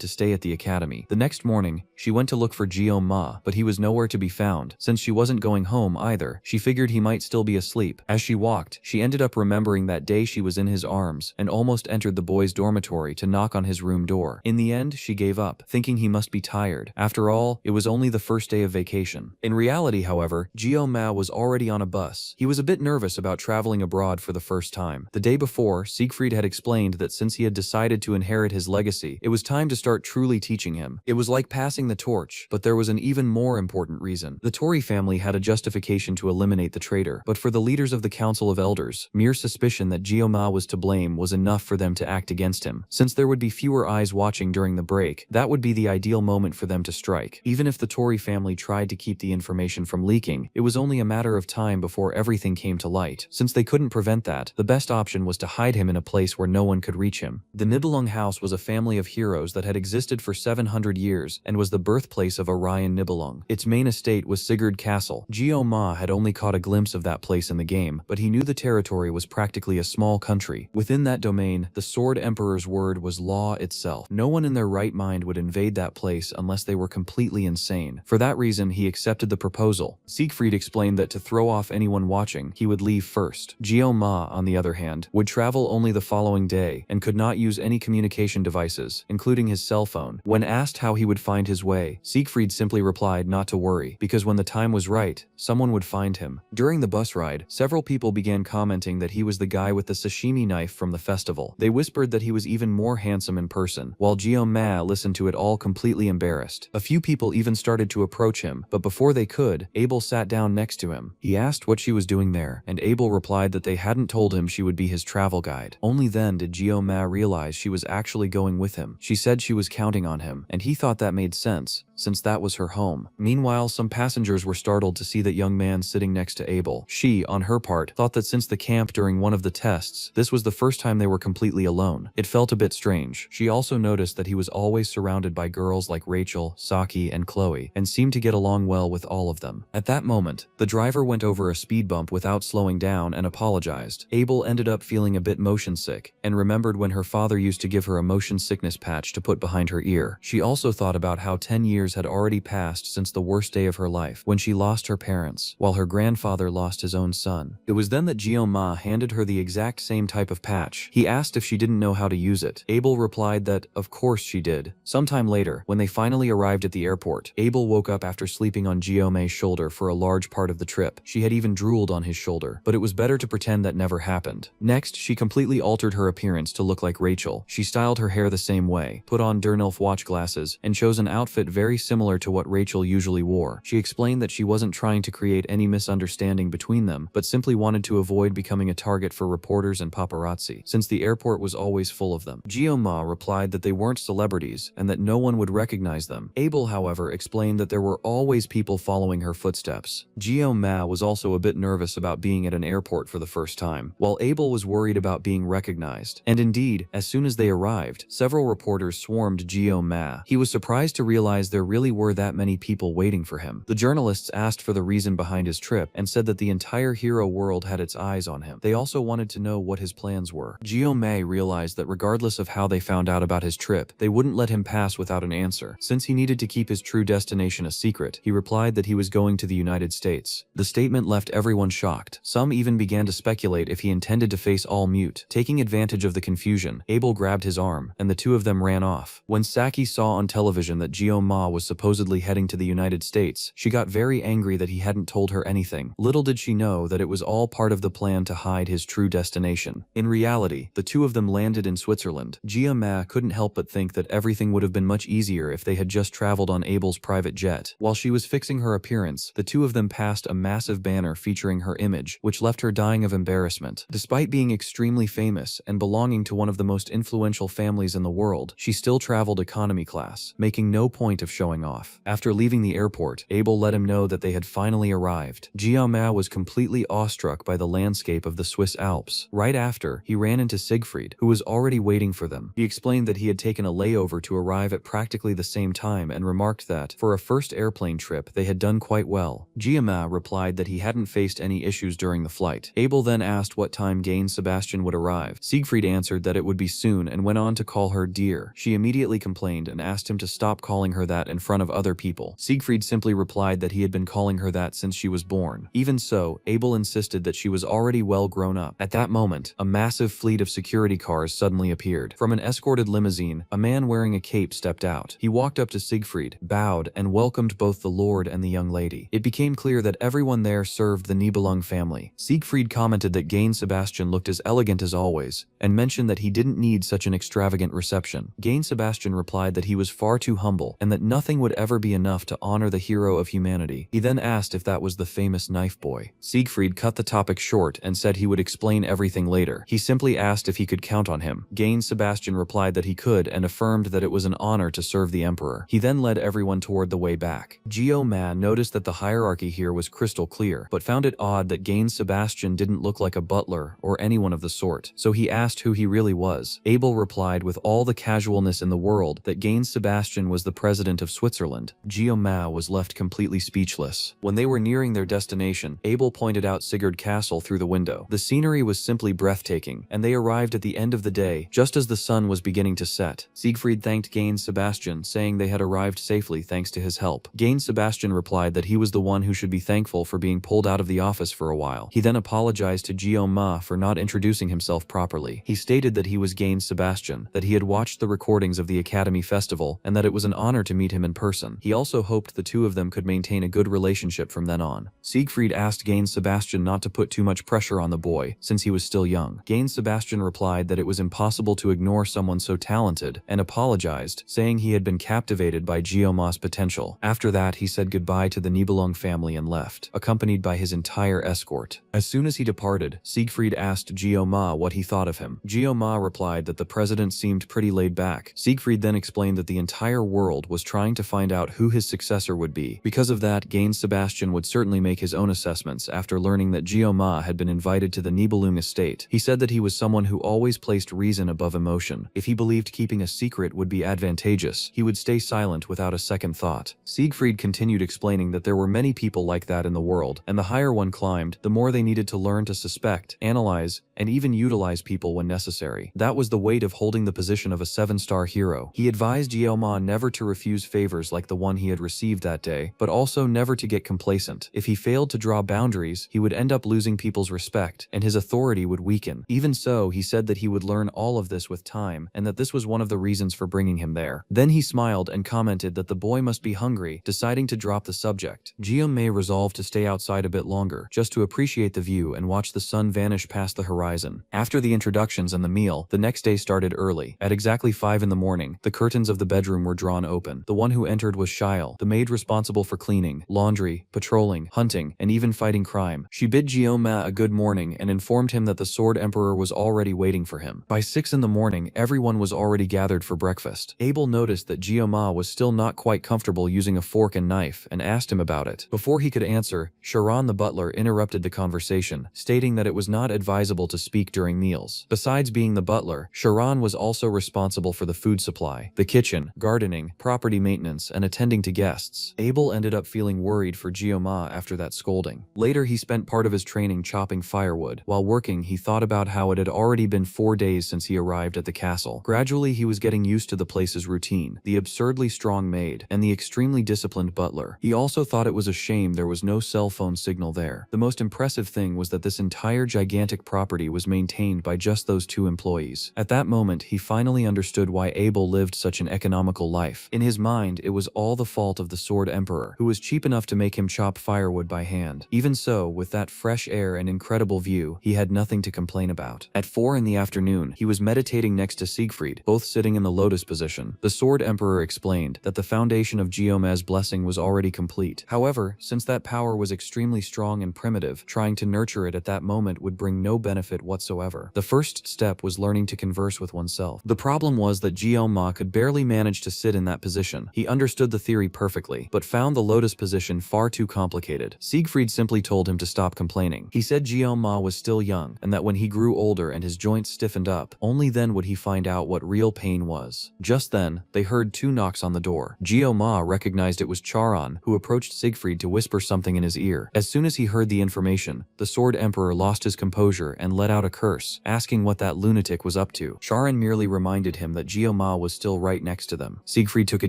to stay at the academy. The next morning, she went to look for Ma, but he was nowhere to be found. Since she wasn't going home either, she figured he might still be asleep. As she walked, she ended up remembering that day she was in his arms and almost entered the boys' dormitory to knock on his room door. In the end, she gave up, thinking he must be tired. After all, it was only the first day of vacation. In reality, however, Ma was already on a bus. He was a bit nervous about traveling abroad for the first time. The day before, Siegfried had explained that since he had decided to inherit his legacy, it was time to start truly teaching him. It was like passing the torch, but there was an even more important reason. The Tori family had a justification to eliminate the traitor, but for the leaders of the Council of Elders, mere suspicion that Ma was to blame was enough for them to act against him. Since there would be fewer eyes watching during the break, that would be the ideal moment for them to strike. Even if the Tori family tried to keep the information from leaking, it was only a matter of time before everything came to light. Since they couldn't prevent that, the best option was to hide him in a place where no one could reach him. The Nibelung house was a family of heroes that had existed for 700 years and was the birthplace of Orion Nibelung. Its main estate was Sigurd Castle. Ma had only caught a glimpse of that place in the game, but he knew the territory was practically a small country. Within that domain, the Sword Emperor's word was law itself. No one in their right mind would invade that place unless they were completely insane. For that reason, he accepted the proposal. Siegfried explained that to throw off anyone watching, he would leave first. Ma, on the other hand, would travel only the following day and could not use any communication devices, including his cell phone. When asked how he would find his way, Siegfried simply replied not to worry, because when the time was right, someone would find him. During the bus ride, several people began commenting that he was the guy with the sashimi knife from the festival. They whispered that he was even more handsome in person, while Ma listened to it all completely embarrassed. A few people even started to approach him, but before they could, Abel sat down next to him. He asked what she was doing there, and Abel replied that they hadn't told him she would be his travel guide. Only then did Ma realize she was actually going with him. She said she was counting on him, and he thought that made sense, since that was her home. Meanwhile, some passengers were startled to see that young man sitting next to Abel. She, on her part, thought that since the camp during one of the tests, this was the first time they were completely alone. It felt a bit strange. strange. She also noticed that he was always surrounded by girls like Rachel, Saki, and Chloe, and seemed to get along well with all of them. At that moment, the driver went over a speed bump without slowing down and apologized. Abel ended up feeling a bit motion sick, and remembered when her father used to give her a motion sickness patch to put behind her ear. She also thought about how 10 years had already passed since the worst day of her life, when she lost her parents, while her grandfather lost his own son. It was then that Gyo-ma handed her the exact same type of patch. He asked if she didn't know how to use it. Abel replied that, of course she did. Sometime later, when they finally arrived at the airport, Abel woke up after sleeping on Gyo-ma's shoulder for a large part of the trip. She had even drooled on his shoulder, but it was better to pretend that never happened. Next, she completely altered her appearance to look like Rachel. She styled her hair the same way, put on Dernelf watch glasses, and chose an outfit very similar to what Rachel usually wore. She explained that she wasn't trying to create any misunderstanding between them, but simply wanted to avoid becoming a target for reporters and paparazzi, since the airport was always full of them. Gyo-ma replied that they weren't celebrities, and that no one would recognize them. Abel, however, explained that there were always people following her footsteps. Gyo-ma was also a bit nervous about being at an airport for the first time, while Abel was worried about being recognized. And indeed, as soon as they arrived, several reporters swarmed Gyo-ma. He was surprised to realize there really were that many people waiting for him. The journalists asked for the reason behind his trip, and said that the entire hero world had its eyes on him. They also wanted to know what his plans were. Gyo-ma realized that regardless of how they found out about his trip, they wouldn't let him pass without an answer. Since he needed to keep his true destination a secret, he replied that he was going to the United States. The statement left everyone shocked. Some even began to speculate if he intended to face all mute. Taking advantage of the confusion, Abel grabbed his arm, and the two of them ran off. When Saki saw on television that Gyo-ma was supposedly heading to the United States, she got very angry that he hadn't told her anything. Little did she know that it was all part of the plan to hide his true destination. In reality, the two of them landed in Switzerland. Gyo-ma couldn't help but think that everything would have been much easier if they had just traveled on Abel's private jet. While she was fixing her appearance, the two of them passed a massive banner featuring her image, which left her dying of embarrassment. Despite being extremely famous and belonging to one of the most influential families in the world, she still traveled economy class, making no point of showing off. After leaving the airport, Abel let him know that they had finally arrived. Gyo-ma was completely awestruck by the landscape of the Swiss Alps. Right after, he ran into Siegfried, who was already waiting for them. He explained that he had taken a layover to arrive at practically the same time, and remarked that, for a first airplane trip, they had done quite well. Gyo-ma replied that he hadn't faced any issues during the flight. Abel then asked what time Gain Sebastian would arrive. Siegfried answered that it would be soon, and went on to call her dear. She immediately complained and asked him to stop calling her that in front of other people. Siegfried simply replied that he had been calling her that since she was born. Even so, Abel insisted that she was already well grown up. At that moment, a massive fleet of security cars suddenly appeared. From an escorted limousine, a man wearing a cape stepped out. He walked up to Siegfried, bowed, and welcomed both the lord and the young lady. It became clear that everyone there served the Nibelung family. Siegfried commented that Gain Sebastian looked as elegant as always, and mentioned that he didn't need such an extravagant reception. Gain Sebastian replied that he was far too humble, and that nothing would ever be enough to honor the hero of humanity. He then asked if that was the famous knife boy. Siegfried cut the topic short and said he would explain everything later. He simply asked if he could count on him. Gain Sebastian replied that he could, and affirmed that it was an honor to serve the emperor. He then led everyone toward the way back. Gyo-ma noticed that the hierarchy here was crystal clear, but found it odd that Gain Sebastian didn't look like a butler or anyone of the sort, so he asked who he really was. Abel replied with all the casualness in the world that Gain Sebastian was the president of Switzerland. Gyo-ma was left completely speechless. When they were nearing their destination, Abel pointed out Sigurd Castle through the window. The scenery was simply breathtaking, and they arrived at the end of the day, just as the sun was beginning to set. Siegfried thanked Gain Sebastian, saying they had arrived safely thanks to his help. Gain Sebastian replied that he was the one who should be thankful for being pulled out of the office for a while. He then apologized to Gyo-ma for not introducing himself properly. He stated that he was Gain Sebastian, that he had watched the recordings of the Academy Festival, and that it was an honor to meet him in person. He also hoped the two of them could maintain a good relationship from then on. Siegfried asked Gain Sebastian not to put too much pressure on the boy, since he was still young. Gain Sebastian replied that it was impossible to ignore someone so talented, and apologized, saying he had been captivated by Gyo-ma's potential. After that, he said goodbye to the Nibelung family and left, accompanied by his entire escort. As soon as he departed, Siegfried asked Gyo-ma what he thought of him. Gyo-ma replied that the president seemed pretty laid back. Siegfried then explained that the entire world was trying to find out who his successor would be. Because of that, Gain Sebastian would certainly make his own assessments after learning that Gyo-ma had been invited to the Nibelung estate. He said that he was someone who always placed reason above emotion. emotion. If he believed keeping a secret would be advantageous, he would stay silent without a second thought. Siegfried continued explaining that there were many people like that in the world, and the higher one climbed, the more they needed to learn to suspect, analyze, and even utilize people when necessary. That was the weight of holding the position of a 7-star hero. He advised Yeoma never to refuse favors like the one he had received that day, but also never to get complacent. If he failed to draw boundaries, he would end up losing people's respect, and his authority would weaken. Even so, he said that he would learn all of this with time, and that this was one of the reasons for bringing him there. Then he smiled and commented that the boy must be hungry, deciding to drop the subject. Jiyomi resolved to stay outside a bit longer, just to appreciate the view and watch the sun vanish past the horizon. After the introductions and the meal, the next day started early. At exactly 5 in the morning, the curtains of the bedroom were drawn open. The one who entered was Shiel, the maid responsible for cleaning, laundry, patrolling, hunting, and even fighting crime. She bid Jioma a good morning and informed him that the Sword Emperor was already waiting for him. By 6 in the morning, everyone was already gathered for breakfast. Abel noticed that Jioma was still not quite comfortable using a fork and knife and asked him about it. Before he could answer, Sharon the butler interrupted the conversation, stating that it was not advisable to speak during meals. Besides being the butler, Sharon was also responsible for the food supply, the kitchen, gardening, property maintenance, and attending to guests. Abel ended up feeling worried for Jioma after that scolding. Later, he spent part of his training chopping firewood. While working, he thought about how it had already been 4 days since he arrived at the castle. Gradually, he was getting used to the place's routine, the absurdly strong maid, and the extremely disciplined butler. He also thought it was a shame there was no cell phone signal there. The most impressive thing was that this entire gigantic property was maintained by just those 2 employees. At that moment, he finally understood why Abel lived such an economical life. In his mind, it was all the fault of the Sword Emperor, who was cheap enough to make him chop firewood by hand. Even so, with that fresh air and incredible view, he had nothing to complain about. At 4 in the afternoon, he was meditating next to Siegfried, both sitting in the lotus position. The Sword Emperor explained that the foundation of Jiome's blessing was already complete. However, since that power was extremely strong and primitive, trying to nurture it at that moment would bring no benefit whatsoever. The first step was learning to converse with oneself. The problem was that Jioma could barely manage to sit in that position. He understood the theory perfectly, but found the lotus position far too complicated. Siegfried simply told him to stop complaining. He said Jioma was still young, and that when he grew older and his joints stiffened up, only then would he find out what real pain was. Just then, they heard 2 knocks on the door. Jioma recognized it was Charon, who approached Siegfried to whisper something in his ear. As soon as he heard the information, the Sword Emperor lost his composure and let out a curse, asking what that lunatic was up to. Charon merely reminded him that Jioma was still right next to them. Siegfried took a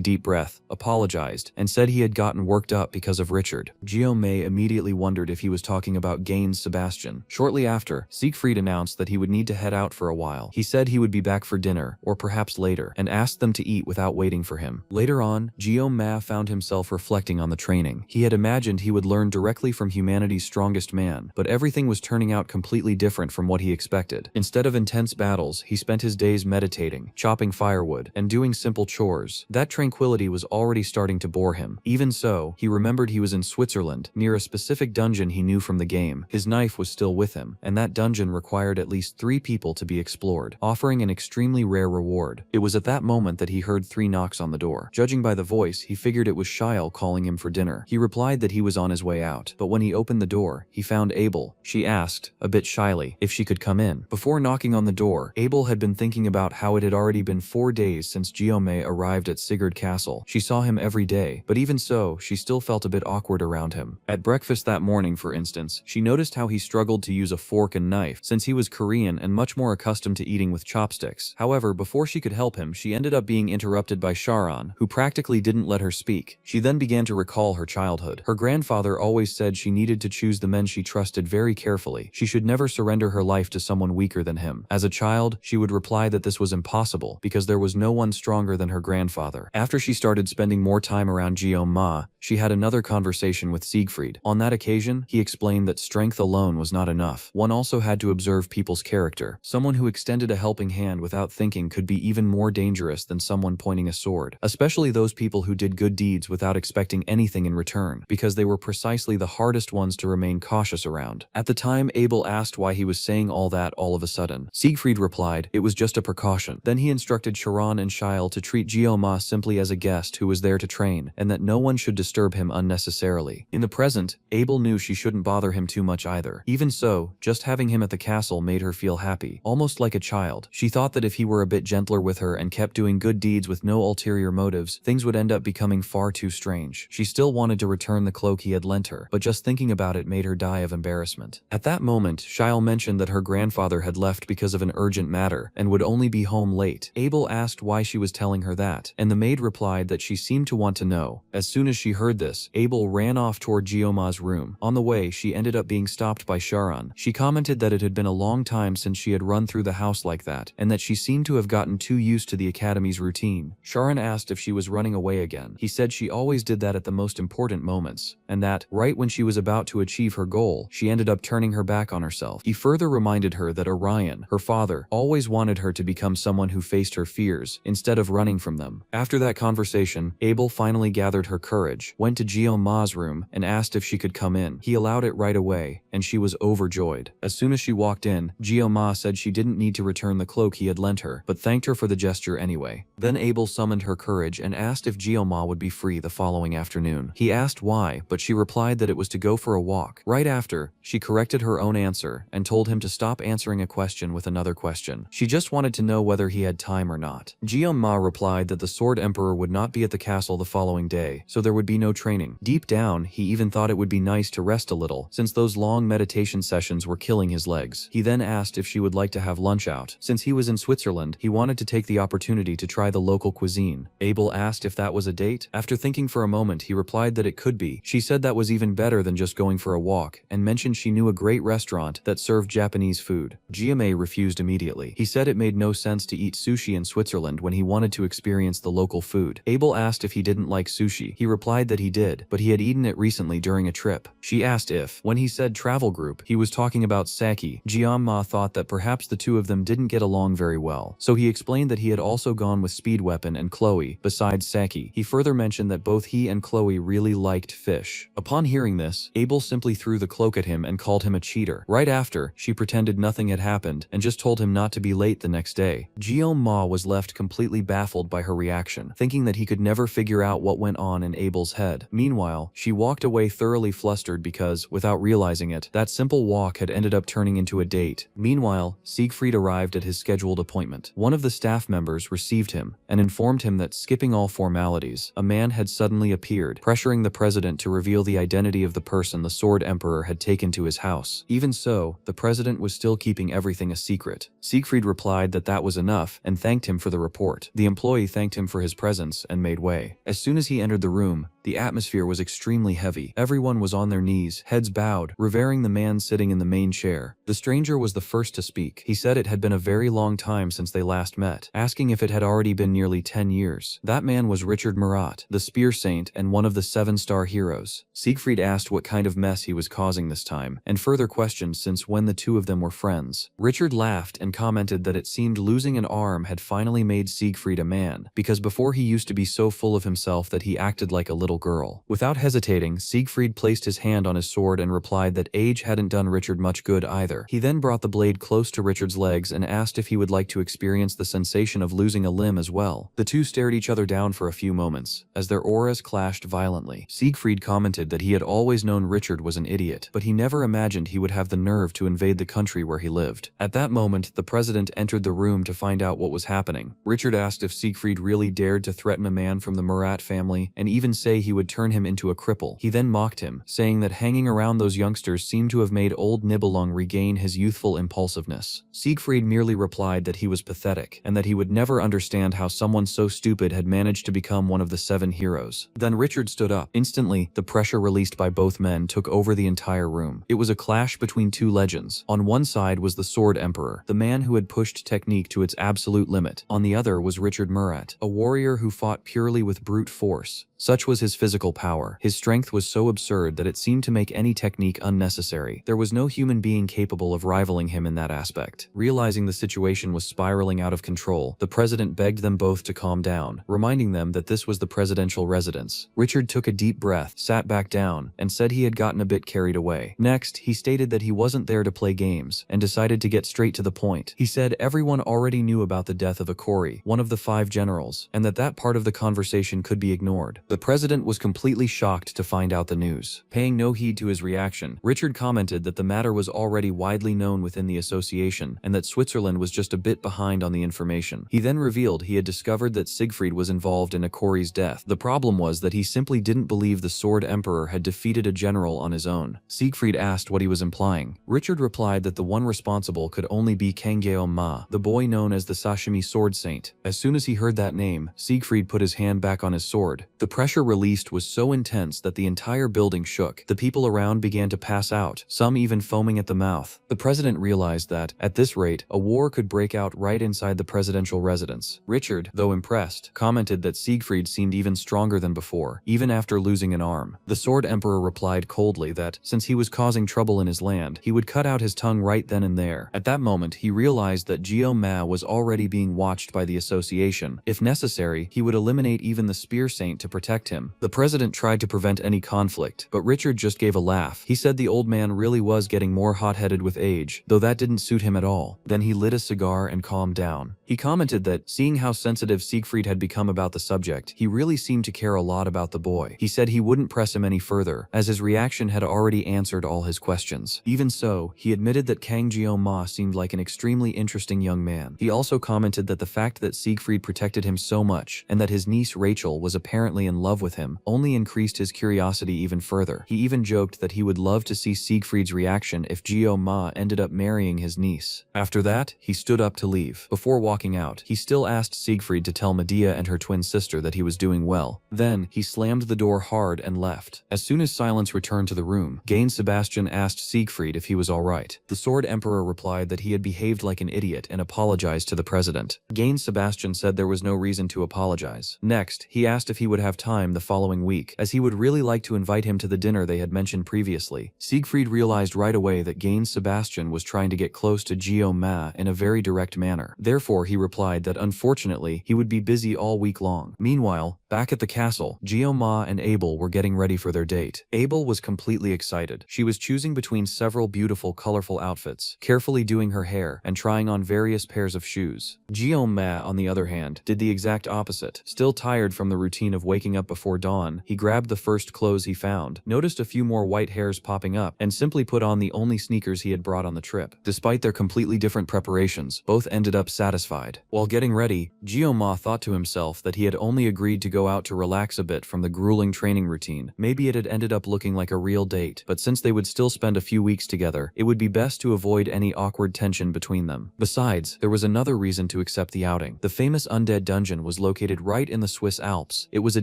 deep breath, apologized, and said he had gotten worked up because of Richard. Jiome immediately wondered if he was talking about Gain's Sebastian. Shortly after, Siegfried announced that he would need to head out for a while. He said he would be back for dinner, or perhaps later, and asked them to eat without waiting for him. Later on, Jioma found himself reflecting on the training. He had imagined he would learn directly from humanity's strongest man, but everything was turning out completely different from what he expected. Instead of intense battles, he spent his days meditating, chopping firewood, and doing simple chores. That tranquility was already starting to bore him. Even so, he remembered he was in Switzerland, near a specific dungeon he knew from the game. His knife was still with him, and that dungeon required at least 3 people to be explored, offering an extremely rare reward. It was at that moment that he heard 3 knocks on the door. Judging by the voice, he figured it was Shiel calling him for dinner. He replied that he was on his way out, but when he opened the door, he found Abel. She asked, a bit shyly, if she could come in. Before knocking on the door, Abel had been thinking about how it had already been 4 days since Jiome arrived at Sigurd Castle. She saw him every day, but even so, she still felt a bit awkward around him. At breakfast that morning, for instance, she noticed how he struggled to use a fork and knife, since he was Korean and much more accustomed to eating with chopsticks. However, before she could help him, she ended up being interrupted by Sharon, who practically didn't let her speak. She then began to recall her childhood. Her grandfather always said she needed to choose the men she trusted very carefully. She should never surrender her life to someone weaker than him. As a child, she would reply that this was impossible, because there was no one stronger than her grandfather. After she started spending more time around Jioma, she had another conversation with Siegfried. On that occasion, he explained that strength alone was not enough. One also had to observe people's character. Someone who extended a helping hand without thinking could be even more dangerous than someone pointing a sword, especially those people who did good deeds without expecting anything in return, because they were precisely the hardest ones to remain cautious around. At the time, Abel asked why he was saying all that all of a sudden. Siegfried replied, it was just a precaution. Then he instructed Sharon and Shiel to treat Jioma simply as a guest who was there to train, and that no one should disturb him unnecessarily. In the present, Abel knew she shouldn't bother him too much either. Even so, just having him at the castle made her feel happy, almost like a child. She thought that if he were a bit gentler with her and kept doing good deeds with no ulterior motives, things would end up becoming far too strange. She still wanted to return the cloak he had lent her, but just thinking about it made her die of embarrassment. At that moment, Shiel mentioned that her grandfather had left because of an urgent matter and would only be home late. Abel asked why she was telling her that, and the maid replied that she seemed to want to know. As soon as she heard this, Abel ran off toward Geoma's room. On the way, she ended up being stopped by Sharon. She commented that it had been a long time since she had run through the house like that, and that she seemed to have gotten too used to the academy's routine. Sharon asked if she was running away again. He said she always did that at the most important moments, and that, right when she was about to achieve her goal, she ended up turning her back on herself. He further reminded her that Orion, her father, always wanted her to become someone who faced her fears, instead of running from them. After that conversation, Abel finally gathered her courage, went to Geoma's room, and asked if she could come in. He allowed it right away, and she was overjoyed. As soon as she walked in, Geoma said she didn't need to return the cloak he had lent her, but thanked her for the gesture anyway. Then Abel summoned her courage and asked if Geoma would be free the following afternoon. He asked why, but she replied that it was to go for a walk. Right after, she corrected her own answer and told him to stop answering a question with another question. She just wanted to know whether he had time or not. Geoma replied that the Sword Emperor would not be at the castle the following day, so there would be no training. Deep down, he even thought it would be nice to rest a little, since those long meditation sessions were killing his legs. He then asked if she would like to have lunch out. Since he was in Switzerland, he wanted to take the opportunity to try the local cuisine. Abel asked if that was a date. After thinking for a moment, he replied that it could be. She said that was even better than just going for a walk, and mentioned she knew a great restaurant that served Japanese food. Geoma refused immediately. He said it made no sense to eat sushi in Switzerland when he wanted to experience the local food. Abel asked if he didn't like sushi. He replied that he did, but he had eaten it recently during a trip. She asked if, when he said travel group, he was talking about Saki. Geoma thought that perhaps the two of them didn't get along very well, so he explained that he had also gone with Speed Weapon and Chloe, besides Saki. He further mentioned that both he and Chloe really liked fish. Upon hearing this, Abel simply threw the cloak at him and called him a cheater. Right after, she pretended nothing had happened and just told him not to be late the next day. Geoma was left completely baffled by her reaction, thinking that he could never figure out what went on in Abel's head. Meanwhile, she walked away thoroughly flustered because, without realizing it, that simple walk had ended up turning into a date. Meanwhile, Siegfried arrived at his scheduled appointment. One of the staff members received him and informed him that, skipping all formalities, a man had suddenly appeared, pressuring the president to reveal the identity of the person the Sword Emperor had taken to his house. Even so, the president was still keeping everything a secret. Siegfried replied that that was enough and thanked him for the report. The employee thanked him for his presence and made way. As soon as he entered the room, the atmosphere was extremely heavy. Everyone was on their knees, heads bowed, revering the man sitting in the main chair. The stranger was the first to speak. He said it had been a very long time since they last met, asking if it had already been nearly 10 years. That man was Richard Murat, the Spear Saint and one of the 7-star heroes. Siegfried asked what kind of mess he was causing this time, and further questioned since when the two of them were friends. Richard laughed and commented that it seemed losing an arm had finally made Siegfried a man, because before he used to be so full of himself that he acted like a little girl. Without hesitating, Siegfried placed his hand on his sword and replied that age hadn't done Richard much good either. He then brought the blade close to Richard's legs and asked if he would like to experience the sensation of losing a limb as well. The two stared each other down for a few moments, as their auras clashed violently. Siegfried commented that he had always known Richard was an idiot, but he never imagined he would have the nerve to invade the country where he lived. At that moment, the president entered the room to find out what was happening. Richard asked if Siegfried really dared to threaten a man from the Murat family, and even say he would turn him into a cripple. He then mocked him, saying that hanging around those youngsters seemed to have made old Nibelung regain his youthful impulsiveness. Siegfried merely replied that he was pathetic, and that he would never understand how someone so stupid had managed to become one of the 7 heroes. Then Richard stood up. Instantly, the pressure released by both men took over the entire room. It was a clash between two legends. On one side was the Sword Emperor, the man who had pushed technique to its absolute limit. On the other was Richard Murat, a warrior who fought purely with brute force. Such was his physical power. His strength was so absurd that it seemed to make any technique unnecessary. There was no human being capable of rivaling him in that aspect. Realizing the situation was spiraling out of control, the president begged them both to calm down, reminding them that this was the presidential residence. Richard took a deep breath, sat back down, and said he had gotten a bit carried away. Next, he stated that he wasn't there to play games, and decided to get straight to the point. He said everyone already knew about the death of Akori, one of the 5 generals, and that that part of the conversation could be ignored. The president was completely shocked to find out the news. Paying no heed to his reaction, Richard commented that the matter was already widely known within the association and that Switzerland was just a bit behind on the information. He then revealed he had discovered that Siegfried was involved in Akori's death. The problem was that he simply didn't believe the Sword Emperor had defeated a general on his own. Siegfried asked what he was implying. Richard replied that the one responsible could only be Kangeyo-ma, the boy known as the Sashimi Sword Saint. As soon as he heard that name, Siegfried put his hand back on his sword. The pressure released was so intense that the entire building shook. The people around began to pass out, some even foaming at the mouth. The president realized that, at this rate, a war could break out right inside the presidential residence. Richard, though impressed, commented that Siegfried seemed even stronger than before, even after losing an arm. The Sword Emperor replied coldly that, since he was causing trouble in his land, he would cut out his tongue right then and there. At that moment, he realized that Gyo-ma was already being watched by the association. If necessary, he would eliminate even the Spear Saint to protect him. The president tried to prevent any conflict, but Richard just gave a laugh. He said the old man really was getting more hot-headed with age, though that didn't suit him at all. Then he lit a cigar and calmed down. He commented that, seeing how sensitive Siegfried had become about the subject, he really seemed to care a lot about the boy. He said he wouldn't press him any further, as his reaction had already answered all his questions. Even so, he admitted that Kang Gyo-ma seemed like an extremely interesting young man. He also commented that the fact that Siegfried protected him so much, and that his niece Rachel was apparently in love with him, only increased his curiosity even further. He even joked that he would love to see Siegfried's reaction if Gyo-ma ended up marrying his niece. After that, he stood up to leave. Before walking out, he still asked Siegfried to tell Medea and her twin sister that he was doing well. Then, he slammed the door hard and left. As soon as silence returned to the room, Gain Sebastian asked Siegfried if he was alright. The Sword Emperor replied that he had behaved like an idiot and apologized to the president. Gain Sebastian said there was no reason to apologize. Next, he asked if he would have time the following week, as he would really like to invite him to the dinner they had mentioned previously. Siegfried realized right away that Gain Sebastian was trying to get close to Gyo-ma in a very direct manner. Therefore, he replied that unfortunately, he would be busy all week long. Meanwhile, back at the castle, Gyo-ma and Abel were getting ready for their date. Abel was completely excited. She was choosing between several beautiful, colorful outfits, carefully doing her hair, and trying on various pairs of shoes. Gyo-ma, on the other hand, did the exact opposite. Still tired from the routine of waking up before dawn, he grabbed the first clothes he found, noticed a few more white hairs popping up, and simply put on the only sneakers he had brought on the trip. Despite their completely different preparations, both ended up satisfied. While getting ready, Gyo-ma thought to himself that he had only agreed to go out to relax a bit from the grueling training routine. Maybe it had ended up looking like a real date, but since they would still spend a few weeks together, it would be best to avoid any awkward tension between them. Besides, there was another reason to accept the outing. The famous undead dungeon was located right in the Swiss Alps. It was a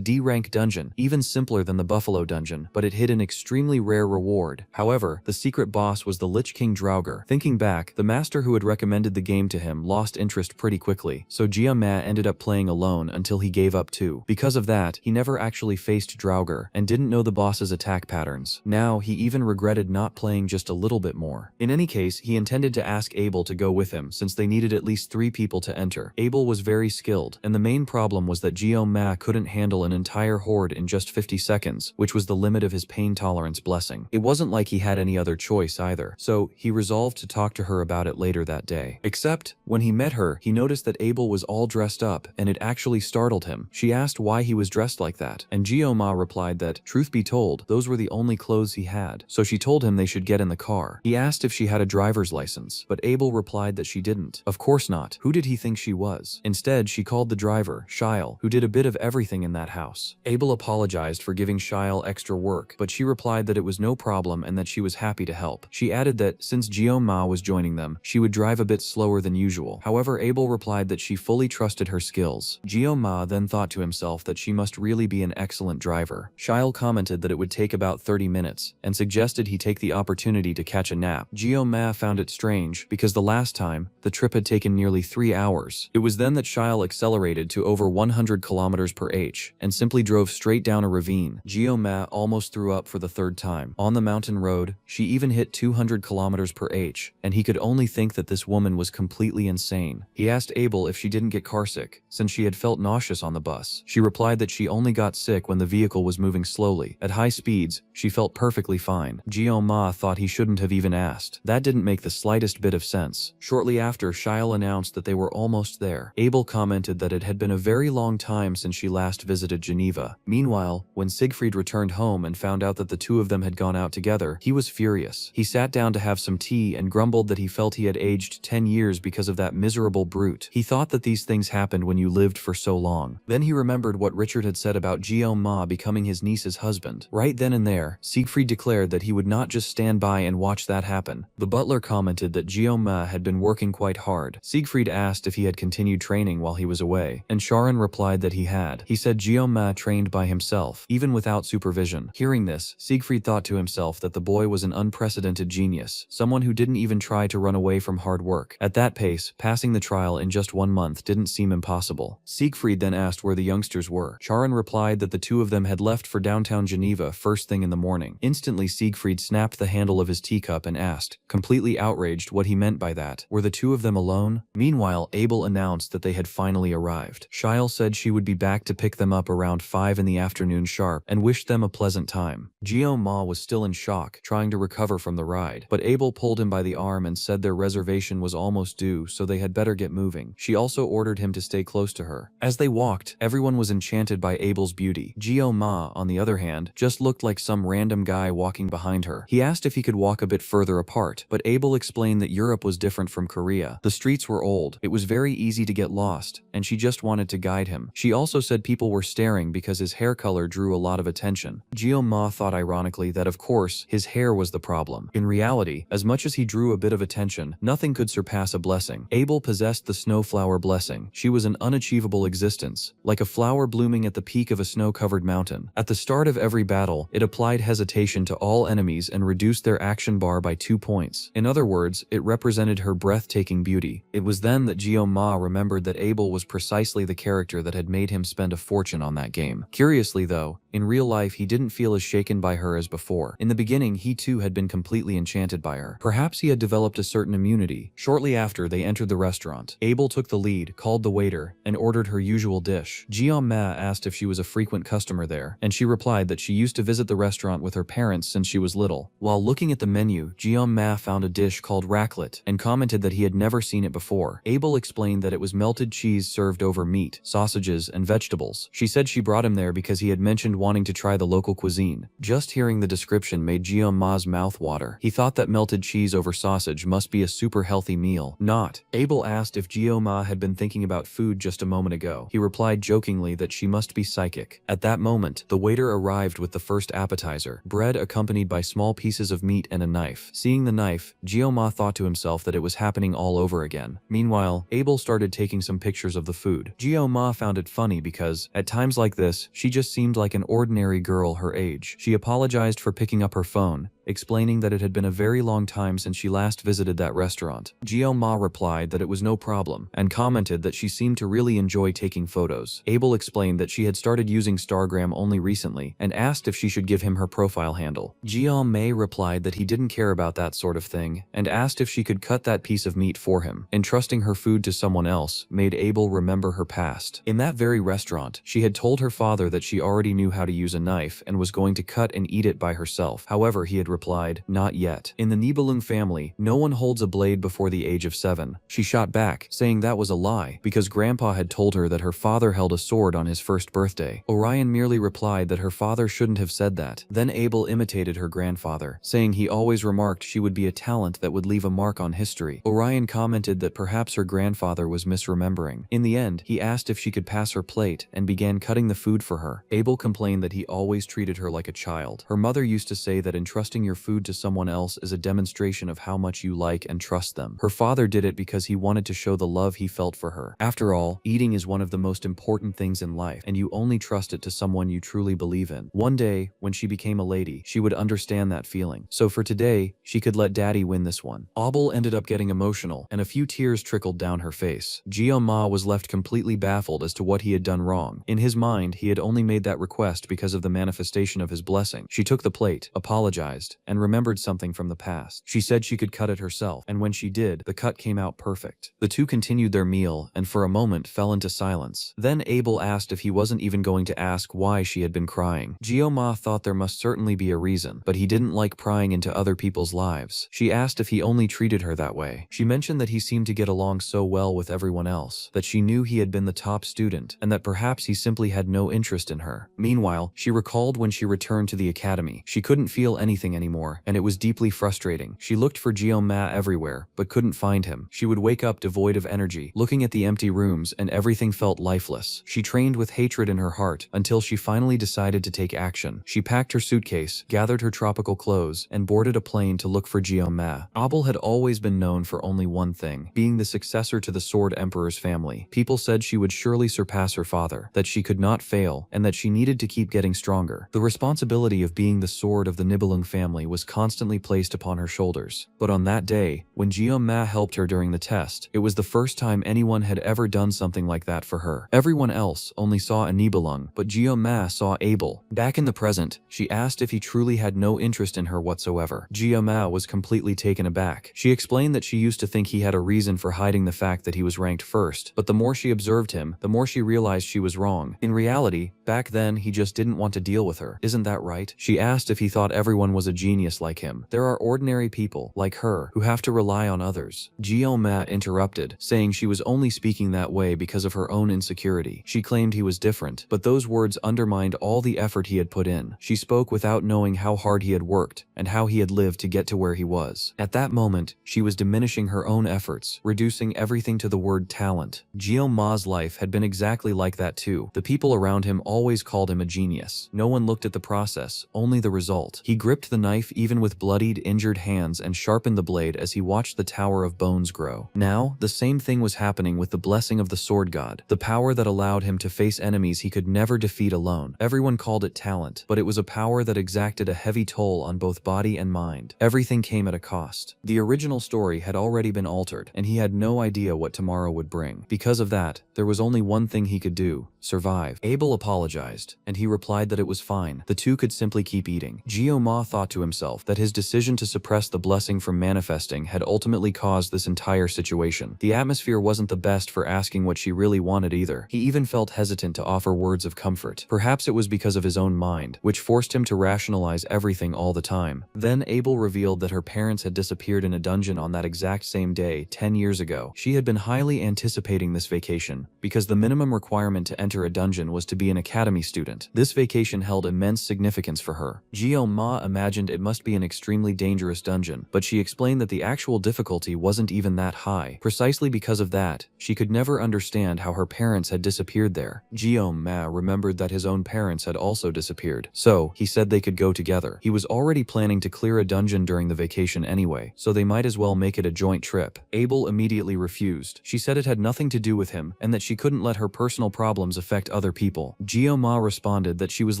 D-rank dungeon, even simpler than the Buffalo dungeon, but it hid an extremely rare reward. However, the secret boss was the Lich King Draugr. Thinking back, the master who had recommended the game to him lost interest pretty quickly, so Gyo-ma ended up playing alone until he gave up too. Because of that, he never actually faced Draugr, and didn't know the boss's attack patterns. Now, he even regretted not playing just a little bit more. In any case, he intended to ask Abel to go with him, since they needed at least 3 people to enter. Abel was very skilled, and the main problem was that Gyo-ma couldn't handle an entire horde in just 50 seconds, which was the limit of his pain tolerance blessing. It wasn't like he had any other choice either, so he resolved to talk to her about it later that day. Except, when he met her, he noticed that Abel was all dressed up, and it actually startled him. She asked why he was dressed like that, and Gyo-ma replied that, truth be told, those were the only clothes he had, so she told him they should get in the car. He asked if she had a driver's license, but Abel replied that she didn't. Of course not. Who did he think she was? Instead, she called the driver, Shyle, who did a bit of everything in that house. Abel apologized for giving Shyle extra work, but she replied that it was no problem and that she was happy to help. She added that, since Gyo-ma was joining them, she would drive a bit slower than usual. However, Abel replied that she fully trusted her skills. Gyo-ma then thought to himself that she must really be an excellent driver. Shyle commented that it would take about 30 minutes, and suggested he take the opportunity to catch a nap. Gyo-ma found it strange, because the last time, the trip had taken nearly 3 hours. It was then that Shyle accelerated to over 100 kilometers per h, and simply drove straight down a ravine. Gyo-ma almost threw up for the 3rd time. On the mountain road, she even hit 200 kilometers per h, and he could only think that this woman was completely insane. He asked Abel if she didn't get carsick, since she had felt nauseous on the bus. She replied replied that she only got sick when the vehicle was moving slowly. At high speeds, she felt perfectly fine. Ma thought he shouldn't have even asked. That didn't make the slightest bit of sense. Shortly after, Shiel announced that they were almost there. Abel commented that it had been a very long time since she last visited Geneva. Meanwhile, when Siegfried returned home and found out that the two of them had gone out together, he was furious. He sat down to have some tea and grumbled that he felt he had aged 10 years because of that miserable brute. He thought that these things happened when you lived for so long. Then he remembered what Richard had said about Ma becoming his niece's husband. Right then and there, Siegfried declared that he would not just stand by and watch that happen. The butler commented that Ma had been working quite hard. Siegfried asked if he had continued training while he was away, and Sharon replied that he had. He said Ma trained by himself, even without supervision. Hearing this, Siegfried thought to himself that the boy was an unprecedented genius, someone who didn't even try to run away from hard work. At that pace, passing the trial in just 1 month didn't seem impossible. Siegfried then asked where the youngsters were. Sharon replied that the two of them had left for downtown Geneva first thing in the morning. Instantly, Siegfried snapped the handle of his teacup and asked, completely outraged, what he meant by that. Were the two of them alone? Meanwhile, Abel announced that they had finally arrived. Shiel said she would be back to pick them up around 5 in the afternoon sharp and wished them a pleasant time. Ma was still in shock, trying to recover from the ride, but Abel pulled him by the arm and said their reservation was almost due, so they had better get moving. She also ordered him to stay close to her. As they walked, everyone was enchanted by Abel's beauty. Ma, on the other hand, just looked like some random guy walking behind her. He asked if he could walk a bit further apart, but Abel explained that Europe was different from Korea. The streets were old, it was very easy to get lost, and she just wanted to guide him. She also said people were staring because his hair color drew a lot of attention. Ma thought ironically that of course, his hair was the problem. In reality, as much as he drew a bit of attention, nothing could surpass a blessing. Abel possessed the snowflower blessing. She was an unachievable existence, like a flower blooming at the peak of a snow-covered mountain. At the start of every battle, it applied hesitation to all enemies and reduced their action bar by 2 points. In other words, it represented her breathtaking beauty. It was then that Ma remembered that Abel was precisely the character that had made him spend a fortune on that game. Curiously though, in real life he didn't feel as shaken by her as before. In the beginning, he too had been completely enchanted by her. Perhaps he had developed a certain immunity. Shortly after they entered the restaurant, Abel took the lead, called the waiter, and ordered her usual dish. Ma asked if she was a frequent customer there, and she replied that she used to visit the restaurant with her parents since she was little. While looking at the menu, Ma found a dish called raclette and commented that he had never seen it before. Abel explained that it was melted cheese served over meat, sausages, and vegetables. She said she brought him there because he had mentioned wanting to try the local cuisine. Just hearing the description made Ma's mouth water. He thought that melted cheese over sausage must be a super healthy meal. Not. Abel asked if Ma had been thinking about food just a moment ago. He replied jokingly that she must be psychic. At that moment, the waiter arrived with the first appetizer, bread accompanied by small pieces of meat and a knife. Seeing the knife, Ma thought to himself that it was happening all over again. Meanwhile, Abel started taking some pictures of the food. Ma found it funny because, at times like this, she just seemed like an ordinary girl her age. She apologized for picking up her phone, explaining that it had been a very long time since she last visited that restaurant. Ma replied that it was no problem, and commented that she seemed to really enjoy taking photos. Abel explained that she had started using Stargram only recently, and asked if she should give him her profile handle. Ma replied that he didn't care about that sort of thing, and asked if she could cut that piece of meat for him. Entrusting her food to someone else made Abel remember her past. In that very restaurant, she had told her father that she already knew how to use a knife and was going to cut and eat it by herself. However, he had replied, not yet. In the Nibelung family, no one holds a blade before the age of 7. She shot back, saying that was a lie, because Grandpa had told her that her father held a sword on his first birthday. Orion merely replied that her father shouldn't have said that. Then Abel imitated her grandfather, saying he always remarked she would be a talent that would leave a mark on history. Orion commented that perhaps her grandfather was misremembering. In the end, he asked if she could pass her plate and began cutting the food for her. Abel complained that he always treated her like a child. Her mother used to say that entrusting your food to someone else is a demonstration of how much you like and trust them. Her father did it because he wanted to show the love he felt for her. After all, eating is one of the most important things in life, and you only trust it to someone you truly believe in. One day, when she became a lady, she would understand that feeling. So for today, she could let Daddy win this one. Abel ended up getting emotional, and a few tears trickled down her face. Ma was left completely baffled as to what he had done wrong. In his mind, he had only made that request because of the manifestation of his blessing. She took the plate, apologized, relaxed and remembered something from the past. She said she could cut it herself, and when she did, the cut came out perfect. The two continued their meal and for a moment fell into silence. Then Abel asked if he wasn't even going to ask why she had been crying. Geo-ma thought there must certainly be a reason, but he didn't like prying into other people's lives. She asked if he only treated her that way. She mentioned that he seemed to get along so well with everyone else, that she knew he had been the top student, and that perhaps he simply had no interest in her. Meanwhile, she recalled when she returned to the academy. She couldn't feel anything anymore, and it was deeply frustrating. She looked for Geo-ma everywhere, but couldn't find him. She would wake up devoid of energy, looking at the empty rooms, and everything felt lifeless. She trained with hatred in her heart until she finally decided to take action. She packed her suitcase, gathered her tropical clothes, and boarded a plane to look for Geo-ma. Abel had always been known for only one thing, being the successor to the Sword Emperor's family. People said she would surely surpass her father, that she could not fail, and that she needed to keep getting stronger. The responsibility of being the sword of the Nibelung family was constantly placed upon her shoulders. But on that day, when Geo-ma helped her during the test, it was the first time anyone had ever done something like that for her. Everyone else only saw a Nibelung, but Geo-ma saw Abel. Back in the present, she asked if he truly had no interest in her whatsoever. Geo-ma was completely taken aback. She explained that she used to think he had a reason for hiding the fact that he was ranked first, but the more she observed him, the more she realized she was wrong. In reality, back then he just didn't want to deal with her. Isn't that right? She asked if he thought everyone was a genius like him. There are ordinary people, like her, who have to rely on others. Geo-ma interrupted, saying she was only speaking that way because of her own insecurity. She claimed he was different, but those words undermined all the effort he had put in. She spoke without knowing how hard he had worked, and how he had lived to get to where he was. At that moment, she was diminishing her own efforts, reducing everything to the word talent. Geo-ma's life had been exactly like that too. The people around him always called him a genius. No one looked at the process, only the result. He gripped the knife even with bloodied, injured hands and sharpened the blade as he watched the Tower of Bones grow. Now, the same thing was happening with the blessing of the sword god, the power that allowed him to face enemies he could never defeat alone. Everyone called it talent, but it was a power that exacted a heavy toll on both body and mind. Everything came at a cost. The original story had already been altered, and he had no idea what tomorrow would bring. Because of that, there was only one thing he could do: survive. Abel apologized, and he replied that it was fine. The two could simply keep eating. Geo-ma thought to himself that his decision to suppress the blessing from manifesting had ultimately caused this entire situation. The atmosphere wasn't the best for asking what she really wanted either. He even felt hesitant to offer words of comfort. Perhaps it was because of his own mind, which forced him to rationalize everything all the time. Then Abel revealed that her parents had disappeared in a dungeon on that exact same day, 10 years ago. She had been highly anticipating this vacation, because the minimum requirement to enter a dungeon was to be an academy student. This vacation held immense significance for her. Geo-ma imagined it must be an extremely dangerous dungeon, but she explained that the actual difficulty wasn't even that high. Precisely because of that, she could never understand how her parents had disappeared there. Geo-ma remembered that his own parents had also disappeared, so he said they could go together. He was already planning to clear a dungeon during the vacation anyway, so they might as well make it a joint trip. Abel immediately refused. She said it had nothing to do with him, and that she couldn't let her personal problems affect other people. Geo-ma responded that she was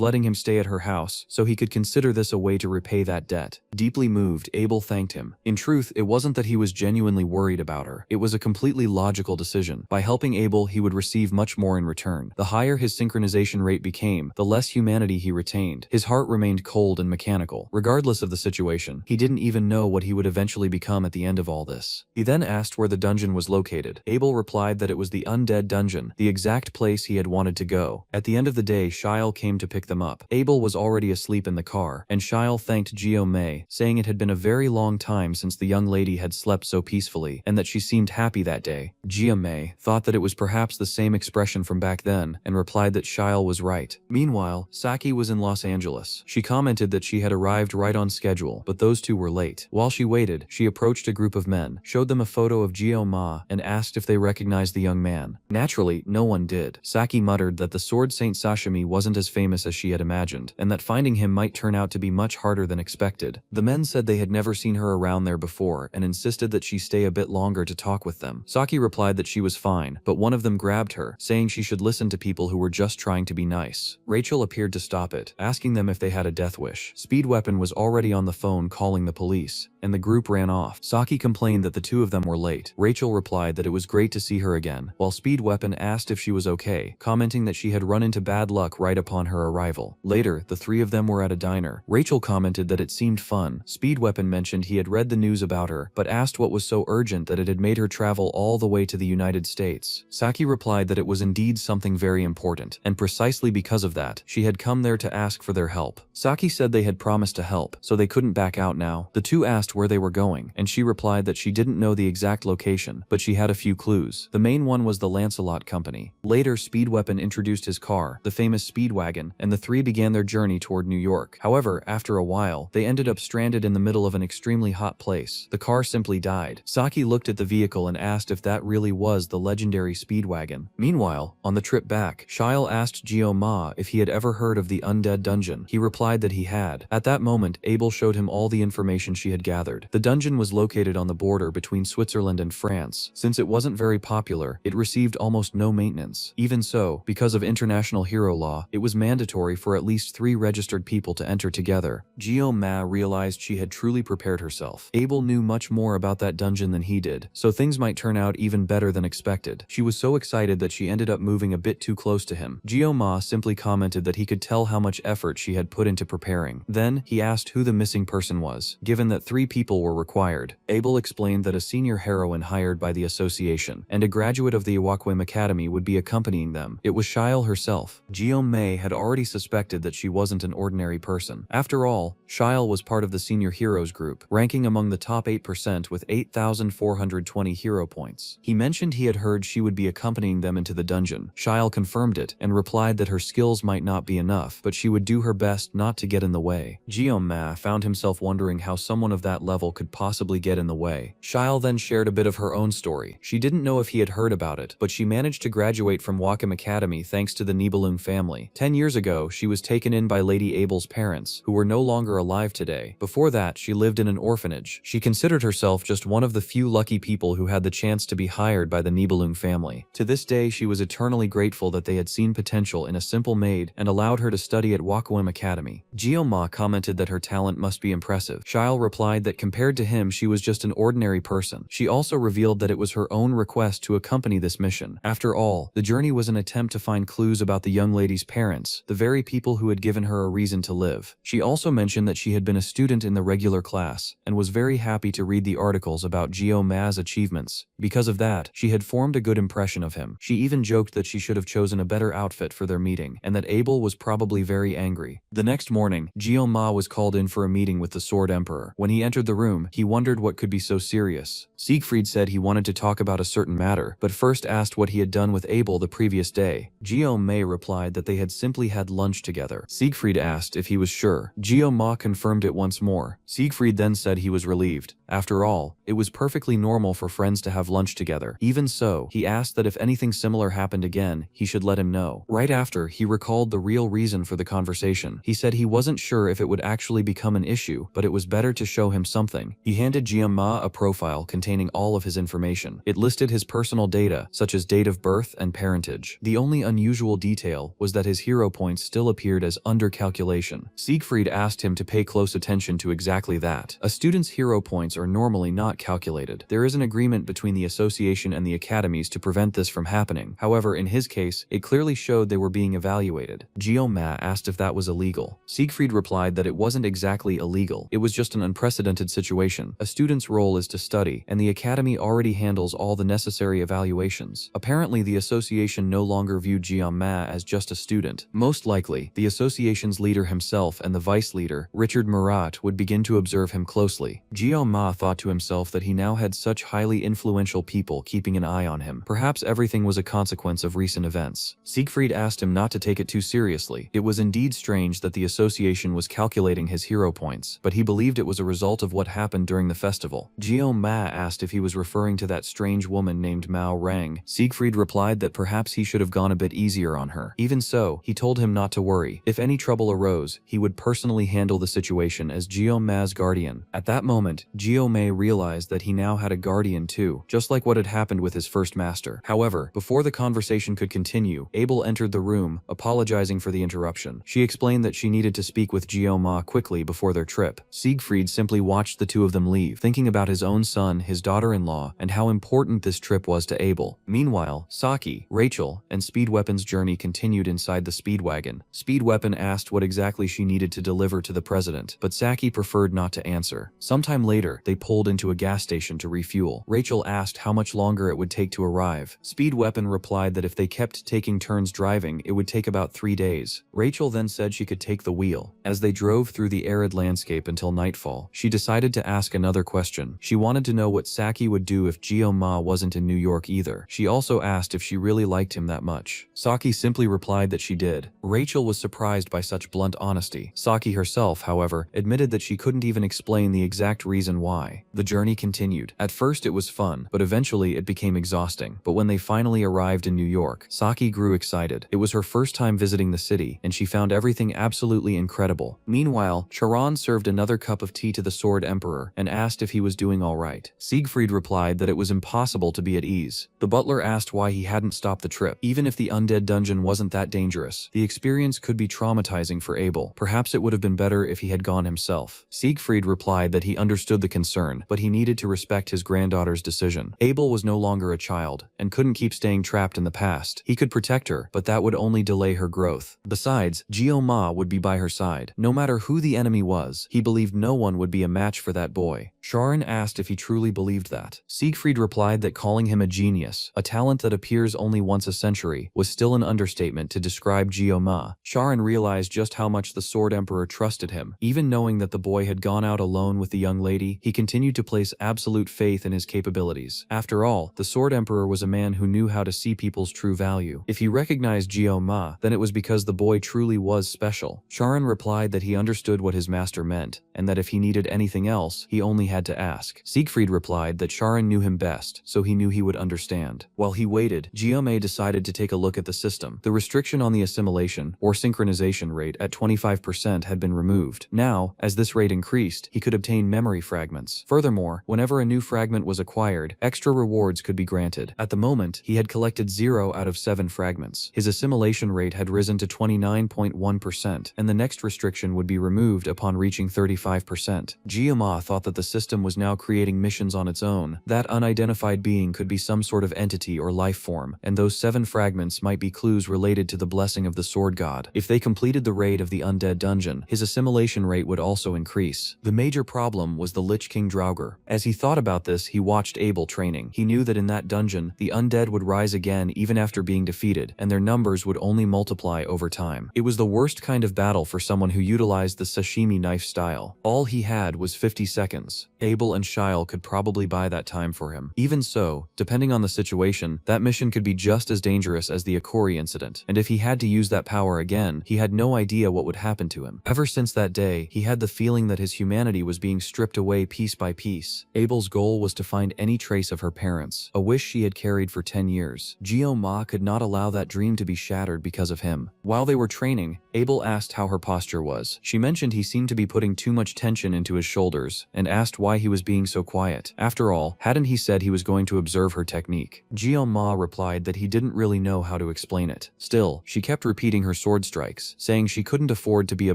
letting him stay at her house, so he could consider this a way to repay that debt. Deeply moved, Abel thanked him. In truth, it wasn't that he was genuinely worried about her. It was a completely logical decision. By helping Abel, he would receive much more in return. The higher his synchronization rate became, the less humanity he retained. His heart remained cold and mechanical. Regardless of the situation, he didn't even know what he would eventually become at the end of all this. He then asked where the dungeon was located. Abel replied that it was the undead dungeon, the exact place he had wanted to go. At the end of the day, Shiel came to pick them up. Abel was already asleep in the car, and Shiel thanked Geo-ma, saying it had been a very long time since the young lady had slept so peacefully, and that she seemed happy that day. Geo-ma thought that it was perhaps the same expression from back then, and replied that Shiel was right. Meanwhile, Saki was in Los Angeles. She commented that she had arrived right on schedule, but those two were late. While she waited, she approached a group of men, showed them a photo of Geo-ma, and asked if they recognized the young man. Naturally, no one did. Saki muttered that the sword Saint Sashimi wasn't as famous as she had imagined, and that finding him might turn out to be much harder than expected. The men said they had never seen her around there before, and insisted that she stay a bit longer to talk with them. Saki replied that she was fine, but one of them grabbed her, saying she should listen to people who were just trying to be nice. Rachel appeared to stop it, asking them if they had a death wish. Speed Weapon was already on the phone calling the police, and the group ran off. Saki complained that the two of them were late. Rachel replied that it was great to see her again, while Speed Weapon asked if she was okay, commenting that she had run into bad luck right upon her arrival. Later, the three of them were at a diner. Rachel commented that it seemed fun. Speedweapon mentioned he had read the news about her, but asked what was so urgent that it had made her travel all the way to the United States. Saki replied that it was indeed something very important, and precisely because of that, she had come there to ask for their help. Saki said they had promised to help, so they couldn't back out now. The two asked where they were going, and she replied that she didn't know the exact location, but she had a few clues. The main one was the Lancelot Company. Later, Speedweapon introduced his car, the famous Speedwagon, and the three began their journey toward New York. However, after a while, they ended up stranded in the middle of an extremely hot place. The car simply died. Saki looked at the vehicle and asked if that really was the legendary Speedwagon. Meanwhile, on the trip back, Shiel asked Gyo-ma if he had ever heard of the Undead Dungeon. He replied that he had. At that moment, Abel showed him all the information she had gathered. The dungeon was located on the border between Switzerland and France. Since it wasn't very popular, it received almost no maintenance. Even so, because of international hero law, it was mandatory for at least 3 registered people to enter together. Gyo-ma realized she had truly prepared herself. Abel knew much more about that dungeon than he did, so things might turn out even better than expected. She was so excited that she ended up moving a bit too close to him. Gyo-ma simply commented that he could tell how much effort she had put into preparing. Then, he asked who the missing person was, given that 3 people were required. Abel explained that a senior heroine hired by the association, and a graduate of the Awakens Academy would be accompanying them. It was Shiel herself. Gyo-ma had already suspected that she wasn't an ordinary person. After all, Shiel was part of the senior heroes group, ranking among the top 8% with 8,420 hero points. He mentioned he had heard she would be accompanying them into the dungeon. Shiel confirmed it, and replied that her skills might not be enough, but she would do her best not to get in the way. Gyo-ma found himself wondering how someone of that level could possibly get in the way. Shiel then shared a bit of her own story. She didn't know if he had heard about it, but she managed to graduate from Awakens Academy thanks to the Nibelung family. 10 years ago, she was taken in by Lady Abel's parents, who were no longer alive today. Before that, she lived in an orphanage. She considered herself just one of the few lucky people who had the chance to be hired by the Nibelung family. To this day, she was eternally grateful that they had seen potential in a simple maid and allowed her to study at Awakens Academy. Gyo-ma commented that her talent must be impressive. Shiel replied that compared to him, she was just an ordinary person. She also revealed that it was her own request to accompany this mission. After all, the journey was an attempt to find clues about the young lady's parents, the very people who had given her a reason to live. She also mentioned that she had been a student in the regular class, and was very happy to read the articles about Gyo-ma's achievements. Because of that, she had formed a good impression of him. She even joked that she should have chosen a better outfit for their meeting, and that Abel was probably very angry. The next morning, Gyo-ma was called in for a meeting with the Sword Emperor. When he entered the room, he wondered what could be so serious. Siegfried said he wanted to talk about a certain matter, but first asked what he had done with Abel the previous day. Gyo-ma replied that they had simply had lunch together. Siegfried asked if he was sure. Gyo-ma confirmed it once more. Siegfried then said he was relieved. After all, it was perfectly normal for friends to have lunch together. Even so, he asked that if anything similar happened again, he should let him know. Right after, he recalled the real reason for the conversation. He said he wasn't sure if it would actually become an issue, but it was better to show him something. He handed Gyo-ma a profile containing all of his information. It listed his personal data, such as date of birth and parentage. The only unusual detail was that his hero points still appeared as under calculation. Siegfried asked him to pay close attention to exactly that. A student's hero points are normally not calculated. There is an agreement between the association and the academies to prevent this from happening. However, in his case, it clearly showed they were being evaluated. Gyo-ma asked if that was illegal. Siegfried replied that it wasn't exactly illegal. It was just an unprecedented situation. A student's role is to study, and the academy already handles all the necessary evaluations. Apparently, the association no longer viewed Gyo-ma as just a student. Most likely, the association's leader himself and the vice leader, Richard Murat, would begin to observe him closely. Gyo-ma thought to himself that he now had such highly influential people keeping an eye on him. Perhaps everything was a consequence of recent events. Siegfried asked him not to take it too seriously. It was indeed strange that the association was calculating his hero points, but he believed it was a result of what happened during the festival. Gyo-ma asked if he was referring to that strange woman named Mao Rang. Siegfried replied that perhaps he should have gone a bit easier on her. Even so, he told him not to worry. If any trouble arose, he would personally handle the situation as Gyo-ma's guardian. At that moment, Gyo-ma realized that he now had a guardian too, just like what had happened with his first master. However, before the conversation could continue, Abel entered the room, apologizing for the interruption. She explained that she needed to speak with Gyo-ma quickly before their trip. Siegfried simply watched the two of them leave, thinking about his own son, his daughter-in-law, and how important this trip was to Abel. Meanwhile, Saki, Rachel, and and Speed Weapon's journey continued inside the Speedwagon. Speed Weapon asked what exactly she needed to deliver to the president, but Saki preferred not to answer. Sometime later, they pulled into a gas station to refuel. Rachel asked how much longer it would take to arrive. Speed Weapon replied that if they kept taking turns driving, it would take about 3 days. Rachel then said she could take the wheel. As they drove through the arid landscape until nightfall, she decided to ask another question. She wanted to know what Saki would do if Gyo-ma wasn't in New York either. She also asked if she really liked him that much. Saki simply replied that she did. Rachel was surprised by such blunt honesty. Saki herself, however, admitted that she couldn't even explain the exact reason why. The journey continued. At first it was fun, but eventually it became exhausting. But when they finally arrived in New York, Saki grew excited. It was her first time visiting the city, and she found everything absolutely incredible. Meanwhile, Charon served another cup of tea to the Sword Emperor and asked if he was doing all right. Siegfried replied that it was impossible to be at ease. The butler asked why he hadn't stopped the trip. Even if the undead dungeon wasn't that dangerous, the experience could be traumatizing for Abel. Perhaps it would have been better if he had gone himself. Siegfried replied that he understood the concern, but he needed to respect his granddaughter's decision. Abel was no longer a child, and couldn't keep staying trapped in the past. He could protect her, but that would only delay her growth. Besides, Gyo-ma would be by her side. No matter who the enemy was, he believed no one would be a match for that boy. Charon asked if he truly believed that. Siegfried replied that calling him a genius, a talent that appears only once a century, was still an understatement to describe Gyo-ma. Charon realized just how much the Sword Emperor trusted him. Even knowing that the boy had gone out alone with the young lady, he continued to place absolute faith in his capabilities. After all, the Sword Emperor was a man who knew how to see people's true value. If he recognized Gyo-ma, then it was because the boy truly was special. Charon replied that he understood what his master meant, and that if he needed anything else, he only had to ask. Siegfried replied that Charon knew him best, so he knew he would understand. While he waited, Gyo-ma decided to take a look at the system. The restriction on the assimilation, or synchronization rate at 25% had been removed. Now, as this rate increased, he could obtain memory fragments. Furthermore, whenever a new fragment was acquired, extra rewards could be granted. At the moment, he had collected 0 out of 7 fragments. His assimilation rate had risen to 29.1%, and the next restriction would be removed upon reaching 35%. Gyo-ma thought that the system was now creating missions on its own. That unidentified being could be some sort of entity or life form, and those 7 fragments might be clues related to the blessing of the Sword God. If they completed the raid of the undead dungeon, his assimilation rate would also increase. The major problem was the Lich King Draugr. As he thought about this, he watched Abel training. He knew that in that dungeon, the undead would rise again even after being defeated, and their numbers would only multiply over time. It was the worst kind of battle for someone who utilized the sashimi knife style. All he had was 50 seconds. Abel and Shyle could probably buy that time for him. Even so, depending on the situation, that mission could be just as dangerous as the Akori incident, and if he had to use that power again, he had no idea what would happen to him. Ever since that day, he had the feeling that his humanity was being stripped away piece by piece. Abel's goal was to find any trace of her parents, a wish she had carried for 10 years. Gyo-ma could not allow that dream to be shattered because of him. While they were training, Abel asked how her posture was. She mentioned he seemed to be putting too much tension into his shoulders, and asked why he was being so quiet. After all, hadn't he said he was going to observe her technique? Gyo-ma replied that he didn't really know how to explain it. Still, she kept repeating her sword strikes, saying she couldn't afford to be a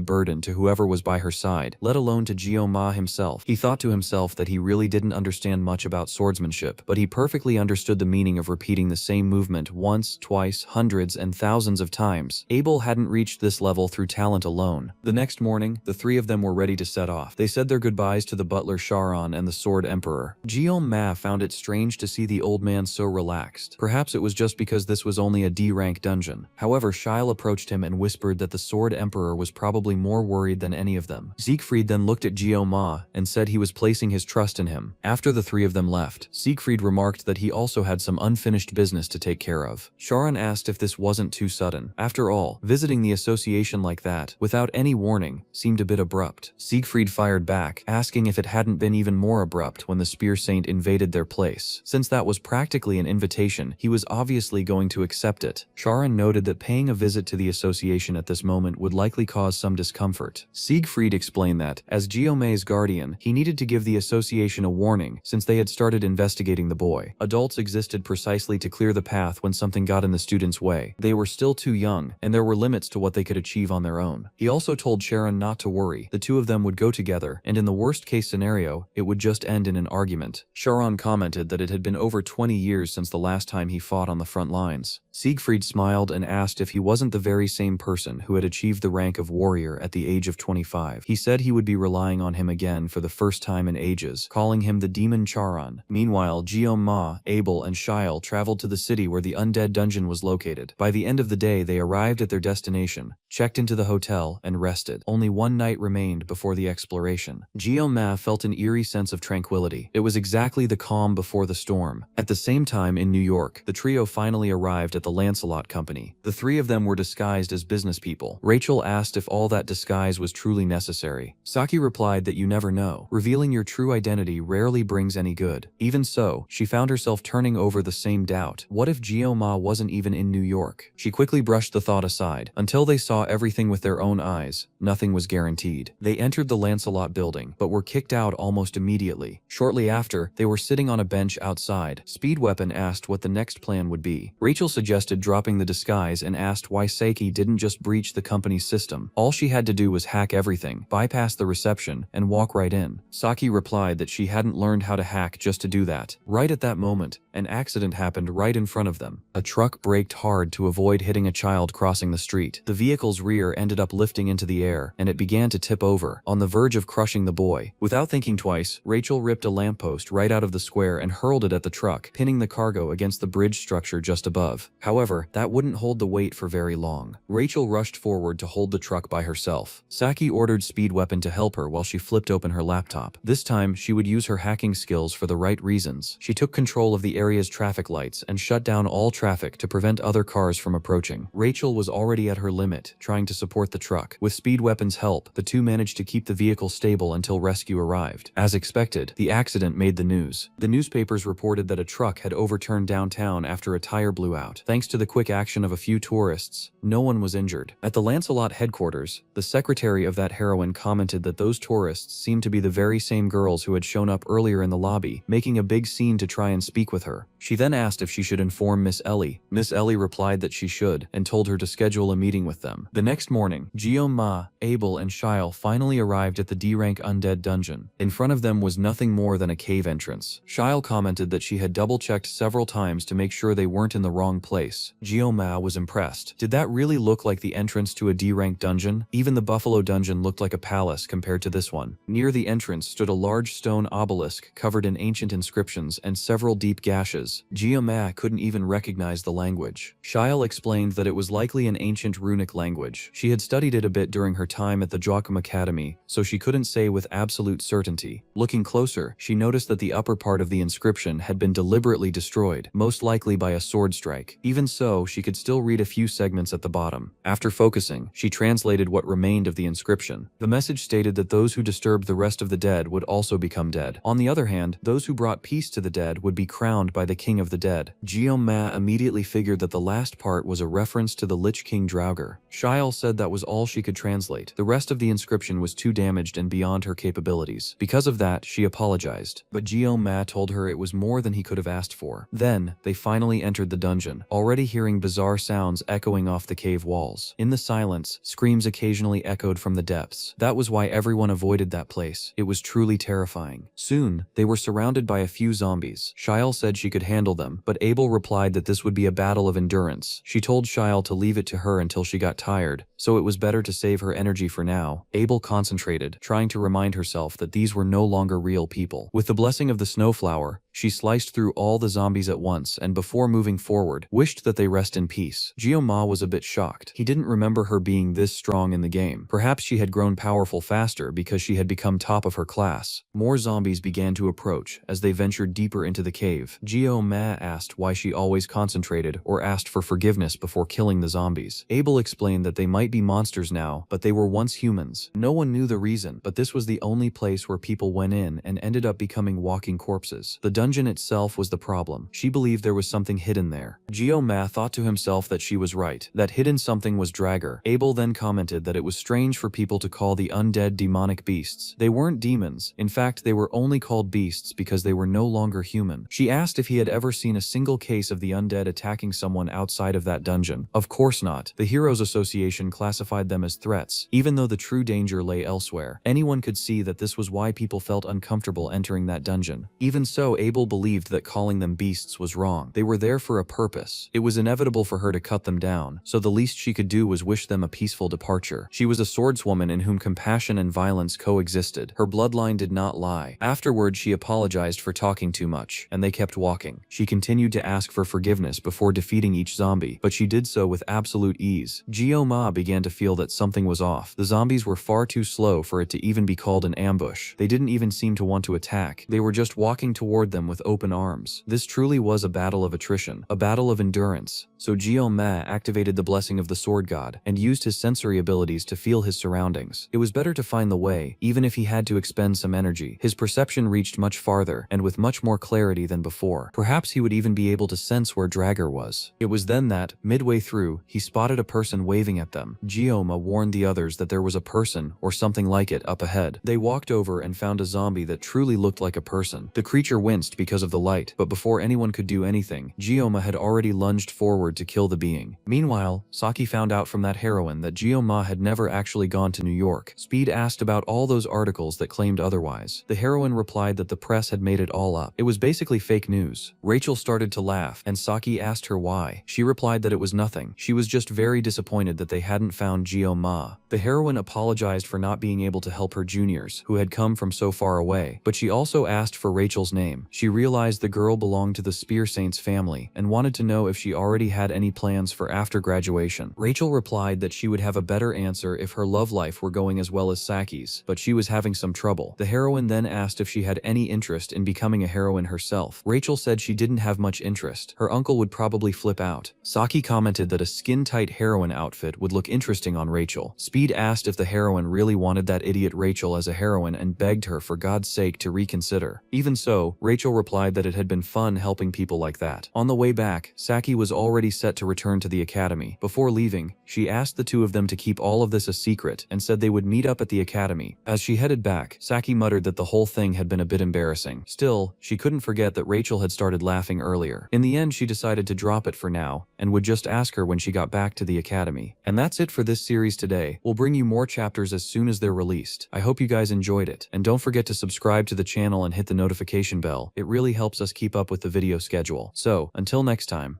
burden to whoever was by her side, let alone to Gyo-ma himself. He thought to himself that he really didn't understand much about swordsmanship, but he perfectly understood the meaning of repeating the same movement once, twice, hundreds, and thousands of times. Abel hadn't reached this level through talent alone. The next morning, the three of them were ready to set off. They said their goodbyes to the butler Charon and the Sword Emperor. Gyo-ma found it strange to see the old man so relaxed. Perhaps it was just because this was only a D-rank dungeon. However, Shyle approached him and whispered that the Sword Emperor was probably more worried than any of them. Siegfried then looked at Gyo-ma and said he was placing his trust in him. After the three of them left, Siegfried remarked that he also had some unfinished business to take care of. Charon asked if this wasn't too sudden. After all, visiting the association like that, without any warning, seemed a bit abrupt. Siegfried fired back, asking if it hadn't been even more abrupt when the Spear Saint invaded their place. Since that was practically an invitation, he was obviously going to accept it. Charon noted that paying a visit to the association at this moment would likely cause some discomfort. Siegfried explained that, as Gyo-ma's guardian, he needed to give the association a warning since they had started investigating the boy. Adults existed precisely to clear the path when something got in the students' way. They were still too young, and there were limits to what they could achieve on their own. He also told Charon not to worry. The two of them would go together, and in the worst-case scenario, it would just end in an argument. Charon commented that it had been over 20 years since the last time he fought on the front lines. Siegfried smiled and asked if he wasn't the very same person who had achieved the rank of warrior at the age of 25. He said he would be relying on him again for the first time in ages, calling him the demon Charon. Meanwhile, Ma, Abel, and Shiel traveled to the city where the undead dungeon was located. By the end of the day, they arrived at their destination, checked into the hotel, and rested. Only one night remained before the exploration. Ma felt an eerie sense of tranquility. It was exactly the calm before the storm. At the same time, in New York, the trio finally arrived at the Lancelot Company. The three of them were disguised as business people. Rachel asked if all that disguise was truly necessary. Saki replied that you never know. Revealing your true identity rarely brings any good. Even so, she found herself turning over the same doubt. What if Ma wasn't even in New York? She quickly brushed the thought aside. Until they saw everything with their own eyes, nothing was guaranteed. They entered the Lancelot building, but were kicked out almost immediately. Shortly after, they were sitting on a bench outside. Speedweapon asked what the next plan would be. Rachel suggested dropping the disguise and asked why Saki didn't just breach the company's system. All she had to do was hack everything, bypass the reception, and walk right in. Saki replied that she hadn't learned how to hack just to do that. Right at that moment, an accident happened right in front of them. A truck braked hard to avoid hitting a child crossing the street. The vehicle's rear ended up lifting into the air, and it began to tip over, on the verge of crushing the boy. Without thinking twice, Rachel ripped a lamppost right out of the square and hurled it at the truck, pinning the cargo against the bridge structure just above. However, that wouldn't hold the weight for very long. Rachel rushed forward to hold the truck by herself. Saki ordered Speedweapon to help her while she flipped open her laptop. This time, she would use her hacking skills for the right reasons. She took control of the area's traffic lights and shut down all traffic to prevent other cars from approaching. Rachel was already at her limit, trying to support the truck. With Speedweapon's help, the two managed to keep the vehicle stable until rescue arrived. As expected, the accident made the news. The newspapers reported that a truck had overturned downtown after a tire blew out. Thanks to the quick action of a few tourists, no one was injured. At the Lancelot headquarters, the secretary of that heroine commented that those tourists seemed to be the very same girls who had shown up earlier in the lobby, making a big scene to try and speak with her. She then asked if she should inform Miss Ellie. Miss Ellie replied that she should, and told her to schedule a meeting with them. The next morning, Ma, Abel, and Shiel finally arrived at the D-rank undead dungeon. In front of them was nothing more than a cave entrance. Shiel commented that she had double-checked several times to make sure they weren't in the wrong place. Ma was impressed. Did that really look like the entrance to a D-rank dungeon? Even the Buffalo dungeon looked like a palace compared to this one. Near the entrance stood a large stone obelisk covered in ancient inscriptions and several deep gashes. Ma couldn't even recognize the language. Shiel explained that it was likely an ancient runic language. She had studied it a bit during her time at the Joachim Academy, so she couldn't say with absolute certainty. Looking closer, she noticed that the upper part of the inscription had been deliberately destroyed, most likely by a sword strike. Even so, she could still read a few segments at the bottom. After focusing, she translated what remained of the inscription. The message stated that those who disturbed the rest of the dead would also become dead. On the other hand, those who brought peace to the dead would be crowned by the king of the dead. Ma immediately figured that the last part was a reference to the Lich King Draugr. Shiel said that was all she could translate. The rest of the inscription was too damaged and beyond her capabilities. Because of that, she apologized. But Ma told her it was more than he could have asked for. Then, they finally entered the dungeon, already hearing bizarre sounds echoing off the cave walls. In the silence, screams occasionally echoed from the depths. That was why everyone avoided that place. It was truly terrifying. Soon, they were surrounded by a few zombies. Shiel said she could handle them, but Abel replied that this would be a battle of endurance. She told Shiel to leave it to her until she got tired, so it was better to save her energy for now. Abel concentrated, trying to remind herself that these were no longer real people. With the blessing of the snowflower, she sliced through all the zombies at once and before moving forward, wished that they rest in peace. Ma was a bit shocked. He didn't remember her being this strong in the game. Perhaps she had grown powerful faster because she had become top of her class. More zombies began to approach as they ventured deeper into the cave. Ma asked why she always concentrated or asked for forgiveness before killing the zombies. Abel explained that they might be monsters now, but they were once humans. No one knew the reason, but this was the only place where people went in and ended up becoming walking corpses. The dungeon itself was the problem. She believed there was something hidden there. Ma thought to himself that she was right. That hidden something was Draugr. Abel then commented that it was strange for people to call the undead demonic beasts. They weren't demons. In fact, they were only called beasts because they were no longer human. She asked if he had ever seen a single case of the undead attacking someone outside of that dungeon. Of course not. The Heroes Association classified them as threats, even though the true danger lay elsewhere. Anyone could see that this was why people felt uncomfortable entering that dungeon. Even so, Abel Mabel believed that calling them beasts was wrong. They were there for a purpose. It was inevitable for her to cut them down, so the least she could do was wish them a peaceful departure. She was a swordswoman in whom compassion and violence coexisted. Her bloodline did not lie. Afterward, she apologized for talking too much, and they kept walking. She continued to ask for forgiveness before defeating each zombie, but she did so with absolute ease. Gyo-ma began to feel that something was off. The zombies were far too slow for it to even be called an ambush. They didn't even seem to want to attack. They were just walking toward them with open arms. This truly was a battle of attrition, a battle of endurance. So Gyo-ma activated the blessing of the sword god and used his sensory abilities to feel his surroundings. It was better to find the way, even if he had to expend some energy. His perception reached much farther and with much more clarity than before. Perhaps he would even be able to sense where Drager was. It was then that, midway through, he spotted a person waving at them. Gyo-ma warned the others that there was a person, or something like it, up ahead. They walked over and found a zombie that truly looked like a person. The creature winced because of the light, but before anyone could do anything, Gyo-ma had already lunged forward to kill the being. Meanwhile, Saki found out from that heroine that Gyo-ma had never actually gone to New York. Speed asked about all those articles that claimed otherwise. The heroine replied that the press had made it all up. It was basically fake news. Rachel started to laugh, and Saki asked her why. She replied that it was nothing. She was just very disappointed that they hadn't found Gyo-ma. The heroine apologized for not being able to help her juniors, who had come from so far away, but she also asked for Rachel's name. She realized the girl belonged to the Spear Saints family and wanted to know if she already had any plans for after graduation. Rachel replied that she would have a better answer if her love life were going as well as Saki's, but she was having some trouble. The heroine then asked if she had any interest in becoming a heroine herself. Rachel said she didn't have much interest. Her uncle would probably flip out. Saki commented that a skin-tight heroine outfit would look interesting on Rachel. Speed asked if the heroine really wanted that idiot Rachel as a heroine and begged her for God's sake to reconsider. Even so, Rachel replied that it had been fun helping people like that. On the way back, Saki was already set to return to the academy. Before leaving, she asked the two of them to keep all of this a secret and said they would meet up at the academy. As she headed back, Saki muttered that the whole thing had been a bit embarrassing. Still, she couldn't forget that Rachel had started laughing earlier. In the end, she decided to drop it for now and would just ask her when she got back to the academy. And that's it for this series today. We'll bring you more chapters as soon as they're released. I hope you guys enjoyed it, and don't forget to subscribe to the channel and hit the notification bell. It really helps us keep up with the video schedule. So, until next time.